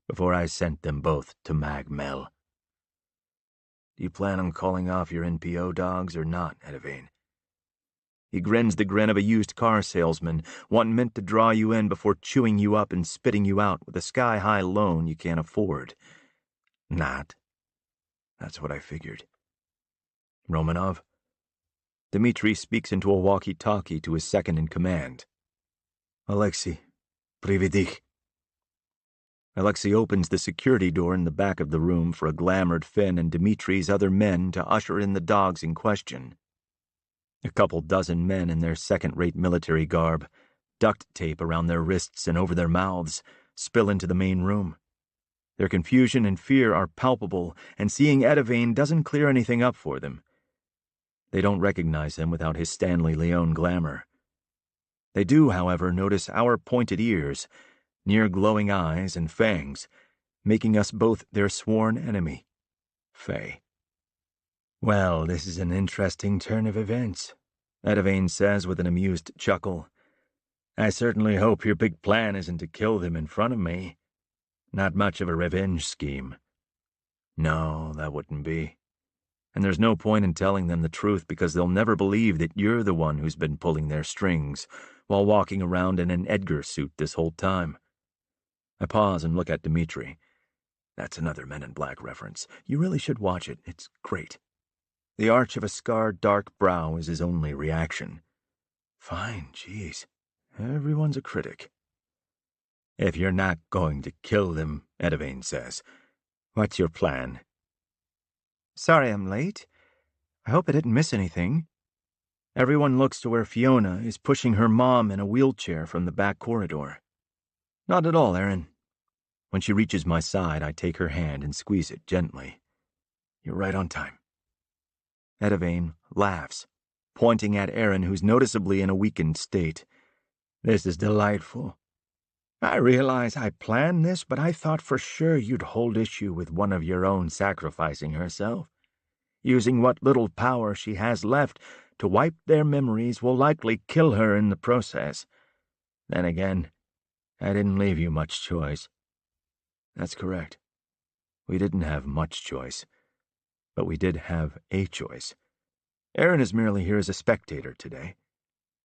before I sent them both to Mag Mel. Do you plan on calling off your NPO dogs or not, Edivane? He grins the grin of a used car salesman, one meant to draw you in before chewing you up and spitting you out with a sky-high loan you can't afford. Not. That's what I figured. Romanov? Dmitri speaks into a walkie-talkie to his second-in-command. Alexei, privedich. Alexei opens the security door in the back of the room for a glamoured Finn and Dimitri's other men to usher in the dogs in question. A couple dozen men in their second-rate military garb, duct tape around their wrists and over their mouths, spill into the main room. Their confusion and fear are palpable, and seeing Edivane doesn't clear anything up for them. They don't recognize him without his Stanley Leon glamour. They do, however, notice our pointed ears, near glowing eyes and fangs, making us both their sworn enemy, Fae. Well, this is an interesting turn of events, Edivane says with an amused chuckle. I certainly hope your big plan isn't to kill them in front of me. Not much of a revenge scheme. No, that wouldn't be. And there's no point in telling them the truth because they'll never believe that you're the one who's been pulling their strings while walking around in an Edgar suit this whole time. I pause and look at Dmitri. That's another Men in Black reference. You really should watch it. It's great. The arch of a scarred dark brow is his only reaction. Fine, geez. Everyone's a critic. If you're not going to kill them, Edivane says, what's your plan? Sorry I'm late. I hope I didn't miss anything. Everyone looks to where Fiona is pushing her mom in a wheelchair from the back corridor. Not at all, Aaron. When she reaches my side, I take her hand and squeeze it gently. You're right on time. Edivane laughs, pointing at Aaron, who's noticeably in a weakened state. This is delightful. I realize I planned this, but I thought for sure you'd hold issue with one of your own sacrificing herself. Using what little power she has left to wipe their memories will likely kill her in the process. Then again, I didn't leave you much choice. That's correct. We didn't have much choice, but we did have a choice. Aaron is merely here as a spectator today.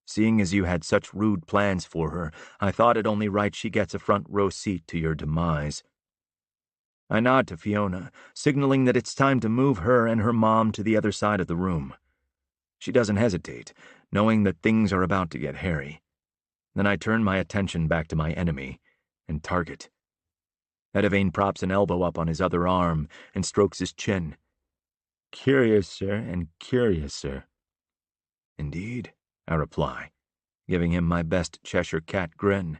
Seeing as you had such rude plans for her, I thought it only right she gets a front row seat to your demise. I nod to Fiona, signaling that it's time to move her and her mom to the other side of the room. She doesn't hesitate, knowing that things are about to get hairy. Then I turn my attention back to my enemy and target. Edivane props an elbow up on his other arm and strokes his chin. Curiouser and curiouser. Indeed, I reply, giving him my best Cheshire cat grin.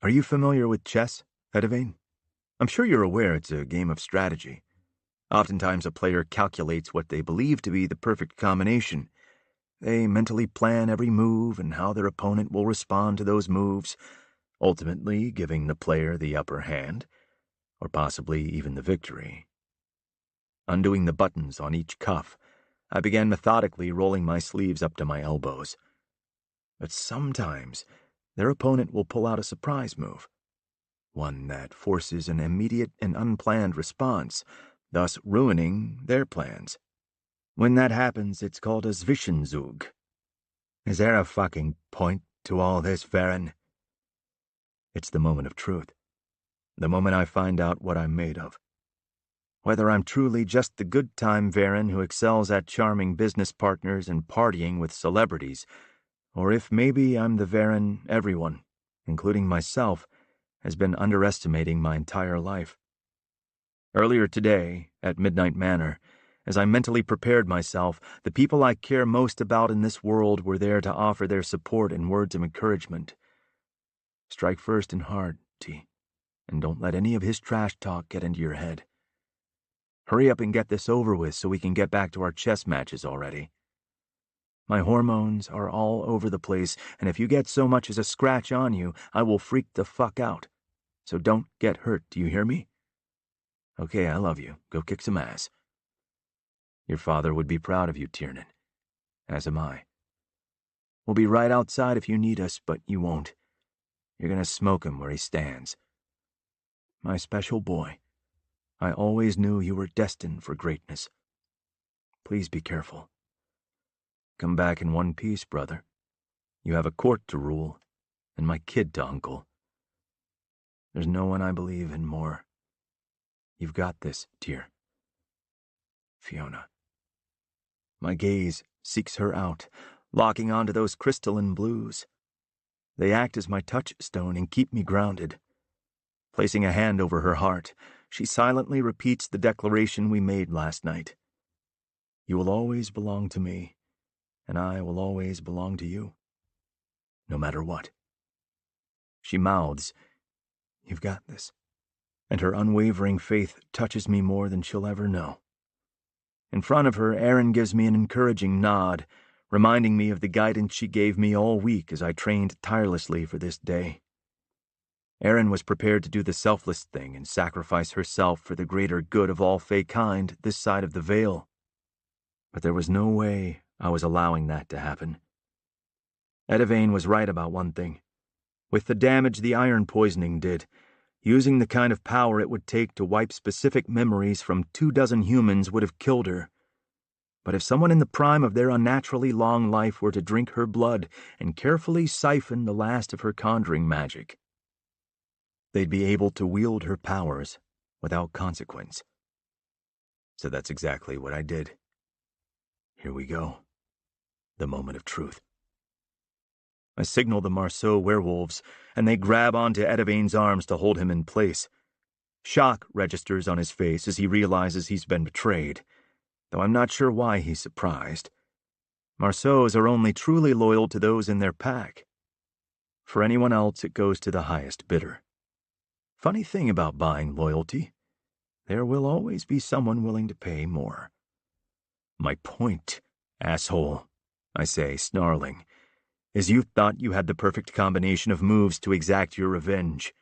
Are you familiar with chess, Edivane? I'm sure you're aware it's a game of strategy. Oftentimes a player calculates what they believe to be the perfect combination. They mentally plan every move and how their opponent will respond to those moves, ultimately giving the player the upper hand, or possibly even the victory. Undoing the buttons on each cuff, I began methodically rolling my sleeves up to my elbows. But sometimes their opponent will pull out a surprise move, one that forces an immediate and unplanned response, thus ruining their plans. When that happens, it's called a Zwischenzug. Is there a fucking point to all this, Varen? It's the moment of truth. The moment I find out what I'm made of. Whether I'm truly just the good-time Varen who excels at charming business partners and partying with celebrities, or if maybe I'm the Varen everyone, including myself, has been underestimating my entire life. Earlier today, at Midnight Manor, as I mentally prepared myself, the people I care most about in this world were there to offer their support and words of encouragement. Strike first and hard, T, and don't let any of his trash talk get into your head. Hurry up and get this over with so we can get back to our chess matches already. My hormones are all over the place, and if you get so much as a scratch on you, I will freak the fuck out. So don't get hurt, do you hear me? Okay, I love you. Go kick some ass. Your father would be proud of you, Tiernan. As am I. We'll be right outside if you need us, but you won't. You're gonna smoke him where he stands. My special boy, I always knew you were destined for greatness. Please be careful. Come back in one piece, brother. You have a court to rule, and my kid to uncle. There's no one I believe in more. You've got this, Tier. Fiona. My gaze seeks her out, locking onto those crystalline blues. They act as my touchstone and keep me grounded. Placing a hand over her heart, she silently repeats the declaration we made last night. You will always belong to me, and I will always belong to you, no matter what. She mouths, "You've got this," and her unwavering faith touches me more than she'll ever know. In front of her, Aaron gives me an encouraging nod, reminding me of the guidance she gave me all week as I trained tirelessly for this day. Aaron was prepared to do the selfless thing and sacrifice herself for the greater good of all Fae kind this side of the veil. But there was no way I was allowing that to happen. Edivane was right about one thing. With the damage the iron poisoning did, using the kind of power it would take to wipe specific memories from 24 humans would have killed her. But if someone in the prime of their unnaturally long life were to drink her blood and carefully siphon the last of her conjuring magic, they'd be able to wield her powers without consequence. So that's exactly what I did. Here we go. The moment of truth. I signal the Marceau werewolves, and they grab onto Edivane's arms to hold him in place. Shock registers on his face as he realizes he's been betrayed, though I'm not sure why he's surprised. Marceaus are only truly loyal to those in their pack. For anyone else, it goes to the highest bidder. Funny thing about buying loyalty. There will always be someone willing to pay more. My point, asshole, I say, snarling, is you thought you had the perfect combination of moves to exact your revenge.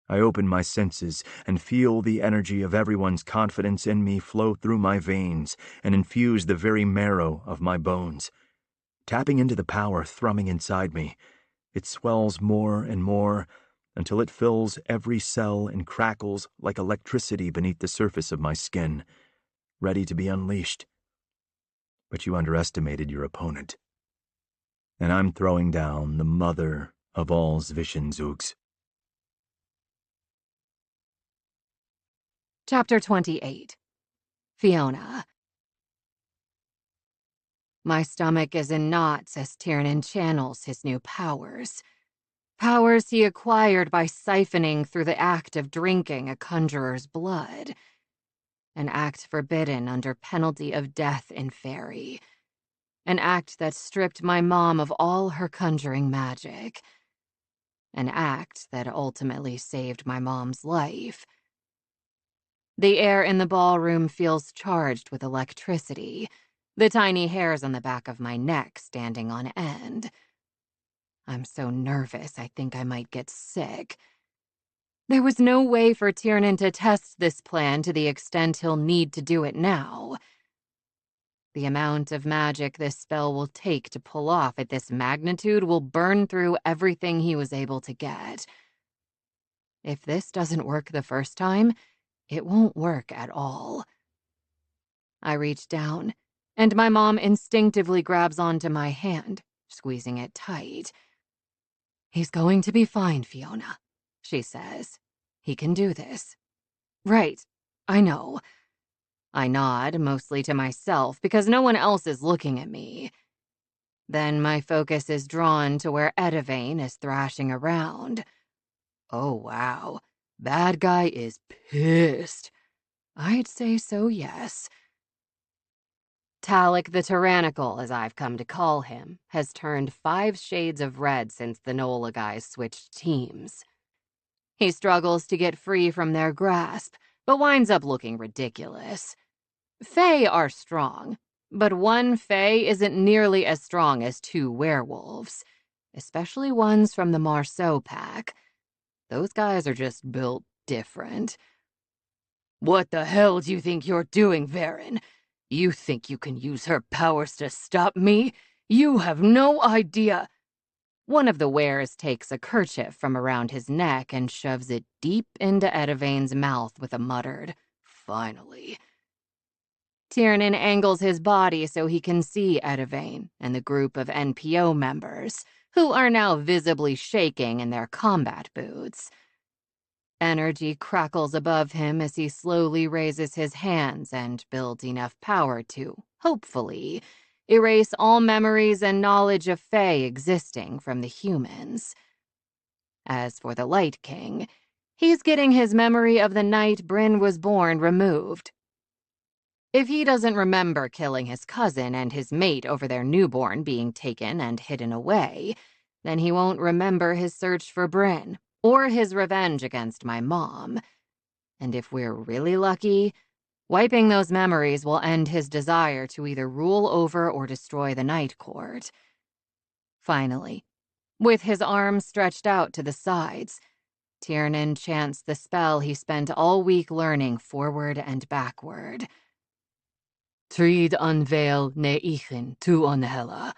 I open my senses and feel the energy of everyone's confidence in me flow through my veins and infuse the very marrow of my bones. Tapping into the power thrumming inside me, it swells more and more until it fills every cell and crackles like electricity beneath the surface of my skin, ready to be unleashed. But you underestimated your opponent. And I'm throwing down the mother of all Zwischenzugs. Chapter 28. Fiona. My stomach is in knots as Tiernan channels his new powers. Powers he acquired by siphoning through the act of drinking a conjurer's blood. An act forbidden under penalty of death in Fairy. An act that stripped my mom of all her conjuring magic. An act that ultimately saved my mom's life. The air in the ballroom feels charged with electricity, the tiny hairs on the back of my neck standing on end. I'm so nervous I think I might get sick. There was no way for Tiernan to test this plan to the extent he'll need to do it now. The amount of magic this spell will take to pull off at this magnitude will burn through everything he was able to get. If this doesn't work the first time, it won't work at all. I reach down, and my mom instinctively grabs onto my hand, squeezing it tight. "He's going to be fine, Fiona," she says. "He can do this." "Right, I know." I nod, mostly to myself, because no one else is looking at me. Then my focus is drawn to where Deviant is thrashing around. Oh, wow. Bad guy is pissed. I'd say so, yes. Talik the Tyrannical, as I've come to call him, has turned 5 shades of red since the Nola guys switched teams. He struggles to get free from their grasp, but winds up looking ridiculous. Fae are strong, but one Fae isn't nearly as strong as 2 werewolves, especially ones from the Marceau pack. Those guys are just built different. "What the hell do you think you're doing, Varen? You think you can use her powers to stop me? You have no idea." One of the wares takes a kerchief from around his neck and shoves it deep into Deviant's mouth with a muttered, "Finally." Tiernan angles his body so he can see Deviant and the group of NPO members, who are now visibly shaking in their combat boots. Energy crackles above him as he slowly raises his hands and builds enough power to, hopefully, erase all memories and knowledge of Fae existing from the humans. As for the Light King, he's getting his memory of the night Bryn was born removed. If he doesn't remember killing his cousin and his mate over their newborn being taken and hidden away, then he won't remember his search for Bryn or his revenge against my mom. And if we're really lucky, wiping those memories will end his desire to either rule over or destroy the Night Court. Finally, with his arms stretched out to the sides, Tiernan chants the spell he spent all week learning forward and backward. "Tríd unveil ne ichin tu onhela,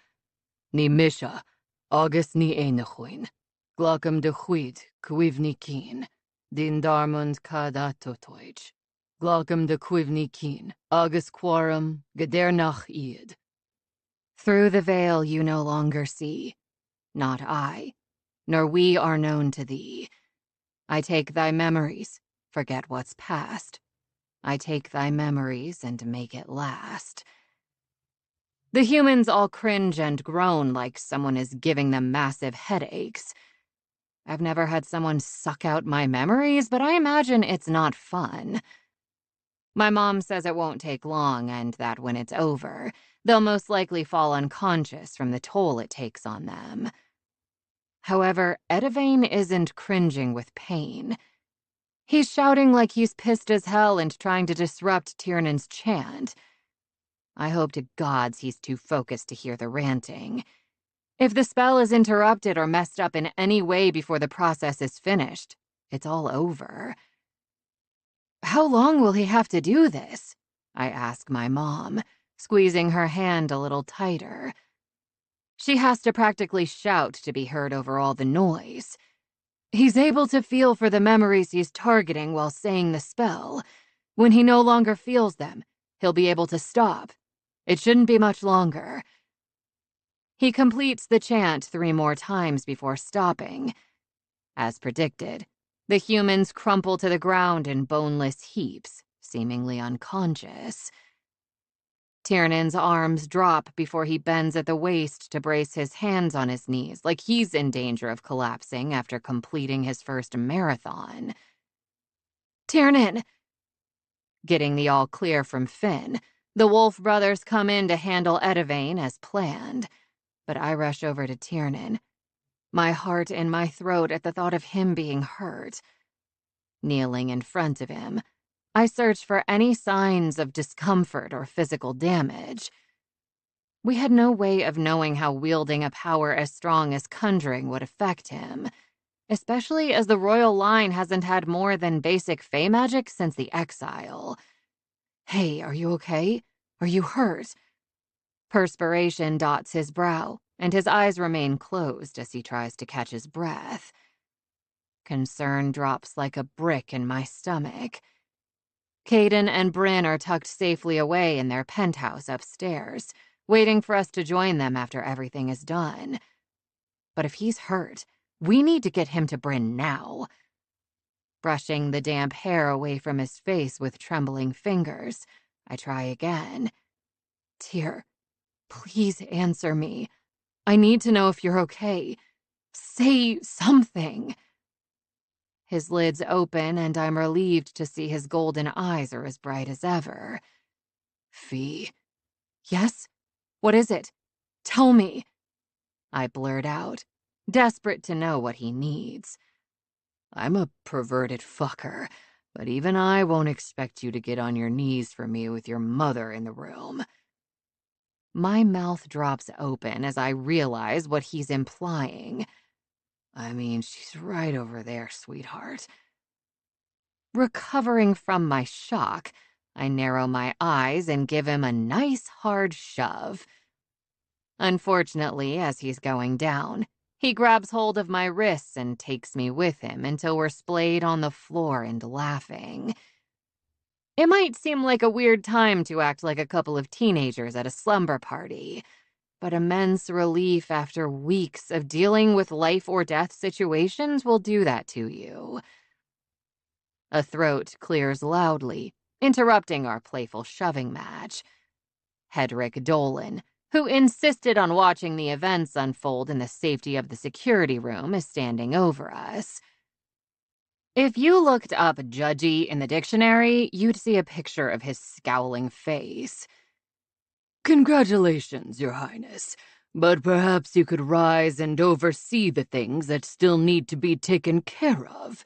ni misha, agus ni einachuin, glacum de chuid cuivni keen, din darmund cada totoij, glacum de cuivni keen, agus quorum gedernach iad." Through the veil you no longer see, not I, nor we are known to thee. I take thy memories, forget what's past. I take thy memories and make it last. The humans all cringe and groan like someone is giving them massive headaches. I've never had someone suck out my memories, but I imagine it's not fun. My mom says it won't take long and that when it's over, they'll most likely fall unconscious from the toll it takes on them. However, Deviant isn't cringing with pain. He's shouting like he's pissed as hell and trying to disrupt Tiernan's chant. I hope to gods he's too focused to hear the ranting. If the spell is interrupted or messed up in any way before the process is finished, it's all over. How long will he have to do this? I ask my mom, squeezing her hand a little tighter. She has to practically shout to be heard over all the noise. He's able to feel for the memories he's targeting while saying the spell. When he no longer feels them, he'll be able to stop. It shouldn't be much longer. He completes the chant 3 more times before stopping. As predicted, the humans crumple to the ground in boneless heaps, seemingly unconscious. Tiernan's arms drop before he bends at the waist to brace his hands on his knees, like he's in danger of collapsing after completing his first marathon. Tiernan! Getting the all clear from Finn, the Wolf brothers come in to handle Edivane as planned, but I rush over to Tiernan, my heart in my throat at the thought of him being hurt. Kneeling in front of him, I search for any signs of discomfort or physical damage. We had no way of knowing how wielding a power as strong as conjuring would affect him, especially as the royal line hasn't had more than basic Fae magic since the exile. Hey, are you okay? Are you hurt? Perspiration dots his brow, and his eyes remain closed as he tries to catch his breath. Concern drops like a brick in my stomach. Caden and Bryn are tucked safely away in their penthouse upstairs, waiting for us to join them after everything is done. But if he's hurt, we need to get him to Bryn now. Brushing the damp hair away from his face with trembling fingers, I try again. Tyr, please answer me. I need to know if you're okay. Say something. His lids open, and I'm relieved to see his golden eyes are as bright as ever. Fee. Yes? What is it? Tell me. I blurt out, desperate to know what he needs. I'm a perverted fucker, but even I won't expect you to get on your knees for me with your mother in the room. My mouth drops open as I realize what he's implying. I mean, she's right over there, sweetheart. Recovering from my shock, I narrow my eyes and give him a nice hard shove. Unfortunately, as he's going down, he grabs hold of my wrists and takes me with him until we're splayed on the floor and laughing. It might seem like a weird time to act like a couple of teenagers at a slumber party, but immense relief after weeks of dealing with life or death situations will do that to you. A throat clears loudly, interrupting our playful shoving match. Hedrick Dolan, who insisted on watching the events unfold in the safety of the security room, is standing over us. If you looked up judgy in the dictionary, you'd see a picture of his scowling face. Congratulations, Your Highness, but perhaps you could rise and oversee the things that still need to be taken care of.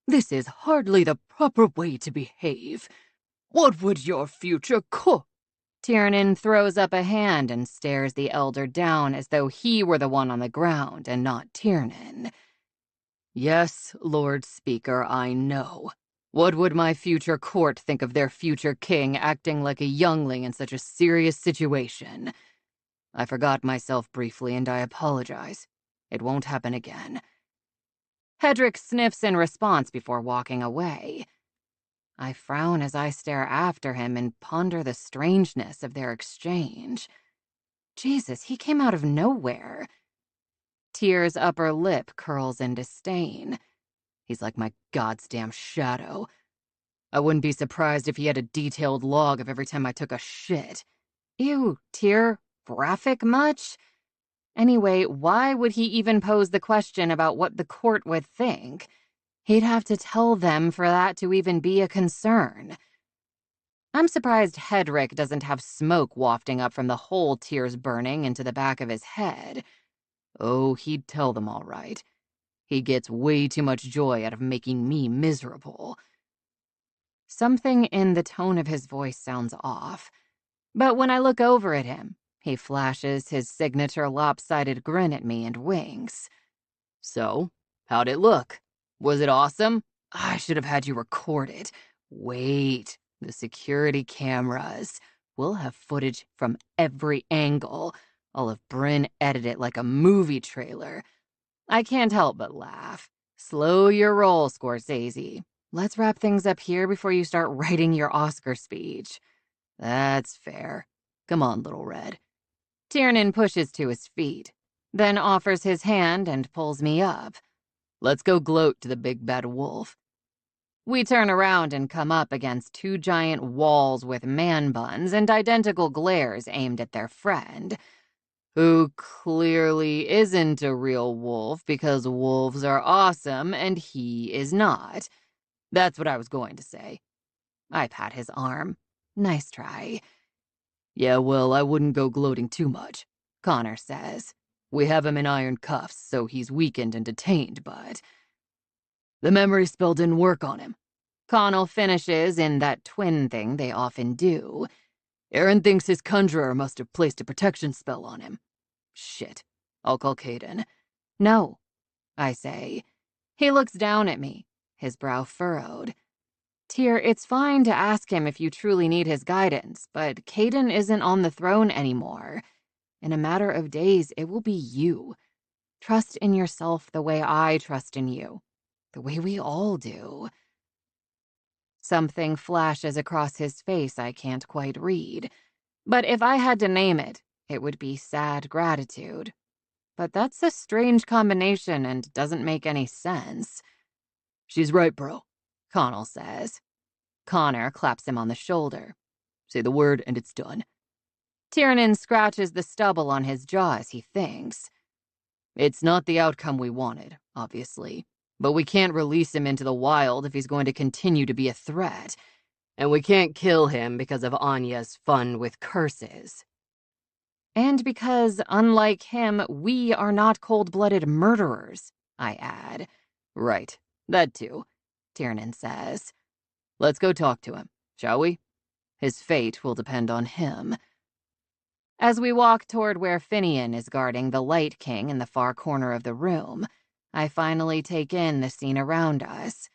This is hardly the proper way to behave. What would your future cook? Tiernan throws up a hand and stares the elder down as though he were the one on the ground and not Tiernan. Yes, Lord Speaker, I know. What would my future court think of their future king acting like a youngling in such a serious situation? I forgot myself briefly and I apologize. It won't happen again. Hedrick sniffs in response before walking away. I frown as I stare after him and ponder the strangeness of their exchange. Jesus, he came out of nowhere. Tyr's upper lip curls in disdain. He's like my goddamn shadow. I wouldn't be surprised if he had a detailed log of every time I took a shit. Ew, Tyr, graphic much? Anyway, why would he even pose the question about what the court would think? He'd have to tell them for that to even be a concern. I'm surprised Hedrick doesn't have smoke wafting up from the hole Tyr's burning into the back of his head. Oh, he'd tell them all right. He gets way too much joy out of making me miserable." Something in the tone of his voice sounds off, but when I look over at him, he flashes his signature lopsided grin at me and winks. "So, how'd it look? Was it awesome? I should have had you record it. Wait, the security cameras. We'll have footage from every angle. I'll have Bryn edit it like a movie trailer." I can't help but laugh. Slow your roll, Scorsese. Let's wrap things up here before you start writing your Oscar speech. "That's fair. Come on, Little Red." Tiernan pushes to his feet, then offers his hand and pulls me up. "Let's go gloat to the big bad wolf." We turn around and come up against two giant walls with man buns and identical glares aimed at their friend, who clearly isn't a real wolf because wolves are awesome and he is not. That's what I was going to say. I pat his arm. Nice try. "Yeah, well, I wouldn't go gloating too much," Connor says. "We have him in iron cuffs, so he's weakened and detained, but the memory spell didn't work on him." Connell finishes in that twin thing they often do. "Aaron thinks his conjurer must have placed a protection spell on him. Shit. I'll call Caden." "No," I say. He looks down at me, his brow furrowed. "Tyr, it's fine to ask him if you truly need his guidance, but Caden isn't on the throne anymore. In a matter of days, it will be you. Trust in yourself the way I trust in you, the way we all do." Something flashes across his face I can't quite read, but if I had to name it, it would be sad gratitude. But that's a strange combination and doesn't make any sense. "She's right, bro," Connell says. Connor claps him on the shoulder. "Say the word and it's done." Tiernan scratches the stubble on his jaw as he thinks. "It's not the outcome we wanted, obviously, but we can't release him into the wild if he's going to continue to be a threat. And we can't kill him because of Anya's fun with curses." "And because, unlike him, we are not cold-blooded murderers," I add. "Right, that too," Tiernan says. "Let's go talk to him, shall we? His fate will depend on him." As we walk toward where Finian is guarding the Light King in the far corner of the room, I finally take in the scene around us.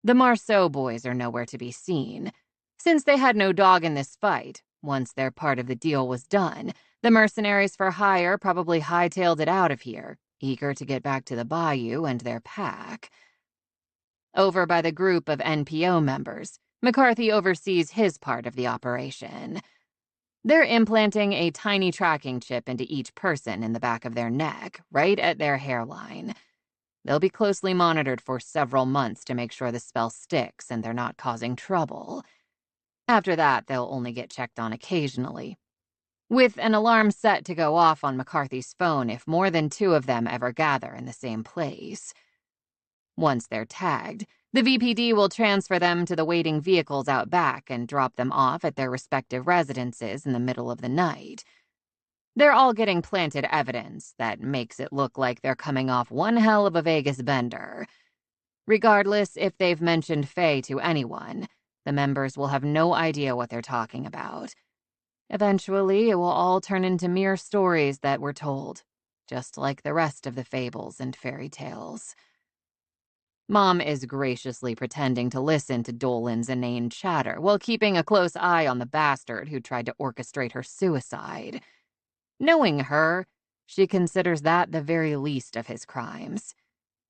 The Marceau boys are nowhere to be seen. Since they had no dog in this fight, once their part of the deal was done, the mercenaries for hire probably hightailed it out of here, eager to get back to the bayou and their pack. Over by the group of NPO members, McCarthy oversees his part of the operation. They're implanting a tiny tracking chip into each person in the back of their neck, right at their hairline. They'll be closely monitored for several months to make sure the spell sticks and they're not causing trouble. After that, they'll only get checked on occasionally, with an alarm set to go off on McCarthy's phone if more than two of them ever gather in the same place. Once they're tagged, the VPD will transfer them to the waiting vehicles out back and drop them off at their respective residences in the middle of the night. They're all getting planted evidence that makes it look like they're coming off one hell of a Vegas bender. Regardless if they've mentioned Fae to anyone, the members will have no idea what they're talking about. Eventually, it will all turn into mere stories that were told, just like the rest of the fables and fairy tales. Mom is graciously pretending to listen to Dolan's inane chatter while keeping a close eye on the bastard who tried to orchestrate her suicide. Knowing her, she considers that the very least of his crimes.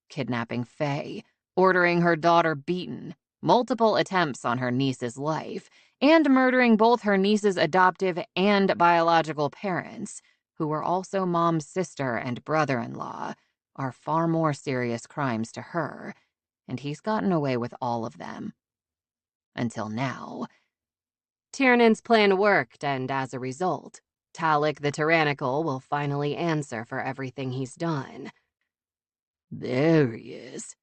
Kidnapping Faye, ordering her daughter beaten, multiple attempts on her niece's life, and murdering both her niece's adoptive and biological parents, who were also Mom's sister and brother-in-law, are far more serious crimes to her, and he's gotten away with all of them. Until now. Tiernan's plan worked, and as a result, Talik the Tyrannical will finally answer for everything he's done. "There he is,"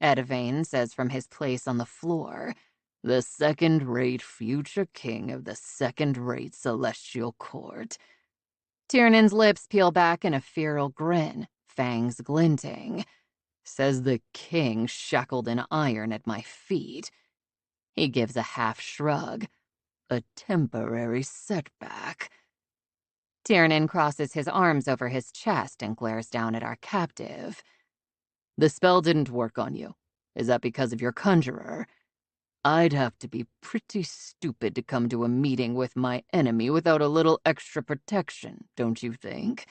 Edivane says from his place on the floor. "The second-rate future king of the second-rate celestial court." Tiernan's lips peel back in a feral grin, fangs glinting. Says the king shackled in iron at my feet. He gives a half shrug. A temporary setback. Tiernan crosses his arms over his chest and glares down at our captive. The spell didn't work on you. Is that because of your conjurer? I'd have to be pretty stupid to come to a meeting with my enemy without a little extra protection, don't you think?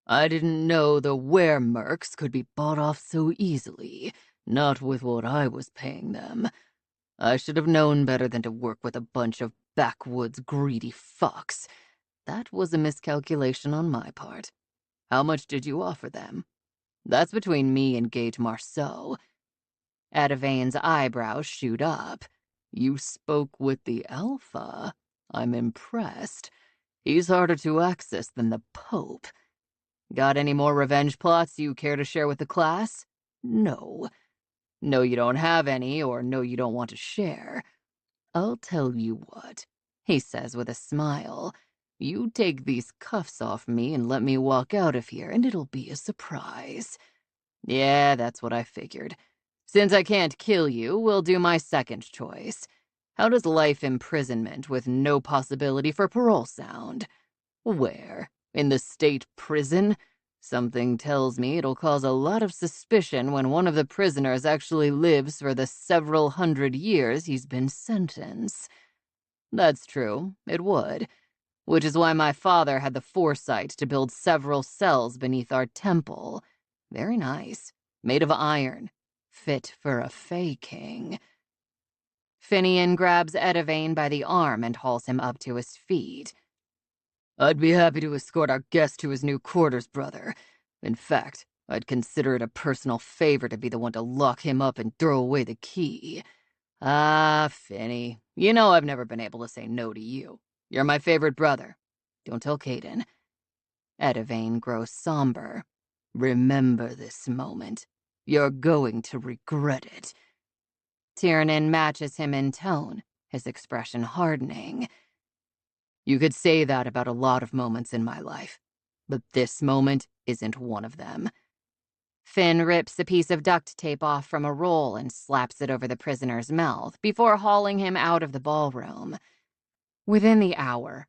I didn't know the weremercs could be bought off so easily, not with what I was paying them. I should have known better than to work with a bunch of backwoods greedy fucks. That was a miscalculation on my part. How much did you offer them? That's between me and Gage Marceau. Edavain's eyebrows shoot up. You spoke with the Alpha. I'm impressed. He's harder to access than the Pope. Got any more revenge plots you care to share with the class? No. No, you don't have any, or no, you don't want to share. I'll tell you what, he says with a smile. You take these cuffs off me and let me walk out of here, and it'll be a surprise. Yeah, that's what I figured. Since I can't kill you, we'll do my second choice. How does life imprisonment with no possibility for parole sound? Where? In the state prison? Something tells me it'll cause a lot of suspicion when one of the prisoners actually lives for the several hundred years he's been sentenced. That's true, it would. Which is why my father had the foresight to build several cells beneath our temple. Very nice. Made of iron. Fit for a Fae king. Finian grabs Edavain by the arm and hauls him up to his feet. I'd be happy to escort our guest to his new quarters, brother. In fact, I'd consider it a personal favor to be the one to lock him up and throw away the key. Ah, Finny, you know I've never been able to say no to you. You're my favorite brother. Don't tell Caden. Edavain grows somber. Remember this moment. You're going to regret it. Tiernan matches him in tone, his expression hardening. You could say that about a lot of moments in my life, but this moment isn't one of them. Finn rips a piece of duct tape off from a roll and slaps it over the prisoner's mouth before hauling him out of the ballroom. Within the hour,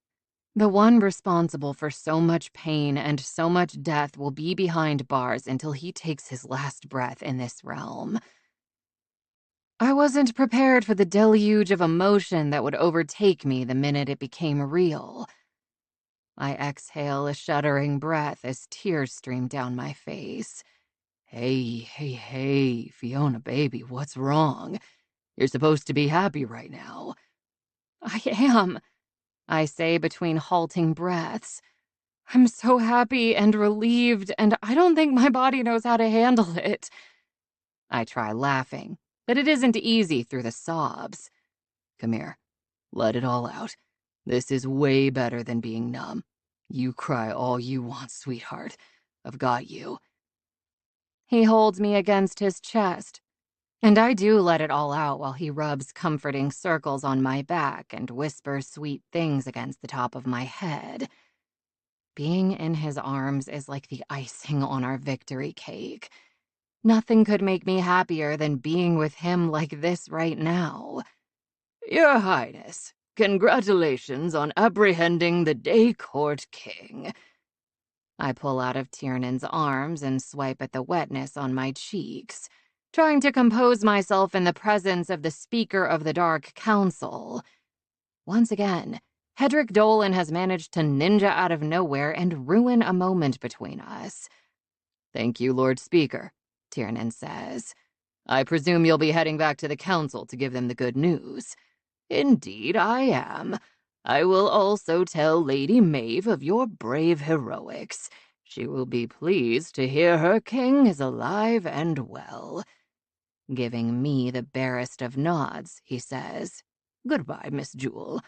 the one responsible for so much pain and so much death will be behind bars until he takes his last breath in this realm. I wasn't prepared for the deluge of emotion that would overtake me the minute it became real. I exhale a shuddering breath as tears stream down my face. Hey, Fiona, baby, what's wrong? You're supposed to be happy right now. I am, I say between halting breaths. I'm so happy and relieved, and I don't think my body knows how to handle it. I try laughing, but it isn't easy through the sobs. Come here. Let it all out. This is way better than being numb. You cry all you want, sweetheart. I've got you. He holds me against his chest, and I do let it all out while he rubs comforting circles on my back and whispers sweet things against the top of my head. Being in his arms is like the icing on our victory cake. Nothing could make me happier than being with him like this right now. Your Highness, congratulations on apprehending the Day Court King. I pull out of Tiernan's arms and swipe at the wetness on my cheeks, trying to compose myself in the presence of the Speaker of the Dark Council. Once again, Hedrick Dolan has managed to ninja out of nowhere and ruin a moment between us. Thank you, Lord Speaker, Tiernan says. I presume you'll be heading back to the council to give them the good news. Indeed, I am. I will also tell Lady Maeve of your brave heroics. She will be pleased to hear her king is alive and well. Giving me the barest of nods, he says, Goodbye, Miss Jewel.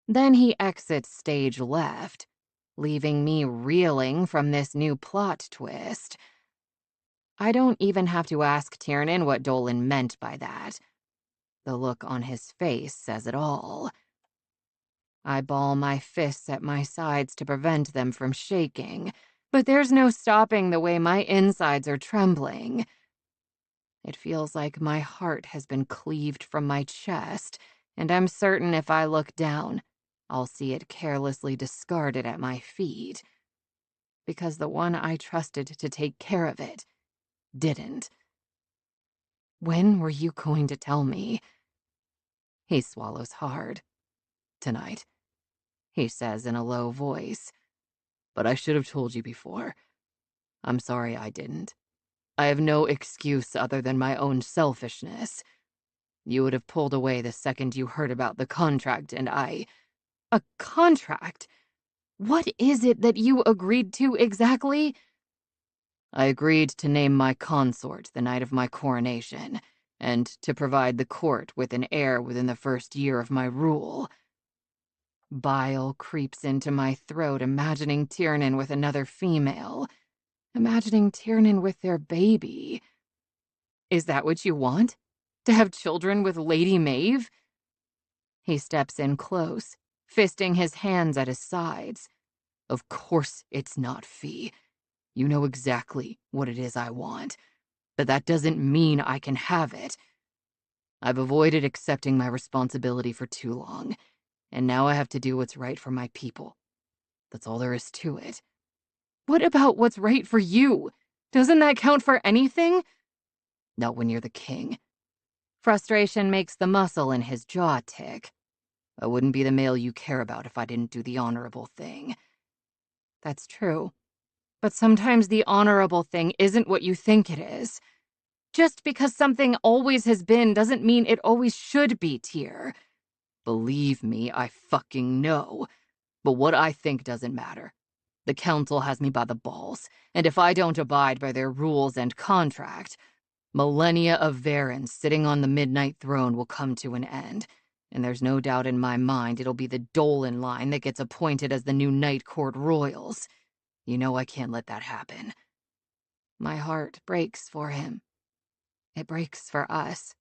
Then he exits stage left, leaving me reeling from this new plot twist. I don't even have to ask Tiernan what Dolan meant by that. The look on his face says it all. I ball my fists at my sides to prevent them from shaking, but there's no stopping the way my insides are trembling. It feels like my heart has been cleaved from my chest, and I'm certain if I look down, I'll see it carelessly discarded at my feet. Because the one I trusted to take care of it didn't. When were you going to tell me? He swallows hard. Tonight, he says in a low voice. But I should have told you before. I'm sorry I didn't. I have no excuse other than my own selfishness. You would have pulled away the second you heard about the contract, and I... A contract? What is it that you agreed to exactly? I agreed to name my consort the night of my coronation, and to provide the court with an heir within the first year of my rule. Bile creeps into my throat, imagining Tiernan with another female. Imagining Tiernan with their baby. Is that what you want? To have children with Lady Maeve? He steps in close, fisting his hands at his sides. Of course it's not, Fee. You know exactly what it is I want, but that doesn't mean I can have it. I've avoided accepting my responsibility for too long, and now I have to do what's right for my people. That's all there is to it. What about what's right for you? Doesn't that count for anything? Not when you're the king. Frustration makes the muscle in his jaw tick. I wouldn't be the male you care about if I didn't do the honorable thing. That's true. But sometimes the honorable thing isn't what you think it is. Just because something always has been doesn't mean it always should be, Tyr. Believe me, I fucking know. But what I think doesn't matter. The council has me by the balls, and if I don't abide by their rules and contract, millennia of Varen sitting on the Midnight Throne will come to an end, and there's no doubt in my mind it'll be the Dolan line that gets appointed as the new Night Court Royals. You know I can't let that happen. My heart breaks for him. It breaks for us,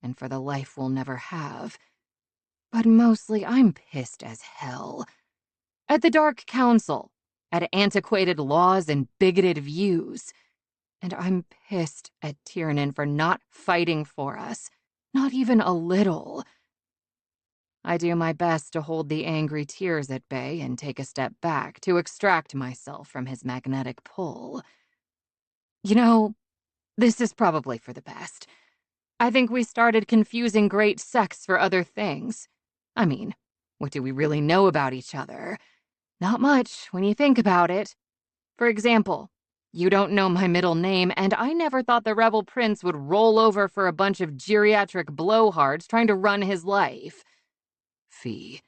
and for the life we'll never have. But mostly I'm pissed as hell. At the Dark Council, at antiquated laws and bigoted views. And I'm pissed at Tiernan for not fighting for us, not even a little. I do my best to hold the angry tears at bay and take a step back to extract myself from his magnetic pull. You know, this is probably for the best. I think we started confusing great sex for other things. I mean, what do we really know about each other? Not much when you think about it. For example, you don't know my middle name, and I never thought the rebel prince would roll over for a bunch of geriatric blowhards trying to run his life. Fee.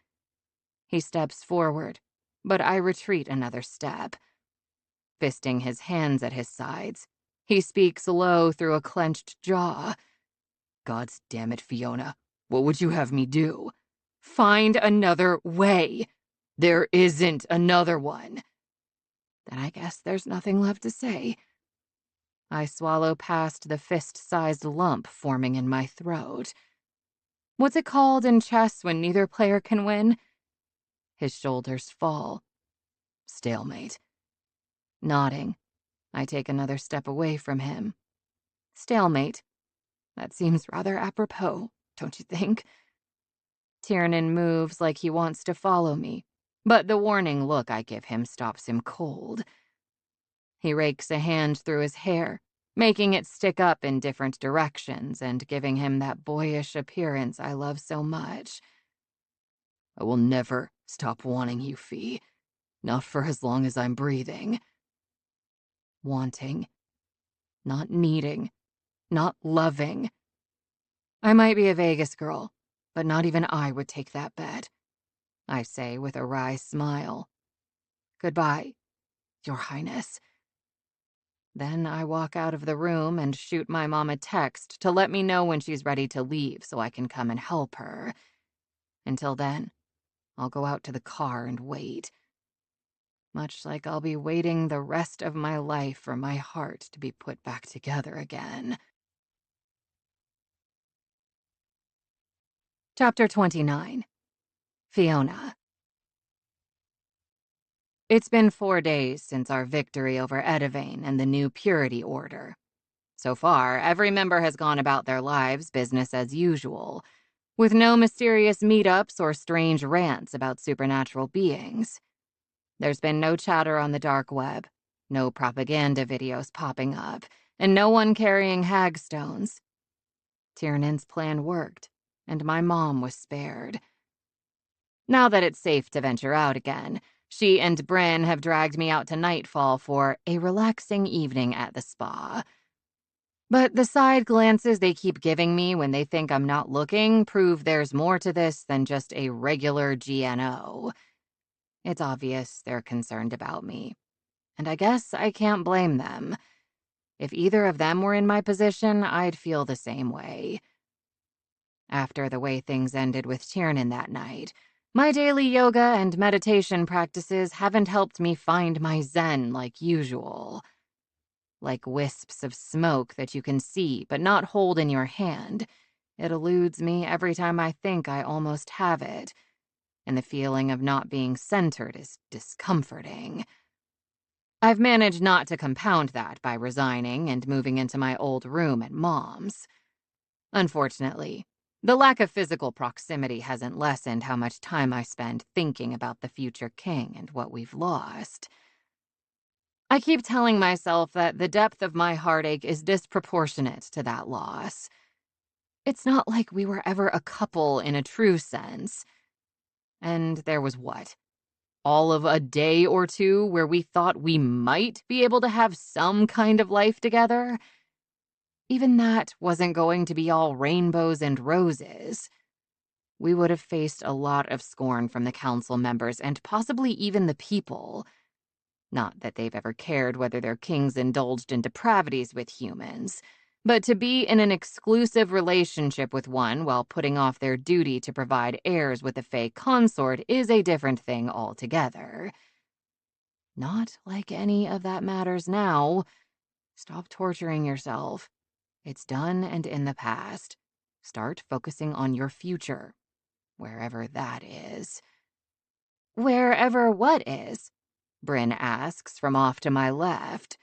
He steps forward, but I retreat another step. Fisting his hands at his sides, he speaks low through a clenched jaw. God's damn it, Fiona. What would you have me do? Find another way. There isn't another one. Then I guess there's nothing left to say. I swallow past the fist-sized lump forming in my throat. What's it called in chess when neither player can win? His shoulders fall. Stalemate. Nodding, I take another step away from him. Stalemate. That seems rather apropos, don't you think? Tiernan moves like he wants to follow me, but the warning look I give him stops him cold. He rakes a hand through his hair, making it stick up in different directions and giving him that boyish appearance I love so much. I will never stop wanting you, Fee. Not for as long as I'm breathing. Wanting. Not needing. Not loving. I might be a Vegas girl, but not even I would take that bet. I say with a wry smile. Goodbye, Your Highness. Then I walk out of the room and shoot my mom a text to let me know when she's ready to leave so I can come and help her. Until then, I'll go out to the car and wait. Much like I'll be waiting the rest of my life for my heart to be put back together again. Chapter 29. Fiona. It's been 4 days since our victory over Edivane and the new Purity Order. So far, every member has gone about their lives business as usual, with no mysterious meetups or strange rants about supernatural beings. There's been no chatter on the dark web, no propaganda videos popping up, and no one carrying hagstones. Tiernan's plan worked, and my mom was spared. Now that it's safe to venture out again, she and Bryn have dragged me out to Nightfall for a relaxing evening at the spa. But the side glances they keep giving me when they think I'm not looking prove there's more to this than just a regular GNO. It's obvious they're concerned about me, and I guess I can't blame them. If either of them were in my position, I'd feel the same way. After the way things ended with Tiernan that night, my daily yoga and meditation practices haven't helped me find my zen like usual. Like wisps of smoke that you can see but not hold in your hand, it eludes me every time I think I almost have it, and the feeling of not being centered is discomforting. I've managed not to compound that by resigning and moving into my old room at Mom's. Unfortunately, the lack of physical proximity hasn't lessened how much time I spend thinking about the future king and what we've lost. I keep telling myself that the depth of my heartache is disproportionate to that loss. It's not like we were ever a couple in a true sense. And there was what? All of a day or two where we thought we might be able to have some kind of life together? Even that wasn't going to be all rainbows and roses. We would have faced a lot of scorn from the council members and possibly even the people. Not that they've ever cared whether their kings indulged in depravities with humans, but to be in an exclusive relationship with one while putting off their duty to provide heirs with a Fae consort is a different thing altogether. Not like any of that matters now. Stop torturing yourself. It's done and in the past. Start focusing on your future, wherever that is. Wherever what is? Bryn asks from off to my left.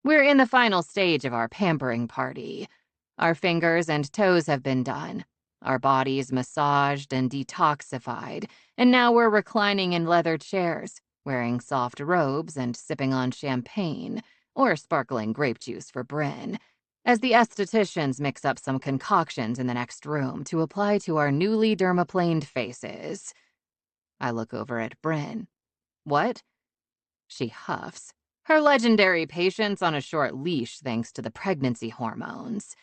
We're in the final stage of our pampering party. Our fingers and toes have been done, our bodies massaged and detoxified, and now we're reclining in leather chairs, wearing soft robes and sipping on champagne, or sparkling grape juice for Bryn, as the estheticians mix up some concoctions in the next room to apply to our newly dermaplaned faces. I look over at Bryn. What? She huffs, her legendary patience on a short leash thanks to the pregnancy hormones.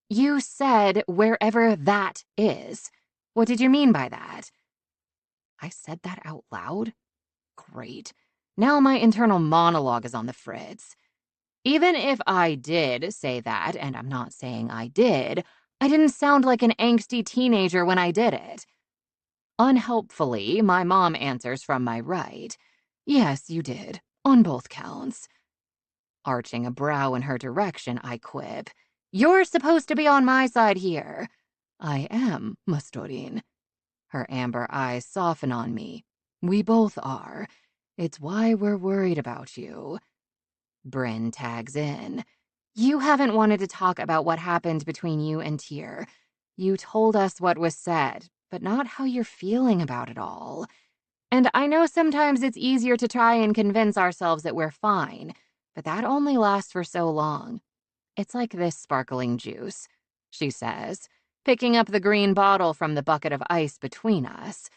You said wherever that is. What did you mean by that? I said that out loud? Great. Now my internal monologue is on the fritz. Even if I did say that, and I'm not saying I did, I didn't sound like an angsty teenager when I did it. Unhelpfully, my mom answers from my right. Yes, you did, on both counts. Arching a brow in her direction, I quip. You're supposed to be on my side here. I am, Mastorin. Her amber eyes soften on me. We both are. It's why we're worried about you. Bryn tags in. You haven't wanted to talk about what happened between you and Tyr. You told us what was said, but not how you're feeling about it all. And I know sometimes it's easier to try and convince ourselves that we're fine, but that only lasts for so long. It's like this sparkling juice, she says, picking up the green bottle from the bucket of ice between us.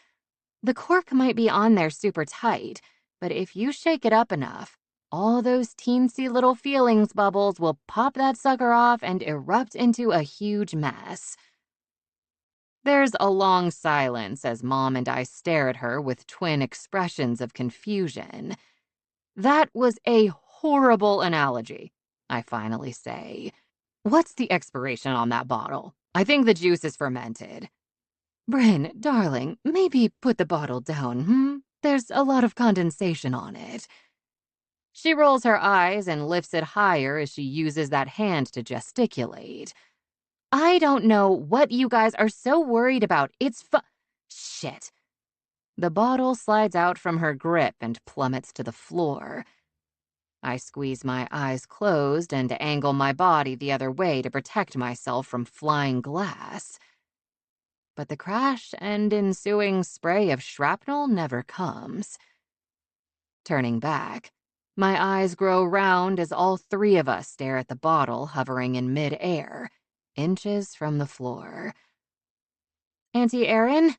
The cork might be on there super tight, but if you shake it up enough, all those teensy little feelings bubbles will pop that sucker off and erupt into a huge mess. There's a long silence as Mom and I stare at her with twin expressions of confusion. That was a horrible analogy, I finally say. What's the expiration on that bottle? I think the juice is fermented. Bryn, darling, maybe put the bottle down, There's a lot of condensation on it. She rolls her eyes and lifts it higher as she uses that hand to gesticulate. I don't know what you guys are so worried about. Shit. The bottle slides out from her grip and plummets to the floor. I squeeze my eyes closed and angle my body the other way to protect myself from flying glass. But the crash and ensuing spray of shrapnel never comes. Turning back, my eyes grow round as all three of us stare at the bottle hovering in mid-air, inches from the floor. Auntie Erin,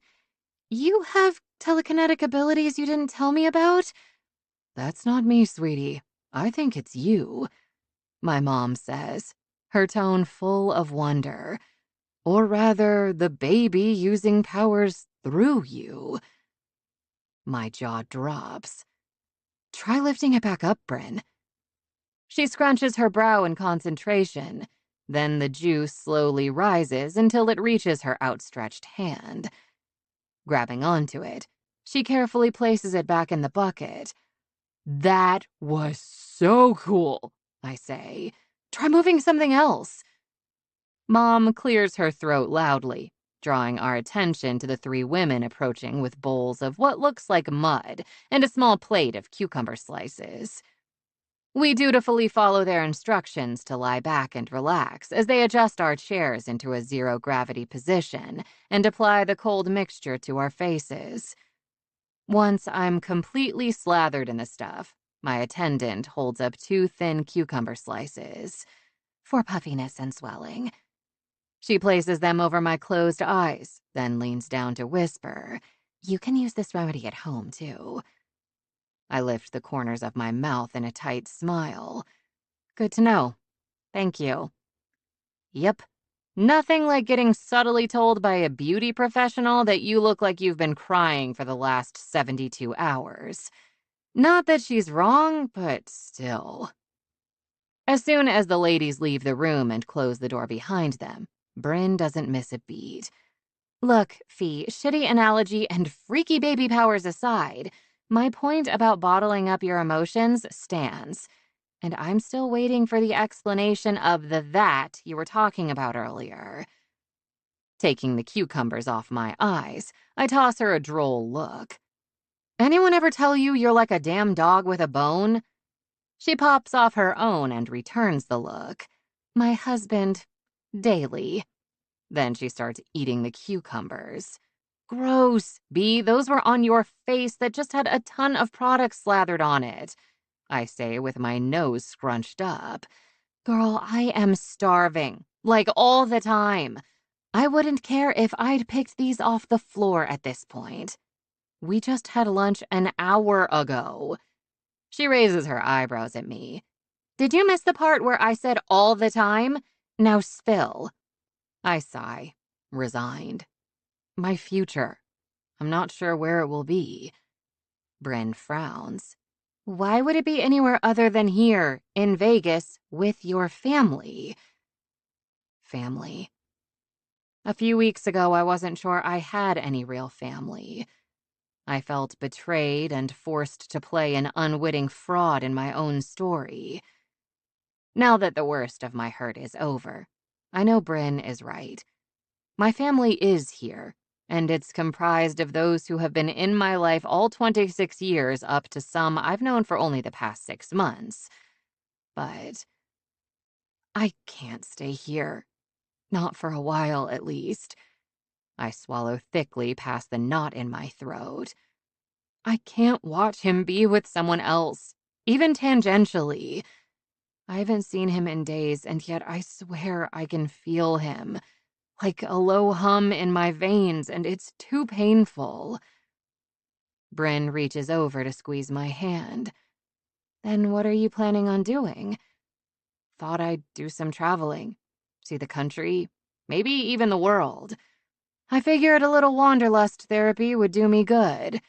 you have telekinetic abilities you didn't tell me about? That's not me, sweetie. I think it's you, my mom says, her tone full of wonder. Or rather, the baby using powers through you. My jaw drops. Try lifting it back up, Bryn. She scrunches her brow in concentration. Then the juice slowly rises until it reaches her outstretched hand. Grabbing onto it, she carefully places it back in the bucket. That was so cool, I say. Try moving something else. Mom clears her throat loudly, drawing our attention to the three women approaching with bowls of what looks like mud and a small plate of cucumber slices. We dutifully follow their instructions to lie back and relax as they adjust our chairs into a zero-gravity position and apply the cold mixture to our faces. Once I'm completely slathered in the stuff, my attendant holds up 2 thin cucumber slices for puffiness and swelling. She places them over my closed eyes, then leans down to whisper, "You can use this remedy at home, too." I lift the corners of my mouth in a tight smile. Good to know. Thank you. Yep. Nothing like getting subtly told by a beauty professional that you look like you've been crying for the last 72 hours. Not that she's wrong, but still. As soon as the ladies leave the room and close the door behind them, Bryn doesn't miss a beat. Look, Fee, shitty analogy and freaky baby powers aside, my point about bottling up your emotions stands. And I'm still waiting for the explanation of the that you were talking about earlier. Taking the cucumbers off my eyes, I toss her a droll look. Anyone ever tell you you're like a damn dog with a bone? She pops off her own and returns the look. My husband, daily. Then she starts eating the cucumbers. Gross, Bee, those were on your face that just had a ton of product slathered on it, I say with my nose scrunched up. Girl, I am starving, like all the time. I wouldn't care if I'd picked these off the floor at this point. We just had lunch an hour ago. She raises her eyebrows at me. Did you miss the part where I said all the time? Now spill. I sigh, resigned. My future. I'm not sure where it will be. Bryn frowns. Why would it be anywhere other than here, in Vegas, with your family? Family. A few weeks ago, I wasn't sure I had any real family. I felt betrayed and forced to play an unwitting fraud in my own story. Now that the worst of my hurt is over, I know Bryn is right. My family is here, and it's comprised of those who have been in my life all 26 years up to some I've known for only the past 6 months. But I can't stay here. Not for a while, at least. I swallow thickly past the knot in my throat. I can't watch him be with someone else, even tangentially. I haven't seen him in days, and yet I swear I can feel him. Like a low hum in my veins, and it's too painful. Bryn reaches over to squeeze my hand. Then what are you planning on doing? Thought I'd do some traveling. See the country, maybe even the world. I figured a little wanderlust therapy would do me good.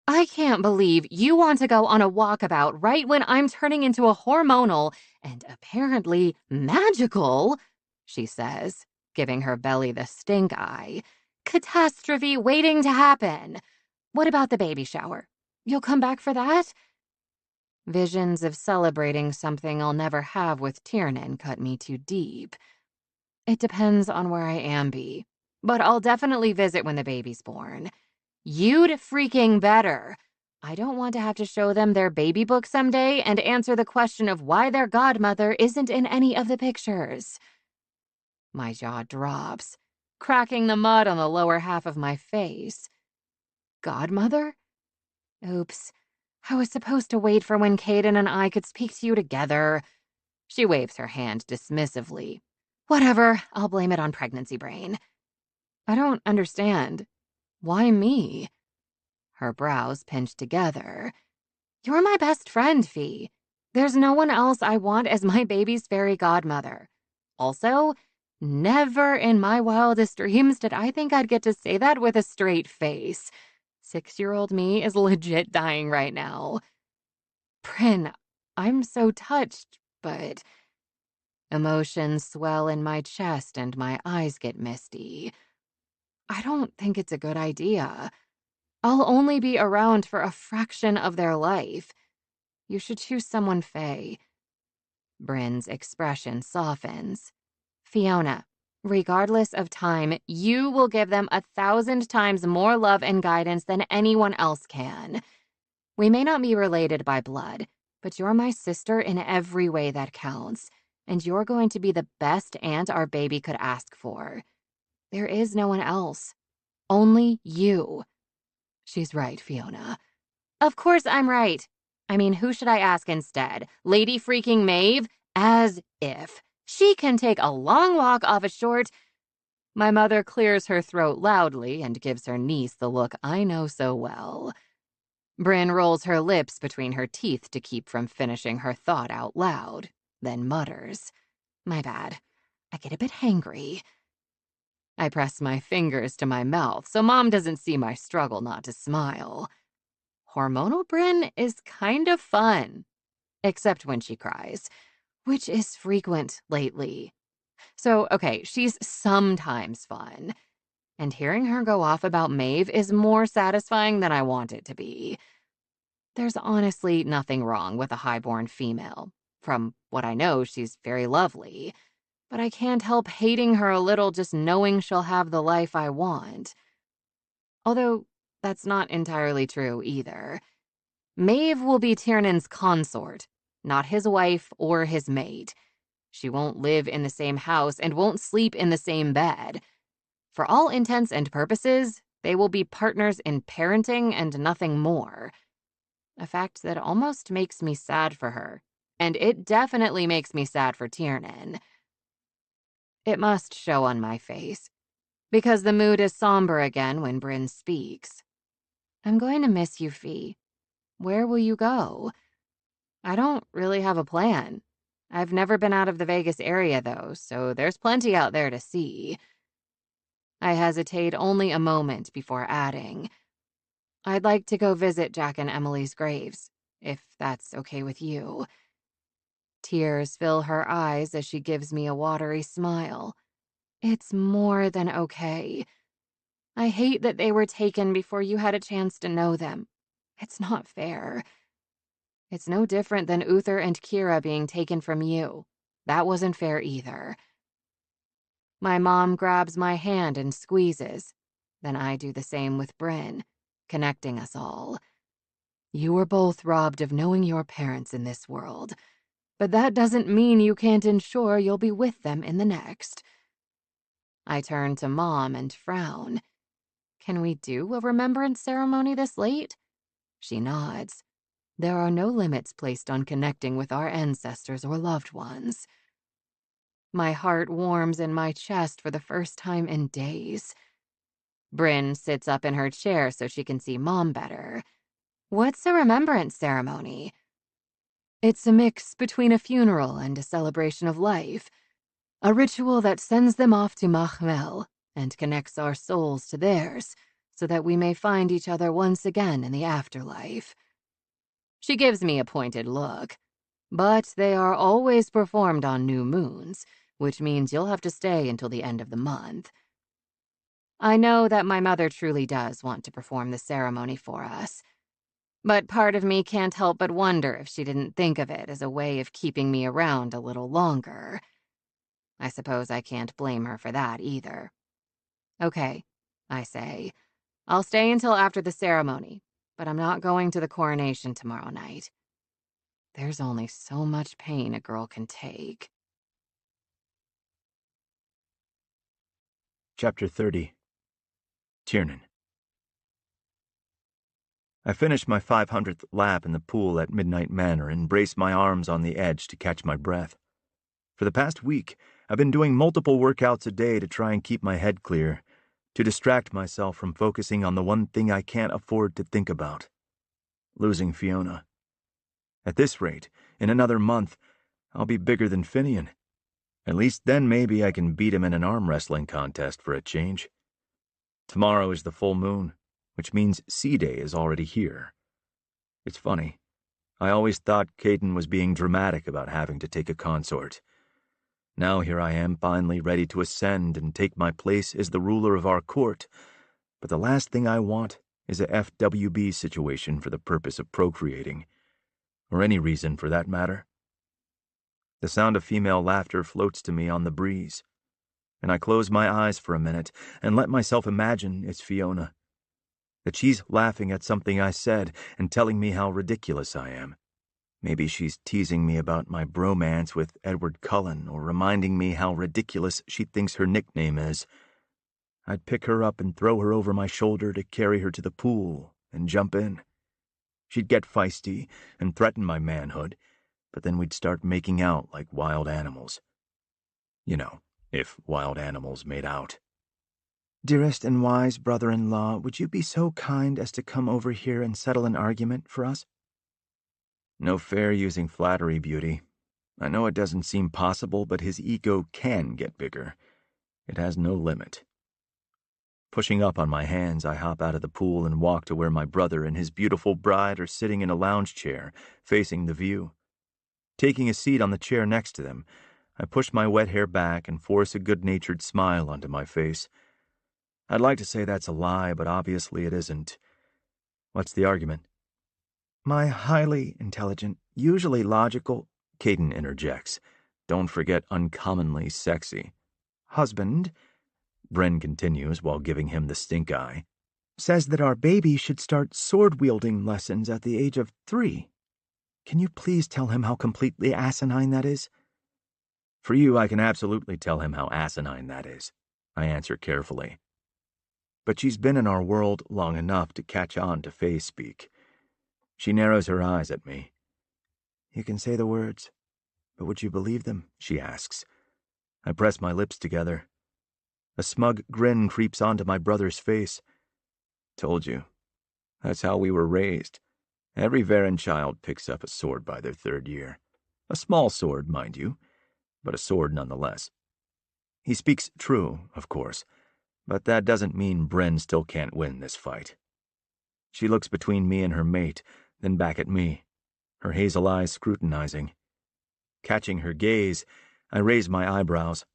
I can't believe you want to go on a walkabout right when I'm turning into a hormonal and apparently magical, she says, giving her belly the stink eye. Catastrophe waiting to happen. What about the baby shower? You'll come back for that? Visions of celebrating something I'll never have with Tiernan cut me too deep. It depends on where I am, Bee, but I'll definitely visit when the baby's born. You'd freaking better. I don't want to have to show them their baby book someday and answer the question of why their godmother isn't in any of the pictures. My jaw drops, cracking the mud on the lower half of my face. Godmother? Oops. I was supposed to wait for when Caden and I could speak to you together. She waves her hand dismissively. Whatever, I'll blame it on pregnancy brain. I don't understand. Why me? Her brows pinch together. You're my best friend, Fee. There's no one else I want as my baby's fairy godmother. Also, never in my wildest dreams did I think I'd get to say that with a straight face. 6-year-old me is legit dying right now. Bryn, I'm so touched, but... Emotions swell in my chest and my eyes get misty. I don't think it's a good idea. I'll only be around for a fraction of their life. You should choose someone Fae. Bryn's expression softens. Fiona, regardless of time, you will give them 1,000 times more love and guidance than anyone else can. We may not be related by blood, but you're my sister in every way that counts, and you're going to be the best aunt our baby could ask for. There is no one else. Only you. She's right, Fiona. Of course I'm right. I mean, who should I ask instead? Lady freaking Maeve? As if. She can take a long walk off a short... My mother clears her throat loudly and gives her niece the look I know so well. Bryn rolls her lips between her teeth to keep from finishing her thought out loud, then mutters, My bad. I get a bit hangry. I press my fingers to my mouth so Mom doesn't see my struggle not to smile. Hormonal Bryn is kind of fun, except when she cries, which is frequent lately. So, okay, she's sometimes fun. And hearing her go off about Maeve is more satisfying than I want it to be. There's honestly nothing wrong with a highborn female. From what I know, she's very lovely. But I can't help hating her a little just knowing she'll have the life I want. Although, that's not entirely true either. Maeve will be Tiernan's consort, not his wife or his mate. She won't live in the same house and won't sleep in the same bed. For all intents and purposes, they will be partners in parenting and nothing more. A fact that almost makes me sad for her, and it definitely makes me sad for Tiernan. It must show on my face, because the mood is somber again when Bryn speaks. I'm going to miss you, Fee. Where will you go? I don't really have a plan. I've never been out of the Vegas area, though, so there's plenty out there to see. I hesitate only a moment before adding, I'd like to go visit Jack and Emily's graves, if that's okay with you. Tears fill her eyes as she gives me a watery smile. It's more than okay. I hate that they were taken before you had a chance to know them. It's not fair. It's no different than Uther and Kira being taken from you. That wasn't fair either. My mom grabs my hand and squeezes. Then I do the same with Bryn, connecting us all. You were both robbed of knowing your parents in this world, but that doesn't mean you can't ensure you'll be with them in the next. I turn to Mom and frown. Can we do a remembrance ceremony this late? She nods. There are no limits placed on connecting with our ancestors or loved ones. My heart warms in my chest for the first time in days. Bryn sits up in her chair so she can see Mom better. What's a remembrance ceremony? It's a mix between a funeral and a celebration of life. A ritual that sends them off to Mahmel and connects our souls to theirs so that we may find each other once again in the afterlife. She gives me a pointed look. But they are always performed on new moons, which means you'll have to stay until the end of the month. I know that my mother truly does want to perform the ceremony for us, but part of me can't help but wonder if she didn't think of it as a way of keeping me around a little longer. I suppose I can't blame her for that either. Okay, I say. I'll stay until after the ceremony, but I'm not going to the coronation tomorrow night. There's only so much pain a girl can take. Chapter 30. Tiernan. I finished my 500th lap in the pool at Midnight Manor and braced my arms on the edge to catch my breath. For the past week, I've been doing multiple workouts a day to try and keep my head clear, to distract myself from focusing on the one thing I can't afford to think about: losing Fiona. At this rate, in another month, I'll be bigger than Finian. At least then maybe I can beat him in an arm wrestling contest for a change. Tomorrow is the full moon, which means Sea Day is already here. It's funny. I always thought Caden was being dramatic about having to take a consort. Now here I am finally ready to ascend and take my place as the ruler of our court, but the last thing I want is a FWB situation for the purpose of procreating, or any reason for that matter. The sound of female laughter floats to me on the breeze, and I close my eyes for a minute and let myself imagine it's Fiona. That she's laughing at something I said and telling me how ridiculous I am. Maybe she's teasing me about my bromance with Edward Cullen, or reminding me how ridiculous she thinks her nickname is. I'd pick her up and throw her over my shoulder to carry her to the pool and jump in. She'd get feisty and threaten my manhood, but then we'd start making out like wild animals. You know, if wild animals made out. Dearest and wise brother-in-law, would you be so kind as to come over here and settle an argument for us? No fair using flattery, beauty. I know it doesn't seem possible, but his ego can get bigger. It has no limit. Pushing up on my hands, I hop out of the pool and walk to where my brother and his beautiful bride are sitting in a lounge chair, facing the view. Taking a seat on the chair next to them, I push my wet hair back and force a good-natured smile onto my face. I'd like to say that's a lie, but obviously it isn't. What's the argument? My highly intelligent, usually logical, Caden interjects. Don't forget uncommonly sexy. husband, Bren continues while giving him the stink eye. says that our baby should start sword-wielding lessons at the age of 3. Can you please tell him how completely asinine that is? For you, I can absolutely tell him how asinine that is, I answer carefully. But she's been in our world long enough to catch on to Fae speak. She narrows her eyes at me. You can say the words, but would you believe them? She asks. I press my lips together. A smug grin creeps onto my brother's face. Told you. That's how we were raised. Every Varen child picks up a sword by their 3rd year. A small sword, mind you, but a sword nonetheless. He speaks true, of course, but that doesn't mean Bren still can't win this fight. She looks between me and her mate, then back at me, her hazel eyes scrutinizing. Catching her gaze, I raise my eyebrows,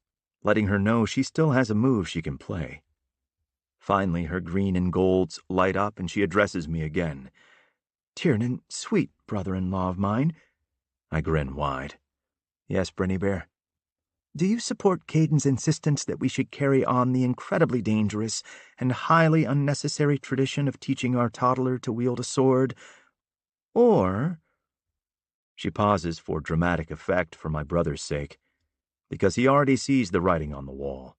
letting her know she still has a move she can play. Finally, her green and golds light up and she addresses me again. Tiernan, sweet brother-in-law of mine. I grin wide. Yes, Brinny Bear. Do you support Caden's insistence that we should carry on the incredibly dangerous and highly unnecessary tradition of teaching our toddler to wield a sword? Or... She pauses for dramatic effect for my brother's sake, because he already sees the writing on the wall.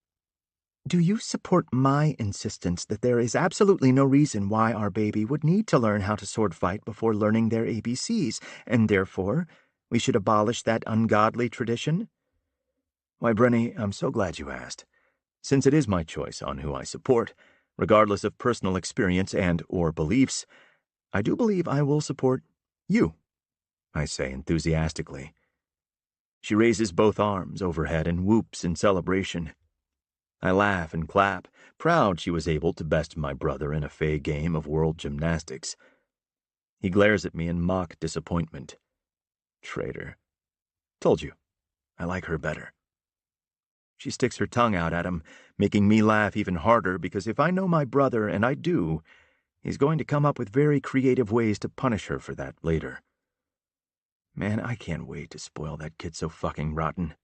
Do you support my insistence that there is absolutely no reason why our baby would need to learn how to sword fight before learning their ABCs, and therefore we should abolish that ungodly tradition? Why, Brenny, I'm so glad you asked. Since it is my choice on who I support, regardless of personal experience and/or beliefs, I do believe I will support you, I say enthusiastically. She raises both arms overhead and whoops in celebration. I laugh and clap, proud she was able to best my brother in a Fae game of world gymnastics. He glares at me in mock disappointment. Traitor. Told you, I like her better. She sticks her tongue out at him, making me laugh even harder because if I know my brother, and I do, he's going to come up with very creative ways to punish her for that later. Man, I can't wait to spoil that kid so fucking rotten.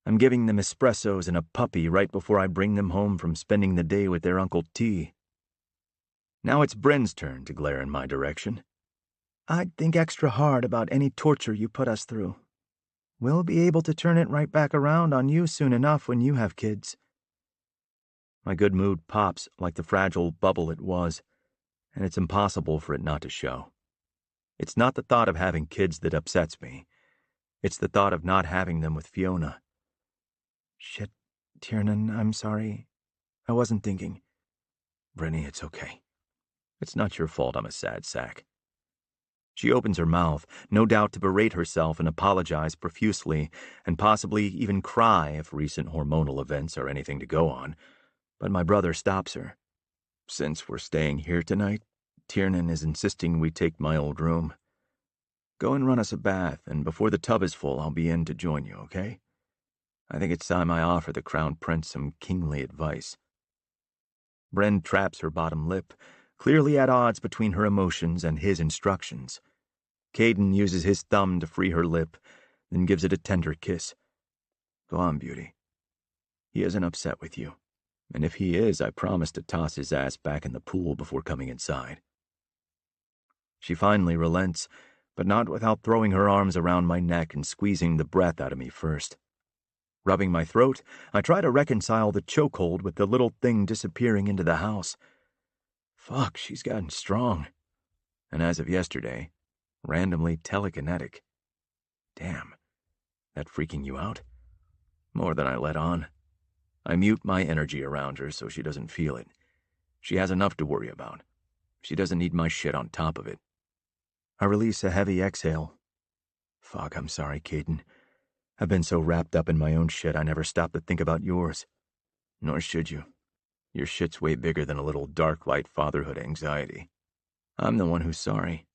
I'm giving them espressos and a puppy right before I bring them home from spending the day with their Uncle T. Now it's Bryn's turn to glare in my direction. I'd think extra hard about any torture you put us through. We'll be able to turn it right back around on you soon enough when you have kids. My good mood pops like the fragile bubble it was, and it's impossible for it not to show. It's not the thought of having kids that upsets me. It's the thought of not having them with Fiona. Shit, Tiernan, I'm sorry. I wasn't thinking. Brenny, it's okay. It's not your fault I'm a sad sack. She opens her mouth, no doubt to berate herself and apologize profusely, and possibly even cry if recent hormonal events are anything to go on, but my brother stops her. Since we're staying here tonight, Tiernan is insisting we take my old room. Go and run us a bath, and before the tub is full, I'll be in to join you, okay? I think it's time I offer the Crown Prince some kingly advice. Bryn traps her bottom lip, clearly at odds between her emotions and his instructions. Caden uses his thumb to free her lip, then gives it a tender kiss. Go on, beauty. He isn't upset with you, and if he is, I promise to toss his ass back in the pool before coming inside. She finally relents, but not without throwing her arms around my neck and squeezing the breath out of me first. Rubbing my throat, I try to reconcile the chokehold with the little thing disappearing into the house. Fuck, she's gotten strong. And as of yesterday, randomly telekinetic. Damn. That freaking you out? More than I let on. I mute my energy around her so she doesn't feel it. She has enough to worry about. She doesn't need my shit on top of it. I release a heavy exhale. Fuck, I'm sorry, Caden. I've been so wrapped up in my own shit I never stopped to think about yours. Nor should you. Your shit's way bigger than a little dark light fatherhood anxiety. I'm the one who's sorry.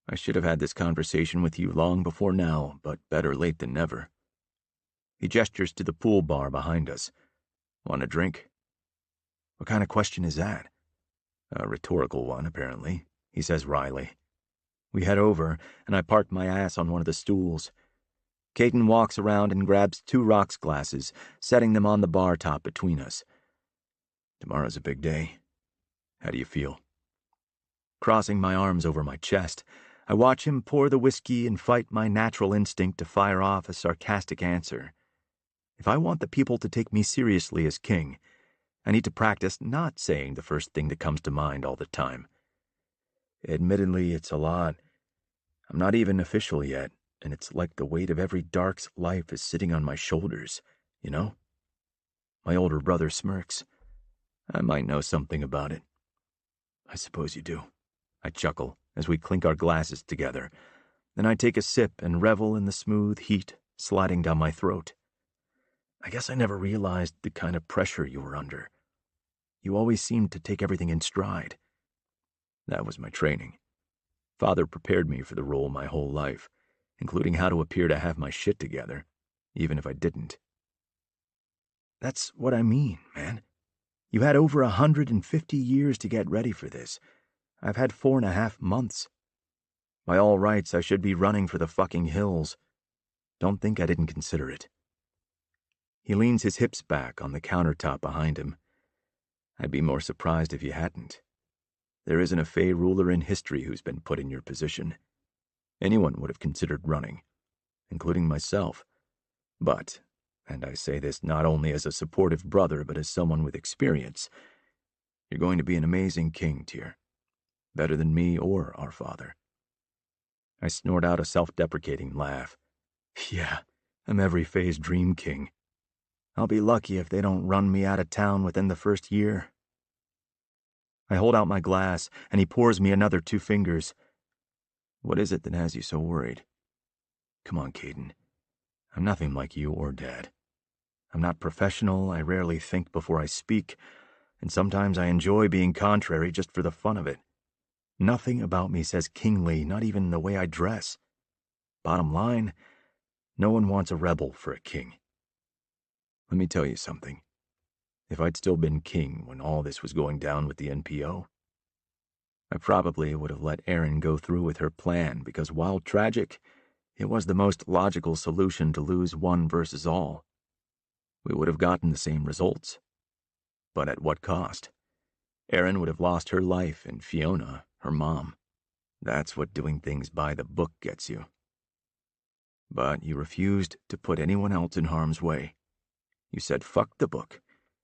I should have had this conversation with you long before now, but better late than never. He gestures to the pool bar behind us. Want a drink? What kind of question is that? A rhetorical one, apparently, he says wryly. We head over, and I park my ass on one of the stools. Caden walks around and grabs 2 rocks glasses, setting them on the bar top between us. Tomorrow's a big day. How do you feel? Crossing my arms over my chest, I watch him pour the whiskey and fight my natural instinct to fire off a sarcastic answer. If I want the people to take me seriously as king, I need to practice not saying the first thing that comes to mind all the time. Admittedly, it's a lot. I'm not even official yet, and it's like the weight of every Dark's life is sitting on my shoulders, you know? My older brother smirks. I might know something about it. I suppose you do. I chuckle as we clink our glasses together. Then I take a sip and revel in the smooth heat sliding down my throat. I guess I never realized the kind of pressure you were under. You always seemed to take everything in stride. That was my training. Father prepared me for the role my whole life, including how to appear to have my shit together, even if I didn't. That's what I mean, man. You had over 150 years to get ready for this. I've had 4.5 months. By all rights, I should be running for the fucking hills. Don't think I didn't consider it. He leans his hips back on the countertop behind him. I'd be more surprised if you hadn't. There isn't a Fae ruler in history who's been put in your position. Anyone would have considered running, including myself. But, and I say this not only as a supportive brother, but as someone with experience, you're going to be an amazing king, Tyr. Better than me or our father. I snort out a self-deprecating laugh. Yeah, I'm every Fae's dream king. I'll be lucky if they don't run me out of town within the first year. I hold out my glass, and he pours me another 2 fingers. What is it that has you so worried? Come on, Caden. I'm nothing like you or Dad. I'm not professional, I rarely think before I speak, and sometimes I enjoy being contrary just for the fun of it. Nothing about me says kingly, not even the way I dress. Bottom line, no one wants a rebel for a king. Let me tell you something. If I'd still been king when all this was going down with the NPO, I probably would have let Erin go through with her plan because while tragic, it was the most logical solution to lose one versus all. We would have gotten the same results. But at what cost? Erin would have lost her life and Fiona, her mom. That's what doing things by the book gets you. But you refused to put anyone else in harm's way. You said fuck the book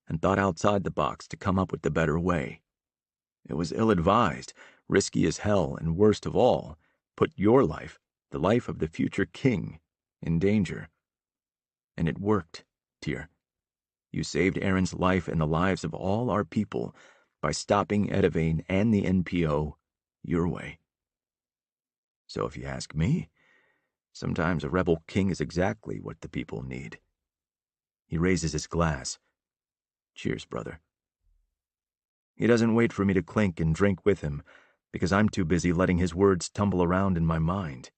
and thought outside the box to come up with the better way. It was ill-advised, risky as hell, and worst of all, put your life, the life of the future king, in danger. And it worked, Tyr. You saved Erin's life and the lives of all our people by stopping Edivane and the NPO your way. So if you ask me, sometimes a rebel king is exactly what the people need. He raises his glass. Cheers, brother. He doesn't wait for me to clink and drink with him, because I'm too busy letting his words tumble around in my mind.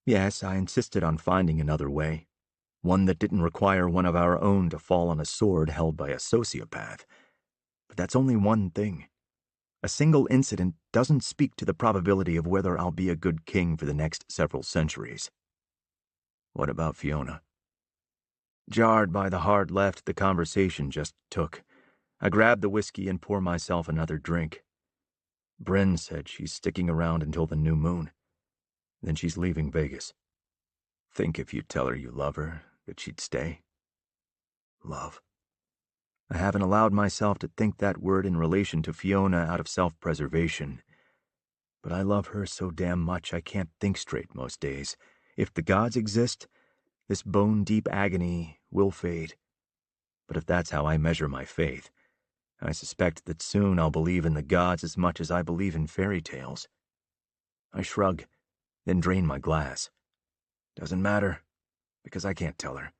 Yes, I insisted on finding another way, one that didn't require one of our own to fall on a sword held by a sociopath. But that's only one thing. A single incident doesn't speak to the probability of whether I'll be a good king for the next several centuries. What about Fiona? Jarred by the hard left the conversation just took, I grabbed the whiskey and pour myself another drink. Bryn said she's sticking around until the new moon. Then she's leaving Vegas. Think if you tell her you love her, that she'd stay. Love. I haven't allowed myself to think that word in relation to Fiona out of self-preservation. But I love her so damn much I can't think straight most days. If the gods exist, this bone-deep agony will fade. But if that's how I measure my faith, I suspect that soon I'll believe in the gods as much as I believe in fairy tales. I shrug, then drain my glass. Doesn't matter, because I can't tell her.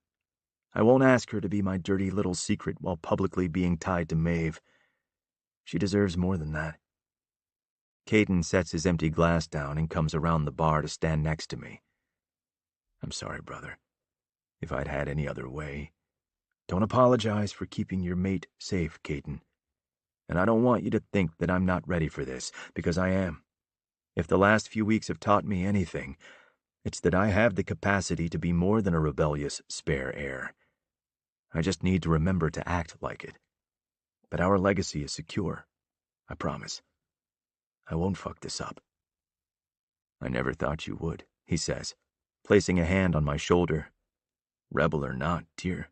I won't ask her to be my dirty little secret while publicly being tied to Maeve. She deserves more than that. Caden sets his empty glass down and comes around the bar to stand next to me. I'm sorry, brother. If I'd had any other way. Don't apologize for keeping your mate safe, Caden. And I don't want you to think that I'm not ready for this, because I am. If the last few weeks have taught me anything, it's that I have the capacity to be more than a rebellious spare heir. I just need to remember to act like it. But our legacy is secure, I promise. I won't fuck this up. I never thought you would, he says, placing a hand on my shoulder. Rebel or not, Tyr,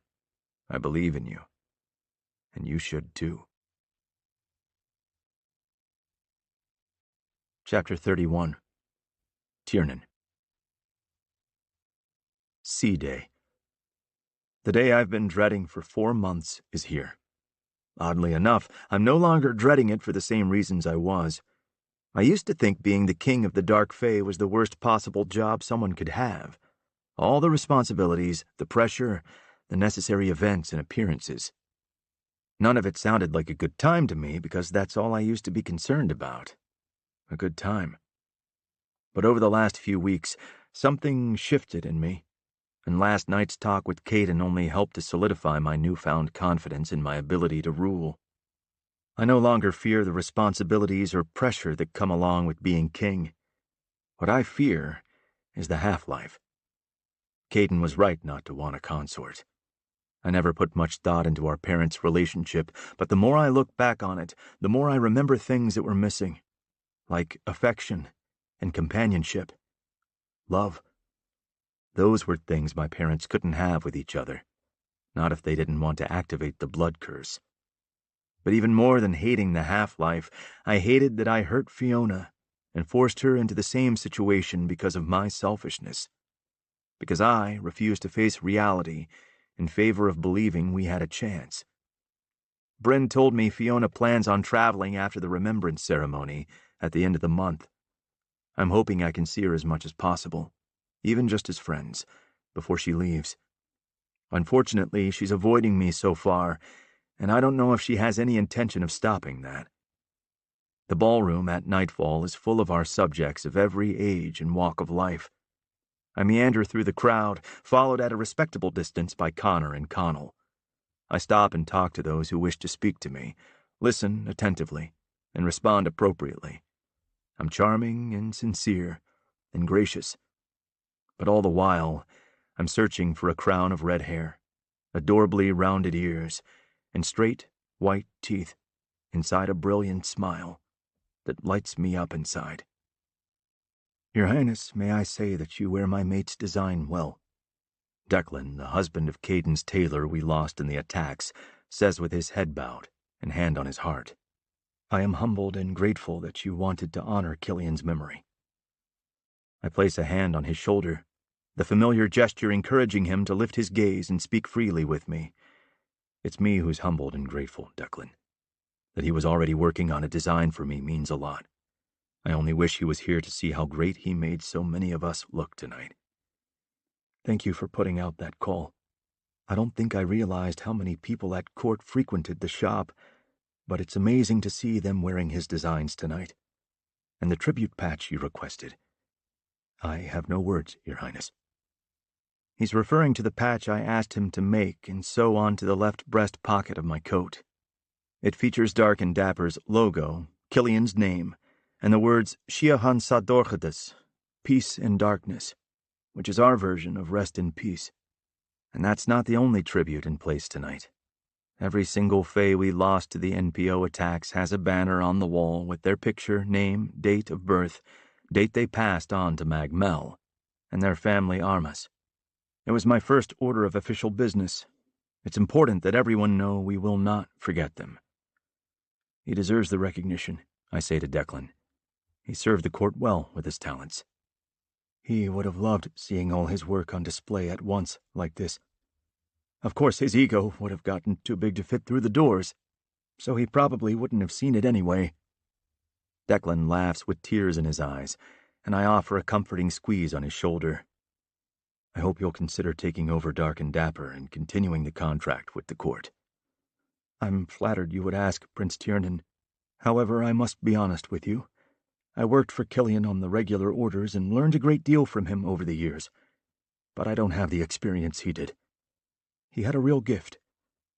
I believe in you. And you should too. Chapter 31. Tiernan. Sea Day. The day I've been dreading for 4 months is here. Oddly enough, I'm no longer dreading it for the same reasons I was. I used to think being the king of the Dark Fae was the worst possible job someone could have. All the responsibilities, the pressure, the necessary events and appearances. None of it sounded like a good time to me because that's all I used to be concerned about. A good time. But over the last few weeks, something shifted in me, and last night's talk with Caden only helped to solidify my newfound confidence in my ability to rule. I no longer fear the responsibilities or pressure that come along with being king. What I fear is the half-life. Caden was right not to want a consort. I never put much thought into our parents' relationship, but the more I look back on it, the more I remember things that were missing. Like affection and companionship, love. Those were things my parents couldn't have with each other, not if they didn't want to activate the blood curse. But even more than hating the half-life, I hated that I hurt Fiona and forced her into the same situation because of my selfishness. Because I refused to face reality in favor of believing we had a chance. Bryn told me Fiona plans on traveling after the remembrance ceremony at the end of the month. I'm hoping I can see her as much as possible, even just as friends, before she leaves. Unfortunately, she's avoiding me so far, and I don't know if she has any intention of stopping that. The ballroom at nightfall is full of our subjects of every age and walk of life. I meander through the crowd, followed at a respectable distance by Connor and Connell. I stop and talk to those who wish to speak to me, listen attentively, and respond appropriately. I'm charming and sincere and gracious. But all the while, I'm searching for a crown of red hair, adorably rounded ears, and straight, white teeth. inside a brilliant smile that lights me up inside. Your Highness, may I say that you wear my mate's design well? Declan, the husband of Caden's tailor we lost in the attacks, says with his head bowed and hand on his heart. I am humbled and grateful that you wanted to honor Killian's memory. I place a hand on his shoulder, the familiar gesture encouraging him to lift his gaze and speak freely with me. It's me who's humbled and grateful, Declan. That he was already working on a design for me means a lot. I only wish he was here to see how great he made so many of us look tonight. Thank you for putting out that call. I don't think I realized how many people at court frequented the shop, but it's amazing to see them wearing his designs tonight. And the tribute patch you requested. I have no words, Your Highness. He's referring to the patch I asked him to make and sew onto the left breast pocket of my coat. It features Dark and Dapper's logo, Killian's name, and the words Shiahan Sadorchadas, Peace in Darkness, which is our version of Rest in Peace. And that's not the only tribute in place tonight. Every single Fae we lost to the NPO attacks has a banner on the wall with their picture, name, date of birth, date they passed on to Mag Mel, and their family Armas. It was my first order of official business. It's important that everyone know we will not forget them. He deserves the recognition, I say to Declan. He served the court well with his talents. He would have loved seeing all his work on display at once like this. Of course, his ego would have gotten too big to fit through the doors, so he probably wouldn't have seen it anyway. Declan laughs with tears in his eyes, and I offer a comforting squeeze on his shoulder. I hope you'll consider taking over Dark and Dapper and continuing the contract with the court. I'm flattered you would ask, Prince Tiernan. However, I must be honest with you. I worked for Killian on the regular orders and learned a great deal from him over the years, but I don't have the experience he did. He had a real gift,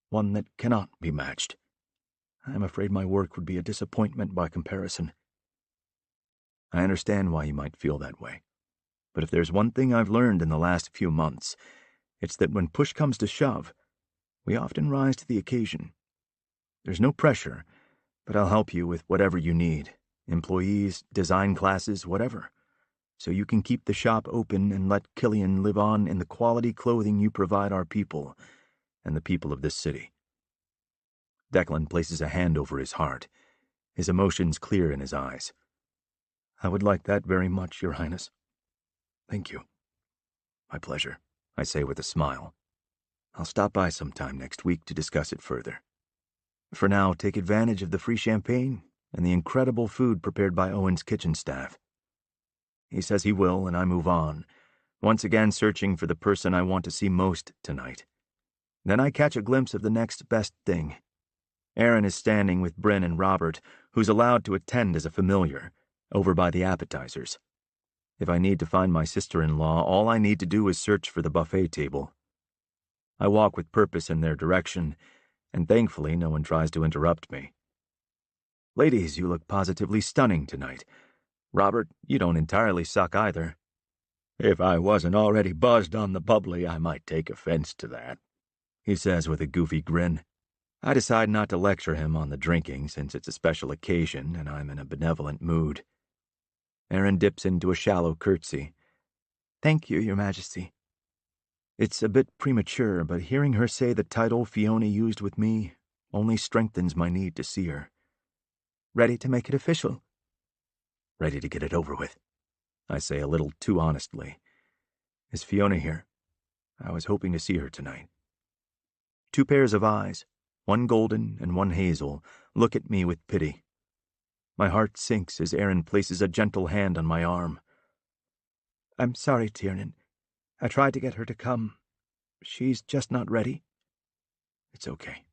one that cannot be matched. I'm afraid my work would be a disappointment by comparison. I understand why you might feel that way. But if there's one thing I've learned in the last few months, it's that when push comes to shove, we often rise to the occasion. There's no pressure, but I'll help you with whatever you need, employees, design classes, whatever, so you can keep the shop open and let Killian live on in the quality clothing you provide our people and the people of this city. Declan places a hand over his heart, his emotions clear in his eyes. I would like that very much, Your Highness. Thank you. My pleasure, I say with a smile. I'll stop by sometime next week to discuss it further. For now, take advantage of the free champagne and the incredible food prepared by Owen's kitchen staff. He says he will, and I move on, once again searching for the person I want to see most tonight. Then I catch a glimpse of the next best thing. Aaron is standing with Bryn and Robert, who's allowed to attend as a familiar, over by the appetizers. If I need to find my sister-in-law, all I need to do is search for the buffet table. I walk with purpose in their direction, and thankfully no one tries to interrupt me. Ladies, you look positively stunning tonight. Robert, you don't entirely suck either. If I wasn't already buzzed on the bubbly, I might take offense to that, he says with a goofy grin. I decide not to lecture him on the drinking since it's a special occasion and I'm in a benevolent mood. Aaron dips into a shallow curtsy. Thank you, Your Majesty. It's a bit premature, but hearing her say the title Fiona used with me only strengthens my need to see her. Ready to make it official? Ready to get it over with, I say a little too honestly. Is Fiona here? I was hoping to see her tonight. 2 pairs of eyes, one golden and one hazel, look at me with pity. My heart sinks as Aaron places a gentle hand on my arm. I'm sorry, Tiernan. I tried to get her to come. She's just not ready. It's okay.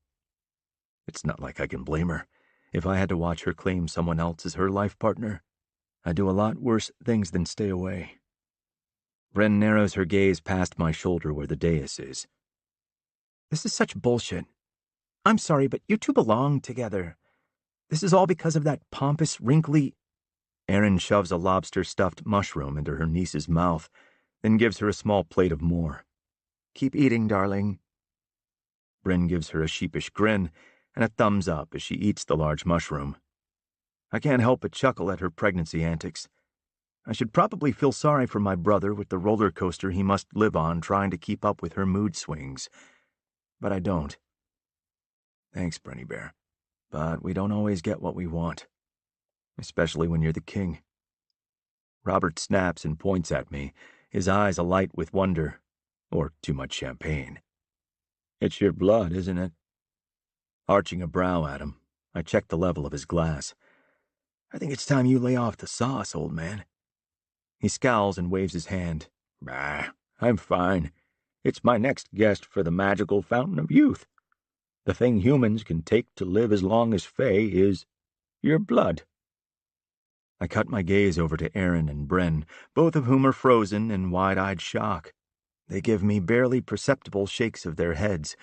It's not like I can blame her. If I had to watch her claim someone else as her life partner, I'd do a lot worse things than stay away. Bryn narrows her gaze past my shoulder where the dais is. This is such bullshit. I'm sorry, but you two belong together. This is all because of that pompous, wrinkly... Aaron shoves a lobster-stuffed mushroom into her niece's mouth, then gives her a small plate of more. Keep eating, darling. Bryn gives her a sheepish grin, and a thumbs up as she eats the large mushroom. I can't help but chuckle at her pregnancy antics. I should probably feel sorry for my brother with the roller coaster he must live on trying to keep up with her mood swings. But I don't. Thanks, Brenny Bear. But we don't always get what we want. Especially when you're the king. Robert snaps and points at me, his eyes alight with wonder. Or too much champagne. It's your blood, isn't it? Arching a brow at him, I check the level of his glass. I think it's time you lay off the sauce, old man. He scowls and waves his hand. Bah, I'm fine. It's my next guest for the magical fountain of youth. The thing humans can take to live as long as Fae is your blood. I cut my gaze over to Aaron and Bren, both of whom are frozen in wide-eyed shock. They give me barely perceptible shakes of their heads,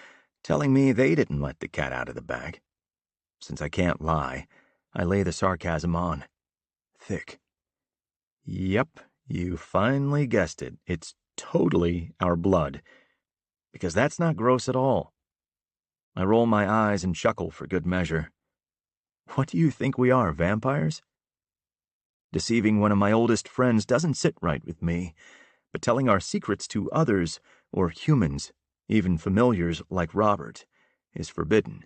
telling me they didn't let the cat out of the bag. Since I can't lie, I lay the sarcasm on. Thick. Yep, you finally guessed it. It's totally our blood. Because that's not gross at all. I roll my eyes and chuckle for good measure. What do you think we are, vampires? Deceiving one of my oldest friends doesn't sit right with me, but telling our secrets to others, or humans, even familiars like Robert, is forbidden.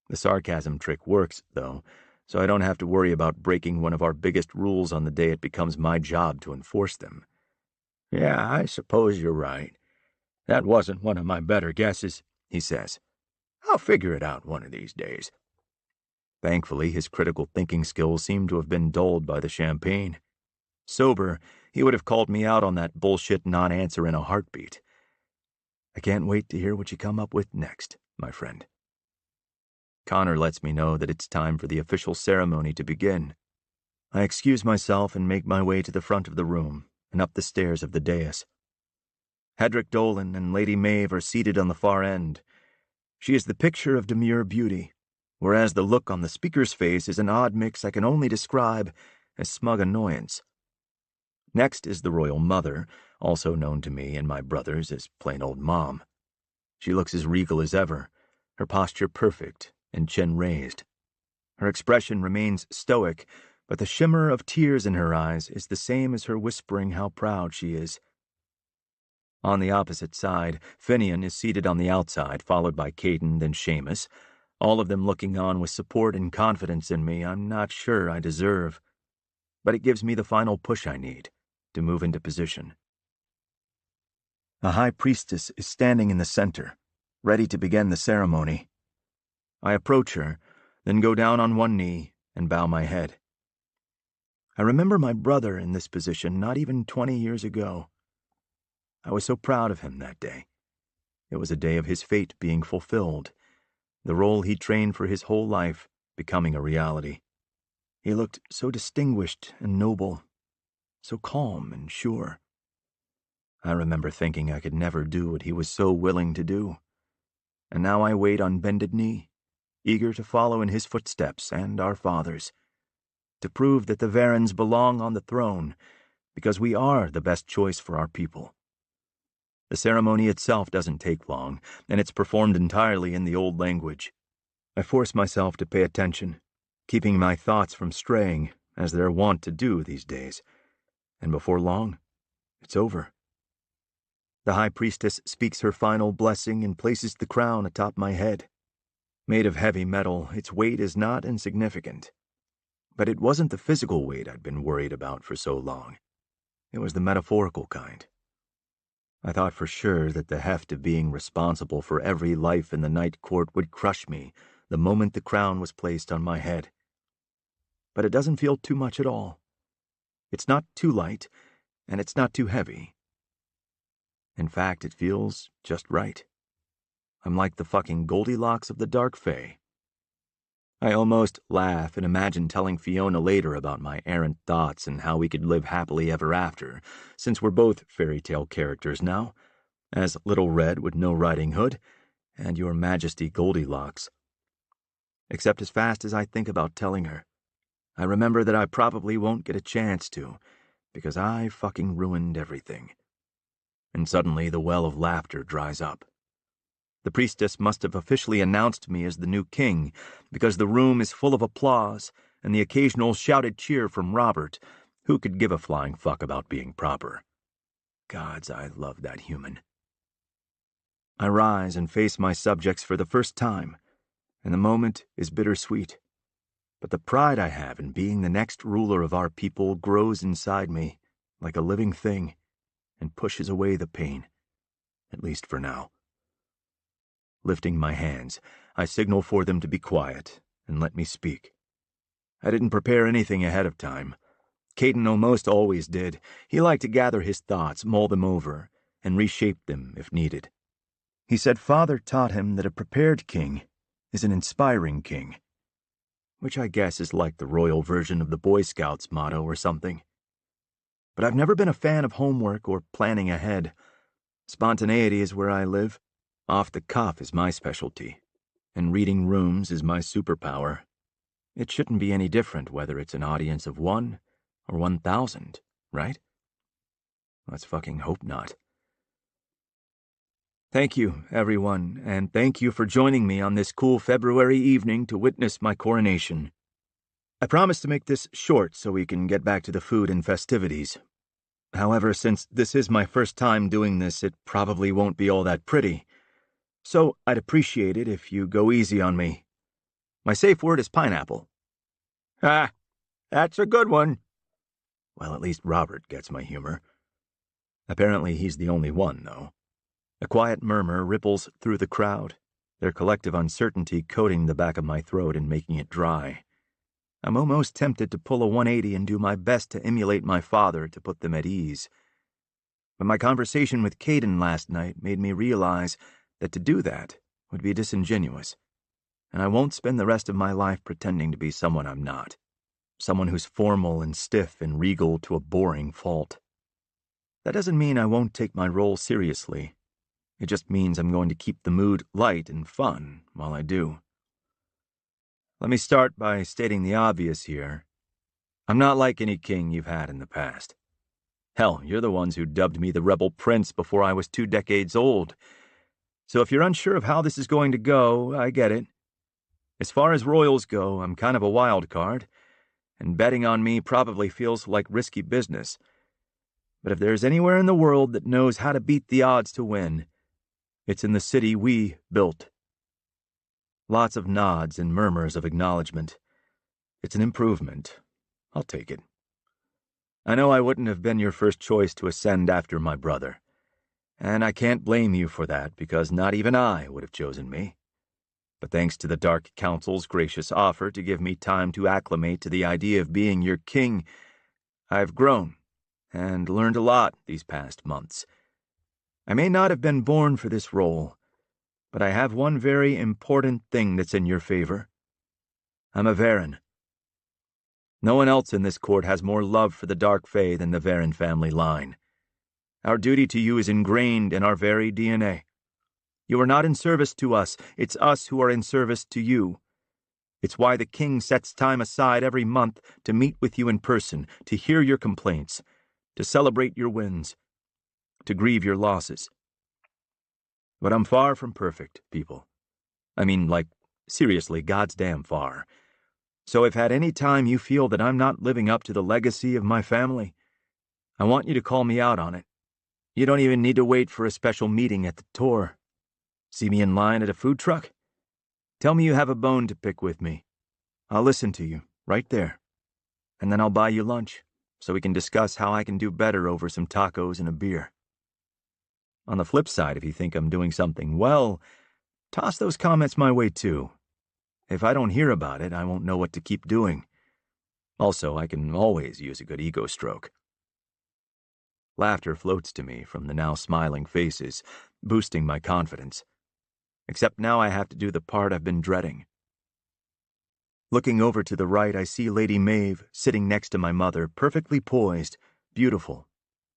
The sarcasm trick works, though, so I don't have to worry about breaking one of our biggest rules on the day it becomes my job to enforce them. Yeah, I suppose you're right. That wasn't one of my better guesses, he says. I'll figure it out one of these days. Thankfully, his critical thinking skills seem to have been dulled by the champagne. Sober, he would have called me out on that bullshit non-answer in a heartbeat. I can't wait to hear what you come up with next, my friend. Connor lets me know that it's time for the official ceremony to begin. I excuse myself and make my way to the front of the room and up the stairs of the dais. Hedrick Dolan and Lady Maeve are seated on the far end. She is the picture of demure beauty, whereas the look on the speaker's face is an odd mix I can only describe as smug annoyance. Next is the royal mother, also known to me and my brothers as plain old Mom. She looks as regal as ever, her posture perfect and chin raised. Her expression remains stoic, but the shimmer of tears in her eyes is the same as her whispering how proud she is. On the opposite side, Finian is seated on the outside, followed by Caden, then Seamus, all of them looking on with support and confidence in me I'm not sure I deserve. But it gives me the final push I need to move into position. A high priestess is standing in the center, ready to begin the ceremony. I approach her, then go down on one knee and bow my head. I remember my brother in this position not even 20 years ago. I was so proud of him that day. It was a day of his fate being fulfilled, the role he trained for his whole life becoming a reality. He looked so distinguished and noble, so calm and sure. I remember thinking I could never do what he was so willing to do. And now I wait on bended knee, eager to follow in his footsteps and our father's, to prove that the Varens belong on the throne, because we are the best choice for our people. The ceremony itself doesn't take long, and it's performed entirely in the old language. I force myself to pay attention, keeping my thoughts from straying, as they're wont to do these days. And before long, it's over. The high priestess speaks her final blessing and places the crown atop my head. Made of heavy metal, its weight is not insignificant. But it wasn't the physical weight I'd been worried about for so long. It was the metaphorical kind. I thought for sure that the heft of being responsible for every life in the Night Court would crush me the moment the crown was placed on my head. But it doesn't feel too much at all. It's not too light, and it's not too heavy. In fact, it feels just right. I'm like the fucking Goldilocks of the Dark Fae. I almost laugh and imagine telling Fiona later about my errant thoughts and how we could live happily ever after, since we're both fairy tale characters now, as Little Red with no riding hood, and Your Majesty Goldilocks. Except as fast as I think about telling her, I remember that I probably won't get a chance to, because I fucking ruined everything. And suddenly the well of laughter dries up. The priestess must have officially announced me as the new king, because the room is full of applause and the occasional shouted cheer from Robert, who could give a flying fuck about being proper. Gods, I love that human. I rise and face my subjects for the first time, and the moment is bittersweet. But the pride I have in being the next ruler of our people grows inside me like a living thing and pushes away the pain, at least for now. Lifting my hands, I signal for them to be quiet and let me speak. I didn't prepare anything ahead of time. Caden almost always did. He liked to gather his thoughts, mull them over, and reshape them if needed. He said Father taught him that a prepared king is an inspiring king, which I guess is like the royal version of the Boy Scouts motto or something. But I've never been a fan of homework or planning ahead. Spontaneity is where I live. Off the cuff is my specialty, and reading rooms is my superpower. It shouldn't be any different whether it's an audience of 1 or 1,000, right? Let's fucking hope not. Thank you, everyone, and thank you for joining me on this cool February evening to witness my coronation. I promise to make this short so we can get back to the food and festivities. However, since this is my first time doing this, it probably won't be all that pretty. So I'd appreciate it if you go easy on me. My safe word is pineapple. Ah, that's a good one. Well, at least Robert gets my humor. Apparently he's the only one, though. A quiet murmur ripples through the crowd, their collective uncertainty coating the back of my throat and making it dry. I'm almost tempted to pull a 180 and do my best to emulate my father to put them at ease. But my conversation with Caden last night made me realize that to do that would be disingenuous, and I won't spend the rest of my life pretending to be someone I'm not, someone who's formal and stiff and regal to a boring fault. That doesn't mean I won't take my role seriously. It just means I'm going to keep the mood light and fun while I do. Let me start by stating the obvious here. I'm not like any king you've had in the past. Hell, you're the ones who dubbed me the Rebel Prince before I was 2 decades old. So if you're unsure of how this is going to go, I get it. As far as royals go, I'm kind of a wild card, and betting on me probably feels like risky business. But if there's anywhere in the world that knows how to beat the odds to win, it's in the city we built. Lots of nods and murmurs of acknowledgement. It's an improvement. I'll take it. I know I wouldn't have been your first choice to ascend after my brother, and I can't blame you for that because not even I would have chosen me. But thanks to the Dark Council's gracious offer to give me time to acclimate to the idea of being your king, I've grown and learned a lot these past months. I may not have been born for this role, but I have one very important thing that's in your favor. I'm a Varen. No one else in this court has more love for the Dark Fae than the Varen family line. Our duty to you is ingrained in our very DNA. You are not in service to us, it's us who are in service to you. It's why the king sets time aside every month to meet with you in person, to hear your complaints, to celebrate your wins, to grieve your losses. But I'm far from perfect, people. I mean, like, seriously, God's damn far. So if at any time you feel that I'm not living up to the legacy of my family, I want you to call me out on it. You don't even need to wait for a special meeting at the tour. See me in line at a food truck? Tell me you have a bone to pick with me. I'll listen to you, right there. And then I'll buy you lunch, so we can discuss how I can do better over some tacos and a beer. On the flip side, if you think I'm doing something well, toss those comments my way too. If I don't hear about it, I won't know what to keep doing. Also, I can always use a good ego stroke. Laughter floats to me from the now smiling faces, boosting my confidence. Except now I have to do the part I've been dreading. Looking over to the right, I see Lady Maeve sitting next to my mother, perfectly poised, beautiful,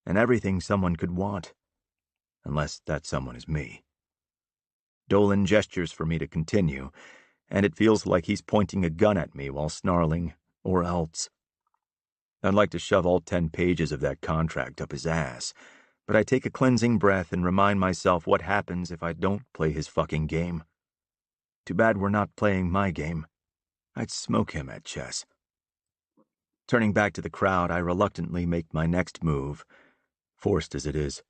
and everything someone could want. Unless that someone is me. Dolan gestures for me to continue, and it feels like he's pointing a gun at me while snarling, or else. I'd like to shove all 10 pages of that contract up his ass, but I take a cleansing breath and remind myself what happens if I don't play his fucking game. Too bad we're not playing my game. I'd smoke him at chess. Turning back to the crowd, I reluctantly make my next move, forced as it is.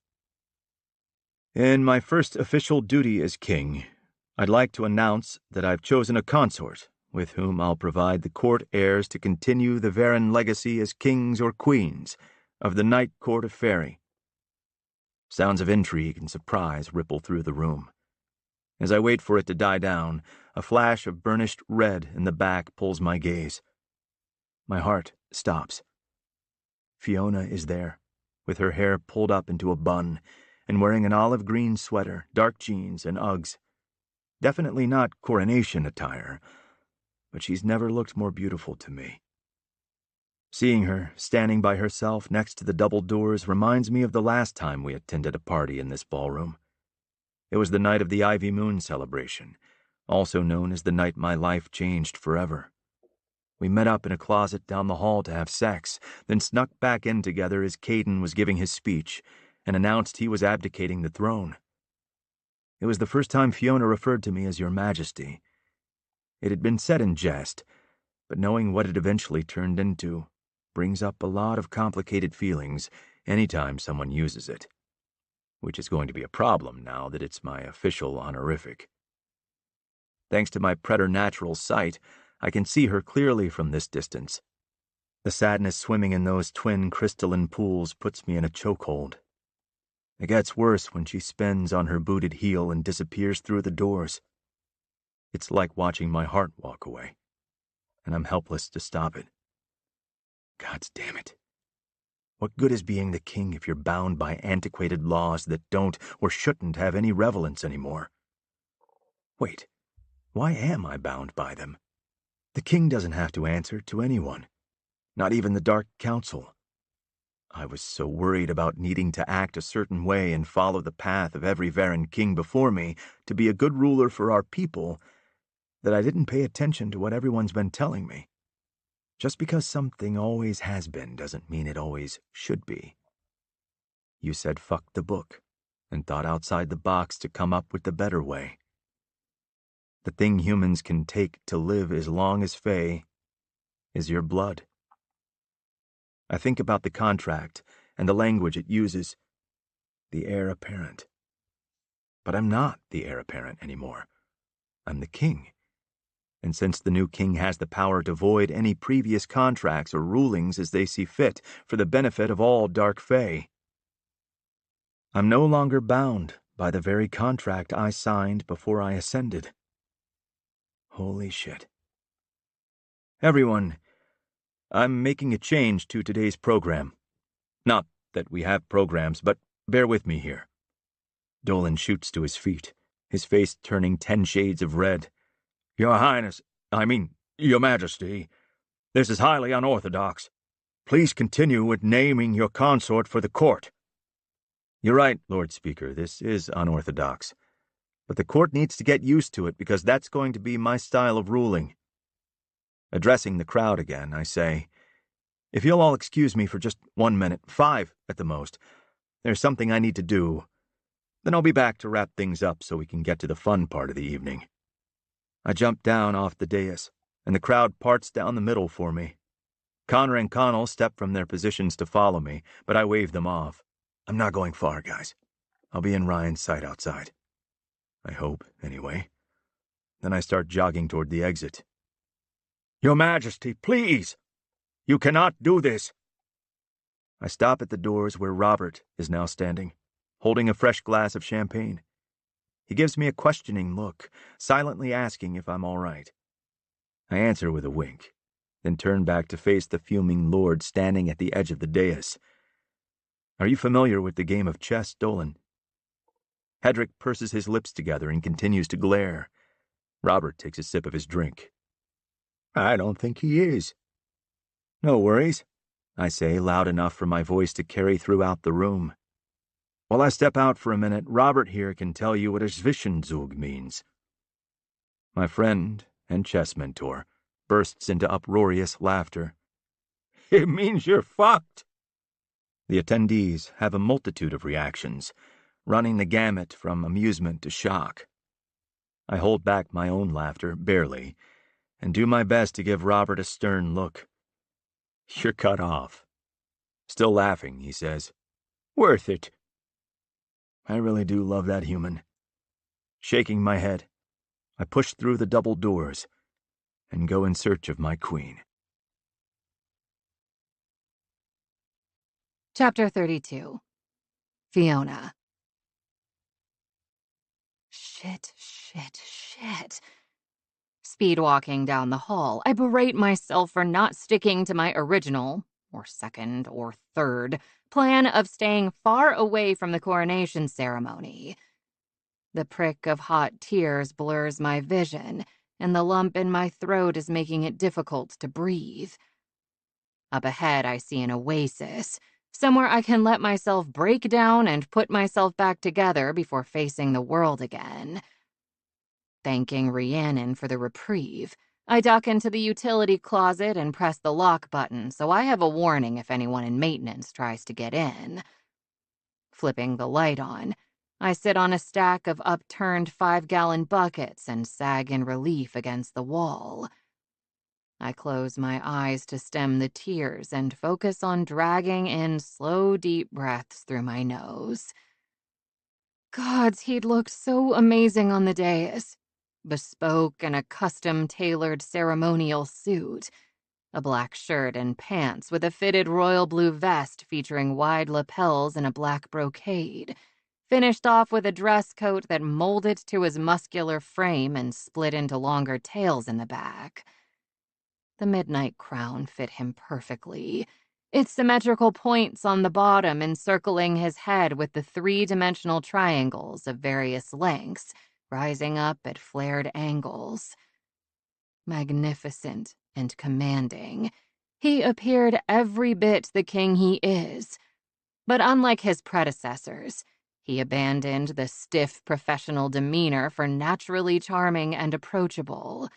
In my first official duty as king, I'd like to announce that I've chosen a consort with whom I'll provide the court heirs to continue the Varan legacy as kings or queens of the Night Court of Faerie. Sounds of intrigue and surprise ripple through the room. As I wait for it to die down, a flash of burnished red in the back pulls my gaze. My heart stops. Fiona is there, with her hair pulled up into a bun, and wearing an olive green sweater, dark jeans, and Uggs. Definitely not coronation attire, but she's never looked more beautiful to me. Seeing her standing by herself next to the double doors reminds me of the last time we attended a party in this ballroom. It was the night of the Ivy Moon celebration, also known as the night my life changed forever. We met up in a closet down the hall to have sex, then snuck back in together as Caden was giving his speech and announced he was abdicating the throne. It was the first time Fiona referred to me as Your Majesty. It had been said in jest, but knowing what it eventually turned into brings up a lot of complicated feelings anytime someone uses it, which is going to be a problem now that it's my official honorific. Thanks to my preternatural sight, I can see her clearly from this distance. The sadness swimming in those twin crystalline pools puts me in a chokehold. It gets worse when she spins on her booted heel and disappears through the doors. It's like watching my heart walk away, and I'm helpless to stop it. God damn it. What good is being the king if you're bound by antiquated laws that don't or shouldn't have any relevance anymore? Wait, why am I bound by them? The king doesn't have to answer to anyone, not even the Dark Council. I was so worried about needing to act a certain way and follow the path of every Varan king before me to be a good ruler for our people that I didn't pay attention to what everyone's been telling me. Just because something always has been doesn't mean it always should be. You said fuck the book and thought outside the box to come up with the better way. The thing humans can take to live as long as Fae is your blood. I think about the contract and the language it uses, the heir apparent. But I'm not the heir apparent anymore. I'm the king. And since the new king has the power to void any previous contracts or rulings as they see fit for the benefit of all Dark Fae, I'm no longer bound by the very contract I signed before I ascended. Holy shit. Everyone, I'm making a change to today's program. Not that we have programs, but bear with me here. Dolan shoots to his feet, his face turning 10 shades of red. Your Majesty, this is highly unorthodox. Please continue with naming your consort for the court. You're right, Lord Speaker, this is unorthodox. But the court needs to get used to it because that's going to be my style of ruling. Addressing the crowd again, I say, if you'll all excuse me for just 1 minute, 5 at the most, there's something I need to do. Then I'll be back to wrap things up so we can get to the fun part of the evening. I jump down off the dais, and the crowd parts down the middle for me. Connor and Connell step from their positions to follow me, but I wave them off. I'm not going far, guys. I'll be in Ryan's sight outside. I hope, anyway. Then I start jogging toward the exit. Your Majesty, please! You cannot do this! I stop at the doors where Robert is now standing, holding a fresh glass of champagne. He gives me a questioning look, silently asking if I'm all right. I answer with a wink, then turn back to face the fuming lord standing at the edge of the dais. Are you familiar with the game of chess, Dolan? Hedrick purses his lips together and continues to glare. Robert takes a sip of his drink. I don't think he is. No worries, I say, loud enough for my voice to carry throughout the room. While I step out for a minute, Robert here can tell you what a Zwischenzug means. My friend and chess mentor bursts into uproarious laughter. It means you're fucked. The attendees have a multitude of reactions, running the gamut from amusement to shock. I hold back my own laughter, barely, and do my best to give Robert a stern look. "You're cut off." Still laughing, he says, "Worth it." I really do love that human. Shaking my head, I push through the double doors and go in search of my queen. Chapter 32. Fiona. Shit. Speed walking down the hall, I berate myself for not sticking to my original, or second, or third, plan of staying far away from the coronation ceremony. The prick of hot tears blurs my vision, and the lump in my throat is making it difficult to breathe. Up ahead, I see an oasis, somewhere I can let myself break down and put myself back together before facing the world again. Thanking Rhiannon for the reprieve, I duck into the utility closet and press the lock button so I have a warning if anyone in maintenance tries to get in. Flipping the light on, I sit on a stack of upturned 5-gallon buckets and sag in relief against the wall. I close my eyes to stem the tears and focus on dragging in slow, deep breaths through my nose. Gods, he'd looked so amazing on the dais. Bespoke in a custom-tailored ceremonial suit, a black shirt and pants with a fitted royal blue vest featuring wide lapels and a black brocade, finished off with a dress coat that molded to his muscular frame and split into longer tails in the back. The midnight crown fit him perfectly, its symmetrical points on the bottom encircling his head with the 3-dimensional triangles of various lengths, rising up at flared angles. Magnificent and commanding, he appeared every bit the king he is. But unlike his predecessors, he abandoned the stiff professional demeanor for naturally charming and approachable.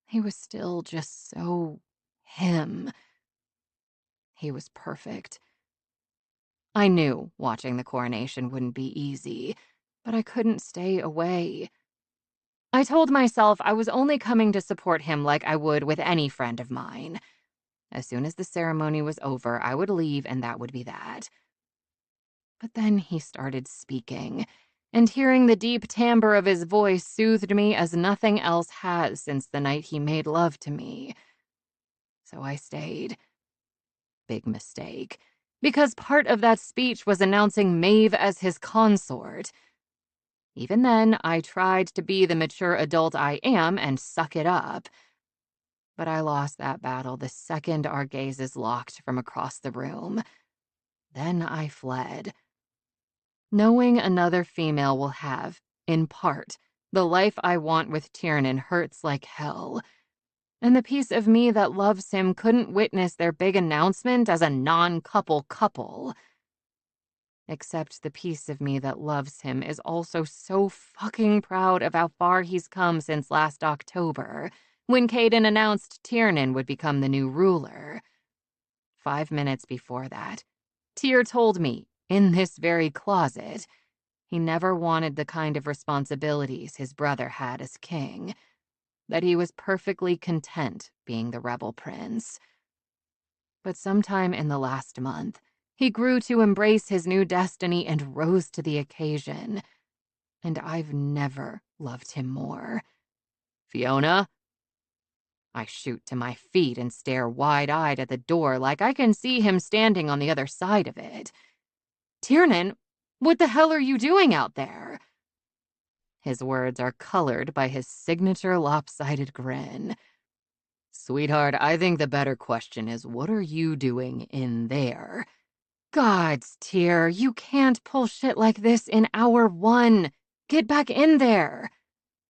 He was still just so him. He was perfect. I knew watching the coronation wouldn't be easy, but I couldn't stay away. I told myself I was only coming to support him like I would with any friend of mine. As soon as the ceremony was over, I would leave and that would be that. But then he started speaking, and hearing the deep timbre of his voice soothed me as nothing else has since the night he made love to me. So I stayed. Big mistake, because part of that speech was announcing Maeve as his consort. Even then, I tried to be the mature adult I am and suck it up. But I lost that battle the second our gazes locked from across the room. Then I fled. Knowing another female will have, in part, the life I want with Tiernan hurts like hell. And the piece of me that loves him couldn't witness their big announcement as a non-couple couple. Except the piece of me that loves him is also so fucking proud of how far he's come since last October, when Caden announced Tiernan would become the new ruler. 5 minutes before that, Tyr told me, in this very closet, he never wanted the kind of responsibilities his brother had as king, that he was perfectly content being the rebel prince. But sometime in the last month, he grew to embrace his new destiny and rose to the occasion. And I've never loved him more. Fiona? I shoot to my feet and stare wide-eyed at the door like I can see him standing on the other side of it. Tiernan, what the hell are you doing out there? His words are colored by his signature lopsided grin. Sweetheart, I think the better question is, what are you doing in there? Gods, Tyr, you can't pull shit like this in hour 1. Get back in there.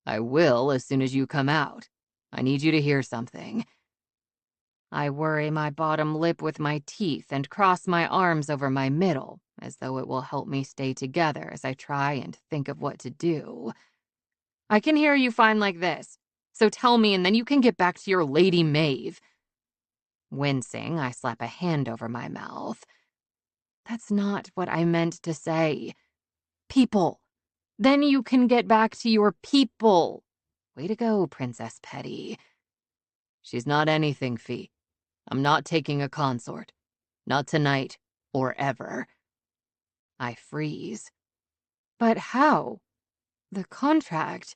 I will as soon as you come out. I need you to hear something. I worry my bottom lip with my teeth and cross my arms over my middle, as though it will help me stay together as I try and think of what to do. I can hear you fine like this, so tell me and then you can get back to your Lady Maeve. Wincing, I slap a hand over my mouth. That's not what I meant to say. People. Then you can get back to your people. Way to go, Princess Petty. She's not anything, Fee. I'm not taking a consort. Not tonight, or ever. I freeze. But how? The contract.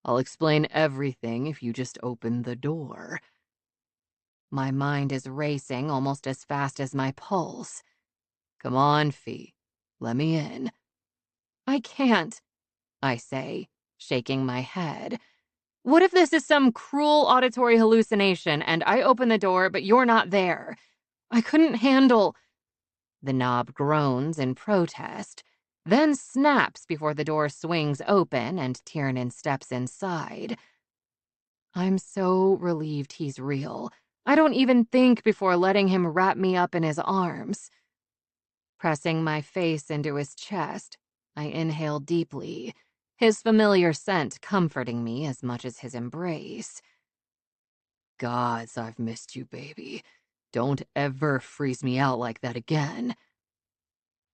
I'll explain everything if you just open the door. My mind is racing almost as fast as my pulse. Come on, Fee. Let me in. I can't, I say, shaking my head. What if this is some cruel auditory hallucination and I open the door but you're not there? I couldn't handle... The knob groans in protest, then snaps before the door swings open and Tiernan steps inside. I'm so relieved he's real. I don't even think before letting him wrap me up in his arms. Pressing my face into his chest, I inhale deeply, his familiar scent comforting me as much as his embrace. Gods, I've missed you, baby. Don't ever freeze me out like that again.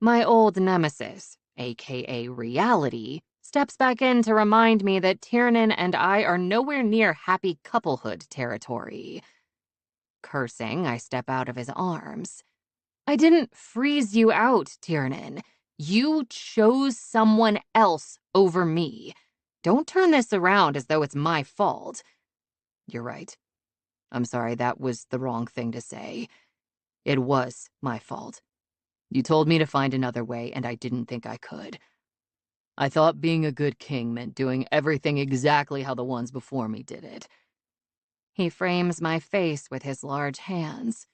My old nemesis, aka reality, steps back in to remind me that Tiernan and I are nowhere near happy couplehood territory. Cursing, I step out of his arms. I didn't freeze you out, Tiernan. You chose someone else over me. Don't turn this around as though it's my fault. You're right. I'm sorry, that was the wrong thing to say. It was my fault. You told me to find another way, and I didn't think I could. I thought being a good king meant doing everything exactly how the ones before me did it. He frames my face with his large hands.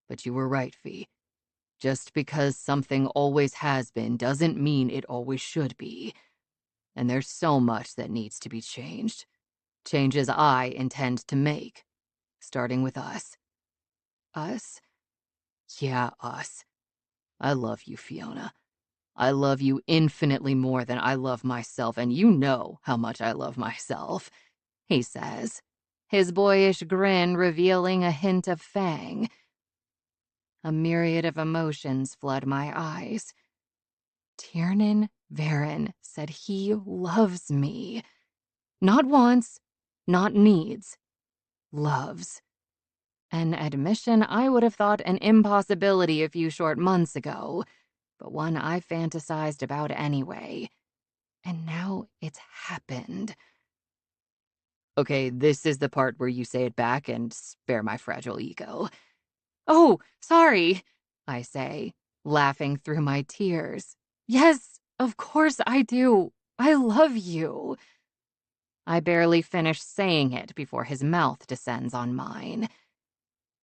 But you were right, Fee. Just because something always has been doesn't mean it always should be. And there's so much that needs to be changed. Changes I intend to make. Starting with us. Us? Yeah, us. I love you, Fiona. I love you infinitely more than I love myself, and you know how much I love myself, he says, his boyish grin revealing a hint of fang. A myriad of emotions flood my eyes. Tiernan Varen said he loves me. Not wants, not needs. Loves. An admission I would have thought an impossibility a few short months ago, but one I fantasized about anyway. And now it's happened. Okay, this is the part where you say it back and spare my fragile ego. Oh, sorry, I say, laughing through my tears. Yes, of course I do. I love you. I barely finish saying it before his mouth descends on mine.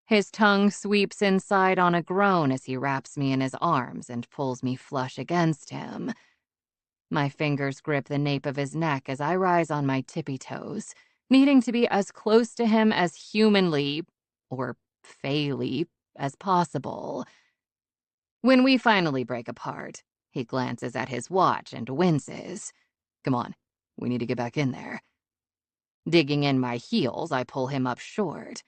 His tongue sweeps inside on a groan as he wraps me in his arms and pulls me flush against him. My fingers grip the nape of his neck as I rise on my tippy toes, needing to be as close to him as humanly, or faily, as possible. When we finally break apart, he glances at his watch and winces. Come on, we need to get back in there. Digging in my heels, I pull him up short.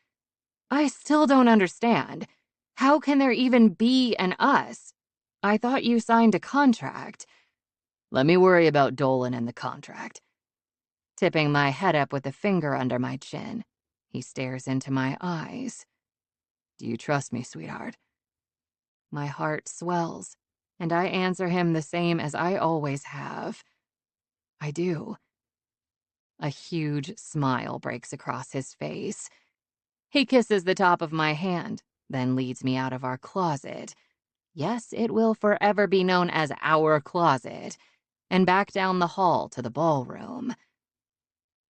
I still don't understand. How can there even be an us? I thought you signed a contract. Let me worry about Dolan and the contract. Tipping my head up with a finger under my chin, he stares into my eyes. Do you trust me, sweetheart? My heart swells, and I answer him the same as I always have. I do. A huge smile breaks across his face. He kisses the top of my hand, then leads me out of our closet. Yes, it will forever be known as our closet, and back down the hall to the ballroom.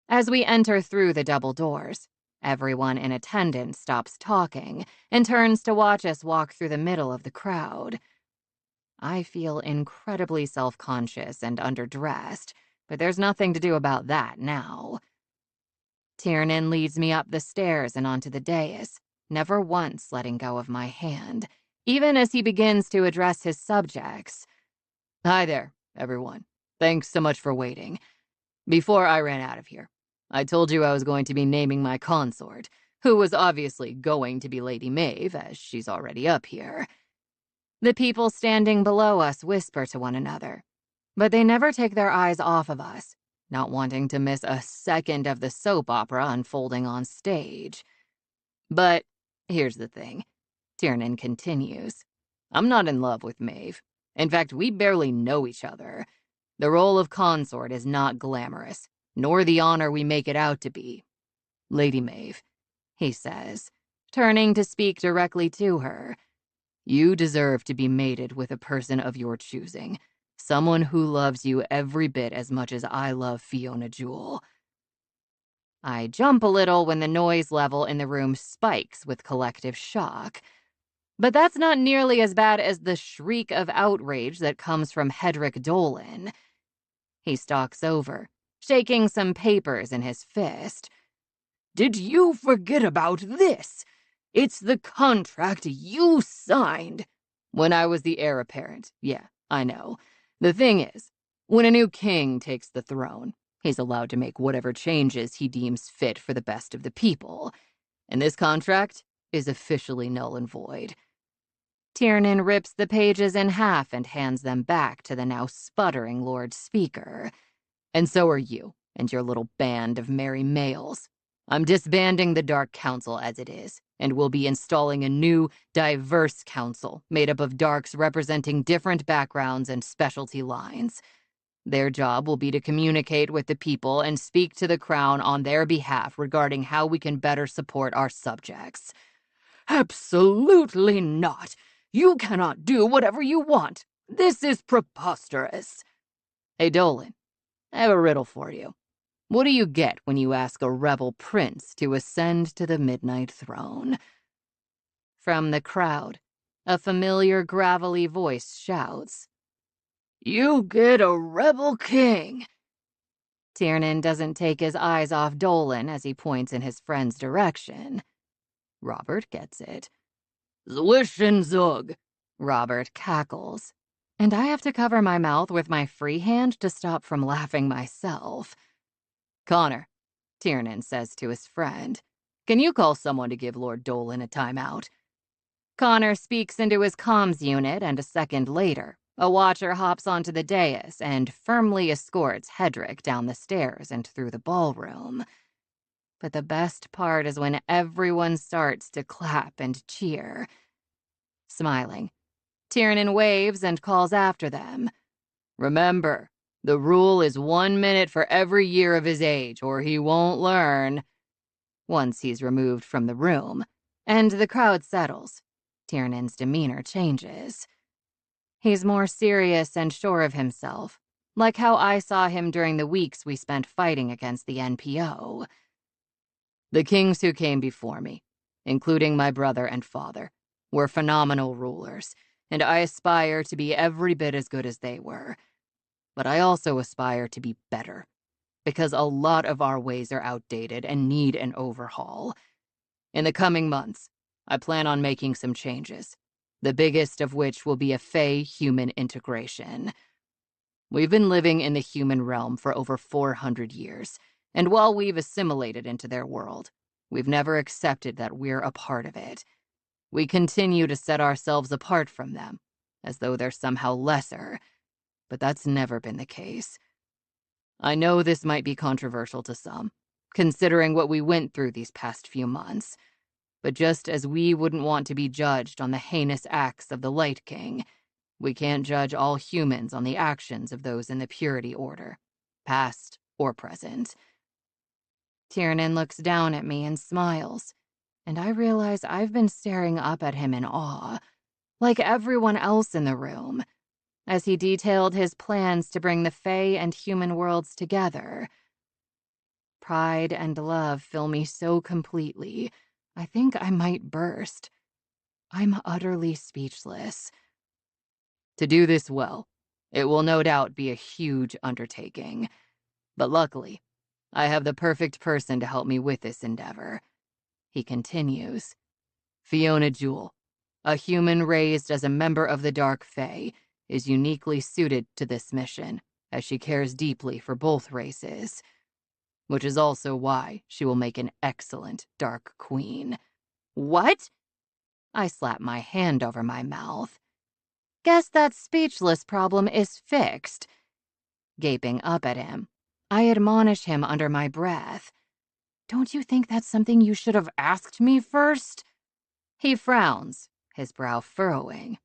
As we enter through the double doors, everyone in attendance stops talking and turns to watch us walk through the middle of the crowd. I feel incredibly self-conscious and underdressed, but there's nothing to do about that now. Tiernan leads me up the stairs and onto the dais, never once letting go of my hand, even as he begins to address his subjects. Hi there, everyone. Thanks so much for waiting. Before I ran out of here, I told you I was going to be naming my consort, who was obviously going to be Lady Maeve, as she's already up here. The people standing below us whisper to one another, but they never take their eyes off of us, not wanting to miss a second of the soap opera unfolding on stage. But here's the thing, Tiernan continues. I'm not in love with Maeve. In fact, we barely know each other. The role of consort is not glamorous, nor the honor we make it out to be. Lady Maeve, he says, turning to speak directly to her, you deserve to be mated with a person of your choosing, someone who loves you every bit as much as I love Fiona Jewell. I jump a little when the noise level in the room spikes with collective shock. But that's not nearly as bad as the shriek of outrage that comes from Hedrick Dolan. He stalks over, shaking some papers in his fist. Did you forget about this? It's the contract you signed. When I was the heir apparent. Yeah, I know. The thing is, when a new king takes the throne, he's allowed to make whatever changes he deems fit for the best of the people. And this contract is officially null and void. Tiernan rips the pages in half and hands them back to the now sputtering Lord Speaker. And so are you and your little band of merry males. I'm disbanding the Dark Council as it is, and we'll be installing a new, diverse council made up of darks representing different backgrounds and specialty lines. Their job will be to communicate with the people and speak to the crown on their behalf regarding how we can better support our subjects. Absolutely not! You cannot do whatever you want! This is preposterous! Hey, Dolan, I have a riddle for you. What do you get when you ask a rebel prince to ascend to the midnight throne? From the crowd, a familiar gravelly voice shouts, You get a rebel king! Tiernan doesn't take his eyes off Dolan as he points in his friend's direction. Robert gets it. Zwish and zug, Robert cackles, and I have to cover my mouth with my free hand to stop from laughing myself. Connor, Tiernan says to his friend, can you call someone to give Lord Dolan a timeout? Connor speaks into his comms unit, and a second later, a watcher hops onto the dais and firmly escorts Hedrick down the stairs and through the ballroom. But the best part is when everyone starts to clap and cheer. Smiling, Tiernan waves and calls after them. Remember, the rule is 1 minute for every year of his age, or he won't learn. Once he's removed from the room, and the crowd settles, Tiernan's demeanor changes. He's more serious and sure of himself, like how I saw him during the weeks we spent fighting against the NPO. The kings who came before me, including my brother and father, were phenomenal rulers, and I aspire to be every bit as good as they were. But I also aspire to be better, because a lot of our ways are outdated and need an overhaul. In the coming months, I plan on making some changes, the biggest of which will be a Fae-human integration. We've been living in the human realm for over 400 years, and while we've assimilated into their world, we've never accepted that we're a part of it. We continue to set ourselves apart from them, as though they're somehow lesser, but that's never been the case. I know this might be controversial to some, considering what we went through these past few months, but just as we wouldn't want to be judged on the heinous acts of the Light King, we can't judge all humans on the actions of those in the Purity Order, past or present. Tiernan looks down at me and smiles, and I realize I've been staring up at him in awe, like everyone else in the room, as he detailed his plans to bring the Fae and human worlds together. Pride and love fill me so completely, I think I might burst. I'm utterly speechless. To do this well, it will no doubt be a huge undertaking, but luckily, I have the perfect person to help me with this endeavor. He continues. Fiona Jewell, a human raised as a member of the Dark Fae, is uniquely suited to this mission, as she cares deeply for both races, which is also why she will make an excellent Dark Queen. What? I slap my hand over my mouth. Guess that speechless problem is fixed. Gaping up at him, I admonish him under my breath. Don't you think that's something you should have asked me first? He frowns, his brow furrowing.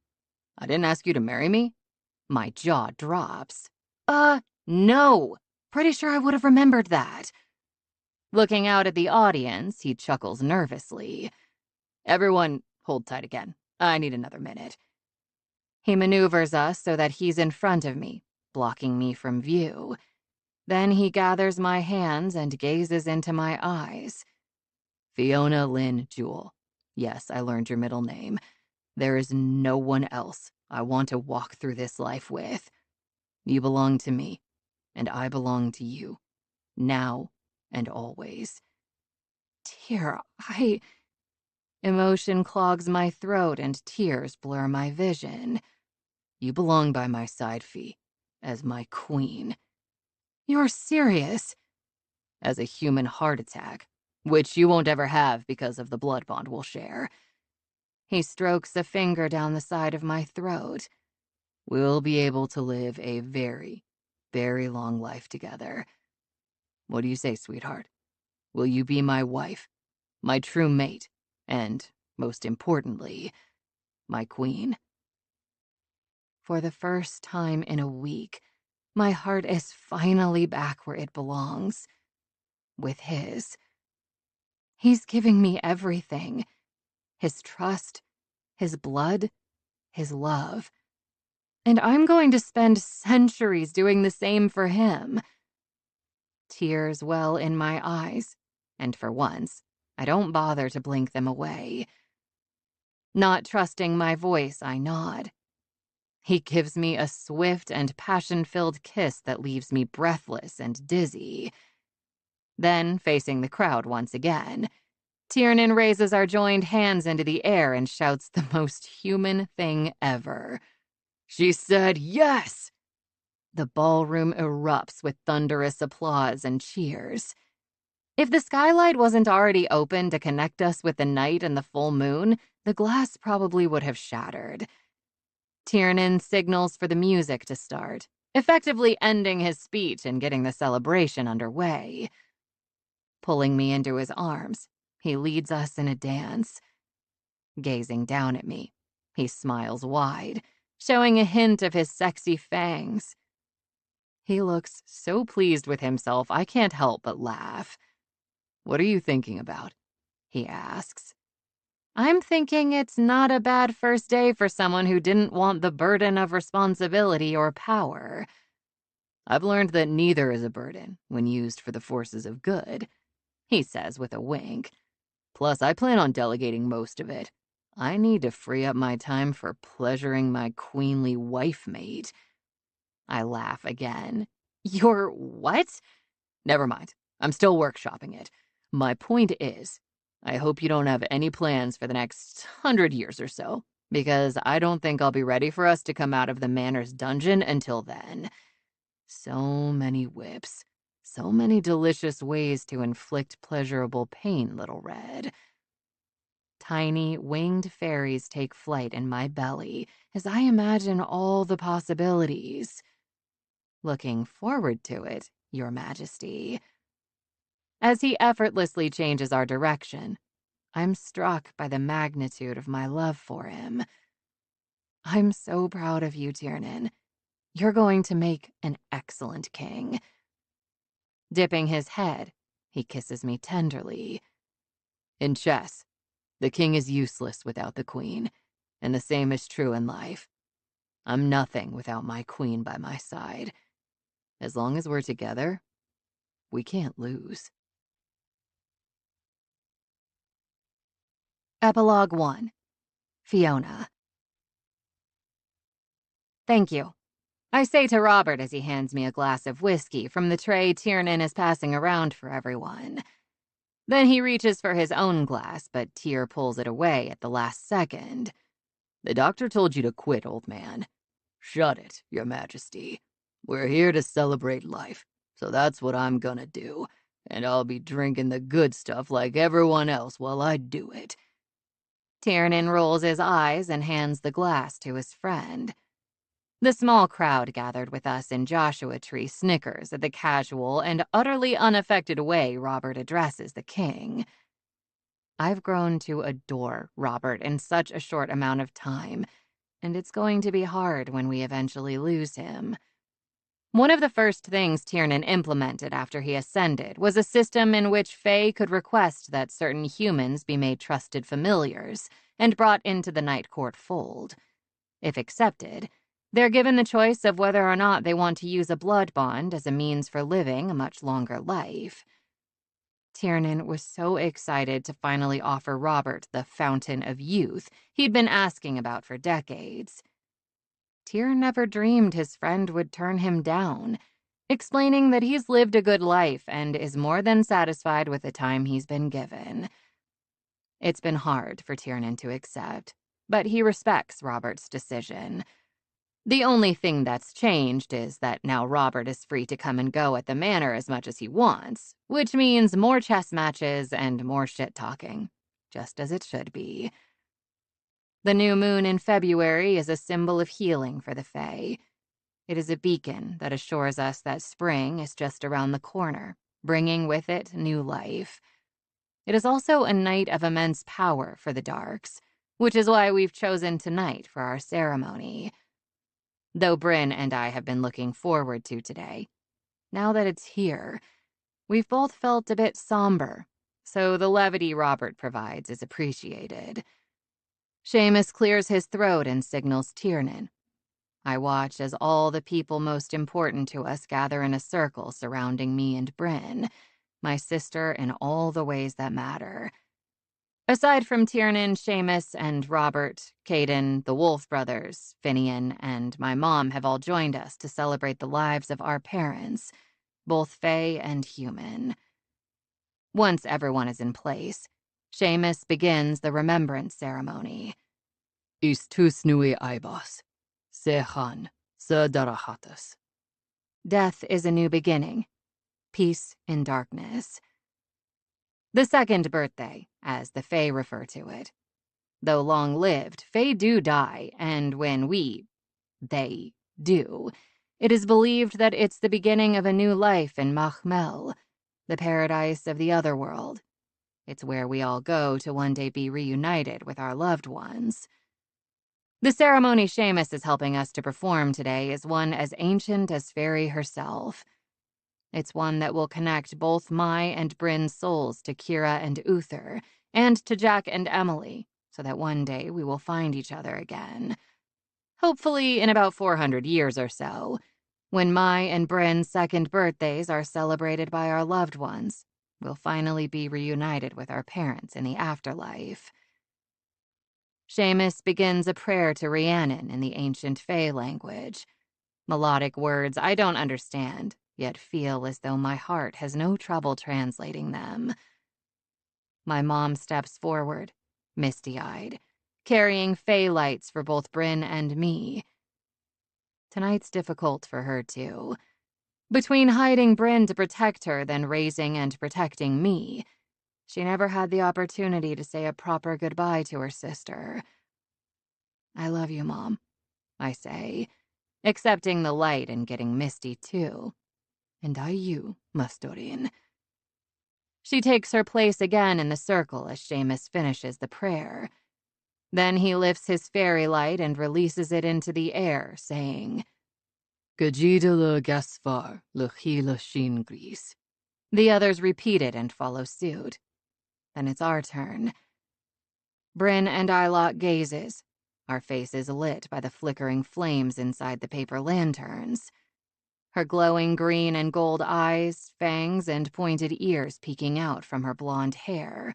I didn't ask you to marry me? My jaw drops. No. Pretty sure I would have remembered that. Looking out at the audience, he chuckles nervously. Everyone, hold tight again. I need another minute. He maneuvers us so that he's in front of me, blocking me from view. Then he gathers my hands and gazes into my eyes. Fiona Lynn Jewell. Yes, I learned your middle name. There is no one else I want to walk through this life with. You belong to me, and I belong to you, now and always. Dear, Emotion clogs my throat and tears blur my vision. You belong by my side, Fee, as my queen. You're serious? As a human heart attack, which you won't ever have because of the blood bond we'll share. He strokes a finger down the side of my throat. We'll be able to live a very, very long life together. What do you say, sweetheart? Will you be my wife, my true mate, and, most importantly, my queen? For the first time in a week, my heart is finally back where it belongs, with his. He's giving me everything. His trust, his blood, his love. And I'm going to spend centuries doing the same for him. Tears well in my eyes, and for once, I don't bother to blink them away. Not trusting my voice, I nod. He gives me a swift and passion-filled kiss that leaves me breathless and dizzy. Then, facing the crowd once again, Tiernan raises our joined hands into the air and shouts the most human thing ever. She said yes! The ballroom erupts with thunderous applause and cheers. If the skylight wasn't already open to connect us with the night and the full moon, the glass probably would have shattered. Tiernan signals for the music to start, effectively ending his speech and getting the celebration underway. Pulling me into his arms, he leads us in a dance. Gazing down at me, he smiles wide, showing a hint of his sexy fangs. He looks so pleased with himself, I can't help but laugh. What are you thinking about? He asks. I'm thinking it's not a bad first day for someone who didn't want the burden of responsibility or power. I've learned that neither is a burden when used for the forces of good, he says with a wink. Plus, I plan on delegating most of it. I need to free up my time for pleasuring my queenly wife mate. I laugh again. Your what? Never mind. I'm still workshopping it. My point is, I hope you don't have any plans for the next 100 years or so, because I don't think I'll be ready for us to come out of the manor's dungeon until then. So many whips. So many delicious ways to inflict pleasurable pain, Little Red. Tiny, winged fairies take flight in my belly as I imagine all the possibilities. Looking forward to it, Your Majesty. As he effortlessly changes our direction, I'm struck by the magnitude of my love for him. I'm so proud of you, Tiernan. You're going to make an excellent king. Dipping his head, he kisses me tenderly. In chess, the king is useless without the queen, and the same is true in life. I'm nothing without my queen by my side. As long as we're together, we can't lose. Epilogue 1. Fiona. Thank you. I say to Robert as he hands me a glass of whiskey from the tray Tiernan is passing around for everyone. Then he reaches for his own glass, but Tyr pulls it away at the last second. The doctor told you to quit, old man. Shut it, Your Majesty. We're here to celebrate life, so that's what I'm gonna do, and I'll be drinking the good stuff like everyone else while I do it. Tiernan rolls his eyes and hands the glass to his friend. The small crowd gathered with us in Joshua Tree snickers at the casual and utterly unaffected way Robert addresses the king. I've grown to adore Robert in such a short amount of time, and it's going to be hard when we eventually lose him. One of the first things Tiernan implemented after he ascended was a system in which Fae could request that certain humans be made trusted familiars and brought into the Night Court fold. If accepted, they're given the choice of whether or not they want to use a blood bond as a means for living a much longer life. Tiernan was so excited to finally offer Robert the Fountain of Youth he'd been asking about for decades. Tyr never dreamed his friend would turn him down, explaining that he's lived a good life and is more than satisfied with the time he's been given. It's been hard for Tiernan to accept, but he respects Robert's decision. The only thing that's changed is that now Robert is free to come and go at the manor as much as he wants, which means more chess matches and more shit-talking, just as it should be. The new moon in February is a symbol of healing for the Fae. It is a beacon that assures us that spring is just around the corner, bringing with it new life. It is also a night of immense power for the Darks, which is why we've chosen tonight for our ceremony. Though Bryn and I have been looking forward to today, now that it's here, we've both felt a bit somber, so the levity Robert provides is appreciated. Seamus clears his throat and signals Tiernan. I watch as all the people most important to us gather in a circle surrounding me and Bryn, my sister in all the ways that matter. Aside from Tiernan, Seamus, and Robert, Caden, the Wolf brothers, Finian, and my mom have all joined us to celebrate the lives of our parents, both Fae and human. Once everyone is in place, Seamus begins the remembrance ceremony. Istus nui aibos, sechan, sedarahatus. Death is a new beginning. Peace in darkness. The second birthday, as the Fae refer to it. Though long-lived, Fae do die, and when they do, it is believed that it's the beginning of a new life in Machmel, the paradise of the otherworld. It's where we all go to one day be reunited with our loved ones. The ceremony Seamus is helping us to perform today is one as ancient as Fairy herself. It's one that will connect both my and Bryn's souls to Kira and Uther, and to Jack and Emily, so that one day we will find each other again. Hopefully in about 400 years or so, when my and Bryn's second birthdays are celebrated by our loved ones, we'll finally be reunited with our parents in the afterlife. Seamus begins a prayer to Rhiannon in the ancient Fae language. Melodic words I don't understand, yet feel as though my heart has no trouble translating them. My mom steps forward, misty-eyed, carrying Fae lights for both Bryn and me. Tonight's difficult for her, too. Between hiding Bryn to protect her, then raising and protecting me, she never had the opportunity to say a proper goodbye to her sister. I love you, Mom, I say, accepting the light and getting misty, too. And I you, Mastorin. She takes her place again in the circle as Seamus finishes the prayer. Then he lifts his fairy light and releases it into the air, saying, Gajida le gasfar le hila shin gris. The others repeat it and follow suit. Then it's our turn. Bryn and I lock gazes, our faces lit by the flickering flames inside the paper lanterns. Her glowing green and gold eyes, fangs, and pointed ears peeking out from her blonde hair.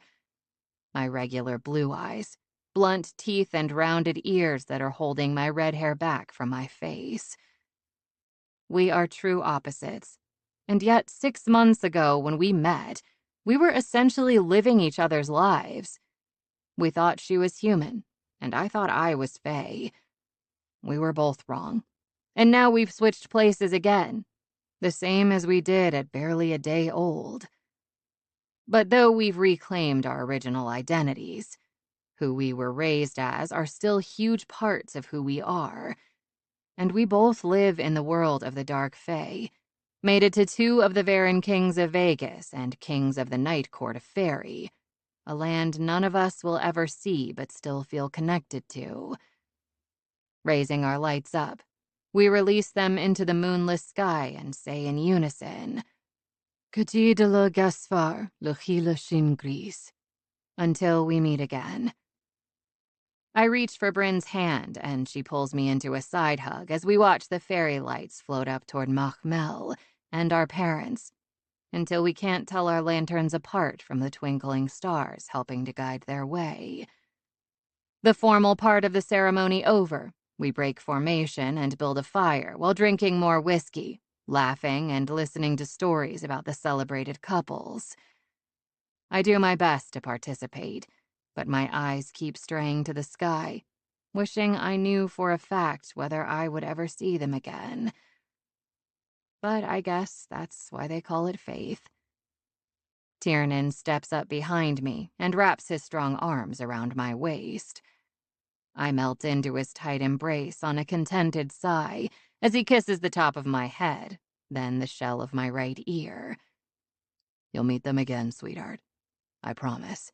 My regular blue eyes, blunt teeth and rounded ears that are holding my red hair back from my face. We are true opposites, and yet 6 months ago when we met, we were essentially living each other's lives. We thought she was human, and I thought I was Fae. We were both wrong. And now we've switched places again, the same as we did at barely a day old. But though we've reclaimed our original identities, who we were raised as are still huge parts of who we are. and we both live in the world of the Dark Fae, mated to two of the Varen kings of Vegas and kings of the Night Court of Fairy, a land none of us will ever see but still feel connected to. Raising our lights up, we release them into the moonless sky and say in unison, Kati de la Gasfar, le Chila Shin Gris, until we meet again. I reach for Bryn's hand, and she pulls me into a side hug as we watch the fairy lights float up toward Machmel and our parents, until we can't tell our lanterns apart from the twinkling stars helping to guide their way. The formal part of the ceremony over, we break formation and build a fire while drinking more whiskey, laughing and listening to stories about the celebrated couples. I do my best to participate, but my eyes keep straying to the sky, wishing I knew for a fact whether I would ever see them again. But I guess that's why they call it faith. Tiernan steps up behind me and wraps his strong arms around my waist. I melt into his tight embrace on a contented sigh as he kisses the top of my head, then the shell of my right ear. You'll meet them again, sweetheart. I promise.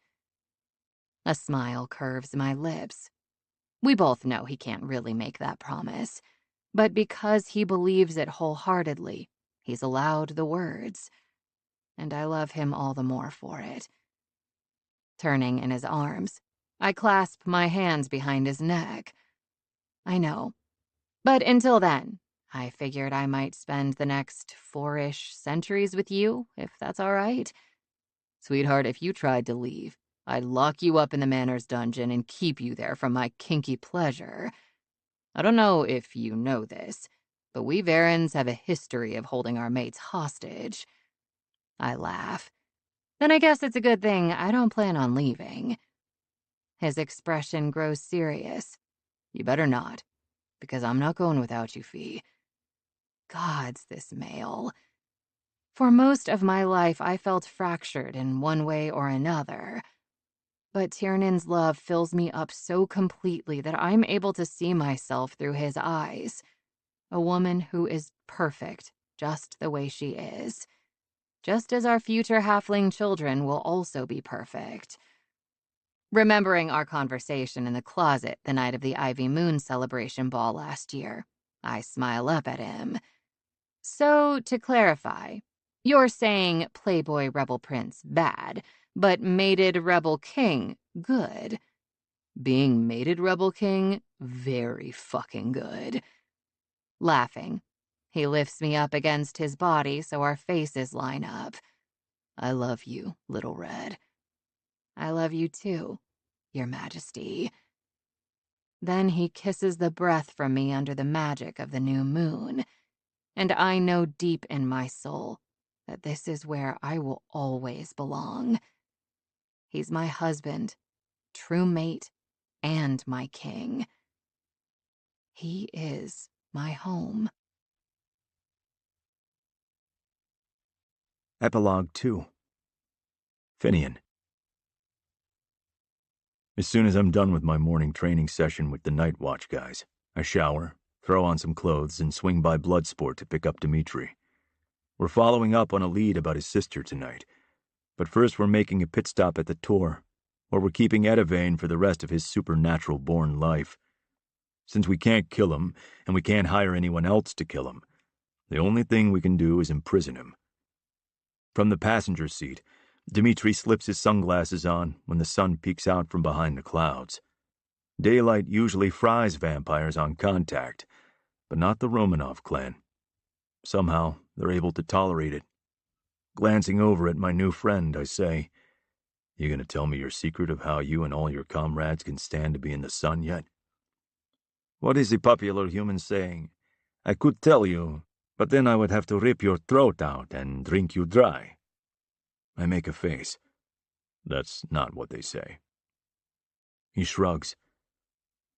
A smile curves my lips. We both know he can't really make that promise, but because he believes it wholeheartedly, he's allowed the words, and I love him all the more for it. Turning in his arms, I clasp my hands behind his neck. I know, but until then, I figured I might spend the next 4-ish centuries with you, if that's all right. Sweetheart, if you tried to leave, I'd lock you up in the Manor's dungeon and keep you there for my kinky pleasure. I don't know if you know this, but we Varens have a history of holding our mates hostage. I laugh. Then I guess it's a good thing I don't plan on leaving. His expression grows serious. You better not, because I'm not going without you, Fee. Gods, this male. For most of my life, I felt fractured in one way or another. But Tiernan's love fills me up so completely that I'm able to see myself through his eyes. A woman who is perfect, just the way she is. Just as our future halfling children will also be perfect. Remembering our conversation in the closet the night of the Ivy Moon celebration ball last year, I smile up at him. So, to clarify, you're saying Playboy Rebel Prince bad, but mated Rebel King good. Being mated Rebel King very fucking good. Laughing, he lifts me up against his body so our faces line up. I love you, Little Red. I love you too, Your Majesty. Then he kisses the breath from me under the magic of the new moon, and I know deep in my soul that this is where I will always belong. He's my husband, true mate, and my king. He is my home. Epilogue 2. Finian. As soon as I'm done with my morning training session with the Night Watch guys, I shower, throw on some clothes, and swing by Bloodsport to pick up Dimitri. We're following up on a lead about his sister tonight, but first we're making a pit stop at the Tor, where we're keeping Edivane for the rest of his supernatural-born life. Since we can't kill him, and we can't hire anyone else to kill him, the only thing we can do is imprison him. From the passenger seat, Dimitri slips his sunglasses on when the sun peeks out from behind the clouds. Daylight usually fries vampires on contact, but not the Romanov clan. Somehow, they're able to tolerate it. Glancing over at my new friend, I say, "You gonna tell me your secret of how you and all your comrades can stand to be in the sun yet?" "What is the popular human saying? I could tell you, but then I would have to rip your throat out and drink you dry." I make a face. "That's not what they say." He shrugs.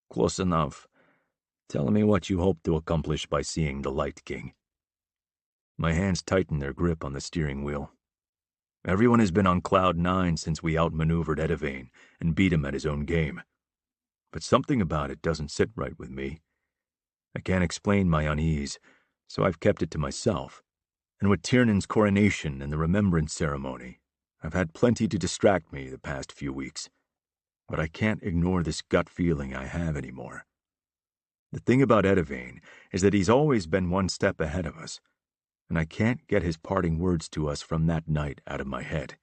"Close enough. Tell me what you hope to accomplish by seeing the Light King." My hands tighten their grip on the steering wheel. Everyone has been on cloud 9 since we outmaneuvered Edivane and beat him at his own game. But something about it doesn't sit right with me. I can't explain my unease, so I've kept it to myself. And with Tiernan's coronation and the remembrance ceremony, I've had plenty to distract me the past few weeks. But I can't ignore this gut feeling I have anymore. The thing about Deviant is that he's always been one step ahead of us, and I can't get his parting words to us from that night out of my head.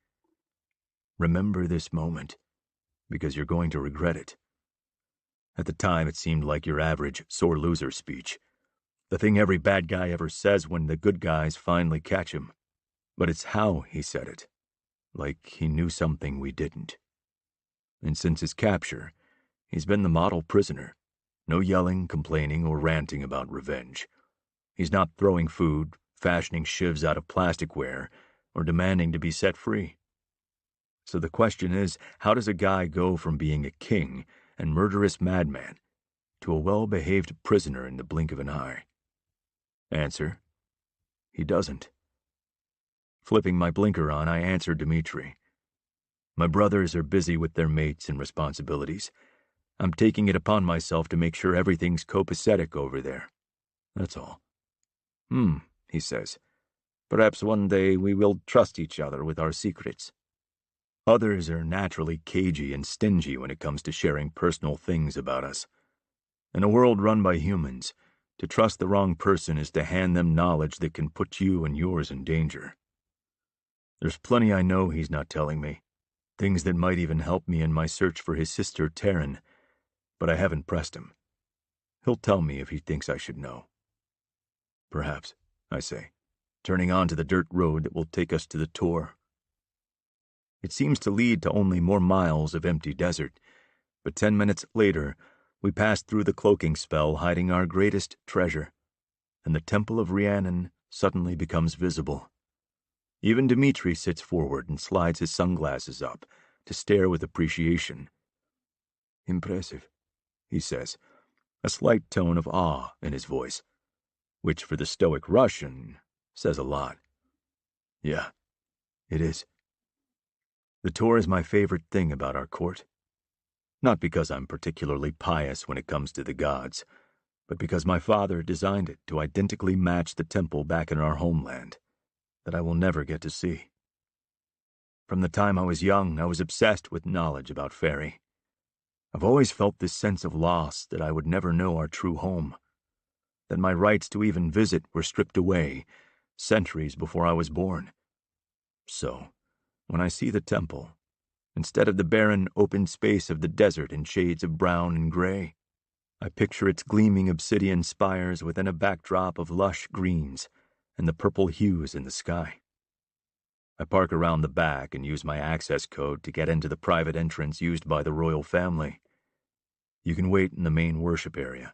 Remember this moment, because you're going to regret it. At the time, it seemed like your average sore loser speech, the thing every bad guy ever says when the good guys finally catch him. But it's how he said it, like he knew something we didn't. And since his capture, he's been the model prisoner. No yelling, complaining, or ranting about revenge. He's not throwing food, fashioning shivs out of plasticware, or demanding to be set free. So the question is, how does a guy go from being a king and murderous madman to a well-behaved prisoner in the blink of an eye? Answer: he doesn't. Flipping my blinker on, I answered Dmitri. My brothers are busy with their mates and responsibilities. I'm taking it upon myself to make sure everything's copacetic over there. That's all. He says. Perhaps one day we will trust each other with our secrets. Others are naturally cagey and stingy when it comes to sharing personal things about us. In a world run by humans, to trust the wrong person is to hand them knowledge that can put you and yours in danger. There's plenty I know he's not telling me, things that might even help me in my search for his sister Tiernan, but I haven't pressed him. He'll tell me if he thinks I should know. Perhaps, I say, turning onto the dirt road that will take us to the tour. It seems to lead to only more miles of empty desert, but 10 minutes later, we pass through the cloaking spell hiding our greatest treasure, and the Temple of Rhiannon suddenly becomes visible. Even Dmitri sits forward and slides his sunglasses up to stare with appreciation. Impressive, he says, a slight tone of awe in his voice, which for the stoic Russian says a lot. Yeah, it is. The tour is my favorite thing about our court. Not because I'm particularly pious when it comes to the gods, but because my father designed it to identically match the temple back in our homeland that I will never get to see. From the time I was young, I was obsessed with knowledge about Faerie. I've always felt this sense of loss that I would never know our true home, that my rights to even visit were stripped away centuries before I was born. So, when I see the temple, instead of the barren open space of the desert in shades of brown and gray, I picture its gleaming obsidian spires within a backdrop of lush greens and the purple hues in the sky. I park around the back and use my access code to get into the private entrance used by the royal family. You can wait in the main worship area.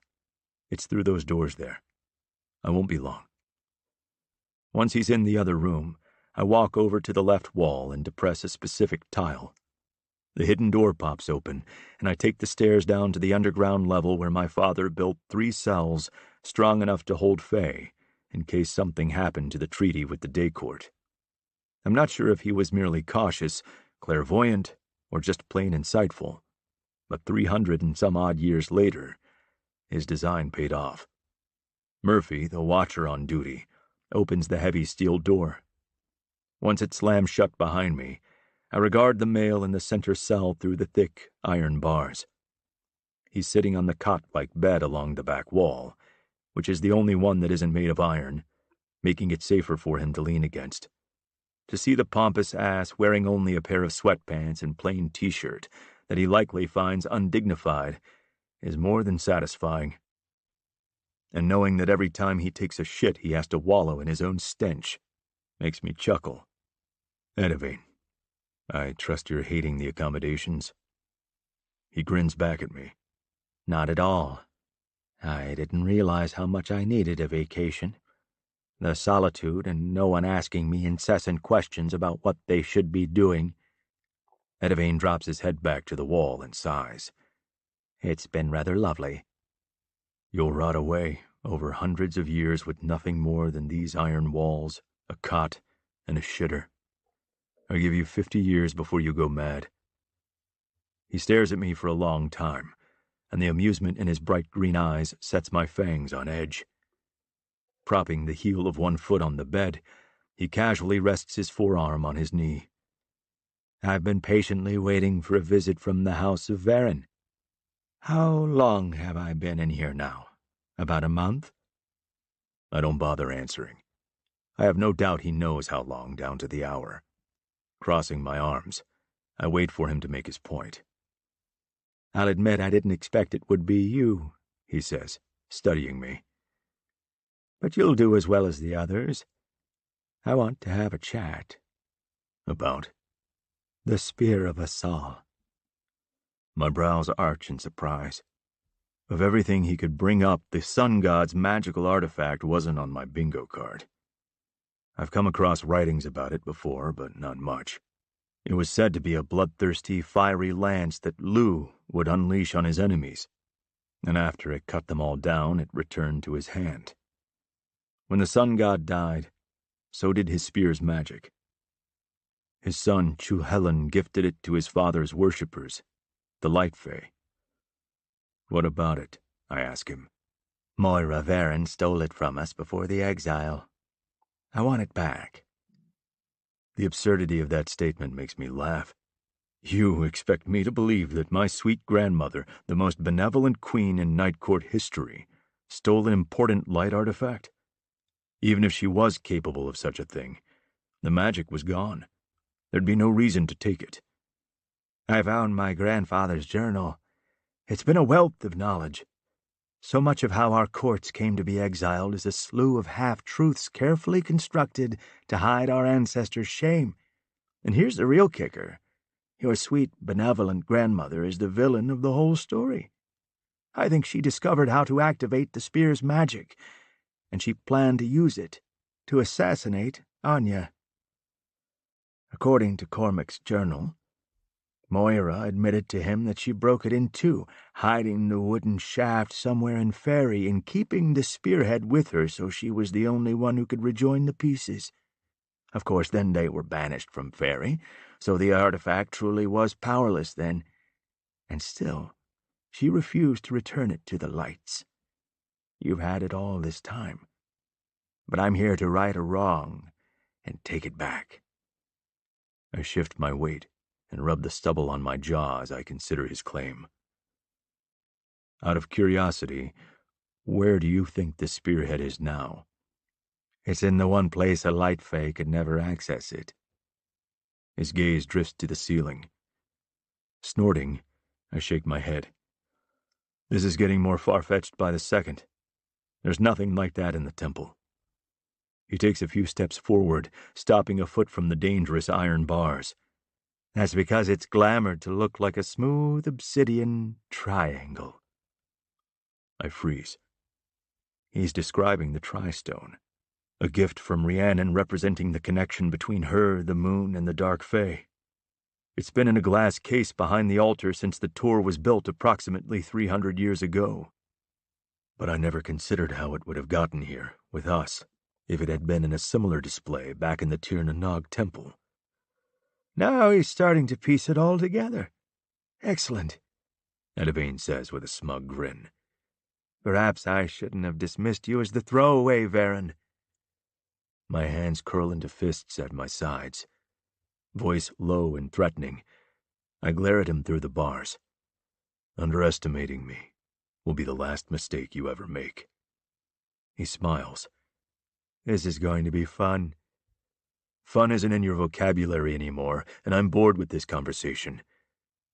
It's through those doors there. I won't be long. Once he's in the other room, I walk over to the left wall and depress a specific tile. The hidden door pops open, and I take the stairs down to the underground level where my father built 3 cells strong enough to hold Fae, in case something happened to the treaty with the Day Court. I'm not sure if he was merely cautious, clairvoyant, or just plain insightful, but 300 and some odd years later, his design paid off. Murphy, the watcher on duty, opens the heavy steel door. Once it slams shut behind me, I regard the male in the center cell through the thick iron bars. He's sitting on the cot-like bed along the back wall, which is the only one that isn't made of iron, making it safer for him to lean against. To see the pompous ass wearing only a pair of sweatpants and plain t-shirt that he likely finds undignified is more than satisfying. And knowing that every time he takes a shit he has to wallow in his own stench makes me chuckle. Deviant, I trust you're hating the accommodations. He grins back at me. Not at all. I didn't realize how much I needed a vacation. The solitude and no one asking me incessant questions about what they should be doing. Deviant drops his head back to the wall and sighs. It's been rather lovely. You'll rot away over hundreds of years with nothing more than these iron walls, a cot, and a shitter. I give you 50 years before you go mad. He stares at me for a long time, and the amusement in his bright green eyes sets my fangs on edge. Propping the heel of one foot on the bed, he casually rests his forearm on his knee. I've been patiently waiting for a visit from the House of Varen. How long have I been in here now? About a month? I don't bother answering. I have no doubt he knows how long, down to the hour. Crossing my arms, I wait for him to make his point. I'll admit I didn't expect it would be you, he says, studying me. But you'll do as well as the others. I want to have a chat. About? The Spear of Asal. My brows arch in surprise. Of everything he could bring up, the sun god's magical artifact wasn't on my bingo card. I've come across writings about it before, but not much. It was said to be a bloodthirsty, fiery lance that Lu would unleash on his enemies, and after it cut them all down, it returned to his hand. When the sun god died, so did his spear's magic. His son, Chuhelen, gifted it to his father's worshippers, the Light Fae. What about it? I ask him. Moira Varen stole it from us before the exile. I want it back. The absurdity of that statement makes me laugh. You expect me to believe that my sweet grandmother, the most benevolent queen in Night Court history, stole an important light artifact? Even if she was capable of such a thing, the magic was gone. There'd be no reason to take it. I found my grandfather's journal. It's been a wealth of knowledge. So much of how our courts came to be exiled is a slew of half-truths carefully constructed to hide our ancestors' shame. And here's the real kicker. Your sweet, benevolent grandmother is the villain of the whole story. I think she discovered how to activate the spear's magic, and she planned to use it to assassinate Anya. According to Cormac's journal, Moira admitted to him that she broke it in two, hiding the wooden shaft somewhere in Faerie and keeping the spearhead with her so she was the only one who could rejoin the pieces. Of course, then they were banished from Faerie, so the artifact truly was powerless then. And still, she refused to return it to the lights. You've had it all this time. But I'm here to right a wrong and take it back. I shift my weight and rub the stubble on my jaw as I consider his claim. Out of curiosity, where do you think the spearhead is now? It's in the one place a Light Fae could never access it. His gaze drifts to the ceiling. Snorting, I shake my head. This is getting more far-fetched by the second. There's nothing like that in the temple. He takes a few steps forward, stopping a foot from the dangerous iron bars. That's because it's glamored to look like a smooth obsidian triangle. I freeze. He's describing the Tristone, a gift from Rhiannon representing the connection between her, the moon, and the Dark Fae. It's been in a glass case behind the altar since the Tor was built approximately 300 years ago. But I never considered how it would have gotten here, with us, if it had been in a similar display back in the Tiernan temple. Now he's starting to piece it all together. Excellent, Edivane says with a smug grin. Perhaps I shouldn't have dismissed you as the throwaway, Varen. My hands curl into fists at my sides. Voice low and threatening, I glare at him through the bars. Underestimating me will be the last mistake you ever make. He smiles. This is going to be fun. Fun isn't in your vocabulary anymore, and I'm bored with this conversation.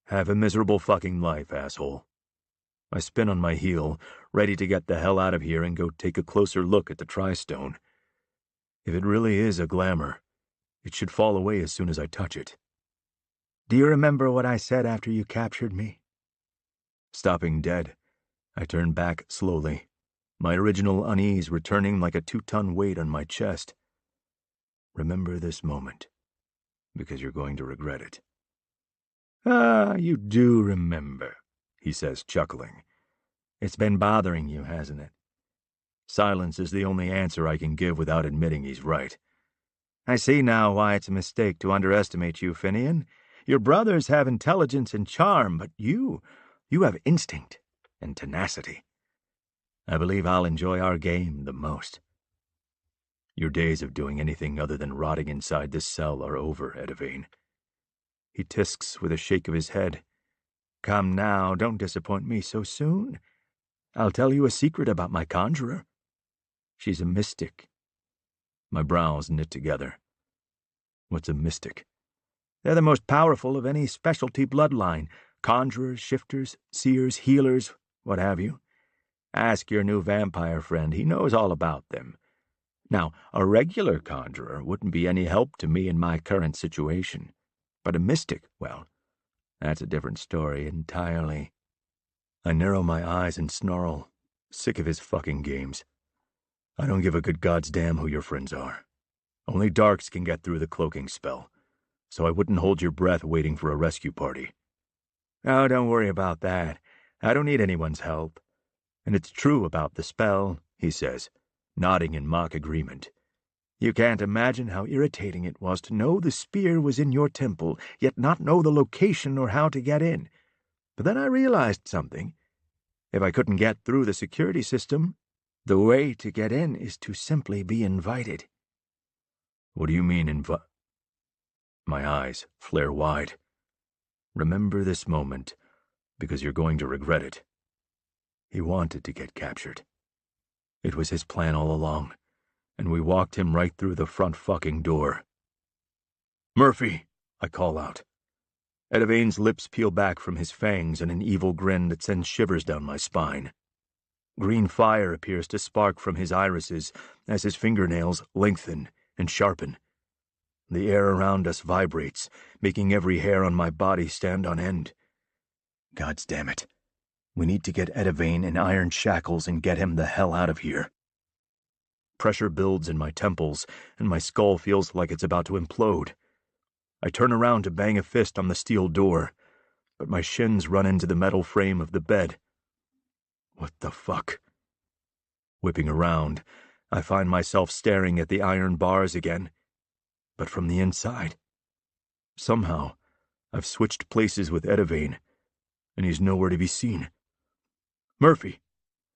Have a miserable fucking life, asshole. I spin on my heel, ready to get the hell out of here and go take a closer look at the Tristone. If it really is a glamour, it should fall away as soon as I touch it. Do you remember what I said after you captured me? Stopping dead, I turn back slowly, my original unease returning like a 2-ton weight on my chest. Remember this moment, because you're going to regret it. Ah, you do remember, he says, chuckling. It's been bothering you, hasn't it? Silence is the only answer I can give without admitting he's right. I see now why it's a mistake to underestimate you, Finian. Your brothers have intelligence and charm, but you have instinct and tenacity. I believe I'll enjoy our game the most. Your days of doing anything other than rotting inside this cell are over, Edivane. He tisks with a shake of his head. Come now, don't disappoint me so soon. I'll tell you a secret about my conjurer. She's a mystic. My brows knit together. What's a mystic? They're the most powerful of any specialty bloodline. Conjurers, shifters, seers, healers, what have you. Ask your new vampire friend. He knows all about them. Now, a regular conjurer wouldn't be any help to me in my current situation. But a mystic, well, that's a different story entirely. I narrow my eyes and snarl, sick of his fucking games. I don't give a good God's damn who your friends are. Only darks can get through the cloaking spell, so I wouldn't hold your breath waiting for a rescue party. Oh, don't worry about that. I don't need anyone's help. And it's true about the spell, he says, nodding in mock agreement. You can't imagine how irritating it was to know the spear was in your temple, yet not know the location or how to get in. But then I realized something. If I couldn't get through the security system, the way to get in is to simply be invited. What do you mean, My eyes flare wide. Remember this moment, because you're going to regret it. He wanted to get captured. It was his plan all along, and we walked him right through the front fucking door. Murphy, I call out. Edivane's lips peel back from his fangs in an evil grin that sends shivers down my spine. Green fire appears to spark from his irises as his fingernails lengthen and sharpen. The air around us vibrates, making every hair on my body stand on end. God's damn it. We need to get Edivane in iron shackles and get him the hell out of here. Pressure builds in my temples, and my skull feels like it's about to implode. I turn around to bang a fist on the steel door, but my shins run into the metal frame of the bed. What the fuck? Whipping around, I find myself staring at the iron bars again, but from the inside. Somehow, I've switched places with Edivane, and he's nowhere to be seen. Murphy!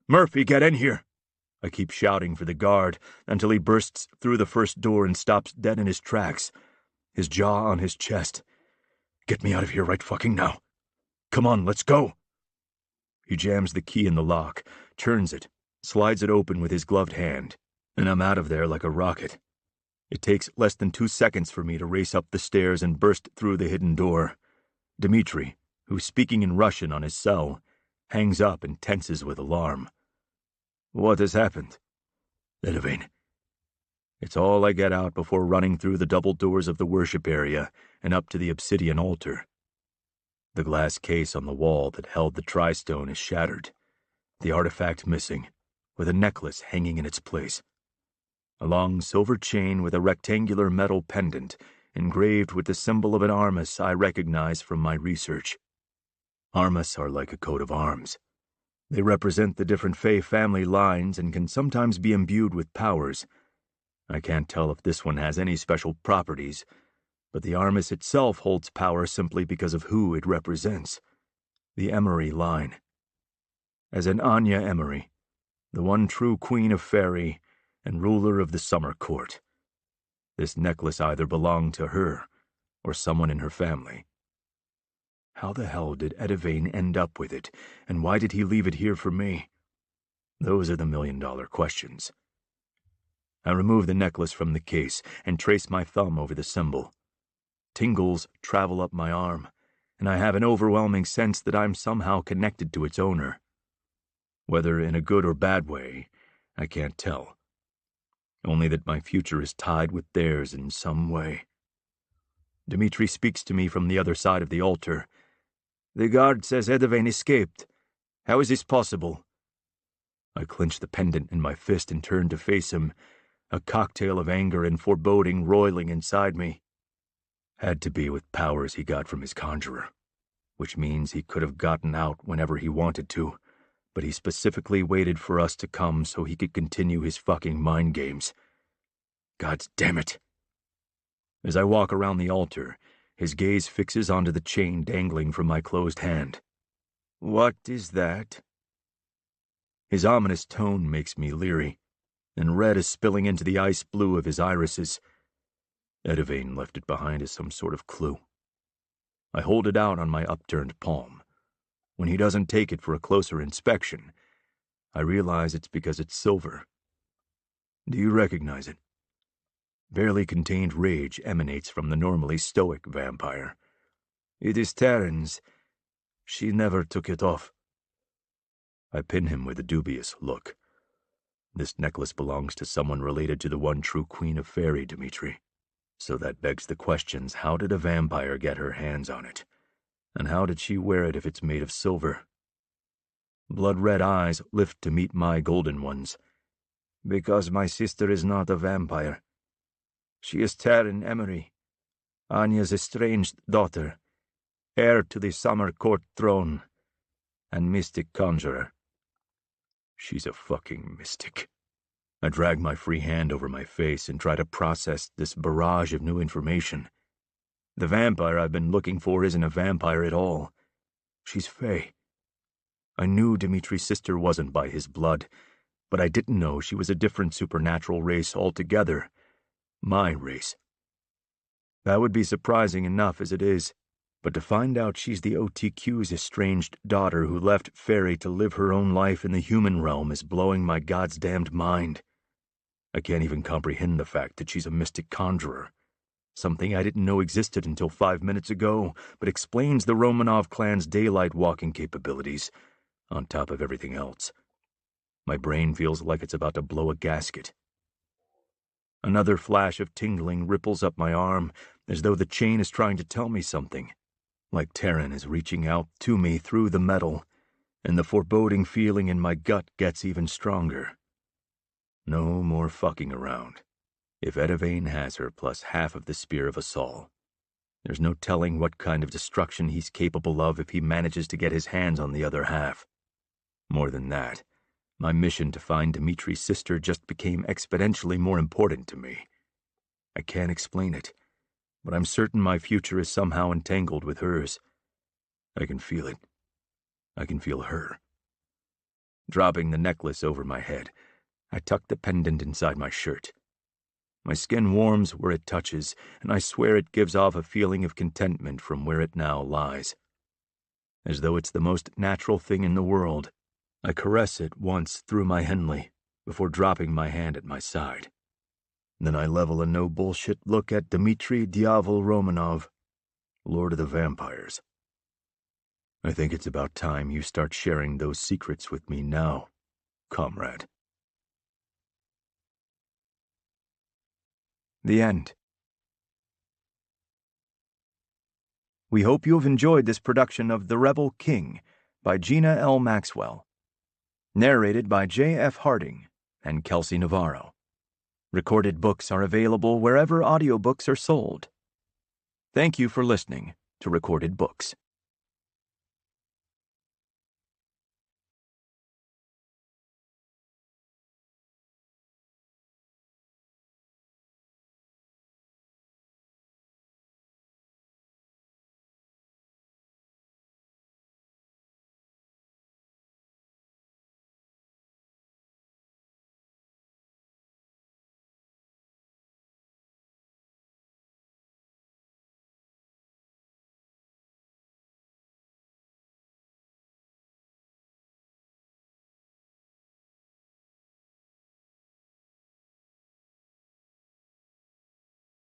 Murphy, get in here! I keep shouting for the guard until he bursts through the first door and stops dead in his tracks, his jaw on his chest. Get me out of here right fucking now. Come on, let's go. He jams the key in the lock, turns it, slides it open with his gloved hand, and I'm out of there like a rocket. It takes less than 2 seconds for me to race up the stairs and burst through the hidden door. Dmitri, who's speaking in Russian on his cell, hangs up and tenses with alarm. What has happened? Edivane. It's all I get out before running through the double doors of the worship area and up to the obsidian altar. The glass case on the wall that held the tri-stone is shattered, the artifact missing, with a necklace hanging in its place. A long silver chain with a rectangular metal pendant engraved with the symbol of an armas I recognize from my research. Armas are like a coat of arms. They represent the different Fae family lines and can sometimes be imbued with powers. I can't tell if this one has any special properties, but the armas itself holds power simply because of who it represents. The Emery line. As an Anya Emery, the one true queen of Faerie and ruler of the summer court. This necklace either belonged to her or someone in her family. How the hell did Edivane end up with it, and why did he leave it here for me? Those are the million-dollar questions. I remove the necklace from the case and trace my thumb over the symbol. Tingles travel up my arm, and I have an overwhelming sense that I'm somehow connected to its owner. Whether in a good or bad way, I can't tell. Only that my future is tied with theirs in some way. Dmitri speaks to me from the other side of the altar. The guard says Edivane escaped. How is this possible? I clench the pendant in my fist and turn to face him, a cocktail of anger and foreboding roiling inside me. Had to be with powers he got from his conjurer, which means he could have gotten out whenever he wanted to, but he specifically waited for us to come so he could continue his fucking mind games. God damn it. As I walk around the altar, his gaze fixes onto the chain dangling from my closed hand. What is that? His ominous tone makes me leery, and red is spilling into the ice blue of his irises. Edivane left it behind as some sort of clue. I hold it out on my upturned palm. When he doesn't take it for a closer inspection, I realize it's because it's silver. Do you recognize it? Barely contained rage emanates from the normally stoic vampire. It is Tierran's. She never took it off. I pin him with a dubious look. This necklace belongs to someone related to the one true queen of fairy, Dimitri. So that begs the questions, how did a vampire get her hands on it? And how did she wear it if it's made of silver? Blood-red eyes lift to meet my golden ones. Because my sister is not a vampire. She is Tiernan Emery, Anya's estranged daughter, heir to the Summer Court throne, and mystic conjurer. She's a fucking mystic. I drag my free hand over my face and try to process this barrage of new information. The vampire I've been looking for isn't a vampire at all. She's Fae. I knew Dimitri's sister wasn't by his blood, but I didn't know she was a different supernatural race altogether. My race. That would be surprising enough as it is, but to find out she's the OTQ's estranged daughter who left Fairy to live her own life in the human realm is blowing my goddamned mind. I can't even comprehend the fact that she's a mystic conjurer, something I didn't know existed until 5 minutes ago, but explains the Romanov clan's daylight walking capabilities, on top of everything else. My brain feels like it's about to blow a gasket. Another flash of tingling ripples up my arm, as though the chain is trying to tell me something, like Tiernan is reaching out to me through the metal, and the foreboding feeling in my gut gets even stronger. No more fucking around. If Edivane has her plus half of the Spear of Assault, there's no telling what kind of destruction he's capable of if he manages to get his hands on the other half. More than that, my mission to find Dimitri's sister just became exponentially more important to me. I can't explain it, but I'm certain my future is somehow entangled with hers. I can feel it. I can feel her. Dropping the necklace over my head, I tuck the pendant inside my shirt. My skin warms where it touches, and I swear it gives off a feeling of contentment from where it now lies. As though it's the most natural thing in the world, I caress it once through my Henley before dropping my hand at my side. Then I level a no-bullshit look at Dmitri Dyavel Romanov, Lord of the Vampires. I think it's about time you start sharing those secrets with me now, comrade. The end. We hope you have enjoyed this production of The Rebel King by Gina L. Maxwell. Narrated by J.F. Harding and Kelsey Navarro. Recorded books are available wherever audiobooks are sold. Thank you for listening to Recorded Books.